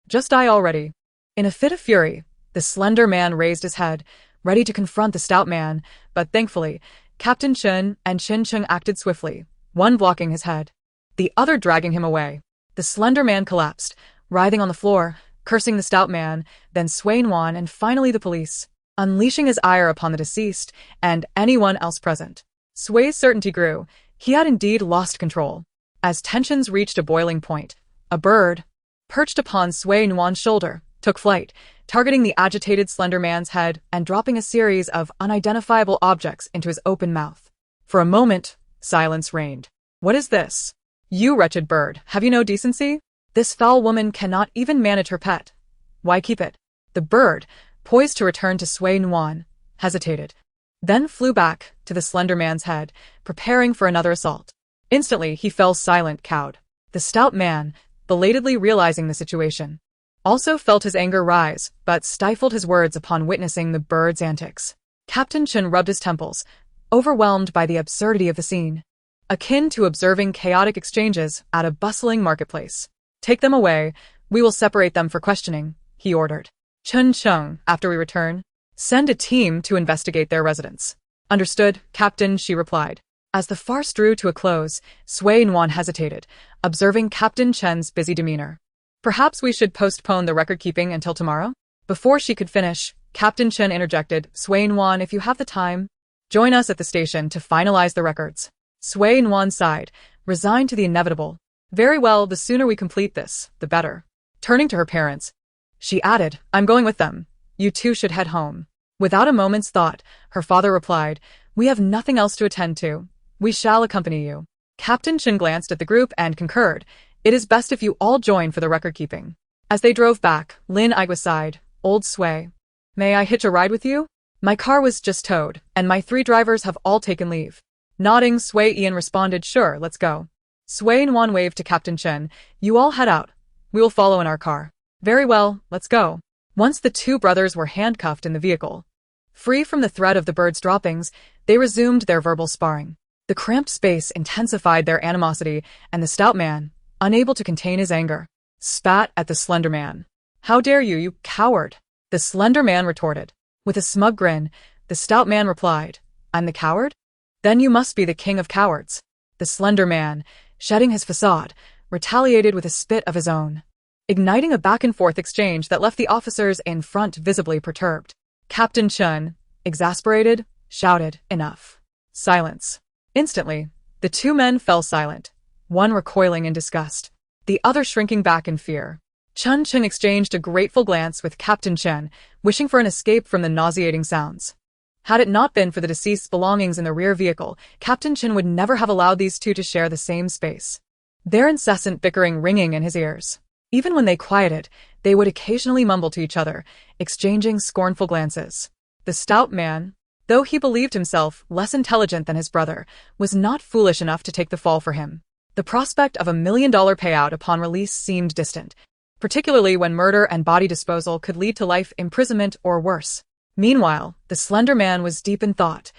Just die already." In a fit of fury, the slender man raised his head, ready to confront the stout man, but thankfully, Captain Chen and Chin Chung acted swiftly, one blocking his head, the other dragging him away. The slender man collapsed, writhing on the floor, cursing the stout man, then Sui Nuan and finally the police, unleashing his ire upon the deceased and anyone else present. Sui's certainty grew. He had indeed lost control. As tensions reached a boiling point, a bird, perched upon Sui Nuan's shoulder, took flight, targeting the agitated slender man's head and dropping a series of unidentifiable objects into his open mouth. For a moment, silence reigned. "What is this? You wretched bird, have you no decency? This foul woman cannot even manage her pet. Why keep it?" The bird, poised to return to Sui Nuan, hesitated, then flew back to the slender man's head, preparing for another assault. Instantly, he fell silent, cowed. The stout man, belatedly realizing the situation, also felt his anger rise, but stifled his words upon witnessing the bird's antics. Captain Chen rubbed his temples, overwhelmed by the absurdity of the scene, akin to observing chaotic exchanges at a bustling marketplace. "Take them away. We will separate them for questioning," he ordered. "Chen Chung, after we return, send a team to investigate their residence." "Understood, Captain," she replied. As the farce drew to a close, Sui Nuan hesitated, observing Captain Chen's busy demeanor. "Perhaps we should postpone the record-keeping until tomorrow?" Before she could finish, Captain Chen interjected, "Sui Nuan, if you have the time, join us at the station to finalize the records." Sui Nuan sighed, resigned to the inevitable. "Very well, the sooner we complete this, the better." Turning to her parents, she added, "I'm going with them. You two should head home." Without a moment's thought, her father replied, "We have nothing else to attend to. We shall accompany you." Captain Chen glanced at the group and concurred, It is best if you all join for the record-keeping. As they drove back, Lin Igwa sighed. Old Sway. May I hitch a ride with you? My car was just towed, and my 3 drivers have all taken leave. Nodding, Sway Ian responded, sure, let's go. Sway Nuan waved to Captain Chen. You all head out. We will follow in our car. Very well, let's go. Once the 2 brothers were handcuffed in the vehicle, free from the threat of the birds' droppings, they resumed their verbal sparring. The cramped space intensified their animosity, and the stout man, unable to contain his anger, spat at the slender man. How dare you, you coward? The slender man retorted. With a smug grin, the stout man replied, I'm the coward? Then you must be the king of cowards. The slender man, shedding his facade, retaliated with a spit of his own, igniting a back-and-forth exchange that left the officers in front visibly perturbed. Captain Chen, exasperated, shouted, enough. Silence. Instantly, the 2 men fell silent, one recoiling in disgust, the other shrinking back in fear. Chen Cheng exchanged a grateful glance with Captain Chen, wishing for an escape from the nauseating sounds. Had it not been for the deceased's belongings in the rear vehicle, Captain Chen would never have allowed these 2 to share the same space. Their incessant bickering ringing in his ears. Even when they quieted, they would occasionally mumble to each other, exchanging scornful glances. The stout man, though he believed himself less intelligent than his brother, was not foolish enough to take the fall for him. The prospect of $1 million payout upon release seemed distant, particularly when murder and body disposal could lead to life imprisonment or worse. Meanwhile, the slender man was deep in thought,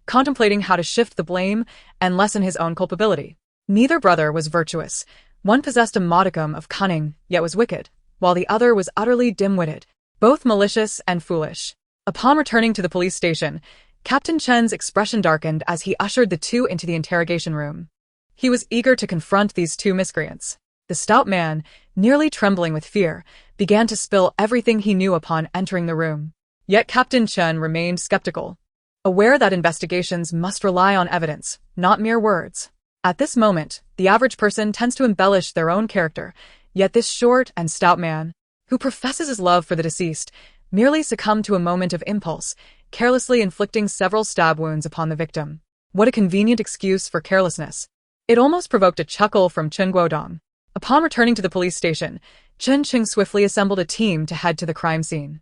contemplating how to shift the blame and lessen his own culpability. Neither brother was virtuous. One possessed a modicum of cunning, yet was wicked, while the other was utterly dim-witted, both malicious and foolish. Upon returning to the police station, Captain Chen's expression darkened as he ushered the 2 into the interrogation room. He was eager to confront these 2 miscreants. The stout man, nearly trembling with fear, began to spill everything he knew upon entering the room. Yet Captain Chen remained skeptical, aware that investigations must rely on evidence, not mere words. At this moment, the average person tends to embellish their own character, yet this short and stout man, who professes his love for the deceased, merely succumbed to a moment of impulse, carelessly inflicting several stab wounds upon the victim. What a convenient excuse for carelessness. It almost provoked a chuckle from Chen Guodong. Upon returning to the police station, Chen Qing swiftly assembled a team to head to the crime scene.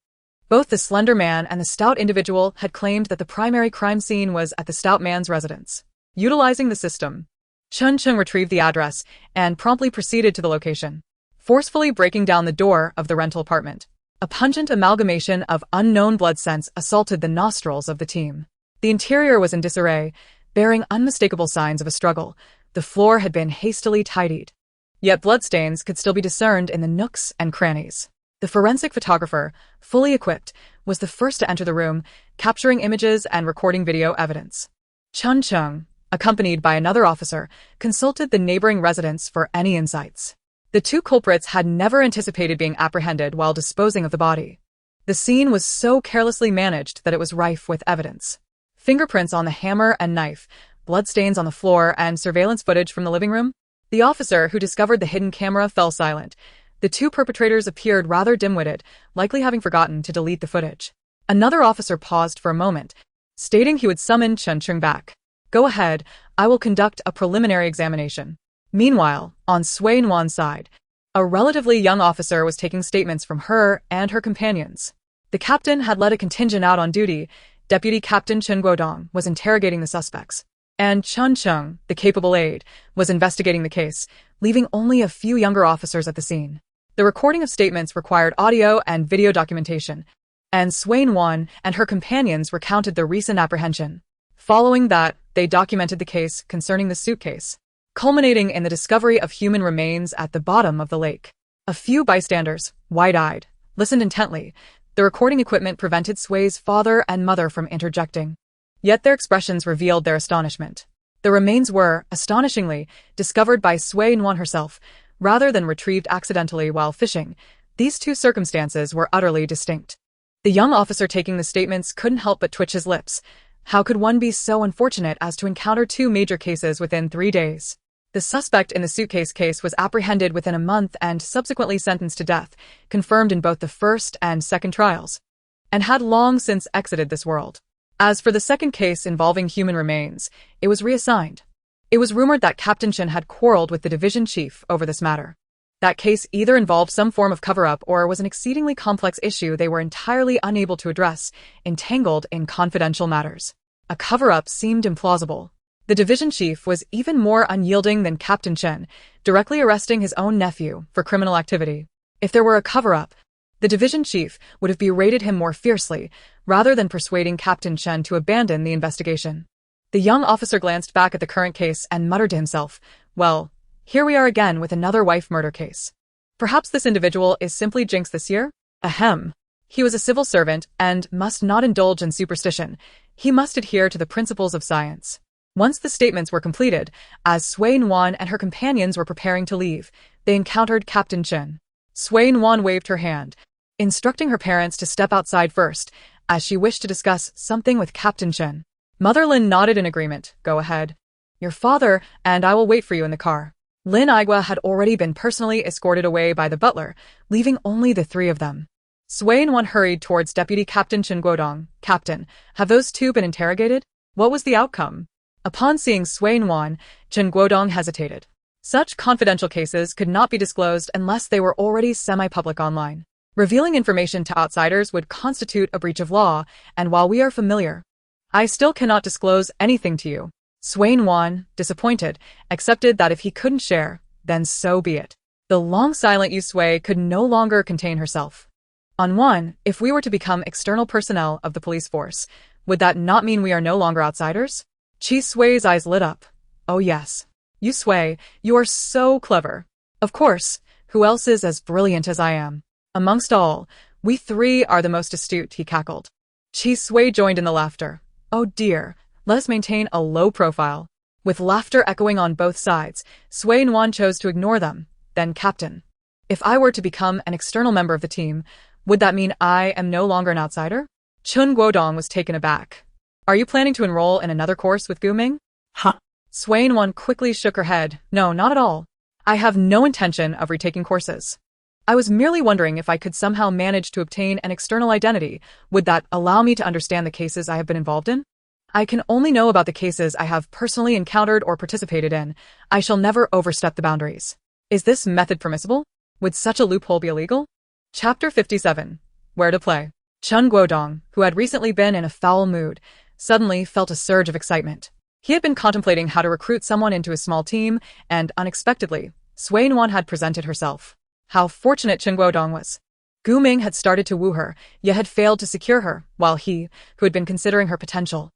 Both the slender man and the stout individual had claimed that the primary crime scene was at the stout man's residence. Utilizing the system, Chen Qing retrieved the address and promptly proceeded to the location, forcefully breaking down the door of the rental apartment. A pungent amalgamation of unknown blood scents assaulted the nostrils of the team. The interior was in disarray, bearing unmistakable signs of a struggle. The floor had been hastily tidied, yet bloodstains could still be discerned in the nooks and crannies. The forensic photographer, fully equipped, was the first to enter the room, capturing images and recording video evidence. Chun Chung, accompanied by another officer, consulted the neighboring residents for any insights. The 2 culprits had never anticipated being apprehended while disposing of the body. The scene was so carelessly managed that it was rife with evidence. Fingerprints on the hammer and knife, bloodstains on the floor, and surveillance footage from the living room. The officer who discovered the hidden camera fell silent. The 2 perpetrators appeared rather dim-witted, likely having forgotten to delete the footage. Another officer paused for a moment, stating he would summon Chen Chung back. Go ahead, I will conduct a preliminary examination. Meanwhile, on Sui Nuan's side, a relatively young officer was taking statements from her and her companions. The captain had led a contingent out on duty. Deputy Captain Chen Guodong was interrogating the suspects, and Chen Chung, the capable aide, was investigating the case, leaving only a few younger officers at the scene. The recording of statements required audio and video documentation, and Sui Nuan and her companions recounted the recent apprehension. Following that, they documented the case concerning the suitcase, culminating in the discovery of human remains at the bottom of the lake. A few bystanders, wide-eyed, listened intently. The recording equipment prevented Sui's father and mother from interjecting, yet their expressions revealed their astonishment. The remains were, astonishingly, discovered by Sui Nuan herself, rather than retrieved accidentally while fishing. These 2 circumstances were utterly distinct. The young officer taking the statements couldn't help but twitch his lips. How could one be so unfortunate as to encounter 2 major cases within 3 days? The suspect in the suitcase case was apprehended within a month and subsequently sentenced to death, confirmed in both the first and second trials, and had long since exited this world. As for the second case involving human remains, it was reassigned. It was rumored that Captain Chen had quarreled with the division chief over this matter. That case either involved some form of cover-up or was an exceedingly complex issue they were entirely unable to address, entangled in confidential matters. A cover-up seemed implausible. The division chief was even more unyielding than Captain Chen, directly arresting his own nephew for criminal activity. If there were a cover-up, the division chief would have berated him more fiercely, rather than persuading Captain Chen to abandon the investigation. The young officer glanced back at the current case and muttered to himself, well, here we are again with another wife murder case. Perhaps this individual is simply Jinx this year? Ahem. He was a civil servant and must not indulge in superstition. He must adhere to the principles of science. Once the statements were completed, as Sui Nuan and her companions were preparing to leave, they encountered Captain Chen. Sui Nuan waved her hand, instructing her parents to step outside first, as she wished to discuss something with Captain Chen. Mother Lin nodded in agreement. Go ahead. Your father and I will wait for you in the car. Lin Igua had already been personally escorted away by the butler, leaving only the three of them. Sui Nuan hurried towards Deputy Captain Chen Guodong. Captain, have those two been interrogated? What was the outcome? Upon seeing Sui Nuan, Chen Guodong hesitated. Such confidential cases could not be disclosed unless they were already semi-public online. Revealing information to outsiders would constitute a breach of law, and while we are familiar, I still cannot disclose anything to you. Sui Nuan, disappointed, accepted that if he couldn't share, then so be it. The long-silent Yu Sui could no longer contain herself. On one, if we were to become external personnel of the police force, would that not mean we are no longer outsiders? Chi Sui's eyes lit up. Oh yes. Yu Sui, you are so clever. Of course, who else is as brilliant as I am? Amongst all, we three are the most astute, he cackled. Chi Sui joined in the laughter. Oh dear, let us maintain a low profile. With laughter echoing on both sides, Sui Nuan chose to ignore them. Then, Captain, if I were to become an external member of the team, would that mean I am no longer an outsider? Chen Guodong was taken aback. Are you planning to enroll in another course with Guming? Huh. Sui Nuan quickly shook her head. No, not at all. I have no intention of retaking courses. I was merely wondering if I could somehow manage to obtain an external identity. Would that allow me to understand the cases I have been involved in? I can only know about the cases I have personally encountered or participated in. I shall never overstep the boundaries. Is this method permissible? Would such a loophole be illegal? Chapter 57. Where to play. Chen Guodong, who had recently been in a foul mood, suddenly felt a surge of excitement. He had been contemplating how to recruit someone into his small team, and unexpectedly, Sui Nuan had presented herself. How fortunate Chen Guodong was. Gu Ming had started to woo her, yet had failed to secure her, while he, who had been considering her potential,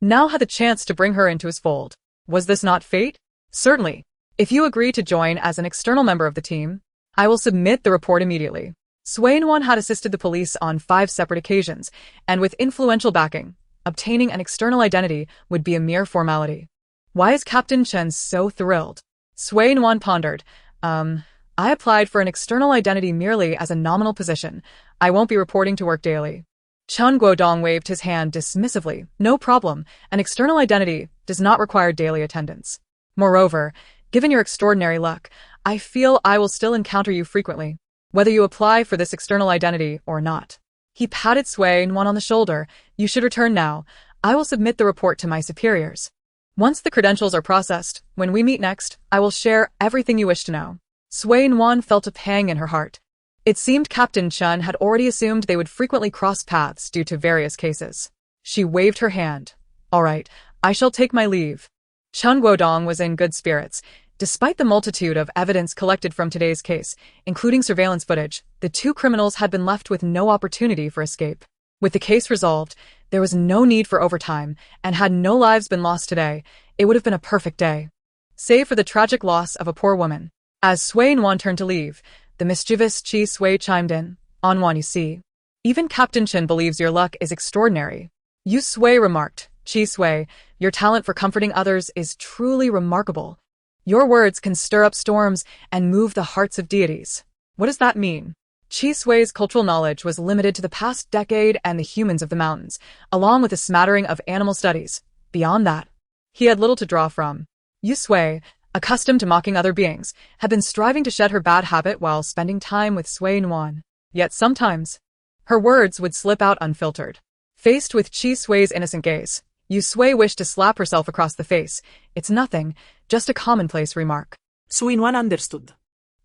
now had the chance to bring her into his fold. Was this not fate? Certainly. If you agree to join as an external member of the team, I will submit the report immediately. Sui Nuan had assisted the police on 5 separate occasions, and with influential backing, obtaining an external identity would be a mere formality. Why is Captain Chen so thrilled? Sui Nuan pondered. I applied for an external identity merely as a nominal position. I won't be reporting to work daily. Chen Guodong waved his hand dismissively. No problem. An external identity does not require daily attendance. Moreover, given your extraordinary luck, I feel I will still encounter you frequently, whether you apply for this external identity or not. He patted Sui Nuan on the shoulder. You should return now. I will submit the report to my superiors. Once the credentials are processed, when we meet next, I will share everything you wish to know. Sui Nuan felt a pang in her heart. It seemed Captain Chen had already assumed they would frequently cross paths due to various cases. She waved her hand. All right, I shall take my leave. Chen Guodong was in good spirits. Despite the multitude of evidence collected from today's case, including surveillance footage, the 2 criminals had been left with no opportunity for escape. With the case resolved, there was no need for overtime, and had no lives been lost today, it would have been a perfect day. Save for the tragic loss of a poor woman. As Sui Nuan turned to leave, the mischievous Chi Sui chimed in. Nuan, you see, even Captain Chen believes your luck is extraordinary. Yu Sui remarked. Chi Sui, your talent for comforting others is truly remarkable. Your words can stir up storms and move the hearts of deities. What does that mean? Chi Sui's cultural knowledge was limited to the past decade and the humans of the mountains, along with a smattering of animal studies. Beyond that, he had little to draw from. Yu Sui, accustomed to mocking other beings, had been striving to shed her bad habit while spending time with Sui Nuan. Yet sometimes, her words would slip out unfiltered. Faced with Chi Sui's innocent gaze, Yu Sui wished to slap herself across the face. It's nothing, just a commonplace remark. Sui Nuan understood.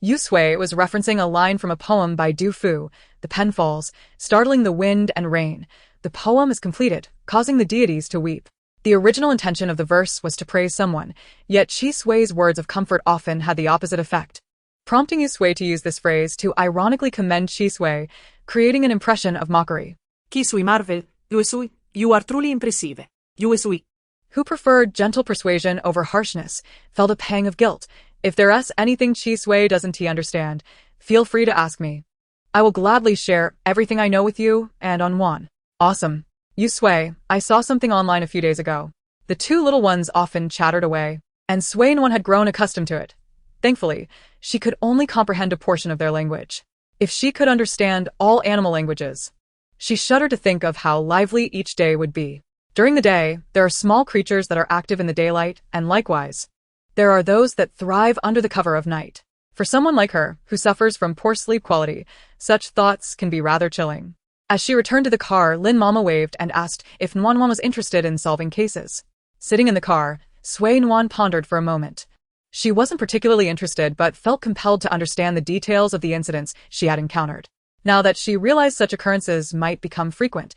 Yu Sui was referencing a line from a poem by Du Fu, The Pen Falls, startling the wind and rain. The poem is completed, causing the deities to weep. The original intention of the verse was to praise someone, yet Chi Sui's words of comfort often had the opposite effect, prompting Yu Sui to use this phrase to ironically commend Chi Sui, creating an impression of mockery. Chi Sui marvel, Yu Sui, you are truly impressive. Yu Sui, who preferred gentle persuasion over harshness, felt a pang of guilt. If there's anything Chi Sui doesn't understand, feel free to ask me. I will gladly share everything I know with you and on Nuan. Awesome. Yu Sui, I saw something online a few days ago. The two little ones often chattered away, and Sui Nuan had grown accustomed to it. Thankfully, she could only comprehend a portion of their language. If she could understand all animal languages, she shuddered to think of how lively each day would be. During the day, there are small creatures that are active in the daylight, and likewise, there are those that thrive under the cover of night. For someone like her, who suffers from poor sleep quality, such thoughts can be rather chilling. As she returned to the car, Lin Mama waved and asked if Nuan was interested in solving cases. Sitting in the car, Sui Nuan pondered for a moment. She wasn't particularly interested but felt compelled to understand the details of the incidents she had encountered. Now that she realized such occurrences might become frequent,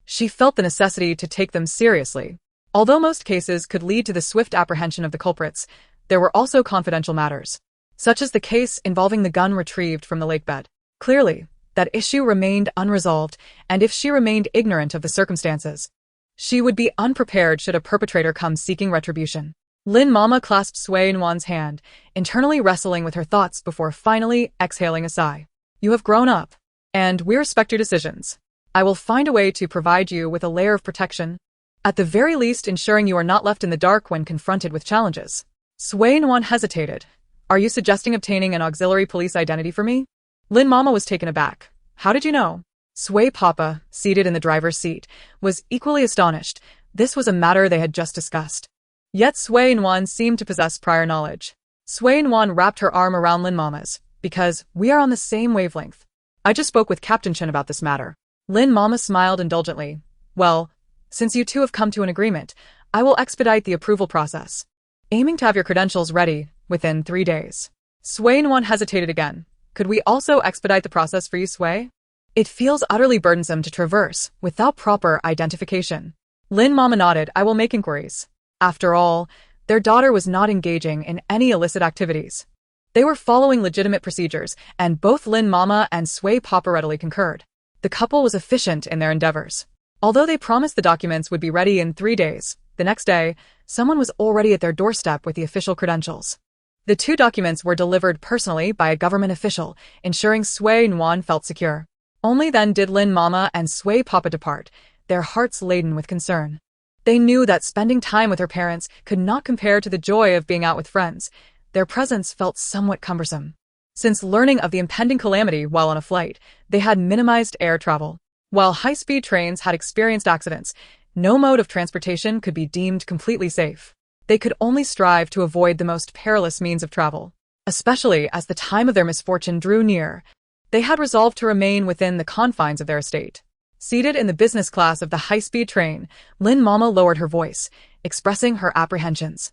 she felt the necessity to take them seriously. Although most cases could lead to the swift apprehension of the culprits, there were also confidential matters, such as the case involving the gun retrieved from the lakebed. Clearly, that issue remained unresolved, and if she remained ignorant of the circumstances, she would be unprepared should a perpetrator come seeking retribution. Lin Mama clasped Sui Nuan's hand, internally wrestling with her thoughts before finally exhaling a sigh. You have grown up, and we respect your decisions. I will find a way to provide you with a layer of protection, at the very least ensuring you are not left in the dark when confronted with challenges. Sui Nuan hesitated. Are you suggesting obtaining an auxiliary police identity for me? Lin Mama was taken aback. How did you know? Sui Papa, seated in the driver's seat, was equally astonished. This was a matter they had just discussed. Yet Sui Nuan seemed to possess prior knowledge. Sui Nuan wrapped her arm around Lin Mama's. Because we are on the same wavelength. I just spoke with Captain Chen about this matter. Lin Mama smiled indulgently. Well, since you two have come to an agreement, I will expedite the approval process, aiming to have your credentials ready within 3 days. Sui Nuan hesitated again. Could we also expedite the process for you, Sui? It feels utterly burdensome to traverse without proper identification. Lin Mama nodded. I will make inquiries. After all, their daughter was not engaging in any illicit activities. They were following legitimate procedures, and both Lin Mama and Sui Papa readily concurred. The couple was efficient in their endeavors. Although they promised the documents would be ready in 3 days, the next day, someone was already at their doorstep with the official credentials. The 2 documents were delivered personally by a government official, ensuring Sui Nuan felt secure. Only then did Lin Mama and Sui Papa depart, their hearts laden with concern. They knew that spending time with her parents could not compare to the joy of being out with friends. Their presence felt somewhat cumbersome. Since learning of the impending calamity while on a flight, they had minimized air travel. While high-speed trains had experienced accidents, no mode of transportation could be deemed completely safe. They could only strive to avoid the most perilous means of travel. Especially as the time of their misfortune drew near, they had resolved to remain within the confines of their estate. Seated in the business class of the high-speed train, Lin Mama lowered her voice, expressing her apprehensions.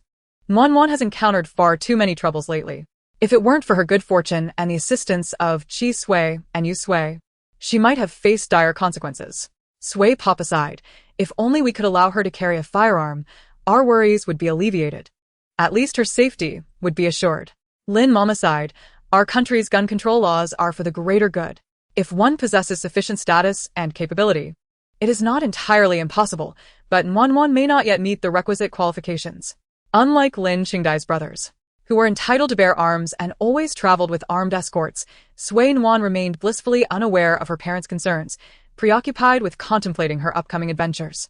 Nuan has encountered far too many troubles lately. If it weren't for her good fortune and the assistance of Chi Sui and Yu Sui, she might have faced dire consequences. Sui Papa sighed. If only we could allow her to carry a firearm, our worries would be alleviated. At least her safety would be assured. Lin Mama sighed. Our country's gun control laws are for the greater good. If one possesses sufficient status and capability, it is not entirely impossible, but Nuan may not yet meet the requisite qualifications. Unlike Lin Qingdai's brothers, who were entitled to bear arms and always traveled with armed escorts, Sui Nuan remained blissfully unaware of her parents' concerns, preoccupied with contemplating her upcoming adventures.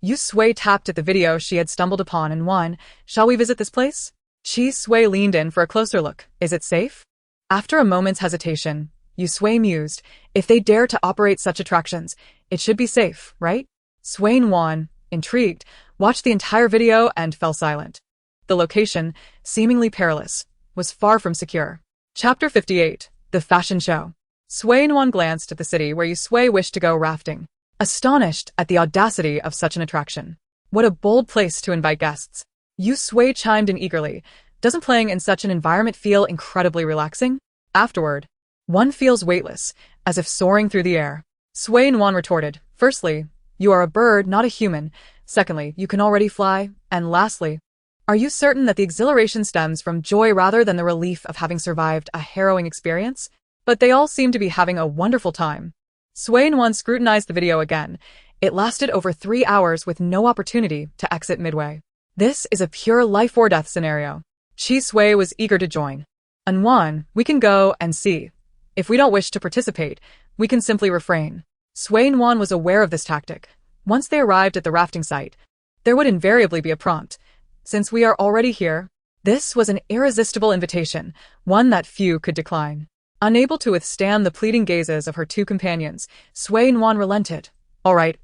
Yu Sui tapped at the video she had stumbled upon and Nuan, shall we visit this place? Chi Sui leaned in for a closer look. Is it safe? After a moment's hesitation, Yu Sui mused, if they dare to operate such attractions, it should be safe, right? Sui Nuan, intrigued, watched the entire video and fell silent. The location, seemingly perilous, was far from secure. Chapter 58, The Fashion Show. Sui Nuan glanced at the city where Yu Sui wished to go rafting, astonished at the audacity of such an attraction. What a bold place to invite guests. Yu Sui chimed in eagerly. Doesn't playing in such an environment feel incredibly relaxing? Afterward, one feels weightless, as if soaring through the air. Sui Nuan retorted, firstly, you are a bird, not a human. Secondly, you can already fly. And lastly, are you certain that the exhilaration stems from joy rather than the relief of having survived a harrowing experience? But they all seem to be having a wonderful time. Sui Nuan scrutinized the video again. It lasted over 3 hours with no opportunity to exit midway. This is a pure life or death scenario. Chi Sui was eager to join. Nuan, we can go and see. If we don't wish to participate, we can simply refrain. Sui Nuan was aware of this tactic. Once they arrived at the rafting site, there would invariably be a prompt. Since we are already here, this was an irresistible invitation, one that few could decline. Unable to withstand the pleading gazes of her two companions, Sui Nuan relented. All right,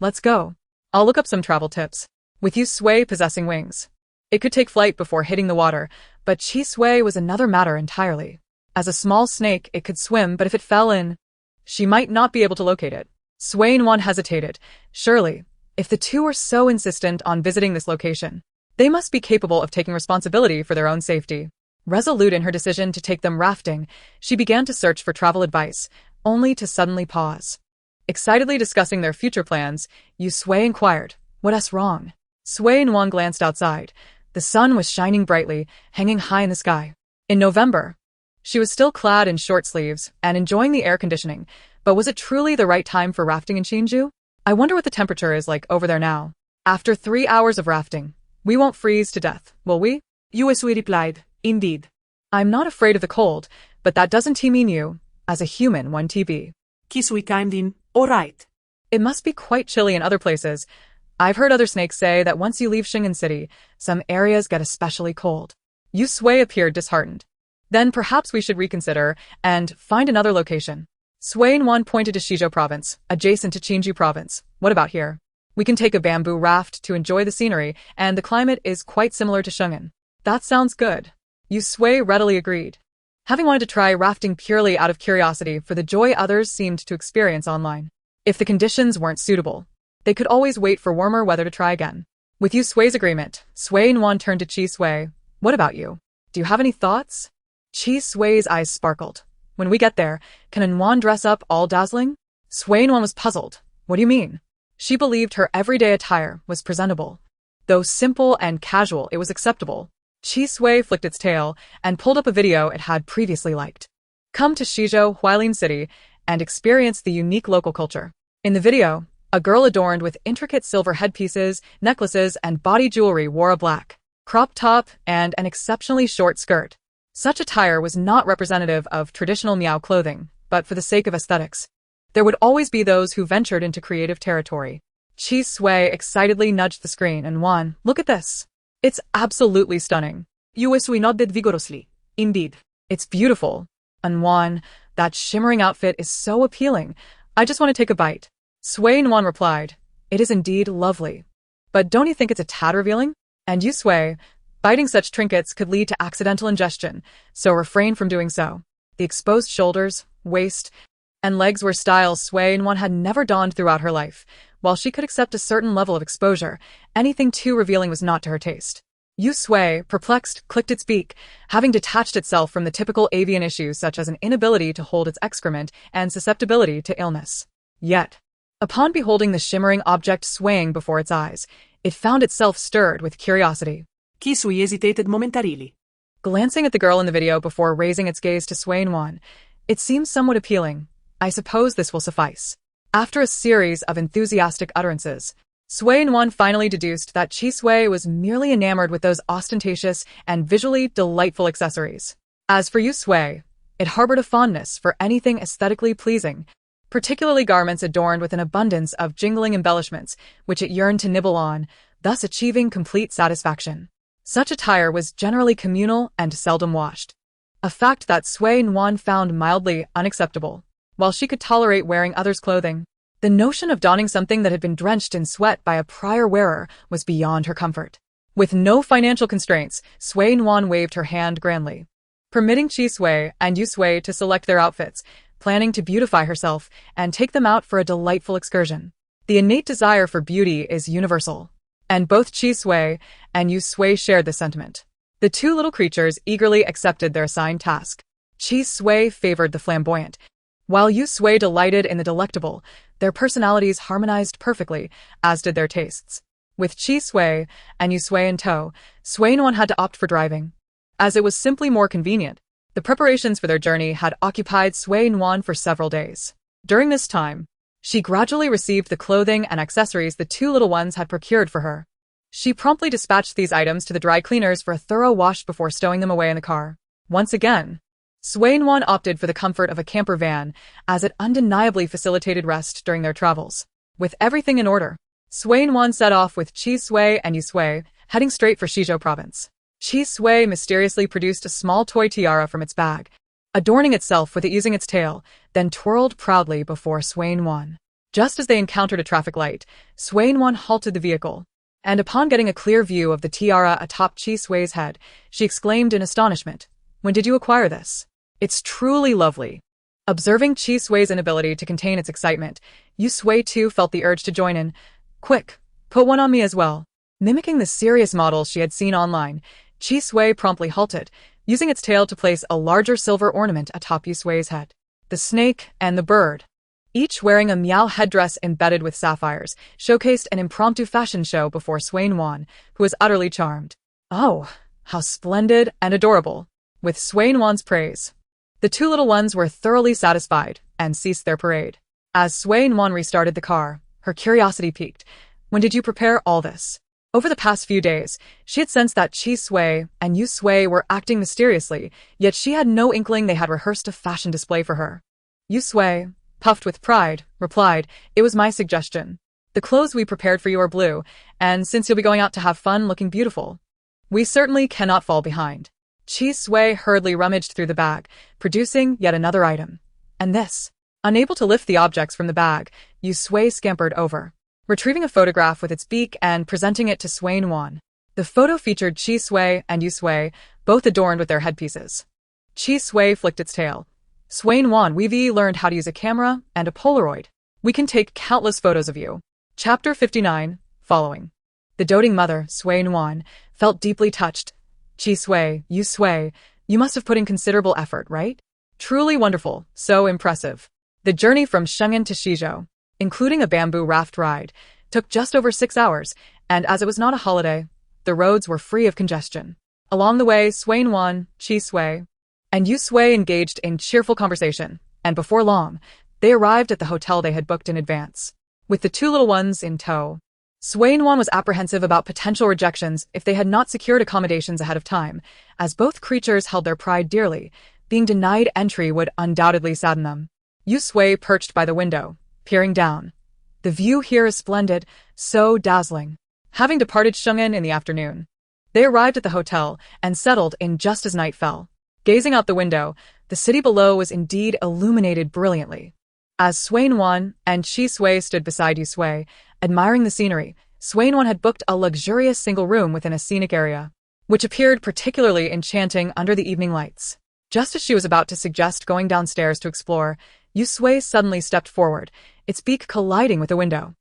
let's go. I'll look up some travel tips. With Yu Sui possessing wings, it could take flight before hitting the water, but Chi Sui was another matter entirely. As a small snake, it could swim, but if it fell in, she might not be able to locate it. Sui Nuan hesitated. Surely, if the two were so insistent on visiting this location, they must be capable of taking responsibility for their own safety. Resolute in her decision to take them rafting, she began to search for travel advice, only to suddenly pause. Excitedly discussing their future plans, Yu Sui inquired, "What's wrong?" Sui Nuan glanced outside. The sun was shining brightly, hanging high in the sky. In November, she was still clad in short sleeves and enjoying the air conditioning, but was it truly the right time for rafting in Shinju? I wonder what the temperature is like over there now. After 3 hours of rafting, we won't freeze to death, will we? Yu Sui replied, indeed. I'm not afraid of the cold, but that doesn't mean you, as a human, one TB. Chi Sui chimed in, all right. It must be quite chilly in other places. I've heard other snakes say that once you leave Shingen City, some areas get especially cold. Yu Sui appeared disheartened. Then perhaps we should reconsider and find another location. Sui Nuan pointed to Shizhou province, adjacent to Qinju province. What about here? We can take a bamboo raft to enjoy the scenery, and the climate is quite similar to Shingen. That sounds good. Yu Sui readily agreed. Having wanted to try rafting purely out of curiosity for the joy others seemed to experience online. If the conditions weren't suitable, they could always wait for warmer weather to try again. With Yu Sui's agreement, Sui Nuan turned to Chi Sui. What about you? Do you have any thoughts? Chi Sui's eyes sparkled. When we get there, can a Nuan dress up all dazzling? Sui Nuan was puzzled. What do you mean? She believed her everyday attire was presentable. Though simple and casual, it was acceptable. Chi Sui flicked its tail and pulled up a video it had previously liked. Come to Shizhou, Huailin City, and experience the unique local culture. In the video, a girl adorned with intricate silver headpieces, necklaces, and body jewelry wore a black crop top and an exceptionally short skirt. Such attire was not representative of traditional Miao clothing, but for the sake of aesthetics, there would always be those who ventured into creative territory. Chi Sui excitedly nudged the screen and won. Look at this. It's absolutely stunning. Yu Sui nodded vigorously. Indeed. It's beautiful. And Nuan, that shimmering outfit is so appealing. I just want to take a bite. Sui Nuan replied, it is indeed lovely. But don't you think it's a tad revealing? And Yu Sui, biting such trinkets could lead to accidental ingestion, so refrain from doing so. The exposed shoulders, waist, and legs were styles Sui Nuan had never donned throughout her life. While she could accept a certain level of exposure, anything too revealing was not to her taste. Yu Sui, perplexed, clicked its beak, having detached itself from the typical avian issues such as an inability to hold its excrement and susceptibility to illness. Yet, upon beholding the shimmering object swaying before its eyes, it found itself stirred with curiosity. Chi Sui hesitated momentarily. Glancing at the girl in the video before raising its gaze to Sui Nuan, it seemed somewhat appealing. I suppose this will suffice. After a series of enthusiastic utterances, Sui Nuan finally deduced that Chi Sui was merely enamored with those ostentatious and visually delightful accessories. As for Yu Sui, it harbored a fondness for anything aesthetically pleasing, particularly garments adorned with an abundance of jingling embellishments, which it yearned to nibble on, thus achieving complete satisfaction. Such attire was generally communal and seldom washed, a fact that Sui Nuan found mildly unacceptable. While she could tolerate wearing others' clothing, the notion of donning something that had been drenched in sweat by a prior wearer was beyond her comfort. With no financial constraints, Sui Nuan waved her hand grandly, permitting Chi Sui and Yu Sui to select their outfits, planning to beautify herself and take them out for a delightful excursion. The innate desire for beauty is universal. and both Chi Sui and Yu Sui shared the sentiment. The two little creatures eagerly accepted their assigned task. Chi Sui favored the flamboyant, while Yu Sui delighted in the delectable. Their personalities harmonized perfectly, as did their tastes. With Chi Sui and Yu Sui in tow, Sui Nuan had to opt for driving, as it was simply more convenient. The preparations for their journey had occupied Sui Nuan for several days. During this time, she gradually received the clothing and accessories the two little ones had procured for her. She promptly dispatched these items to the dry cleaners for a thorough wash before stowing them away in the car. Once again, Sui Nuan opted for the comfort of a camper van, as it undeniably facilitated rest during their travels. With everything in order, Sui Nuan set off with Chi Sui and Yu Sui, heading straight for Shizhou province. Chi Sui mysteriously produced a small toy tiara from its bag, adorning itself with it using its tail, then twirled proudly before Sui Nuan. Just as they encountered a traffic light, Sui Nuan halted the vehicle, and upon getting a clear view of the tiara atop Chi Sui's head, she exclaimed in astonishment, "When did you acquire this? It's truly lovely." Observing Chi Sui's inability to contain its excitement, Yu Sui too felt the urge to join in. "Quick, put one on me as well." Mimicking the serious models she had seen online, Chi Sui promptly halted, using its tail to place a larger silver ornament atop Yu Sui's head. The snake and the bird, each wearing a meow headdress embedded with sapphires, showcased an impromptu fashion show before Sui Nuan, who was utterly charmed. "Oh, how splendid and adorable!" With Sui Nuan's praise, the two little ones were thoroughly satisfied and ceased their parade. As Sui Nuan restarted the car, her curiosity piqued. "When did you prepare all this?" Over the past few days, she had sensed that Chi Sui and Yu Sui were acting mysteriously, yet she had no inkling they had rehearsed a fashion display for her. Yu Sui, puffed with pride, replied, "It was my suggestion. The clothes we prepared for you are blue, and since you'll be going out to have fun looking beautiful, we certainly cannot fall behind." Chi Sui hurriedly rummaged through the bag, producing yet another item. And this. Unable to lift the objects from the bag, Yu Sui scampered over, retrieving a photograph with its beak and presenting it to Sui Nuan. The photo featured Chi Sui and Yu Sui, both adorned with their headpieces. Chi Sui flicked its tail. "Sui Nuan, we've learned how to use a camera and a Polaroid. We can take countless photos of you." Chapter 59, following. The doting mother, Sui Nuan, felt deeply touched. "Chi Sui, Yu Sui, you must have put in considerable effort, right? Truly wonderful, so impressive." The journey from Shenzhen to Shizhou, including a bamboo raft ride, took just over 6 hours, and as it was not a holiday, the roads were free of congestion. Along the way, Sui Nuan, Chi Sui, and Yu Sui engaged in cheerful conversation, and before long, they arrived at the hotel they had booked in advance. With the two little ones in tow, Sui Nuan was apprehensive about potential rejections if they had not secured accommodations ahead of time, as both creatures held their pride dearly. Being denied entry would undoubtedly sadden them. Yu Sui perched by the window, peering down. "The view here is splendid, so dazzling." Having departed Shenzhen in the afternoon, they arrived at the hotel and settled in just as night fell. Gazing out the window, the city below was indeed illuminated brilliantly. As Sui Nuan and Chi Sui stood beside Yu Sui, admiring the scenery, Sui Nuan had booked a luxurious single room within a scenic area, which appeared particularly enchanting under the evening lights. Just as she was about to suggest going downstairs to explore, Yu Sui suddenly stepped forward, its beak colliding with the window.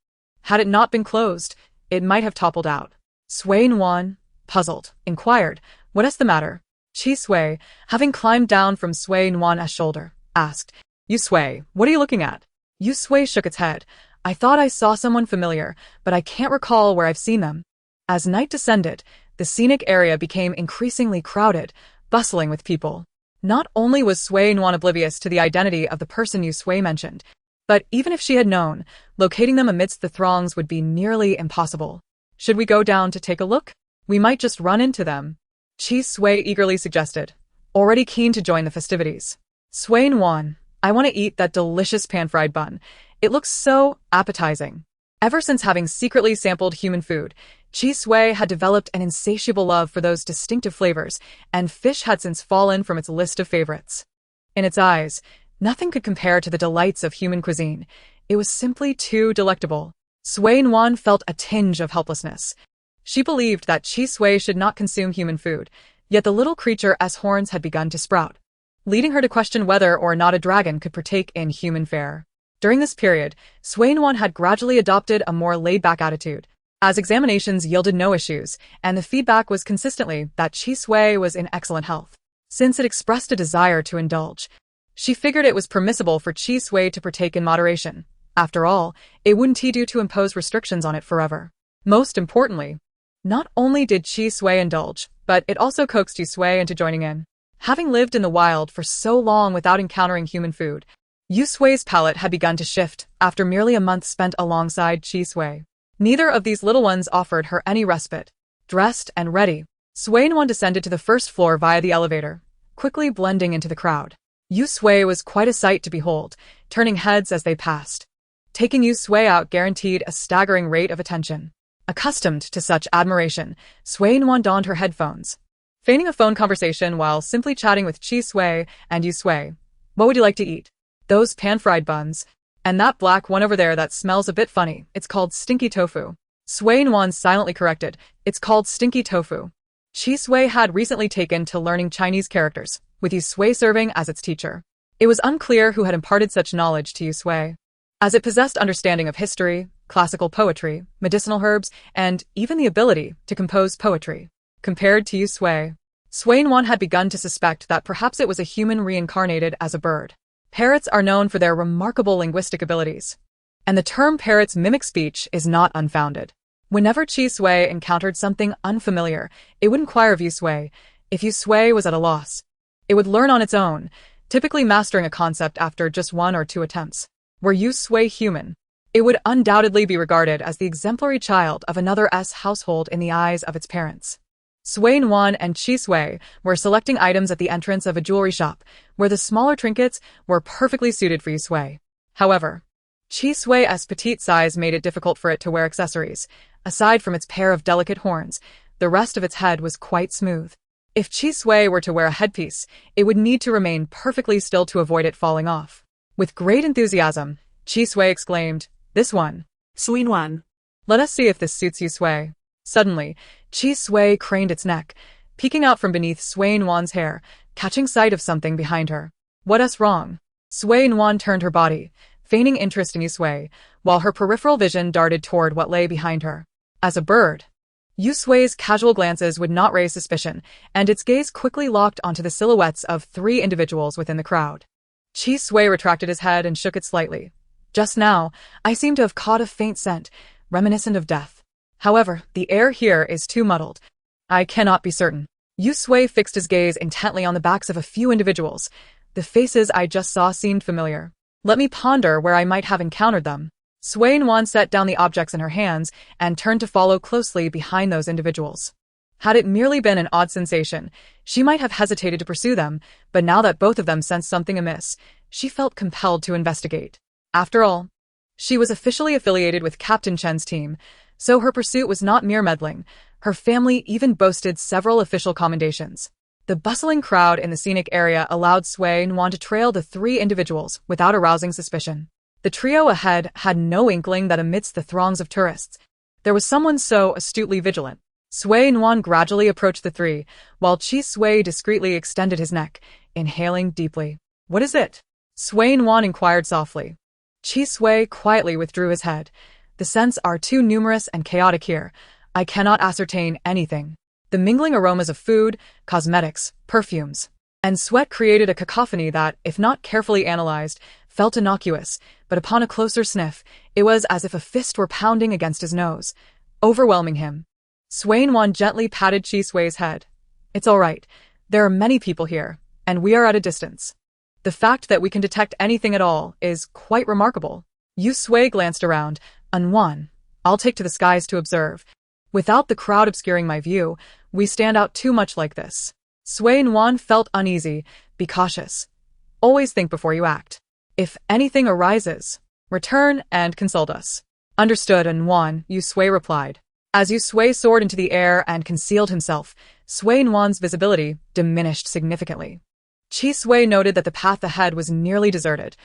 Had it not been closed, it might have toppled out. Sui Nuan, puzzled, inquired, "What is the matter?" Chi Sui, having climbed down from Sui Nuan's shoulder, asked, "Yu Sui, what are you looking at?" Yu Sui shook its head. "I thought I saw someone familiar, but I can't recall where I've seen them." As night descended, the scenic area became increasingly crowded, bustling with people. Not only was Sui Nuan oblivious to the identity of the person Yu Sui mentioned, but even if she had known, locating them amidst the throngs would be nearly impossible. "Should we go down to take a look? We might just run into them," Chi Sui eagerly suggested, already keen to join the festivities. "Sui Nuan, I want to eat that delicious pan-fried bun. It looks so appetizing." Ever since having secretly sampled human food, Chi Sui had developed an insatiable love for those distinctive flavors, and fish had since fallen from its list of favorites. In its eyes, nothing could compare to the delights of human cuisine. It was simply too delectable. Sui Nuan felt a tinge of helplessness. She believed that Chi Sui should not consume human food, yet the little creature's horns had begun to sprout, leading her to question whether or not a dragon could partake in human fare. During this period, Sui Nuan had gradually adopted a more laid-back attitude. as examinations yielded no issues, and the feedback was consistently that Chi Sui was in excellent health. Since it expressed a desire to indulge, she figured it was permissible for Chi Sui to partake in moderation. After all, it wouldn't do to impose restrictions on it forever. Most importantly, not only did Chi Sui indulge, but it also coaxed Yu Sui into joining in. Having lived in the wild for so long without encountering human food, Yu Sui's palate had begun to shift after merely a month spent alongside Chi Sui. Neither of these little ones offered her any respite. Dressed and ready, Sui Nuan descended to the first floor via the elevator, quickly blending into the crowd. Yu Sui was quite a sight to behold, turning heads as they passed. Taking Yu Sui out guaranteed a staggering rate of attention. Accustomed to such admiration, Sui Nuan donned her headphones, feigning a phone conversation while simply chatting with Chi Sui and Yu Sui. What would you like to eat? Those pan-fried buns. And that black one over there that smells a bit funny. It's called stinky tofu. Sui Nuan silently corrected. It's called stinky tofu. Chi Sui had recently taken to learning Chinese characters, with Yu Sui serving as its teacher. It was unclear who had imparted such knowledge to Yu Sui, as it possessed understanding of history, classical poetry, medicinal herbs, and even the ability to compose poetry. Compared to Yu Sui, Sui Nuan had begun to suspect that perhaps it was a human reincarnated as a bird. Parrots are known for their remarkable linguistic abilities, and the term parrots mimic speech is not unfounded. Whenever Chi Sui encountered something unfamiliar, it would inquire of Yu Sui. If Yu Sui was at a loss, it would learn on its own, typically mastering a concept after just 1 or 2 attempts. Were Yu Sui human, it would undoubtedly be regarded as the exemplary child of another's household in the eyes of its parents. Sui Nuan and Chi Sui were selecting items at the entrance of a jewelry shop, where the smaller trinkets were perfectly suited for Yu Sui. However, Chi Sui's petite size made it difficult for it to wear accessories. Aside from its pair of delicate horns, the rest of its head was quite smooth. If Chi Sui were to wear a headpiece, it would need to remain perfectly still to avoid it falling off. With great enthusiasm, Chi Sui exclaimed, "This one." Sui Nuan. Let us see if this suits Yu Sui. Suddenly, Chi Sui craned its neck, peeking out from beneath Sui Nuan's hair, catching sight of something behind her. What's wrong? Sui Nuan turned her body, feigning interest in Yu Sui, while her peripheral vision darted toward what lay behind her. As a bird, Yu Sui's casual glances would not raise suspicion, and its gaze quickly locked onto the silhouettes of 3 individuals within the crowd. Chi Sui retracted his head and shook it slightly. Just now, I seem to have caught a faint scent, reminiscent of death. However, the air here is too muddled. I cannot be certain. Yu Sui fixed his gaze intently on the backs of a few individuals. The faces I just saw seemed familiar. Let me ponder where I might have encountered them. Sui Nuan set down the objects in her hands and turned to follow closely behind those individuals. Had it merely been an odd sensation, she might have hesitated to pursue them, but now that both of them sensed something amiss, she felt compelled to investigate. After all, she was officially affiliated with Captain Chen's team, so her pursuit was not mere meddling. Her family even boasted several official commendations. The bustling crowd in the scenic area allowed Sui Nuan to trail the 3 individuals without arousing suspicion. The trio ahead had no inkling that amidst the throngs of tourists, there was someone so astutely vigilant. Sui Nuan gradually approached the 3, while Chi Sui discreetly extended his neck, inhaling deeply. What is it? Sui Nuan inquired softly. Chi Sui quietly withdrew his head. The scents are too numerous and chaotic here. I cannot ascertain anything. The mingling aromas of food, cosmetics, perfumes, and sweat created a cacophony that, if not carefully analyzed, felt innocuous, but upon a closer sniff, it was as if a fist were pounding against his nose, overwhelming him. Sui Nuan gently patted Chi Sui's head. It's all right. There are many people here, and we are at a distance. The fact that we can detect anything at all is quite remarkable. Yu Sui glanced around. Nuan, I'll take to the skies to observe. Without the crowd obscuring my view, we stand out too much like this. Sui Nuan felt uneasy. Be cautious. Always think before you act. If anything arises, return and consult us. Understood, Nuan, Yu Sui replied. As Yu Sui soared into the air and concealed himself, Sui Nuan's visibility diminished significantly. Chi Sui noted that the path ahead was nearly deserted.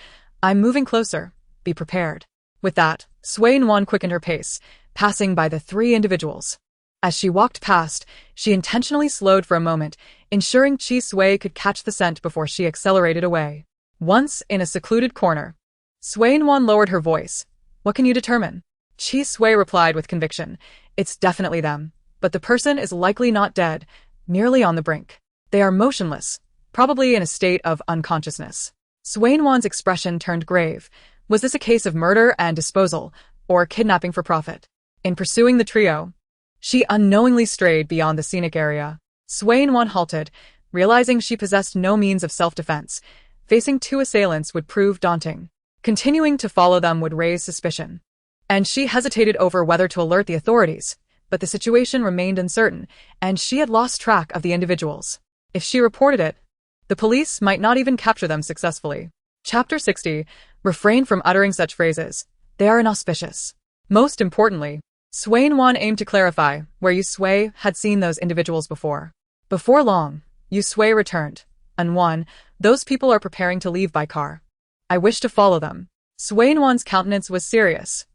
I'm moving closer. Be prepared. With that, Sui Nuan quickened her pace, passing by the 3 individuals. As she walked past, she intentionally slowed for a moment, ensuring Chi Sui could catch the scent before she accelerated away. Once in a secluded corner, Sui Nuan lowered her voice. What can you determine? Chi Sui replied with conviction. It's definitely them. But the person is likely not dead, merely on the brink. They are motionless, probably in a state of unconsciousness. Sui Nuan's expression turned grave. Was this a case of murder and disposal, or kidnapping for profit? In pursuing the trio, she unknowingly strayed beyond the scenic area. Sui Nuan halted, realizing she possessed no means of self-defense. Facing two assailants would prove daunting. Continuing to follow them would raise suspicion. And she hesitated over whether to alert the authorities, but the situation remained uncertain, and she had lost track of the individuals. If she reported it, the police might not even capture them successfully. Chapter 60. Refrain from uttering such phrases. They are inauspicious. Most importantly, Sui Nuan aimed to clarify where Yusui had seen those individuals before. Before long, Yusui returned. Nuan, those people are preparing to leave by car. I wish to follow them. Sui Nuan's countenance was serious.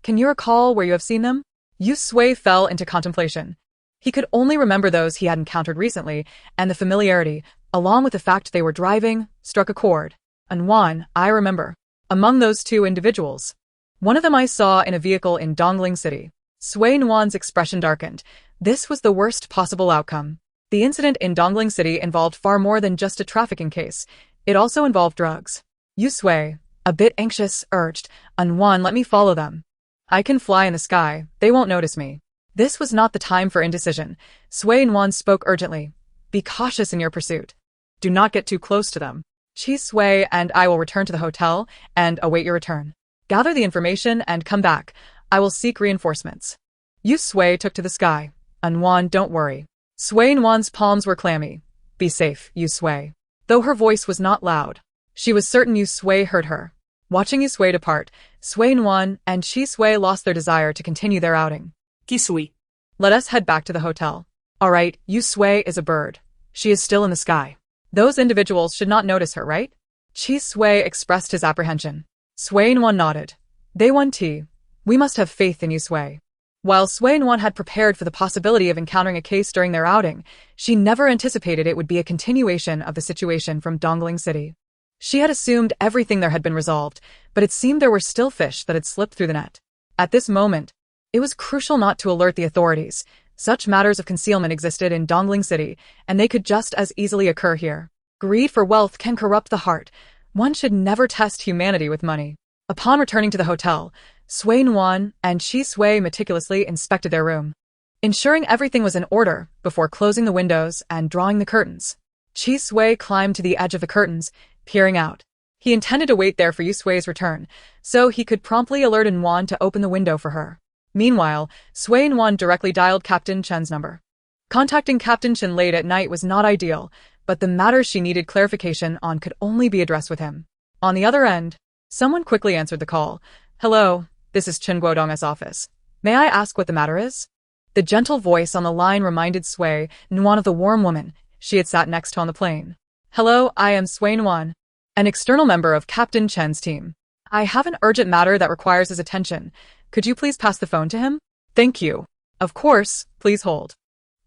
Can you recall where you have seen them? Yusui fell into contemplation. He could only remember those he had encountered recently, and the familiarity, along with the fact they were driving, struck a chord. Nuan, I remember. Among those two individuals, one of them I saw in a vehicle in Dongling City. Sui Nuan's expression darkened. This was the worst possible outcome. The incident in Dongling City involved far more than just a trafficking case. It also involved drugs. Yusui, a bit anxious, urged, Nuan, let me follow them. I can fly in the sky, they won't notice me. This was not the time for indecision. Sui Nuan spoke urgently. Be cautious in your pursuit. Do not get too close to them. Chi Sui and I will return to the hotel and await your return. Gather the information and come back. I will seek reinforcements. Yusui took to the sky. Nuan, don't worry. Sui Nuan's palms were clammy. Be safe, Yusui. Though her voice was not loud, she was certain Yusui heard her. Watching Yusui depart, Sui Nuan and Chi Sui lost their desire to continue their outing. Kisui. Let us head back to the hotel. All right, Yusui is a bird. She is still in the sky. Those individuals should not notice her, right? Chi Sui expressed his apprehension. Sui Nuan nodded. They won tea. We must have faith in Yusui. While Sui Nuan had prepared for the possibility of encountering a case during their outing, she never anticipated it would be a continuation of the situation from Dongling City. She had assumed everything there had been resolved, but it seemed there were still fish that had slipped through the net. At this moment, it was crucial not to alert the authorities. Such matters of concealment existed in Dongling City, and they could just as easily occur here. Greed for wealth can corrupt the heart. One should never test humanity with money. Upon returning to the hotel, Sui Nuan and Chi Sui meticulously inspected their room, ensuring everything was in order before closing the windows and drawing the curtains. Chi Sui climbed to the edge of the curtains, peering out. He intended to wait there for Yusui's return, so he could promptly alert Nuan to open the window for her. Meanwhile, Sui Nuan directly dialed Captain Chen's number. Contacting Captain Chen late at night was not ideal, but the matters she needed clarification on could only be addressed with him. On the other end, someone quickly answered the call. Hello, this is Chen Guodong's office. May I ask what the matter is? The gentle voice on the line reminded Sui Nuan of the warm woman she had sat next to on the plane. Hello, I am Sui Nuan, an external member of Captain Chen's team. I have an urgent matter that requires his attention. Could you please pass the phone to him? Thank you. Of course, please hold.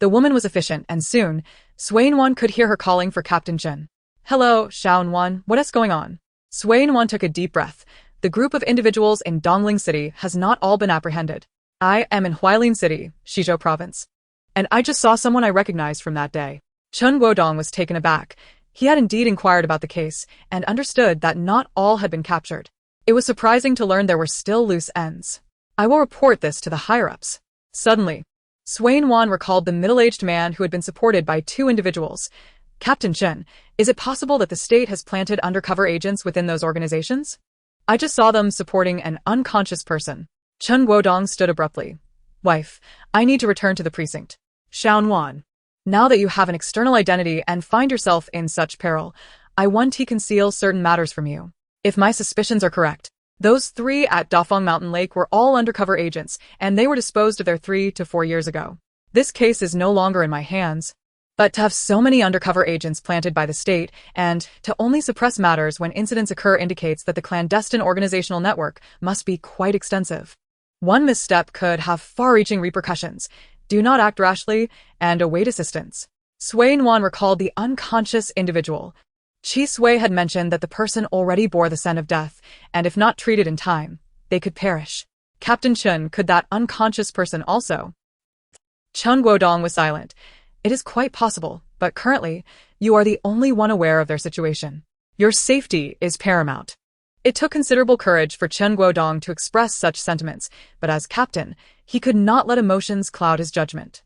The woman was efficient, and soon, Sui Nuan could hear her calling for Captain Chen. Hello, Xiao Nuan, what is going on? Sui Nuan took a deep breath. The group of individuals in Dongling City has not all been apprehended. I am in Huailin City, Shizhou Province. And I just saw someone I recognized from that day. Chen Guodong was taken aback. He had indeed inquired about the case, and understood that not all had been captured. It was surprising to learn there were still loose ends. I will report this to the higher-ups. Suddenly, Sui Nuan recalled the middle-aged man who had been supported by two individuals. Captain Chen, is it possible that the state has planted undercover agents within those organizations? I just saw them supporting an unconscious person. Chen Guodong stood abruptly. Wife, I need to return to the precinct. Xiao Nuan, now that you have an external identity and find yourself in such peril, I want to conceal certain matters from you. If my suspicions are correct, those three at Dafeng Mountain Lake were all undercover agents, and they were disposed of there 3 to 4 years ago. This case is no longer in my hands. But to have so many undercover agents planted by the state, and to only suppress matters when incidents occur indicates that the clandestine organizational network must be quite extensive. One misstep could have far-reaching repercussions. Do not act rashly, and await assistance. Sui Nuan recalled the unconscious individual. Chi Sui had mentioned that the person already bore the scent of death, and if not treated in time, they could perish. Captain Chen, could that unconscious person also? Chun Guodong was silent. It is quite possible, but currently, you are the only one aware of their situation. Your safety is paramount. It took considerable courage for Chun Guodong to express such sentiments, but as captain, he could not let emotions cloud his judgment.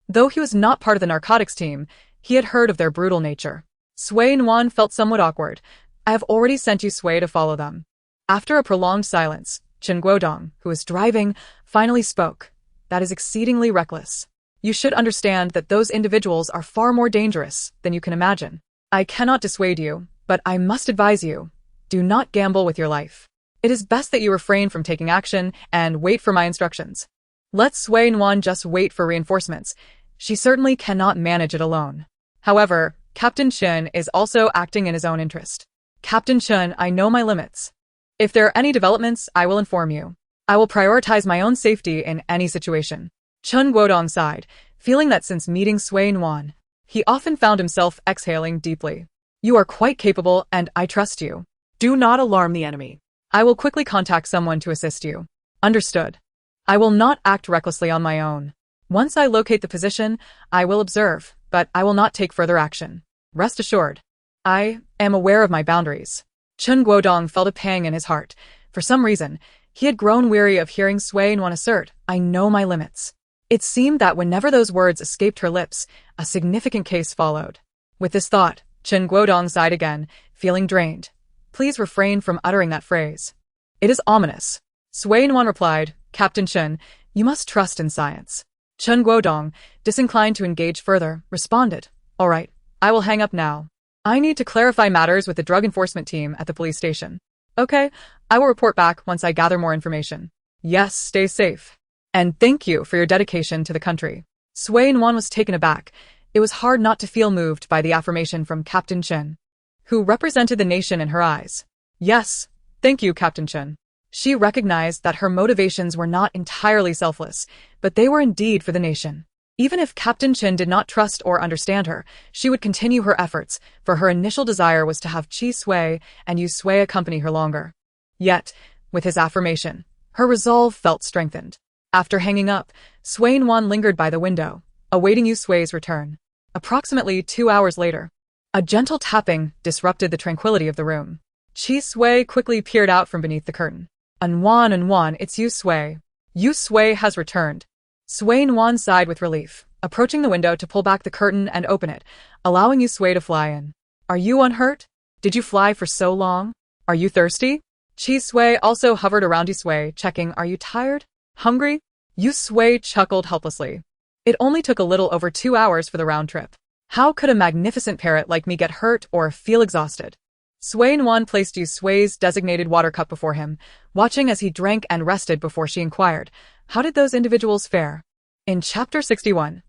Though he was not part of the narcotics team, he had heard of their brutal nature. Sui Nuan felt somewhat awkward. I have already sent you Sui to follow them. After a prolonged silence, Chun Guodong, who was driving, finally spoke. That is exceedingly reckless. You should understand that those individuals are far more dangerous than you can imagine. I cannot dissuade you, but I must advise you. Do not gamble with your life. It is best that you refrain from taking action and wait for my instructions. Let Sui Nuan just wait for reinforcements. She certainly cannot manage it alone. However, Captain Chun is also acting in his own interest. Captain Chun, I know my limits. If there are any developments, I will inform you. I will prioritize my own safety in any situation. Chun Guodong sighed, feeling that since meeting Sui Nuan, he often found himself exhaling deeply. You are quite capable, and I trust you. Do not alarm the enemy. I will quickly contact someone to assist you. Understood. I will not act recklessly on my own. Once I locate the position, I will observe, but I will not take further action. Rest assured. I am aware of my boundaries. Chun Guodong felt a pang in his heart. For some reason, he had grown weary of hearing Sui Nuan assert, I know my limits. It seemed that whenever those words escaped her lips, a significant case followed. With this thought, Chun Guodong sighed again, feeling drained. Please refrain from uttering that phrase. It is ominous. Sui Nuan replied, Captain Chun, you must trust in science. Chun Guodong, disinclined to engage further, responded, All right, I will hang up now. I need to clarify matters with the drug enforcement team at the police station. Okay, I will report back once I gather more information. Yes, stay safe. And thank you for your dedication to the country. Sui Nuan was taken aback. It was hard not to feel moved by the affirmation from Captain Chun, who represented the nation in her eyes. Yes, thank you, Captain Chun. She recognized that her motivations were not entirely selfless, but they were indeed for the nation. Even if Captain Chun did not trust or understand her, she would continue her efforts, for her initial desire was to have Chi Sui and Yu Sui accompany her longer. Yet, with his affirmation, her resolve felt strengthened. After hanging up, Sui Nuan lingered by the window, awaiting Yu Sui's return. Approximately 2 hours later, a gentle tapping disrupted the tranquility of the room. Chi Sui quickly peered out from beneath the curtain. Nuan, it's Yu Sui. Yu Sui has returned. Sui Nuan sighed with relief, approaching the window to pull back the curtain and open it, allowing Yu Sui to fly in. Are you unhurt? Did you fly for so long? Are you thirsty? Chi Sui also hovered around Yu Sui, checking, Are you tired? Hungry? Yu Sui chuckled helplessly. It only took a little over 2 hours for the round trip. How could a magnificent parrot like me get hurt or feel exhausted? Sui Nuan placed Yu Sui's designated water cup before him, watching as he drank and rested before she inquired, How did those individuals fare? In Chapter 61,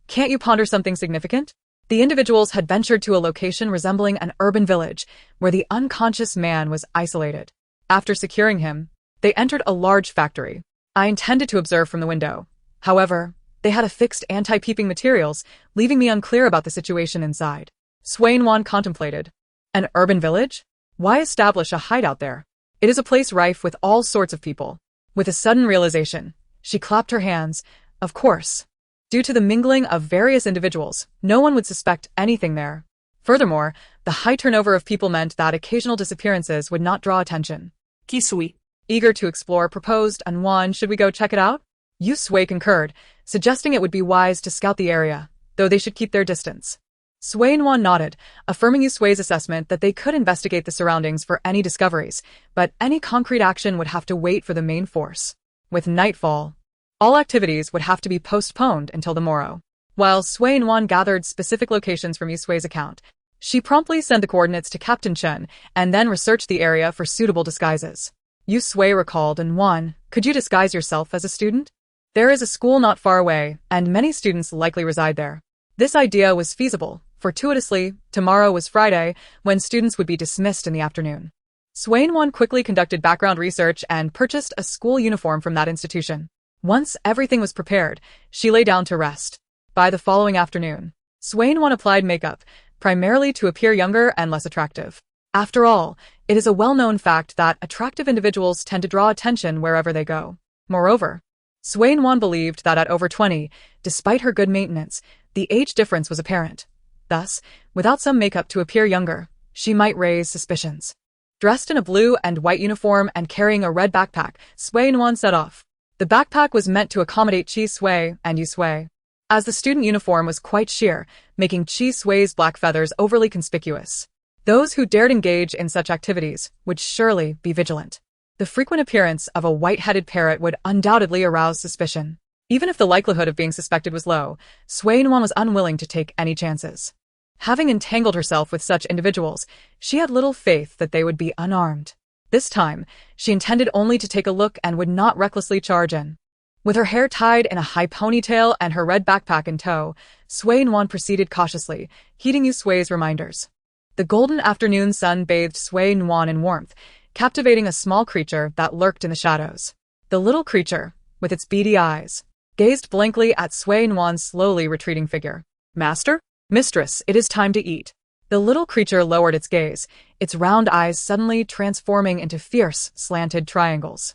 Can't you ponder something significant? The individuals had ventured to a location resembling an urban village, where the unconscious man was isolated. After securing him, they entered a large factory. I intended to observe from the window. However, they had affixed anti-peeping materials, leaving me unclear about the situation inside. Sui Nuan contemplated. An urban village? Why establish a hideout there? It is a place rife with all sorts of people. With a sudden realization, she clapped her hands. Of course. Due to the mingling of various individuals, no one would suspect anything there. Furthermore, the high turnover of people meant that occasional disappearances would not draw attention. Kisui, Eager to explore, proposed, Nuan, should we go check it out? Yu Sui concurred, suggesting it would be wise to scout the area, though they should keep their distance. Sui Nuan nodded, affirming Yu Sui's assessment that they could investigate the surroundings for any discoveries, but any concrete action would have to wait for the main force. With nightfall, all activities would have to be postponed until the morrow. While Sui Nuan gathered specific locations from Yu Sui's account, she promptly sent the coordinates to Captain Chun and then researched the area for suitable disguises. Yu Sui recalled, Nuan, could you disguise yourself as a student? There is a school not far away, and many students likely reside there. This idea was feasible. Fortuitously, tomorrow was Friday, when students would be dismissed in the afternoon. Sui Nuan quickly conducted background research and purchased a school uniform from that institution. Once everything was prepared, she lay down to rest. By the following afternoon, Sui Nuan applied makeup, primarily to appear younger and less attractive. After all, it is a well-known fact that attractive individuals tend to draw attention wherever they go. Moreover, Sui Nuan believed that at over 20, despite her good maintenance, the age difference was apparent. Thus, without some makeup to appear younger, she might raise suspicions. Dressed in a blue and white uniform and carrying a red backpack, Sui Nuan set off. The backpack was meant to accommodate Chi Sui and Yu Sui, as the student uniform was quite sheer, making Chi Sui's black feathers overly conspicuous. Those who dared engage in such activities would surely be vigilant. The frequent appearance of a white-headed parrot would undoubtedly arouse suspicion. Even if the likelihood of being suspected was low, Sui Nuan was unwilling to take any chances. Having entangled herself with such individuals, she had little faith that they would be unarmed. This time, she intended only to take a look and would not recklessly charge in. With her hair tied in a high ponytail and her red backpack in tow, Sui Nuan proceeded cautiously, heeding Yu Sui's reminders. The golden afternoon sun bathed Sui Nuan in warmth, captivating a small creature that lurked in the shadows. The little creature, with its beady eyes, gazed blankly at Sui Nuan's slowly retreating figure. "Master? Mistress, it is time to eat." The little creature lowered its gaze, its round eyes suddenly transforming into fierce, slanted triangles.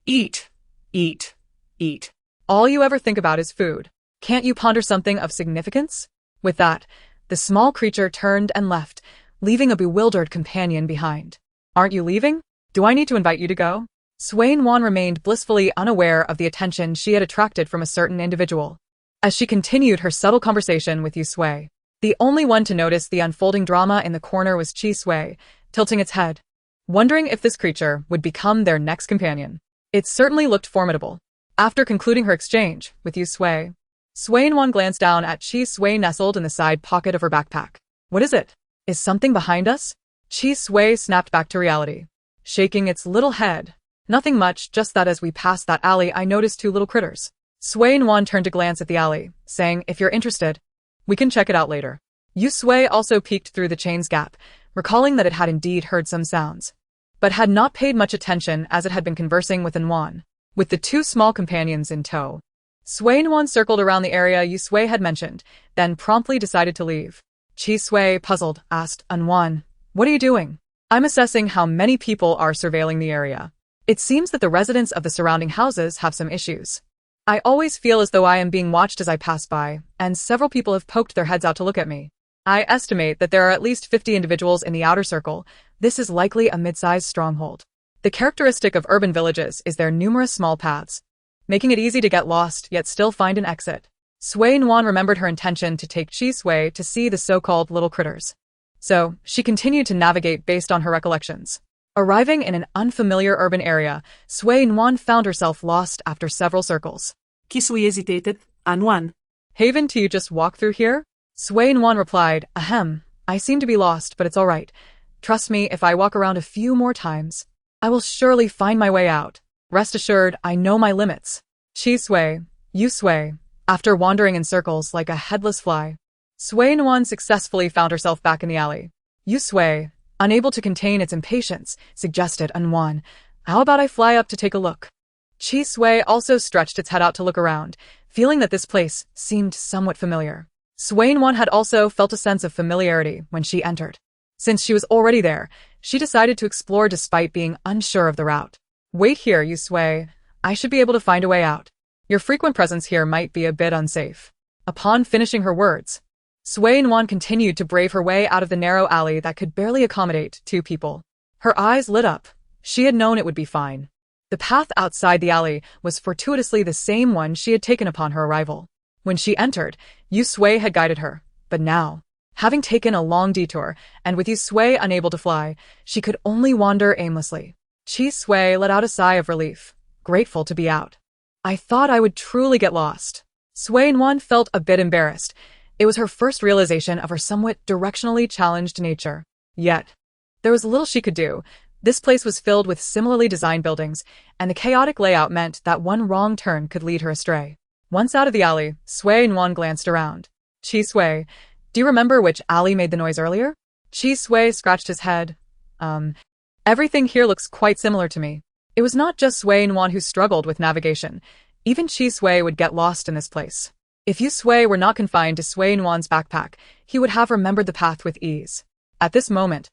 "Eat, eat, eat. All you ever think about is food. Can't you ponder something of significance?" With that, the small creature turned and left, leaving a bewildered companion behind. "Aren't you leaving? Do I need to invite you to go?" Sui Nuan remained blissfully unaware of the attention she had attracted from a certain individual. As she continued her subtle conversation with Yu Sui, the only one to notice the unfolding drama in the corner was Chi Sui, tilting its head, wondering if this creature would become their next companion. It certainly looked formidable. After concluding her exchange with Yu Sui, Sui Nuan glanced down at Chi Sui nestled in the side pocket of her backpack. "What is it? Is something behind us?" Chi Sui snapped back to reality, shaking its little head. "Nothing much, just that as we passed that alley I noticed two little critters." Sui Nuan turned to glance at the alley, saying, "If you're interested, we can check it out later." Yu Sui also peeked through the chain's gap, recalling that it had indeed heard some sounds, but had not paid much attention as it had been conversing with Nuan, with the two small companions in tow. Sui Nuan circled around the area Yu Sui had mentioned, then promptly decided to leave. Chi Sui, puzzled, asked Nuan, "What are you doing?" "I'm assessing how many people are surveilling the area. It seems that the residents of the surrounding houses have some issues. I always feel as though I am being watched as I pass by, and several people have poked their heads out to look at me. I estimate that there are at least 50 individuals in the outer circle. This is likely a mid-sized stronghold. The characteristic of urban villages is their numerous small paths, making it easy to get lost yet still find an exit." Sui Nuan remembered her intention to take Chi Sui to see the so-called little critters. So, she continued to navigate based on her recollections. Arriving in an unfamiliar urban area, Sui Nuan found herself lost after several circles. Chi Sui hesitated. Nuan. "Haven to you just walk through here?" Sui Nuan replied, "Ahem, I seem to be lost, but it's all right. Trust me, if I walk around a few more times, I will surely find my way out. Rest assured, I know my limits." Chi Sui, Yu Sui, after wandering in circles like a headless fly, Sui Nuan successfully found herself back in the alley. Yu Sui, unable to contain its impatience, suggested Nuan, "How about I fly up to take a look?" Chi Sui also stretched its head out to look around, feeling that this place seemed somewhat familiar. Sui Nuan had also felt a sense of familiarity when she entered. Since she was already there, she decided to explore despite being unsure of the route. "Wait here, Yu Sui. I should be able to find a way out. Your frequent presence here might be a bit unsafe." Upon finishing her words, Sui Nuan continued to brave her way out of the narrow alley that could barely accommodate two people. Her eyes lit up. She had known it would be fine. The path outside the alley was fortuitously the same one she had taken upon her arrival. When she entered, Yu Sui had guided her, but now, having taken a long detour, and with Yu Sui unable to fly, she could only wander aimlessly. Chi Sui let out a sigh of relief, grateful to be out. "I thought I would truly get lost." Sui Nuan felt a bit embarrassed. It was her first realization of her somewhat directionally challenged nature. Yet, there was little she could do. This place was filled with similarly designed buildings, and the chaotic layout meant that one wrong turn could lead her astray. Once out of the alley, Sui Nuan glanced around. "Chi Sui, do you remember which alley made the noise earlier?" Chi Sui scratched his head. Everything here looks quite similar to me." It was not just Sui Nuan who struggled with navigation. Even Chi Sui would get lost in this place. If Yu Sui were not confined to Sui Nuan's backpack, he would have remembered the path with ease. At this moment,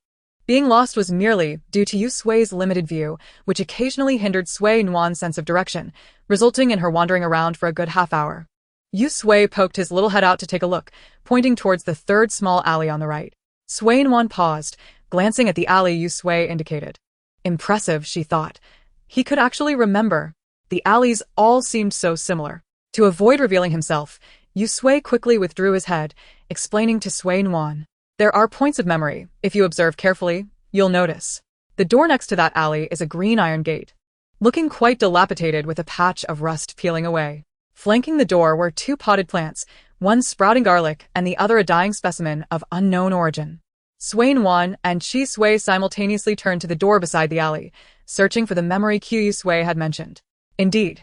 Being lost was merely due to Yu Sui's limited view, which occasionally hindered Sui Nuan's sense of direction, resulting in her wandering around for a good half-hour. Yu Sui poked his little head out to take a look, pointing towards the third small alley on the right. Sui Nuan paused, glancing at the alley Yu Sui indicated. Impressive, she thought. He could actually remember. The alleys all seemed so similar. To avoid revealing himself, Yu Sui quickly withdrew his head, explaining to Sui Nuan. There are points of memory. If you observe carefully, you'll notice. The door next to that alley is a green iron gate, looking quite dilapidated with a patch of rust peeling away. Flanking the door were two potted plants, one sprouting garlic and the other a dying specimen of unknown origin. Sui Nuan and Chi Sui simultaneously turned to the door beside the alley, searching for the memory cue Yu Sui had mentioned. Indeed.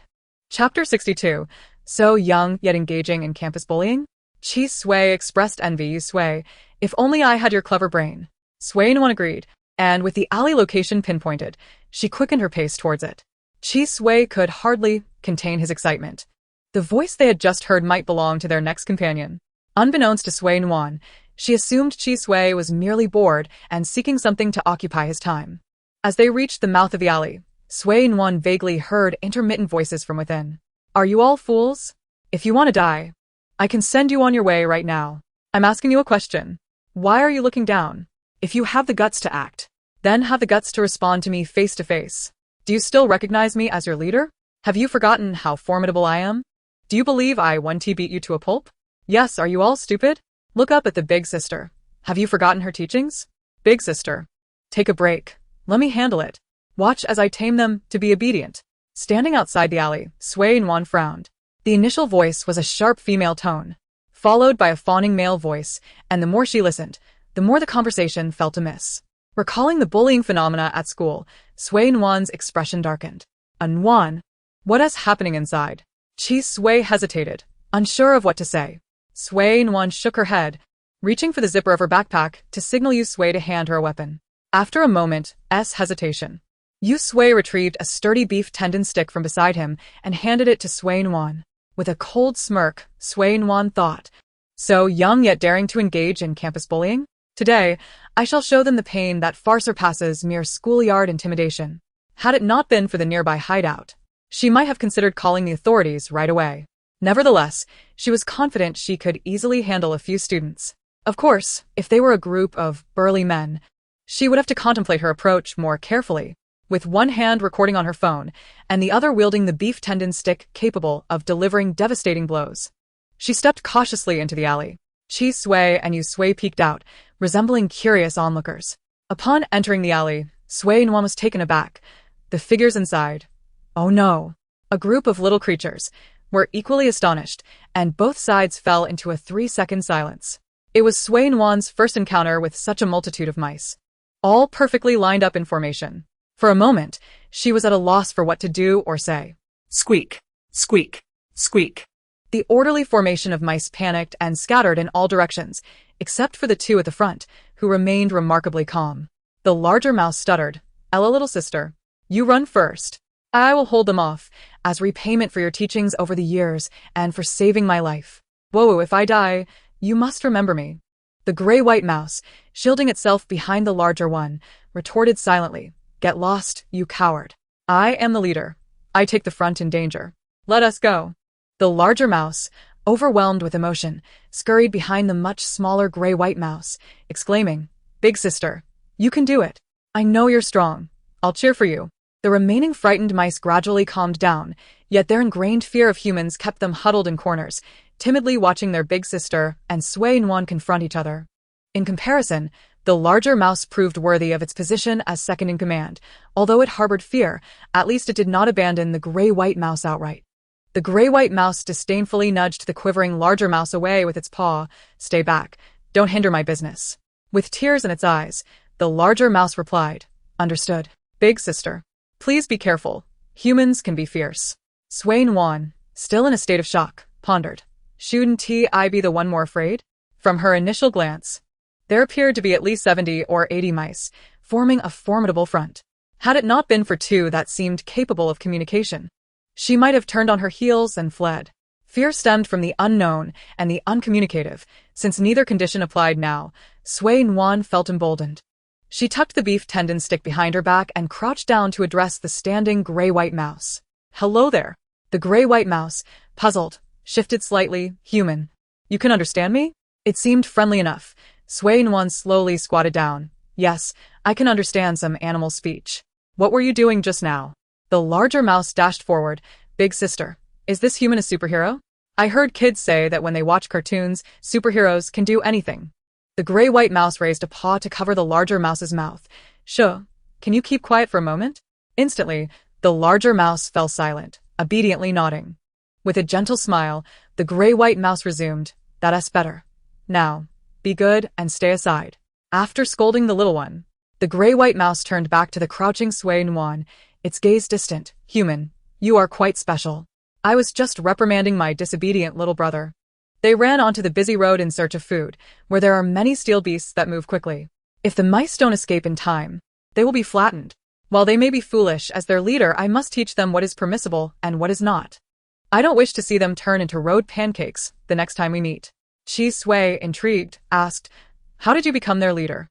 Chapter 62. So young yet engaging in campus bullying? Chi Sui expressed envy. Yu Sui, if only I had your clever brain. Sui Nuan agreed, and with the alley location pinpointed, she quickened her pace towards it. Chi Sui could hardly contain his excitement. The voice they had just heard might belong to their next companion. Unbeknownst to Sui Nuan, she assumed Chi Sui was merely bored and seeking something to occupy his time. As they reached the mouth of the alley, Sui Nuan vaguely heard intermittent voices from within. Are you all fools? If you want to die, I can send you on your way right now. I'm asking you a question. Why are you looking down? If you have the guts to act, then have the guts to respond to me face to face. Do you still recognize me as your leader? Have you forgotten how formidable I am? Do you believe I 1T beat you to a pulp? Yes, are you all stupid? Look up at the big sister. Have you forgotten her teachings? Big sister. Take a break. Let me handle it. Watch as I tame them to be obedient. Standing outside the alley, Sui Nuan frowned. The initial voice was a sharp female tone, followed by a fawning male voice, and the more she listened, the more the conversation felt amiss. Recalling the bullying phenomena at school, Sui Nuan's expression darkened. Nuan, what is happening inside? Chi Sui hesitated, unsure of what to say. Sui Nuan shook her head, reaching for the zipper of her backpack to signal Yu Sui to hand her a weapon. After a moment's hesitation, Yu Sui retrieved a sturdy beef tendon stick from beside him and handed it to Sui Nuan. With a cold smirk, Sui Nuan thought, so young yet daring to engage in campus bullying? Today, I shall show them the pain that far surpasses mere schoolyard intimidation. Had it not been for the nearby hideout, she might have considered calling the authorities right away. Nevertheless, she was confident she could easily handle a few students. Of course, if they were a group of burly men, she would have to contemplate her approach more carefully, with one hand recording on her phone and the other wielding the beef tendon stick capable of delivering devastating blows. She stepped cautiously into the alley. Chi Sui and Yu Sui peeked out, resembling curious onlookers. Upon entering the alley, Sui Nuan was taken aback. The figures inside, oh no, a group of little creatures, were equally astonished, and both sides fell into a 3-second silence. It was Sui Nuan's first encounter with such a multitude of mice, all perfectly lined up in formation. For a moment, she was at a loss for what to do or say. Squeak, squeak, squeak. The orderly formation of mice panicked and scattered in all directions, except for the two at the front, who remained remarkably calm. The larger mouse stuttered, Ella, little sister, you run first. I will hold them off, as repayment for your teachings over the years and for saving my life. Whoa, if I die, you must remember me. The gray-white mouse, shielding itself behind the larger one, retorted silently, get lost, you coward. I am the leader. I take the front in danger. Let us go. The larger mouse, overwhelmed with emotion, scurried behind the much smaller gray-white mouse, exclaiming, Big sister, you can do it. I know you're strong. I'll cheer for you. The remaining frightened mice gradually calmed down, yet their ingrained fear of humans kept them huddled in corners, timidly watching their big sister and Sui Nuan confront each other. In comparison, the larger mouse proved worthy of its position as second in command. Although it harbored fear, at least it did not abandon the gray-white mouse outright. The gray-white mouse disdainfully nudged the quivering larger mouse away with its paw. Stay back. Don't hinder my business. With tears in its eyes, the larger mouse replied, Understood. Big sister. Please be careful. Humans can be fierce. Sui Nuan, still in a state of shock, pondered. Shouldn't I be the one more afraid? From her initial glance, there appeared to be at least 70 or 80 mice, forming a formidable front. Had it not been for two that seemed capable of communication, she might have turned on her heels and fled. Fear stemmed from the unknown and the uncommunicative. Since neither condition applied now, Sui Nuan felt emboldened. She tucked the beef tendon stick behind her back and crouched down to address the standing gray-white mouse. Hello there. The gray-white mouse, puzzled, shifted slightly, human. You can understand me? It seemed friendly enough. Sui Nuan slowly squatted down. Yes, I can understand some animal speech. What were you doing just now? The larger mouse dashed forward. Big sister, is this human a superhero? I heard kids say that when they watch cartoons, superheroes can do anything. The gray-white mouse raised a paw to cover the larger mouse's mouth. Sure, can you keep quiet for a moment? Instantly, the larger mouse fell silent, obediently nodding. With a gentle smile, the gray-white mouse resumed, That's better. Now, be good and stay aside. After scolding the little one, the gray-white mouse turned back to the crouching Sui Nuan, its gaze distant. Human, you are quite special. I was just reprimanding my disobedient little brother. They ran onto the busy road in search of food, where there are many steel beasts that move quickly. If the mice don't escape in time, they will be flattened. While they may be foolish, as their leader, I must teach them what is permissible and what is not. I don't wish to see them turn into road pancakes the next time we meet. Chi Sui, intrigued, asked, How did you become their leader?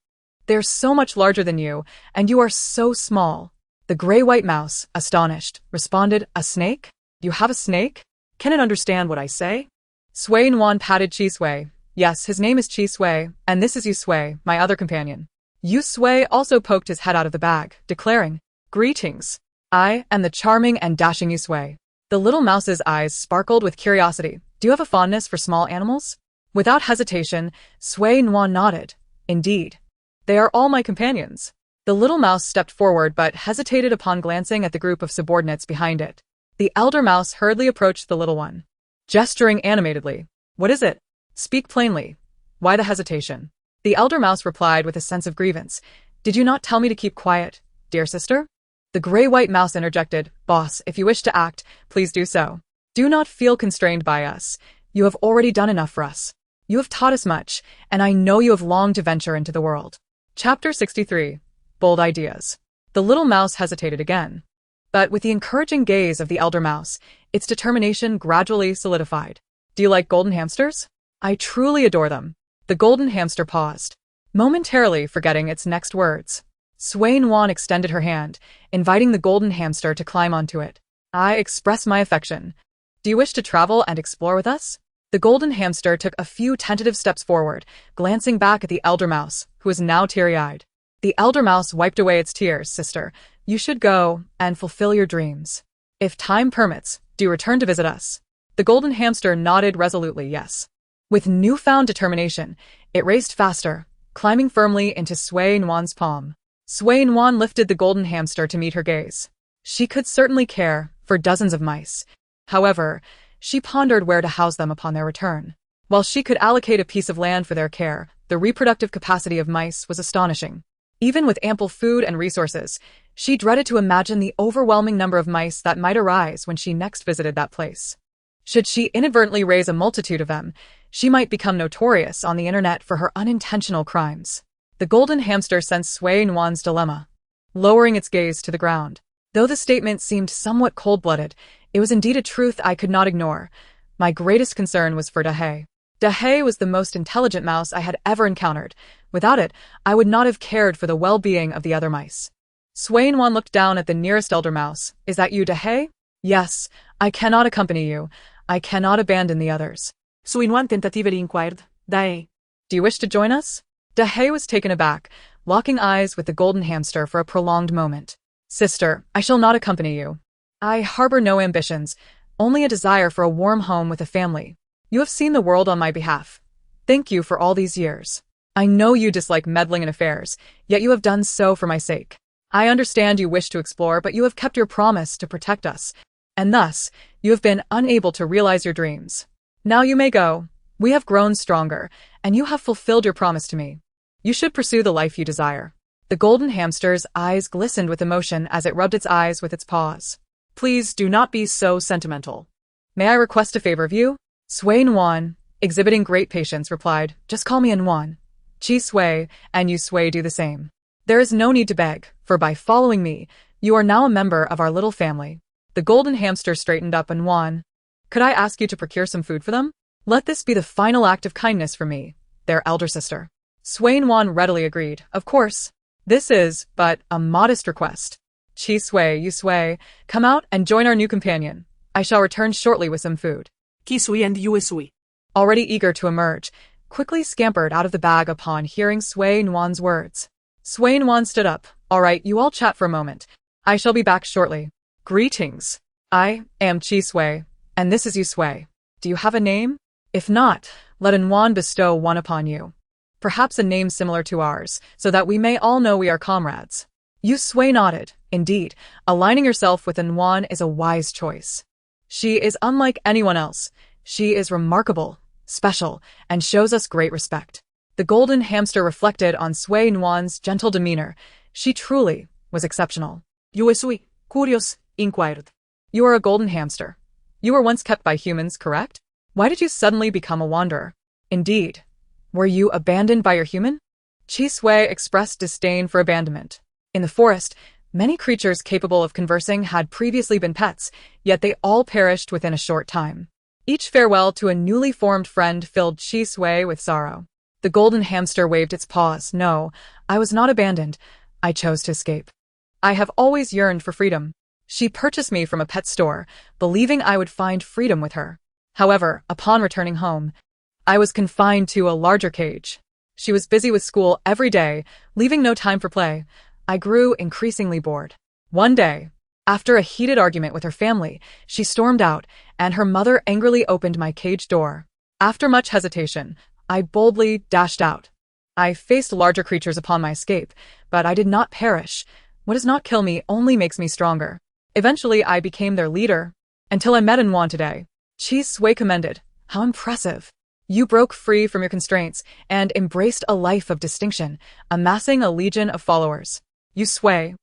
They're so much larger than you, and you are so small. The gray-white mouse, astonished, responded, A snake? You have a snake? Can it understand what I say? Sui Nuan patted Chi Sui. Yes, his name is Chi Sui, and this is Yu Sui, my other companion. Yu Sui also poked his head out of the bag, declaring, Greetings. I am the charming and dashing Yu Sui. The little mouse's eyes sparkled with curiosity. Do you have a fondness for small animals? Without hesitation, Sui Nuan nodded. Indeed. They are all my companions. The little mouse stepped forward but hesitated upon glancing at the group of subordinates behind it. The elder mouse hurriedly approached the little one, gesturing animatedly. What is it? Speak plainly. Why the hesitation? The elder mouse replied with a sense of grievance. Did you not tell me to keep quiet, dear sister? The gray-white mouse interjected. Boss, if you wish to act, please do so. Do not feel constrained by us. You have already done enough for us. You have taught us much, and I know you have longed to venture into the world. Chapter 63. Bold Ideas. The little mouse hesitated again. But with the encouraging gaze of the elder mouse, its determination gradually solidified. Do you like golden hamsters? I truly adore them. The golden hamster paused, momentarily forgetting its next words. Sui Nuan extended her hand, inviting the golden hamster to climb onto it. I express my affection. Do you wish to travel and explore with us? The golden hamster took a few tentative steps forward, glancing back at the elder mouse, who was now teary-eyed. The elder mouse wiped away its tears. Sister, you should go and fulfill your dreams. If time permits, do return to visit us. The golden hamster nodded resolutely yes. With newfound determination, it raced faster, climbing firmly into Sui Nuan's palm. Sui Nuan lifted the golden hamster to meet her gaze. She could certainly care for dozens of mice. However, she pondered where to house them upon their return. While she could allocate a piece of land for their care, the reproductive capacity of mice was astonishing. Even with ample food and resources, she dreaded to imagine the overwhelming number of mice that might arise when she next visited that place. Should she inadvertently raise a multitude of them, she might become notorious on the internet for her unintentional crimes. The golden hamster sensed Sui Nuan's dilemma, lowering its gaze to the ground. Though the statement seemed somewhat cold-blooded, it was indeed a truth I could not ignore. My greatest concern was for Dahe. Dahe was the most intelligent mouse I had ever encountered. Without it, I would not have cared for the well-being of the other mice. Sui Nuan looked down at the nearest elder mouse. Is that you, Dahe? Yes, I cannot accompany you. I cannot abandon the others. Sui Nuan tentatively inquired, Dae. Do you wish to join us? Dahe was taken aback, locking eyes with the golden hamster for a prolonged moment. Sister, I shall not accompany you. I harbor no ambitions, only a desire for a warm home with a family. You have seen the world on my behalf. Thank you for all these years. I know you dislike meddling in affairs, yet you have done so for my sake. I understand you wish to explore, but you have kept your promise to protect us, and thus, you have been unable to realize your dreams. Now you may go. We have grown stronger, and you have fulfilled your promise to me. You should pursue the life you desire. The golden hamster's eyes glistened with emotion as it rubbed its eyes with its paws. Please do not be so sentimental. May I request a favor of you? Sui Nuan, exhibiting great patience, replied, Just call me Nuan. Chi Sui and Yu Sui do the same. There is no need to beg, for by following me, you are now a member of our little family. The golden hamster straightened up. Nuan, could I ask you to procure some food for them? Let this be the final act of kindness from me, their elder sister. Sui Nuan readily agreed. Of course. This is but a modest request. Chi Sui, Yu Sui, come out and join our new companion. I shall return shortly with some food. Kisui and Yuesui. Already eager to emerge, quickly scampered out of the bag upon hearing Sui Nuan's words. Sui Nuan stood up. All right, you all chat for a moment. I shall be back shortly. Greetings. I am Chi Sui, and this is Yu Sui. Do you have a name? If not, let Nuan bestow one upon you. Perhaps a name similar to ours, so that we may all know we are comrades. Yu Sui nodded. Indeed, aligning yourself with Nuan is a wise choice. She is unlike anyone else. She is remarkable, special, and shows us great respect. The golden hamster reflected on Sui Nuan's gentle demeanor. She truly was exceptional. Yuesui, curious, inquired. You are a golden hamster. You were once kept by humans, correct? Why did you suddenly become a wanderer? Indeed. Were you abandoned by your human? Chi Sui expressed disdain for abandonment. In the forest, many creatures capable of conversing had previously been pets, yet they all perished within a short time. Each farewell to a newly formed friend filled Chi Sui with sorrow. The golden hamster waved its paws. No, I was not abandoned. I chose to escape. I have always yearned for freedom. She purchased me from a pet store, believing I would find freedom with her. However, upon returning home, I was confined to a larger cage. She was busy with school every day, leaving no time for play. I grew increasingly bored. One day, after a heated argument with her family, she stormed out, and her mother angrily opened my cage door. After much hesitation, I boldly dashed out. I faced larger creatures upon my escape, but I did not perish. What does not kill me only makes me stronger. Eventually, I became their leader, until I met Nuan today. Chi Sui commended. How impressive. You broke free from your constraints and embraced a life of distinction, amassing a legion of followers. Yu Sui,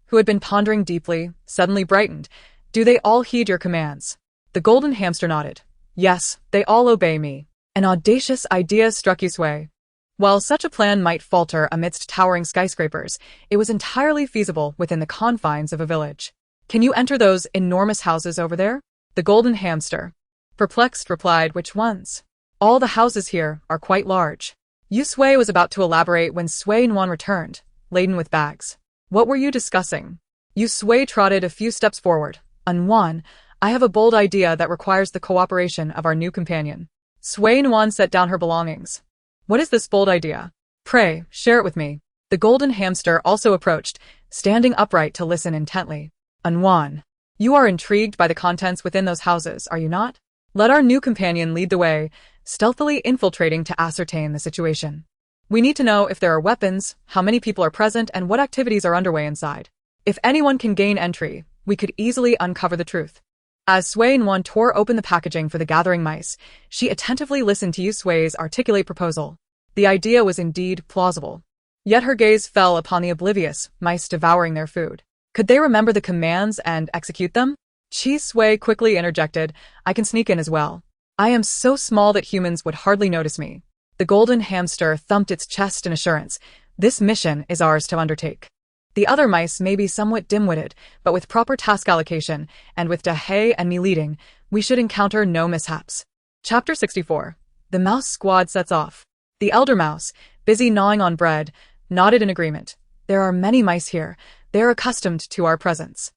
who had been pondering deeply, suddenly brightened. Do they all heed your commands? The golden hamster nodded. Yes, they all obey me. An audacious idea struck Yu Sui. While such a plan might falter amidst towering skyscrapers, it was entirely feasible within the confines of a village. Can you enter those enormous houses over there? The golden hamster, perplexed, replied. Which ones? All the houses here are quite large. Yu Sui was about to elaborate when Sui Nuan returned, laden with bags. What were you discussing? Yu Sui trotted a few steps forward. Nuan, I have a bold idea that requires the cooperation of our new companion. Sui Nuan set down her belongings. What is this bold idea? Pray, share it with me. The golden hamster also approached, standing upright to listen intently. Nuan, you are intrigued by the contents within those houses, are you not? Let our new companion lead the way, stealthily infiltrating to ascertain the situation. We need to know if there are weapons, how many people are present, and what activities are underway inside. If anyone can gain entry, we could easily uncover the truth. As Sui Nuan tore open the packaging for the gathering mice, she attentively listened to Yu Sui's articulate proposal. The idea was indeed plausible. Yet her gaze fell upon the oblivious mice devouring their food. Could they remember the commands and execute them? Chi Sui quickly interjected, I can sneak in as well. I am so small that humans would hardly notice me. The golden hamster thumped its chest in assurance. This mission is ours to undertake. The other mice may be somewhat dim-witted, but with proper task allocation, and with Dahei and me leading, we should encounter no mishaps. Chapter 64. The Mouse Squad sets off. The elder mouse, busy gnawing on bread, nodded in agreement. There are many mice here. They are accustomed to our presence.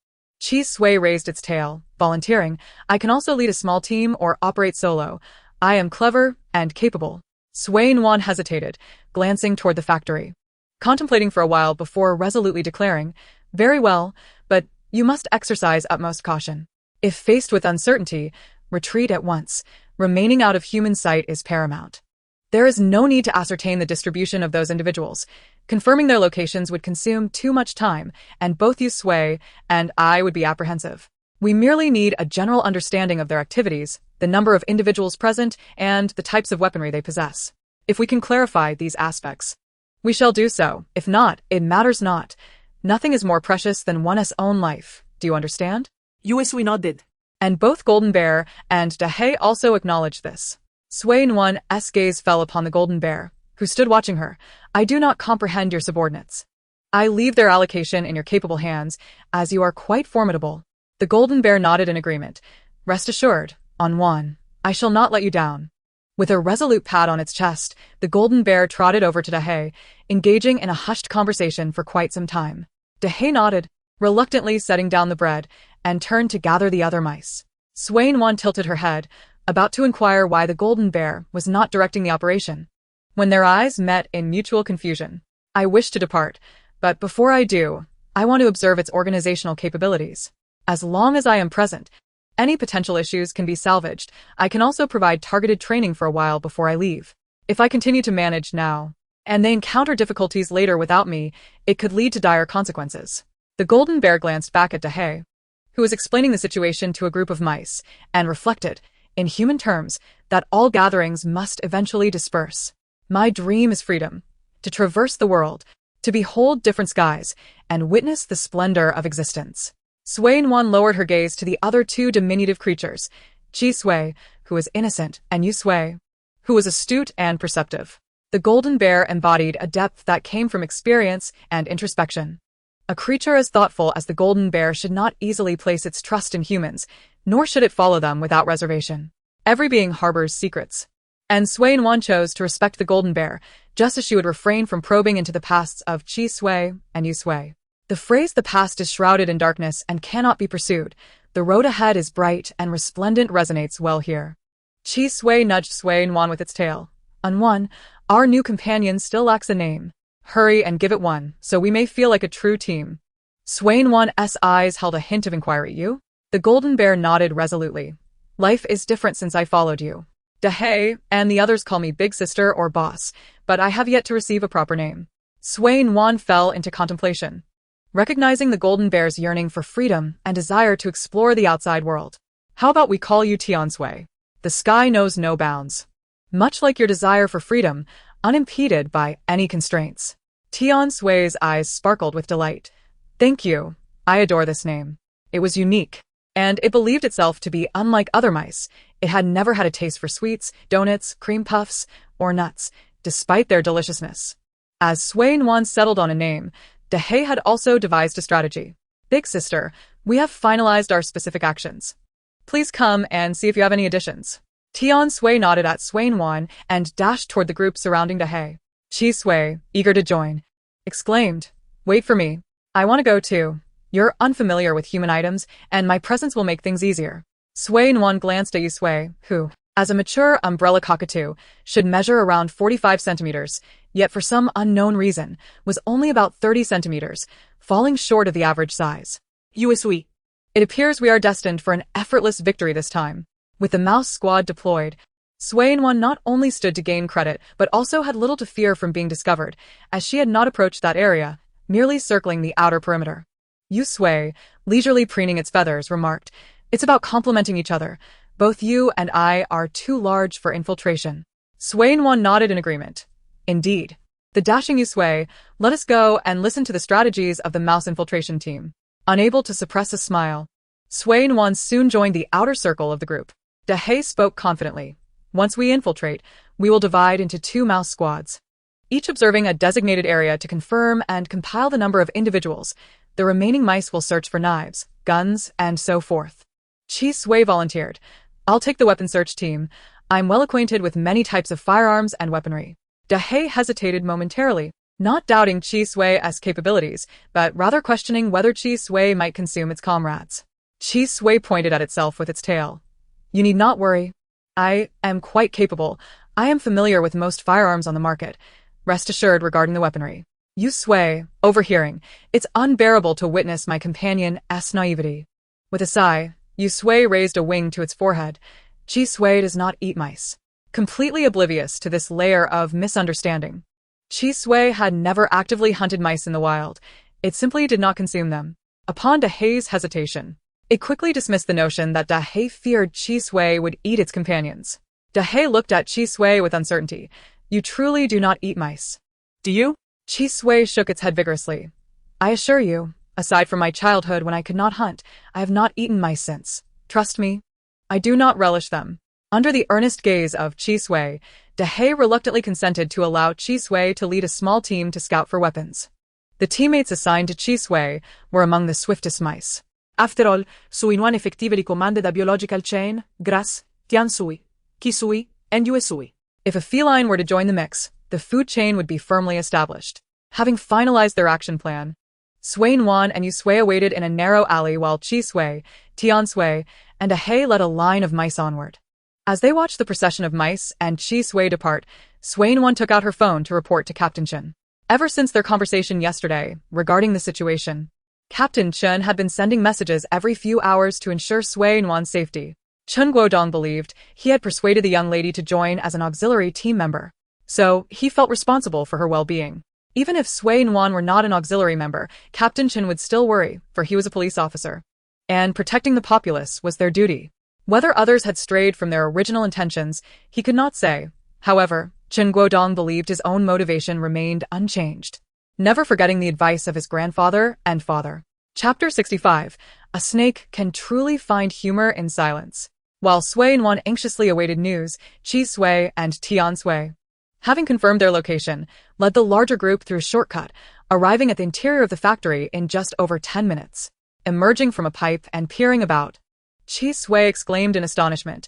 Chi Sui raised its tail, volunteering. I can also lead a small team or operate solo. I am clever and capable. Sui Nuan hesitated, glancing toward the factory, contemplating for a while before resolutely declaring, Very well, but you must exercise utmost caution. If faced with uncertainty, retreat at once. Remaining out of human sight is paramount. There is no need to ascertain the distribution of those individuals. Confirming their locations would consume too much time, and both Yu Sui and I would be apprehensive. We merely need a general understanding of their activities, the number of individuals present, and the types of weaponry they possess. If we can clarify these aspects, we shall do so. If not, it matters not. Nothing is more precious than one's own life. Do you understand? Yu Sui nodded. And both Golden Bear and Dahei also acknowledged this. Sui Nuan's gaze fell upon the Golden Bear, who stood watching her. I do not comprehend your subordinates. I leave their allocation in your capable hands, as you are quite formidable. The Golden Bear nodded in agreement. Rest assured, Nuan, I shall not let you down. With a resolute pat on its chest, the golden bear trotted over to Dahe, engaging in a hushed conversation for quite some time. Dahe nodded, reluctantly setting down the bread, and turned to gather the other mice. Nuan tilted her head, about to inquire why the golden bear was not directing the operation. When their eyes met in mutual confusion, I wish to depart, but before I do, I want to observe its organizational capabilities. As long as I am present, any potential issues can be salvaged. I can also provide targeted training for a while before I leave. If I continue to manage now, and they encounter difficulties later without me, it could lead to dire consequences. The golden bear glanced back at Dahe, who was explaining the situation to a group of mice, and reflected, in human terms, that all gatherings must eventually disperse. My dream is freedom, to traverse the world, to behold different skies, and witness the splendor of existence. Nuan lowered her gaze to the other two diminutive creatures, Chi Sui, who was innocent, and Yu Sui, who was astute and perceptive. The golden bear embodied a depth that came from experience and introspection. A creature as thoughtful as the golden bear should not easily place its trust in humans, nor should it follow them without reservation. Every being harbors secrets. And Nuan chose to respect the golden bear, just as she would refrain from probing into the pasts of Chi Sui and Yu Sui. The phrase "the past is shrouded in darkness and cannot be pursued. The road ahead is bright and resplendent" resonates well here. Chi Sui nudged Nuan with its tail. Unwan, our new companion still lacks a name. Hurry and give it one, so we may feel like a true team. Nuan's eyes held a hint of inquiry. You? The golden bear nodded resolutely. Life is different since I followed you. Dahe and the others call me Big Sister or Boss, but I have yet to receive a proper name. Nuan fell into contemplation, recognizing the golden bear's yearning for freedom and desire to explore the outside world. How about we call you Tian Sui? The sky knows no bounds. Much like your desire for freedom, unimpeded by any constraints. Tian Sui's eyes sparkled with delight. Thank you. I adore this name. It was unique, and it believed itself to be unlike other mice. It had never had a taste for sweets, donuts, cream puffs, or nuts, despite their deliciousness. As Nuan settled on a name, Dahe had also devised a strategy. Big Sister, we have finalized our specific actions. Please come and see if you have any additions. Tian Sui nodded at Nuan and dashed toward the group surrounding Dahe. Chi Sui, eager to join, exclaimed, "Wait for me. I want to go too. You're unfamiliar with human items, and my presence will make things easier." Nuan glanced at Yu Sui, who, as a mature umbrella cockatoo, should measure around 45 centimeters, yet for some unknown reason, was only about 30 centimeters, falling short of the average size. Yu Sui. It appears we are destined for an effortless victory this time. With the mouse squad deployed, Nuan not only stood to gain credit, but also had little to fear from being discovered, as she had not approached that area, merely circling the outer perimeter. Yu Sui, leisurely preening its feathers, remarked, "It's about complementing each other. Both you and I are too large for infiltration." Nuan nodded in agreement. Indeed. The dashing Yu Sui, let us go and listen to the strategies of the mouse infiltration team. Unable to suppress a smile, Nuan soon joined the outer circle of the group. Dahe spoke confidently. Once we infiltrate, we will divide into 2 mouse squads, each observing a designated area to confirm and compile the number of individuals. The remaining mice will search for knives, guns, and so forth. Chi Sui volunteered. I'll take the weapon search team. I'm well acquainted with many types of firearms and weaponry. Dahe hesitated momentarily, not doubting Chi Sui's capabilities, but rather questioning whether Chi Sui might consume its comrades. Chi Sui pointed at itself with its tail. You need not worry. I am quite capable. I am familiar with most firearms on the market. Rest assured regarding the weaponry. Yu Sui, overhearing, it's unbearable to witness my companion's naivety. With a sigh, Yu Sui raised a wing to its forehead. Chi Sui does not eat mice. Completely oblivious to this layer of misunderstanding, Chi Sui had never actively hunted mice in the wild. It simply did not consume them. Upon Dahe's hesitation, it quickly dismissed the notion that Dahe feared Chi Sui would eat its companions. Dahe looked at Chi Sui with uncertainty. You truly do not eat mice. Do you? Chi Sui shook its head vigorously. I assure you, aside from my childhood when I could not hunt, I have not eaten mice since. Trust me. I do not relish them. Under the earnest gaze of Chi Sui, Dahe reluctantly consented to allow Chi Sui to lead a small team to scout for weapons. The teammates assigned to Chi Sui were among the swiftest mice. After all, Nuan effectively commanded a biological chain, grass, Tian Sui, Ki Sui, and Usui. If a feline were to join the mix, the food chain would be firmly established. Having finalized their action plan, Sui Nuan and Usui waited in a narrow alley while Chi Sui, Tian Sui, and Ahe led a line of mice onward. As they watched the procession of mice and Chi Sui depart, Sui Nuan took out her phone to report to Captain Chen. Ever since their conversation yesterday regarding the situation, Captain Chen had been sending messages every few hours to ensure Sui Nuan's safety. Chen Guodong believed he had persuaded the young lady to join as an auxiliary team member, so he felt responsible for her well-being. Even if Sui Nuan were not an auxiliary member, Captain Chen would still worry, for he was a police officer. And protecting the populace was their duty. Whether others had strayed from their original intentions, he could not say. However, Chen Guodong believed his own motivation remained unchanged, never forgetting the advice of his grandfather and father. Chapter 65. A snake can truly find humor in silence. While Sui Nuan anxiously awaited news, Chi Sui and Tian Sui, having confirmed their location, led the larger group through a shortcut, arriving at the interior of the factory in just over 10 minutes. Emerging from a pipe and peering about, Chi Sui exclaimed in astonishment,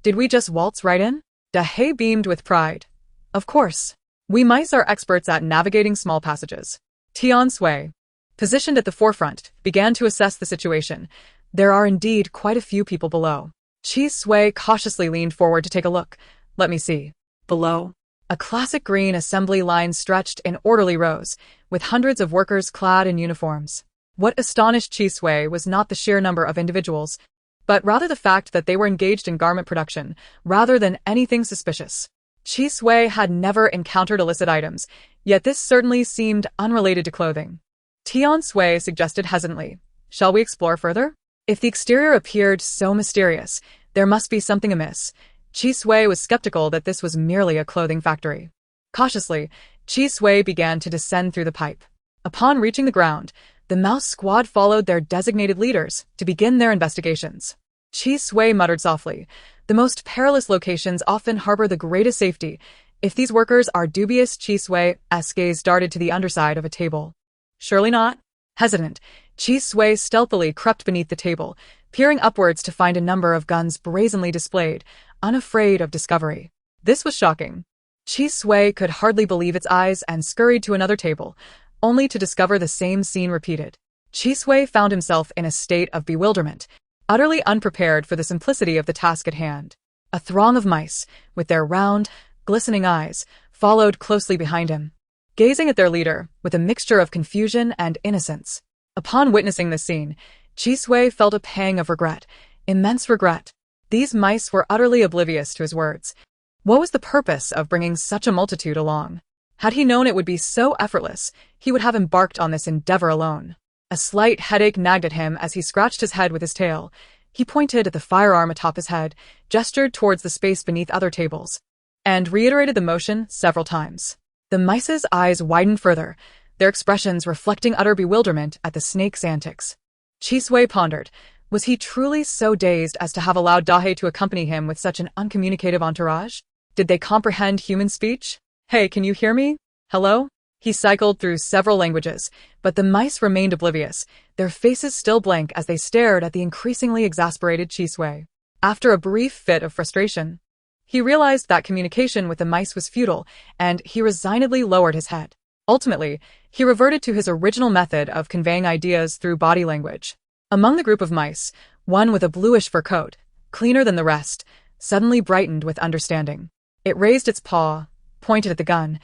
"Did we just waltz right in?" Dahe beamed with pride. "Of course. We mice are experts at navigating small passages." Tian Sui, positioned at the forefront, began to assess the situation. There are indeed quite a few people below. Chi Sui cautiously leaned forward to take a look. "Let me see." Below, a classic green assembly line stretched in orderly rows, with hundreds of workers clad in uniforms. What astonished Chi Sui was not the sheer number of individuals, but rather the fact that they were engaged in garment production, rather than anything suspicious. Chi Sui had never encountered illicit items, yet this certainly seemed unrelated to clothing. Tian Sui suggested hesitantly, "Shall we explore further?" If the exterior appeared so mysterious, there must be something amiss. Chi Sui was skeptical that this was merely a clothing factory. Cautiously, Chi Sui began to descend through the pipe. Upon reaching the ground, the mouse squad followed their designated leaders to begin their investigations. Chi Sui muttered softly, "The most perilous locations often harbor the greatest safety. If these workers are dubious," Chi Sui's gaze darted to the underside of a table. "Surely not?" Hesitant, Chi Sui stealthily crept beneath the table, peering upwards to find a number of guns brazenly displayed, unafraid of discovery. This was shocking. Chi Sui could hardly believe its eyes and scurried to another table, only to discover the same scene repeated. Chi Sui found himself in a state of bewilderment, utterly unprepared for the simplicity of the task at hand. A throng of mice, with their round, glistening eyes, followed closely behind him, gazing at their leader with a mixture of confusion and innocence. Upon witnessing this scene, Chi Sui felt a pang of regret, immense regret. These mice were utterly oblivious to his words. What was the purpose of bringing such a multitude along? Had he known it would be so effortless, he would have embarked on this endeavor alone. A slight headache nagged at him as he scratched his head with his tail. He pointed at the firearm atop his head, gestured towards the space beneath other tables, and reiterated the motion several times. The mice's eyes widened further, their expressions reflecting utter bewilderment at the snake's antics. Chi Sui pondered. Was he truly so dazed as to have allowed Dahe to accompany him with such an uncommunicative entourage? Did they comprehend human speech? "Hey, can you hear me? Hello?" He cycled through several languages, but the mice remained oblivious, their faces still blank as they stared at the increasingly exasperated Chi Sui. After a brief fit of frustration, he realized that communication with the mice was futile, and he resignedly lowered his head. Ultimately, he reverted to his original method of conveying ideas through body language. Among the group of mice, one with a bluish fur coat, cleaner than the rest, suddenly brightened with understanding. It raised its paw, pointed at the gun,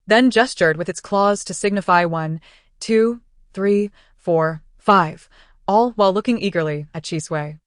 then gestured with its claws to signify 1, 2, 3, 4, 5, all while looking eagerly at Chi Sui.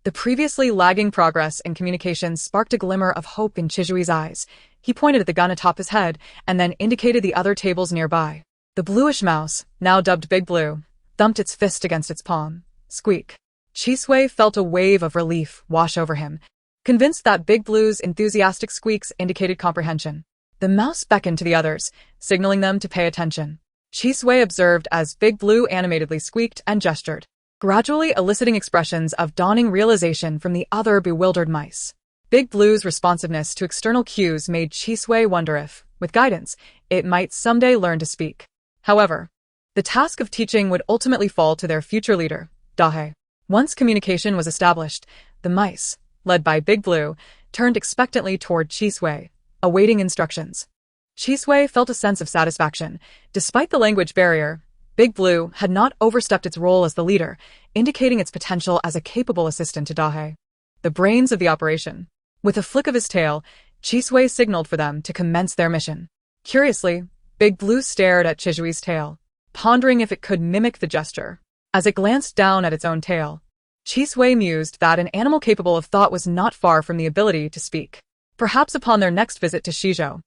The previously lagging progress in communication sparked a glimmer of hope in Chijui's eyes. He pointed at the gun atop his head and then indicated the other tables nearby. The bluish mouse, now dubbed Big Blue, thumped its fist against its palm. Squeak. Chi Sui felt a wave of relief wash over him, convinced that Big Blue's enthusiastic squeaks indicated comprehension. The mouse beckoned to the others, signaling them to pay attention. Chi Sui observed as Big Blue animatedly squeaked and gestured, gradually eliciting expressions of dawning realization from the other bewildered mice. Big Blue's responsiveness to external cues made Chi Sui wonder if, with guidance, it might someday learn to speak. However, the task of teaching would ultimately fall to their future leader, Dahe. Once communication was established, the mice, led by Big Blue, turned expectantly toward Chisui, awaiting instructions. Chisui felt a sense of satisfaction. Despite the language barrier, Big Blue had not overstepped its role as the leader, indicating its potential as a capable assistant to Dahe, the brains of the operation. With a flick of his tail, Chisui signaled for them to commence their mission. Curiously, Big Blue stared at Chijui's tail, pondering if it could mimic the gesture. As it glanced down at its own tail, Chisui mused that an animal capable of thought was not far from the ability to speak. Perhaps upon their next visit to Shizhou,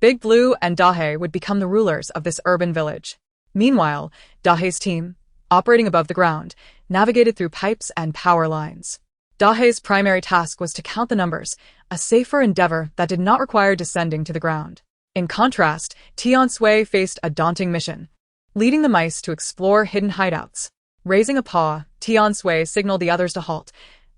Big Blue and Dahe would become the rulers of this urban village. Meanwhile, Dahe's team, operating above the ground, navigated through pipes and power lines. Dahe's primary task was to count the numbers, a safer endeavor that did not require descending to the ground. In contrast, Tiansui faced a daunting mission, leading the mice to explore hidden hideouts. Raising a paw, Tiansui signaled the others to halt.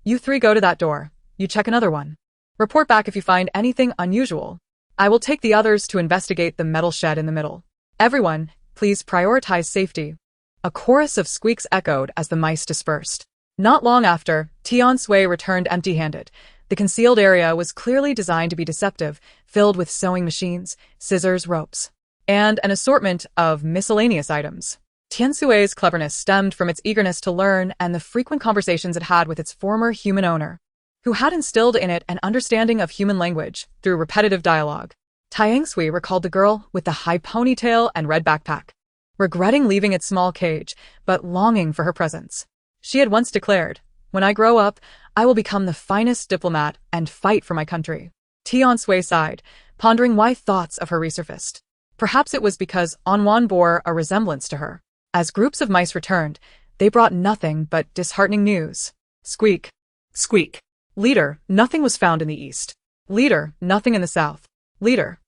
"You three go to that door. You check another one. Report back if you find anything unusual. I will take the others to investigate the metal shed in the middle. Everyone, please prioritize safety." A chorus of squeaks echoed as the mice dispersed. Not long after, Tiansui returned empty-handed. The concealed area was clearly designed to be deceptive, filled with sewing machines, scissors, ropes, and an assortment of miscellaneous items. Tiansui's cleverness stemmed from its eagerness to learn and the frequent conversations it had with its former human owner, who had instilled in it an understanding of human language through repetitive dialogue. Tiansui recalled the girl with the high ponytail and red backpack, regretting leaving its small cage, but longing for her presence. She had once declared, "When I grow up, I will become the finest diplomat and fight for my country." Tiansui sighed, pondering why thoughts of her resurfaced. Perhaps it was because Nuan bore a resemblance to her. As groups of mice returned, they brought nothing but disheartening news. Squeak. Squeak. Leader, nothing was found in the east. Leader, nothing in the south. Leader.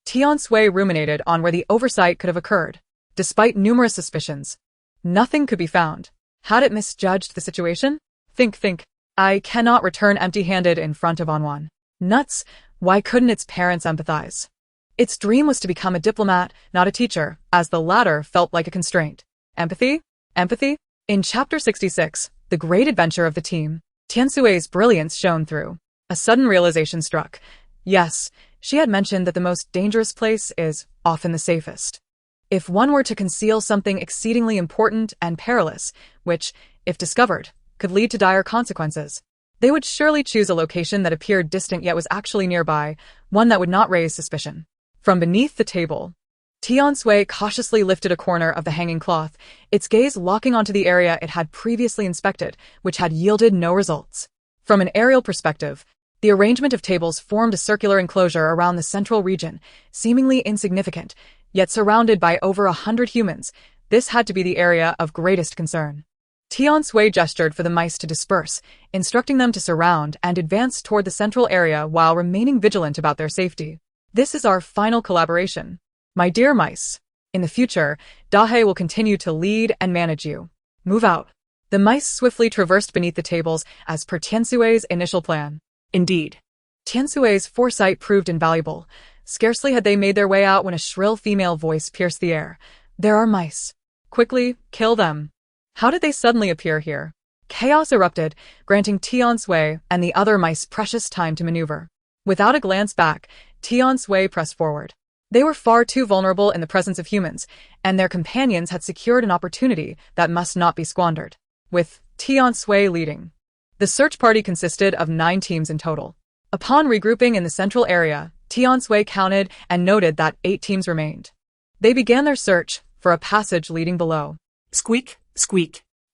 Tiansui ruminated on where the oversight could have occurred. Despite numerous suspicions, nothing could be found. Had it misjudged the situation? Think. I cannot return empty-handed in front of Nuan. Nuts, why couldn't its parents empathize? Its dream was to become a diplomat, not a teacher, as the latter felt like a constraint. Empathy? In Chapter 66, The Great Adventure of the Team, Tiansui's brilliance shone through. A sudden realization struck. Yes, she had mentioned that the most dangerous place is often the safest. If one were to conceal something exceedingly important and perilous, which, if discovered, could lead to dire consequences, they would surely choose a location that appeared distant yet was actually nearby, one that would not raise suspicion. From beneath the table, Tiansui cautiously lifted a corner of the hanging cloth, its gaze locking onto the area it had previously inspected, which had yielded no results. From an aerial perspective, the arrangement of tables formed a circular enclosure around the central region, seemingly insignificant, yet surrounded by over 100 humans. This had to be the area of greatest concern. Tiansui gestured for the mice to disperse, instructing them to surround and advance toward the central area while remaining vigilant about their safety. "This is our final collaboration, my dear mice. In the future, Dahe will continue to lead and manage you. Move out." The mice swiftly traversed beneath the tables as per Tiansui's initial plan. Indeed, Tiansui's foresight proved invaluable. Scarcely had they made their way out when a shrill female voice pierced the air. "There are mice. Quickly, kill them." How did they suddenly appear here? Chaos erupted, granting Tiansui and the other mice precious time to maneuver. Without a glance back, Tiansui pressed forward. They were far too vulnerable in the presence of humans, and their companions had secured an opportunity that must not be squandered. With Tiansui leading, the search party consisted of 9 teams in total. Upon regrouping in the central area, Tiansui counted and noted that 8 teams remained. They began their search for a passage leading below. Squeak.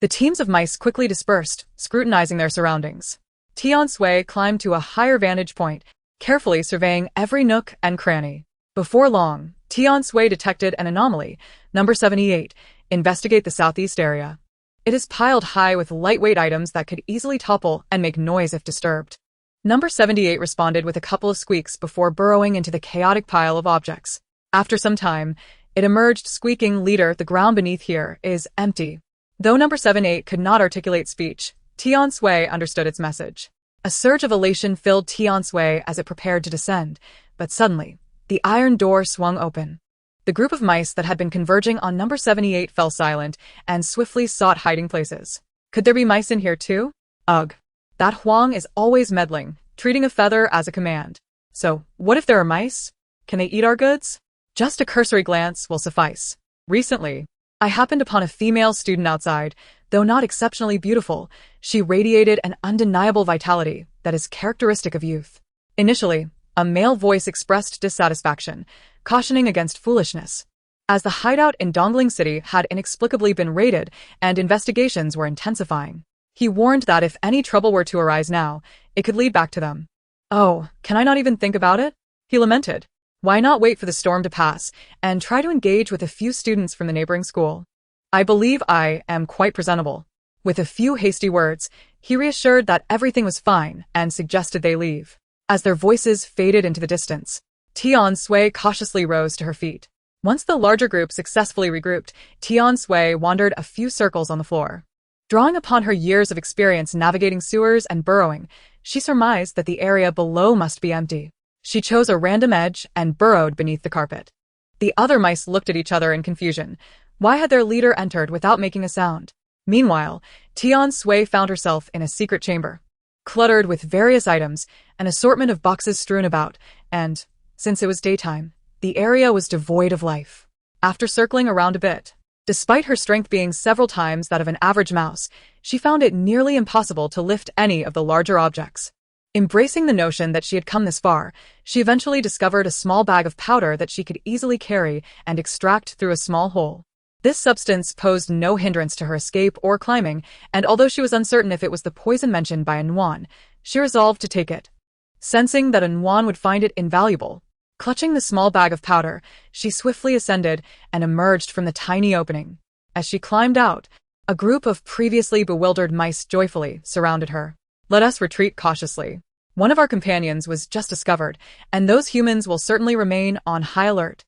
The teams of mice quickly dispersed, scrutinizing their surroundings. Tiansui climbed to a higher vantage point, carefully surveying every nook and cranny. Before long, Tiansui detected an anomaly. Number 78. Investigate the southeast area. It is piled high with lightweight items that could easily topple and make noise if disturbed. Number 78 responded with a couple of squeaks before burrowing into the chaotic pile of objects. After some time, it emerged, squeaking, "Leader, the ground beneath here is empty." Though number 78 could not articulate speech, Tiansui understood its message. A surge of elation filled Tiansui as it prepared to descend, but suddenly, the iron door swung open. The group of mice that had been converging on number 78 fell silent and swiftly sought hiding places. Could there be mice in here too? Ugh. That Huang is always meddling, treating a feather as a command. So, what if there are mice? Can they eat our goods? Just a cursory glance will suffice. Recently, I happened upon a female student outside. Though not exceptionally beautiful, she radiated an undeniable vitality that is characteristic of youth. Initially, a male voice expressed dissatisfaction, cautioning against foolishness. As the hideout in Dongling City had inexplicably been raided and investigations were intensifying, he warned that if any trouble were to arise now, it could lead back to them. "Oh, can I not even think about it?" he lamented. "Why not wait for the storm to pass and try to engage with a few students from the neighboring school? I believe I am quite presentable." With a few hasty words, he reassured that everything was fine and suggested they leave. As their voices faded into the distance, Tian Sui cautiously rose to her feet. Once the larger group successfully regrouped, Tian Sui wandered a few circles on the floor. Drawing upon her years of experience navigating sewers and burrowing, she surmised that the area below must be empty. She chose a random edge and burrowed beneath the carpet. The other mice looked at each other in confusion. Why had their leader entered without making a sound? Meanwhile, Tian Sui found herself in a secret chamber, cluttered with various items, an assortment of boxes strewn about, and, since it was daytime, the area was devoid of life. After circling around a bit, despite her strength being several times that of an average mouse, she found it nearly impossible to lift any of the larger objects. Embracing the notion that she had come this far, she eventually discovered a small bag of powder that she could easily carry and extract through a small hole. This substance posed no hindrance to her escape or climbing, and although she was uncertain if it was the poison mentioned by a Nuan, she resolved to take it. Sensing that a Nuan would find it invaluable, clutching the small bag of powder, she swiftly ascended and emerged from the tiny opening. As she climbed out, a group of previously bewildered mice joyfully surrounded her. "Let us retreat cautiously. One of our companions was just discovered, and those humans will certainly remain on high alert."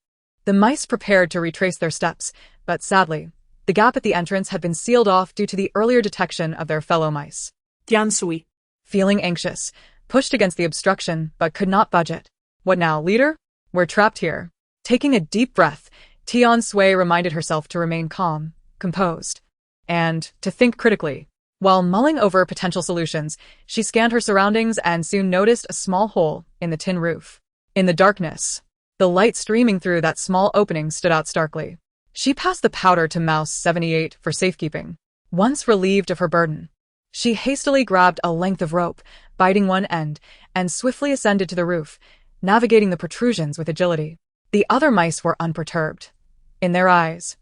The mice prepared to retrace their steps, but sadly, the gap at the entrance had been sealed off due to the earlier detection of their fellow mice. Tian Sui, Feeling anxious, pushed against the obstruction but could not budge it. "What now, leader? We're trapped here." Taking a deep breath, Tian Sui reminded herself to remain calm, composed, and to think critically. While mulling over potential solutions, she scanned her surroundings and soon noticed a small hole in the tin roof. In the darkness, the light streaming through that small opening stood out starkly. She passed the powder to Mouse 78 for safekeeping. Once relieved of her burden, she hastily grabbed a length of rope, biting one end, and swiftly ascended to the roof, navigating the protrusions with agility. The other mice were unperturbed. In their eyes,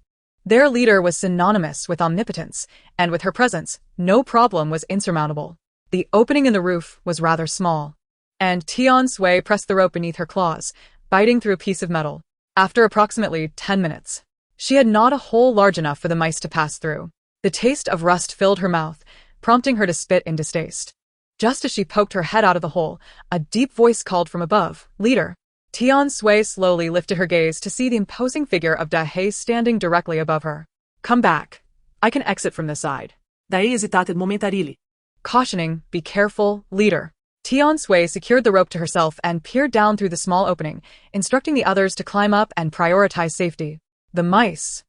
their leader was synonymous with omnipotence, and with her presence, no problem was insurmountable. The opening in the roof was rather small, and Tian Sui pressed the rope beneath her claws, biting through a piece of metal. After approximately 10 minutes, she had gnawed a hole large enough for the mice to pass through. The taste of rust filled her mouth, prompting her to spit in distaste. Just as she poked her head out of the hole, a deep voice called from above, "Leader." Tian Sui slowly lifted her gaze to see the imposing figure of Dahe standing directly above her. "Come back. I can exit from this side." Daí hesitated momentarily. Cautioning, "Be careful, leader." Tian Sui secured the rope to herself and peered down through the small opening, instructing the others to climb up and prioritize safety. The mice,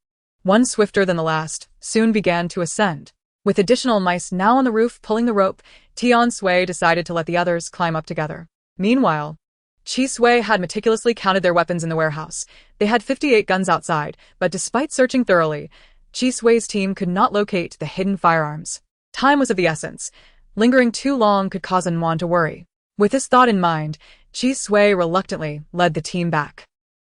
one swifter than the last, soon began to ascend. With additional mice now on the roof pulling the rope, Tian Sui decided to let the others climb up together. Meanwhile, Chi Sui had meticulously counted their weapons in the warehouse. They had 58 guns outside, but despite searching thoroughly, Chi Sui's team could not locate the hidden firearms. Time was of the essence. Lingering too long could cause Nuan to worry. With this thought in mind, Chi Sui reluctantly led the team back.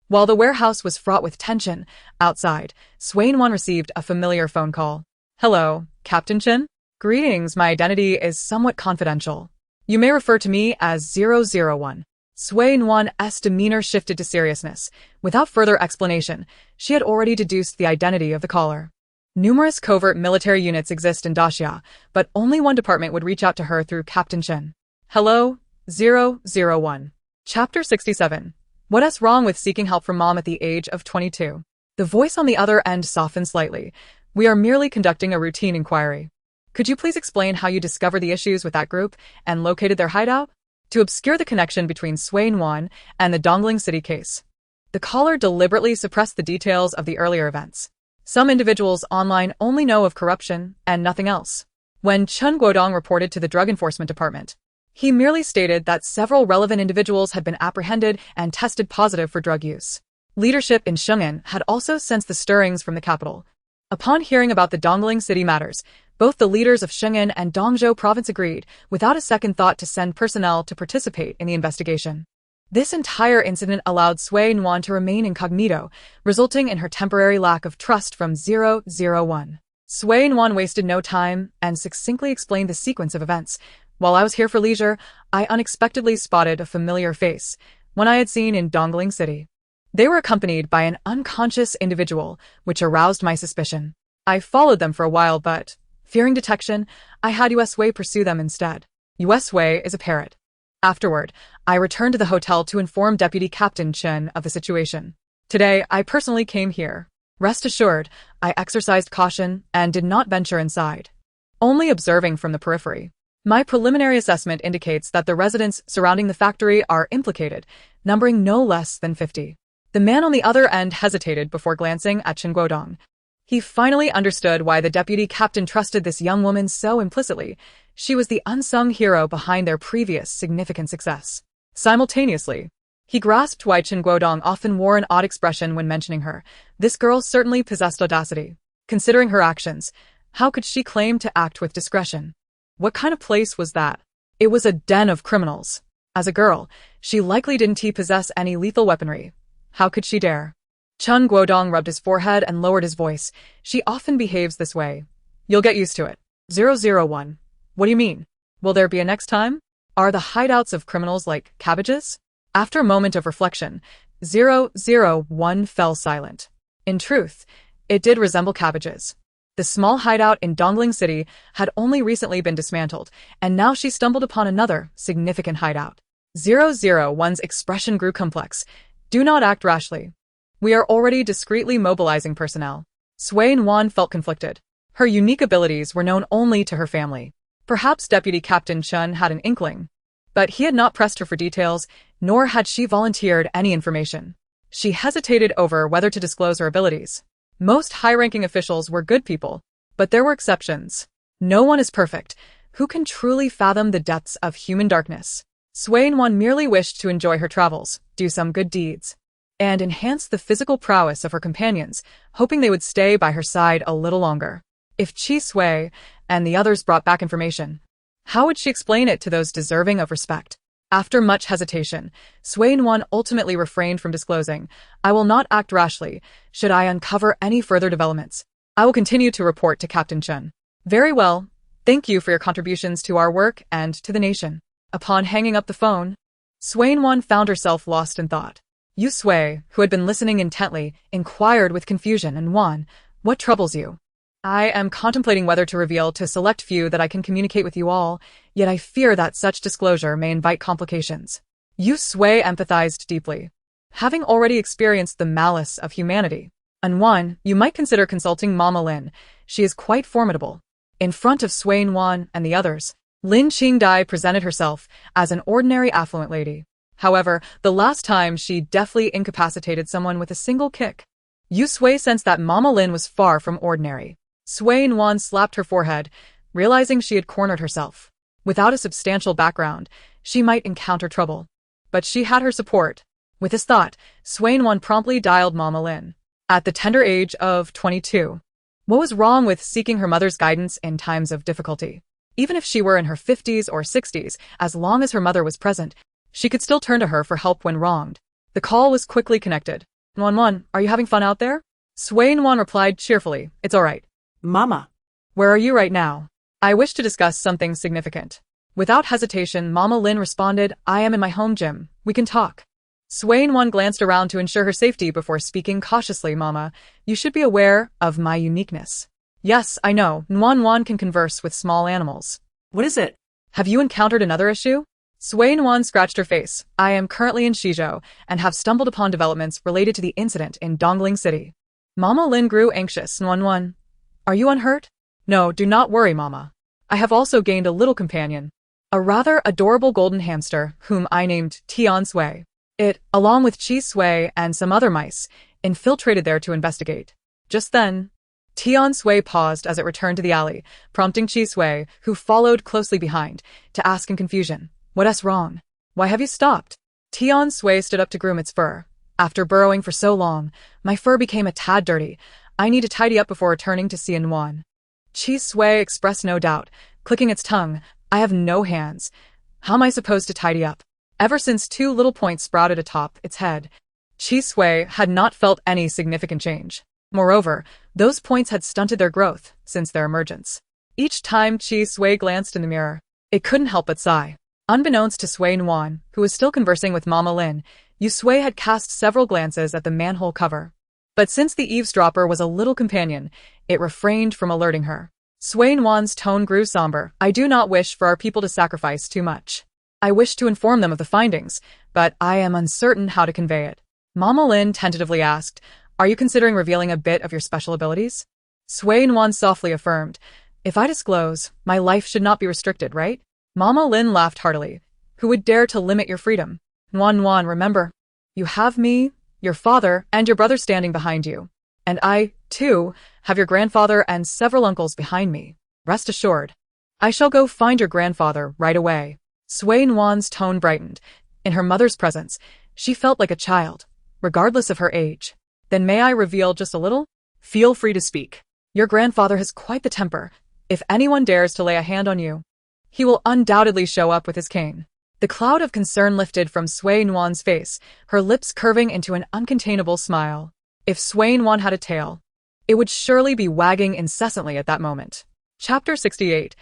While the warehouse was fraught with tension, outside, Nuan received a familiar phone call. "Hello, Captain Chin? Greetings, my identity is somewhat confidential. You may refer to me as 001. Nuan's demeanor shifted to seriousness. Without further explanation, she had already deduced the identity of the caller. Numerous covert military units exist in Daxia, but only one department would reach out to her through Captain Chen. "Hello, 001. Chapter 67. What's wrong with seeking help from mom at the age of 22? The voice on the other end softened slightly. "We are merely conducting a routine inquiry. Could you please explain how you discovered the issues with that group and located their hideout?" To obscure the connection between Nuan and the Dongling City case, the caller deliberately suppressed the details of the earlier events. Some individuals online only know of corruption and nothing else. When Chen Guodong reported to the Drug Enforcement Department, He merely stated that several relevant individuals had been apprehended and tested positive for drug use. Leadership in Shenzhen had also sensed the stirrings from the capital. Upon hearing about the Dongling City matters, both the leaders of Shenzhen and Dongzhou province agreed, without a second thought, to send personnel to participate in the investigation. This entire incident allowed Sui Nuan to remain incognito, resulting in her temporary lack of trust from 001. Sui Nuan wasted no time and succinctly explained the sequence of events. While I was here for leisure, I unexpectedly spotted a familiar face, one I had seen in Dongling City. They were accompanied by an unconscious individual, which aroused my suspicion. I followed them for a while, but, fearing detection, I had Wei pursue them instead. Wei is a parrot. Afterward, I returned to the hotel to inform Deputy Captain Chen of the situation. Today, I personally came here. Rest assured, I exercised caution and did not venture inside, only observing from the periphery. My preliminary assessment indicates that the residents surrounding the factory are implicated, numbering no less than 50. The man on the other end hesitated before glancing at Chen Guodong. He finally understood why the deputy captain trusted this young woman so implicitly. She was the unsung hero behind their previous significant success. Simultaneously, he grasped why Chen Guodong often wore an odd expression when mentioning her. This girl certainly possessed audacity. Considering her actions, how could she claim to act with discretion? What kind of place was that? It was a den of criminals. As a girl, she likely didn't possess any lethal weaponry. How could she dare? Chen Guodong rubbed his forehead and lowered his voice. She often behaves this way. You'll get used to it. 001. What do you mean? Will there be a next time? Are the hideouts of criminals like cabbages? After a moment of reflection, 001 fell silent. In truth, it did resemble cabbages. The small hideout in Dongling City had only recently been dismantled, and now she stumbled upon another significant hideout. 001's expression grew complex. Do not act rashly. We are already discreetly mobilizing personnel. Sui Nuan felt conflicted. Her unique abilities were known only to her family. Perhaps Deputy Captain Chen had an inkling, but he had not pressed her for details, nor had she volunteered any information. She hesitated over whether to disclose her abilities. Most high-ranking officials were good people, but there were exceptions. No one is perfect. Who can truly fathom the depths of human darkness? Sui Nuan merely wished to enjoy her travels, do some good deeds, and enhance the physical prowess of her companions, hoping they would stay by her side a little longer. If Qi Sui and the others brought back information, how would she explain it to those deserving of respect? After much hesitation, Sui Nuan ultimately refrained from disclosing. I will not act rashly. Should I uncover any further developments, I will continue to report to Captain Chen. Very well. Thank you for your contributions to our work and to the nation. Upon hanging up the phone, Sui Nuan found herself lost in thought. Yu Sui, who had been listening intently, inquired with confusion. And Nuan, what troubles you? I am contemplating whether to reveal to a select few that I can communicate with you all, yet I fear that such disclosure may invite complications. Yu Sui empathized deeply, having already experienced the malice of humanity. And Nuan, you might consider consulting Mama Lin. She is quite formidable. In front of Sui Nuan and the others, Lin Qingdai presented herself as an ordinary affluent lady. However, the last time she deftly incapacitated someone with a single kick. Yu Sui sensed that Mama Lin was far from ordinary. Sui Nuan slapped her forehead, realizing she had cornered herself. Without a substantial background, she might encounter trouble. But she had her support. With this thought, Sui Nuan promptly dialed Mama Lin. At the tender age of 22. What was wrong with seeking her mother's guidance in times of difficulty? Even if she were in her 50s or 60s, as long as her mother was present, she could still turn to her for help when wronged. The call was quickly connected. Nuan, are you having fun out there? Sui Nuan replied cheerfully, it's all right. Mama. Where are you right now? I wish to discuss something significant. Without hesitation, Mama Lin responded, I am in my home gym. We can talk. Sui Nuan glanced around to ensure her safety before speaking cautiously. Mama, you should be aware of my uniqueness. Yes, I know. Nuan can converse with small animals. What is it? Have you encountered another issue? Sui Nuan scratched her face. I am currently in Shizhou and have stumbled upon developments related to the incident in Dongling City. Mama Lin grew anxious. Nuan, are you unhurt? No, do not worry, Mama. I have also gained a little companion. A rather adorable golden hamster, whom I named Tian Sui. It, along with Qi Sui and some other mice, infiltrated there to investigate. Just then, Tian Sui paused as it returned to the alley, prompting Qi Sui, who followed closely behind, to ask in confusion, What's wrong? Why have you stopped? Tian Sui stood up to groom its fur. After burrowing for so long, my fur became a tad dirty. I need to tidy up before returning to see Nuan. Chi Sui expressed no doubt, clicking its tongue. I have no hands. How am I supposed to tidy up? Ever since two little points sprouted atop its head, Chi Sui had not felt any significant change. Moreover, those points had stunted their growth since their emergence. Each time Chi Sui glanced in the mirror, it couldn't help but sigh. Unbeknownst to Sui Nuan, who was still conversing with Mama Lin, Yu Sui had cast several glances at the manhole cover. But since the eavesdropper was a little companion, it refrained from alerting her. Sui Nuan's tone grew somber. I do not wish for our people to sacrifice too much. I wish to inform them of the findings, but I am uncertain how to convey it. Mama Lin tentatively asked, are you considering revealing a bit of your special abilities? Sui Nuan softly affirmed, if I disclose, my life should not be restricted, right? Mama Lin laughed heartily. Who would dare to limit your freedom? Nuan, remember, you have me, your father, and your brother standing behind you. And I, too, have your grandfather and several uncles behind me. Rest assured. I shall go find your grandfather right away. Sui Nuan's tone brightened. In her mother's presence, she felt like a child, regardless of her age. Then may I reveal just a little? Feel free to speak. Your grandfather has quite the temper. If anyone dares to lay a hand on you, he will undoubtedly show up with his cane. The cloud of concern lifted from Sui Nuan's face, her lips curving into an uncontainable smile. If Sui Nuan had a tail, it would surely be wagging incessantly at that moment. Chapter 68.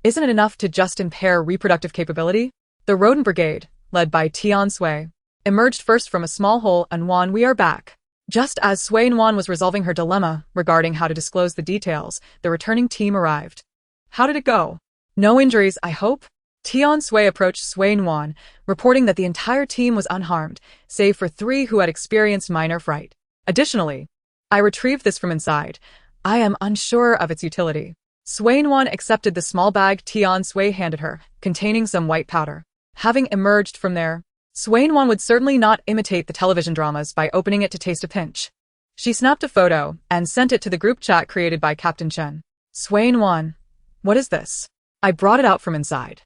Isn't it enough to just impair reproductive capability? The rodent brigade, led by Tian Sui, emerged first from a small hole and Nuan, we are back. Just as Sui Nuan was resolving her dilemma regarding how to disclose the details, the returning team arrived. How did it go? No injuries, I hope? Tian Sui approached Sui Nuan, reporting that the entire team was unharmed, save for 3 who had experienced minor fright. Additionally, I retrieved this from inside. I am unsure of its utility. Sui Nuan accepted the small bag Tian Sui handed her, containing some white powder. Having emerged from there, Sui Nuan would certainly not imitate the television dramas by opening it to taste a pinch. She snapped a photo and sent it to the group chat created by Captain Chen. Sui Nuan, what is this? I brought it out from inside.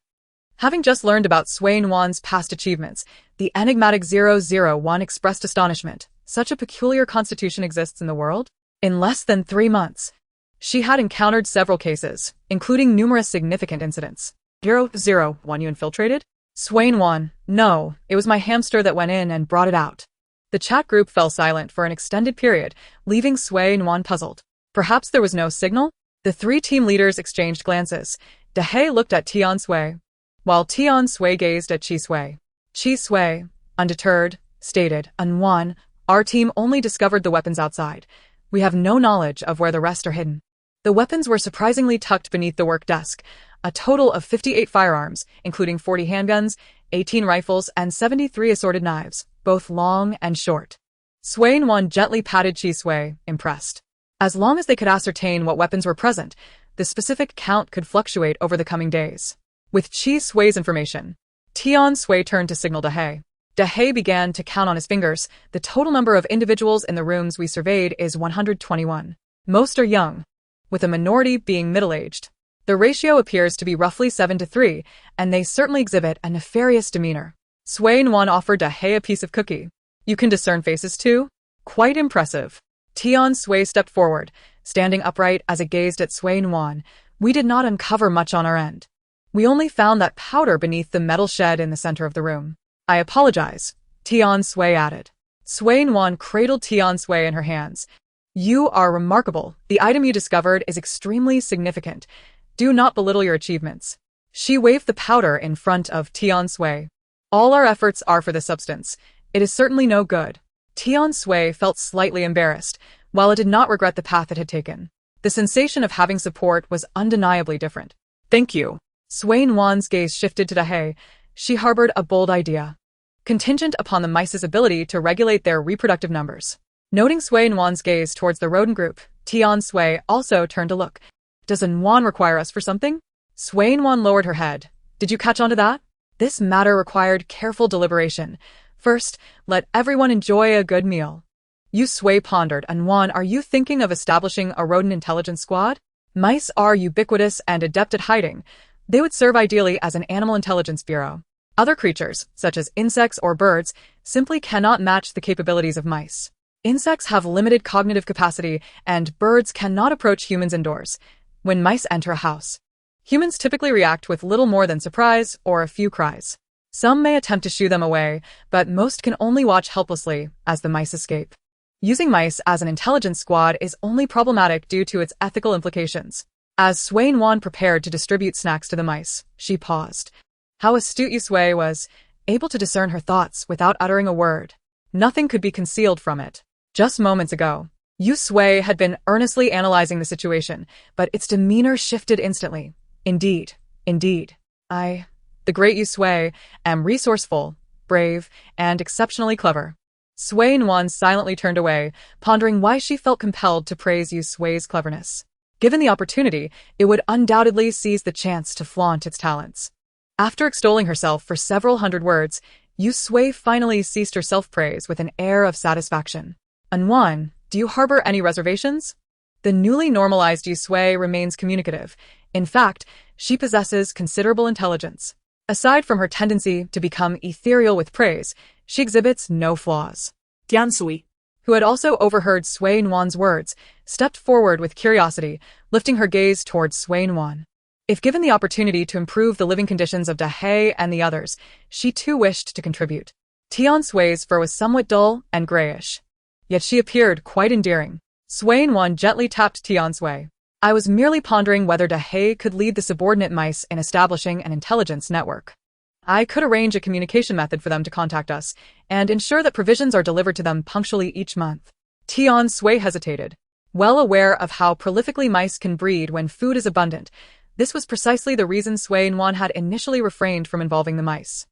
Having just learned about Sui Nuan's past achievements, the enigmatic 001 expressed astonishment. Such a peculiar constitution exists in the world? In less than 3 months, she had encountered several cases, including numerous significant incidents. 001, you infiltrated? Sui Nuan, no, it was my hamster that went in and brought it out. The chat group fell silent for an extended period, leaving Sui Nuan puzzled. Perhaps there was no signal? The 3 team leaders exchanged glances. Dahe looked at Tian Sui, while Tian Sui gazed at Chi Sui. Chi Sui, undeterred, stated, Nuan, our team only discovered the weapons outside. We have no knowledge of where the rest are hidden. The weapons were surprisingly tucked beneath the work desk. A total of 58 firearms, including 40 handguns, 18 rifles, and 73 assorted knives, both long and short. Sui Nuan gently patted Chi Sui, impressed. As long as they could ascertain what weapons were present, the specific count could fluctuate over the coming days. With Chi Sui's information, Tian Sui turned to signal Dahe. Dahe began to count on his fingers. The total number of individuals in the rooms we surveyed is 121. Most are young, with a minority being middle-aged. The ratio appears to be roughly 7-3, and they certainly exhibit a nefarious demeanor. Sui Nuan offered Dahe a piece of cookie. You can discern faces too? Quite impressive. Tian Sui stepped forward, standing upright as it gazed at Sui Nuan. We did not uncover much on our end. We only found that powder beneath the metal shed in the center of the room. I apologize, Tian Sui added. Sui Nuan cradled Tian Sui in her hands. You are remarkable. The item you discovered is extremely significant. Do not belittle your achievements. She waved the powder in front of Tian Sui. All our efforts are for the substance. It is certainly no good. Tian Sui felt slightly embarrassed, while it did not regret the path it had taken. The sensation of having support was undeniably different. Thank you. Sui Nuan's gaze shifted to Dahe. She harbored a bold idea, contingent upon the mice's ability to regulate their reproductive numbers. Noting Sui Nuan's gaze towards the rodent group, Tian Sui also turned to look. Does Nuan require us for something? Sui Nuan lowered her head. Did you catch on to that? This matter required careful deliberation. First, let everyone enjoy a good meal. Yu Sui pondered. Nuan, are you thinking of establishing a rodent intelligence squad? Mice are ubiquitous and adept at hiding. They would serve ideally as an animal intelligence bureau. Other creatures, such as insects or birds, simply cannot match the capabilities of mice. Insects have limited cognitive capacity, and birds cannot approach humans indoors. When mice enter a house, humans typically react with little more than surprise or a few cries. Some may attempt to shoo them away, but most can only watch helplessly as the mice escape. Using mice as an intelligence squad is only problematic due to its ethical implications. As Nuan prepared to distribute snacks to the mice, she paused. How astute Yusui was, able to discern her thoughts without uttering a word. Nothing could be concealed from it. Just moments ago, Yusui had been earnestly analyzing the situation, but its demeanor shifted instantly. Indeed, I, the great Yusui, am resourceful, brave, and exceptionally clever. Nuan silently turned away, pondering why she felt compelled to praise Yusui's cleverness. Given the opportunity, it would undoubtedly seize the chance to flaunt its talents. After extolling herself for several hundred words, Yusui finally ceased her self-praise with an air of satisfaction. Nuan, do you harbor any reservations? The newly normalized Yusui remains communicative. In fact, she possesses considerable intelligence. Aside from her tendency to become ethereal with praise, she exhibits no flaws. Tiansui, who had also overheard Nuan's words, stepped forward with curiosity, lifting her gaze towards Nuan. If given the opportunity to improve the living conditions of Dahe and the others, she too wished to contribute. Tiansui's fur was somewhat dull and grayish, yet she appeared quite endearing. Nuan gently tapped Tiansui. I was merely pondering whether Dahe could lead the subordinate mice in establishing an intelligence network. I could arrange a communication method for them to contact us and ensure that provisions are delivered to them punctually each month. Tiansui hesitated. Well aware of how prolifically mice can breed when food is abundant, this was precisely the reason Nuan had initially refrained from involving the mice.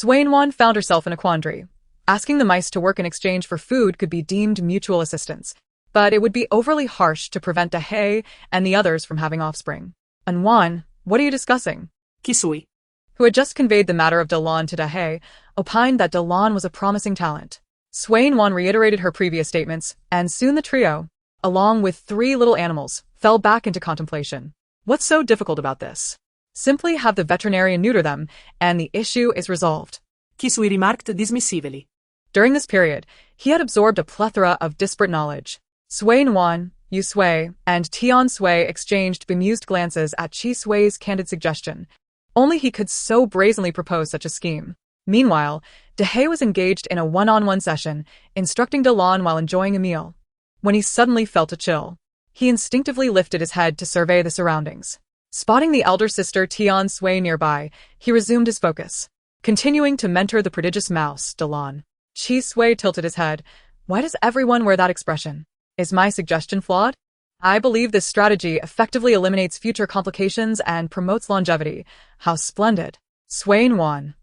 Nuan found herself in a quandary. Asking the mice to work in exchange for food could be deemed mutual assistance, but it would be overly harsh to prevent Dahe and the others from having offspring. Nuan, what are you discussing? Kisui, who had just conveyed the matter of Dalan to Dahe, opined that Dalan was a promising talent. Nuan reiterated her previous statements, and soon the trio, along with 3 little animals, fell back into contemplation. What's so difficult about this? Simply have the veterinarian neuter them, and the issue is resolved. Kisui remarked dismissively. During this period, he had absorbed a plethora of disparate knowledge. Nuan, Yusui, and Tiansui exchanged bemused glances at Chisui's candid suggestion. Only he could so brazenly propose such a scheme. Meanwhile, Dahe was engaged in a one-on-one session, instructing Dalan while enjoying a meal. When he suddenly felt a chill, he instinctively lifted his head to survey the surroundings. Spotting the elder sister Tiansui nearby, he resumed his focus. Continuing to mentor the prodigious mouse, Dalan. Chisui tilted his head. Why does everyone wear that expression? Is my suggestion flawed? I believe this strategy effectively eliminates future complications and promotes longevity. How splendid. Nuan.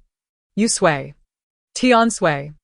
Yusui. Tiansui.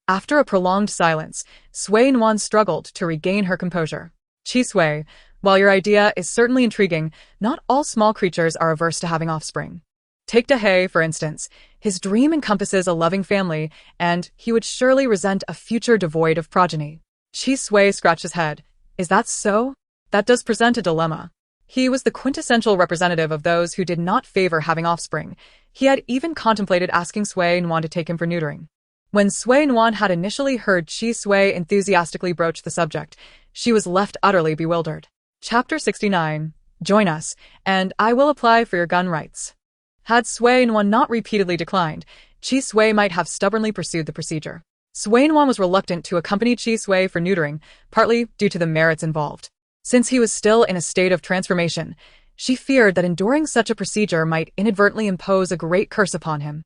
After a prolonged silence, Nuan struggled to regain her composure. Chisui, while your idea is certainly intriguing, not all small creatures are averse to having offspring. Take Dahe, for instance. His dream encompasses a loving family, and he would surely resent a future devoid of progeny. Chisui scratched his head. Is that so? That does present a dilemma. He was the quintessential representative of those who did not favor having offspring. He had even contemplated asking Nuan to take him for neutering. When Nuan had initially heard Chisui enthusiastically broach the subject, she was left utterly bewildered. Chapter 69. Join us, and I will apply for your gun rights. Had Nuan not repeatedly declined, Chisui might have stubbornly pursued the procedure. Nuan was reluctant to accompany Chisui for neutering, partly due to the merits involved. Since he was still in a state of transformation, she feared that enduring such a procedure might inadvertently impose a great curse upon him,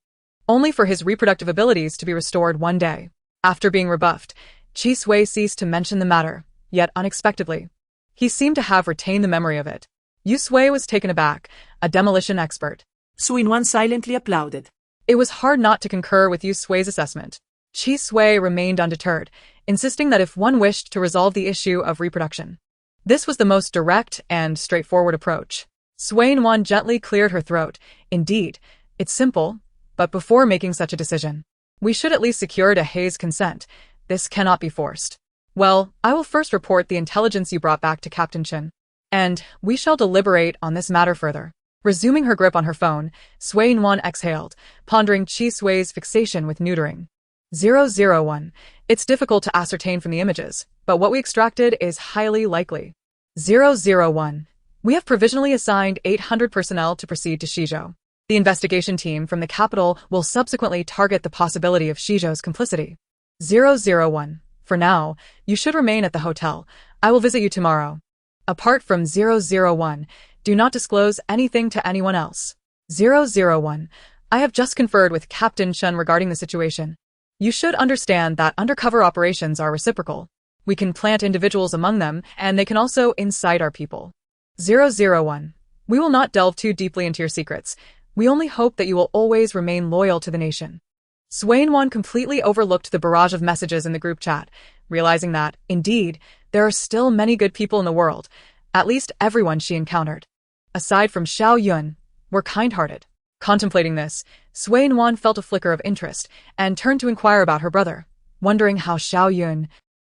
only for his reproductive abilities to be restored one day. After being rebuffed, Chisui ceased to mention the matter, yet unexpectedly, he seemed to have retained the memory of it. Yusui was taken aback, a demolition expert. Nuan silently applauded. It was hard not to concur with Yusui's assessment. Chisui remained undeterred, insisting that if one wished to resolve the issue of reproduction, this was the most direct and straightforward approach. Nuan gently cleared her throat. Indeed, it's simple, but before making such a decision, we should at least secure Dahe's consent. This cannot be forced. Well, I will first report the intelligence you brought back to Captain Chin, and we shall deliberate on this matter further. Resuming her grip on her phone, Sui Nuan exhaled, pondering Chi Sui's fixation with neutering. 001. It's difficult to ascertain from the images, but what we extracted is highly likely. 001. We have provisionally assigned 800 personnel to proceed to Shizhou. The investigation team from the capital will subsequently target the possibility of Shizhou's complicity. 001. For now, you should remain at the hotel. I will visit you tomorrow. Apart from 001, do not disclose anything to anyone else. 001. I have just conferred with Captain Chen regarding the situation. You should understand that undercover operations are reciprocal. We can plant individuals among them, and they can also incite our people. 001. We will not delve too deeply into your secrets. We only hope that you will always remain loyal to the nation. Sui Nuan completely overlooked the barrage of messages in the group chat, realizing that, indeed, there are still many good people in the world, at least everyone she encountered, aside from Xiao Yun, were kind-hearted. Contemplating this, Sui Nuan felt a flicker of interest and turned to inquire about her brother, wondering how Xiao Yun,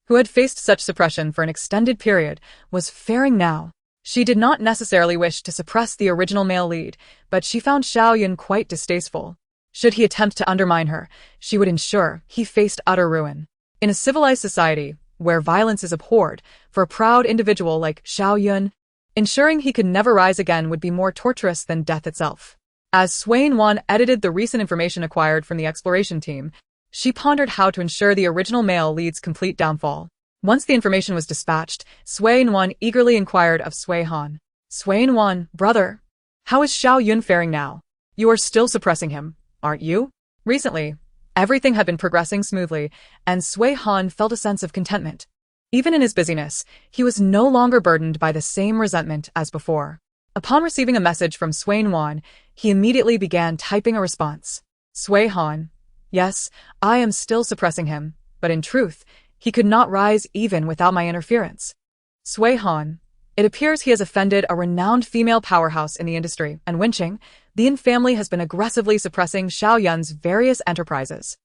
who had faced such suppression for an extended period, was faring now. She did not necessarily wish to suppress the original male lead, but she found Xiao Yun quite distasteful. Should he attempt to undermine her, she would ensure he faced utter ruin. In a civilized society, where violence is abhorred, for a proud individual like Xiao Yun, ensuring he could never rise again would be more torturous than death itself. As Sui Nuan edited the recent information acquired from the exploration team, she pondered how to ensure the original male lead's complete downfall. Once the information was dispatched, Sui Nuan eagerly inquired of Sui Han. Sui Nuan, brother, how is Xiao Yun faring now? You are still suppressing him, aren't you? Recently, everything had been progressing smoothly, and Sui Han felt a sense of contentment. Even in his busyness, he was no longer burdened by the same resentment as before. Upon receiving a message from Sui Nuan, he immediately began typing a response. Sui Han, yes, I am still suppressing him, but in truth, he could not rise even without my interference. Sui Han, it appears he has offended a renowned female powerhouse in the industry, and Winching, the Yin family has been aggressively suppressing Xiao Yun's various enterprises.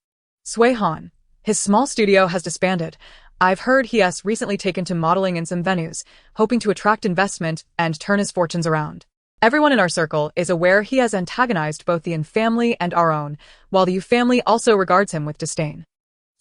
Sui Han, his small studio has disbanded. I've heard he has recently taken to modeling in some venues, hoping to attract investment and turn his fortunes around. Everyone in our circle is aware he has antagonized both the Yin family and our own, while the Yu family also regards him with disdain.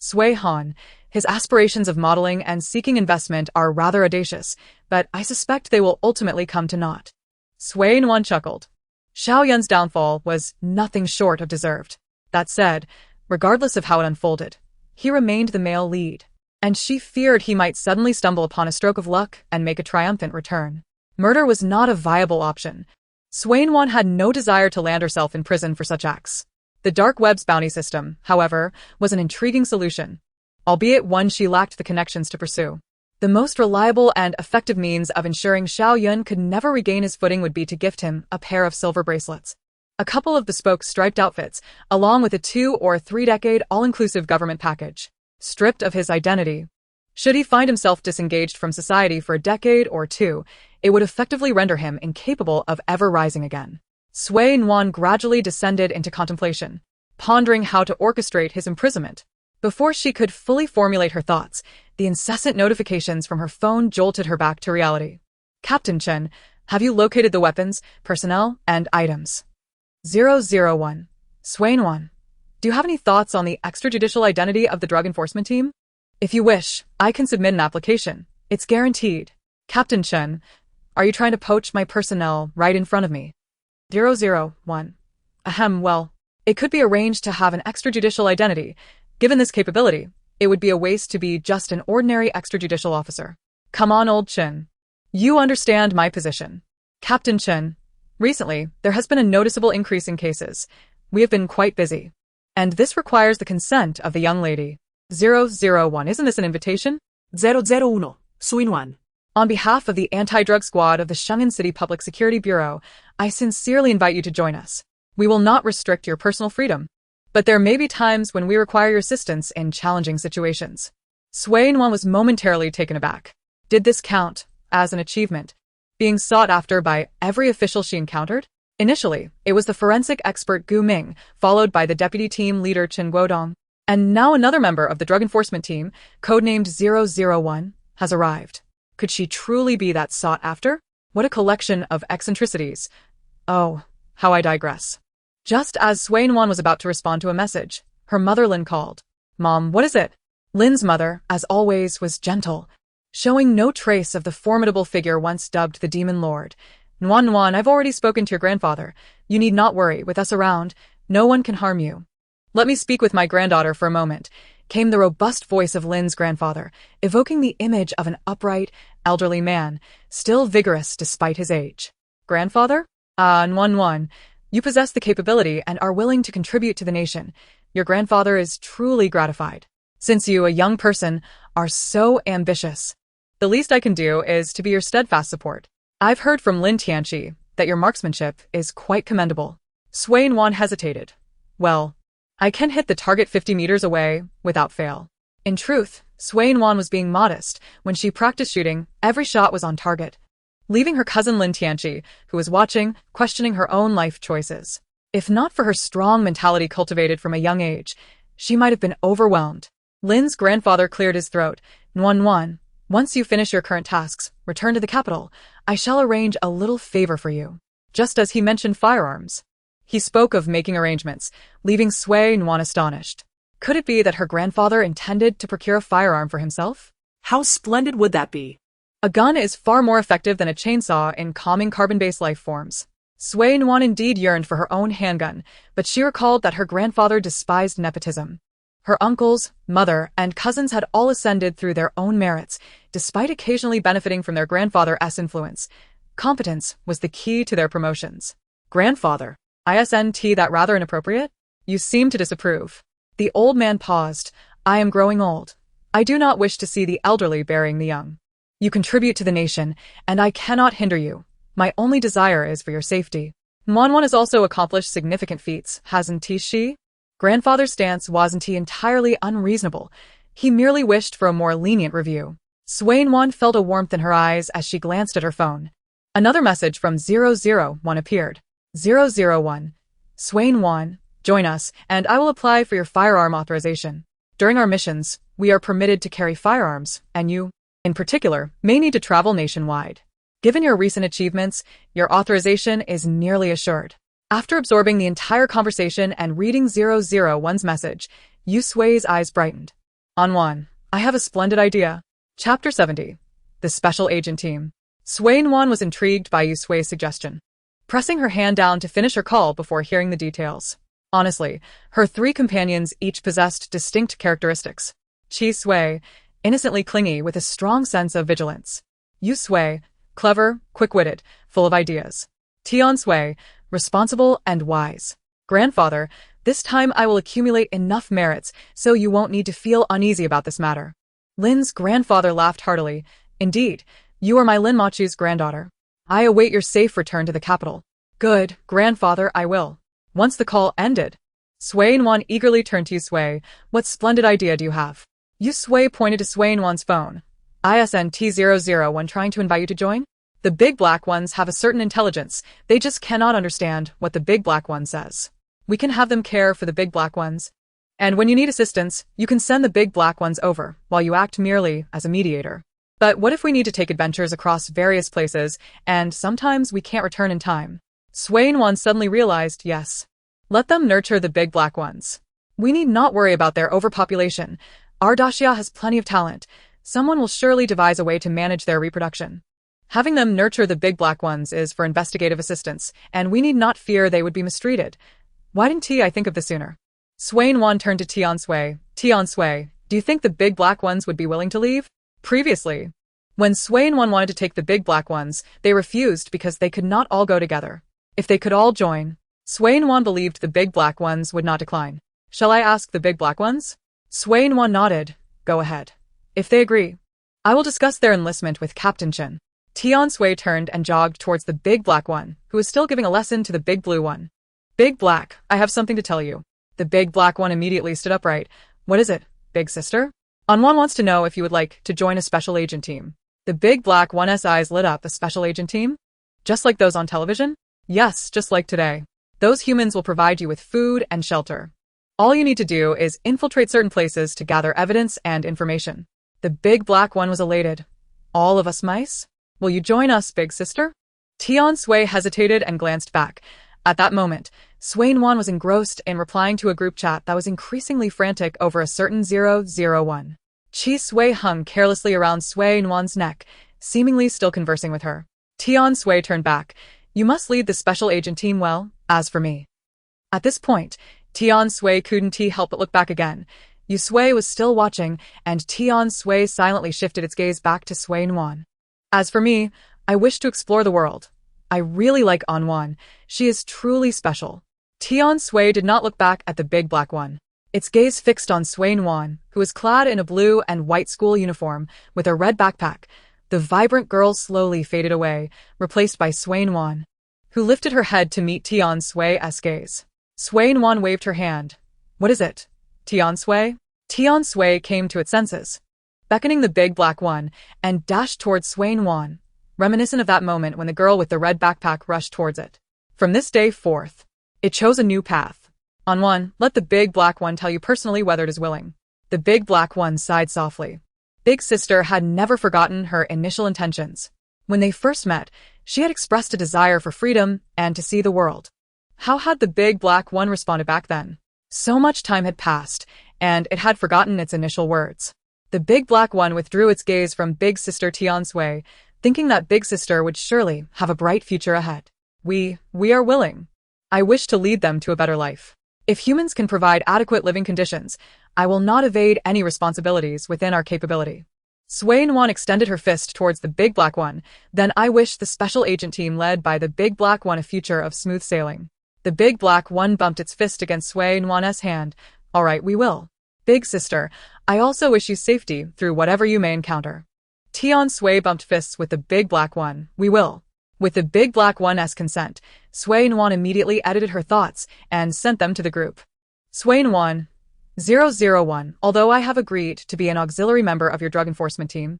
Sui Han, his aspirations of modeling and seeking investment are rather audacious, but I suspect they will ultimately come to naught. Sui Nuan chuckled. Xiao Yun's downfall was nothing short of deserved. That said, regardless of how it unfolded, he remained the male lead, and she feared he might suddenly stumble upon a stroke of luck and make a triumphant return. Murder was not a viable option. Sui Nuan had no desire to land herself in prison for such acts. The dark web's bounty system, however, was an intriguing solution, albeit one she lacked the connections to pursue. The most reliable and effective means of ensuring Xiao Yun could never regain his footing would be to gift him a pair of silver bracelets, a couple of bespoke striped outfits, along with a 2- or 3-decade all-inclusive government package. Stripped of his identity, should he find himself disengaged from society for a decade or two, it would effectively render him incapable of ever rising again. Sui Nuan gradually descended into contemplation, pondering how to orchestrate his imprisonment. Before she could fully formulate her thoughts, the incessant notifications from her phone jolted her back to reality. Captain Chen, have you located the weapons, personnel, and items? 001. Sui Nuan, do you have any thoughts on the extrajudicial identity of the drug enforcement team? If you wish, I can submit an application. It's guaranteed. Captain Chen, are you trying to poach my personnel right in front of me? 001. Ahem, well, it could be arranged to have an extrajudicial identity. Given this capability, it would be a waste to be just an ordinary extrajudicial officer. Come on, old Chen. You understand my position. Captain Chen, recently, there has been a noticeable increase in cases. We have been quite busy. And this requires the consent of the young lady. 001, isn't this an invitation? 001. Sui Nuan. On behalf of the anti-drug squad of the Shenzhen City Public Security Bureau, I sincerely invite you to join us. We will not restrict your personal freedom, but there may be times when we require your assistance in challenging situations. Sui Nuan was momentarily taken aback. Did this count as an achievement, being sought after by every official she encountered? Initially, it was the forensic expert Gu Ming, followed by the deputy team leader Chen Guodong, and now another member of the drug enforcement team, codenamed 001, has arrived. Could she truly be that sought after? What a collection of eccentricities. Oh, how I digress. Just as Nuan was about to respond to a message, her mother Lin called. Mom, what is it? Lin's mother, as always, was gentle, showing no trace of the formidable figure once dubbed the Demon Lord. Nuan, I've already spoken to your grandfather. You need not worry, with us around, no one can harm you. Let me speak with my granddaughter for a moment, came the robust voice of Lin's grandfather, evoking the image of an upright, elderly man, still vigorous despite his age. Grandfather? Nuan, you possess the capability and are willing to contribute to the nation. Your grandfather is truly gratified. Since you, a young person, are so ambitious, the least I can do is to be your steadfast support. I've heard from Lin Tianqi that your marksmanship is quite commendable. Nuan hesitated. Well, I can hit the target 50 meters away without fail. In truth, Nuan was being modest. When she practiced shooting, every shot was on target, leaving her cousin Lin Tianqi, who was watching, questioning her own life choices. If not for her strong mentality cultivated from a young age, she might have been overwhelmed. Lin's grandfather cleared his throat. Nuan, once you finish your current tasks, return to the capital. I shall arrange a little favor for you. Just as he mentioned firearms, he spoke of making arrangements, leaving Nuan astonished. Could it be that her grandfather intended to procure a firearm for himself? How splendid would that be? A gun is far more effective than a chainsaw in calming carbon-based life forms. Nuan indeed yearned for her own handgun, but she recalled that her grandfather despised nepotism. Her uncles, mother, and cousins had all ascended through their own merits, despite occasionally benefiting from their grandfather's influence. Competence was the key to their promotions. Grandfather, isn't that rather inappropriate? You seem to disapprove. The old man paused. I am growing old. I do not wish to see the elderly burying the young. You contribute to the nation, and I cannot hinder you. My only desire is for your safety. Nuan has also accomplished significant feats, hasn't she? Grandfather's stance wasn't entirely unreasonable. He merely wished for a more lenient review. Nuan felt a warmth in her eyes as she glanced at her phone. Another message from 001 appeared. 001. Nuan, join us, and I will apply for your firearm authorization. During our missions, we are permitted to carry firearms, and you, in particular, may need to travel nationwide. Given your recent achievements, your authorization is nearly assured. After absorbing the entire conversation and reading 001's message, Yusui's eyes brightened. Nuan, I have a splendid idea. Chapter 70. The Special Agent Team. Nuan was intrigued by Yusui's suggestion, pressing her hand down to finish her call before hearing the details. Honestly, her three companions each possessed distinct characteristics. Sui, innocently clingy with a strong sense of vigilance. Yusui, clever, quick-witted, full of ideas. Sui, responsible and wise. Grandfather, this time I will accumulate enough merits so you won't need to feel uneasy about this matter. Lin's grandfather laughed heartily. Indeed, you are my Lin Machu's granddaughter. I await your safe return to the capital. Good, grandfather, I will. Once the call ended, Nuan eagerly turned to Yusui. What splendid idea do you have? Yusui pointed to Nuan's phone. Isn't 001 trying to invite you to join? The big black ones have a certain intelligence, they just cannot understand what the big black one says. We can have them care for the big black ones. And when you need assistance, you can send the big black ones over, while you act merely as a mediator. But what if we need to take adventures across various places, and sometimes we can't return in time? Nuan suddenly realized, yes. Let them nurture the big black ones. We need not worry about their overpopulation. Our daxia has plenty of talent. Someone will surely devise a way to manage their reproduction. Having them nurture the big black ones is for investigative assistance, and we need not fear they would be mistreated. Why didn't I think of this sooner? Nuan turned to Tiansui. Tiansui, do you think the big black ones would be willing to leave? Previously, when Nuan wanted to take the big black ones, they refused because they could not all go together. If they could all join, Nuan believed the big black ones would not decline. Shall I ask the big black ones? Nuan nodded. Go ahead. If they agree, I will discuss their enlistment with Captain Chen. Tiansui turned and jogged towards the big black one, who was still giving a lesson to the big blue one. Big black, I have something to tell you. The big black one immediately stood upright. What is it, big sister? Nuan wants to know if you would like to join a special agent team. The big black one's eyes lit up. A special agent team? Just like those on television? Yes, just like today. Those humans will provide you with food and shelter. All you need to do is infiltrate certain places to gather evidence and information. The big black one was elated. All of us mice? Will you join us, big sister? Tian Sui hesitated and glanced back. At that moment, Sui Nuan was engrossed in replying to a group chat that was increasingly frantic over a certain 001. Chi Sui hung carelessly around Sui Nuan's neck, seemingly still conversing with her. Tian Sui turned back. You must lead the special agent team well, as for me. At this point, Tian Sui couldn't help but look back again. Yu Sui was still watching, and Tian Sui silently shifted its gaze back to Sui Nuan. As for me, I wish to explore the world. I really like Nuan. She is truly special. Tian Sui did not look back at the big black one. Its gaze fixed on Sui Nuan, who was clad in a blue and white school uniform with a red backpack. The vibrant girl slowly faded away, replaced by Sui Nuan, who lifted her head to meet Tian Sui's gaze. Sui Nuan waved her hand. What is it? Tian Sui? Tian Sui came to its senses, beckoning the big black one, and dashed towards Sui Nuan, reminiscent of that moment when the girl with the red backpack rushed towards it. From this day forth, it chose a new path. Nuan, let the big black one tell you personally whether it is willing. The big black one sighed softly. Big sister had never forgotten her initial intentions. When they first met, she had expressed a desire for freedom and to see the world. How had the big black one responded back then? So much time had passed, and it had forgotten its initial words. The big black one withdrew its gaze from big sister Tian Sui, thinking that big sister would surely have a bright future ahead. We are willing. I wish to lead them to a better life. If humans can provide adequate living conditions, I will not evade any responsibilities within our capability. Sui Nuan extended her fist towards the big black one. Then I wish the special agent team led by the big black one a future of smooth sailing. The big black one bumped its fist against Sui Nuan's hand. All right, we will. Big sister, I also wish you safety through whatever you may encounter. Tian Sui bumped fists with the big black one. We will. With the big black one's consent, Sui Nuan immediately edited her thoughts and sent them to the group. Sui Nuan, 001, although I have agreed to be an auxiliary member of your drug enforcement team,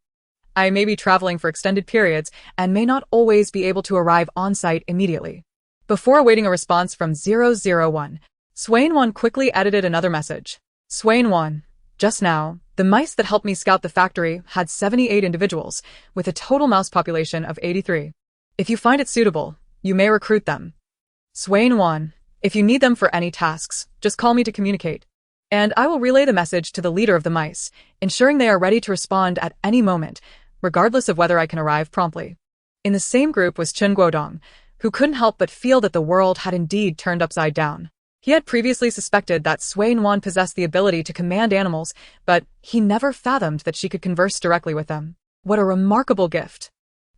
I may be traveling for extended periods and may not always be able to arrive on site immediately. Before awaiting a response from 001, Sui Nuan quickly edited another message. Sui Nuan, just now, the mice that helped me scout the factory had 78 individuals, with a total mouse population of 83. If you find it suitable, you may recruit them. Sui Nuan, if you need them for any tasks, just call me to communicate, and I will relay the message to the leader of the mice, ensuring they are ready to respond at any moment, regardless of whether I can arrive promptly. In the same group was Chen Guodong, who couldn't help but feel that the world had indeed turned upside down. He had previously suspected that Sui Nuan possessed the ability to command animals, but he never fathomed that she could converse directly with them. What a remarkable gift!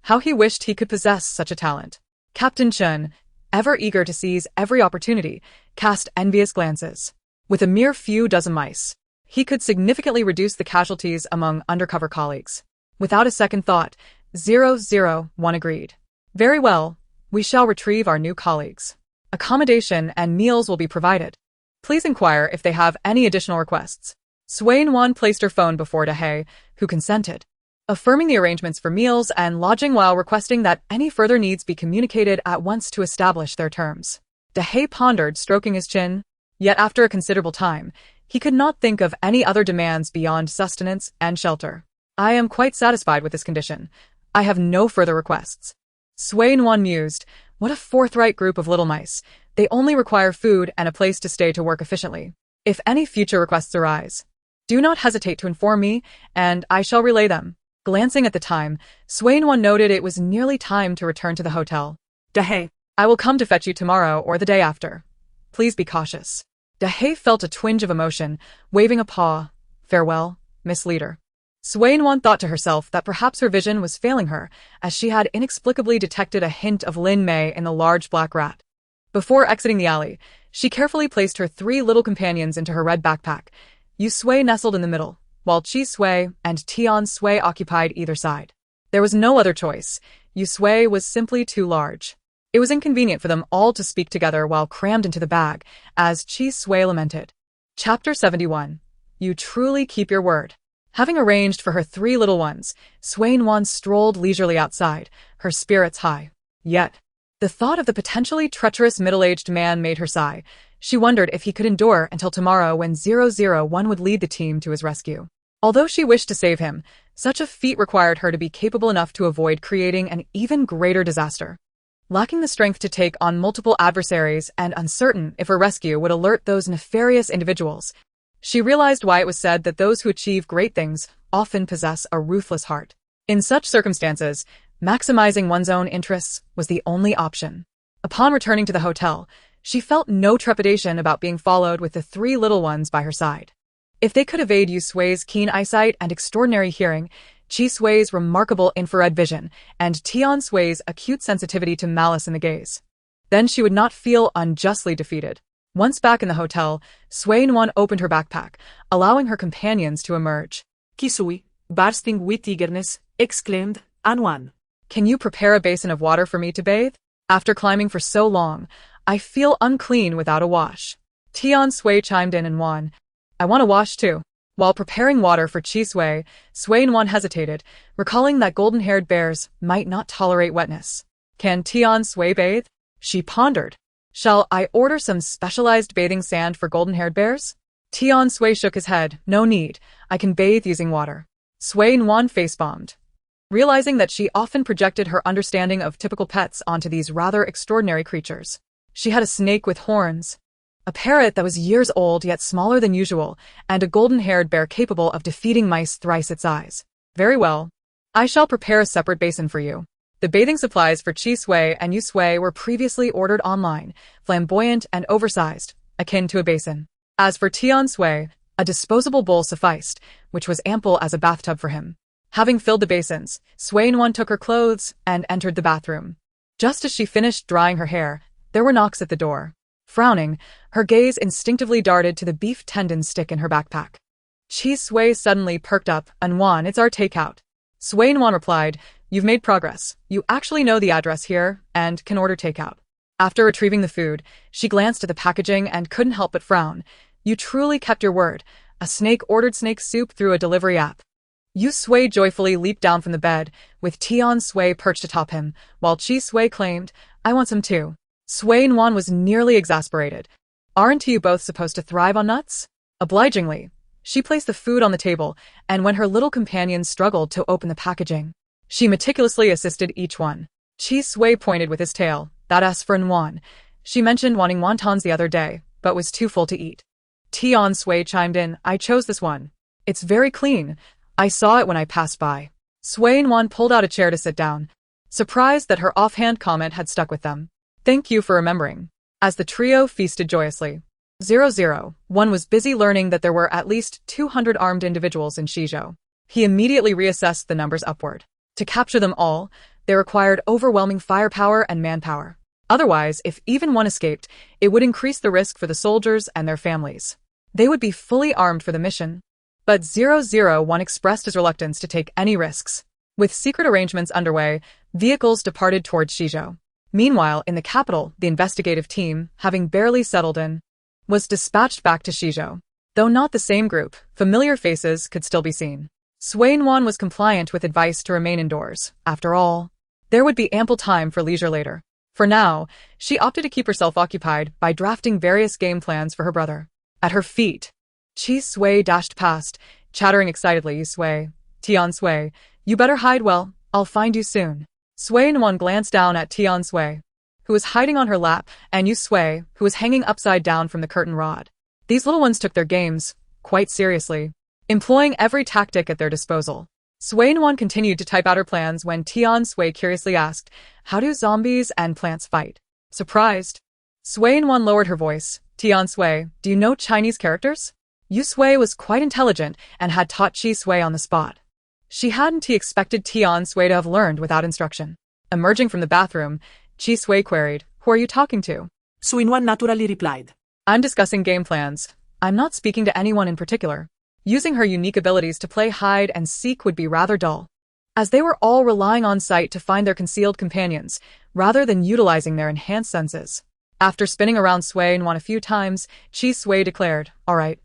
How he wished he could possess such a talent. Captain Chen, ever eager to seize every opportunity, cast envious glances. With a mere few dozen mice, he could significantly reduce the casualties among undercover colleagues. Without a second thought, 001 agreed. Very well, we shall retrieve our new colleagues. Accommodation and meals will be provided. Please inquire if they have any additional requests. Sui Nuan placed her phone before Dahe, who consented, affirming the arrangements for meals and lodging while requesting that any further needs be communicated at once to establish their terms. Dahe pondered, stroking his chin. Yet after a considerable time, he could not think of any other demands beyond sustenance and shelter. I am quite satisfied with this condition. I have no further requests. Sui Nuan mused. What a forthright group of little mice. They only require food and a place to stay to work efficiently. If any future requests arise, do not hesitate to inform me, and I shall relay them. Glancing at the time, Sui Nuan noted it was nearly time to return to the hotel. Dahe, I will come to fetch you tomorrow or the day after. Please be cautious. Dahe felt a twinge of emotion, waving a paw. Farewell, Miss Leader. Sui Nuan thought to herself that perhaps her vision was failing her, as she had inexplicably detected a hint of Lin Mei in the large black rat. Before exiting the alley, she carefully placed her 3 little companions into her red backpack. Yu Sui nestled in the middle, while Chi Sui and Tian Sui occupied either side. There was no other choice. Yu Sui was simply too large. It was inconvenient for them all to speak together while crammed into the bag, as Chi Sui lamented. Chapter 71. You truly keep your word. Having arranged for her 3 little ones, Sui Nuan strolled leisurely outside, her spirits high. Yet, the thought of the potentially treacherous middle-aged man made her sigh. She wondered if he could endure until tomorrow when 001 would lead the team to his rescue. Although she wished to save him, such a feat required her to be capable enough to avoid creating an even greater disaster. lacking the strength to take on multiple adversaries and uncertain if her rescue would alert those nefarious individuals. She realized why it was said that those who achieve great things often possess a ruthless heart. In such circumstances, maximizing one's own interests was the only option. Upon returning to the hotel, she felt no trepidation about being followed with the three little ones by her side. If they could evade Yu Sui's keen eyesight and extraordinary hearing, Qi Sui's remarkable infrared vision, and Tian Sui's acute sensitivity to malice in the gaze, then she would not feel unjustly defeated. Once back in the hotel, Sui Nuan opened her backpack, allowing her companions to emerge. Kisui, bursting with eagerness, exclaimed, Nuan. Can you prepare a basin of water for me to bathe? After climbing for so long, I feel unclean without a wash. Tian Sui chimed in and Nuan, I want a wash too. While preparing water for Qi Sui, Sui Nuan hesitated, recalling that golden-haired bears might not tolerate wetness. Can Tian Sui bathe? She pondered. Shall I order some specialized bathing sand for golden-haired bears? Tian Sui shook his head. No need. I can bathe using water. Sui Nuan face-bombed, realizing that she often projected her understanding of typical pets onto these rather extraordinary creatures. She had a snake with horns, a parrot that was years old yet smaller than usual, and a golden-haired bear capable of defeating mice thrice its size. Very well. I shall prepare a separate basin for you. The bathing supplies for Qi Sui and Yu Sui were previously ordered online, flamboyant and oversized, akin to a basin. As for Tian Sui, a disposable bowl sufficed, which was ample as a bathtub for him. Having filled the basins, Sui Nuan took her clothes and entered the bathroom. Just as she finished drying her hair, there were knocks at the door. Frowning, her gaze instinctively darted to the beef tendon stick in her backpack. Qi Sui suddenly perked up. Nuan, it's our takeout. Sui Nuan replied, You've made progress. You actually know the address here and can order takeout. After retrieving the food, she glanced at the packaging and couldn't help but frown. You truly kept your word. A snake ordered snake soup through a delivery app. Yu Sui joyfully leaped down from the bed, with Tian Sui perched atop him, while Qi Sui claimed, I want some too. Sui Nuan was nearly exasperated. Aren't you both supposed to thrive on nuts? Obligingly, she placed the food on the table, and when her little companions struggled to open the packaging, she meticulously assisted each one. Qi Sui pointed with his tail. That's for Nuan. She mentioned wanting wontons the other day, but was too full to eat. Tian Sui chimed in, I chose this one. It's very clean. I saw it when I passed by. Sui Nuan pulled out a chair to sit down, surprised that her offhand comment had stuck with them. Thank you for remembering. As the trio feasted joyously, 001 was busy learning that there were at least 200 armed individuals in Shizhou. He immediately reassessed the numbers upward. To capture them all, they required overwhelming firepower and manpower. Otherwise, if even one escaped, it would increase the risk for the soldiers and their families. They would be fully armed for the mission. But 001 expressed his reluctance to take any risks. With secret arrangements underway, vehicles departed towards Shizhou. Meanwhile, in the capital, the investigative team, having barely settled in, was dispatched back to Shizhou. Though not the same group, familiar faces could still be seen. Sui Nuan was compliant with advice to remain indoors. After all, there would be ample time for leisure later. For now, she opted to keep herself occupied by drafting various game plans for her brother. At her feet, Qi Sui dashed past, chattering excitedly. Yu Sui, Tian Sui, you better hide well, I'll find you soon. Sui Nuan glanced down at Tian Sui, who was hiding on her lap, and Yu Sui, who was hanging upside down from the curtain rod. These little ones took their games quite seriously, employing every tactic at their disposal. Sui Nuan continued to type out her plans when Tian Sui curiously asked, How do zombies and plants fight? Surprised, Sui Nuan lowered her voice. Tian Sui, do you know Chinese characters? Yu Sui was quite intelligent and had taught Qi Sui on the spot. She hadn't expected Tian Sui to have learned without instruction. Emerging from the bathroom, Qi Sui queried, Who are you talking to? Sui Nuan naturally replied, I'm discussing game plans. I'm not speaking to anyone in particular. Using her unique abilities to play hide and seek would be rather dull, as they were all relying on sight to find their concealed companions, rather than utilizing their enhanced senses. After spinning around Sui Nuan a few times, Qi Sui declared, All right,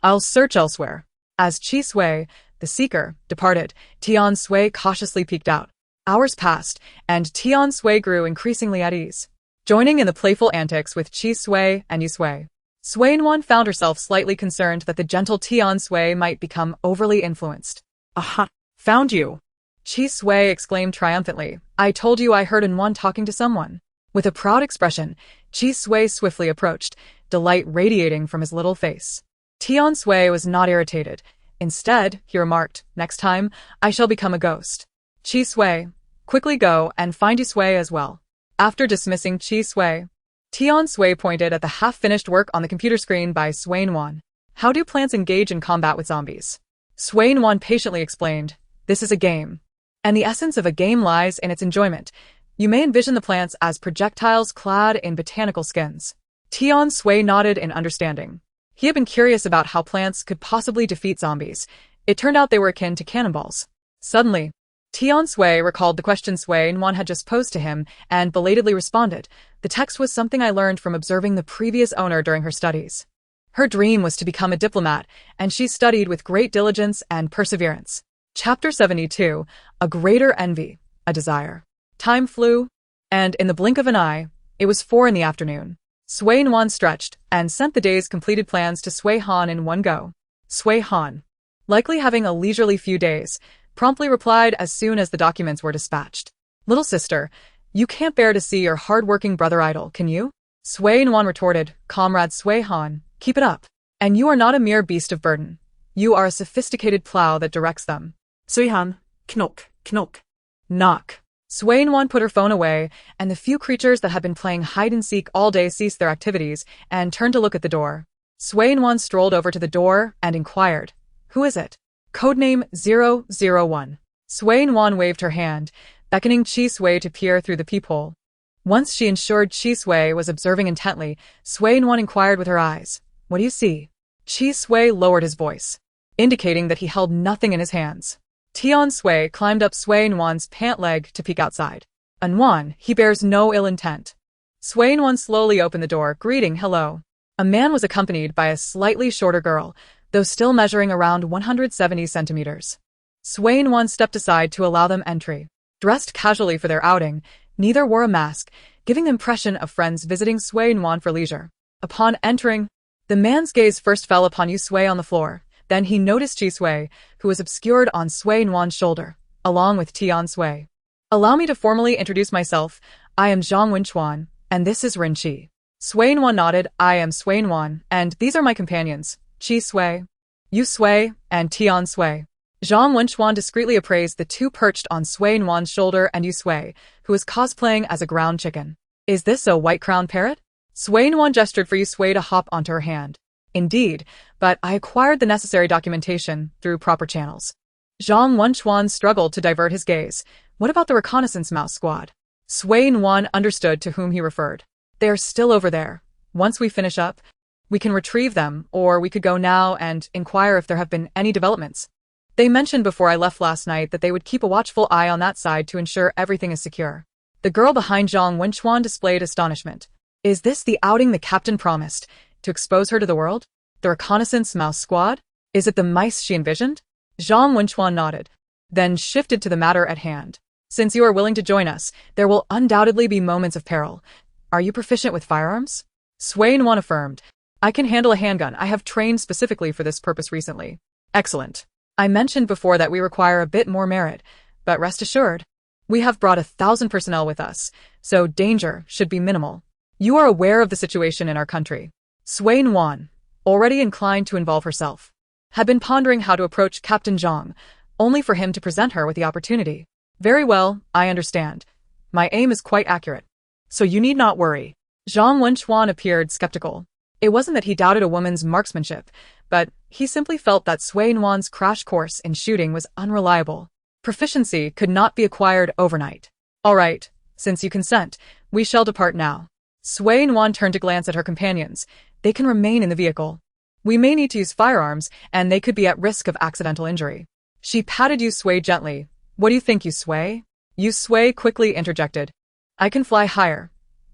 I'll search elsewhere. As Qi Sui, the seeker, departed, Tian Sui cautiously peeked out. Hours passed, and Tian Sui grew increasingly at ease. Joining in the playful antics with Qi Sui and Yu Sui, Sui Nuan found herself slightly concerned that the gentle Tian Sui might become overly influenced. Aha! Found you! Qi Sui exclaimed triumphantly. I told you I heard Nuan talking to someone. With a proud expression, Chi Sui swiftly approached, delight radiating from his little face. Tian Sui was not irritated. Instead, he remarked, next time, I shall become a ghost. Chi Sui, quickly go and find Yi Sui as well. After dismissing Chi Sui, Tian Sui pointed at the half-finished work on the computer screen by Sui Nuan. How do plants engage in combat with zombies? Sui Nuan patiently explained, this is a game. And the essence of a game lies in its enjoyment. You may envision the plants as projectiles clad in botanical skins. Tian Sui nodded in understanding. He had been curious about how plants could possibly defeat zombies. It turned out they were akin to cannonballs. Suddenly, Tian Sui recalled the question Sui Nuan had just posed to him and belatedly responded. The text was something I learned from observing the previous owner during her studies. Her dream was to become a diplomat, and she studied with great diligence and perseverance. Chapter 72, A Greater Envy, a Desire. Time flew, and in the blink of an eye, it was 4 in the afternoon. Sui Nuan stretched and sent the day's completed plans to Sui Han in one go. Sui Han, likely having a leisurely few days, promptly replied as soon as the documents were dispatched. Little sister, you can't bear to see your hard-working brother idle, can you? Sui Nuan retorted, Comrade Sui Han, keep it up. And you are not a mere beast of burden. You are a sophisticated plow that directs them. Sui Han, knock, knock. Knock. Sui Nuan put her phone away, and the few creatures that had been playing hide-and-seek all day ceased their activities and turned to look at the door. Sui Nuan strolled over to the door and inquired, who is it? Codename 001. Sui Nuan waved her hand, beckoning Chi Sui to peer through the peephole. Once she ensured Chi Sui was observing intently, Sui Nuan inquired with her eyes, what do you see? Chi Sui lowered his voice, indicating that he held nothing in his hands. Tian Sui climbed up Sui Nuan's pant leg to peek outside. Nuan, he bears no ill intent. Sui Nuan slowly opened the door, greeting hello. A man was accompanied by a slightly shorter girl, though still measuring around 170 centimeters. Sui Nuan stepped aside to allow them entry. Dressed casually for their outing, neither wore a mask, giving the impression of friends visiting Sui Nuan for leisure. Upon entering, the man's gaze first fell upon Yu Sui on the floor. Then he noticed Chi Sui, who was obscured on Sui Nuan's shoulder, along with Tian Sui. Allow me to formally introduce myself. I am Zhang Wenchuan, and this is Ren Qi. Sui Nuan nodded. I am Sui Nuan, and these are my companions, Chi Sui, Yu Sui, and Tian Sui. Zhang Wenchuan discreetly appraised the two perched on Sui Nuan's shoulder and Yu Sui, who was cosplaying as a ground chicken. Is this a white-crowned parrot? Sui Nuan gestured for Yu Sui to hop onto her hand. Indeed, but I acquired the necessary documentation through proper channels. Zhang Wenchuan struggled to divert his gaze. What about the reconnaissance mouse squad? Sui Nuan understood to whom he referred. They are still over there. Once we finish up, we can retrieve them, or we could go now and inquire if there have been any developments. They mentioned before I left last night that they would keep a watchful eye on that side to ensure everything is secure. The girl behind Zhang Wenchuan displayed astonishment. Is this the outing the captain promised? To expose her to the world? The reconnaissance mouse squad? Is it the mice she envisioned? Zhang Wenchuan nodded, then shifted to the matter at hand. Since you are willing to join us, there will undoubtedly be moments of peril. Are you proficient with firearms? Sui Nuan affirmed. I can handle a handgun. I have trained specifically for this purpose recently. Excellent. I mentioned before that we require a bit more merit, but rest assured, we have brought 1,000 personnel with us, so danger should be minimal. You are aware of the situation in our country. Sui Nuan, already inclined to involve herself, had been pondering how to approach Captain Zhang, only for him to present her with the opportunity. Very well, I understand. My aim is quite accurate, so you need not worry. Zhang Wenchuan appeared skeptical. It wasn't that he doubted a woman's marksmanship, but he simply felt that Sui Nuan's crash course in shooting was unreliable. Proficiency could not be acquired overnight. All right, since you consent, we shall depart now. Sui Nuan turned to glance at her companions. They can remain in the vehicle. We may need to use firearms, and they could be at risk of accidental injury. She patted Yu Sui gently. What do you think, Yu Sui? Yu Sui quickly interjected. I can fly higher.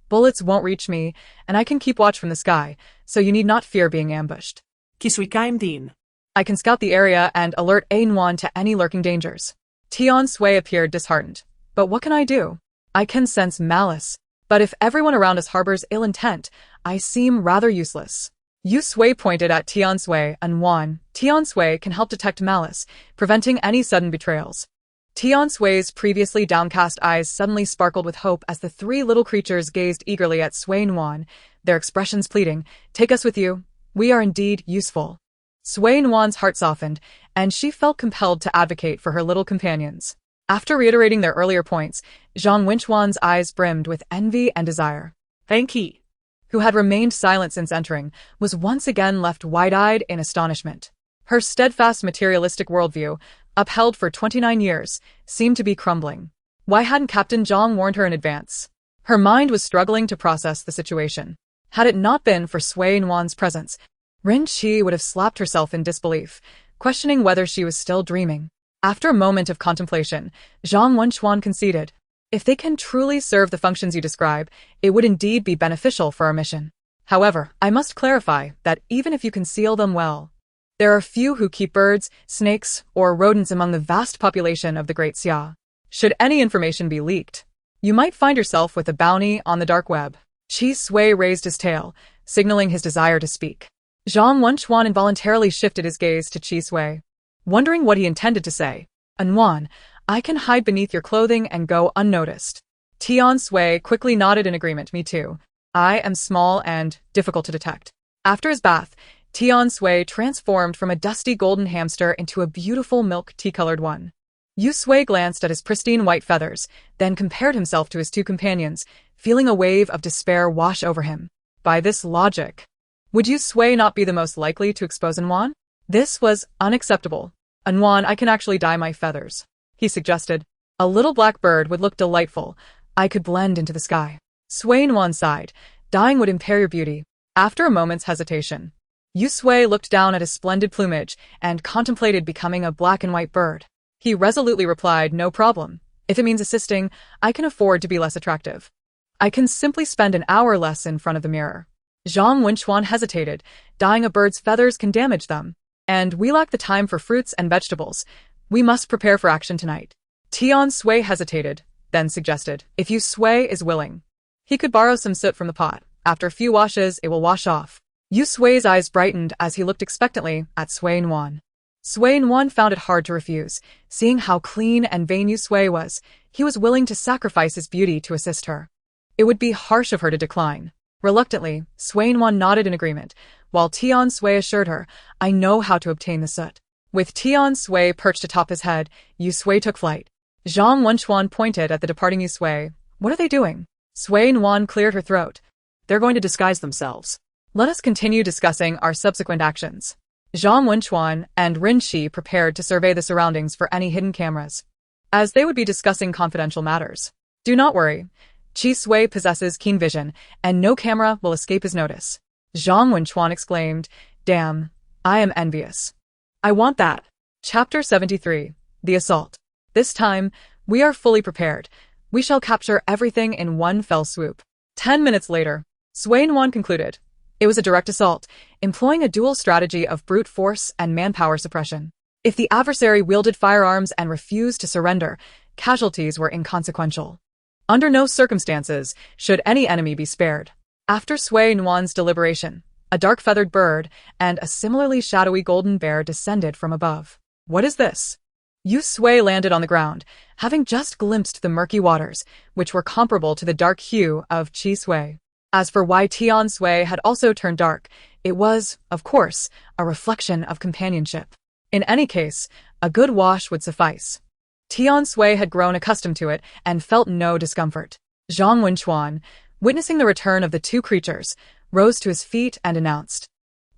Bullets won't reach me, and I can keep watch from the sky, so you need not fear being ambushed. Kisui Kaimdin. I can scout the area and alert Nuan to any lurking dangers. Tian Sui appeared disheartened. But what can I do? I can sense malice. But if everyone around us harbors ill intent, I seem rather useless. Yu Sui pointed at Tian Sui and Nuan. Tian Sui can help detect malice, preventing any sudden betrayals. Tian Sui's previously downcast eyes suddenly sparkled with hope as the three little creatures gazed eagerly at Sui Nuan, their expressions pleading, "Take us with you. We are indeed useful." Sui Nuan's heart softened, and she felt compelled to advocate for her little companions. After reiterating their earlier points, Zhang Wenchuan's eyes brimmed with envy and desire. Thank he, who had remained silent since entering, was once again left wide-eyed in astonishment. Her steadfast materialistic worldview, upheld for 29 years, seemed to be crumbling. Why hadn't Captain Zhang warned her in advance? Her mind was struggling to process the situation. Had it not been for Sui Nuan's presence, Rin Qi would have slapped herself in disbelief, questioning whether she was still dreaming. After a moment of contemplation, Zhang Wenchuan conceded, "If they can truly serve the functions you describe, it would indeed be beneficial for our mission. However, I must clarify that even if you conceal them well, there are few who keep birds, snakes, or rodents among the vast population of the Great Xia. Should any information be leaked, you might find yourself with a bounty on the dark web." Qi Sui raised his tail, signaling his desire to speak. Zhang Wenchuan involuntarily shifted his gaze to Qi Sui, wondering what he intended to say. "Nuan, I can hide beneath your clothing and go unnoticed." Tian Sui quickly nodded in agreement. "Me too. I am small and difficult to detect." After his bath, Tian Sui transformed from a dusty golden hamster into a beautiful milk tea-colored one. Yu Sui glanced at his pristine white feathers, then compared himself to his two companions, feeling a wave of despair wash over him. By this logic, would Yu Sui not be the most likely to expose Nuan? This was unacceptable. "Nuan, I can actually dye my feathers," he suggested. "A little black bird would look delightful. I could blend into the sky." Sui Nuan sighed. "Dyeing would impair your beauty." After a moment's hesitation, Yu Sui looked down at his splendid plumage and contemplated becoming a black and white bird. He resolutely replied, "No problem. If it means assisting, I can afford to be less attractive. I can simply spend an hour less in front of the mirror." Zhang Wenchuan hesitated. "Dyeing a bird's feathers can damage them. And we lack the time for fruits and vegetables. We must prepare for action tonight." Tian Sui hesitated, then suggested, "If Yu Sui is willing, he could borrow some soot from the pot. After a few washes, it will wash off." Yu Sui's eyes brightened as he looked expectantly at Sui Nuan. Sui Nuan found it hard to refuse. Seeing how clean and vain Yu Sui was, he was willing to sacrifice his beauty to assist her. It would be harsh of her to decline. Reluctantly, Sui Nuan nodded in agreement, while Tian Sui assured her, "I know how to obtain the soot." With Tian Sui perched atop his head, Yu Sui took flight. Zhang Wenchuan pointed at the departing Yu Sui. "What are they doing?" Sui Nuan cleared her throat. "They're going to disguise themselves. Let us continue discussing our subsequent actions." Zhang Wenchuan and Rin Qi prepared to survey the surroundings for any hidden cameras, as they would be discussing confidential matters. "Do not worry. Qi Sui possesses keen vision, and no camera will escape his notice." Zhang Wenchuan exclaimed, "Damn, I am envious. I want that." Chapter 73. The Assault. This time, we are fully prepared. We shall capture everything in one fell swoop. 10 minutes later, Sui Nuan concluded. It was a direct assault, employing a dual strategy of brute force and manpower suppression. If the adversary wielded firearms and refused to surrender, casualties were inconsequential. Under no circumstances should any enemy be spared. After Sui Nuan's deliberation, a dark-feathered bird and a similarly shadowy golden bear descended from above. "What is this?" Yu Sui landed on the ground, having just glimpsed the murky waters, which were comparable to the dark hue of Qi Sui. As for why Tian Sui had also turned dark, it was, of course, a reflection of companionship. In any case, a good wash would suffice. Tian Sui had grown accustomed to it and felt no discomfort. Zhang Wenchuan, witnessing the return of the two creatures, rose to his feet and announced,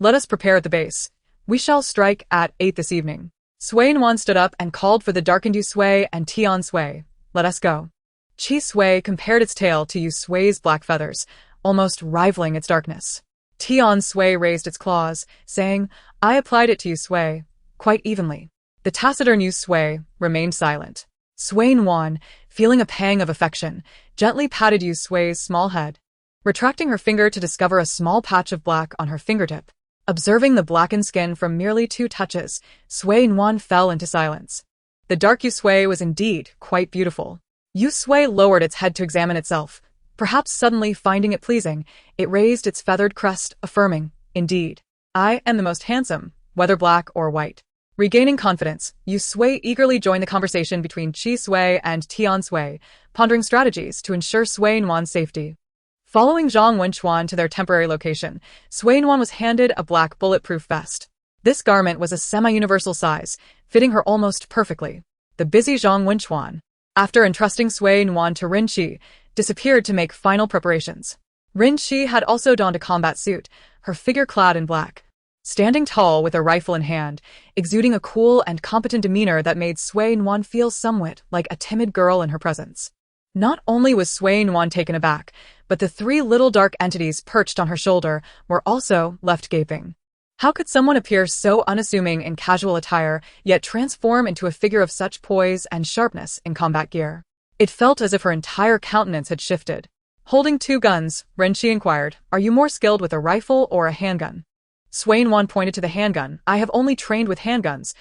"Let us prepare at the base. We shall strike at 8 this evening." Sui Nuan stood up and called for the darkened Yu Sui and Tian Sui. "Let us go." Qi Sui compared its tail to Yu Sui's black feathers, almost rivaling its darkness. Tian Sui raised its claws, saying, "I applied it to Yu Sui, quite evenly." The taciturn Yu Sui remained silent. Sui Nuan, feeling a pang of affection, gently patted Yu Sui's small head, retracting her finger to discover a small patch of black on her fingertip. Observing the blackened skin from merely 2 touches, Sui Nuan fell into silence. The dark Yu Sui was indeed quite beautiful. Yu Sui lowered its head to examine itself. Perhaps suddenly finding it pleasing, it raised its feathered crest, affirming, "Indeed, I am the most handsome, whether black or white." Regaining confidence, Yu Sui eagerly joined the conversation between Qi Sui and Tian Sui, pondering strategies to ensure Sui Nuan's safety. Following Zhang Wenchuan to their temporary location, Sui Nuan was handed a black bulletproof vest. This garment was a semi-universal size, fitting her almost perfectly. The busy Zhang Wenchuan, after entrusting Sui Nuan to Rin Qi, disappeared to make final preparations. Rin Qi had also donned a combat suit, her figure clad in black. Standing tall with a rifle in hand, exuding a cool and competent demeanor that made Sui Nuan feel somewhat like a timid girl in her presence. Not only was Sui Nuan taken aback, but the three little dark entities perched on her shoulder were also left gaping. How could someone appear so unassuming in casual attire, yet transform into a figure of such poise and sharpness in combat gear? It felt as if her entire countenance had shifted. Holding two guns, Ren Qi inquired, "Are you more skilled with a rifle or a handgun?" Sui Nuan pointed to the handgun. "I have only trained with handguns.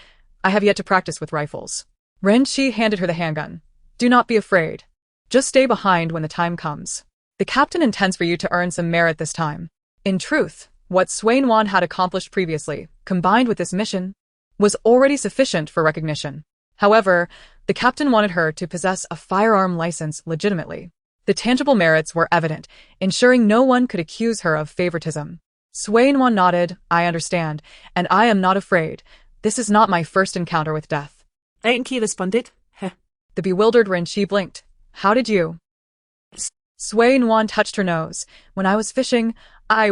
I have yet to practice with rifles." Ren Qi handed her the handgun. "Do not be afraid. Just stay behind when the time comes. The captain intends for you to earn some merit this time." In truth, what Sui Nuan had accomplished previously, combined with this mission, was already sufficient for recognition. However, the captain wanted her to possess a firearm license legitimately. The tangible merits were evident, ensuring no one could accuse her of favoritism. Sui Nuan nodded. "I understand, and I am not afraid. This is not my first encounter with death." Ainki responded. Heh. The bewildered Ren Qi blinked. "How did you?" Sui Nuan touched her nose. "When I was fishing, I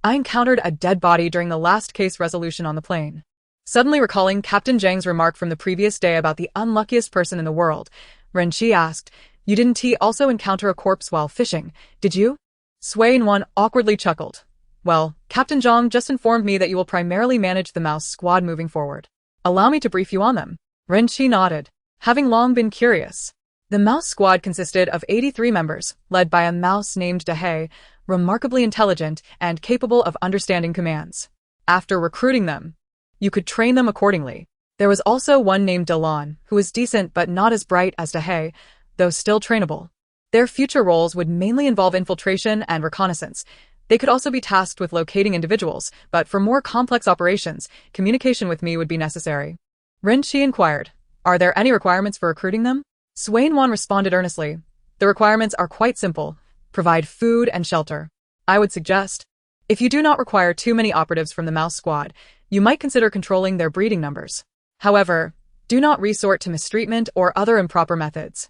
encountered a dead body during the last case resolution on the plane." Suddenly recalling Captain Zhang's remark from the previous day about the unluckiest person in the world, Ren Qi asked, "You didn't also encounter a corpse while fishing, did you?" Sui Nuan awkwardly chuckled. "Well, Captain Zhang just informed me that you will primarily manage the mouse squad moving forward. Allow me to brief you on them." Ren Qi nodded, having long been curious. The mouse squad consisted of 83 members, led by a mouse named Dahei, remarkably intelligent and capable of understanding commands. After recruiting them, you could train them accordingly. There was also one named Dalan, who was decent but not as bright as Dahei, though still trainable. Their future roles would mainly involve infiltration and reconnaissance. They could also be tasked with locating individuals, but for more complex operations, communication with me would be necessary. Ren Qi inquired, "Are there any requirements for recruiting them?" Sui Nuan responded earnestly, "The requirements are quite simple. Provide food and shelter. I would suggest, if you do not require too many operatives from the mouse squad, you might consider controlling their breeding numbers. However, do not resort to mistreatment or other improper methods.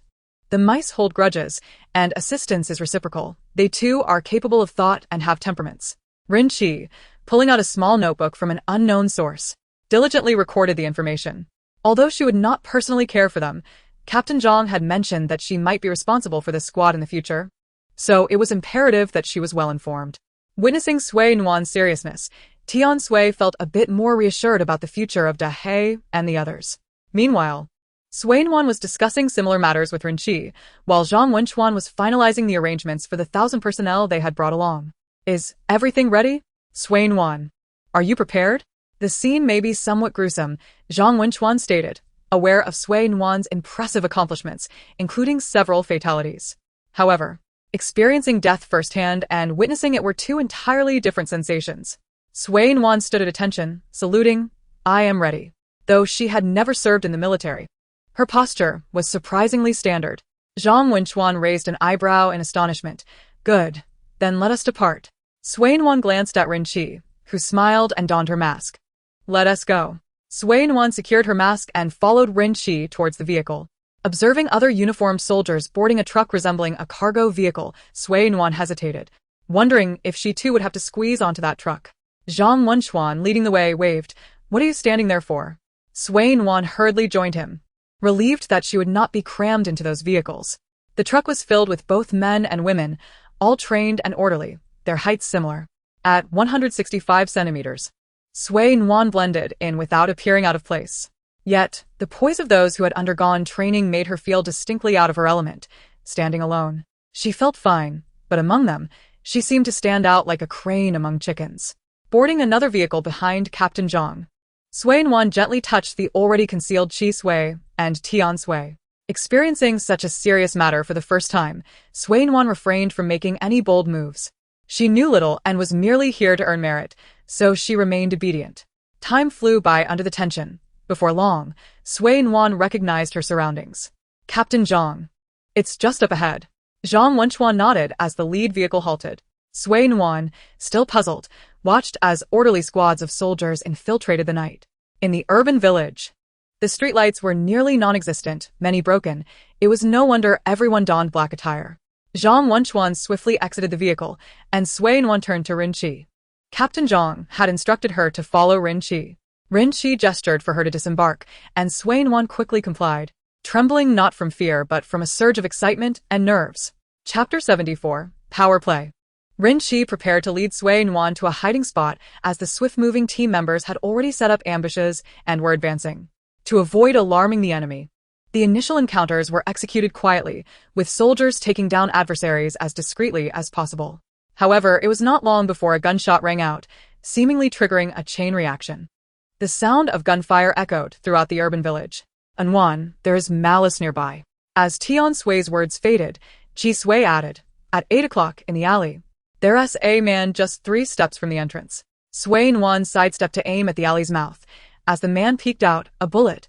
The mice hold grudges, and assistance is reciprocal. They too are capable of thought and have temperaments." Rin Qi, pulling out a small notebook from an unknown source, diligently recorded the information. Although she would not personally care for them, Captain Zhang had mentioned that she might be responsible for this squad in the future, so it was imperative that she was well informed. Witnessing Sui Nuan's seriousness, Tian Sui felt a bit more reassured about the future of Dahei and the others. Meanwhile, Sui Nuan was discussing similar matters with Rin Qi, while Zhang Wenchuan was finalizing the arrangements for the 1,000 personnel they had brought along. "Is everything ready? Sui Nuan, are you prepared?" "The scene may be somewhat gruesome," Zhang Wenchuan stated, aware of Sui Nuan's impressive accomplishments, including several fatalities. However, experiencing death firsthand and witnessing it were two entirely different sensations. Sui Nuan stood at attention, saluting, "I am ready." Though she had never served in the military, her posture was surprisingly standard. Zhang Wenchuan raised an eyebrow in astonishment. "Good. Then let us depart." Sui Nuan glanced at Rin Qi, who smiled and donned her mask. "Let us go." Sui Nuan secured her mask and followed Rin Qi towards the vehicle. Observing other uniformed soldiers boarding a truck resembling a cargo vehicle, Sui Nuan hesitated, wondering if she too would have to squeeze onto that truck. Zhang Wenchuan, leading the way, waved, "What are you standing there for?" Sui Nuan hurriedly joined him, relieved that she would not be crammed into those vehicles. The truck was filled with both men and women, all trained and orderly, their heights similar. At 165 centimeters, Sui Nuan blended in without appearing out of place. Yet, the poise of those who had undergone training made her feel distinctly out of her element, standing alone. She felt fine, but among them, she seemed to stand out like a crane among chickens. Boarding another vehicle behind Captain Zhang, Sui Nuan gently touched the already concealed Qi Sui and Tian Sui. Experiencing such a serious matter for the first time, Sui Nuan refrained from making any bold moves. She knew little and was merely here to earn merit, so she remained obedient. Time flew by under the tension, Before long, Sui Nuan recognized her surroundings. Captain Zhang. It's just up ahead. Zhang Wenchuan nodded as the lead vehicle halted. Sui Nuan, still puzzled, watched as orderly squads of soldiers infiltrated the night. In the urban village, the streetlights were nearly non-existent, many broken. It was no wonder everyone donned black attire. Zhang Wenchuan swiftly exited the vehicle, and Sui Nuan turned to Rin Qi. Captain Zhang had instructed her to follow Rin Qi. Rin Qi gestured for her to disembark, and Sui Nuan quickly complied, trembling not from fear but from a surge of excitement and nerves. Chapter 74, Power Play. Rin Qi prepared to lead Sui Nuan to a hiding spot as the swift-moving team members had already set up ambushes and were advancing. To avoid alarming the enemy, the initial encounters were executed quietly, with soldiers taking down adversaries as discreetly as possible. However, it was not long before a gunshot rang out, seemingly triggering a chain reaction. The sound of gunfire echoed throughout the urban village. Nuan, there is malice nearby. As Tian Sui's words faded, Qi Sui added, at 8 o'clock in the alley. There's a man just 3 steps from the entrance. Sui Nuan sidestepped to aim at the alley's mouth. As the man peeked out, a bullet,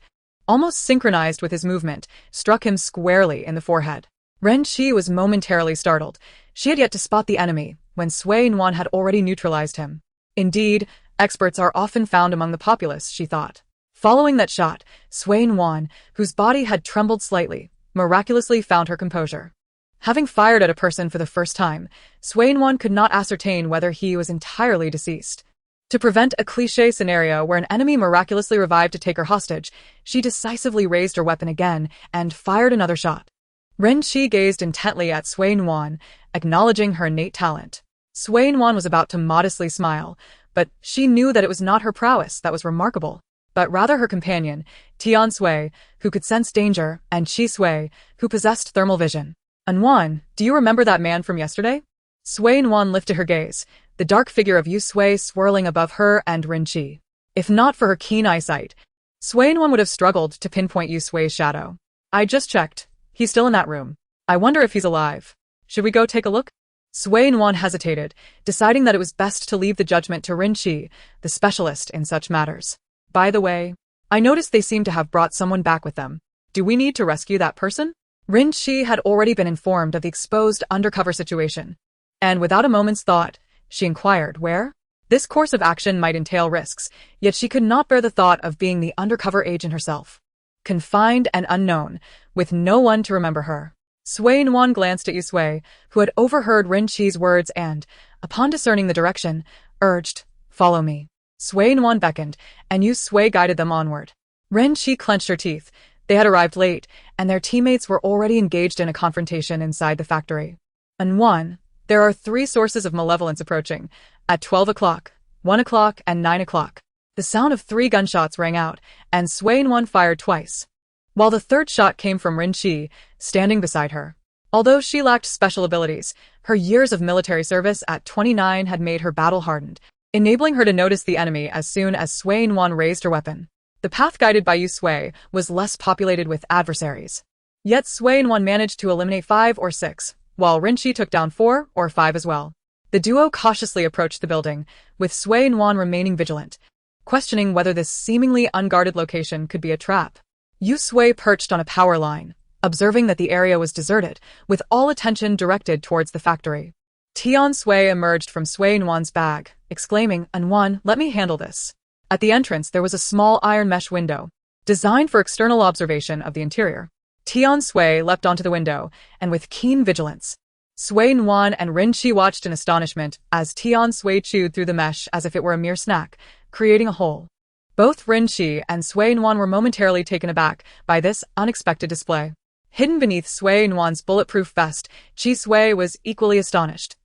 almost synchronized with his movement, struck him squarely in the forehead. Ren Qi was momentarily startled. She had yet to spot the enemy, when Sui Nuan had already neutralized him. Indeed, experts are often found among the populace, she thought. Following that shot, Sui Nuan, whose body had trembled slightly, miraculously found her composure. Having fired at a person for the first time, Sui Nuan could not ascertain whether he was entirely deceased. To prevent a cliché scenario where an enemy miraculously revived to take her hostage, she decisively raised her weapon again and fired another shot. Ren Qi gazed intently at Sui Nuan, acknowledging her innate talent. Sui Nuan was about to modestly smile, but she knew that it was not her prowess that was remarkable, but rather her companion, Tian Sui, who could sense danger, and Qi Sui, who possessed thermal vision. Nuan, do you remember that man from yesterday? Sui Nuan lifted her gaze, the dark figure of Yu Sui swirling above her and Rin Qi. If not for her keen eyesight, Sui Nuan would have struggled to pinpoint Yu Sui's shadow. I just checked. He's still in that room. I wonder if he's alive. Should we go take a look? Sui Nuan hesitated, deciding that it was best to leave the judgment to Rin Qi, the specialist in such matters. By the way, I noticed they seem to have brought someone back with them. Do we need to rescue that person? Rin Qi had already been informed of the exposed undercover situation, and without a moment's thought, she inquired where. This course of action might entail risks, yet she could not bear the thought of being the undercover agent herself. Confined and unknown, with no one to remember her. Sui Nuan glanced at Yu Sui, who had overheard Rin Qi's words and, upon discerning the direction, urged, follow me. Sui Nuan beckoned, and Yu Sui guided them onward. Rin Qi clenched her teeth. They had arrived late, and their teammates were already engaged in a confrontation inside the factory. Nuan, there are 3 sources of malevolence approaching, at 12 o'clock, 1 o'clock, and 9 o'clock. The sound of 3 gunshots rang out, and Sui Nuan fired twice, while the 3rd shot came from Rin Qi, standing beside her. Although she lacked special abilities, her years of military service at 29 had made her battle-hardened, enabling her to notice the enemy as soon as Sui Nuan raised her weapon. The path guided by Yu Sui was less populated with adversaries. Yet Sui Nuan managed to eliminate 5 or 6, while Rin Qi took down 4 or 5 as well. The duo cautiously approached the building, with Sui Nuan remaining vigilant, questioning whether this seemingly unguarded location could be a trap. Yu Sui perched on a power line, observing that the area was deserted, with all attention directed towards the factory. Tian Sui emerged from Sui Nuan's bag, exclaiming, Nuan, let me handle this. At the entrance there was a small iron mesh window, designed for external observation of the interior. Tian Sui leapt onto the window, and with keen vigilance, Sui Nuan and Rin Qi watched in astonishment as Tian Sui chewed through the mesh as if it were a mere snack, creating a hole. Both Rin Qi and Sui Nuan were momentarily taken aback by this unexpected display. Hidden beneath Sui Nuan's bulletproof vest, Qi Sui was equally astonished,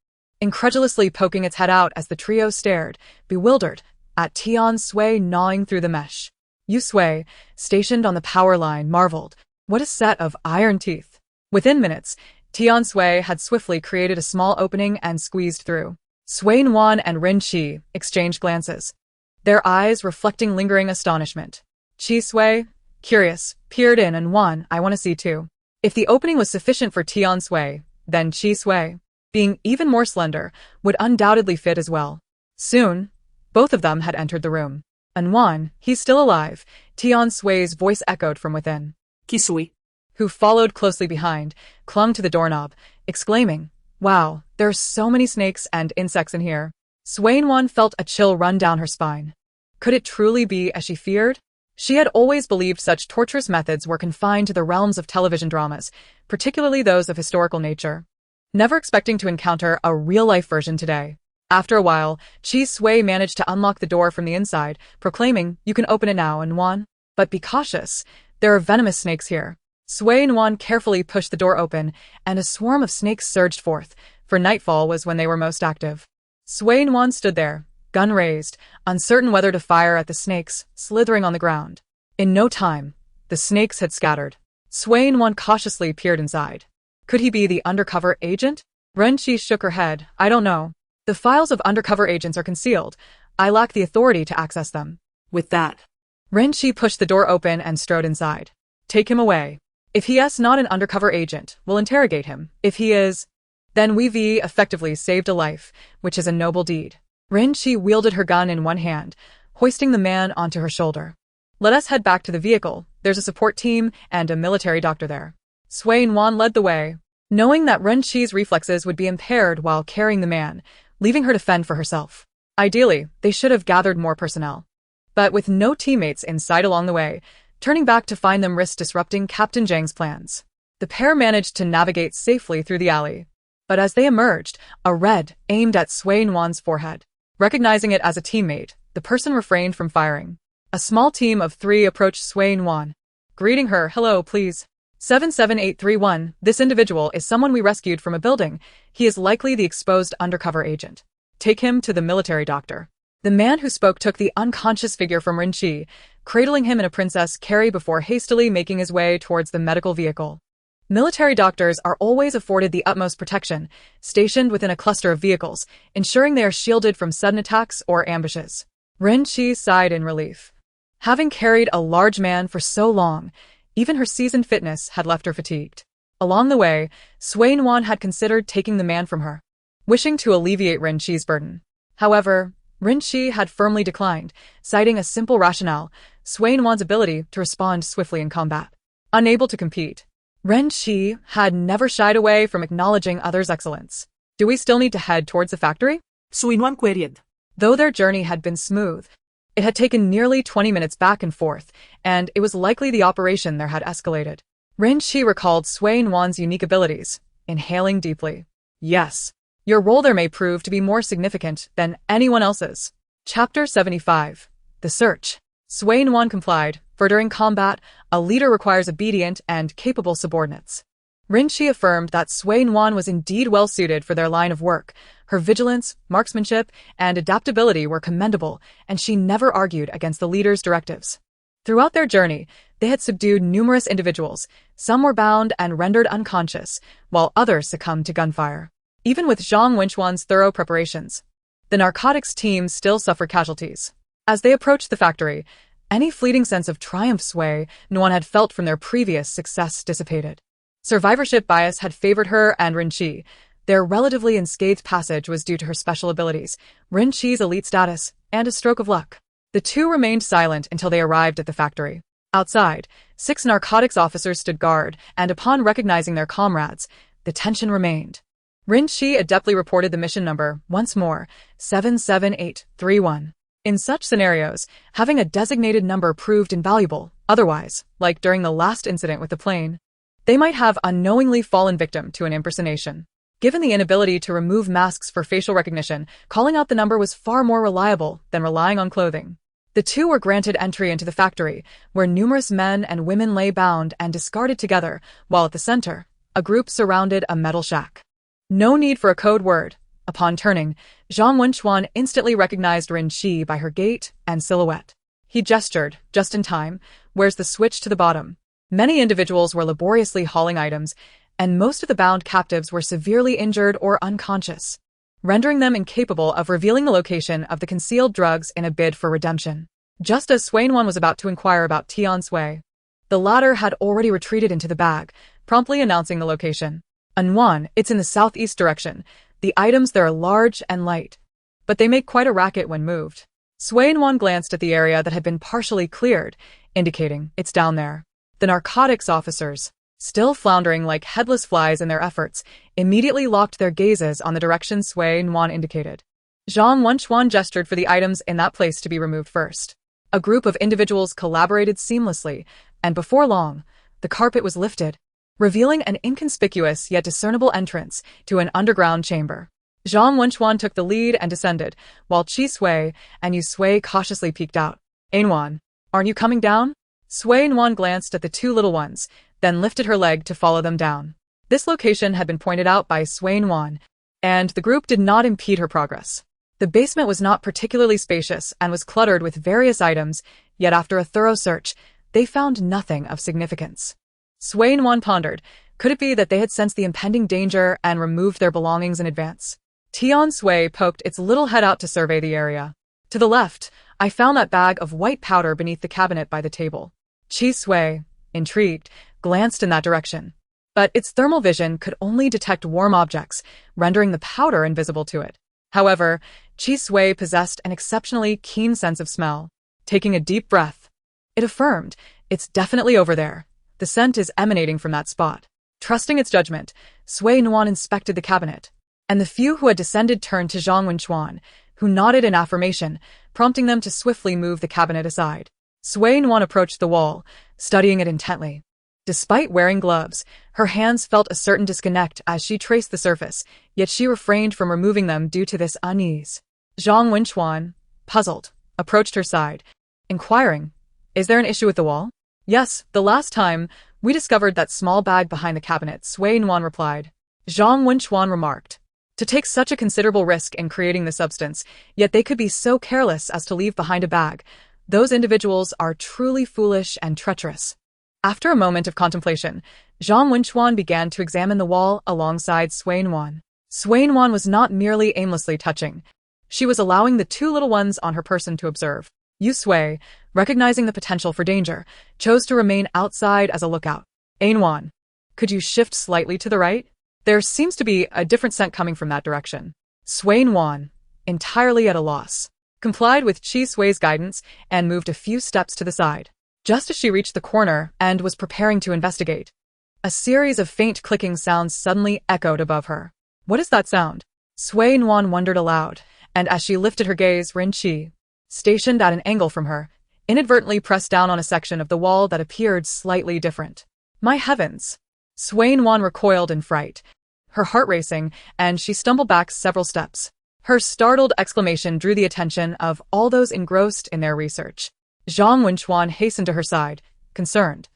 incredulously poking its head out as the trio stared, bewildered, at Tian Sui gnawing through the mesh. Yu Sui, stationed on the power line, marveled. What a set of iron teeth! Within minutes, Tian Sui had swiftly created a small opening and squeezed through. Sui Nuan and Rin Qi exchanged glances, their eyes reflecting lingering astonishment. Qi Sui, curious, peered in and Nuan, I want to see too. If the opening was sufficient for Tian Sui, then Qi Sui, being even more slender, would undoubtedly fit as well. Soon, both of them had entered the room. Nuan, he's still alive, Tian Sui's voice echoed from within. Kisui. Who followed closely behind, clung to the doorknob, exclaiming, "Wow, there are so many snakes and insects in here." Nuan felt a chill run down her spine. Could it truly be as she feared? She had always believed such torturous methods were confined to the realms of television dramas, particularly those of historical nature. Never expecting to encounter a real-life version today. After a while, Chi Sui managed to unlock the door from the inside, proclaiming, "You can open it now, Nuan. But be cautious. There are venomous snakes here." Nuan carefully pushed the door open, and a swarm of snakes surged forth, for nightfall was when they were most active. Nuan stood there, gun raised, uncertain whether to fire at the snakes, slithering on the ground. In no time, the snakes had scattered. Nuan cautiously peered inside. Could he be the undercover agent? Renqi shook her head. "I don't know. The files of undercover agents are concealed. I lack the authority to access them." With that, Renqi pushed the door open and strode inside. "Take him away. If he is not an undercover agent, we'll interrogate him. If he is, then we've effectively saved a life, which is a noble deed." Renqi wielded her gun in one hand, hoisting the man onto her shoulder. "Let us head back to the vehicle. There's a support team and a military doctor there." Nuan led the way, knowing that Renqi's reflexes would be impaired while carrying the man, leaving her to fend for herself. Ideally, they should have gathered more personnel. But with no teammates in sight along the way, turning back to find them risked disrupting Captain Zhang's plans. The pair managed to navigate safely through the alley. But as they emerged, a red aimed at Nuan's forehead. Recognizing it as a teammate, the person refrained from firing. A small team of 3 approached Nuan, greeting her, "Hello, please. 77831, this individual is someone we rescued from a building. He is likely the exposed undercover agent. Take him to the military doctor." The man who spoke took the unconscious figure from Renqi, cradling him in a princess carry before hastily making his way towards the medical vehicle. Military doctors are always afforded the utmost protection, stationed within a cluster of vehicles, ensuring they are shielded from sudden attacks or ambushes. Renqi sighed in relief. Having carried a large man for so long, even her seasoned fitness had left her fatigued. Along the way, Nuan had considered taking the man from her, wishing to alleviate Renqi's burden. However, Renqi had firmly declined, citing a simple rationale: Nuan's ability to respond swiftly in combat. Unable to compete, Renqi had never shied away from acknowledging others' excellence. "Do we still need to head towards the factory?" Nuan queried. Though their journey had been smooth, it had taken nearly 20 minutes back and forth, and it was likely the operation there had escalated. Renqi recalled Nuan's unique abilities, inhaling deeply. "Yes. Your role there may prove to be more significant than anyone else's." Chapter 75. The Search. Nuan complied, for during combat, a leader requires obedient and capable subordinates. Renqi affirmed that Nuan was indeed well suited for their line of work. Her vigilance, marksmanship, and adaptability were commendable, and she never argued against the leader's directives. Throughout their journey, they had subdued numerous individuals. Some were bound and rendered unconscious, while others succumbed to gunfire. Even with Zhang Wenquan's thorough preparations, the narcotics team still suffered casualties. As they approached the factory, any fleeting sense of triumph Nuan had felt from their previous success dissipated. Survivorship bias had favored her and Renqi. Their relatively unscathed passage was due to her special abilities, Renqi's elite status, and a stroke of luck. The two remained silent until they arrived at the factory. Outside, 6 narcotics officers stood guard, and upon recognizing their comrades, the tension remained. Renqi adeptly reported the mission number, once more, 77831. In such scenarios, having a designated number proved invaluable. Otherwise, like during the last incident with the plane, they might have unknowingly fallen victim to an impersonation. Given the inability to remove masks for facial recognition, calling out the number was far more reliable than relying on clothing. The two were granted entry into the factory, where numerous men and women lay bound and discarded together, while at the center, a group surrounded a metal shack. No need for a code word. Upon turning, Zhang Wenquan instantly recognized Renqi by her gait and silhouette. He gestured, just in time. "Where's the switch to the bottom?" Many individuals were laboriously hauling items, and most of the bound captives were severely injured or unconscious, rendering them incapable of revealing the location of the concealed drugs in a bid for redemption. Just as Nuan was about to inquire about Tian Sui, the latter had already retreated into the bag, promptly announcing the location. "Nuan, it's in the southeast direction. The items there are large and light, but they make quite a racket when moved." Sui Nuan glanced at the area that had been partially cleared, indicating it's down there. The narcotics officers, still floundering like headless flies in their efforts, immediately locked their gazes on the direction Sui Nuan indicated. Zhang Wenchuan gestured for the items in that place to be removed first. A group of individuals collaborated seamlessly, and before long, the carpet was lifted, revealing an inconspicuous yet discernible entrance to an underground chamber. Zhang Wenchuan took the lead and descended, while Qi Sui and Yu Sui cautiously peeked out. Nuan, aren't you coming down? Sui Nuan glanced at the two little ones, then lifted her leg to follow them down. This location had been pointed out by Sui Nuan, and the group did not impede her progress. The basement was not particularly spacious and was cluttered with various items, yet after a thorough search, they found nothing of significance. Sui Nuan pondered, could it be that they had sensed the impending danger and removed their belongings in advance? Tian Sui poked its little head out to survey the area. To the left, I found that bag of white powder beneath the cabinet by the table. Qi Sui, intrigued, glanced in that direction. But its thermal vision could only detect warm objects, rendering the powder invisible to it. However, Qi Sui possessed an exceptionally keen sense of smell. Taking a deep breath, it affirmed, it's definitely over there. The scent is emanating from that spot. Trusting its judgment, Sui Nuan inspected the cabinet, and the few who had descended turned to Zhang Wenchuan, who nodded in affirmation, prompting them to swiftly move the cabinet aside. Sui Nuan approached the wall, studying it intently. Despite wearing gloves, her hands felt a certain disconnect as she traced the surface, yet she refrained from removing them due to this unease. Zhang Wenchuan, puzzled, approached her side, inquiring, is there an issue with the wall? Yes, the last time, we discovered that small bag behind the cabinet, Sui Nuan replied. Zhang Wenchuan remarked, to take such a considerable risk in creating the substance, yet they could be so careless as to leave behind a bag. Those individuals are truly foolish and treacherous. After a moment of contemplation, Zhang Wenchuan began to examine the wall alongside Sui Nuan. Sui Nuan was not merely aimlessly touching. She was allowing the two little ones on her person to observe. Yu Sui, recognizing the potential for danger, chose to remain outside as a lookout. Nuan, could you shift slightly to the right? There seems to be a different scent coming from that direction. Sui Nuan, entirely at a loss, complied with Qi Sui's guidance and moved a few steps to the side. Just as she reached the corner and was preparing to investigate, a series of faint clicking sounds suddenly echoed above her. What is that sound? Sui Nuan wondered aloud, and as she lifted her gaze, Rin Qi, stationed at an angle from her, inadvertently pressed down on a section of the wall that appeared slightly different. My heavens! Sui Nuan recoiled in fright, her heart racing, and she stumbled back several steps. Her startled exclamation drew the attention of all those engrossed in their research. Zhang Wenchuan hastened to her side, concerned.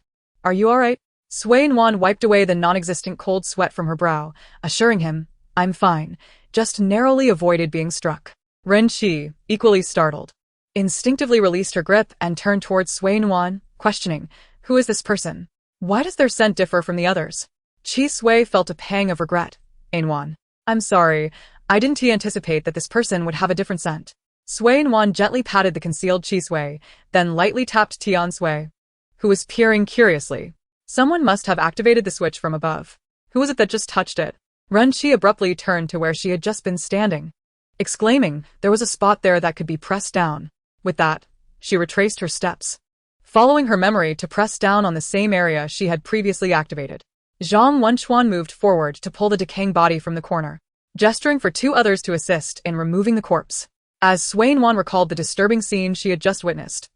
Are you all right? Sui Nuan wiped away the non-existent cold sweat from her brow, assuring him, I'm fine, just narrowly avoided being struck. Ren Qi, equally startled, instinctively released her grip and turned towards Sui Nuan, questioning, who is this person? Why does their scent differ from the others? Qi Sui felt a pang of regret. Nuan, I'm sorry, I didn't anticipate that this person would have a different scent. Sui Nuan gently patted the concealed Qi Sui, then lightly tapped Tian Sui, who was peering curiously. Someone must have activated the switch from above. Who was it that just touched it? Ren Qi abruptly turned to where she had just been standing, exclaiming there was a spot there that could be pressed down. With that, she retraced her steps, following her memory to press down on the same area she had previously activated. Zhang Wenchuan moved forward to pull the decaying body from the corner, gesturing for two others to assist in removing the corpse. As Sui Nuan recalled the disturbing scene she had just witnessed,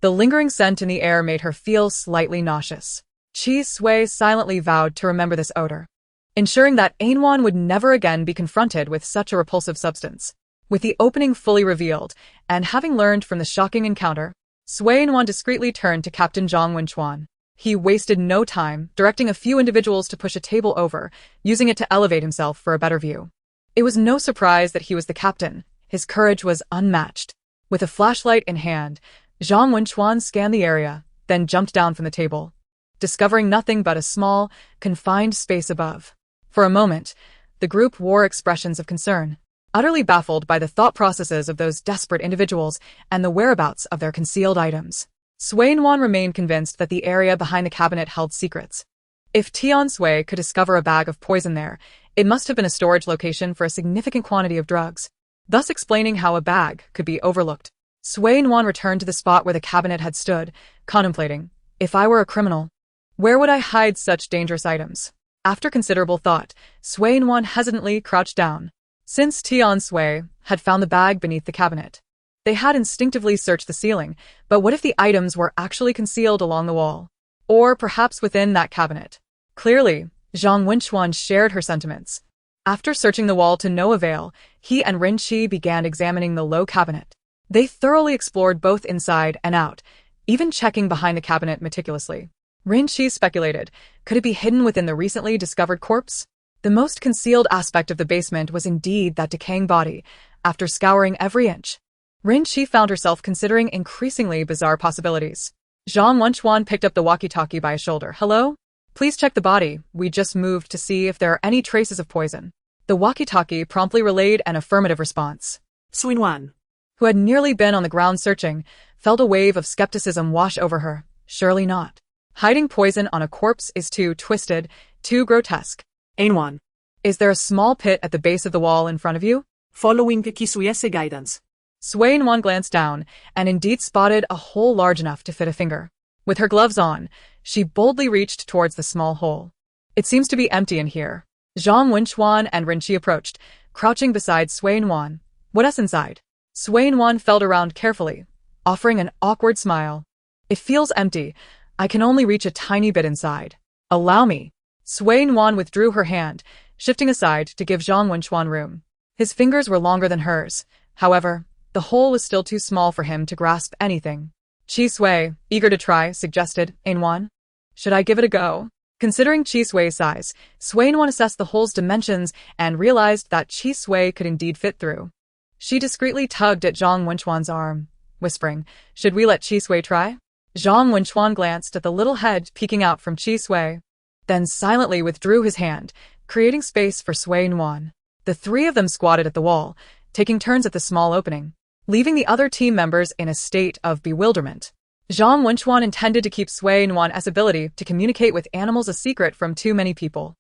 the lingering scent in the air made her feel slightly nauseous. Qi Sui silently vowed to remember this odor, ensuring that Nuan would never again be confronted with such a repulsive substance. With the opening fully revealed, and having learned from the shocking encounter, Sui Nuan discreetly turned to Captain Zhang Wenchuan. He wasted no time, directing a few individuals to push a table over, using it to elevate himself for a better view. It was no surprise that he was the captain. His courage was unmatched. With a flashlight in hand, Zhang Wenchuan scanned the area, then jumped down from the table, discovering nothing but a small, confined space above. For a moment, the group wore expressions of concern, utterly baffled by the thought processes of those desperate individuals and the whereabouts of their concealed items. Sui Nuan remained convinced that the area behind the cabinet held secrets. If Tian Sui could discover a bag of poison there, it must have been a storage location for a significant quantity of drugs, thus explaining how a bag could be overlooked. Sui Nuan returned to the spot where the cabinet had stood, contemplating. If I were a criminal, where would I hide such dangerous items? After considerable thought, Sui Nuan hesitantly crouched down. Since Tian Sui had found the bag beneath the cabinet, they had instinctively searched the ceiling, but what if the items were actually concealed along the wall? Or perhaps within that cabinet? Clearly, Zhang Wenchuan shared her sentiments. After searching the wall to no avail, he and Rin Qi began examining the low cabinet. They thoroughly explored both inside and out, even checking behind the cabinet meticulously. Rin Qi speculated, could it be hidden within the recently discovered corpse? The most concealed aspect of the basement was indeed that decaying body. After scouring every inch, Rin Qi found herself considering increasingly bizarre possibilities. Zhang Wenchuan picked up the walkie-talkie by his shoulder. Hello? Please check the body. We just moved to see if there are any traces of poison. The walkie-talkie promptly relayed an affirmative response. Sui Nuan, who had nearly been on the ground searching, felt a wave of skepticism wash over her. Surely not. Hiding poison on a corpse is too twisted, too grotesque. Nuan, Is there a small pit at the base of the wall in front of you? following Kisui's guidance. Sui Nuan glanced down, and indeed spotted a hole large enough to fit a finger. With her gloves on, she boldly reached towards the small hole. It seems to be empty in here. Zhang Wenchuan and Rin Qi approached, crouching beside Sui Nuan. What's inside? Sui Nuan felt around carefully, offering an awkward smile. It feels empty. I can only reach a tiny bit inside. Allow me. Sui Nuan withdrew her hand, shifting aside to give Zhang Wenchuan room. His fingers were longer than hers. However, the hole was still too small for him to grasp anything. Qi Sui, eager to try, suggested, Nuan, should I give it a go? Considering Qi Sui's size, Sui Nuan assessed the hole's dimensions and realized that Qi Sui could indeed fit through. She discreetly tugged at Zhang Wenchuan's arm, whispering, should we let Qi Sui try? Zhang Wenchuan glanced at the little head peeking out from Qi Sui, then silently withdrew his hand, creating space for Sui Nuan. The three of them squatted at the wall, taking turns at the small opening, leaving the other team members in a state of bewilderment. Zhang Wenchuan intended to keep Sui Nuan's ability to communicate with animals a secret from too many people.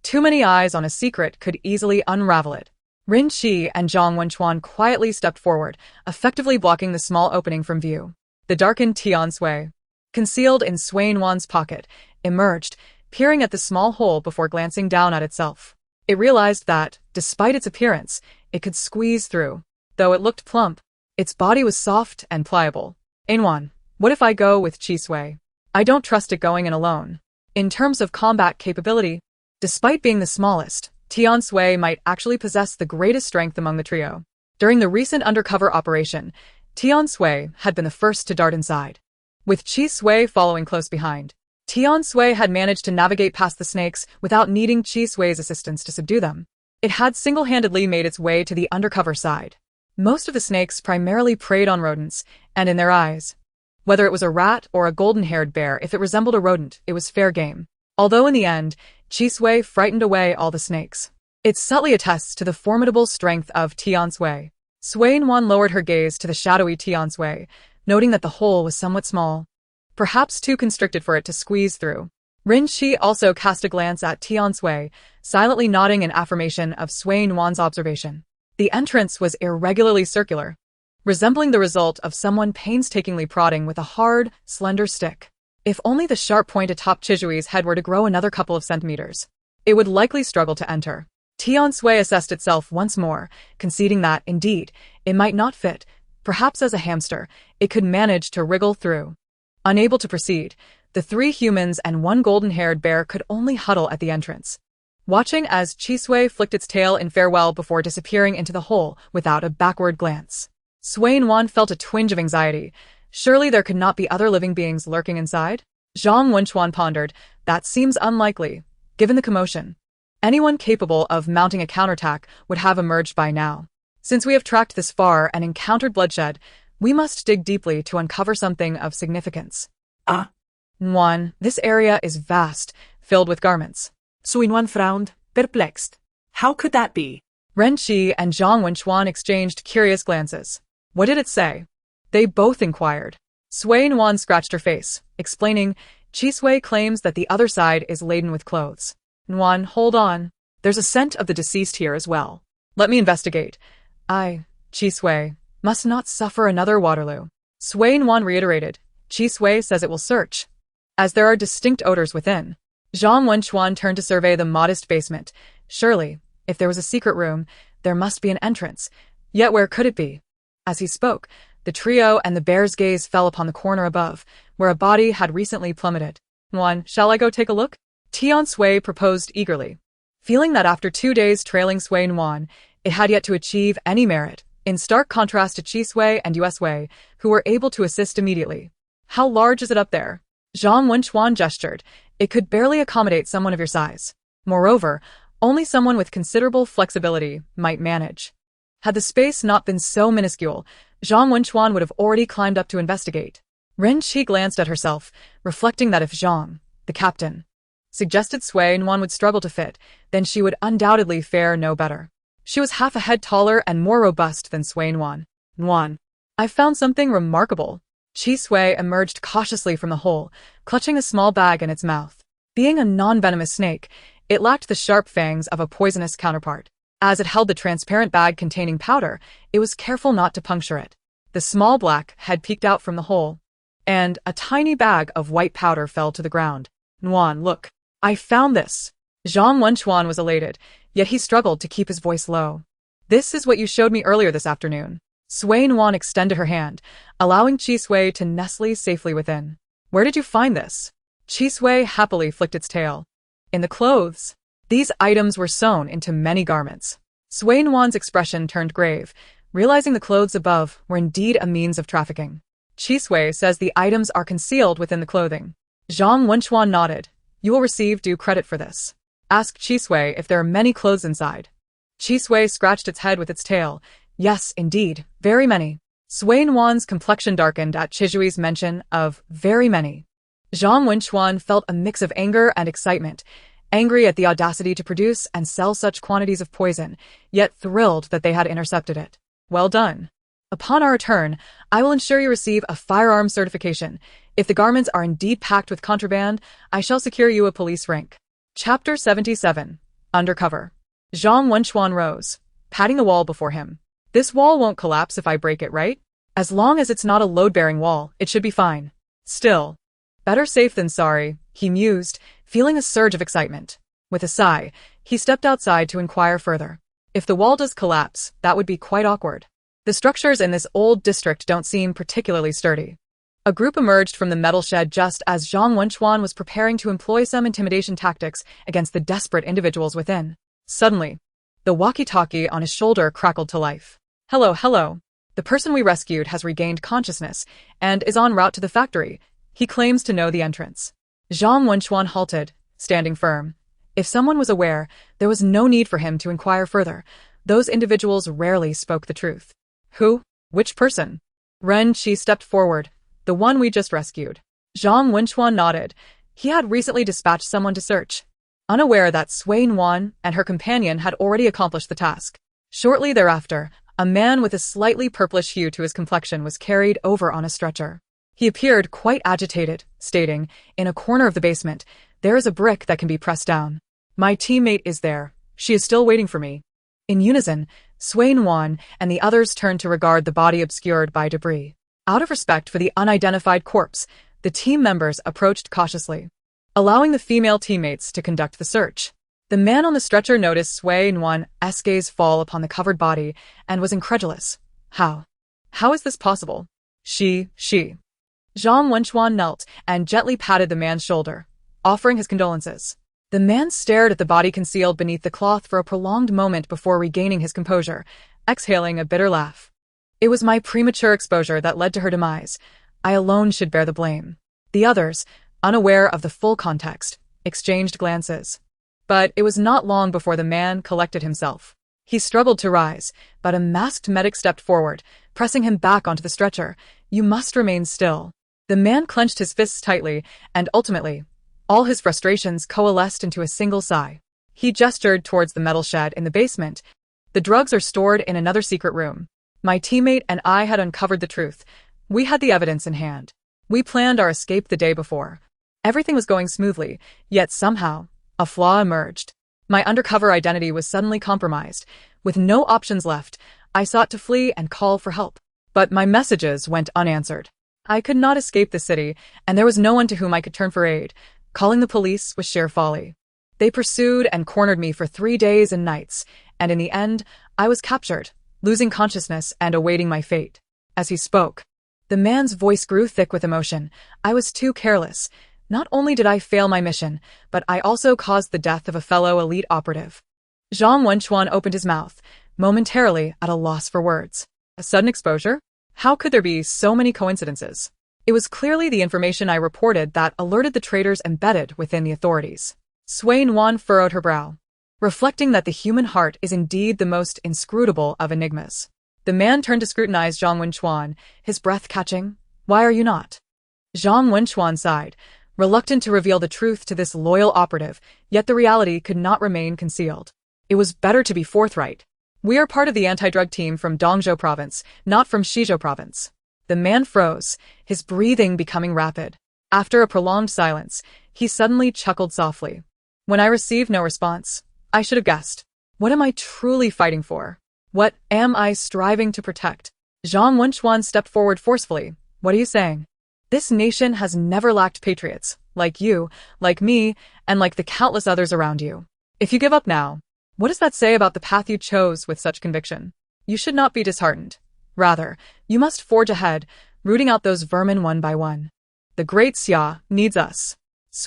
Too many eyes on a secret could easily unravel it. Rin Qi and Zhang Wenchuan quietly stepped forward, effectively blocking the small opening from view. The darkened Tian Sui, concealed in Sui Nuan's pocket, emerged, peering at the small hole before glancing down at itself. It realized that, despite its appearance, it could squeeze through. Though it looked plump, its body was soft and pliable. Nuan, what if I go with Qi Sui? I don't trust it going in alone. In terms of combat capability, despite being the smallest, Tian Sui might actually possess the greatest strength among the trio. During the recent undercover operation, Tian Sui had been the first to dart inside, with Qi Sui following close behind. Tian Sui had managed to navigate past the snakes without needing Qi Sui's assistance to subdue them. It had single-handedly made its way to the undercover side. Most of the snakes primarily preyed on rodents, and in their eyes, whether it was a rat or a golden-haired bear, if it resembled a rodent, it was fair game. Although in the end, Qi Sui frightened away all the snakes. It subtly attests to the formidable strength of Tian Sui. Sui Nuan lowered her gaze to the shadowy Tian Sui, noting that the hole was somewhat small, perhaps too constricted for it to squeeze through. Rin Qi also cast a glance at Tian Sui, silently nodding in affirmation of Sui Nuan's observation. The entrance was irregularly circular, resembling the result of someone painstakingly prodding with a hard, slender stick. If only the sharp point atop Chijui's head were to grow another couple of centimeters, it would likely struggle to enter. Tian Sui assessed itself once more, conceding that, indeed, it might not fit. Perhaps as a hamster, it could manage to wriggle through. Unable to proceed, the three humans and one golden-haired bear could only huddle at the entrance, watching as Qi Sui flicked its tail in farewell before disappearing into the hole without a backward glance. Sui Nuan felt a twinge of anxiety. Surely there could not be other living beings lurking inside? Zhang Wenchuan pondered. That seems unlikely, given the commotion. Anyone capable of mounting a counterattack would have emerged by now. Since we have tracked this far and encountered bloodshed, we must dig deeply to uncover something of significance. Nuan, this area is vast, filled with garments. Sui Nuan frowned, perplexed. How could that be? Ren Qi and Zhang Wenchuan exchanged curious glances. What did it say? They both inquired. Sui Nuan scratched her face, explaining, Qi Sui claims that the other side is laden with clothes. Nuan, hold on. There's a scent of the deceased here as well. Let me investigate. Qi Sui, Must not suffer another Waterloo. Sui Nuan reiterated. Chi Sui says it will search, as there are distinct odors within. Zhang Wenchuan turned to survey the modest basement. Surely, if there was a secret room, there must be an entrance. Yet where could it be? As he spoke, the trio and the bear's gaze fell upon the corner above, where a body had recently plummeted. Nuan, shall I go take a look? Tian Sui proposed eagerly, feeling that after 2 days trailing Sui Nuan, it had yet to achieve any merit, in stark contrast to Chi Sui and Yue Sui, who were able to assist immediately. How large is it up there? Zhang Wenchuan gestured. It could barely accommodate someone of your size. Moreover, only someone with considerable flexibility might manage. Had the space not been so minuscule, Zhang Wenchuan would have already climbed up to investigate. Ren Qi glanced at herself, reflecting that if Zhang, the captain, suggested Sui Nuan would struggle to fit, then she would undoubtedly fare no better. She was half a head taller and more robust than Sui Nuan. Nuan, I've found something remarkable. Chi Sui emerged cautiously from the hole, clutching a small bag in its mouth. Being a non-venomous snake, it lacked the sharp fangs of a poisonous counterpart. As it held the transparent bag containing powder, it was careful not to puncture it. The small black head peeked out from the hole, and a tiny bag of white powder fell to the ground. Nuan, look. I found this. Zhang Wenchuan was elated, yet he struggled to keep his voice low. This is what you showed me earlier this afternoon. Sui Nuan extended her hand, allowing Chi Sui to nestle safely within. Where did you find this? Chi Sui happily flicked its tail. In the clothes. These items were sewn into many garments. Sui Nuan's expression turned grave, realizing the clothes above were indeed a means of trafficking. Chi Sui says the items are concealed within the clothing. Zhang Wenchuan nodded. You will receive due credit for this. Ask Chi Sui if there are many clothes inside. Chi Sui scratched its head with its tail. Yes, indeed, very many. Sui Nuan's complexion darkened at Chijui's mention of very many. Zhang Wenchuan felt a mix of anger and excitement, angry at the audacity to produce and sell such quantities of poison, yet thrilled that they had intercepted it. Well done. Upon our return, I will ensure you receive a firearm certification. If the garments are indeed packed with contraband, I shall secure you a police rank. Chapter 77. Undercover. Zhang Wenchuan rose, patting the wall before him. This wall won't collapse if I break it, right? As long as it's not a load-bearing wall, it should be fine. Still, better safe than sorry, he mused, feeling a surge of excitement. With a sigh, he stepped outside to inquire further. If the wall does collapse, that would be quite awkward. The structures in this old district don't seem particularly sturdy. A group emerged from the metal shed just as Zhang Wenchuan was preparing to employ some intimidation tactics against the desperate individuals within. Suddenly, the walkie-talkie on his shoulder crackled to life. Hello, hello. The person we rescued has regained consciousness and is en route to the factory. He claims to know the entrance. Zhang Wenchuan halted, standing firm. If someone was aware, there was no need for him to inquire further. Those individuals rarely spoke the truth. Who? Which person? Ren Qi stepped forward. The one we just rescued. Zhang Wenchuan nodded. He had recently dispatched someone to search, unaware that Sui Nuan and her companion had already accomplished the task. Shortly thereafter, a man with a slightly purplish hue to his complexion was carried over on a stretcher. He appeared quite agitated, stating, in a corner of the basement, there is a brick that can be pressed down. My teammate is there. She is still waiting for me. In unison, Sui Nuan and the others turned to regard the body obscured by debris. Out of respect for the unidentified corpse, the team members approached cautiously, allowing the female teammates to conduct the search. The man on the stretcher noticed Sui Nuan's gaze fall upon the covered body and was incredulous. How? How is this possible? She. Zhang Wenchuan knelt and gently patted the man's shoulder, offering his condolences. The man stared at the body concealed beneath the cloth for a prolonged moment before regaining his composure, exhaling a bitter laugh. It was my premature exposure that led to her demise. I alone should bear the blame. The others, unaware of the full context, exchanged glances. But it was not long before the man collected himself. He struggled to rise, but a masked medic stepped forward, pressing him back onto the stretcher. You must remain still. The man clenched his fists tightly, and ultimately, all his frustrations coalesced into a single sigh. He gestured towards the metal shed in the basement. The drugs are stored in another secret room. My teammate and I had uncovered the truth. We had the evidence in hand. We planned our escape the day before. Everything was going smoothly, yet somehow, a flaw emerged. My undercover identity was suddenly compromised. With no options left, I sought to flee and call for help. But my messages went unanswered. I could not escape the city, and there was no one to whom I could turn for aid. Calling the police was sheer folly. They pursued and cornered me for 3 days and nights, and in the end, I was captured, losing consciousness and awaiting my fate. As he spoke, the man's voice grew thick with emotion. I was too careless. Not only did I fail my mission, but I also caused the death of a fellow elite operative. Zhang Wenchuan opened his mouth, momentarily at a loss for words. A sudden exposure? How could there be so many coincidences? It was clearly the information I reported that alerted the traitors embedded within the authorities. Nuan furrowed her brow, reflecting that the human heart is indeed the most inscrutable of enigmas. The man turned to scrutinize Zhang Wenchuan, his breath catching. Why are you not? Zhang Wenchuan sighed, reluctant to reveal the truth to this loyal operative, yet the reality could not remain concealed. It was better to be forthright. We are part of the anti-drug team from Dongzhou province, not from Shizhou province. The man froze, his breathing becoming rapid. After a prolonged silence, he suddenly chuckled softly. When I received no response, I should have guessed. What am I truly fighting for? What am I striving to protect? Zhang Wenchuan stepped forward forcefully. What are you saying? This nation has never lacked patriots, like you, like me, and like the countless others around you. If you give up now, what does that say about the path you chose with such conviction? You should not be disheartened. Rather, you must forge ahead, rooting out those vermin one by one. The great Xia needs us.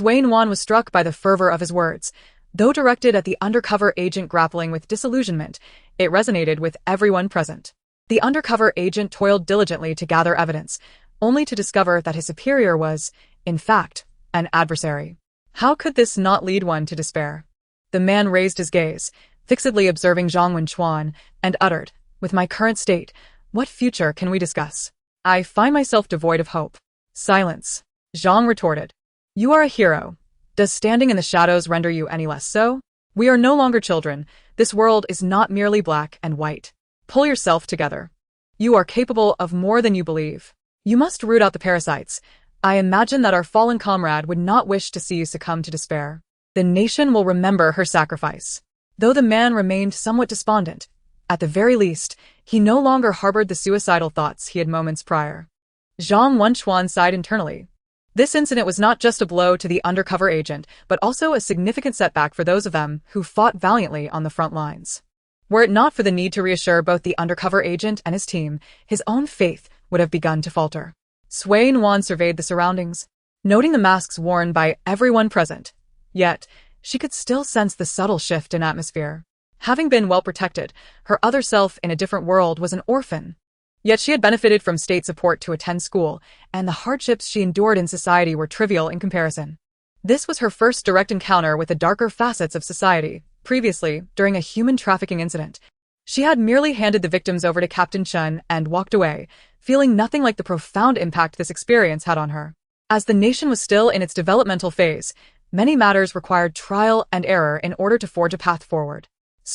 Nuan was struck by the fervor of his words. Though directed at the undercover agent grappling with disillusionment, it resonated with everyone present. The undercover agent toiled diligently to gather evidence, only to discover that his superior was, in fact, an adversary. How could this not lead one to despair? The man raised his gaze, fixedly observing Zhang Wenchuan, and uttered, with my current state, what future can we discuss? I find myself devoid of hope. Silence. Zhang retorted. You are a hero. Does standing in the shadows render you any less so? We are no longer children. This world is not merely black and white. Pull yourself together. You are capable of more than you believe. You must root out the parasites. I imagine that our fallen comrade would not wish to see you succumb to despair. The nation will remember her sacrifice. Though the man remained somewhat despondent, at the very least, he no longer harbored the suicidal thoughts he had moments prior. Zhang Wenchuan sighed internally. This incident was not just a blow to the undercover agent, but also a significant setback for those of them who fought valiantly on the front lines. Were it not for the need to reassure both the undercover agent and his team, his own faith would have begun to falter. Nuan surveyed the surroundings, noting the masks worn by everyone present. Yet, she could still sense the subtle shift in atmosphere. Having been well protected, her other self in a different world was an orphan. Yet she had benefited from state support to attend school, and the hardships she endured in society were trivial in comparison. This was her first direct encounter with the darker facets of society. Previously, during a human trafficking incident, she had merely handed the victims over to Captain Chen and walked away, feeling nothing like the profound impact this experience had on her. As the nation was still in its developmental phase, many matters required trial and error in order to forge a path forward.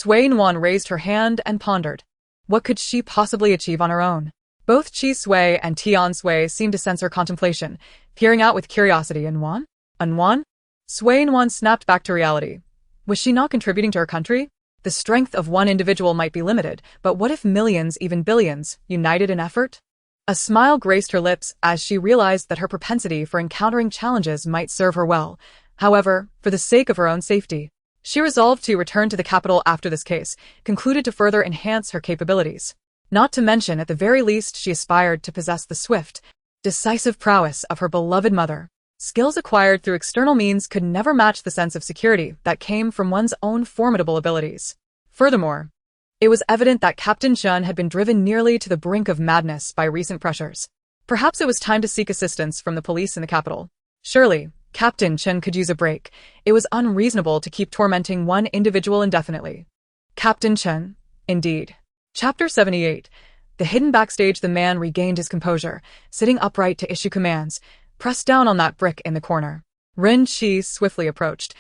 Nuan raised her hand and pondered. What could she possibly achieve on her own? Both Qi Sui and Tian Sui seemed to sense her contemplation, peering out with curiosity. And Nuan? Nuan snapped back to reality. Was she not contributing to her country? The strength of one individual might be limited, but what if millions, even billions, united in effort? A smile graced her lips as she realized that her propensity for encountering challenges might serve her well. However, for the sake of her own safety, she resolved to return to the capital after this case, concluded to further enhance her capabilities. Not to mention, at the very least, she aspired to possess the swift, decisive prowess of her beloved mother. Skills acquired through external means could never match the sense of security that came from one's own formidable abilities. Furthermore, it was evident that Captain Chen had been driven nearly to the brink of madness by recent pressures. Perhaps it was time to seek assistance from the police in the capital. Surely, Captain Chen could use a break. It was unreasonable to keep tormenting one individual indefinitely. Captain Chen, indeed. Chapter 78. The hidden backstage. The man regained his composure, sitting upright to issue commands. Pressed down on that brick in the corner. Ren Qi swiftly approached,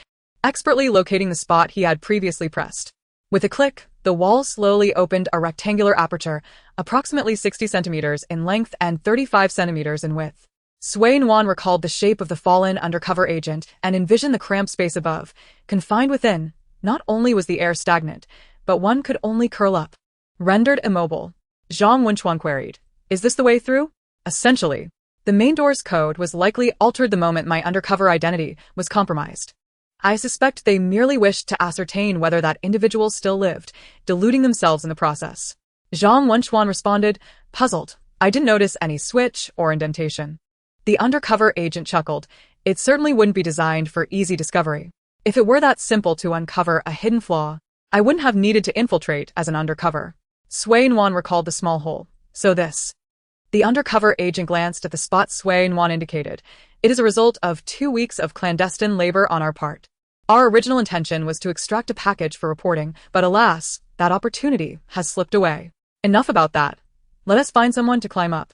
expertly locating the spot he had previously pressed. With a click, the wall slowly opened a rectangular aperture, approximately 60 centimeters in length and 35 centimeters in width. Nuan recalled the shape of the fallen undercover agent and envisioned the cramped space above. Confined within, not only was the air stagnant, but one could only curl up. Rendered immobile, Zhang Wenchuan queried, Is this the way through? Essentially, the main door's code was likely altered the moment my undercover identity was compromised. I suspect they merely wished to ascertain whether that individual still lived, deluding themselves in the process. Zhang Wenchuan responded, puzzled. I didn't notice any switch or indentation. The undercover agent chuckled. It certainly wouldn't be designed for easy discovery. If it were that simple to uncover a hidden flaw, I wouldn't have needed to infiltrate as an undercover. Sui Nuan recalled the small hole. So this. The undercover agent glanced at the spot Sui Nuan indicated. It is a result of 2 weeks of clandestine labor on our part. Our original intention was to extract a package for reporting, but alas, that opportunity has slipped away. Enough about that. Let us find someone to climb up.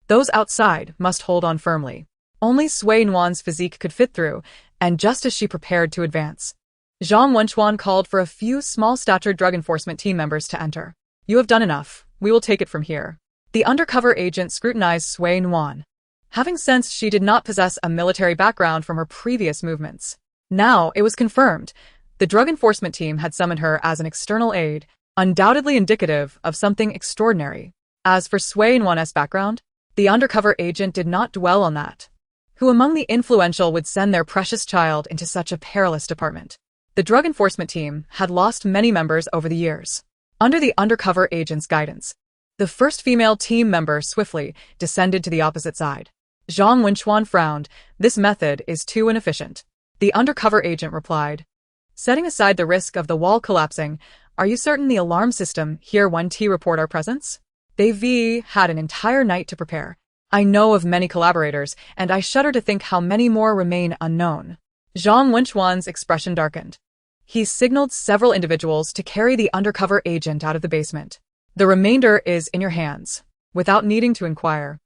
Those outside must hold on firmly. Only Sui Nuan's physique could fit through, and just as she prepared to advance, Zhang Wenchuan called for a few small-statured drug enforcement team members to enter. You have done enough. We will take it from here. The undercover agent scrutinized Sui Nuan, having sensed she did not possess a military background from her previous movements. Now it was confirmed. The drug enforcement team had summoned her as an external aid, undoubtedly indicative of something extraordinary. As for Sui Nuan's background, the undercover agent did not dwell on that. Who among the influential would send their precious child into such a perilous department? The drug enforcement team had lost many members over the years. Under the undercover agent's guidance, the first female team member swiftly descended to the opposite side. Zhang Wenchuan frowned. This method is too inefficient. The undercover agent replied, setting aside the risk of the wall collapsing, are you certain the alarm system here won't report our presence? They've had an entire night to prepare. I know of many collaborators, and I shudder to think how many more remain unknown. Zhang Wenchuan's expression darkened. He signaled several individuals to carry the undercover agent out of the basement. The remainder is in your hands. Without needing to inquire.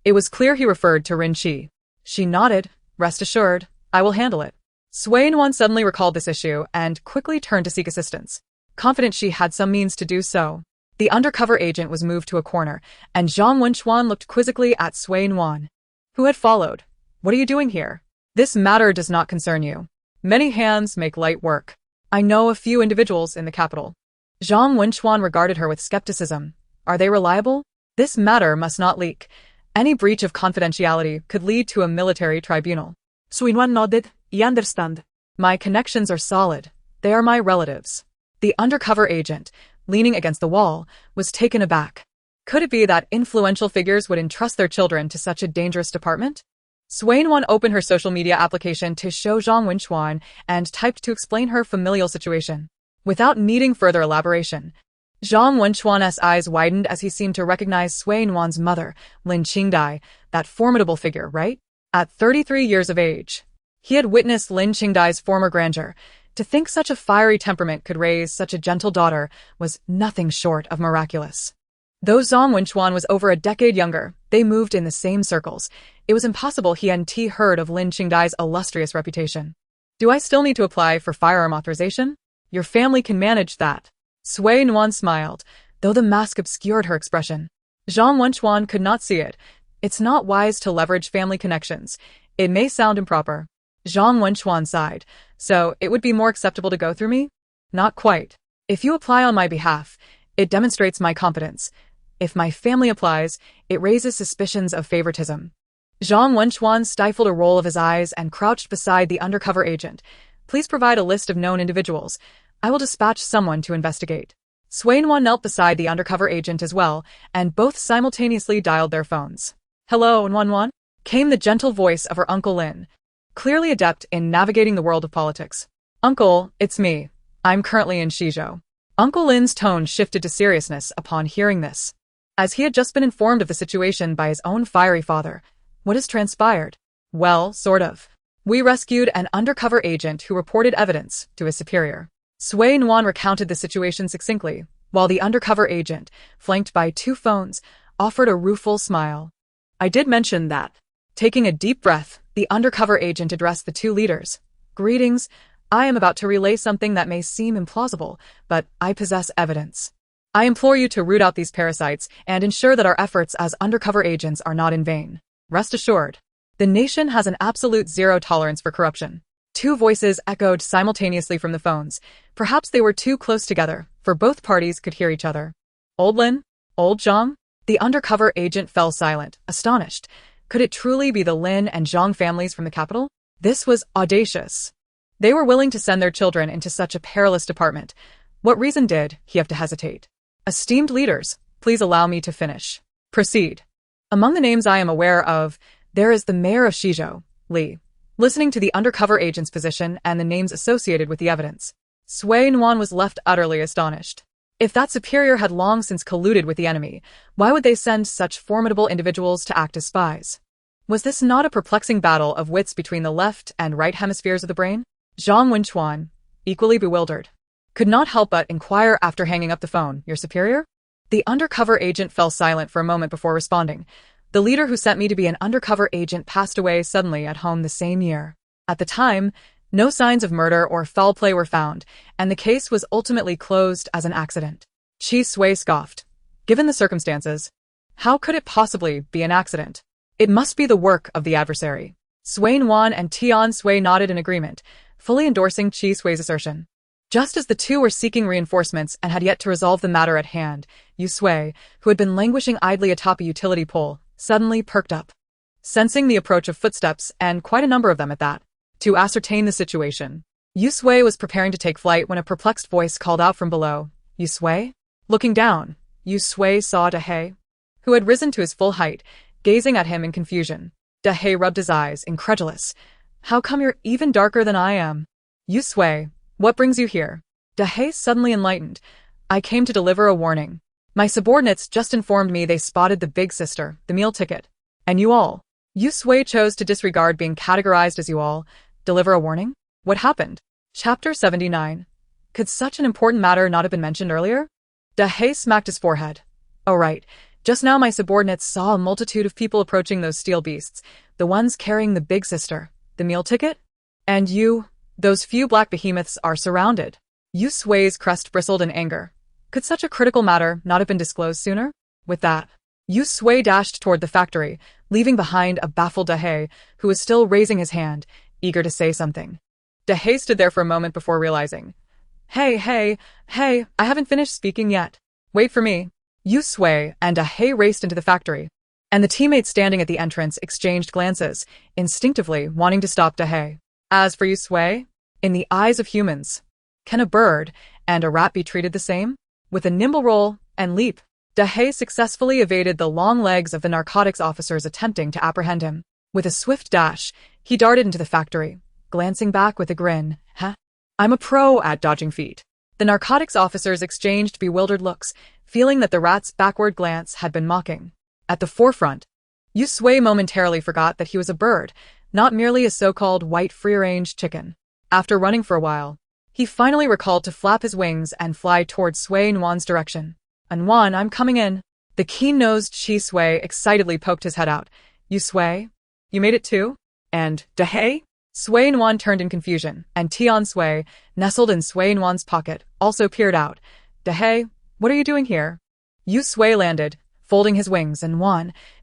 It was clear he referred to Rin Qi. She nodded. Rest assured, I will handle it. Sui Nuan suddenly recalled this issue and quickly turned to seek assistance, confident she had some means to do so. The undercover agent was moved to a corner, and Zhang Wenchuan looked quizzically at Sui Nuan, who had followed. What are you doing here? This matter does not concern you. Many hands make light work. I know a few individuals in the capital. Zhang Wenchuan regarded her with skepticism. Are they reliable? This matter must not leak. Any breach of confidentiality could lead to a military tribunal. Sui Nuan nodded. You understand. My connections are solid. They are my relatives. The undercover agent, leaning against the wall, was taken aback. Could it be that influential figures would entrust their children to such a dangerous department? Sui Nuan opened her social media application to show Zhang Wenchuan and typed to explain her familial situation. Without needing further elaboration, Zhang Wenchuan's eyes widened as he seemed to recognize Sui Nuan's mother, Lin Qingdai, that formidable figure, right? At 33 years of age, he had witnessed Lin Qingdai's former grandeur. To think such a fiery temperament could raise such a gentle daughter was nothing short of miraculous. Though Zhang Wenchuan was over a decade younger, they moved in the same circles. It was impossible he hadn't heard of Lin Qingdai's illustrious reputation. Do I still need to apply for firearm authorization? Your family can manage that. Sui Nuan smiled, though the mask obscured her expression. Zhang Wenchuan could not see it. It's not wise to leverage family connections. It may sound improper. Zhang Wenchuan sighed. So, it would be more acceptable to go through me? Not quite. If you apply on my behalf, it demonstrates my competence. If my family applies, it raises suspicions of favoritism. Zhang Wenchuan stifled a roll of his eyes and crouched beside the undercover agent. Please provide a list of known individuals. I will dispatch someone to investigate. Sui Nuan knelt beside the undercover agent as well, and both simultaneously dialed their phones. Hello, Nuan, came the gentle voice of her Uncle Lin, clearly adept in navigating the world of politics. Uncle, it's me. I'm currently in Shizhou. Uncle Lin's tone shifted to seriousness upon hearing this, as he had just been informed of the situation by his own fiery father. What has transpired? Well, sort of. We rescued an undercover agent who reported evidence to his superior. Sui Nuan recounted the situation succinctly, while the undercover agent, flanked by 2 phones, offered a rueful smile. I did mention that. Taking a deep breath, the undercover agent addressed the 2 leaders. Greetings. I am about to relay something that may seem implausible, but I possess evidence. I implore you to root out these parasites and ensure that our efforts as undercover agents are not in vain. Rest assured, the nation has an absolute zero tolerance for corruption. 2 voices echoed simultaneously from the phones. Perhaps they were too close together, for both parties could hear each other. Old Lin? Old Zhang? The undercover agent fell silent, astonished. Could it truly be the Lin and Zhang families from the capital? This was audacious. They were willing to send their children into such a perilous department. What reason did he have to hesitate? Esteemed leaders, please allow me to finish. Proceed. Among the names I am aware of, there is the mayor of Shizhou, Li. Listening to the undercover agent's position and the names associated with the evidence, Nuan was left utterly astonished. If that superior had long since colluded with the enemy, why would they send such formidable individuals to act as spies? Was this not a perplexing battle of wits between the left and right hemispheres of the brain? Zhang Wenchuan, equally bewildered, could not help but inquire after hanging up the phone, your superior? The undercover agent fell silent for a moment before responding. The leader who sent me to be an undercover agent passed away suddenly at home the same year. At the time, no signs of murder or foul play were found, and the case was ultimately closed as an accident. Chi Sui scoffed. Given the circumstances, how could it possibly be an accident? It must be the work of the adversary. Nuan and Tian Sui nodded in agreement, fully endorsing Chi Sui's assertion. Just as the two were seeking reinforcements and had yet to resolve the matter at hand, Yu Sui, who had been languishing idly atop a utility pole, suddenly perked up. Sensing the approach of footsteps, and quite a number of them at that, to ascertain the situation, Yu Sui was preparing to take flight when a perplexed voice called out from below, Yu Sui? Looking down, Yu Sui saw Dahei, who had risen to his full height, gazing at him in confusion. Dahei rubbed his eyes, incredulous. How come you're even darker than I am? Yu Sui, what brings you here? Dahei suddenly enlightened. I came to deliver a warning. My subordinates just informed me they spotted the big sister, the meal ticket. And you all. Yu Sui chose to disregard being categorized as you all. Deliver a warning? What happened? Chapter 79. Could such an important matter not have been mentioned earlier? Dahei smacked his forehead. Oh right. Just now my subordinates saw a multitude of people approaching those steel beasts, the ones carrying the big sister, the meal ticket? And you, those few black behemoths are surrounded. Yu Sui's crest bristled in anger. Could such a critical matter not have been disclosed sooner? With that, Yu Sui dashed toward the factory, leaving behind a baffled Dahei, who was still raising his hand, eager to say something. Dahei stood there for a moment before realizing. Hey, I haven't finished speaking yet. Wait for me. Yu Sui and Dahei raced into the factory, and the teammates standing at the entrance exchanged glances, instinctively wanting to stop Dahei. As for Yu Sui, in the eyes of humans, can a bird and a rat be treated the same? With a nimble roll and leap, Dahei successfully evaded the long legs of the narcotics officers attempting to apprehend him. With a swift dash, he darted into the factory, glancing back with a grin. I'm a pro at dodging feet. The narcotics officers exchanged bewildered looks, feeling that the rat's backward glance had been mocking. At the forefront, Yu Sui momentarily forgot that he was a bird, not merely a so-called white free-range chicken. After running for a while, he finally recalled to flap his wings and fly toward Nuan's direction. Nuan, I'm coming in. The keen-nosed Chi Sui excitedly poked his head out. Yu Sui? You made it too? And Dahei? Nuan turned in confusion, and Tian Sui, nestled in Nuan's pocket, also peered out. Dahei, what are you doing here? Yu Sui landed, folding his wings, and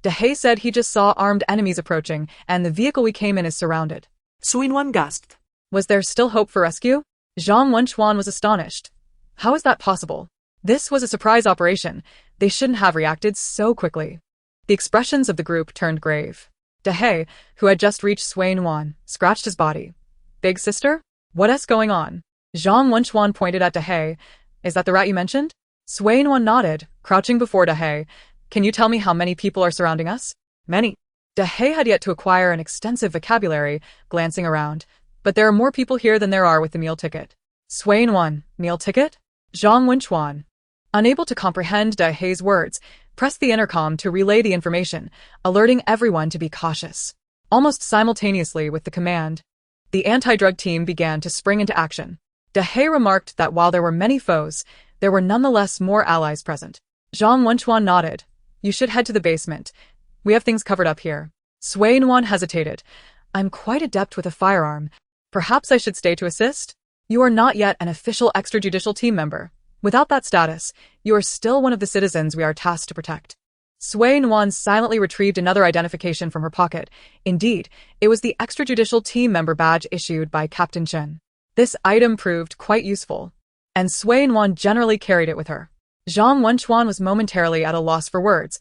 Dahei said he just saw armed enemies approaching, and the vehicle we came in is surrounded. Nuan gasped. Was there still hope for rescue? Zhang Wenchuan was astonished. How is that possible? This was a surprise operation. They shouldn't have reacted so quickly. The expressions of the group turned grave. Dahei, who had just reached Nuan, scratched his body. Big sister? What's going on? Zhang Wenchuan pointed at Dahei. Is that the rat you mentioned? Nuan nodded, crouching before Dahei. Can you tell me how many people are surrounding us? Many. Dahei had yet to acquire an extensive vocabulary, glancing around. But there are more people here than there are with the meal ticket. Nuan, meal ticket? Zhang Wenchuan, unable to comprehend Dahei's words, pressed the intercom to relay the information, alerting everyone to be cautious. Almost simultaneously with the command, the anti-drug team began to spring into action. Dahei remarked that while there were many foes, there were nonetheless more allies present. Zhang Wenchuan nodded. You should head to the basement. We have things covered up here. Nuan hesitated. I'm quite adept with a firearm. Perhaps I should stay to assist? You are not yet an official extrajudicial team member. Without that status, you are still one of the citizens we are tasked to protect. Nuan silently retrieved another identification from her pocket. Indeed, it was the extrajudicial team member badge issued by Captain Chen. This item proved quite useful, and Nuan generally carried it with her. Zhang Wenchuan was momentarily at a loss for words.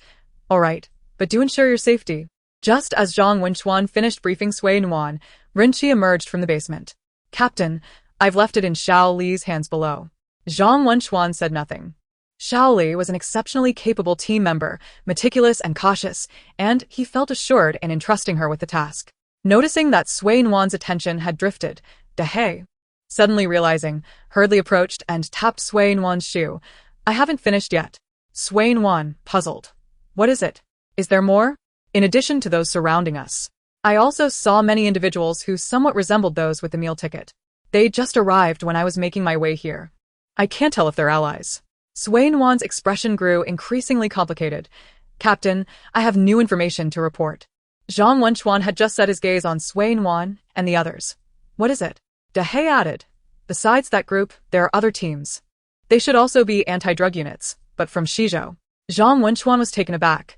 All right, but do ensure your safety. Just as Zhang Wenchuan finished briefing Sui Nuan, Rinqi emerged from the basement. Captain, I've left it in Xiao Li's hands below. Zhang Wenchuan said nothing. Xiao Li was an exceptionally capable team member, meticulous and cautious, and he felt assured in entrusting her with the task. Noticing that Sui Nuan's attention had drifted, Dehei, suddenly realizing, hurriedly approached and tapped Sui Nuan's shoe. I haven't finished yet. Sui Nuan, puzzled. What is it? Is there more? In addition to those surrounding us, I also saw many individuals who somewhat resembled those with the meal ticket. They just arrived when I was making my way here. I can't tell if they're allies. Sui Nuan's expression grew increasingly complicated. Captain, I have new information to report. Zhang Wenchuan had just set his gaze on Sui Nuan and the others. What is it? Dehei added. Besides that group, there are other teams. They should also be anti-drug units, but from Shizhou. Zhang Wenchuan was taken aback.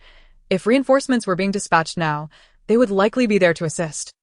If reinforcements were being dispatched now, they would likely be there to assist.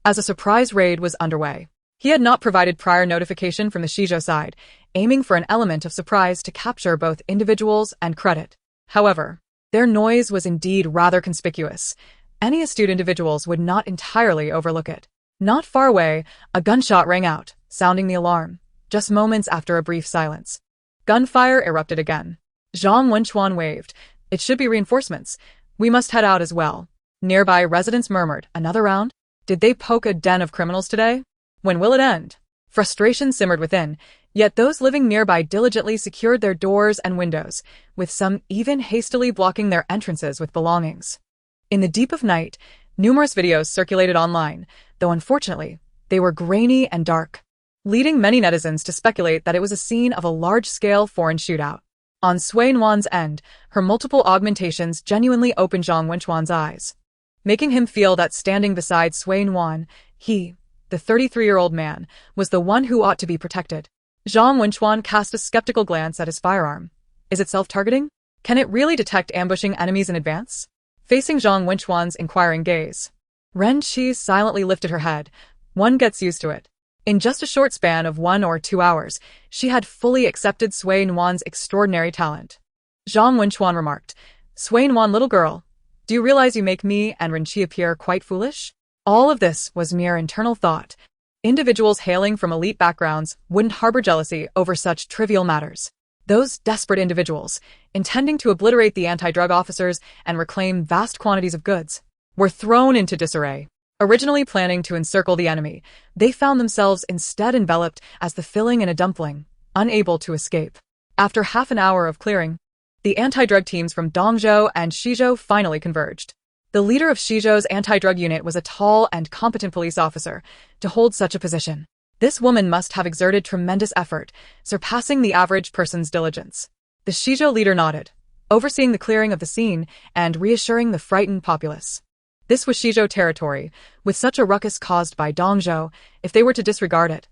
As a surprise raid was underway, he had not provided prior notification from the Shizhou side, aiming for an element of surprise to capture both individuals and credit. However, their noise was indeed rather conspicuous. Any astute individuals would not entirely overlook it. Not far away, a gunshot rang out, sounding the alarm, just moments after a brief silence. Gunfire erupted again. Zhang Wenchuan waved. It should be reinforcements. We must head out as well. Nearby residents murmured, another round? Did they poke a den of criminals today? When will it end? Frustration simmered within, yet those living nearby diligently secured their doors and windows, with some even hastily blocking their entrances with belongings. In the deep of night, numerous videos circulated online, though unfortunately, they were grainy and dark, leading many netizens to speculate that it was a scene of a large-scale foreign shootout. On Sui Nuan's end, her multiple augmentations genuinely opened Zhang Wenchuan's eyes, making him feel that standing beside Sui Nuan, he, the 33-year-old man, was the one who ought to be protected. Zhang Wenchuan cast a skeptical glance at his firearm. Is it self-targeting? Can it really detect ambushing enemies in advance? Facing Zhang Wenchuan's inquiring gaze, Ren Qi silently lifted her head. One gets used to it. In just a short span of 1 or 2 hours, she had fully accepted Sui Nuan's extraordinary talent. Zhang Wenchuan remarked, Sui Nuan, little girl, do you realize you make me and Ren Qi appear quite foolish? All of this was mere internal thought. Individuals hailing from elite backgrounds wouldn't harbor jealousy over such trivial matters. Those desperate individuals, intending to obliterate the anti-drug officers and reclaim vast quantities of goods, were thrown into disarray. Originally planning to encircle the enemy, they found themselves instead enveloped as the filling in a dumpling, unable to escape. After half an hour of clearing, the anti-drug teams from Dongzhou and Shizhou finally converged. The leader of Shizhou's anti-drug unit was a tall and competent police officer. To hold such a position, this woman must have exerted tremendous effort, surpassing the average person's diligence. The Shizhou leader nodded, overseeing the clearing of the scene and reassuring the frightened populace. This was Shizhou territory, with such a ruckus caused by Dongzhou. If they were to disregard it,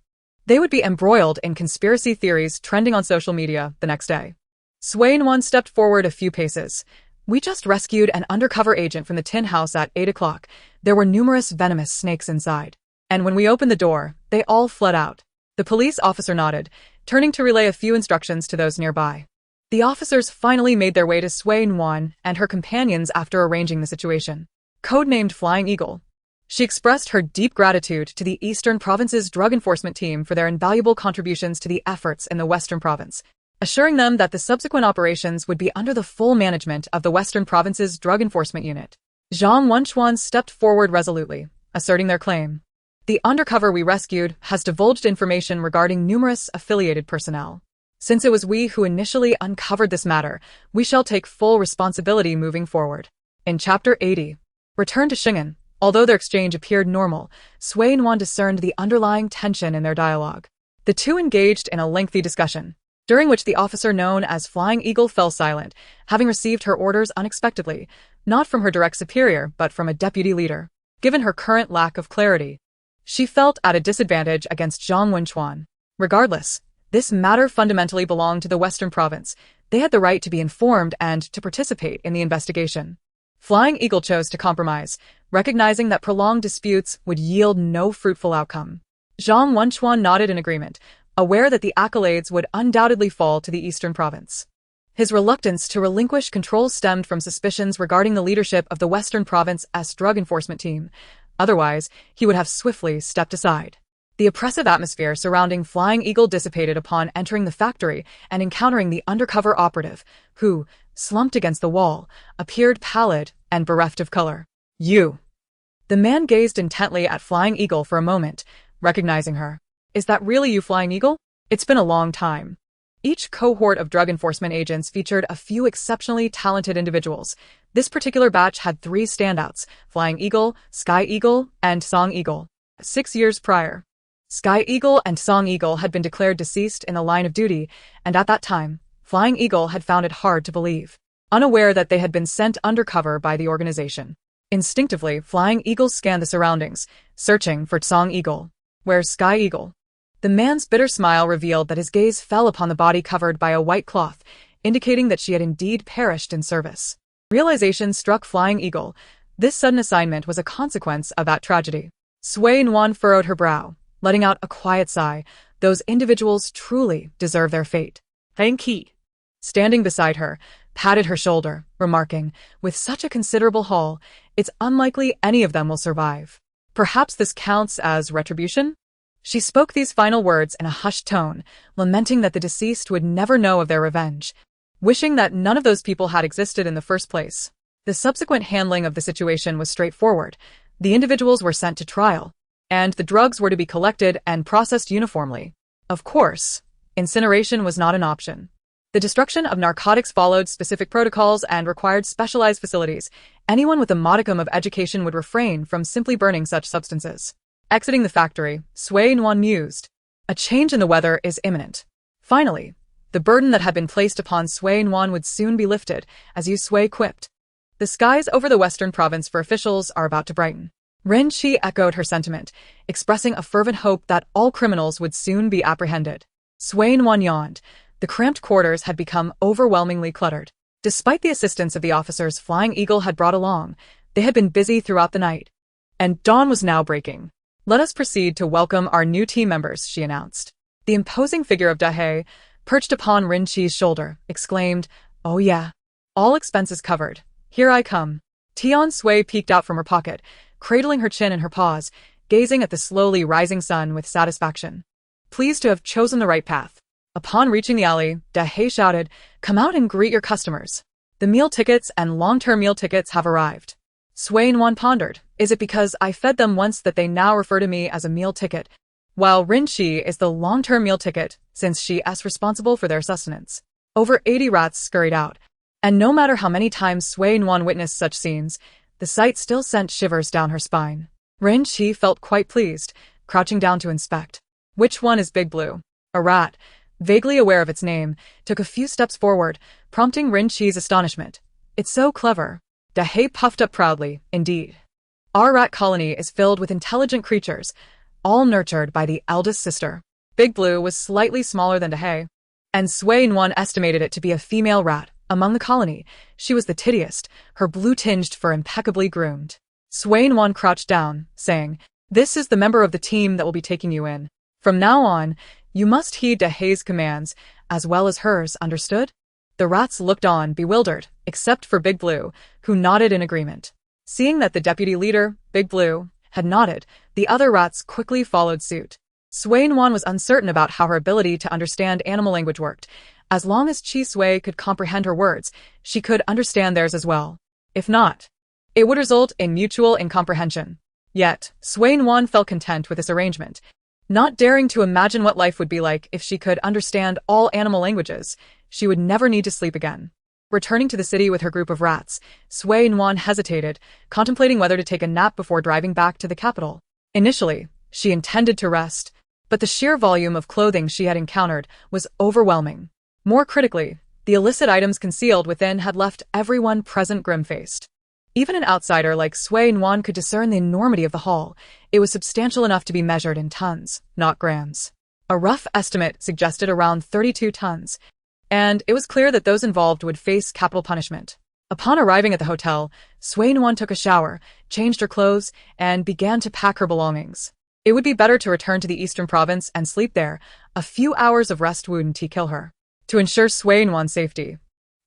they would be embroiled in conspiracy theories trending on social media the next day. Sui Nuan stepped forward a few paces. We just rescued an undercover agent from the tin house at 8 o'clock. There were numerous venomous snakes inside. And when we opened the door, they all fled out. The police officer nodded, turning to relay a few instructions to those nearby. The officers finally made their way to Sui Nuan and her companions after arranging the situation. Codenamed Flying Eagle, she expressed her deep gratitude to the Eastern Province's drug enforcement team for their invaluable contributions to the efforts in the Western Province, assuring them that the subsequent operations would be under the full management of the Western Province's drug enforcement unit. Zhang Wenchuan stepped forward resolutely, asserting their claim. The undercover we rescued has divulged information regarding numerous affiliated personnel. Since it was we who initially uncovered this matter, we shall take full responsibility moving forward. In Chapter 80, Return to Shingen. Although their exchange appeared normal, Sui Nuan discerned the underlying tension in their dialogue. The two engaged in a lengthy discussion, during which the officer known as Flying Eagle fell silent, having received her orders unexpectedly, not from her direct superior but from a deputy leader. Given her current lack of clarity, she felt at a disadvantage against Zhang Wenchuan. Regardless, this matter fundamentally belonged to the Western Province. They had the right to be informed and to participate in the investigation. Flying Eagle chose to compromise, recognizing that prolonged disputes would yield no fruitful outcome. Zhang Wenchuan nodded in agreement, aware that the accolades would undoubtedly fall to the Eastern Province. His reluctance to relinquish control stemmed from suspicions regarding the leadership of the Western Province's drug enforcement team. Otherwise, he would have swiftly stepped aside. The oppressive atmosphere surrounding Flying Eagle dissipated upon entering the factory and encountering the undercover operative, who, slumped against the wall, appeared pallid and bereft of color. "You." The man gazed intently at Flying Eagle for a moment, recognizing her. "Is that really you, Flying Eagle? It's been a long time." Each cohort of drug enforcement agents featured a few exceptionally talented individuals. This particular batch had 3 standouts: Flying Eagle, Sky Eagle, and Song Eagle. 6 years prior, Sky Eagle and Song Eagle had been declared deceased in the line of duty, and at that time, Flying Eagle had found it hard to believe, unaware that they had been sent undercover by the organization. Instinctively, Flying Eagle scanned the surroundings, searching for Song Eagle. "Where's Sky Eagle?" The man's bitter smile revealed that his gaze fell upon the body covered by a white cloth, indicating that she had indeed perished in service. Realization struck Flying Eagle. This sudden assignment was a consequence of that tragedy. Nuan furrowed her brow, letting out a quiet sigh. Those individuals truly deserve their fate. He, standing beside her, patted her shoulder, remarking, "With such a considerable haul, it's unlikely any of them will survive. Perhaps this counts as retribution?" She spoke these final words in a hushed tone, lamenting that the deceased would never know of their revenge, wishing that none of those people had existed in the first place. The subsequent handling of the situation was straightforward. The individuals were sent to trial, and the drugs were to be collected and processed uniformly. Of course, incineration was not an option. The destruction of narcotics followed specific protocols and required specialized facilities. Anyone with a modicum of education would refrain from simply burning such substances. Exiting the factory, Nuan mused. A change in the weather is imminent. Finally, the burden that had been placed upon Nuan would soon be lifted, as Sui quipped. The skies over the Western Province for officials are about to brighten. Ren Qi echoed her sentiment, expressing a fervent hope that all criminals would soon be apprehended. Nuan yawned. The cramped quarters had become overwhelmingly cluttered. Despite the assistance of the officers Flying Eagle had brought along, they had been busy throughout the night. And dawn was now breaking. "Let us proceed to welcome our new team members," she announced. The imposing figure of Dahe, perched upon Ren Qi's shoulder, exclaimed, "Oh yeah. All expenses covered. Here I come." Tian Sui peeked out from her pocket, cradling her chin in her paws, gazing at the slowly rising sun with satisfaction. Pleased to have chosen the right path. Upon reaching the alley, Dahe shouted, "Come out and greet your customers. The meal tickets and long-term meal tickets have arrived." Nuan pondered, "Is it because I fed them once that they now refer to me as a meal ticket, while Ren Qi is the long-term meal ticket, since she is responsible for their sustenance?" Over 80 rats scurried out, and no matter how many times Nuan witnessed such scenes, the sight still sent shivers down her spine. Ren Qi felt quite pleased, crouching down to inspect. "Which one is Big Blue?" A rat, vaguely aware of its name, took a few steps forward, prompting Ren Qi's astonishment. "It's so clever." Dahe puffed up proudly, "Indeed. Our rat colony is filled with intelligent creatures, all nurtured by the eldest sister." Big Blue was slightly smaller than Dahe, and Nuan estimated it to be a female rat. Among the colony, she was the tittiest, her blue-tinged fur impeccably groomed. Nuan crouched down, saying, "This is the member of the team that will be taking you in. From now on, you must heed Dahe's commands, as well as hers, understood?" The rats looked on, bewildered, except for Big Blue, who nodded in agreement. Seeing that the deputy leader, Big Blue, had nodded, the other rats quickly followed suit. Nuan was uncertain about how her ability to understand animal language worked. As long as Chi Sui could comprehend her words, she could understand theirs as well. If not, it would result in mutual incomprehension. Yet, Nuan felt content with this arrangement, not daring to imagine what life would be like if she could understand all animal languages. She would never need to sleep again. Returning to the city with her group of rats, Nuan hesitated, contemplating whether to take a nap before driving back to the capital. Initially, she intended to rest, but the sheer volume of clothing she had encountered was overwhelming. More critically, the illicit items concealed within had left everyone present grim-faced. Even an outsider like Nuan could discern the enormity of the haul. It was substantial enough to be measured in tons, not grams. A rough estimate suggested around 32 tons, and it was clear that those involved would face capital punishment. Upon arriving at the hotel, Nuan took a shower, changed her clothes, and began to pack her belongings. It would be better to return to the Eastern Province and sleep there. A few hours of rest wouldn't kill her. To ensure Nuan's safety,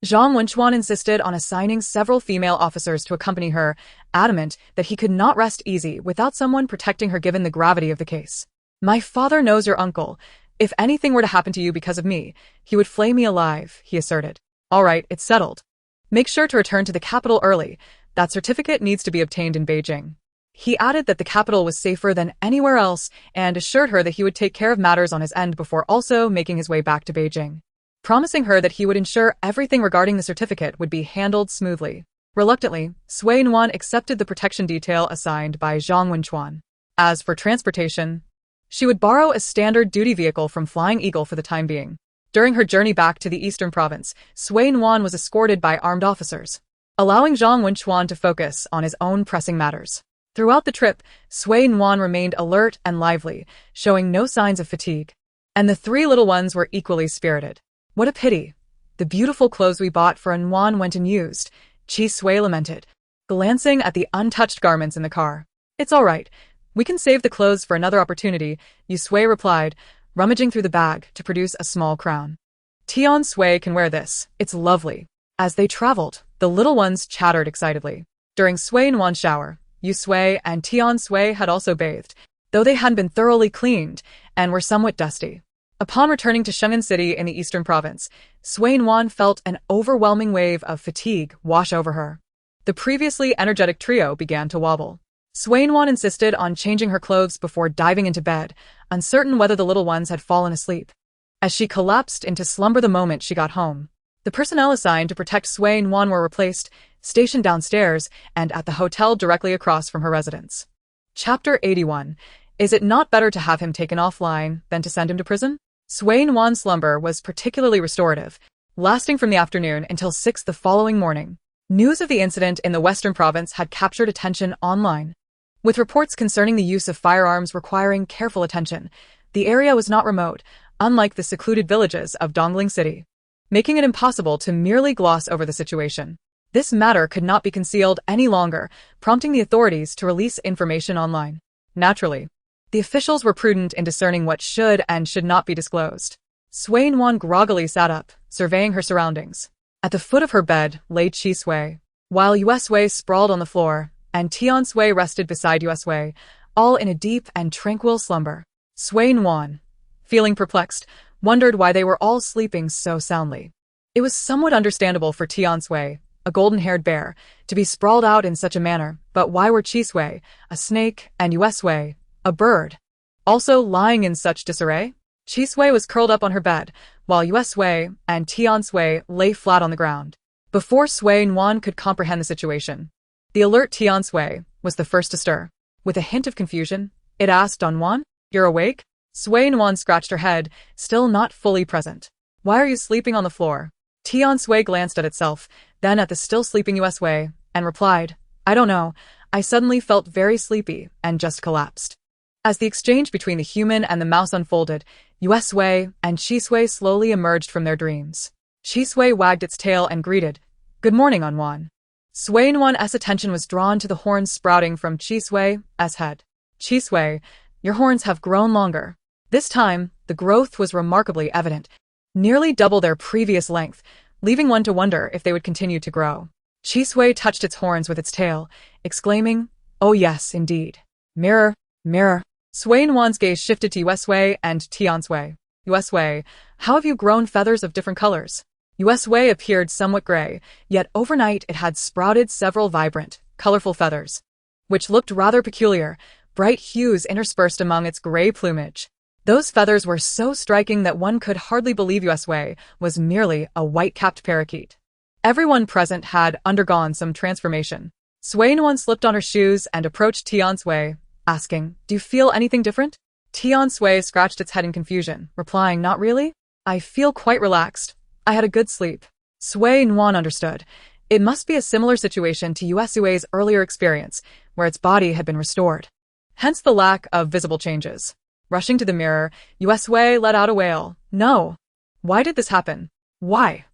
Zhang Wenchuan insisted on assigning several female officers to accompany her, adamant that he could not rest easy without someone protecting her given the gravity of the case. My father knows your uncle. If anything were to happen to you because of me, he would flay me alive, he asserted. All right, it's settled. Make sure to return to the capital early. That certificate needs to be obtained in Beijing. He added that the capital was safer than anywhere else and assured her that he would take care of matters on his end before also making his way back to Beijing, promising her that he would ensure everything regarding the certificate would be handled smoothly. Reluctantly, Sui Nuan accepted the protection detail assigned by Zhang Wenchuan. As for transportation, she would borrow a standard duty vehicle from Flying Eagle for the time being. During her journey back to the eastern province, Sui Nuan was escorted by armed officers, allowing Zhang Wenchuan to focus on his own pressing matters. Throughout the trip, Sui Nuan remained alert and lively, showing no signs of fatigue. And the three little ones were equally spirited. What a pity. The beautiful clothes we bought for Nuan went unused, Chi Sui lamented, glancing at the untouched garments in the car. It's all right. We can save the clothes for another opportunity, Yu Sui replied, rummaging through the bag to produce a small crown. Tian Sui can wear this. It's lovely. As they traveled, the little ones chattered excitedly. During Sui Nuan's shower, Yu Sui and Tian Sui had also bathed, though they hadn't been thoroughly cleaned and were somewhat dusty. Upon returning to Shenzhen City in the eastern province, Sui Nuan felt an overwhelming wave of fatigue wash over her. The previously energetic trio began to wobble. Sui Nuan insisted on changing her clothes before diving into bed, uncertain whether the little ones had fallen asleep. As she collapsed into slumber the moment she got home, the personnel assigned to protect Sui Nuan were replaced, stationed downstairs and at the hotel directly across from her residence. Chapter 81. Is it not better to have him taken offline than to send him to prison? Sui Nuan's slumber was particularly restorative, lasting from the afternoon until 6 the following morning. News of the incident in the western province had captured attention online, with reports concerning the use of firearms requiring careful attention. The area was not remote, unlike the secluded villages of Dongling City, making it impossible to merely gloss over the situation. This matter could not be concealed any longer, prompting the authorities to release information online. Naturally, the officials were prudent in discerning what should and should not be disclosed. Sui Nuan groggily sat up, surveying her surroundings. At the foot of her bed lay Chi Sui, while Yu Sui sprawled on the floor, and Tian Sui rested beside Yu Sui, all in a deep and tranquil slumber. Sui Nuan, feeling perplexed, wondered why they were all sleeping so soundly. It was somewhat understandable for Tian Sui, a golden-haired bear, to be sprawled out in such a manner, but why were Chi Sui, a snake, and Yu Sui, a bird, also lying in such disarray? Chi Sui was curled up on her bed, while Yu Sui and Tian Sui lay flat on the ground. Before Sui Nuan could comprehend the situation, the alert Tian Sui was the first to stir. With a hint of confusion, it asked Nuan, "You're awake?" Sui Nuan scratched her head, still not fully present. "Why are you sleeping on the floor?" Tian Sui glanced at itself, then at the still sleeping Yu Sui, and replied, "I don't know. I suddenly felt very sleepy and just collapsed." As the exchange between the human and the mouse unfolded, Yu Sui and Chi Sui slowly emerged from their dreams. Chi Sui wagged its tail and greeted, "Good morning, Nuan." Sui Nuan's attention was drawn to the horns sprouting from Chi Sui's head. "Chi Sui, your horns have grown longer." This time, the growth was remarkably evident, nearly double their previous length, leaving one to wonder if they would continue to grow. Chi Sui touched its horns with its tail, exclaiming, "Oh yes, indeed. Mirror, mirror." Sui Nuan's gaze shifted to Yu Sui and Tian Sui. "Yu Sui, how have you grown feathers of different colors?" Yu Sui appeared somewhat gray, yet overnight it had sprouted several vibrant, colorful feathers, which looked rather peculiar, bright hues interspersed among its gray plumage. Those feathers were so striking that one could hardly believe Yu Sui was merely a white-capped parakeet. Everyone present had undergone some transformation. Sui Nuan slipped on her shoes and approached Tian Sui, asking, "Do you feel anything different?" Tian Sui scratched its head in confusion, replying, "Not really. I feel quite relaxed. I had a good sleep." Sui Nuan understood. It must be a similar situation to Yu Sui's earlier experience, where its body had been restored. Hence the lack of visible changes. Rushing to the mirror, Yu Sui let out a wail. "No. Why did this happen? Why?"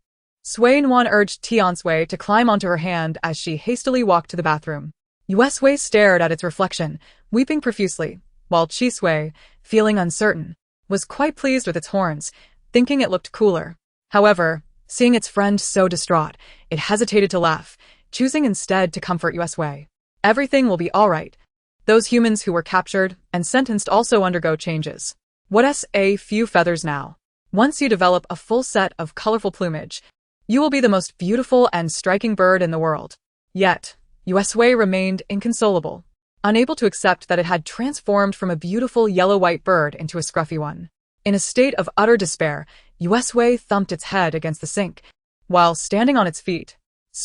Sui Nuan urged Tian Sui to climb onto her hand as she hastily walked to the bathroom. Yu Sui stared at its reflection, weeping profusely, while Chi Sui, feeling uncertain, was quite pleased with its horns, thinking it looked cooler. However, Seeing its friend so distraught, it hesitated to laugh, choosing instead to comfort Yusui. Everything will be all right. Those humans who were captured and sentenced also undergo changes. What's a few feathers now? Once you develop a full set of colorful plumage, you will be the most beautiful and striking bird in the world. Yet, Yusui remained inconsolable, unable to accept that it had transformed from a beautiful yellow-white bird into a scruffy one. In a state of utter despair, Yusui thumped its head against the sink. While standing on its feet,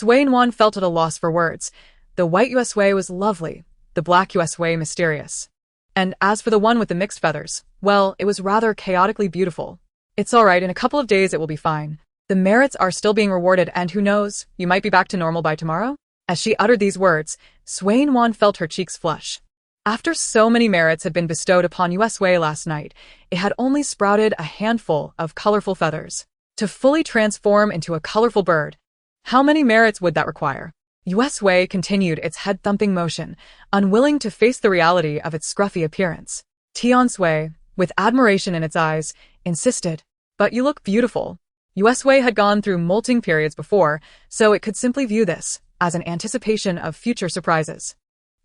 Nuan felt at a loss for words. The white Yusui was lovely, the black Yusui mysterious. And as for the one with the mixed feathers, well, it was rather chaotically beautiful. It's alright, in a couple of days it will be fine. The merits are still being rewarded, and who knows, you might be back to normal by tomorrow? As she uttered these words, Nuan felt her cheeks flush. After so many merits had been bestowed upon Yusui last night, it had only sprouted a handful of colorful feathers. To fully transform into a colorful bird, how many merits would that require? Yusui continued its head-thumping motion, unwilling to face the reality of its scruffy appearance. Tiansui, with admiration in its eyes, insisted, "But you look beautiful." Yusui had gone through molting periods before, so it could simply view this as an anticipation of future surprises.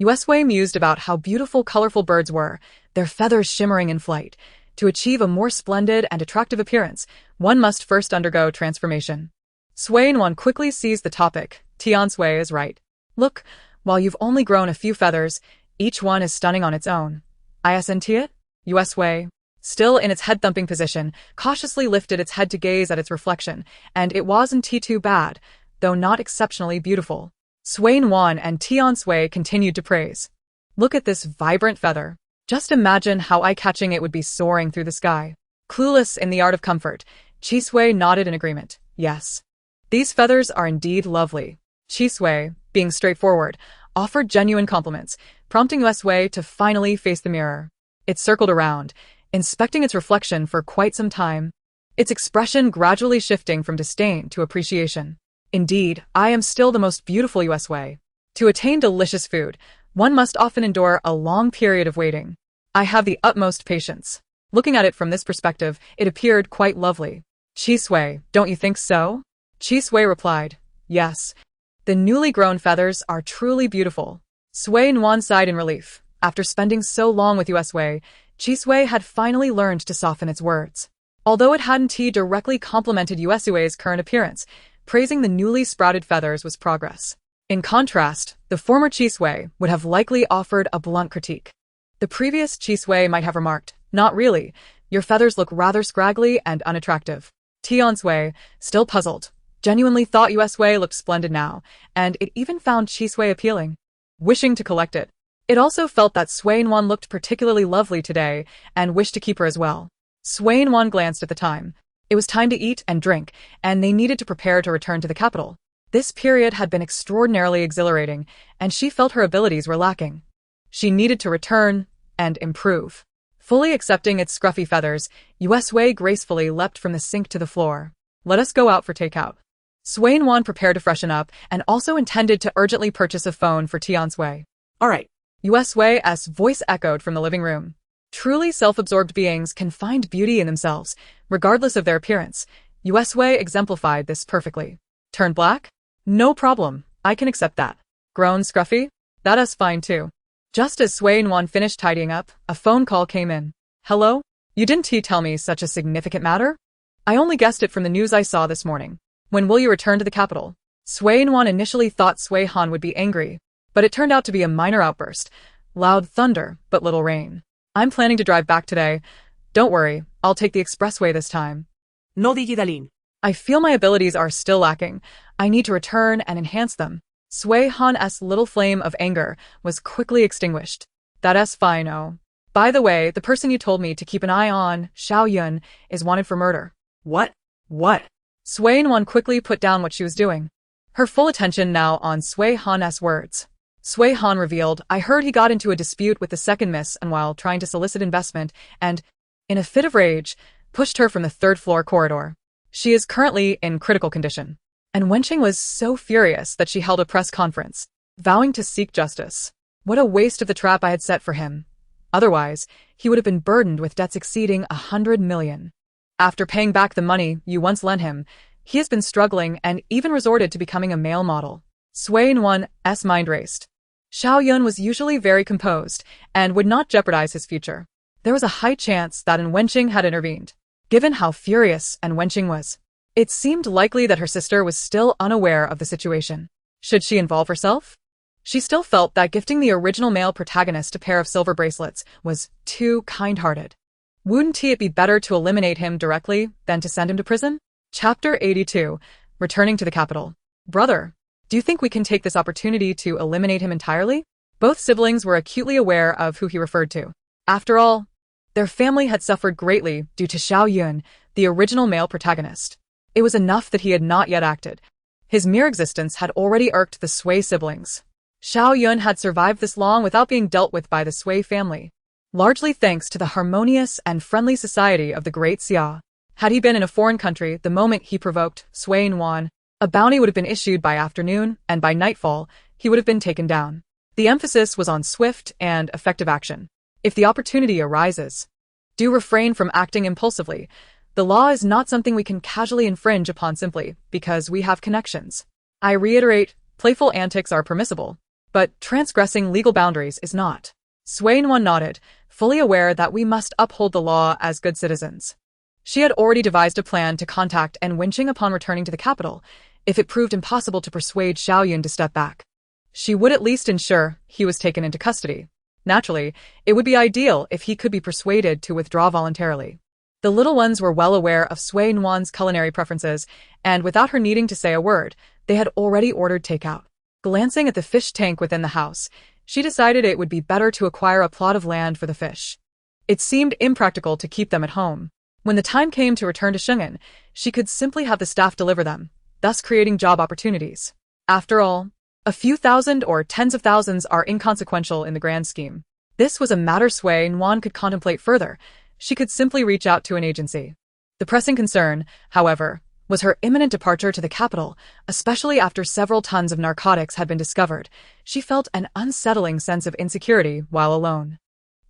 Yusui mused about how beautiful colorful birds were, their feathers shimmering in flight. To achieve a more splendid and attractive appearance, one must first undergo transformation. Nuan quickly seized the topic. Tiansui is right. Look, while you've only grown a few feathers, each one is stunning on its own. Isn't it? Yusui, still in its head-thumping position, cautiously lifted its head to gaze at its reflection, and it wasn't too bad, though not exceptionally beautiful. Nuan and Tiansui continued to praise. Look at this vibrant feather. Just imagine how eye-catching it would be soaring through the sky. Clueless in the art of comfort, Yusui nodded in agreement. Yes. These feathers are indeed lovely. Yusui, being straightforward, offered genuine compliments, prompting Yusui to finally face the mirror. It circled around, inspecting its reflection for quite some time, its expression gradually shifting from disdain to appreciation. Indeed, I am still the most beautiful Yusui. To attain delicious food, one must often endure a long period of waiting. I have the utmost patience. Looking at it from this perspective, it appeared quite lovely. Yusui, don't you think so? Yusui replied, yes. The newly grown feathers are truly beautiful. Nuan sighed in relief. After spending so long with Yusui, Yusui had finally learned to soften its words. Although it hadn't directly complimented Yusui's current appearance, praising the newly sprouted feathers was progress. In contrast, the former Yusui would have likely offered a blunt critique. The previous Yusui might have remarked, not really, your feathers look rather scraggly and unattractive. Tiansui, still puzzled, genuinely thought Yusui looked splendid now, and it even found Yusui appealing. Wishing to collect it. It also felt that Nuan looked particularly lovely today, and wished to keep her as well. Nuan glanced at the time. It was time to eat and drink, and they needed to prepare to return to the capital. This period had been extraordinarily exhilarating, and she felt her abilities were lacking. She needed to return and improve. Fully accepting its scruffy feathers, Yusui gracefully leapt from the sink to the floor. Let us go out for takeout. Nuan prepared to freshen up and also intended to urgently purchase a phone for Tiansui. All right. Yusui's voice echoed from the living room. Truly self-absorbed beings can find beauty in themselves, regardless of their appearance. Yusui exemplified this perfectly. Turn black? No problem, I can accept that. Grown scruffy? That is fine too. Just as Nuan finished tidying up, a phone call came in. Hello? You didn't tell me such a significant matter? I only guessed it from the news I saw this morning. When will you return to the capital? Nuan initially thought Han would be angry, but it turned out to be a minor outburst. Loud thunder, but little rain. I'm planning to drive back today. Don't worry, I'll take the expressway this time. No digidalin. I feel my abilities are still lacking. I need to return and enhance them. Han's little flame of anger was quickly extinguished. That's fine, oh. By the way, the person you told me to keep an eye on, Xiao Yun, is wanted for murder. What? What? Nuan quickly put down what she was doing. Her full attention now on Han's words. Han revealed, I heard he got into a dispute with the second miss and while trying to solicit investment and, in a fit of rage, pushed her from the third-floor corridor. She is currently in critical condition. And Wenqing was so furious that she held a press conference, vowing to seek justice. What a waste of the trap I had set for him. Otherwise, he would have been burdened with debts exceeding 100 million. After paying back the money you once lent him, He has been struggling and even resorted to becoming a male model. Sui Nuan's mind raced. Xiao Yun was usually very composed and would not jeopardize his future. There was a high chance that An Wenqing had intervened. Given how furious An Wenqing was, it seemed likely that her sister was still unaware of the situation. Should she involve herself? She still felt that gifting the original male protagonist a pair of silver bracelets was too kind-hearted. Wouldn't it be better to eliminate him directly than to send him to prison? Chapter 82. Returning to the capital. Brother, do you think we can take this opportunity to eliminate him entirely? Both siblings were acutely aware of who he referred to. After all, their family had suffered greatly due to Xiao Yun, the original male protagonist. It was enough that he had not yet acted. His mere existence had already irked the Sui siblings. Xiao Yun had survived this long without being dealt with by the Sui family, largely thanks to the harmonious and friendly society of the Great Xia. Had he been in a foreign country the moment he provoked Sui Nuan, a bounty would have been issued by afternoon, and by nightfall, he would have been taken down. The emphasis was on swift and effective action. If the opportunity arises, do refrain from acting impulsively. The law is not something we can casually infringe upon simply because we have connections. I reiterate, playful antics are permissible, but transgressing legal boundaries is not. Sui Nuan nodded, fully aware that we must uphold the law as good citizens. She had already devised a plan to contact An Wenqing upon returning to the capital, if it proved impossible to persuade Xiao Yun to step back. She would at least ensure he was taken into custody. Naturally, it would be ideal if he could be persuaded to withdraw voluntarily. The little ones were well aware of Sui Nuan's culinary preferences, and without her needing to say a word, they had already ordered takeout. Glancing at the fish tank within the house, she decided it would be better to acquire a plot of land for the fish. It seemed impractical to keep them at home. When the time came to return to Shingen, she could simply have the staff deliver them, thus creating job opportunities. After all, a few thousand or tens of thousands are inconsequential in the grand scheme. This was a matter Sui Nuan could contemplate further. She could simply reach out to an agency. The pressing concern, however, was her imminent departure to the capital, especially after several tons of narcotics had been discovered. She felt an unsettling sense of insecurity while alone.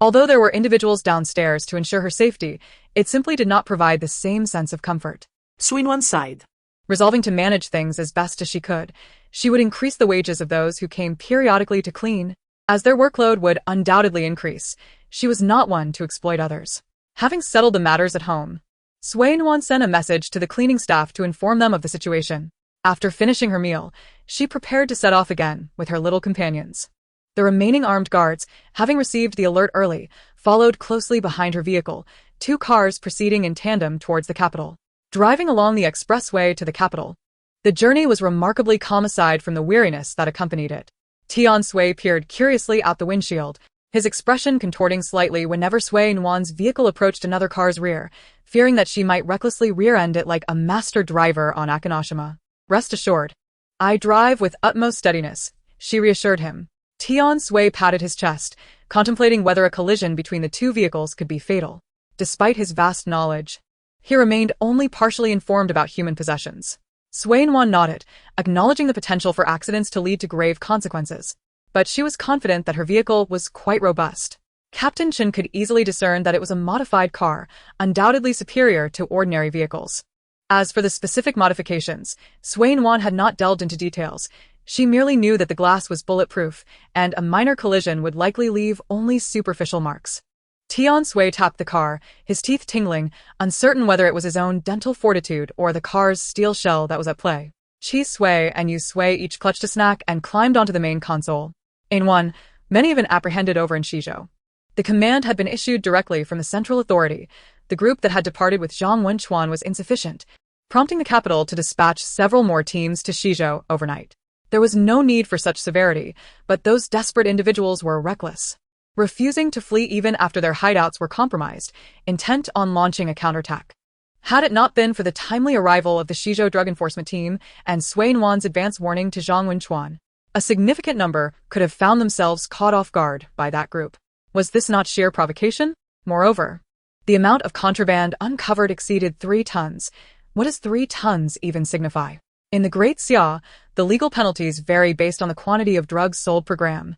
Although there were individuals downstairs to ensure her safety, it simply did not provide the same sense of comfort. Sui Nuan sighed. Resolving to manage things as best as she could, she would increase the wages of those who came periodically to clean. As their workload would undoubtedly increase, she was not one to exploit others. Having settled the matters at home, Sui Nuan sent a message to the cleaning staff to inform them of the situation. After finishing her meal, she prepared to set off again with her little companions. The remaining armed guards, having received the alert early, followed closely behind her vehicle, 2 cars proceeding in tandem towards the capital. Driving along the expressway to the capital, the journey was remarkably calm aside from the weariness that accompanied it. Tian Sui peered curiously out the windshield, his expression contorting slightly whenever Sui Nuan's vehicle approached another car's rear, fearing that she might recklessly rear-end it like a master driver on Akinoshima. Rest assured, I drive with utmost steadiness, she reassured him. Tian Sui patted his chest, contemplating whether a collision between the 2 vehicles could be fatal. Despite his vast knowledge, he remained only partially informed about human possessions. Sui Nuan nodded, acknowledging the potential for accidents to lead to grave consequences. But she was confident that her vehicle was quite robust. Captain Chen could easily discern that it was a modified car, undoubtedly superior to ordinary vehicles. As for the specific modifications, Sui Nuan had not delved into details. She merely knew that the glass was bulletproof, and a minor collision would likely leave only superficial marks. Tian Sui tapped the car, his teeth tingling, uncertain whether it was his own dental fortitude or the car's steel shell that was at play. Chi Sui and Yu Sui each clutched a snack and climbed onto the main console. In one, many have been apprehended over in Shizhou. The command had been issued directly from the central authority. The group that had departed with Zhang Wenchuan was insufficient, prompting the capital to dispatch several more teams to Shizhou overnight. There was no need for such severity, but those desperate individuals were reckless, refusing to flee even after their hideouts were compromised, intent on launching a counterattack. Had it not been for the timely arrival of the Shizhou Drug Enforcement Team and Sui Nuan's advance warning to Zhang Wenchuan, a significant number could have found themselves caught off guard by that group. Was this not sheer provocation? Moreover, the amount of contraband uncovered exceeded 3 tons. What does 3 tons even signify? In the Great Xia, the legal penalties vary based on the quantity of drugs sold per gram.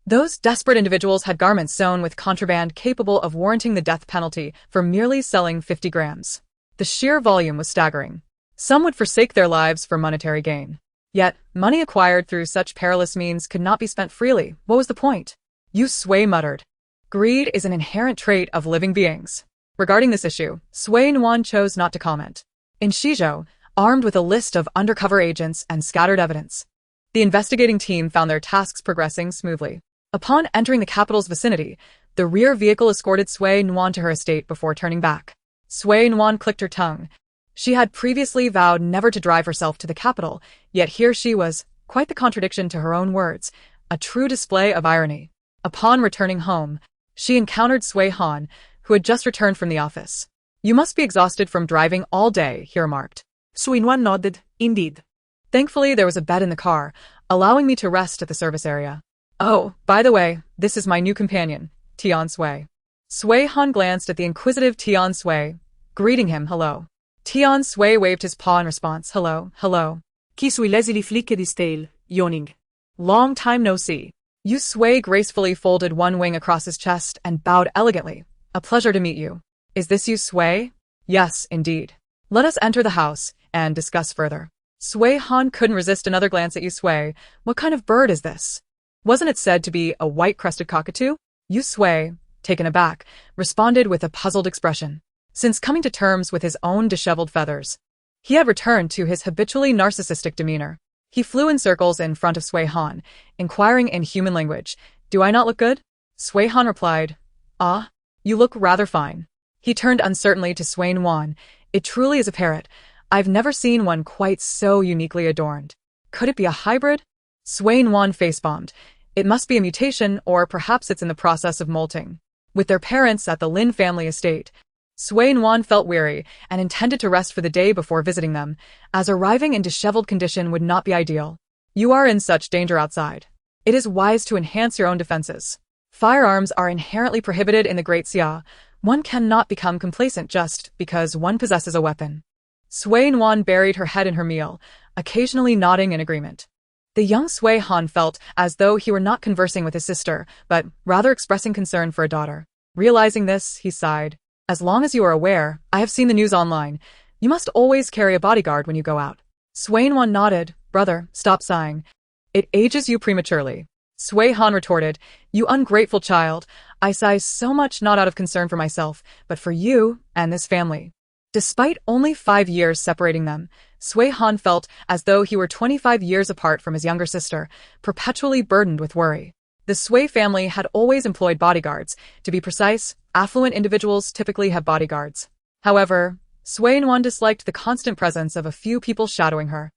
Those desperate individuals had garments sewn with contraband capable of warranting the death penalty for merely selling 50 grams. The sheer volume was staggering. Some would forsake their lives for monetary gain. Yet, money acquired through such perilous means could not be spent freely. What was the point? Yu Sui muttered. Greed is an inherent trait of living beings. Regarding this issue, Sui Nuan chose not to comment. In Shizhou, armed with a list of undercover agents and scattered evidence, the investigating team found their tasks progressing smoothly. Upon entering the capital's vicinity, the rear vehicle escorted Sui Nuan to her estate before turning back. Sui Nuan clicked her tongue. She had previously vowed never to drive herself to the capital, yet here she was, quite the contradiction to her own words, a true display of irony. Upon returning home, she encountered Sui Han, who had just returned from the office. You must be exhausted from driving all day, he remarked. Sui Nuan nodded. Indeed. Thankfully, there was a bed in the car, allowing me to rest at the service area. Oh, by the way, this is my new companion, Tian Sui. Sui Han glanced at the inquisitive Tian Sui, greeting him hello. Tian Sui waved his paw in response. Hello, hello. Qui suis lazily flicked his tail, yawning. Long time no see. Yu Sui gracefully folded one wing across his chest and bowed elegantly. A pleasure to meet you. Is this Yu Sui? Yes, indeed. Let us enter the house and discuss further. Sui Han couldn't resist another glance at Yu Sui. What kind of bird is this? Wasn't it said to be a white-crested cockatoo? Yu Sui, taken aback, responded with a puzzled expression. Since coming to terms with his own disheveled feathers, he had returned to his habitually narcissistic demeanor. He flew in circles in front of Sui Han, inquiring in human language, Do I not look good? Sui Han replied, Ah, you look rather fine. He turned uncertainly to Sui Nuan. It truly is a parrot. I've never seen one quite so uniquely adorned. Could it be a hybrid? Sui Nuan face-bombed. It must be a mutation, or perhaps it's in the process of molting. With their parents at the Lin family estate, Sui Nuan felt weary and intended to rest for the day before visiting them, as arriving in disheveled condition would not be ideal. You are in such danger outside. It is wise to enhance your own defenses. Firearms are inherently prohibited in the Great Xia. One cannot become complacent just because one possesses a weapon. Sui Nuan buried her head in her meal, occasionally nodding in agreement. The young Sui Han felt as though he were not conversing with his sister, but rather expressing concern for a daughter. Realizing this, he sighed. As long as you are aware, I have seen the news online. You must always carry a bodyguard when you go out. Sui Nuan nodded. Brother, stop sighing. It ages you prematurely. Sui Han retorted, You ungrateful child. I sigh so much not out of concern for myself, but for you and this family. Despite only 5 years separating them, Sui Han felt as though he were 25 years apart from his younger sister, perpetually burdened with worry. The Sui family had always employed bodyguards. To be precise, affluent individuals typically have bodyguards. However, Sui Nuan disliked the constant presence of a few people shadowing her,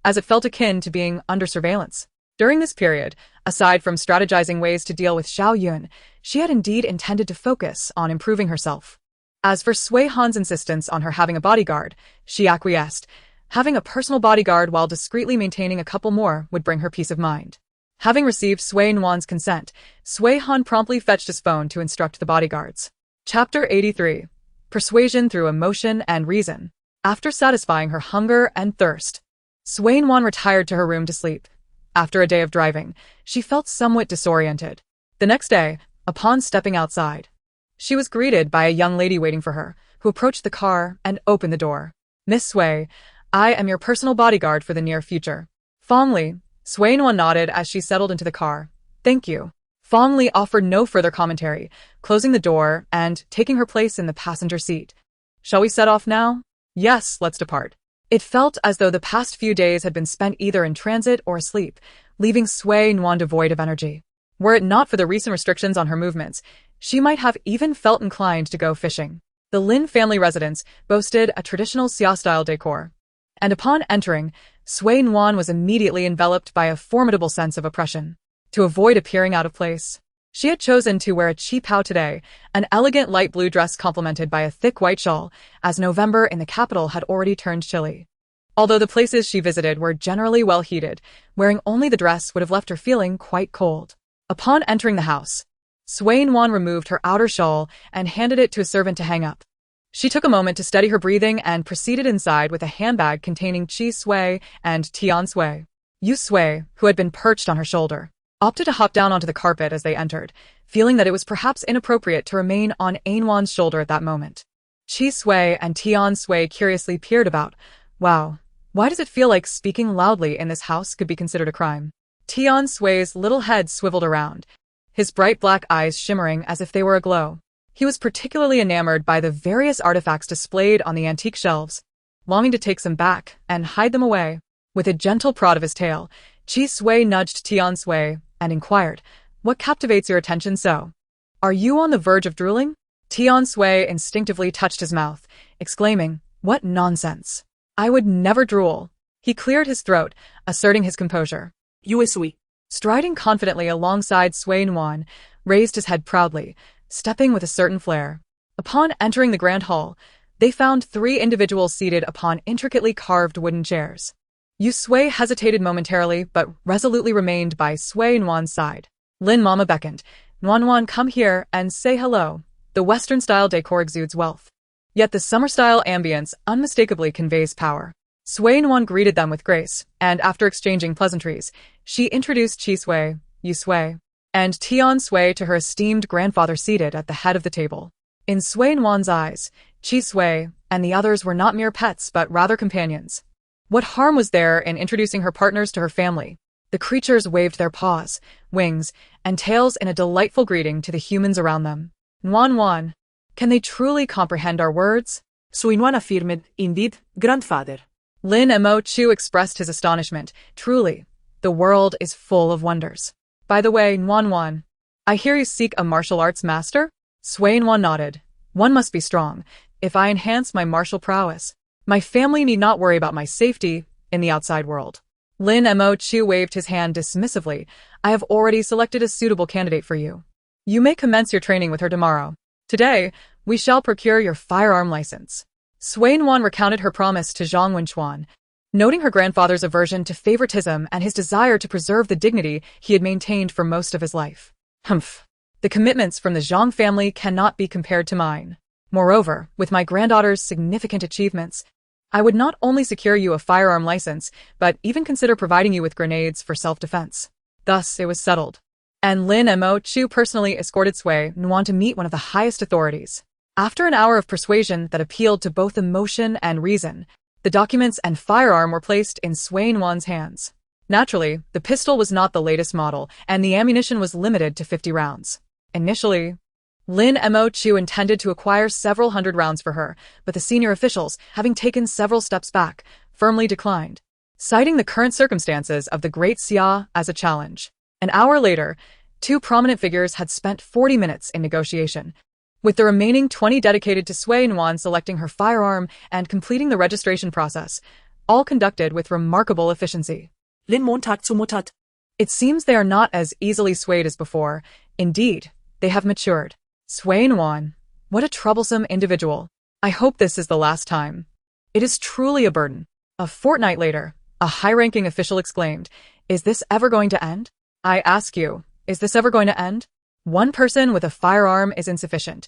as it felt akin to being under surveillance. During this period, aside from strategizing ways to deal with Xiao Yun, she had indeed intended to focus on improving herself. As for Sui Han's insistence on her having a bodyguard, she acquiesced. Having a personal bodyguard while discreetly maintaining a couple more would bring her peace of mind. Having received Sui Nuan's consent, Sui Han promptly fetched his phone to instruct the bodyguards. Chapter 83. Persuasion through emotion and reason. After satisfying her hunger and thirst, Sui Nuan retired to her room to sleep. After a day of driving, she felt somewhat disoriented. The next day, upon stepping outside, she was greeted by a young lady waiting for her, who approached the car and opened the door. Miss Sui, I am your personal bodyguard for the near future. Fongli. Sui Nuan nodded as she settled into the car. Thank you. Fongli offered no further commentary, closing the door and taking her place in the passenger seat. Shall we set off now? Yes, let's depart. It felt as though the past few days had been spent either in transit or asleep, leaving Sui Nuan devoid of energy. Were it not for the recent restrictions on her movements, she might have even felt inclined to go fishing. The Lin family residence boasted a traditional Xia-style decor, and upon entering, Sui Nuan was immediately enveloped by a formidable sense of oppression. To avoid appearing out of place, she had chosen to wear a qipao today, an elegant light blue dress complemented by a thick white shawl, as November in the capital had already turned chilly. Although the places she visited were generally well heated, wearing only the dress would have left her feeling quite cold. Upon entering the house, Sui Nuan removed her outer shawl and handed it to a servant to hang up. She took a moment to steady her breathing and proceeded inside with a handbag containing Qi Sui and Tian Sui. Yu Sui, who had been perched on her shoulder, opted to hop down onto the carpet as they entered, feeling that it was perhaps inappropriate to remain on Nuan's shoulder at that moment. Qi Sui and Tian Sui curiously peered about, Wow. Why does it feel like speaking loudly in this house could be considered a crime? Tian Sui's little head swiveled around, his bright black eyes shimmering as if they were aglow. He was particularly enamored by the various artifacts displayed on the antique shelves, longing to take some back and hide them away. With a gentle prod of his tail, Chi Sui nudged Tian Sui and inquired, "What captivates your attention so? Are you on the verge of drooling?" Tian Sui instinctively touched his mouth, exclaiming, "What nonsense! I would never drool." He cleared his throat, asserting his composure. You Sui. Striding confidently alongside Sui Nuan, raised his head proudly, stepping with a certain flair. Upon entering the grand hall, they found 3 individuals seated upon intricately carved wooden chairs. Yu Sui hesitated momentarily but resolutely remained by Sui Nuan's side. Lin Mama beckoned. "Nuan, come here and say hello." The Western-style decor exudes wealth, yet the summer-style ambience unmistakably conveys power. Sui Nuan greeted them with grace, and after exchanging pleasantries, she introduced Chi Sui, Yu Sui, and Tian Sui to her esteemed grandfather seated at the head of the table. In Sui Nuan's eyes, Chi Sui and the others were not mere pets but rather companions. What harm was there in introducing her partners to her family? The creatures waved their paws, wings, and tails in a delightful greeting to the humans around them. Nuan, can they truly comprehend our words? Sui Nuan affirmed, "Indeed, grandfather." Lin Mo Chu expressed his astonishment. Truly, the world is full of wonders. By the way, Nuan, I hear you seek a martial arts master? Sui Nuan nodded. One must be strong. If I enhance my martial prowess, my family need not worry about my safety in the outside world. Lin Mo Chu waved his hand dismissively. I have already selected a suitable candidate for you. You may commence your training with her tomorrow. Today, we shall procure your firearm license. Sui Nuan recounted her promise to Zhang Wenchuan, noting her grandfather's aversion to favoritism and his desire to preserve the dignity he had maintained for most of his life. Humph. The commitments from the Zhang family cannot be compared to mine. Moreover, with my granddaughter's significant achievements, I would not only secure you a firearm license, but even consider providing you with grenades for self-defense. Thus, it was settled. And Lin Mo Chu personally escorted Sui Nuan to meet one of the highest authorities. After an hour of persuasion that appealed to both emotion and reason, the documents and firearm were placed in Sui Nuan's hands. Naturally, the pistol was not the latest model, and the ammunition was limited to 50 rounds. Initially, Lin Mo Chu intended to acquire several hundred rounds for her, but the senior officials, having taken several steps back, firmly declined, citing the current circumstances of the Great Xia as a challenge. An hour later, 2 prominent figures had spent 40 minutes in negotiation, with the remaining 20 dedicated to Sui Nuan selecting her firearm and completing the registration process, all conducted with remarkable efficiency. Lin Montag zumutat. It seems they are not as easily swayed as before. Indeed, they have matured. Sui Nuan, what a troublesome individual. I hope this is the last time. It is truly a burden. A fortnight later, a high-ranking official exclaimed, "Is this ever going to end? I ask you, is this ever going to end? One person with a firearm is insufficient.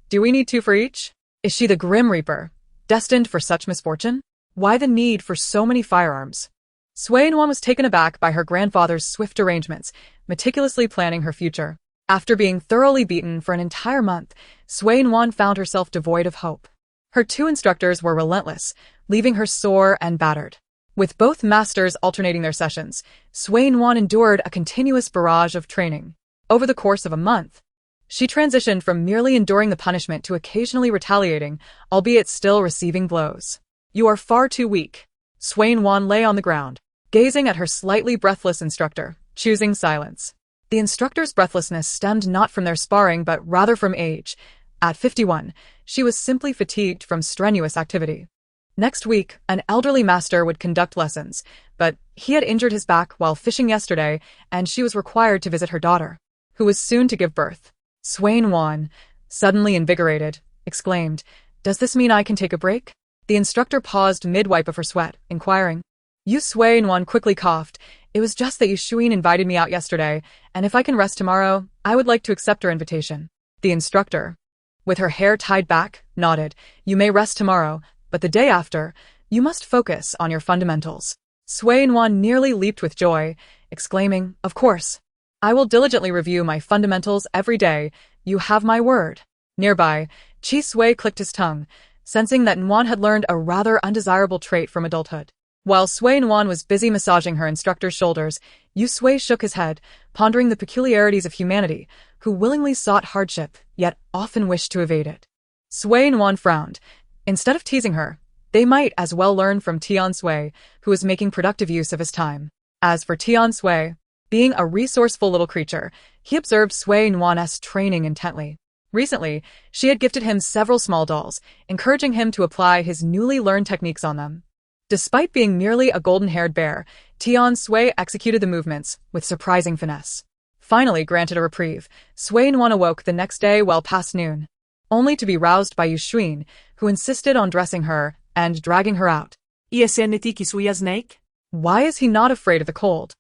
Do we need 2 for each? Is she the Grim Reaper, destined for such misfortune? Why the need for so many firearms?" Sui Nuan was taken aback by her grandfather's swift arrangements, meticulously planning her future. After being thoroughly beaten for an entire month, Sui Nuan found herself devoid of hope. Her 2 instructors were relentless, leaving her sore and battered. With both masters alternating their sessions, Sui Nuan endured a continuous barrage of training. Over the course of a month, she transitioned from merely enduring the punishment to occasionally retaliating, albeit still receiving blows. "You are far too weak." Sui Nuan lay on the ground, gazing at her slightly breathless instructor, choosing silence. The instructor's breathlessness stemmed not from their sparring but rather from age. At 51, she was simply fatigued from strenuous activity. Next week, an elderly master would conduct lessons, but he had injured his back while fishing yesterday, and she was required to visit her daughter, who was soon to give birth. Sui Nuan, suddenly invigorated, exclaimed, "Does this mean I can take a break?" The instructor paused mid-wipe of her sweat, inquiring. Yu Sui Nuan quickly coughed. "It was just that Yu Shuin invited me out yesterday, and if I can rest tomorrow, I would like to accept her invitation." The instructor, with her hair tied back, nodded. "You may rest tomorrow, but the day after, you must focus on your fundamentals." Sui Nuan nearly leaped with joy, exclaiming, "Of course. I will diligently review my fundamentals every day. You have my word." Nearby, Chi Sui clicked his tongue, sensing that Nuan had learned a rather undesirable trait from adulthood. While Sui Nuan was busy massaging her instructor's shoulders, Yu Sui shook his head, pondering the peculiarities of humanity, who willingly sought hardship, yet often wished to evade it. Sui Nuan frowned. Instead of teasing her, they might as well learn from Tian Sui, who was making productive use of his time. As for Tian Sui, being a resourceful little creature, he observed Sui Nuan's training intently. Recently, she had gifted him several small dolls, encouraging him to apply his newly learned techniques on them. Despite being merely a golden-haired bear, Tian Sui executed the movements with surprising finesse. Finally granted a reprieve, Sui Nuan awoke the next day well past noon, only to be roused by Yu Xuan, who insisted on dressing her and dragging her out. Isnt Kisuya snake? Why is he not afraid of the cold?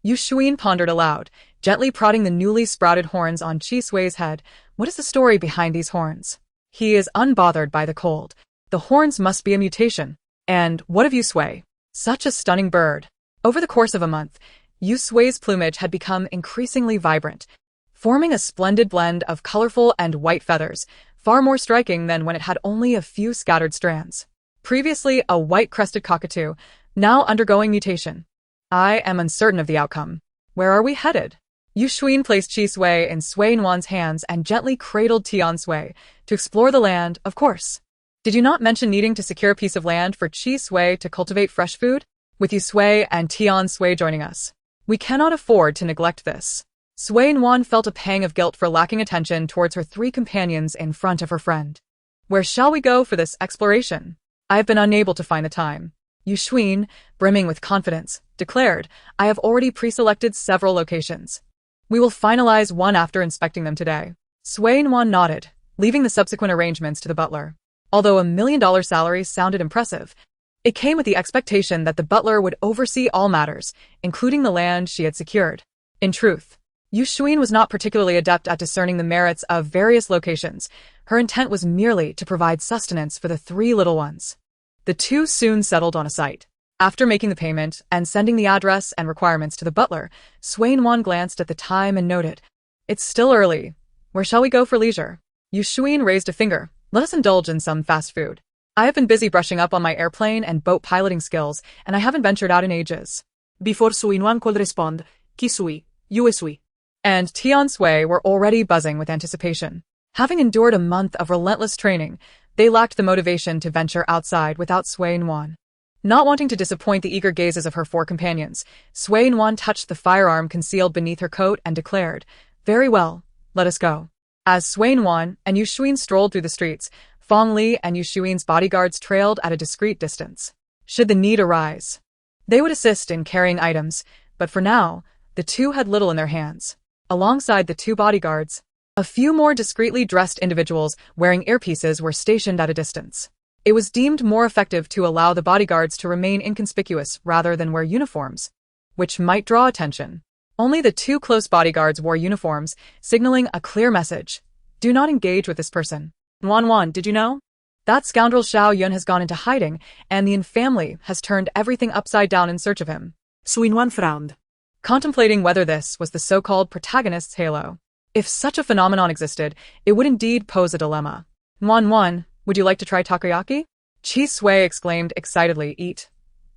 Yu Xuan pondered aloud, gently prodding the newly sprouted horns on Chi Sui's head. What is the story behind these horns? He is unbothered by the cold. The horns must be a mutation. And what of Yu Sui? Such a stunning bird. Over the course of a month, Yu Sui's plumage had become increasingly vibrant, forming a splendid blend of colorful and white feathers, far more striking than when it had only a few scattered strands. Previously a white-crested cockatoo, now undergoing mutation. I am uncertain of the outcome. Where are we headed? Yu Xuan placed Chi Sui in Sui Nuan's hands and gently cradled Tian Sui. To explore the land, of course. Did you not mention needing to secure a piece of land for Chi Sui to cultivate fresh food? With Yu Sui and Tian Sui joining us, we cannot afford to neglect this. Sui Nuan felt a pang of guilt for lacking attention towards her three companions in front of her friend. Where shall we go for this exploration? I have been unable to find the time. Yu Xuan, brimming with confidence, declared, I have already pre-selected several locations. We will finalize one after inspecting them today. Sui Nuan nodded, leaving the subsequent arrangements to the butler. Although $1 million salary sounded impressive, it came with the expectation that the butler would oversee all matters, including the land she had secured. In truth, Yu Xuan was not particularly adept at discerning the merits of various locations. Her intent was merely to provide sustenance for the three little ones. The two soon settled on a site. After making the payment and sending the address and requirements to the butler, Sui Nuan glanced at the time and noted, It's still early. Where shall we go for leisure? Yu Xuan raised a finger. Let us indulge in some fast food. I have been busy brushing up on my airplane and boat piloting skills, and I haven't ventured out in ages. Before Sui Nuan could respond, Kisui, Yu Sui, and Tian Sui were already buzzing with anticipation. Having endured a month of relentless training, they lacked the motivation to venture outside without Sui Nuan. Not wanting to disappoint the eager gazes of her four companions, Sui Nuan touched the firearm concealed beneath her coat and declared, Very well, let us go. As Sui Nuan and Yu Xuan strolled through the streets, Fong Li and Yu Xuan's bodyguards trailed at a discreet distance. Should the need arise, they would assist in carrying items, but for now, the two had little in their hands. Alongside the two bodyguards, a few more discreetly dressed individuals wearing earpieces were stationed at a distance. It was deemed more effective to allow the bodyguards to remain inconspicuous rather than wear uniforms, which might draw attention. Only the two close bodyguards wore uniforms, signaling a clear message. Do not engage with this person. Nuan, did you know? That scoundrel Xiao Yun has gone into hiding, and the Yin family has turned everything upside down in search of him. Sui Nuan frowned, contemplating whether this was the so-called protagonist's halo. If such a phenomenon existed, it would indeed pose a dilemma. Nuan, would you like to try takoyaki? Chi Sui exclaimed excitedly,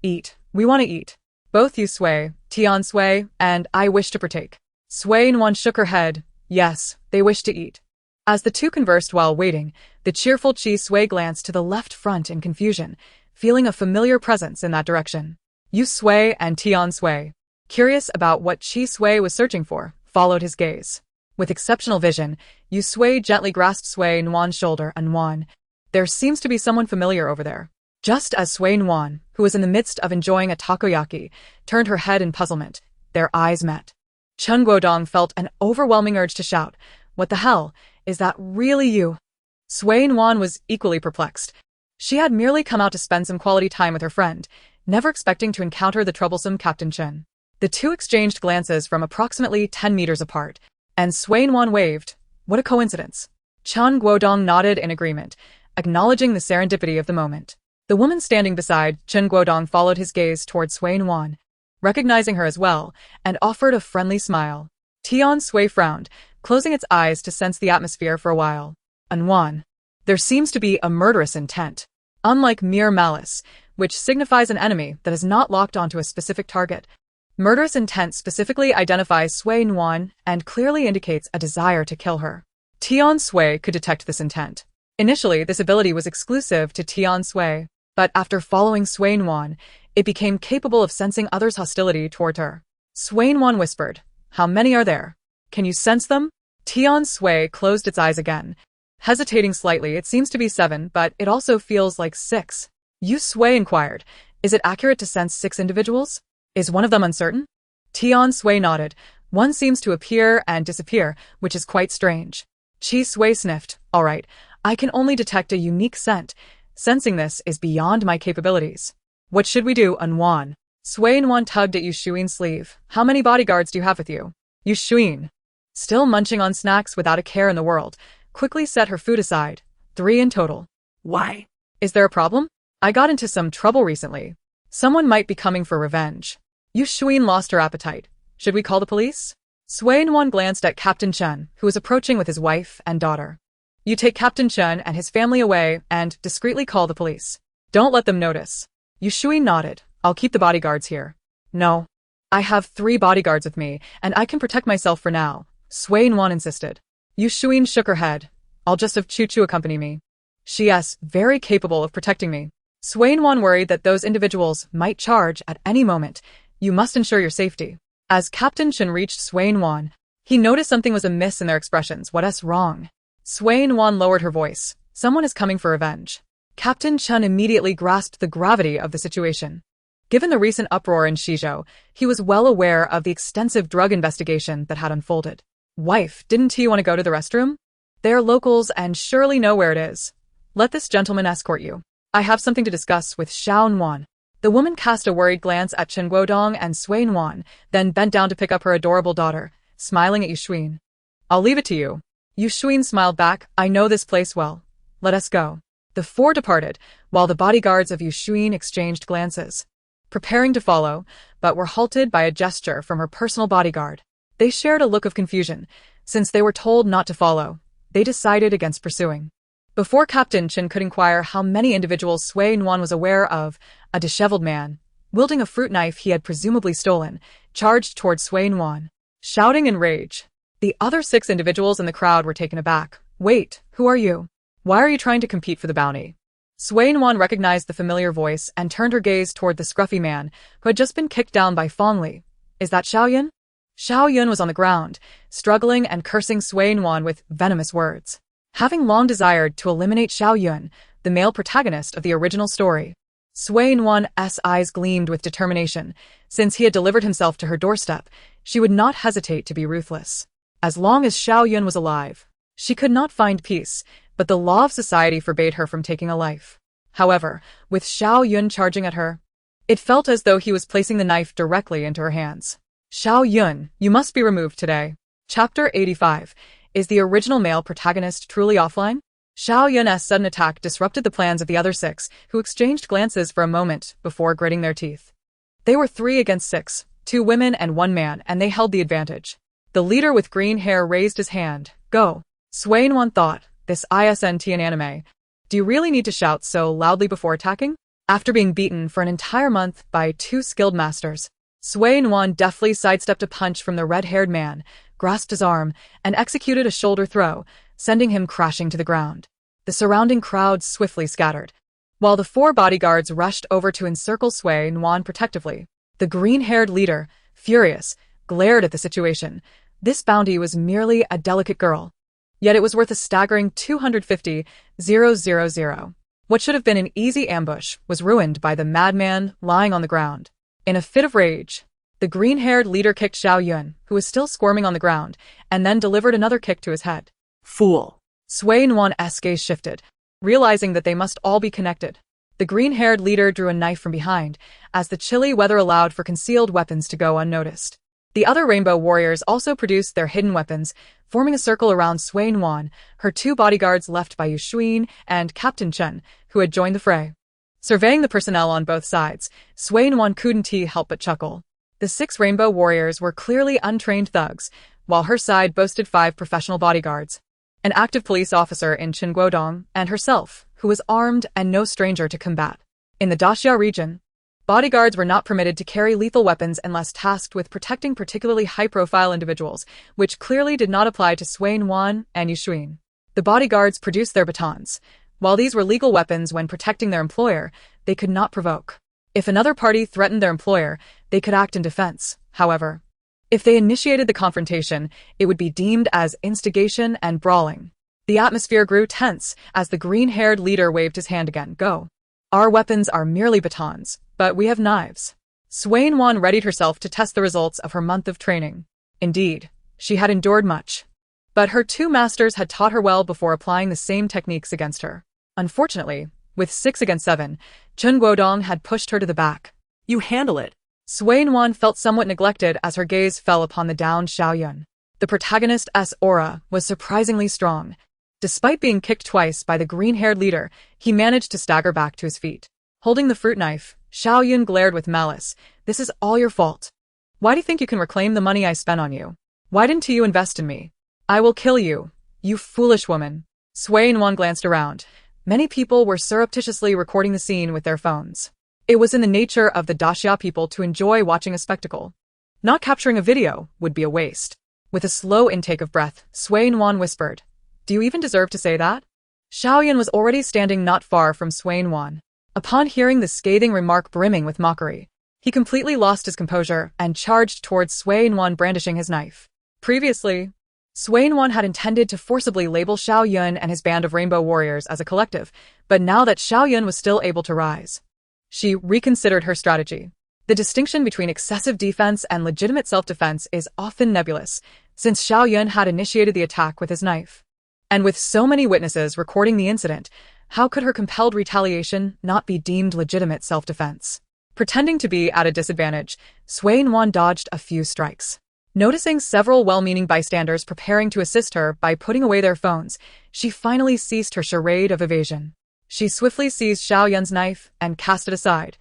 Eat. We want to eat. Both Yu Sui, Tian Sui, and I wish to partake. Sui Nuan shook her head. Yes, they wish to eat. As the two conversed while waiting, the cheerful Chi Sui glanced to the left front in confusion, feeling a familiar presence in that direction. Yu Sui and Tian Sui, curious about what Chi Sui was searching for, followed his gaze. With exceptional vision, Yu Sui gently grasped Sui Nuan's shoulder. Nuan, there seems to be someone familiar over there. Just as Sui Nuan, who was in the midst of enjoying a takoyaki, turned her head in puzzlement, their eyes met. Chen Guodong felt an overwhelming urge to shout, What the hell, is that really you? Sui Nuan was equally perplexed. She had merely come out to spend some quality time with her friend, never expecting to encounter the troublesome Captain Chen. The two exchanged glances from approximately 10 meters apart, and Sui Nuan waved. What a coincidence. Chen Guodong nodded in agreement, acknowledging the serendipity of the moment. The woman standing beside Chen Guodong followed his gaze toward Sui Nuan, recognizing her as well, and offered a friendly smile. Tian Sui frowned, closing its eyes to sense the atmosphere for a while. Nuan, There seems to be a murderous intent, unlike mere malice, which signifies an enemy that is not locked onto a specific target. Murderous intent specifically identifies Sui Nuan and clearly indicates a desire to kill her. Tian Sui could detect this intent. Initially, this ability was exclusive to Tian Sui, but after following Sui Nuan, it became capable of sensing others' hostility toward her. Sui Nuan whispered, "How many are there? Can you sense them?" Tian Sui closed its eyes again. Hesitating slightly, it seems to be 7, but it also feels like 6. Yu Sui inquired, "Is it accurate to sense 6 individuals? Is one of them uncertain?" Tian Sui nodded. "One seems to appear and disappear, which is quite strange." Chi Sui sniffed. "All right, I can only detect a unique scent. Sensing this is beyond my capabilities. What should we do, Nuan?" Sui Nuan tugged at Yu Shuin's sleeve. "How many bodyguards do you have with you?" Yu Shuin, still munching on snacks without a care in the world, quickly set her food aside. 3 in total. Why? Is there a problem? I got into some trouble recently. Someone might be coming for revenge. Yu Shuin lost her appetite. Should we call the police? Sui Nuan glanced at Captain Chen, who was approaching with his wife and daughter. You take Captain Chen and his family away and discreetly call the police. Don't let them notice. Yu Shuin nodded. I'll keep the bodyguards here. No. I have 3 bodyguards with me, and I can protect myself for now, Sui Nuan insisted. Yu Shuin shook her head. I'll just have Chu Chu accompany me. She is very capable of protecting me. Sui Nuan worried that those individuals might charge at any moment. You must ensure your safety. As Captain Chen reached Sui Nuan, he noticed something was amiss in their expressions. What's wrong? Sui Nuan lowered her voice. Someone is coming for revenge. Captain Chen immediately grasped the gravity of the situation. Given the recent uproar in Shizhou, he was well aware of the extensive drug investigation that had unfolded. Wife, didn't you want to go to the restroom? They are locals and surely know where it is. Let this gentleman escort you. I have something to discuss with Xiao Nuan. The woman cast a worried glance at Chen Guodong and Sui Nuan, then bent down to pick up her adorable daughter, smiling at Yu Shuin. I'll leave it to you. Yu Shuin smiled back. I know this place well. Let us go. The 4 departed, while the bodyguards of Yu Shuin exchanged glances, preparing to follow, but were halted by a gesture from her personal bodyguard. They shared a look of confusion. Since they were told not to follow, they decided against pursuing. Before Captain Chen could inquire how many individuals Sui Nuan was aware of, a disheveled man, wielding a fruit knife he had presumably stolen, charged toward Sui Nuan. Shouting in rage, the other 6 individuals in the crowd were taken aback. Wait, who are you? Why are you trying to compete for the bounty? Sui Nuan recognized the familiar voice and turned her gaze toward the scruffy man who had just been kicked down by Fong Li. Is that Xiao Yun? Xiao Yun was on the ground, struggling and cursing Sui Nuan with venomous words. Having long desired to eliminate Xiao Yun, the male protagonist of the original story, Sui Nuan's eyes gleamed with determination. Since he had delivered himself to her doorstep, she would not hesitate to be ruthless. As long as Xiao Yun was alive, she could not find peace, but the law of society forbade her from taking a life. However, with Xiao Yun charging at her, it felt as though he was placing the knife directly into her hands. Xiao Yun, you must be removed today. Chapter 85. Is the original male protagonist truly offline? Xiao Yun's sudden attack disrupted the plans of the other 6, who exchanged glances for a moment before gritting their teeth. They were 3 against 6, 2 women and 1 man, and they held the advantage. The leader with green hair raised his hand. Go. Sui Nuan thought, this isn't an anime. Do you really need to shout so loudly before attacking? After being beaten for an entire month by 2 skilled masters, Sui Nuan deftly sidestepped a punch from the red-haired man, grasped his arm, and executed a shoulder throw, sending him crashing to the ground. The surrounding crowd swiftly scattered, while the 4 bodyguards rushed over to encircle Sui Nuan protectively. The green-haired leader, furious, glared at the situation. This bounty was merely a delicate girl, yet it was worth a staggering 250,000. What should have been an easy ambush was ruined by the madman lying on the ground. In a fit of rage, the green-haired leader kicked Xiao Yun, who was still squirming on the ground, and then delivered another kick to his head. Fool. Sui Nuan's gaze shifted, realizing that they must all be connected. The green-haired leader drew a knife from behind, as the chilly weather allowed for concealed weapons to go unnoticed. The other rainbow warriors also produced their hidden weapons, forming a circle around Sui Nuan, her 2 bodyguards left by Yu Shuin and Captain Chen, who had joined the fray. Surveying the personnel on both sides, Sui Nuan couldn't help but chuckle. The 6 rainbow warriors were clearly untrained thugs, while her side boasted 5 professional bodyguards. an active police officer in Qinguodong, and herself, who was armed and no stranger to combat. In the Daxia region, bodyguards were not permitted to carry lethal weapons unless tasked with protecting particularly high-profile individuals, which clearly did not apply to Sui Nuan and Yu Xuin. The bodyguards produced their batons. While these were legal weapons when protecting their employer, they could not provoke. If another party threatened their employer, they could act in defense. However, if they initiated the confrontation, it would be deemed as instigation and brawling. The atmosphere grew tense as the green-haired leader waved his hand again. Go. Our weapons are merely batons, but we have knives. Sui Nuan readied herself to test the results of her month of training. Indeed, she had endured much. But her two masters had taught her well before applying the same techniques against her. Unfortunately, with 6 against 7, Qinguodong had pushed her to the back. You handle it. Sui Nuan felt somewhat neglected as her gaze fell upon the downed Xiaoyun. The protagonist's aura was surprisingly strong. Despite being kicked twice by the green-haired leader, he managed to stagger back to his feet. Holding the fruit knife, Xiaoyun glared with malice. This is all your fault. Why do you think you can reclaim the money I spent on you? Why didn't you invest in me? I will kill you, you foolish woman. Sui Nuan glanced around. Many people were surreptitiously recording the scene with their phones. It was in the nature of the Daxia people to enjoy watching a spectacle. Not capturing a video would be a waste. With a slow intake of breath, Sui Nuan whispered, "Do you even deserve to say that?" Xiaoyun was already standing not far from Sui Nuan. Upon hearing the scathing remark brimming with mockery, he completely lost his composure and charged towards Sui Nuan brandishing his knife. Previously, Sui Nuan had intended to forcibly label Xiaoyun and his band of rainbow warriors as a collective, but now that Xiaoyun was still able to rise, she reconsidered her strategy. The distinction between excessive defense and legitimate self-defense is often nebulous, since Xiaoyun had initiated the attack with his knife. And with so many witnesses recording the incident, how could her compelled retaliation not be deemed legitimate self-defense? Pretending to be at a disadvantage, Sui Nuan dodged a few strikes. Noticing several well-meaning bystanders preparing to assist her by putting away their phones, she finally ceased her charade of evasion. She swiftly seized Xiaoyun's knife and cast it aside,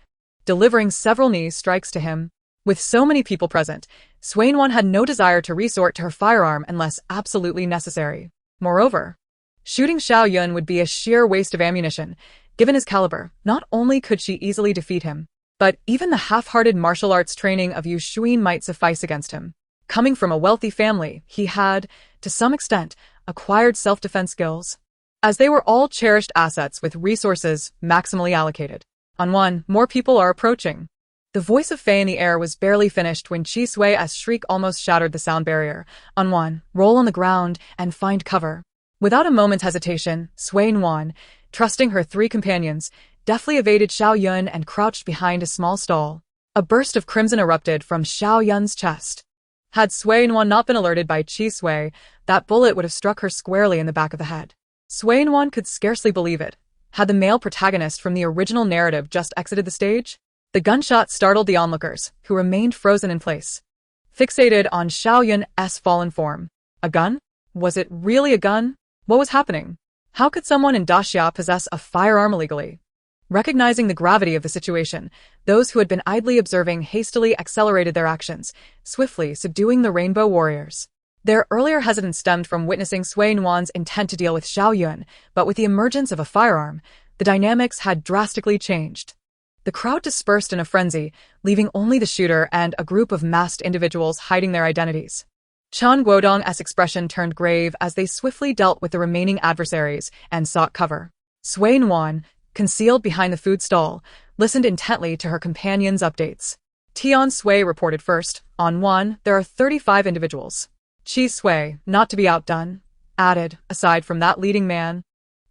delivering several knee strikes to him. With so many people present, Sui Nuan had no desire to resort to her firearm unless absolutely necessary. Moreover, shooting Xiaoyun would be a sheer waste of ammunition. Given his caliber, not only could she easily defeat him, but even the half-hearted martial arts training of Yu Xuin might suffice against him. Coming from a wealthy family, he had, to some extent, acquired self-defense skills, as they were all cherished assets with resources maximally allocated. On one, more people are approaching. The voice of Fei in the air was barely finished when Chi Sui's shriek almost shattered the sound barrier. On one, roll on the ground and find cover. Without a moment's hesitation, Sui Nuan, trusting her 3 companions, deftly evaded Xiaoyun and crouched behind a small stall. A burst of crimson erupted from Xiaoyun's chest. Had Sui Nuan not been alerted by Chi Sui, that bullet would have struck her squarely in the back of the head. Sui Nuan could scarcely believe it. Had the male protagonist from the original narrative just exited the stage? The gunshot startled the onlookers, who remained frozen in place, fixated on Xiaoyun's fallen form. A gun? Was it really a gun? What was happening? How could someone in Daxia possess a firearm illegally? Recognizing the gravity of the situation, those who had been idly observing hastily accelerated their actions, swiftly subduing the rainbow warriors. Their earlier hesitance stemmed from witnessing Sui Nuan's intent to deal with Xiaoyun, but with the emergence of a firearm, the dynamics had drastically changed. The crowd dispersed in a frenzy, leaving only the shooter and a group of masked individuals hiding their identities. Qinguodong's expression turned grave as they swiftly dealt with the remaining adversaries and sought cover. Sui Nuan, concealed behind the food stall, listened intently to her companion's updates. Tian Sui reported first. On one, there are 35 individuals. Chi Sui, not to be outdone, added, aside from that leading man,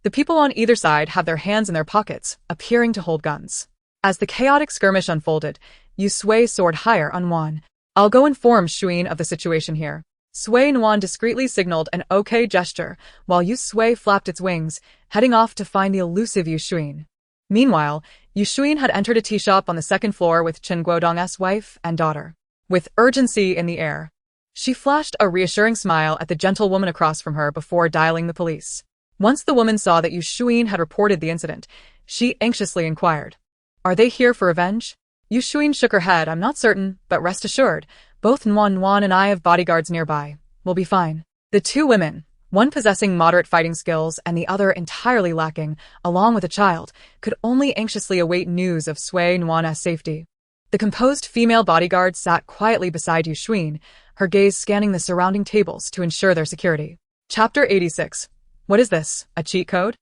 the people on either side have their hands in their pockets, appearing to hold guns. As the chaotic skirmish unfolded, Yu Sui soared higher on one. I'll go inform Xuin of the situation here. Sui Nuan discreetly signaled an OK gesture, while Yu Sui flapped its wings, heading off to find the elusive Yu Xuin. Meanwhile, Yu Xuin had entered a tea shop on the 2nd floor with Qinguodong's wife and daughter. With urgency in the air, she flashed a reassuring smile at the gentle woman across from her before dialing the police. Once the woman saw that Yu Xuin had reported the incident, she anxiously inquired, "Are they here for revenge?" Yu Xuin shook her head. "I'm not certain, but rest assured, both Nuan and I have bodyguards nearby. We'll be fine." The two women, One possessing moderate fighting skills and the other entirely lacking, along with a child, could only anxiously await news of Sui Nuan's safety. The composed female bodyguard sat quietly beside Yu Xuan, her gaze scanning the surrounding tables to ensure their security. Chapter 86. What is this, a cheat code?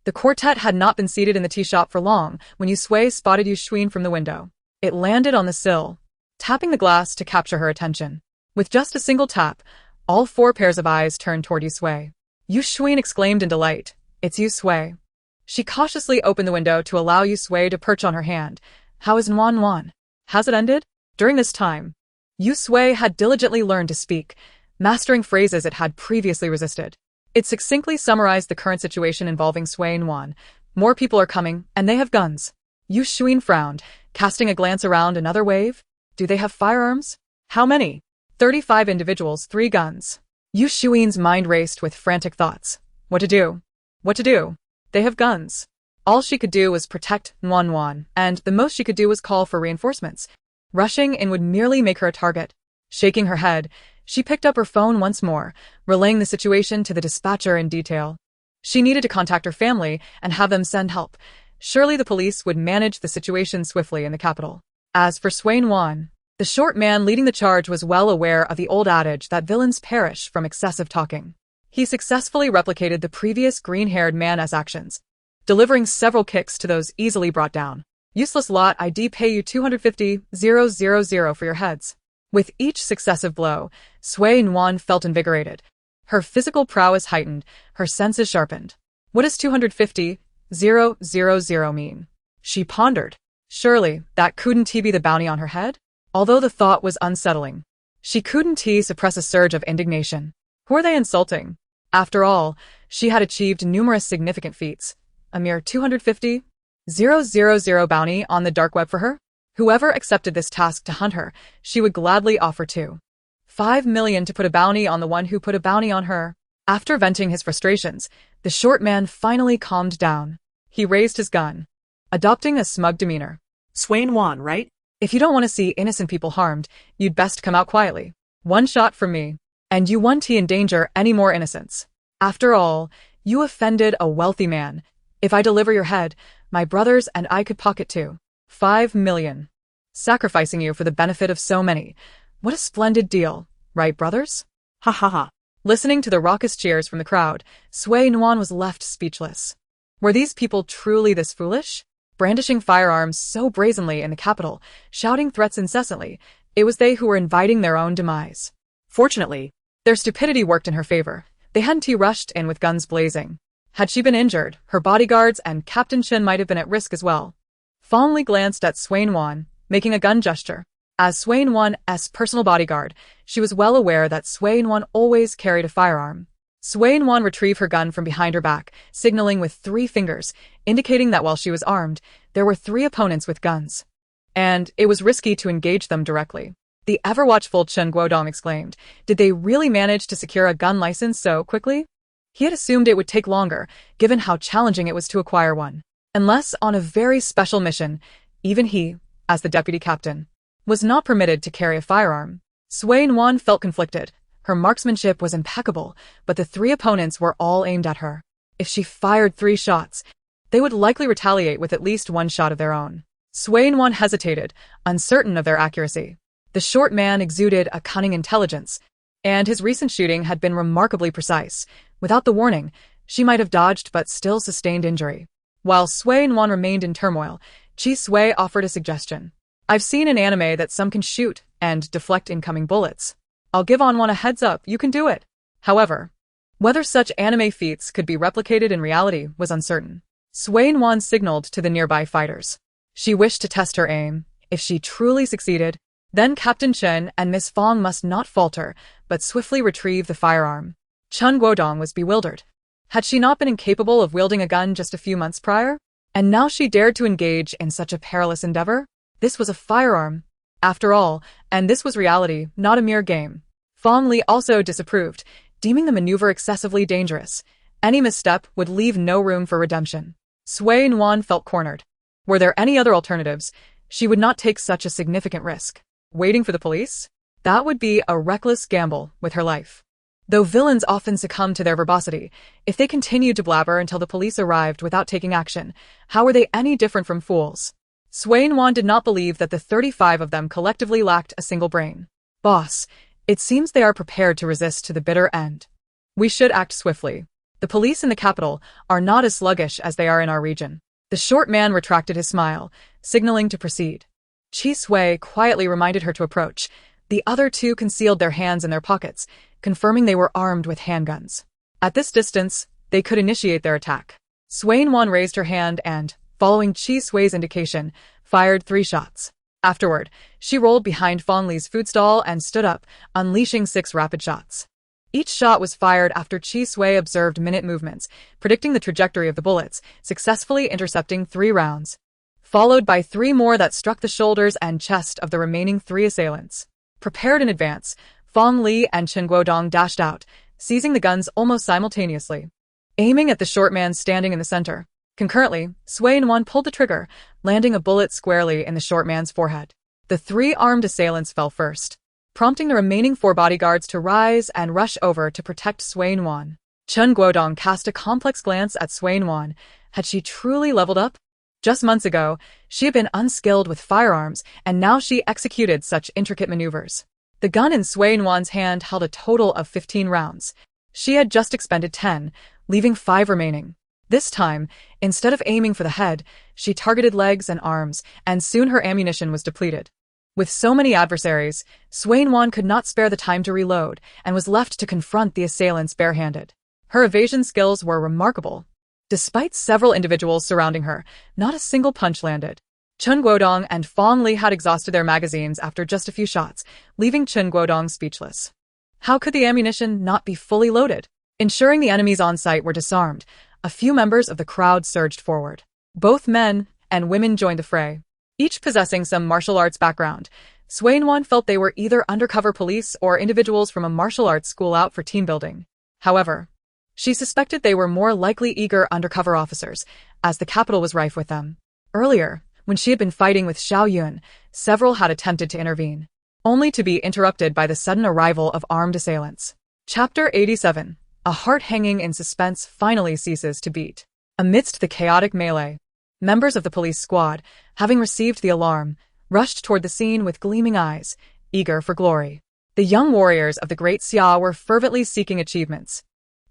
The quartet had not been seated in the tea shop for long when Yu Sui spotted Yu Xuan from the window. It landed on the sill, tapping the glass to capture her attention. With just a single tap, all four pairs of eyes turned toward Yu Sui. Yu Xuan exclaimed in delight, "It's Yu Sui." She cautiously opened the window to allow Yu Sui to perch on her hand. "How is Nuan? Has it ended?" During this time, Yu Sui had diligently learned to speak, mastering phrases it had previously resisted. It succinctly summarized the current situation involving Sui Nuan. "More people are coming, and they have guns." Yu Xuan frowned, casting a glance around. "Another wave? Do they have firearms? How many?" 35 individuals, 3 guns. Yu Xuan's mind raced with frantic thoughts. What to do? What to do? They have guns. All she could do was protect Nuan, and the most she could do was call for reinforcements. Rushing in would merely make her a target. Shaking her head, she picked up her phone once more, relaying the situation to the dispatcher in detail. She needed to contact her family and have them send help. Surely the police would manage the situation swiftly in the capital. As for Sui Nuan, the short man leading the charge was well aware of the old adage that villains perish from excessive talking. He successfully replicated the previous green-haired man's actions, delivering several kicks to those easily brought down. "Useless lot, I'd pay you 250,000 for your heads." With each successive blow, Sui Nuan felt invigorated. Her physical prowess heightened, her senses sharpened. What does 250,000 mean? She pondered. Surely, that couldn't be the bounty on her head? Although the thought was unsettling, she couldn't suppress a surge of indignation. Who were they insulting? After all, she had achieved numerous significant feats. A mere 250,000 bounty on the dark web for her? Whoever accepted this task to hunt her, she would gladly offer 5 million to put a bounty on the one who put a bounty on her. After venting his frustrations, the short man finally calmed down. He raised his gun, adopting a smug demeanor. Sui Nuan, right? If you don't want to see innocent people harmed, you'd best come out quietly. One shot from me, and you won't endanger any more innocents. After all, you offended a wealthy man. If I deliver your head, my brothers and I could pocket 5 million. Sacrificing you for the benefit of so many. What a splendid deal, right, brothers? Ha ha ha. Listening to the raucous cheers from the crowd, Sui Nuan was left speechless. Were these people truly this foolish? Brandishing firearms so brazenly in the capital, shouting threats incessantly, it was they who were inviting their own demise. Fortunately, their stupidity worked in her favor. They hadn't rushed in with guns blazing. Had she been injured, her bodyguards and Captain Chen might have been at risk as well. Fondly glanced at Sui Nuan, making a gun gesture. As Sui Nuan's personal bodyguard, she was well aware that Sui Nuan always carried a firearm. Sui Nuan retrieved her gun from behind her back, signaling with 3 fingers, indicating that while she was armed, there were 3 opponents with guns. And it was risky to engage them directly. The ever-watchful Chen Guodong exclaimed, did they really manage to secure a gun license so quickly? He had assumed it would take longer, given how challenging it was to acquire one. Unless on a very special mission, even he, as the deputy captain, was not permitted to carry a firearm. Sui Nuan felt conflicted. Her marksmanship was impeccable, but the 3 opponents were all aimed at her. If she fired 3 shots, they would likely retaliate with at least 1 shot of their own. Sui Nuan hesitated, uncertain of their accuracy. The short man exuded a cunning intelligence, and his recent shooting had been remarkably precise. Without the warning, she might have dodged but still sustained injury. While Sui Nuan remained in turmoil, Chi Sui offered a suggestion. I've seen in anime that some can shoot and deflect incoming bullets. I'll give Nuan a heads up, you can do it. However, whether such anime feats could be replicated in reality was uncertain. Sui Nuan signaled to the nearby fighters. She wished to test her aim. If she truly succeeded, then Captain Chen and Miss Fong must not falter, but swiftly retrieve the firearm. Chen Guodong was bewildered. Had she not been incapable of wielding a gun just a few months prior? And now she dared to engage in such a perilous endeavor? This was a firearm, after all, and this was reality, not a mere game. Fong Li also disapproved, deeming the maneuver excessively dangerous. Any misstep would leave no room for redemption. Sui Nuan felt cornered. Were there any other alternatives? She would not take such a significant risk. Waiting for the police? That would be a reckless gamble with her life. Though villains often succumb to their verbosity, if they continued to blabber until the police arrived without taking action, how were they any different from fools? Nuan did not believe that the 35 of them collectively lacked a single brain. Boss, it seems they are prepared to resist to the bitter end. We should act swiftly. The police in the capital are not as sluggish as they are in our region. The short man retracted his smile, signaling to proceed. Chi Sui quietly reminded her to approach. The other two concealed their hands in their pockets, confirming they were armed with handguns. At this distance, they could initiate their attack. Nuan raised her hand and, following Chi Sui's indication, fired 3 shots. Afterward, she rolled behind Fong Li's food stall and stood up, unleashing 6 rapid shots. Each shot was fired after Chi Sui observed minute movements, predicting the trajectory of the bullets, successfully intercepting 3 rounds, followed by 3 more that struck the shoulders and chest of the remaining 3 assailants. Prepared in advance, Fong Li and Chen Guodong dashed out, seizing the guns almost simultaneously, aiming at the short man standing in the center. Concurrently, Nuan pulled the trigger, landing a bullet squarely in the short man's forehead. The 3 armed assailants fell first, prompting the remaining 4 bodyguards to rise and rush over to protect Nuan. Chen Guodong cast a complex glance at Nuan. Had she truly leveled up? Just months ago, she had been unskilled with firearms, and now she executed such intricate maneuvers. The gun in Nuan's hand held a total of 15 rounds. She had just expended 10, leaving 5 remaining. This time, instead of aiming for the head, she targeted legs and arms, and soon her ammunition was depleted. With so many adversaries, Nuan could not spare the time to reload, and was left to confront the assailants barehanded. Her evasion skills were remarkable. Despite several individuals surrounding her, not a single punch landed. Chen Guodong and Fong Li had exhausted their magazines after just a few shots, leaving Chen Guodong speechless. How could the ammunition not be fully loaded? Ensuring the enemies on site were disarmed, a few members of the crowd surged forward. Both men and women joined the fray, each possessing some martial arts background. Nuan felt they were either undercover police or individuals from a martial arts school out for team building. However, she suspected they were more likely eager undercover officers, as the capital was rife with them. Earlier, when she had been fighting with Xiao Yun, several had attempted to intervene, only to be interrupted by the sudden arrival of armed assailants. Chapter 87. A heart hanging in suspense finally ceases to beat. Amidst the chaotic melee, members of the police squad, having received the alarm, rushed toward the scene with gleaming eyes, eager for glory. The young warriors of the Great Xia were fervently seeking achievements.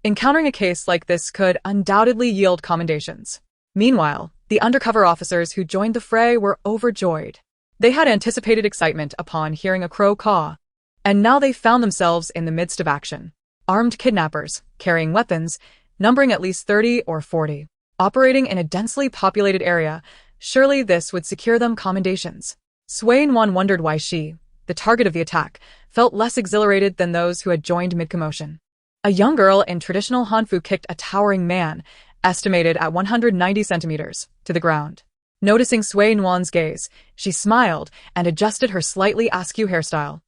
Encountering a case like this could undoubtedly yield commendations. Meanwhile, the undercover officers who joined the fray were overjoyed. They had anticipated excitement upon hearing a crow caw, and now they found themselves in the midst of action. Armed kidnappers, carrying weapons, numbering at least 30 or 40, operating in a densely populated area. Surely this would secure them commendations. Nuan wondered why she, the target of the attack, felt less exhilarated than those who had joined mid-commotion. A young girl in traditional Hanfu kicked a towering man, estimated at 190 centimeters, to the ground. Noticing Nuan's gaze, she smiled and adjusted her slightly askew hairstyle,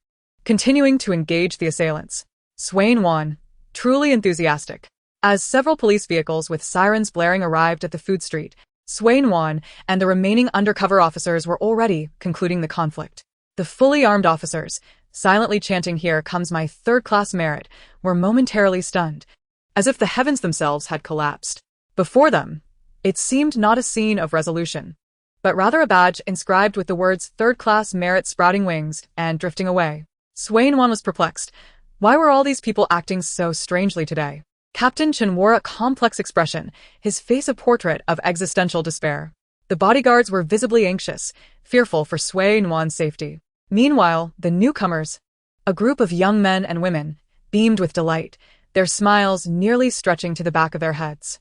continuing to engage the assailants. Nuan, truly enthusiastic. As several police vehicles with sirens blaring arrived at the food street, Nuan and the remaining undercover officers were already concluding the conflict. The fully armed officers, silently chanting "Here comes my third-class merit," were momentarily stunned, as if the heavens themselves had collapsed. Before them, it seemed not a scene of resolution, but rather a badge inscribed with the words "Third-class merit" sprouting wings and drifting away. Nuan was perplexed. Why were all these people acting so strangely today? Captain Chen wore a complex expression, his face a portrait of existential despair. The bodyguards were visibly anxious, fearful for Nuan's safety. Meanwhile, the newcomers, a group of young men and women, beamed with delight, their smiles nearly stretching to the back of their heads.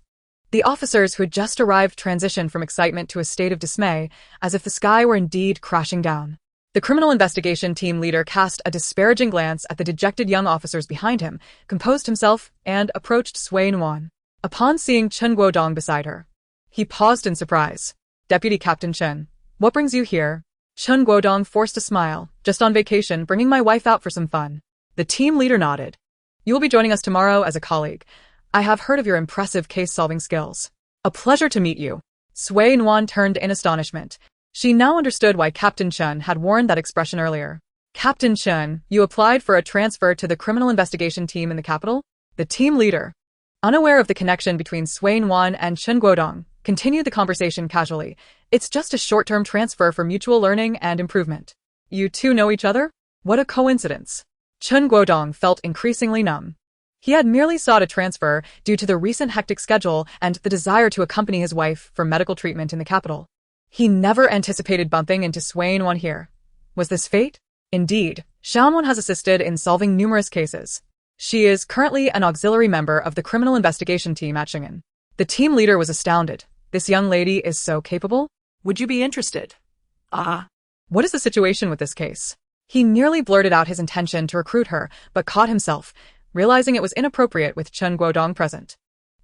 The officers who had just arrived transitioned from excitement to a state of dismay, as if the sky were indeed crashing down. The criminal investigation team leader cast a disparaging glance at the dejected young officers behind him, composed himself, and approached Nuan. Upon seeing Chen Guodong beside her, he paused in surprise. "Deputy Captain Chen, what brings you here?" Chen Guodong forced a smile. "Just on vacation, bringing my wife out for some fun." The team leader nodded. "You will be joining us tomorrow as a colleague. I have heard of your impressive case-solving skills." "A pleasure to meet you." Nuan turned in astonishment. She now understood why Captain Chen had worn that expression earlier. Captain Chen, you applied for a transfer to the criminal investigation team in the capital? The team leader, unaware of the connection between Sui Nuan and Chen Guodong, continued the conversation casually. It's just a short-term transfer for mutual learning and improvement. You two know each other? What a coincidence. Chen Guodong felt increasingly numb. He had merely sought a transfer due to the recent hectic schedule and the desire to accompany his wife for medical treatment in the capital. He never anticipated bumping into Sui Nuan here. Was this fate? Indeed, Nuan has assisted in solving numerous cases. She is currently an auxiliary member of the criminal investigation team at Shingen. The team leader was astounded. This young lady is so capable? Would you be interested? What is the situation with this case? He nearly blurted out his intention to recruit her, but caught himself, realizing it was inappropriate with Chen Guodong present.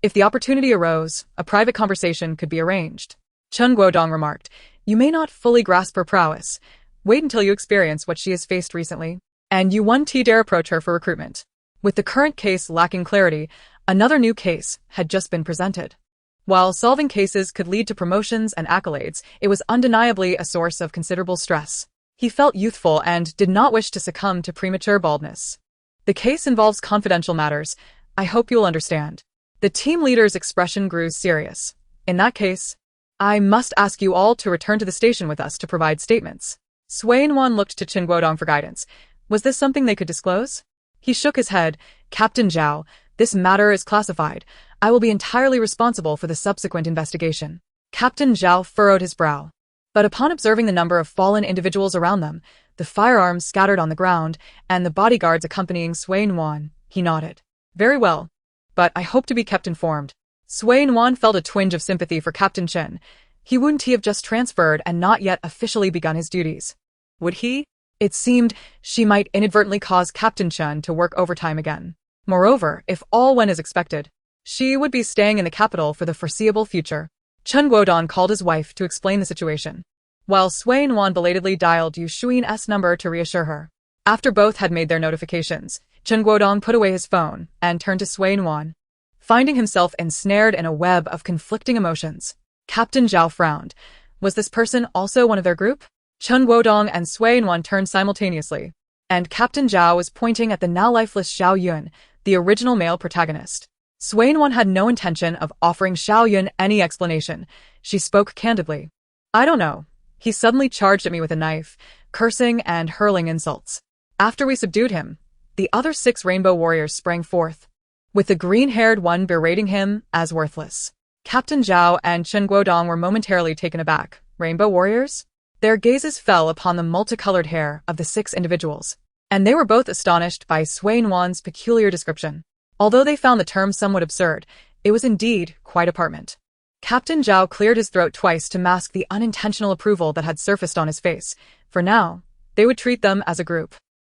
If the opportunity arose, a private conversation could be arranged. Chen Guodong remarked, "You may not fully grasp her prowess. Wait until you experience what she has faced recently, and you won't dare approach her for recruitment." With the current case lacking clarity, another new case had just been presented. While solving cases could lead to promotions and accolades, it was undeniably a source of considerable stress. He felt youthful and did not wish to succumb to premature baldness. The case involves confidential matters. I hope you'll understand. The team leader's expression grew serious. In that case, I must ask you all to return to the station with us to provide statements. Sui Nuan looked to Chen Guodong for guidance. Was this something they could disclose? He shook his head. Captain Zhao, this matter is classified. I will be entirely responsible for the subsequent investigation. Captain Zhao furrowed his brow. But upon observing the number of fallen individuals around them, the firearms scattered on the ground, and the bodyguards accompanying Sui Nuan, he nodded. Very well. But I hope to be kept informed. Sui Nuan felt a twinge of sympathy for Captain Chen. He wouldn't have just transferred and not yet officially begun his duties. Would he? It seemed she might inadvertently cause Captain Chen to work overtime again. Moreover, if all went as expected, she would be staying in the capital for the foreseeable future. Chen Guodong called his wife to explain the situation, while Sui Nuan belatedly dialed Yu Shuin's number to reassure her. After both had made their notifications, Chen Guodong put away his phone and turned to Sui Nuan. Finding himself ensnared in a web of conflicting emotions, Captain Zhao frowned. Was this person also one of their group? Chen Guodong and Sui Nuan turned simultaneously, and Captain Zhao was pointing at the now lifeless Xiao Yun, the original male protagonist. Sui Nuan had no intention of offering Xiao Yun any explanation. She spoke candidly. I don't know. He suddenly charged at me with a knife, cursing and hurling insults. After we subdued him, the other 6 rainbow warriors sprang forth, with the green-haired one berating him as worthless. Captain Zhao and Chen Guodong were momentarily taken aback. Rainbow warriors? Their gazes fell upon the multicolored hair of the 6 individuals, and they were both astonished by Sui Nuan's peculiar description. Although they found the term somewhat absurd, it was indeed quite apartment. Captain Zhao cleared his throat twice to mask the unintentional approval that had surfaced on his face. For now, they would treat them as a group.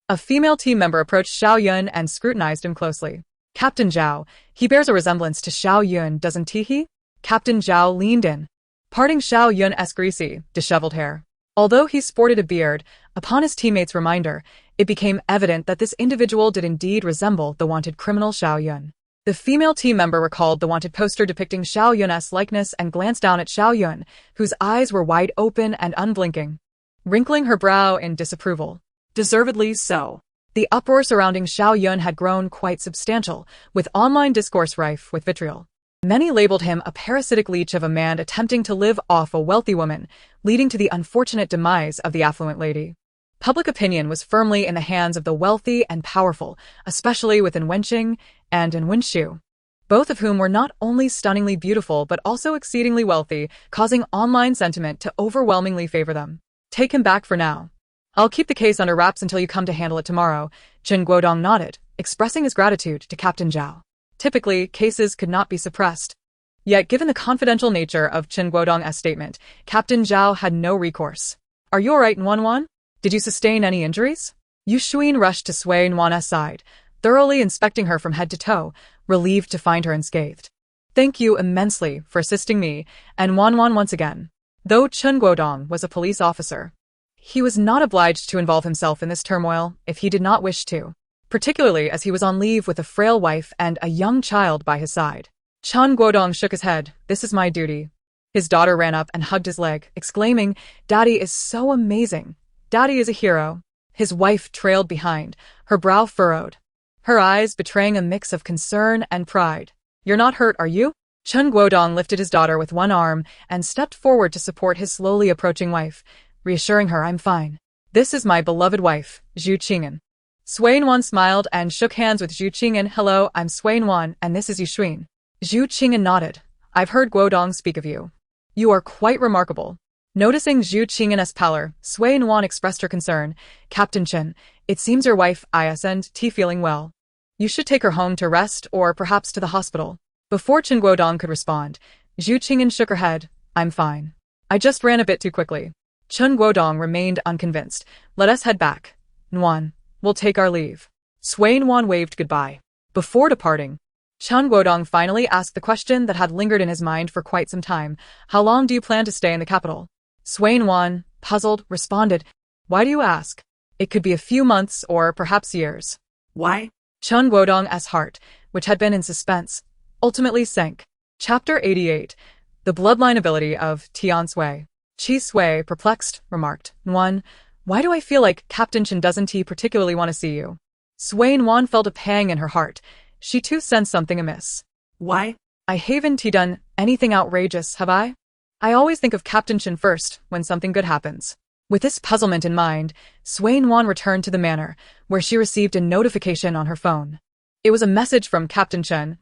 A female team member approached Xiao Yun and scrutinized him closely. Captain Zhao, he bears a resemblance to Xiao Yun, doesn't he? Captain Zhao leaned in, parting Xiao Yun's greasy, disheveled hair. Although he sported a beard, upon his teammates' reminder, it became evident that this individual did indeed resemble the wanted criminal Xiao Yun. The female team member recalled the wanted poster depicting Xiao Yun's likeness and glanced down at Xiao Yun, whose eyes were wide open and unblinking, wrinkling her brow in disapproval. Deservedly so. The uproar surrounding Xiao Yun had grown quite substantial, with online discourse rife with vitriol. Many labeled him a parasitic leech of a man attempting to live off a wealthy woman, leading to the unfortunate demise of the affluent lady. Public opinion was firmly in the hands of the wealthy and powerful, especially within Wenqing and in Wenshu, both of whom were not only stunningly beautiful but also exceedingly wealthy, causing online sentiment to overwhelmingly favor them. Take him back for now. I'll keep the case under wraps until you come to handle it tomorrow. Chen Guodong nodded, expressing his gratitude to Captain Zhao. Typically, cases could not be suppressed. Yet, given the confidential nature of Chen Guodong's statement, Captain Zhao had no recourse. Are you alright, Nuan? Did you sustain any injuries? Yu Shuin rushed to Sui Nuan's side, thoroughly inspecting her from head to toe, relieved to find her unscathed. Thank you immensely for assisting me, and Nuan once again. Though Chen Guodong was a police officer, he was not obliged to involve himself in this turmoil if he did not wish to, particularly as he was on leave with a frail wife and a young child by his side. Chen Guodong shook his head. This is my duty. His daughter ran up and hugged his leg, exclaiming, Daddy is so amazing. Daddy is a hero. His wife trailed behind, her brow furrowed, her eyes betraying a mix of concern and pride. "You're not hurt, are you?" Chen Guodong lifted his daughter with one arm and stepped forward to support his slowly approaching wife, reassuring her, "I'm fine. This is my beloved wife, Zhu Qing'an." Sui Nuan smiled and shook hands with Zhu Qing'an. "Hello, I'm Sui Nuan, and this is Yushuin." Zhu Qing'an nodded. "I've heard Guodong speak of you. You are quite remarkable." Noticing Zhu Qing'an's pallor, Sui Nuan expressed her concern. "Captain Chen, it seems your wife isn't feeling well. You should take her home to rest or perhaps to the hospital." Before Chen Guodong could respond, Zhu Qing'an shook her head. "I'm fine. I just ran a bit too quickly." Chen Guodong remained unconvinced. "Let us head back. Nuan, we'll take our leave." Sui Nuan waved goodbye. Before departing, Chen Guodong finally asked the question that had lingered in his mind for quite some time. "How long do you plan to stay in the capital?" Sui Nuan, puzzled, responded, "Why do you ask? It could be a few months or perhaps years." Why? Chen Guodong's heart, which had been in suspense, ultimately sank. Chapter 88. The Bloodline Ability of Tian Sui. Qi Sui, perplexed, remarked, "Nuan, why do I feel like Captain Chen doesn't particularly want to see you?" Sui Nuan felt a pang in her heart. She too sensed something amiss. Why? "I haven't done anything outrageous, have I? I always think of Captain Chen first when something good happens." With this puzzlement in mind, Sui Nuan returned to the manor, where she received a notification on her phone. It was a message from Captain Chen.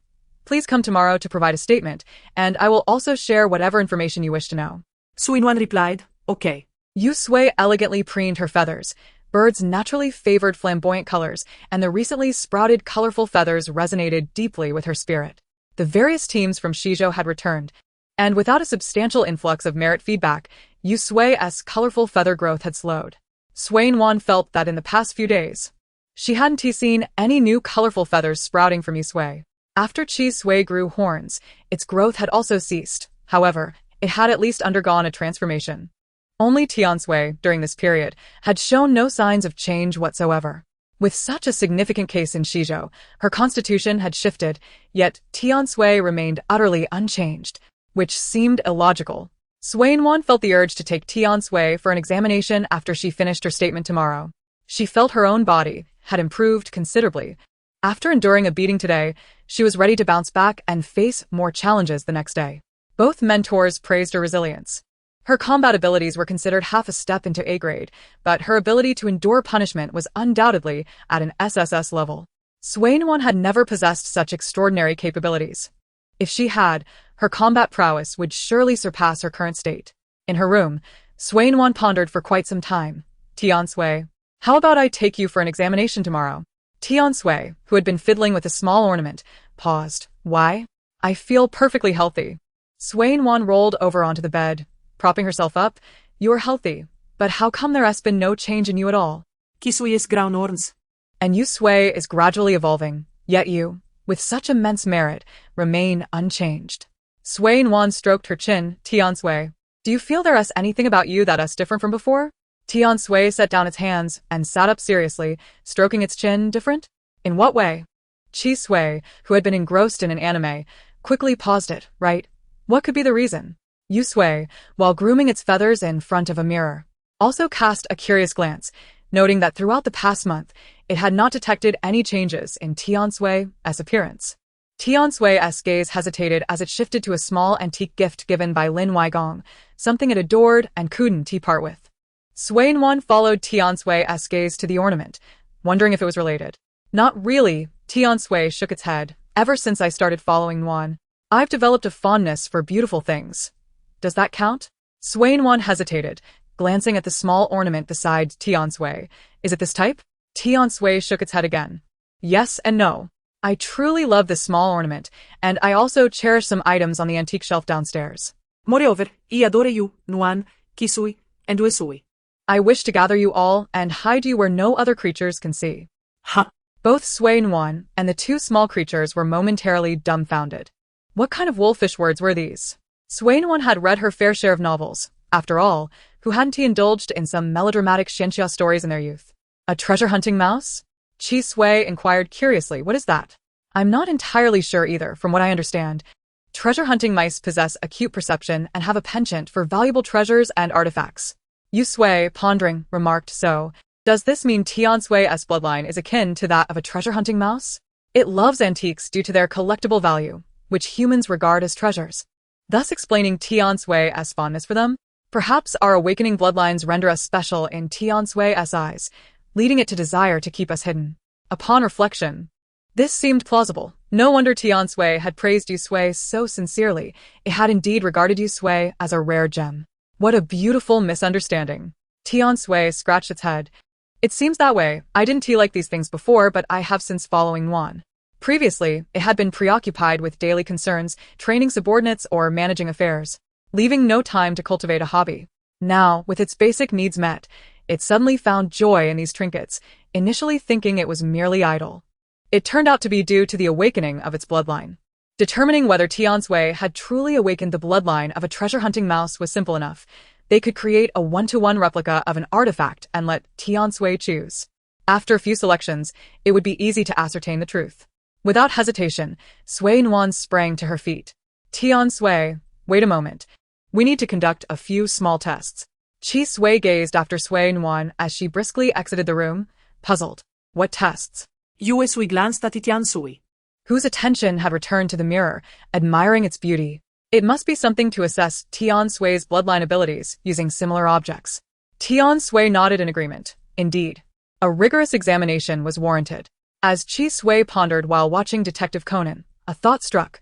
"Please come tomorrow to provide a statement, and I will also share whatever information you wish to know." Sui Nuan replied, "Okay." Yu Sui elegantly preened her feathers. Birds naturally favored flamboyant colors, and the recently sprouted colorful feathers resonated deeply with her spirit. The various teams from Shizhou had returned, and without a substantial influx of merit feedback, Yu Sui's colorful feather growth had slowed. Sui Nuan felt that in the past few days, she hadn't seen any new colorful feathers sprouting from Yu Sui. After Qi Sui grew horns, its growth had also ceased. However, it had at least undergone a transformation. Only Tian Sui, during this period, had shown no signs of change whatsoever. With such a significant case in Shizhou, her constitution had shifted, yet Tian Sui remained utterly unchanged, which seemed illogical. Sui Nuan felt the urge to take Tian Sui for an examination after she finished her statement tomorrow. She felt her own body had improved considerably. After enduring a beating today, she was ready to bounce back and face more challenges the next day. Both mentors praised her resilience. Her combat abilities were considered half a step into A grade, but her ability to endure punishment was undoubtedly at an SSS level. Sui Nuan had never possessed such extraordinary capabilities. If she had, her combat prowess would surely surpass her current state. In her room, Sui Nuan pondered for quite some time. "Tian Sui, how about I take you for an examination tomorrow?" Tian Sui, who had been fiddling with a small ornament, paused. "Why? I feel perfectly healthy." Sui Nuan rolled over onto the bed, propping herself up. "You are healthy, but how come there has been no change in you at all?" Qi Sui is grown horns. "And Yu Sui is gradually evolving, yet you, with such immense merit, remain unchanged." Sui Nuan stroked her chin. "Tian Sui, do you feel there is anything about you that is different from before?" Tian Sui set down its hands and sat up seriously, stroking its chin. "Different? In what way?" Qi Sui, who had been engrossed in an anime, quickly paused it. "Right. What could be the reason?" Yu Sui, while grooming its feathers in front of a mirror, also cast a curious glance, noting that throughout the past month, it had not detected any changes in Tian Sui's appearance. Tian Sui's gaze hesitated as it shifted to a small antique gift given by Lin Weigong, something it adored and couldn't part with. Sui Nuan followed Tian Sui's gaze to the ornament, wondering if it was related. "Not really," Tian Sui shook its head. "Ever since I started following Nuan, I've developed a fondness for beautiful things. Does that count?" Sui Nuan hesitated, glancing at the small ornament beside Tian Sui. "Is it this type?" Tian Sui shook its head again. "Yes and no. I truly love this small ornament, and I also cherish some items on the antique shelf downstairs. Moreover, I adore you, Nuan, Qi Sui, and Yu Sui. I wish to gather you all and hide you where no other creatures can see." Ha! Both Sui Nuan and the two small creatures were momentarily dumbfounded. What kind of wolfish words were these? Sui Nuan had read her fair share of novels. After all, who hadn't indulged in some melodramatic xianxia stories in their youth? A treasure-hunting mouse? Qi Sui inquired curiously. "What is that?" "I'm not entirely sure either, from what I understand. Treasure-hunting mice possess acute perception and have a penchant for valuable treasures and artifacts." Yu Sui, pondering, remarked, "So, Does this mean Tian Sui's bloodline is akin to that of a treasure-hunting mouse? It loves antiques due to their collectible value, which humans regard as treasures, thus explaining Tian Sui's fondness for them. Perhaps our awakening bloodlines render us special in Tian Sui's eyes, leading it to desire to keep us hidden. Upon reflection, this seemed plausible. No wonder Tian Sui had praised Yu Sui so sincerely. It had indeed regarded Yu Sui as a rare gem. What a beautiful misunderstanding. Tian Sui scratched its head. It seems that way. I didn't like these things before, but I have since following Nuan. Previously, it had been preoccupied with daily concerns, training subordinates or managing affairs, leaving no time to cultivate a hobby. Now, with its basic needs met, it suddenly found joy in these trinkets, initially thinking it was merely idle. It turned out to be due to the awakening of its bloodline. Determining whether Tian Sui had truly awakened the bloodline of a treasure-hunting mouse was simple enough. They could create a one-to-one replica of an artifact and let Tian Sui choose. After a few selections, it would be easy to ascertain the truth. Without hesitation, Sui Nuan sprang to her feet. Tian Sui, wait a moment. We need to conduct a few small tests. Chi Sui gazed after Sui Nuan as she briskly exited the room, puzzled. What tests? Yue Sui glanced at Tian Sui, whose attention had returned to the mirror, admiring its beauty. It must be something to assess Tian Sui's bloodline abilities using similar objects. Tian Sui nodded in agreement. Indeed, a rigorous examination was warranted. As Chi Sui pondered while watching Detective Conan, a thought struck.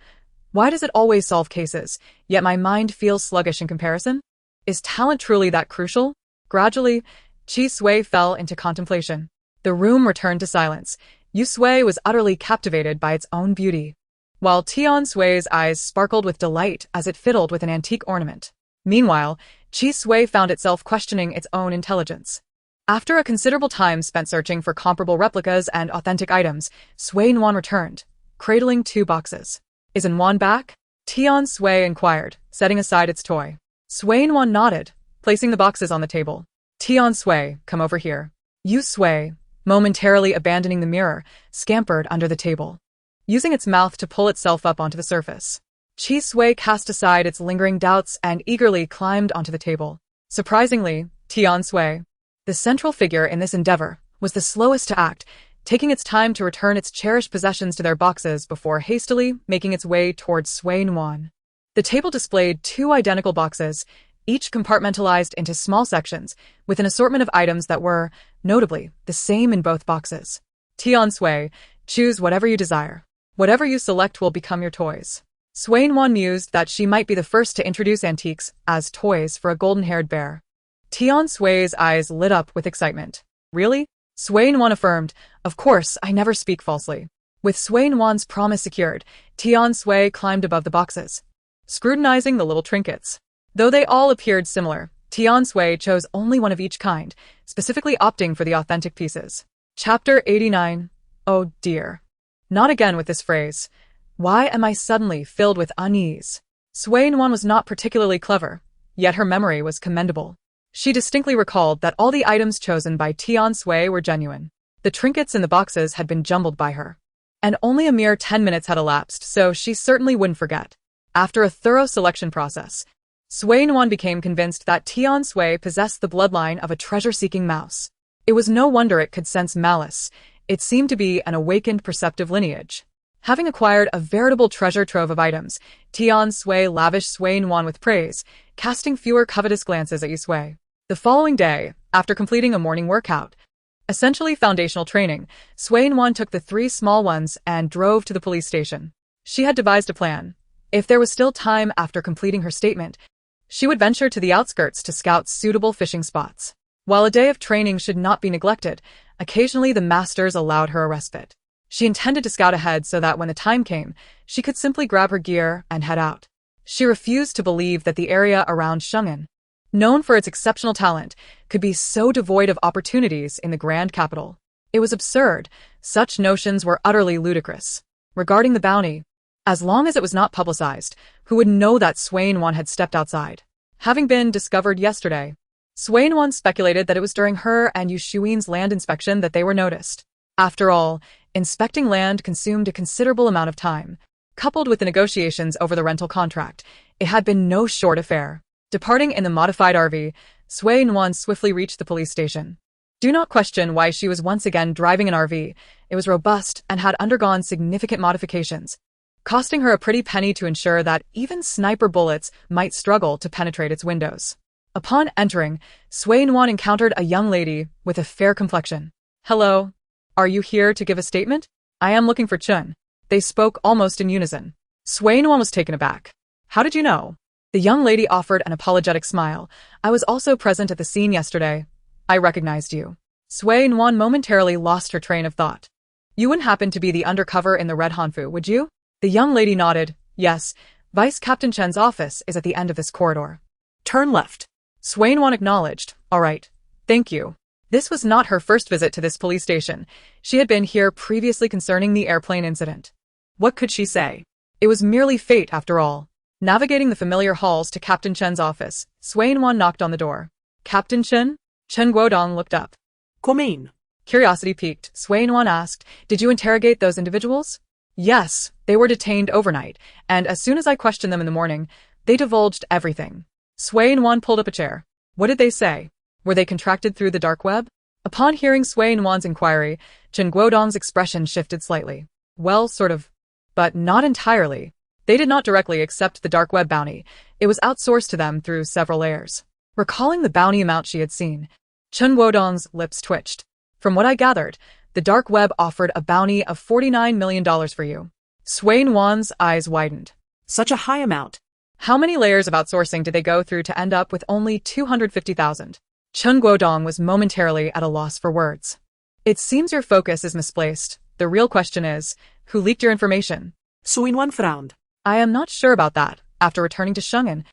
Why does it always solve cases, yet my mind feels sluggish in comparison? Is talent truly that crucial? Gradually, Chi Sui fell into contemplation. The room returned to silence. Yu Sui was utterly captivated by its own beauty, while Tian Sui's eyes sparkled with delight as it fiddled with an antique ornament. Meanwhile, Chi Sui found itself questioning its own intelligence. After a considerable time spent searching for comparable replicas and authentic items, Sui Nuan returned, cradling 2 boxes. Is Nuan back? Tian Sui inquired, setting aside its toy. Sui Nuan nodded, placing the boxes on the table. Tian Sui, come over here. Yu Sui, momentarily abandoning the mirror, scampered under the table, using its mouth to pull itself up onto the surface. Chi Sui cast aside its lingering doubts and eagerly climbed onto the table. Surprisingly, Tian Sui, the central figure in this endeavor, was the slowest to act, taking its time to return its cherished possessions to their boxes before hastily making its way towards Sui Nuan. The table displayed 2 identical boxes, each compartmentalized into small sections, with an assortment of items that were, notably, the same in both boxes. Tian Sui, choose whatever you desire. Whatever you select will become your toys. Sui Nuan mused that she might be the first to introduce antiques as toys for a golden-haired bear. Tian Sui's eyes lit up with excitement. Really? Sui Nuan affirmed, of course, I never speak falsely. With Sui Nuan's promise secured, Tian Sui climbed above the boxes, scrutinizing the little trinkets. Though they all appeared similar, Tian Sui chose only one of each kind, specifically opting for the authentic pieces. Chapter 89. Oh dear. Not again with this phrase. Why am I suddenly filled with unease? Sui Nuan was not particularly clever, yet her memory was commendable. She distinctly recalled that all the items chosen by Tian Sui were genuine. The trinkets in the boxes had been jumbled by her, and only a mere 10 minutes had elapsed, so she certainly wouldn't forget. After a thorough selection process, Sui Nuan became convinced that Tian Sui possessed the bloodline of a treasure-seeking mouse. It was no wonder it could sense malice. It seemed to be an awakened perceptive lineage. Having acquired a veritable treasure trove of items, Tian Sui lavished Sui Nuan with praise, casting fewer covetous glances at Yu Sui. The following day, after completing a morning workout, essentially foundational training, Sui Nuan took the 3 small ones and drove to the police station. She had devised a plan. If there was still time after completing her statement, she would venture to the outskirts to scout suitable fishing spots. While a day of training should not be neglected, occasionally the masters allowed her a respite. She intended to scout ahead so that when the time came, she could simply grab her gear and head out. She refused to believe that the area around Sheng'an, known for its exceptional talent, could be so devoid of opportunities in the grand capital. It was absurd. Such notions were utterly ludicrous. Regarding the bounty, as long as it was not publicized, who would know that Sui Nuan had stepped outside? Having been discovered yesterday, Sui Nuan speculated that it was during her and Yu Shuin's land inspection that they were noticed. After all, inspecting land consumed a considerable amount of time. Coupled with the negotiations over the rental contract, it had been no short affair. Departing in the modified RV, Sui Nuan swiftly reached the police station. Do not question why she was once again driving an RV. It was robust and had undergone significant modifications, costing her a pretty penny to ensure that even sniper bullets might struggle to penetrate its windows. Upon entering, Nuan encountered a young lady with a fair complexion. "Hello. Are you here to give a statement? I am looking for Chun." They spoke almost in unison. Nuan was taken aback. "How did you know?" The young lady offered an apologetic smile. "I was also present at the scene yesterday. I recognized you." Nuan momentarily lost her train of thought. "You wouldn't happen to be the undercover in the Red Hanfu, would you?" The young lady nodded. "Yes, Vice Captain Chen's office is at the end of this corridor. Turn left." Nuan acknowledged. "All right. Thank you." This was not her first visit to this police station. She had been here previously concerning the airplane incident. What could she say? It was merely fate, after all. Navigating the familiar halls to Captain Chen's office, Nuan knocked on the door. "Captain Chen?" Chen Guodong looked up. "Come in." Curiosity piqued, Nuan asked, "Did you interrogate those individuals?" "Yes, they were detained overnight, and as soon as I questioned them in the morning, they divulged everything." Nuan pulled up a chair. "What did they say? Were they contracted through the dark web?" Upon hearing Nuan's inquiry, Chen Guodong's expression shifted slightly. "Well, sort of. But not entirely. They did not directly accept the dark web bounty. It was outsourced to them through several layers." Recalling the bounty amount she had seen, Chen Guodong's lips twitched. "From what I gathered, the dark web offered a bounty of $49 million for you." Nuan's eyes widened. "Such a high amount." How many layers of outsourcing did they go through to end up with only 250,000? Chen Guodong was momentarily at a loss for words. "It seems your focus is misplaced. The real question is, who leaked your information?" Nuan frowned. "I am not sure about that. After returning to Shenzhen,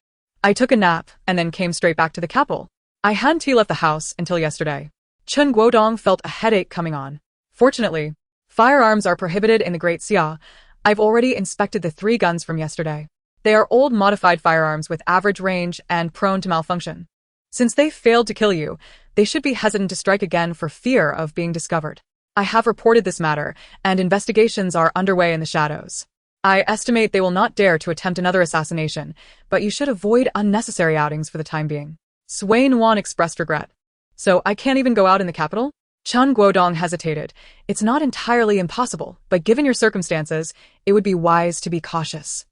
I took a nap and then came straight back to the capital. I hadn't left the house until yesterday." Chen Guodong felt a headache coming on. "Fortunately, firearms are prohibited in the Great Xia. I've already inspected the 3 guns from yesterday. They are old modified firearms with average range and prone to malfunction. Since they failed to kill you, they should be hesitant to strike again for fear of being discovered. I have reported this matter, and investigations are underway in the shadows. I estimate they will not dare to attempt another assassination, but you should avoid unnecessary outings for the time being." Nuan expressed regret. "So I can't even go out in the capital?" Chen Guodong hesitated. "It's not entirely impossible, but given your circumstances, it would be wise to be cautious.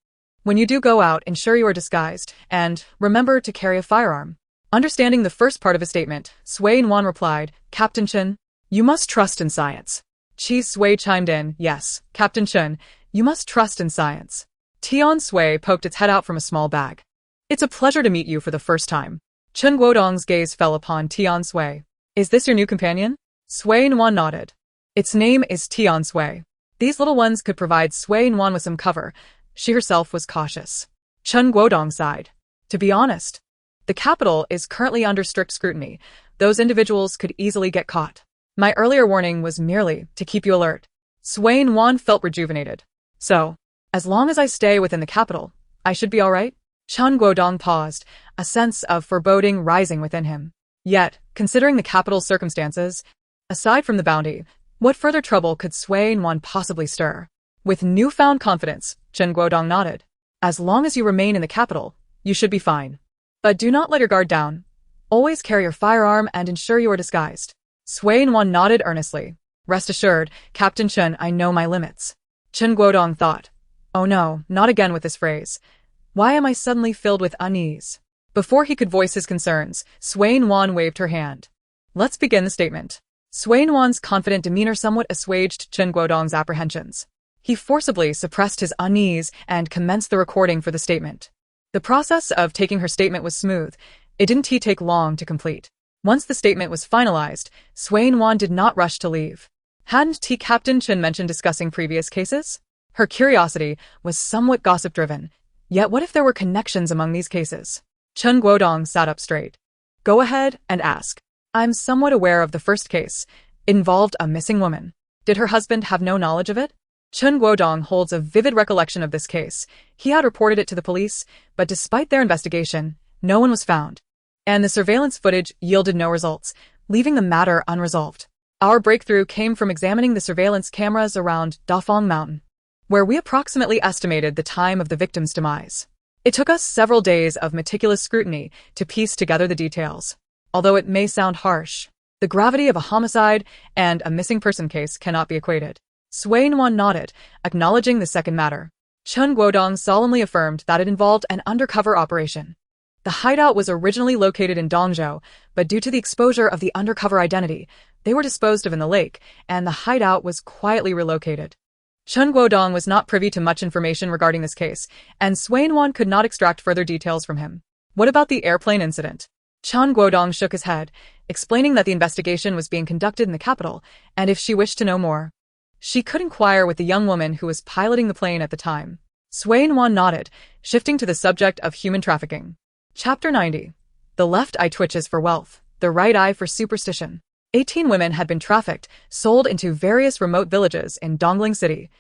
When you do go out, ensure you are disguised, and remember to carry a firearm." Understanding the first part of his statement, Nuan replied, "Captain Chen, you must trust in science." Chi Sui chimed in, "Yes, Captain Chen, you must trust in science." Tian Sui poked its head out from a small bag. "It's a pleasure to meet you for the first time." Chen Guodong's gaze fell upon Tian Sui. "Is this your new companion?" Nuan nodded. "Its name is Tian Sui." These little ones could provide Nuan with some cover. She herself was cautious. Chen Guodong sighed. "To be honest, the capital is currently under strict scrutiny. Those individuals could easily get caught. My earlier warning was merely to keep you alert." Nuan felt rejuvenated. "So, as long as I stay within the capital, I should be all right?" Chen Guodong paused, a sense of foreboding rising within him. Yet, considering the capital's circumstances, aside from the bounty, what further trouble could Nuan possibly stir? With newfound confidence, Chen Guodong nodded. "As long as you remain in the capital, you should be fine. But do not let your guard down. Always carry your firearm and ensure you are disguised." Nuan nodded earnestly. "Rest assured, Captain Chen, I know my limits." Chen Guodong thought, "Oh no, not again with this phrase. Why am I suddenly filled with unease?" Before he could voice his concerns, Nuan waved her hand. "Let's begin the statement." Nuan's confident demeanor somewhat assuaged Chen Guodong's apprehensions. He forcibly suppressed his unease and commenced the recording for the statement. The process of taking her statement was smooth. It didn't take long to complete. Once the statement was finalized, Nuan did not rush to leave. Hadn't Captain Chen mentioned discussing previous cases? Her curiosity was somewhat gossip-driven. Yet what if there were connections among these cases? Chen Guodong sat up straight. "Go ahead and ask. I'm somewhat aware of the first case. It involved a missing woman. Did her husband have no knowledge of it?" Chen Guodong holds a vivid recollection of this case. He had reported it to the police, but despite their investigation, no one was found. And the surveillance footage yielded no results, leaving the matter unresolved. Our breakthrough came from examining the surveillance cameras around Dafeng Mountain, where we approximately estimated the time of the victim's demise. It took us several days of meticulous scrutiny to piece together the details. Although it may sound harsh, The gravity of a homicide and a missing person case cannot be equated. Sui Nuan nodded, acknowledging the second matter. Chen Guodong solemnly affirmed that it involved an undercover operation. The hideout was originally located in Dongzhou, but due to the exposure of the undercover identity, they were disposed of in the lake, and the hideout was quietly relocated. Chen Guodong was not privy to much information regarding this case, and Sui Nuan could not extract further details from him. What about the airplane incident? Chen Guodong shook his head, explaining that the investigation was being conducted in the capital, and if she wished to know more, she could inquire with the young woman who was piloting the plane at the time. Sui Nuan nodded, shifting to the subject of human trafficking. Chapter 90. The left eye twitches for wealth, the right eye for superstition. 18 women had been trafficked, sold into various remote villages in Dongling City,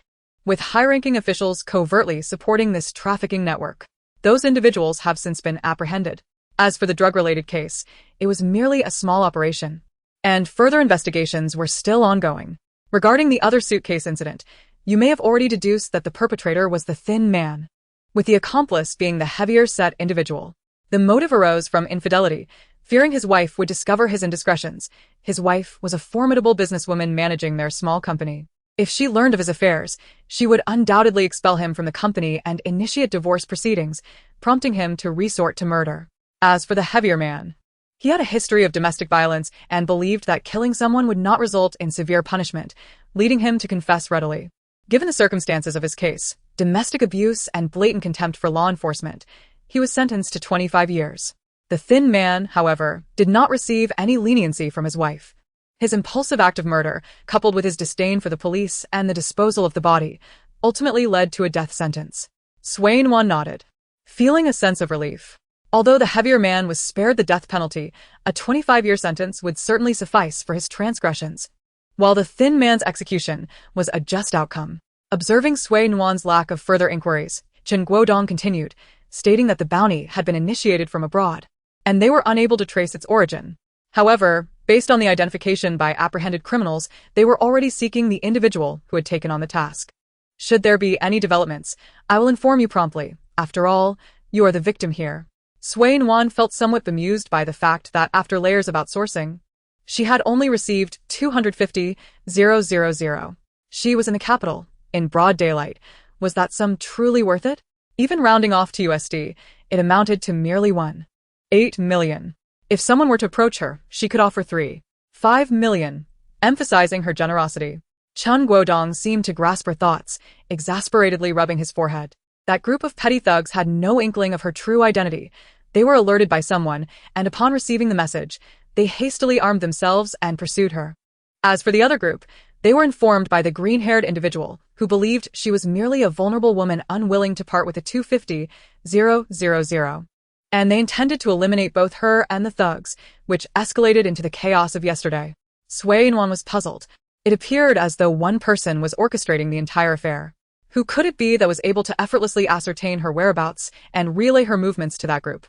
with high-ranking officials covertly supporting this trafficking network. Those individuals have since been apprehended. As for the drug-related case, it was merely a small operation, and further investigations were still ongoing. Regarding the other suitcase incident, you may have already deduced that the perpetrator was the thin man, with the accomplice being the heavier-set individual. The motive arose from infidelity, fearing his wife would discover his indiscretions. His wife was a formidable businesswoman managing their small company. If she learned of his affairs, she would undoubtedly expel him from the company and initiate divorce proceedings, prompting him to resort to murder. As for the heavier man, he had a history of domestic violence and believed that killing someone would not result in severe punishment, leading him to confess readily. Given the circumstances of his case, domestic abuse and blatant contempt for law enforcement, he was sentenced to 25 years. The thin man, however, did not receive any leniency from his wife. His impulsive act of murder, coupled with his disdain for the police and the disposal of the body, ultimately led to a death sentence. Sui Nuan nodded, feeling a sense of relief. Although the heavier man was spared the death penalty, a 25-year sentence would certainly suffice for his transgressions, while the thin man's execution was a just outcome. Observing Sui Nuan's lack of further inquiries, Chen Guodong continued, stating that the bounty had been initiated from abroad, and they were unable to trace its origin. However, based on the identification by apprehended criminals, they were already seeking the individual who had taken on the task. Should there be any developments, I will inform you promptly. After all, you are the victim here. Sui Nuan felt somewhat bemused by the fact that after layers of outsourcing, she had only received 250,000. She was in the capital, in broad daylight. Was that sum truly worth it? Even rounding off to USD, it amounted to merely 1.8 million. If someone were to approach her, she could offer 3.5 million, emphasizing her generosity. Chen Guodong seemed to grasp her thoughts, exasperatedly rubbing his forehead. That group of petty thugs had no inkling of her true identity. They were alerted by someone, and upon receiving the message, they hastily armed themselves and pursued her. As for the other group, they were informed by the green-haired individual, who believed she was merely a vulnerable woman unwilling to part with the 250,000, and they intended to eliminate both her and the thugs, which escalated into the chaos of yesterday. Sui Nuan was puzzled. It appeared as though one person was orchestrating the entire affair. Who could it be that was able to effortlessly ascertain her whereabouts and relay her movements to that group?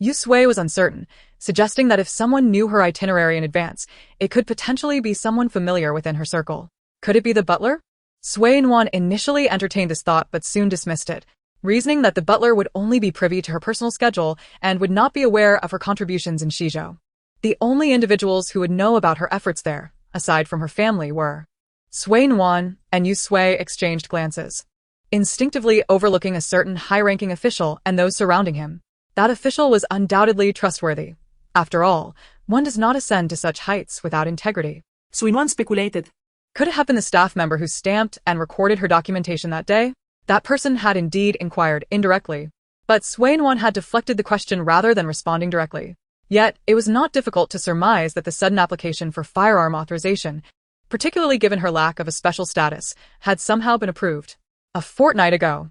Yu Sui was uncertain, suggesting that if someone knew her itinerary in advance, it could potentially be someone familiar within her circle. Could it be the butler? Sui Nuan initially entertained this thought but soon dismissed it, reasoning that the butler would only be privy to her personal schedule and would not be aware of her contributions in Shizhou. The only individuals who would know about her efforts there, aside from her family, were Sui Nuan and Yu Sui exchanged glances, instinctively overlooking a certain high-ranking official and those surrounding him. That official was undoubtedly trustworthy. After all, one does not ascend to such heights without integrity. Sui Nuan speculated. Could it have been the staff member who stamped and recorded her documentation that day? That person had indeed inquired indirectly, but Sui Nuan had deflected the question rather than responding directly. Yet, it was not difficult to surmise that the sudden application for firearm authorization, particularly given her lack of a special status, had somehow been approved. A fortnight ago,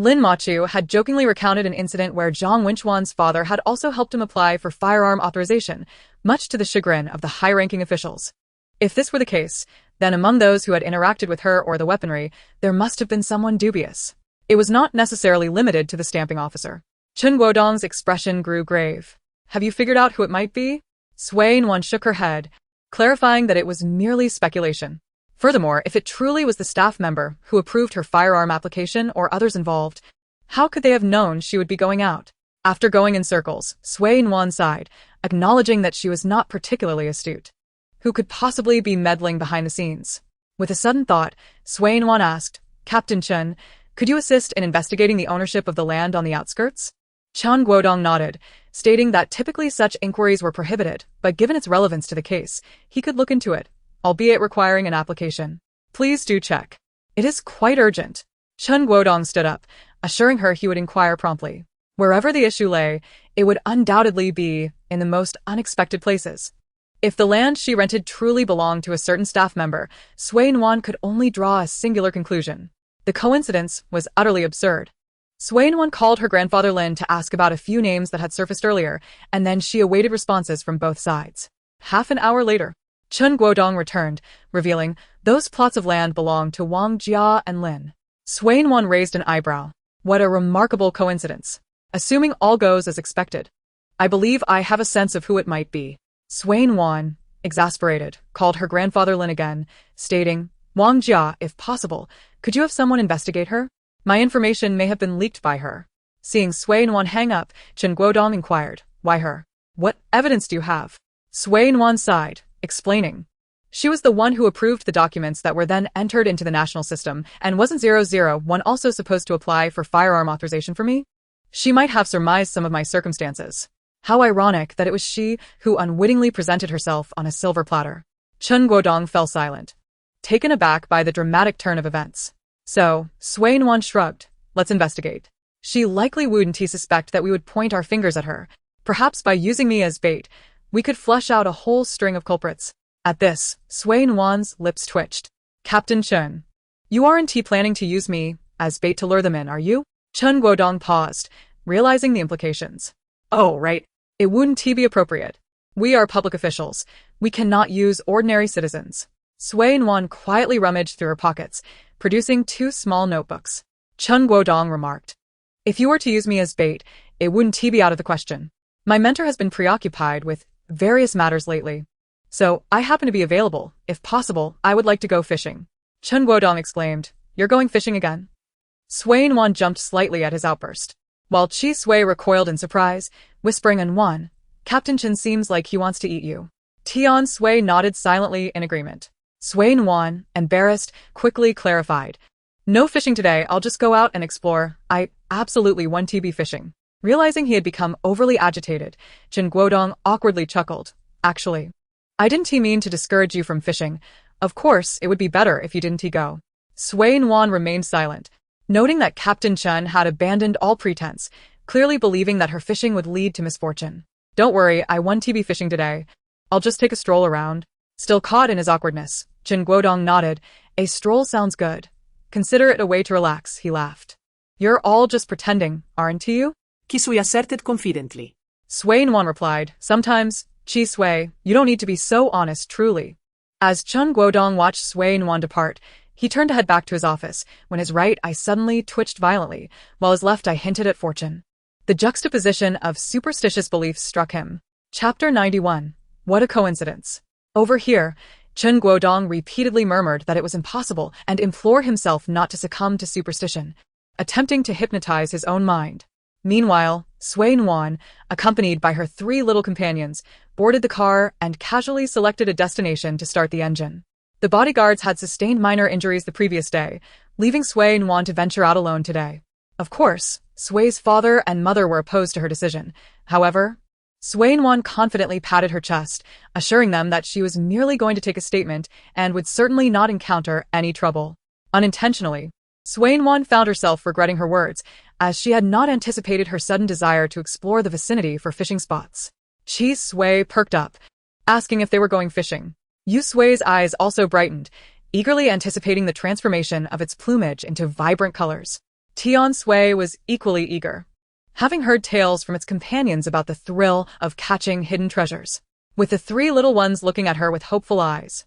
Lin Machu had jokingly recounted an incident where Zhang Wenchuan's father had also helped him apply for firearm authorization, much to the chagrin of the high-ranking officials. If this were the case, then among those who had interacted with her or the weaponry, there must have been someone dubious. It was not necessarily limited to the stamping officer. Chen Guodong's expression grew grave. Have you figured out who it might be? Sui Nuan shook her head, clarifying that it was merely speculation. Furthermore, if it truly was the staff member who approved her firearm application or others involved, how could they have known she would be going out? After going in circles, Sui Nuan sighed, acknowledging that she was not particularly astute. Who could possibly be meddling behind the scenes? With a sudden thought, Nuan asked, Captain Chen, could you assist in investigating the ownership of the land on the outskirts? Chen Guodong nodded, stating that typically such inquiries were prohibited, but given its relevance to the case, he could look into it, albeit requiring an application. Please do check. It is quite urgent. Chen Guodong stood up, assuring her he would inquire promptly. Wherever the issue lay, it would undoubtedly be in the most unexpected places. If the land she rented truly belonged to a certain staff member, Nuan could only draw a singular conclusion. The coincidence was utterly absurd. Nuan called her grandfather Lin to ask about a few names that had surfaced earlier, and then she awaited responses from both sides. Half an hour later, Chen Guodong returned, revealing those plots of land belonged to Wang Jia and Lin. Nuan raised an eyebrow. What a remarkable coincidence. Assuming all goes as expected. I believe I have a sense of who it might be. Nuan, exasperated, called her grandfather Lin again, stating, Wang Jia, if possible, could you have someone investigate her? My information may have been leaked by her. Seeing Nuan hang up, Chen Guodong inquired, why her? What evidence do you have? Nuan sighed, explaining. She was the one who approved the documents that were then entered into the national system, and wasn't 001 also supposed to apply for firearm authorization for me? She might have surmised some of my circumstances. How ironic that it was she who unwittingly presented herself on a silver platter. Chen Guodong fell silent, taken aback by the dramatic turn of events. So, Nuan shrugged. Let's investigate. She likely wouldn't suspect that we would point our fingers at her. Perhaps by using me as bait, we could flush out a whole string of culprits. At this, Nuan's lips twitched. Captain Chen, you aren't planning to use me as bait to lure them in, are you? Chen Guodong paused, realizing the implications. Oh, right. It wouldn't be appropriate. We are public officials. We cannot use ordinary citizens. Nuan quietly rummaged through her pockets, producing 2 small notebooks. Chen Guodong remarked. If you were to use me as bait, it wouldn't be out of the question. My mentor has been preoccupied with various matters lately. So, I happen to be available. If possible, I would like to go fishing. Chen Guodong exclaimed, You're going fishing again? Nuan jumped slightly at his outburst. While Chi Sui recoiled in surprise, whispering Nuan, Captain Chen seems like he wants to eat you. Tian Sui nodded silently in agreement. Nuan, embarrassed, quickly clarified. No fishing today, I'll just go out and explore. I absolutely want to be fishing. Realizing he had become overly agitated, Chen Guodong awkwardly chuckled. Actually, I didn't mean to discourage you from fishing. Of course, it would be better if you didn't go. Nuan remained silent, noting that Captain Chen had abandoned all pretense, clearly believing that her fishing would lead to misfortune. Don't worry, I want to be fishing today. I'll just take a stroll around. Still caught in his awkwardness, Chen Guodong nodded. A stroll sounds good. Consider it a way to relax, he laughed. You're all just pretending, aren't you? Kisui asserted confidently. Nuan replied, Sometimes, Chi Sui, you don't need to be so honest, truly. As Chen Guodong watched Nuan depart, he turned to head back to his office, when his right eye suddenly twitched violently, while his left eye hinted at fortune. The juxtaposition of superstitious beliefs struck him. Chapter 91. What a coincidence. Over here, Chen Guodong repeatedly murmured that it was impossible and implored himself not to succumb to superstition, attempting to hypnotize his own mind. Meanwhile, Nuan, accompanied by her 3 little companions, boarded the car and casually selected a destination to start the engine. The bodyguards had sustained minor injuries the previous day, leaving Nuan to venture out alone today. Of course, Sui's father and mother were opposed to her decision. However, Nuan confidently patted her chest, assuring them that she was merely going to take a statement and would certainly not encounter any trouble. Unintentionally, Nuan found herself regretting her words, as she had not anticipated her sudden desire to explore the vicinity for fishing spots. Chi Sui perked up, asking if they were going fishing. Yu Sui's eyes also brightened, eagerly anticipating the transformation of its plumage into vibrant colors. Tian Sui was equally eager, having heard tales from its companions about the thrill of catching hidden treasures. With the 3 little ones looking at her with hopeful eyes,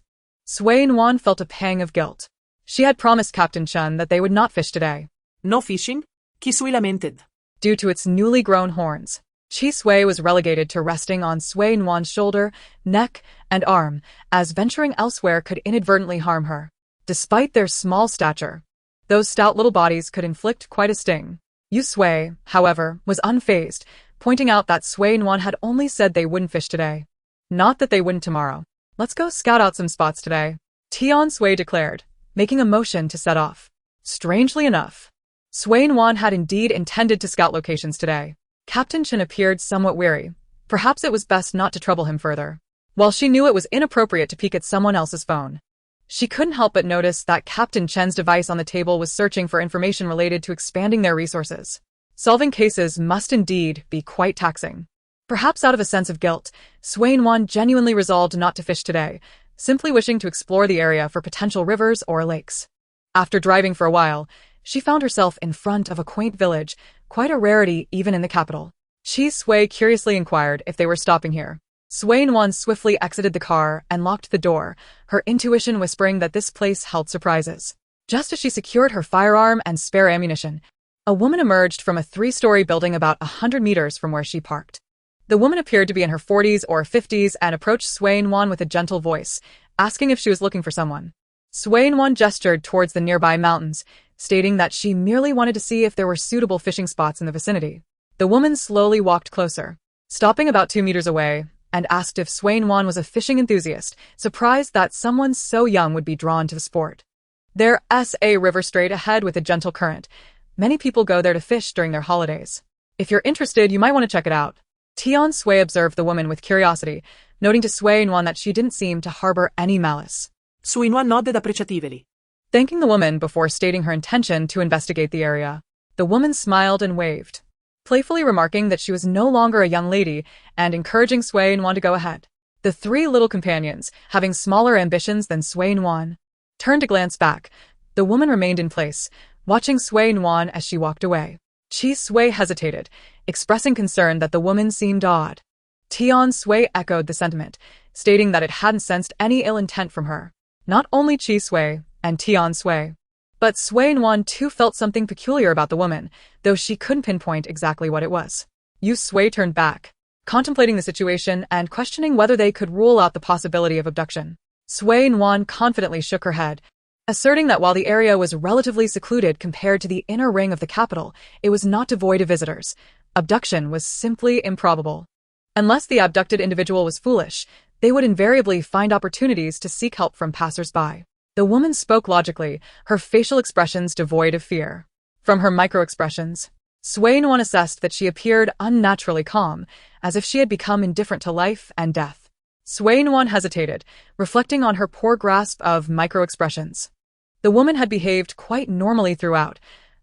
Nuan felt a pang of guilt. She had promised Captain Chen that they would not fish today. No fishing? Kisui lamented. Due to its newly grown horns, Chi Sui was relegated to resting on Nuan's shoulder, neck, and arm, as venturing elsewhere could inadvertently harm her. Despite their small stature, those stout little bodies could inflict quite a sting. Yu Sui, however, was unfazed, pointing out that Nuan had only said they wouldn't fish today. Not that they wouldn't tomorrow. Let's go scout out some spots today, Tian Sui declared, making a motion to set off. Strangely enough, Sui Nuan had indeed intended to scout locations today. Captain Chen appeared somewhat weary. Perhaps it was best not to trouble him further. While she knew it was inappropriate to peek at someone else's phone, she couldn't help but notice that Captain Chen's device on the table was searching for information related to expanding their resources. Solving cases must indeed be quite taxing. Perhaps out of a sense of guilt, Sui Nuan genuinely resolved not to fish today, simply wishing to explore the area for potential rivers or lakes. After driving for a while, she found herself in front of a quaint village, quite a rarity even in the capital. Chi Sui curiously inquired if they were stopping here. Sui Nuan swiftly exited the car and locked the door, her intuition whispering that this place held surprises. Just as she secured her firearm and spare ammunition, a woman emerged from a 3-story building about 100 meters from where she parked. The woman appeared to be in her 40s or 50s and approached Sui Nuan with a gentle voice, asking if she was looking for someone. Sui Nuan gestured towards the nearby mountains, stating that she merely wanted to see if there were suitable fishing spots in the vicinity. The woman slowly walked closer, stopping about 2 meters away, and asked if Sui Nuan was a fishing enthusiast, surprised that someone so young would be drawn to the sport. There's a river straight ahead with a gentle current. Many people go there to fish during their holidays. If you're interested, you might want to check it out. Tian Sui observed the woman with curiosity, noting to Sui Nuan that she didn't seem to harbor any malice. Sui Nuan nodded appreciatively, Thanking the woman before stating her intention to investigate the area. The woman smiled and waved, playfully remarking that she was no longer a young lady and encouraging Sui Nuan to go ahead. The 3 little companions, having smaller ambitions than Sui Nuan, turned to glance back. The woman remained in place, watching Sui Nuan as she walked away. Chi Sui hesitated, expressing concern that the woman seemed odd. Tian Sui echoed the sentiment, stating that it hadn't sensed any ill intent from her. Not only Chi Sui and Tian Sui, but Sui Nuan too felt something peculiar about the woman, though she couldn't pinpoint exactly what it was. Yu Sui turned back, contemplating the situation and questioning whether they could rule out the possibility of abduction. Sui Nuan confidently shook her head, asserting that while the area was relatively secluded compared to the inner ring of the capital, it was not devoid of visitors. Abduction was simply improbable. Unless the abducted individual was foolish, they would invariably find opportunities to seek help from passers-by. The woman spoke logically, her facial expressions devoid of fear. From her micro-expressions, Sui Nuan assessed that she appeared unnaturally calm, as if she had become indifferent to life and death. Sui Nuan hesitated, reflecting on her poor grasp of micro-expressions. The woman had behaved quite normally throughout.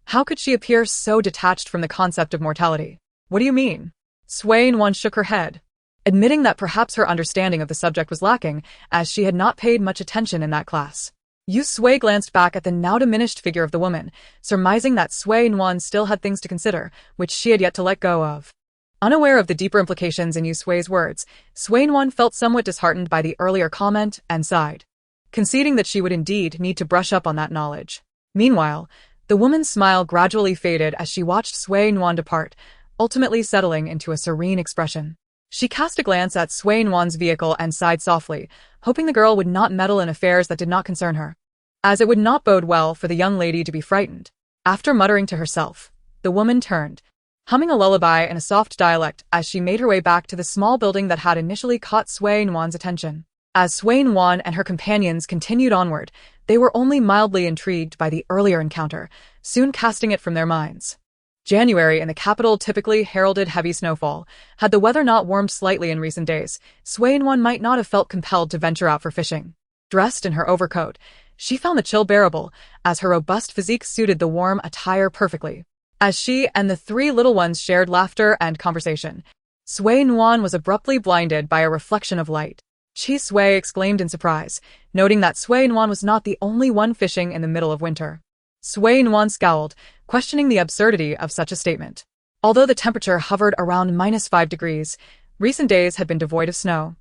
How could she appear so detached from the concept of mortality? What do you mean? Sui Nuan shook her head, admitting that perhaps her understanding of the subject was lacking, as she had not paid much attention in that class. Yu Sui glanced back at the now diminished figure of the woman, surmising that Sui Nuan still had things to consider, which she had yet to let go of. Unaware of the deeper implications in Yu Sui's words, Sui Nuan felt somewhat disheartened by the earlier comment and sighed, conceding that she would indeed need to brush up on that knowledge. Meanwhile, the woman's smile gradually faded as she watched Sui Nuan depart, ultimately settling into a serene expression. She cast a glance at Sui Nuan's vehicle and sighed softly, hoping the girl would not meddle in affairs that did not concern her, as it would not bode well for the young lady to be frightened. After muttering to herself, the woman turned, humming a lullaby in a soft dialect as she made her way back to the small building that had initially caught Sui Nuan's attention. As Sui Nuan and her companions continued onward, they were only mildly intrigued by the earlier encounter, soon casting it from their minds. January in the capital typically heralded heavy snowfall. Had the weather not warmed slightly in recent days, Sui Nuan might not have felt compelled to venture out for fishing. Dressed in her overcoat, she found the chill bearable, as her robust physique suited the warm attire perfectly. As she and the 3 little ones shared laughter and conversation, Sui Nuan was abruptly blinded by a reflection of light. Chi Sui exclaimed in surprise, noting that Sui Nuan was not the only one fishing in the middle of winter. Sui Nuan scowled, questioning the absurdity of such a statement. Although the temperature hovered around -5 degrees, recent days had been devoid of snow,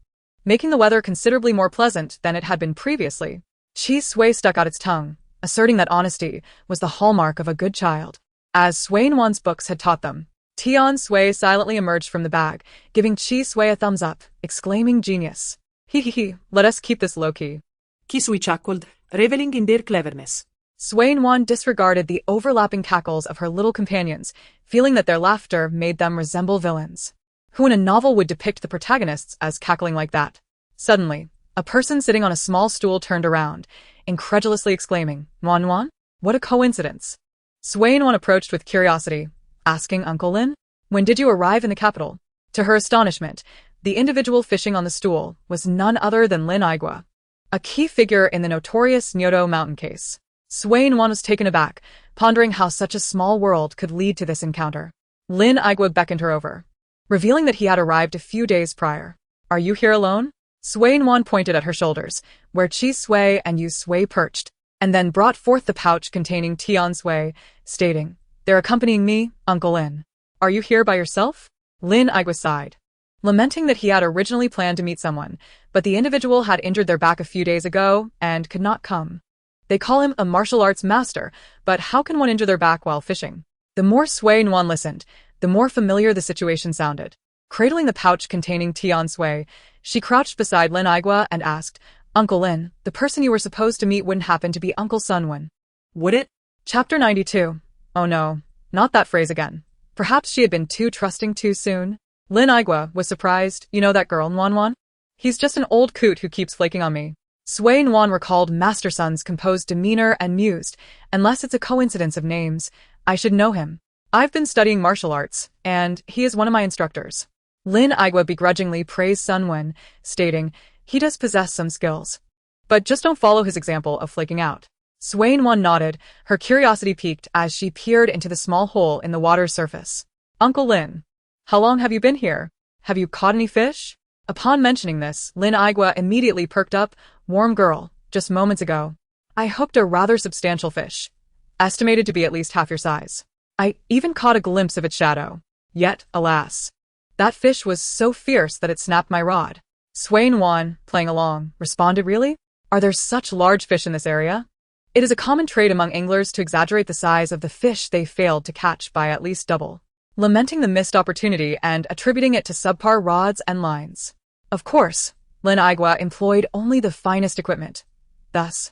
making the weather considerably more pleasant than it had been previously. Chi Sui stuck out its tongue, asserting that honesty was the hallmark of a good child, as Sui Nuan's books had taught them. Tian Sui silently emerged from the bag, giving Chi Sui a thumbs up, exclaiming genius. He, let us keep this low-key. Chi Sui chuckled, reveling in their cleverness. Sui Nuan disregarded the overlapping cackles of her little companions, feeling that their laughter made them resemble villains. Who in a novel would depict the protagonists as cackling like that? Suddenly, A person sitting on a small stool turned around, incredulously exclaiming, Nuan Nuan? What a coincidence. Sui Nuan approached with curiosity, asking Uncle Lin, when did you arrive in the capital? To her astonishment, the individual fishing on the stool was none other than Lin Aigua, a key figure in the notorious Nyoto mountain case. Sui Nuan was taken aback, pondering how such a small world could lead to this encounter. Lin Aigua beckoned her over, revealing that he had arrived a few days prior. Are you here alone? Sui Nuan pointed at her shoulders, where Chi Sui and Yu Sui perched, and then brought forth the pouch containing Tian Sui, stating, they're accompanying me, Uncle Lin. Are you here by yourself? Lin Aigua sighed, lamenting that he had originally planned to meet someone, but the individual had injured their back a few days ago and could not come. They call him a martial arts master, but how can one injure their back while fishing? The more Sui Nuan listened, the more familiar the situation sounded. Cradling the pouch containing Tian Sui, she crouched beside Lin Aigua and asked, Uncle Lin, the person you were supposed to meet wouldn't happen to be Uncle Sunwen, would it? Chapter 92. Oh no, not that phrase again. Perhaps she had been too trusting too soon. Lin Aigua was surprised. You know that girl, Nuan Nuan? He's just an old coot who keeps flaking on me. Sui Nuan recalled Master Sun's composed demeanor and mused, unless it's a coincidence of names, I should know him. I've been studying martial arts, and he is one of my instructors. Lin Aigua begrudgingly praised Sunwen, stating, he does possess some skills. But just don't follow his example of flaking out. Sui Nuan nodded, her curiosity piqued as she peered into the small hole in the water's surface. Uncle Lin, how long have you been here? Have you caught any fish? Upon mentioning this, Lin Aigua immediately perked up. Warm girl, just moments ago, I hooked a rather substantial fish, estimated to be at least half your size. I even caught a glimpse of its shadow. Yet, alas, that fish was so fierce that it snapped my rod. Sui Nuan, playing along, responded, really? Are there such large fish in this area? It is a common trait among anglers to exaggerate the size of the fish they failed to catch by at least double, lamenting the missed opportunity and attributing it to subpar rods and lines. Of course, Lin Aigua employed only the finest equipment. Thus,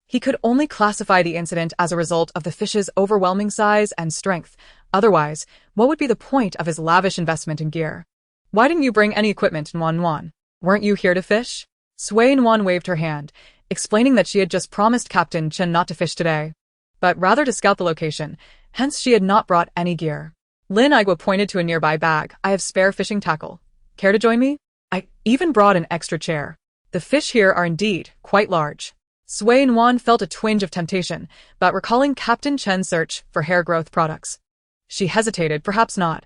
he could only classify the incident as a result of the fish's overwhelming size and strength. Otherwise, what would be the point of his lavish investment in gear? Why didn't you bring any equipment, Nuan Nuan? Weren't you here to fish? Sui Nuan waved her hand, explaining that she had just promised Captain Chen not to fish today, but rather to scout the location, hence she had not brought any gear. Lin Aigua pointed to a nearby bag. I have spare fishing tackle. Care to join me? I even brought an extra chair. The fish here are indeed quite large. Sui Nuan felt a twinge of temptation, but recalling Captain Chen's search for hair growth products, she hesitated. Perhaps not.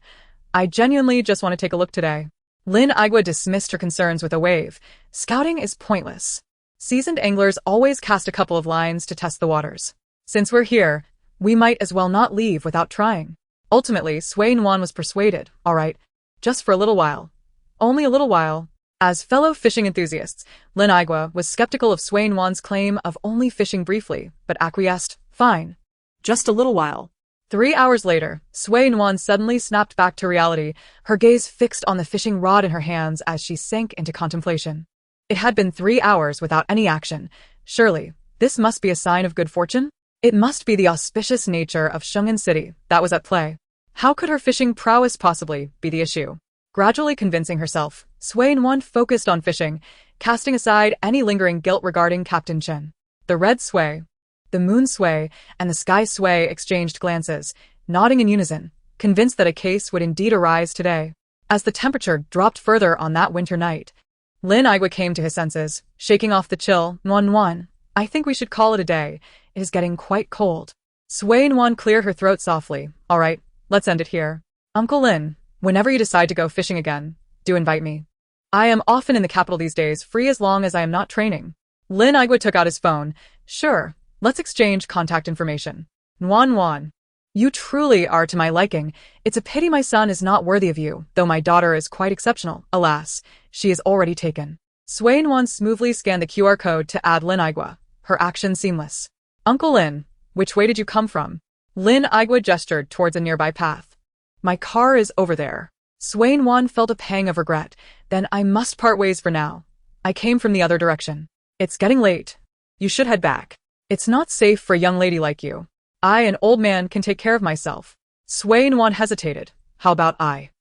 I genuinely just want to take a look today. Lin Aigua dismissed her concerns with a wave. Scouting is pointless. Seasoned anglers always cast a couple of lines to test the waters. Since we're here, we might as well not leave without trying. Ultimately, Sui Nuan was persuaded. All right, just for a little while. Only a little while. As fellow fishing enthusiasts, Lin Aigua was skeptical of Sui Nuan's claim of only fishing briefly, but acquiesced. Fine. Just a little while. 3 hours later, Sui Nuan suddenly snapped back to reality, her gaze fixed on the fishing rod in her hands as she sank into contemplation. It had been 3 hours without any action. Surely, this must be a sign of good fortune? It must be the auspicious nature of Shungan City that was at play. How could her fishing prowess possibly be the issue? Gradually convincing herself, Sui Nuan focused on fishing, casting aside any lingering guilt regarding Captain Chen. The red Sui, the moon Sui, and the sky Sui exchanged glances, nodding in unison, convinced that a case would indeed arise today. As the temperature dropped further on that winter night, Lin Aigua came to his senses, shaking off the chill. Nuan Nuan, I think we should call it a day. It is getting quite cold. Sui Nuan cleared her throat softly. All right, let's end it here. Uncle Lin, whenever you decide to go fishing again, do invite me. I am often in the capital these days, free as long as I am not training. Lin Aigua took out his phone. Sure, let's exchange contact information. Nuan Nuan, you truly are to my liking. It's a pity my son is not worthy of you, though my daughter is quite exceptional. Alas, she is already taken. Sui Nuan smoothly scanned the QR code to add Lin Aigua, her action seamless. Uncle Lin, which way did you come from? Lin Aigua gestured towards a nearby path. My car is over there. Sui Nuan felt a pang of regret. Then I must part ways for now. I came from the other direction. It's getting late. You should head back. It's not safe for a young lady like you. I, an old man, can take care of myself. Sui Nuan hesitated. How about I?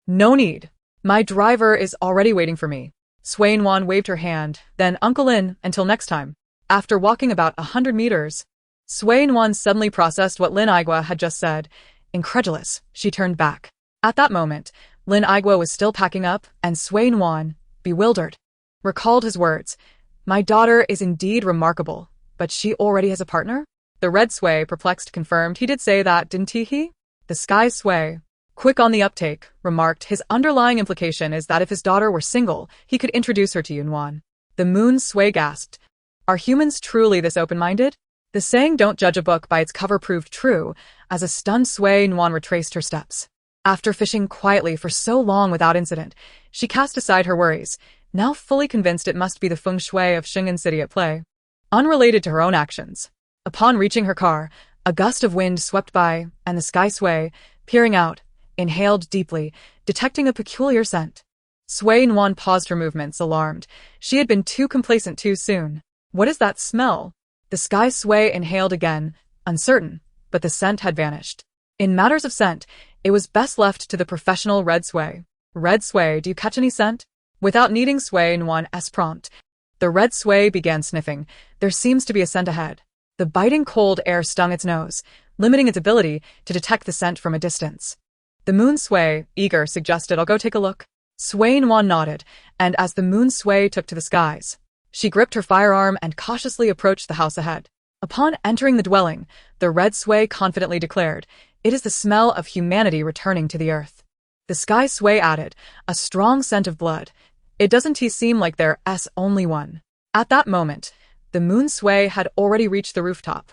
No need. My driver is already waiting for me. Sui Nuan waved her hand, then Uncle Lin, until next time. After walking about 100 meters, Sui Nuan suddenly processed what Lin Igua had just said. Incredulous, she turned back. At that moment, Lin Igua was still packing up, and Sui Nuan, bewildered, recalled his words. My daughter is indeed remarkable, but she already has a partner? The red Sui, perplexed, confirmed. He did say that, didn't he? The sky Sui, quick on the uptake, remarked. His underlying implication is that if his daughter were single, he could introduce her to Nuan. The moon Sui gasped. Are humans truly this open-minded? The saying don't judge a book by its cover proved true, as a stunned Sui Nuan retraced her steps. After fishing quietly for so long without incident, she cast aside her worries, now fully convinced it must be the feng shui of Shingen City at play. Unrelated to her own actions. Upon reaching her car, a gust of wind swept by, and the sky Sui, peering out, inhaled deeply, detecting a peculiar scent. Sui Nuan paused her movements, alarmed. She had been too complacent too soon. What is that smell? The sky Sui inhaled again, uncertain, but the scent had vanished. In matters of scent, it was best left to the professional red Sui. Red Sui, do you catch any scent? Without needing Sui Nuan's prompt, the red Sui began sniffing. There seems to be a scent ahead. The biting cold air stung its nose, limiting its ability to detect the scent from a distance. The moon Sui, eager, suggested, I'll go take a look. Sui Nuan nodded, and as the moon Sui took to the skies, she gripped her firearm and cautiously approached the house ahead. Upon entering the dwelling, the red Sui confidently declared, it is the smell of humanity returning to the earth. The sky Sui added, a strong scent of blood. It doesn't seem like there's only one. At that moment, the moon Sui had already reached the rooftop,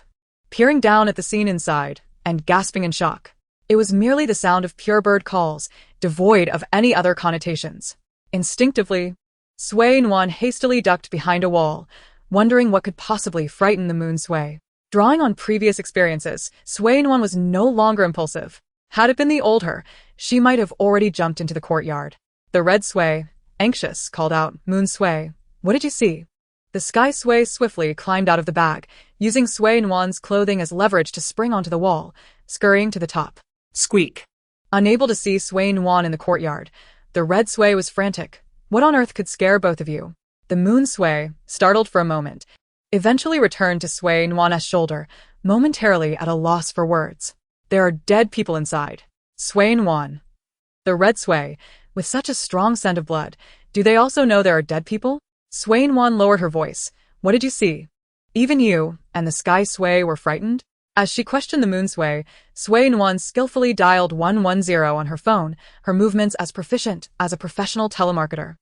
peering down at the scene inside, and gasping in shock. It was merely the sound of pure bird calls, devoid of any other connotations. Instinctively, Sui Nuan hastily ducked behind a wall, wondering what could possibly frighten the moon Sui. Drawing on previous experiences, Sui Nuan was no longer impulsive. Had it been the old her, she might have already jumped into the courtyard. The red Sui, anxious, called out, Moon Sui, what did you see? The sky Sui swiftly climbed out of the bag, using Sui Nuan's clothing as leverage to spring onto the wall, scurrying to the top. Squeak. Unable to see Sui Nuan in the courtyard, the red Sui was frantic. What on earth could scare both of you? The moon Sui, startled for a moment, eventually returned to Sui Nuan's shoulder, momentarily at a loss for words. There are dead people inside. Sui Nuan. The red Sui, with such a strong scent of blood, do they also know there are dead people? Sui Nuan lowered her voice. What did you see? Even you and the sky Sui were frightened? As she questioned the moon Sui, Sui Nuan skillfully dialed 110 on her phone, her movements as proficient as a professional telemarketer.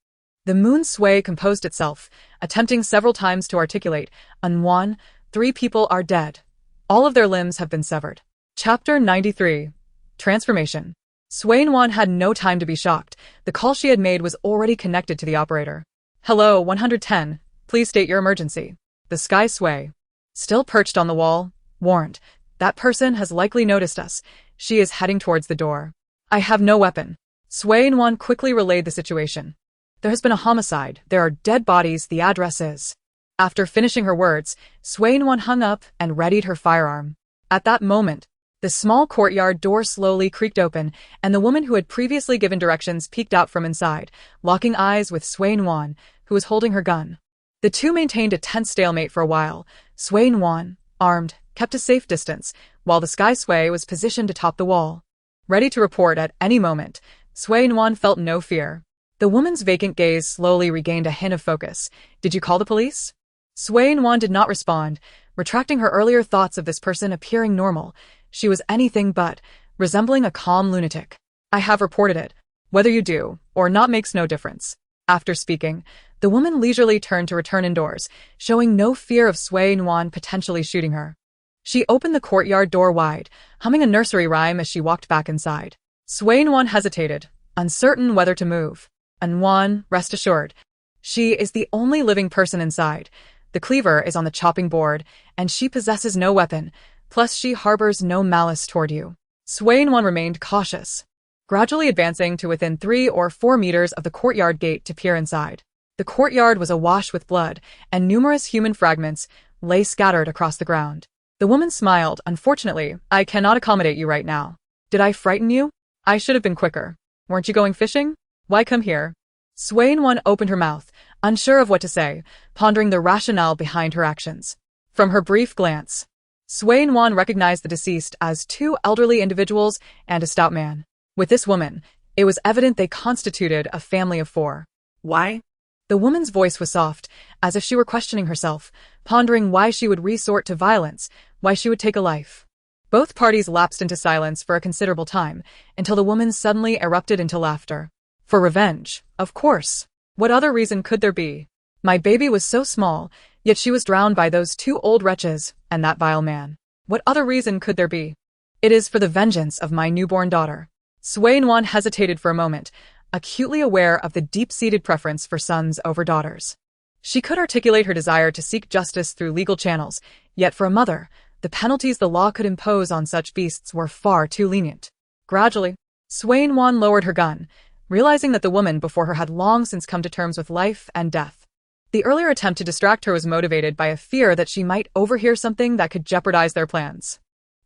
The moon Sui composed itself, attempting several times to articulate, Nuan, 3 people are dead. All of their limbs have been severed. Chapter 93. Transformation. Sui Nuan had no time to be shocked. The call she had made was already connected to the operator. Hello, 110. Please state your emergency. The sky Sui, still perched on the wall, warned. That person has likely noticed us. She is heading towards the door. I have no weapon. Sui Nuan quickly relayed the situation. There has been a homicide. There are dead bodies. The address is. After finishing her words, Sui Nuan hung up and readied her firearm. At that moment, the small courtyard door slowly creaked open, and the woman who had previously given directions peeked out from inside, locking eyes with Sui Nuan, who was holding her gun. The two maintained a tense stalemate for a while. Sui Nuan, armed, kept a safe distance, while the sky Sui was positioned atop the wall. Ready to report at any moment, Sui Nuan felt no fear. The woman's vacant gaze slowly regained a hint of focus. Did you call the police? Sui Nuan did not respond, retracting her earlier thoughts of this person appearing normal. She was anything but, resembling a calm lunatic. I have reported it. Whether you do or not makes no difference. After speaking, the woman leisurely turned to return indoors, showing no fear of Sui Nuan potentially shooting her. She opened the courtyard door wide, humming a nursery rhyme as she walked back inside. Sui Nuan hesitated, uncertain whether to move. Nuan, rest assured, she is the only living person inside. The cleaver is on the chopping board, and she possesses no weapon, plus she harbors no malice toward you. Sui Nuan remained cautious, gradually advancing to within 3 or 4 meters of the courtyard gate to peer inside. The courtyard was awash with blood, and numerous human fragments lay scattered across the ground. The woman smiled. Unfortunately, I cannot accommodate you right now. Did I frighten you? I should have been quicker. Weren't you going fishing? Why come here? Sui Nuan opened her mouth, unsure of what to say, pondering the rationale behind her actions. From her brief glance, Sui Nuan recognized the deceased as two elderly individuals and a stout man. With this woman, it was evident they constituted a family of four. Why? The woman's voice was soft, as if she were questioning herself, pondering why she would resort to violence, why she would take a life. Both parties lapsed into silence for a considerable time, until the woman suddenly erupted into laughter. For revenge, of course. What other reason could there be? My baby was so small, yet she was drowned by those two old wretches and that vile man. What other reason could there be? It is for the vengeance of my newborn daughter. Sui Nuan hesitated for a moment, acutely aware of the deep-seated preference for sons over daughters. She could articulate her desire to seek justice through legal channels, yet for a mother, the penalties the law could impose on such beasts were far too lenient. Gradually, Sui Nuan lowered her gun, realizing that the woman before her had long since come to terms with life and death. The earlier attempt to distract her was motivated by a fear that she might overhear something that could jeopardize their plans.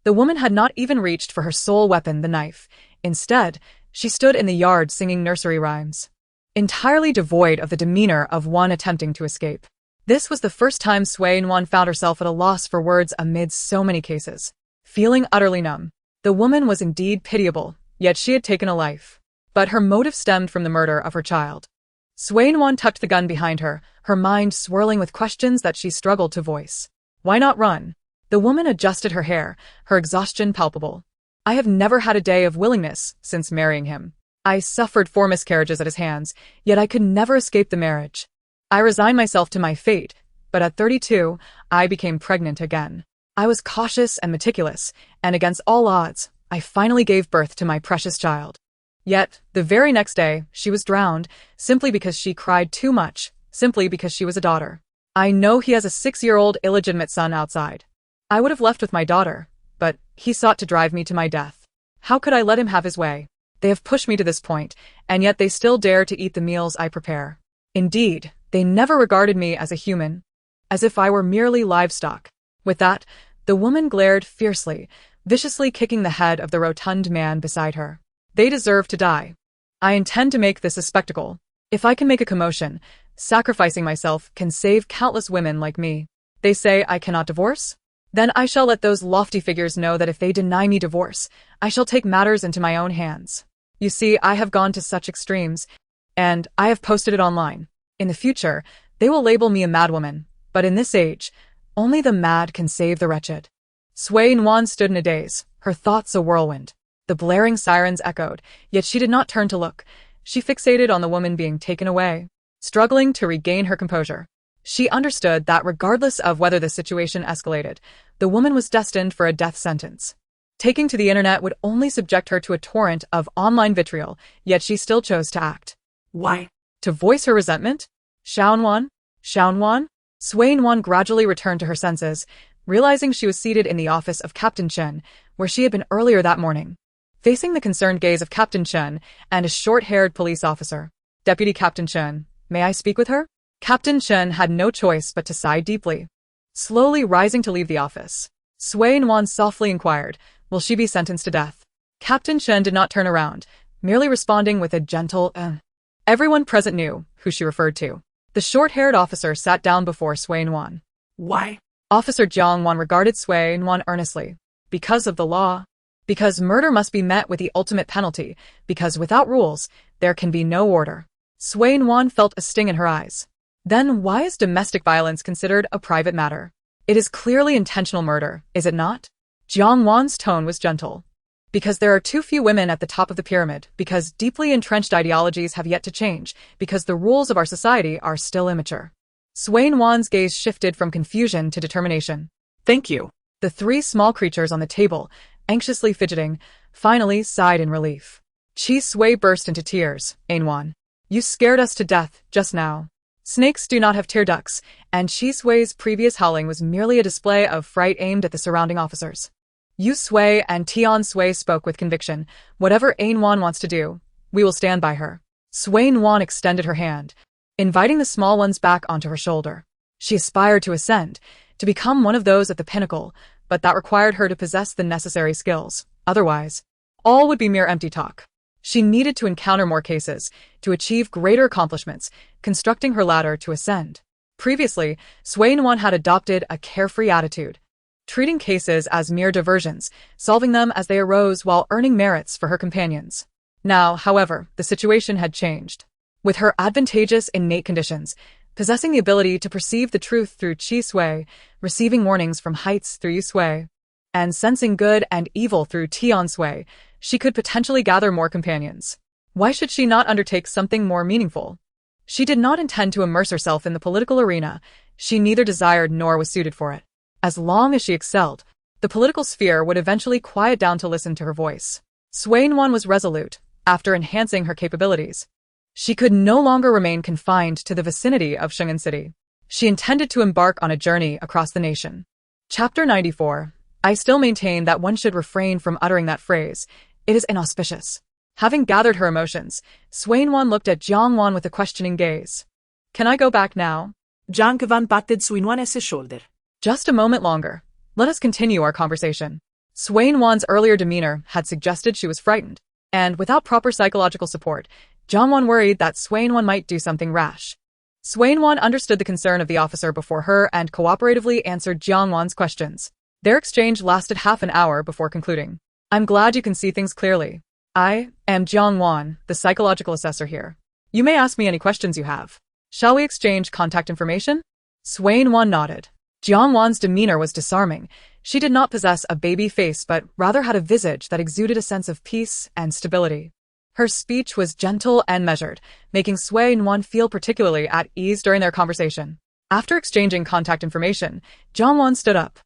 The woman had not even reached for her sole weapon, the knife. Instead, she stood in the yard singing nursery rhymes, entirely devoid of the demeanor of one attempting to escape. This was the first time Sui Nuan found herself at a loss for words amidst so many cases. Feeling utterly numb, the woman was indeed pitiable, yet she had taken a life. But her motive stemmed from the murder of her child. Sui Nuan tucked the gun behind her, her mind swirling with questions that she struggled to voice. Why not run? The woman adjusted her hair, her exhaustion palpable. I have never had a day of willingness since marrying him. I suffered 4 miscarriages at his hands, yet I could never escape the marriage. I resigned myself to my fate, but at 32, I became pregnant again. I was cautious and meticulous, and against all odds, I finally gave birth to my precious child. Yet, the very next day, she was drowned, simply because she cried too much, simply because she was a daughter. I know he has a 6-year-old illegitimate son outside. I would have left with my daughter, but he sought to drive me to my death. How could I let him have his way? They have pushed me to this point, and yet they still dare to eat the meals I prepare. Indeed, they never regarded me as a human, as if I were merely livestock. With that, the woman glared fiercely, viciously kicking the head of the rotund man beside her. They deserve to die. I intend to make this a spectacle. If I can make a commotion, sacrificing myself can save countless women like me. They say I cannot divorce? Then I shall let those lofty figures know that if they deny me divorce, I shall take matters into my own hands. You see, I have gone to such extremes, and I have posted it online. In the future, they will label me a madwoman, but in this age, only the mad can save the wretched. Sui Nuan stood in a daze, her thoughts a whirlwind. The blaring sirens echoed, yet she did not turn to look. She fixated on the woman being taken away, struggling to regain her composure. She understood that regardless of whether the situation escalated, the woman was destined for a death sentence. Taking to the internet would only subject her to a torrent of online vitriol, yet she still chose to act. Why? To voice her resentment? Xiaonuan? Xiaonuan? Sui Nuan gradually returned to her senses, realizing she was seated in the office of Captain Chen, where she had been earlier that morning. Facing the concerned gaze of Captain Chen and a short-haired police officer. Deputy Captain Chen, may I speak with her? Captain Chen had no choice but to sigh deeply. Slowly rising to leave the office, Sui Nuan softly inquired, will she be sentenced to death? Captain Chen did not turn around, merely responding with a gentle, Everyone present knew who she referred to. The short-haired officer sat down before Sui Nuan. Why? Officer Jiang Wan regarded Sui Nuan earnestly. Because of the law. Because murder must be met with the ultimate penalty, because without rules, there can be no order. Sui Nuan felt a sting in her eyes. Then why is domestic violence considered a private matter? It is clearly intentional murder, is it not? Jiang Wan's tone was gentle. Because there are too few women at the top of the pyramid, because deeply entrenched ideologies have yet to change, because the rules of our society are still immature. Sui Nuan's gaze shifted from confusion to determination. Thank you. The 3 small creatures on the table, anxiously fidgeting, finally sighed in relief. Chi Sui burst into tears. Nuan, you scared us to death just now. Snakes do not have tear ducts, and Chi Sui's previous howling was merely a display of fright aimed at the surrounding officers. Yu Sui and Tian Sui spoke with conviction. Whatever Nuan wants to do, we will stand by her. Sui Nuan extended her hand, inviting the small ones back onto her shoulder. She aspired to ascend, to become one of those at the pinnacle, but that required her to possess the necessary skills. Otherwise, all would be mere empty talk. She needed to encounter more cases, to achieve greater accomplishments, constructing her ladder to ascend. Previously, Nuan had adopted a carefree attitude, treating cases as mere diversions, solving them as they arose while earning merits for her companions. Now, however, the situation had changed. With her advantageous innate conditions, possessing the ability to perceive the truth through Qi Sui, receiving warnings from heights through Yu Sui, and sensing good and evil through Tian Sui, she could potentially gather more companions. Why should she not undertake something more meaningful? She did not intend to immerse herself in the political arena. She neither desired nor was suited for it. As long as she excelled, the political sphere would eventually quiet down to listen to her voice. Nuan was resolute. After enhancing her capabilities, she could no longer remain confined to the vicinity of Shingen City. She intended to embark on a journey across the nation. Chapter 94. I still maintain that one should refrain from uttering that phrase. It is inauspicious. Having gathered her emotions, Nuan looked at Jiang Wan with a questioning gaze. Can I go back now? Jiang Wan patted Nuan's shoulder. Just a moment longer. Let us continue our conversation. Nuan's earlier demeanor had suggested she was frightened, and without proper psychological support, Jiang Wan worried that Nuan might do something rash. Nuan understood the concern of the officer before her and cooperatively answered Jiang Wan's questions. Their exchange lasted half an hour before concluding. I'm glad you can see things clearly. I am Jiang Wan, the psychological assessor here. You may ask me any questions you have. Shall we exchange contact information? Nuan nodded. Jiang Wan's demeanor was disarming. She did not possess a baby face but rather had a visage that exuded a sense of peace and stability. Her speech was gentle and measured, making Nuan feel particularly at ease during their conversation. After exchanging contact information, Jiang Wan stood up.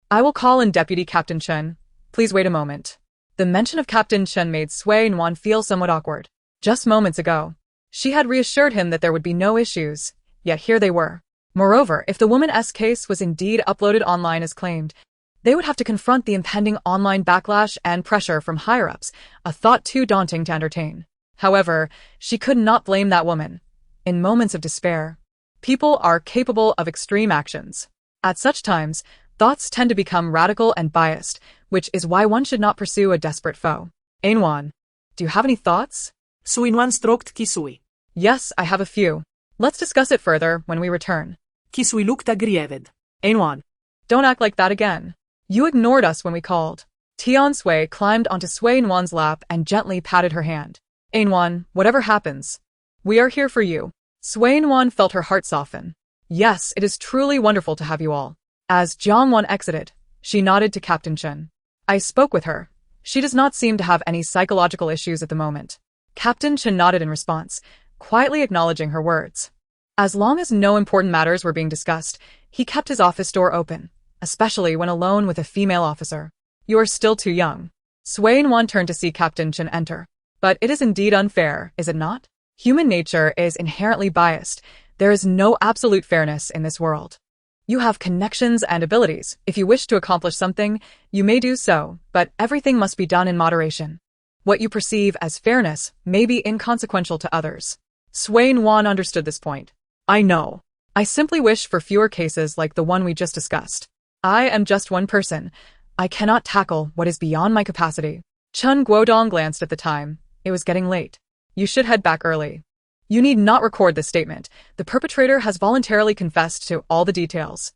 I will call in Deputy Captain Chen. Please wait a moment. The mention of Captain Chen made Nuan feel somewhat awkward. Just moments ago, she had reassured him that there would be no issues, yet here they were. Moreover, if the woman's case was indeed uploaded online as claimed, they would have to confront the impending online backlash and pressure from higher-ups, a thought too daunting to entertain. However, she could not blame that woman. In moments of despair, people are capable of extreme actions. At such times, thoughts tend to become radical and biased, which is why one should not pursue a desperate foe. Nuan, do you have any thoughts? Nuan stroked Qi. Yes, I have a few. Let's discuss it further when we return. Qi looked aggrieved. Nuan, don't act like that again. You ignored us when we called. Tian Sui climbed onto Nuan's lap and gently patted her hand. Nuan, whatever happens, we are here for you. Nuan felt her heart soften. Yes, it is truly wonderful to have you all. As Jiang Wan exited, she nodded to Captain Chen. I spoke with her. She does not seem to have any psychological issues at the moment. Captain Chen nodded in response, quietly acknowledging her words. As long as no important matters were being discussed, he kept his office door open, especially when alone with a female officer. You are still too young. Nuan turned to see Captain Chen enter. But it is indeed unfair, is it not? Human nature is inherently biased. There is no absolute fairness in this world. You have connections and abilities. If you wish to accomplish something, you may do so, but everything must be done in moderation. What you perceive as fairness may be inconsequential to others. Nuan understood this point. I know. I simply wish for fewer cases like the one we just discussed. I am just one person. I cannot tackle what is beyond my capacity. Chen Guodong glanced at the time. It was getting late. You should head back early. You need not record this statement. The perpetrator has voluntarily confessed to all the details.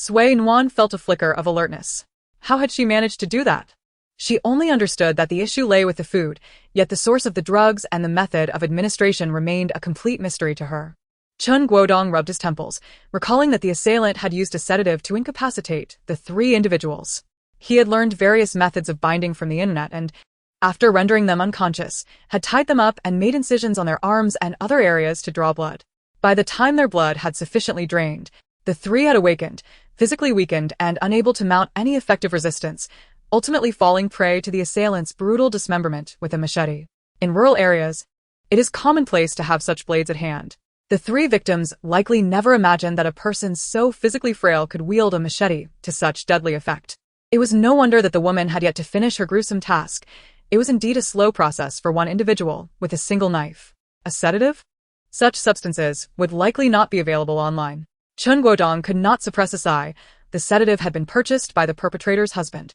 Nuan felt a flicker of alertness. How had she managed to do that? She only understood that the issue lay with the food, yet the source of the drugs and the method of administration remained a complete mystery to her. Chen Guodong rubbed his temples, recalling that the assailant had used a sedative to incapacitate the three individuals. He had learned various methods of binding from the internet and, after rendering them unconscious, had tied them up and made incisions on their arms and other areas to draw blood. By the time their blood had sufficiently drained, the three had awakened, physically weakened and unable to mount any effective resistance, ultimately falling prey to the assailant's brutal dismemberment with a machete. In rural areas, it is commonplace to have such blades at hand. The three victims likely never imagined that a person so physically frail could wield a machete to such deadly effect. It was no wonder that the woman had yet to finish her gruesome task. It was indeed a slow process for one individual with a single knife. A sedative? Such substances would likely not be available online. Chen Guodong could not suppress a sigh. The sedative had been purchased by the perpetrator's husband.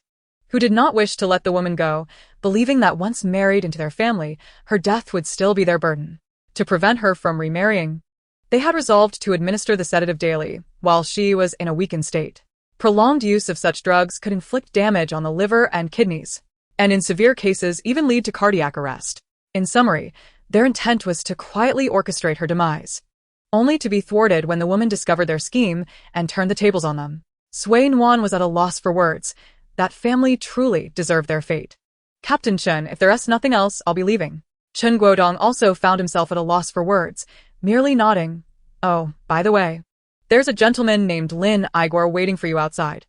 who did not wish to let the woman go, believing that once married into their family, her death would still be their burden. To prevent her from remarrying, they had resolved to administer the sedative daily, while she was in a weakened state. Prolonged use of such drugs could inflict damage on the liver and kidneys, and in severe cases even lead to cardiac arrest. In summary, their intent was to quietly orchestrate her demise, only to be thwarted when the woman discovered their scheme and turned the tables on them. Nuan was at a loss for words. That family truly deserved their fate. Captain Chen, if there's nothing else, I'll be leaving. Chen Guodong also found himself at a loss for words, merely nodding. Oh, by the way, there's a gentleman named Lin Igor waiting for you outside.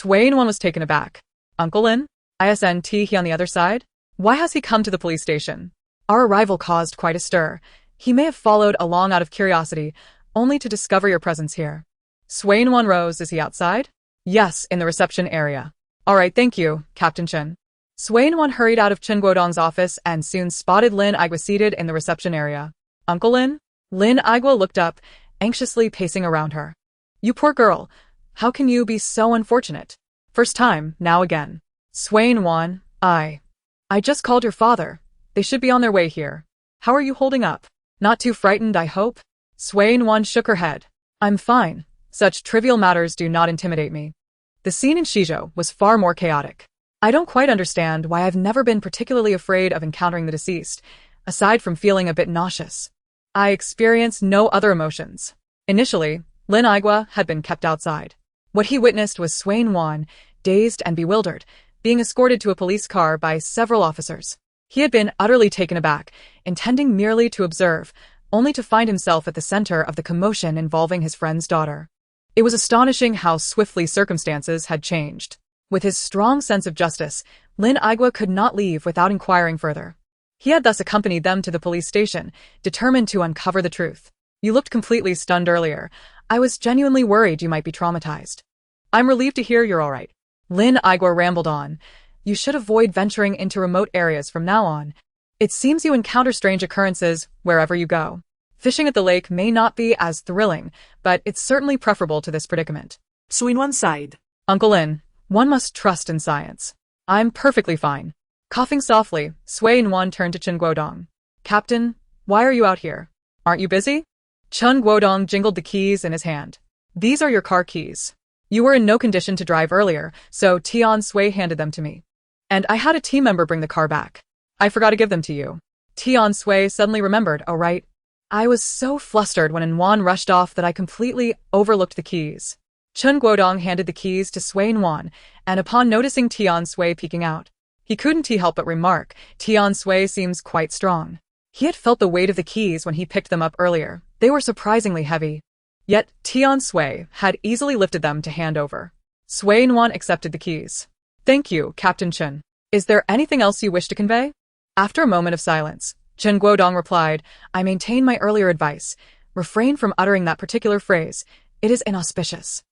Nuan was taken aback. Uncle Lin? Isn't he on the other side? Why has he come to the police station? Our arrival caused quite a stir. He may have followed along out of curiosity, only to discover your presence here. Nuan rose. Is he outside? Yes, in the reception area. All right, thank you, Captain Chen. Nuan hurried out of Chen Guodong's office and soon spotted Lin Igua seated in the reception area. Uncle Lin? Lin Igua looked up, anxiously pacing around her. You poor girl. How can you be so unfortunate? First time, now again. Nuan, I just called your father. They should be on their way here. How are you holding up? Not too frightened, I hope? Nuan shook her head. I'm fine. Such trivial matters do not intimidate me. The scene in Shizhou was far more chaotic. I don't quite understand why I've never been particularly afraid of encountering the deceased, aside from feeling a bit nauseous. I experienced no other emotions. Initially, Lin Igua had been kept outside. What he witnessed was Nuan, dazed and bewildered, being escorted to a police car by several officers. He had been utterly taken aback, intending merely to observe, only to find himself at the center of the commotion involving his friend's daughter. It was astonishing how swiftly circumstances had changed. With his strong sense of justice, Lin Igua could not leave without inquiring further. He had thus accompanied them to the police station, determined to uncover the truth. You looked completely stunned earlier. I was genuinely worried you might be traumatized. I'm relieved to hear you're all right. Lin Igua rambled on. You should avoid venturing into remote areas from now on. It seems you encounter strange occurrences wherever you go. Fishing at the lake may not be as thrilling, but it's certainly preferable to this predicament. Nuan sighed. Uncle Lin, one must trust in science. I'm perfectly fine. Coughing softly, Nuan turned to Chen Guodong. Captain, why are you out here? Aren't you busy? Chen Guodong jingled the keys in his hand. These are your car keys. You were in no condition to drive earlier, so Tian Sui handed them to me. And I had a team member bring the car back. I forgot to give them to you. Tian Sui suddenly remembered, oh right. I was so flustered when Nuan rushed off that I completely overlooked the keys. Chen Guodong handed the keys to Nuan, and upon noticing Tian Sui peeking out, he couldn't help but remark, Tian Sui seems quite strong. He had felt the weight of the keys when he picked them up earlier. They were surprisingly heavy. Yet Tian Sui had easily lifted them to hand over. Nuan accepted the keys. Thank you, Captain Chen. Is there anything else you wish to convey? After a moment of silence, Chen Guodong replied, I maintain my earlier advice. Refrain from uttering that particular phrase. It is inauspicious.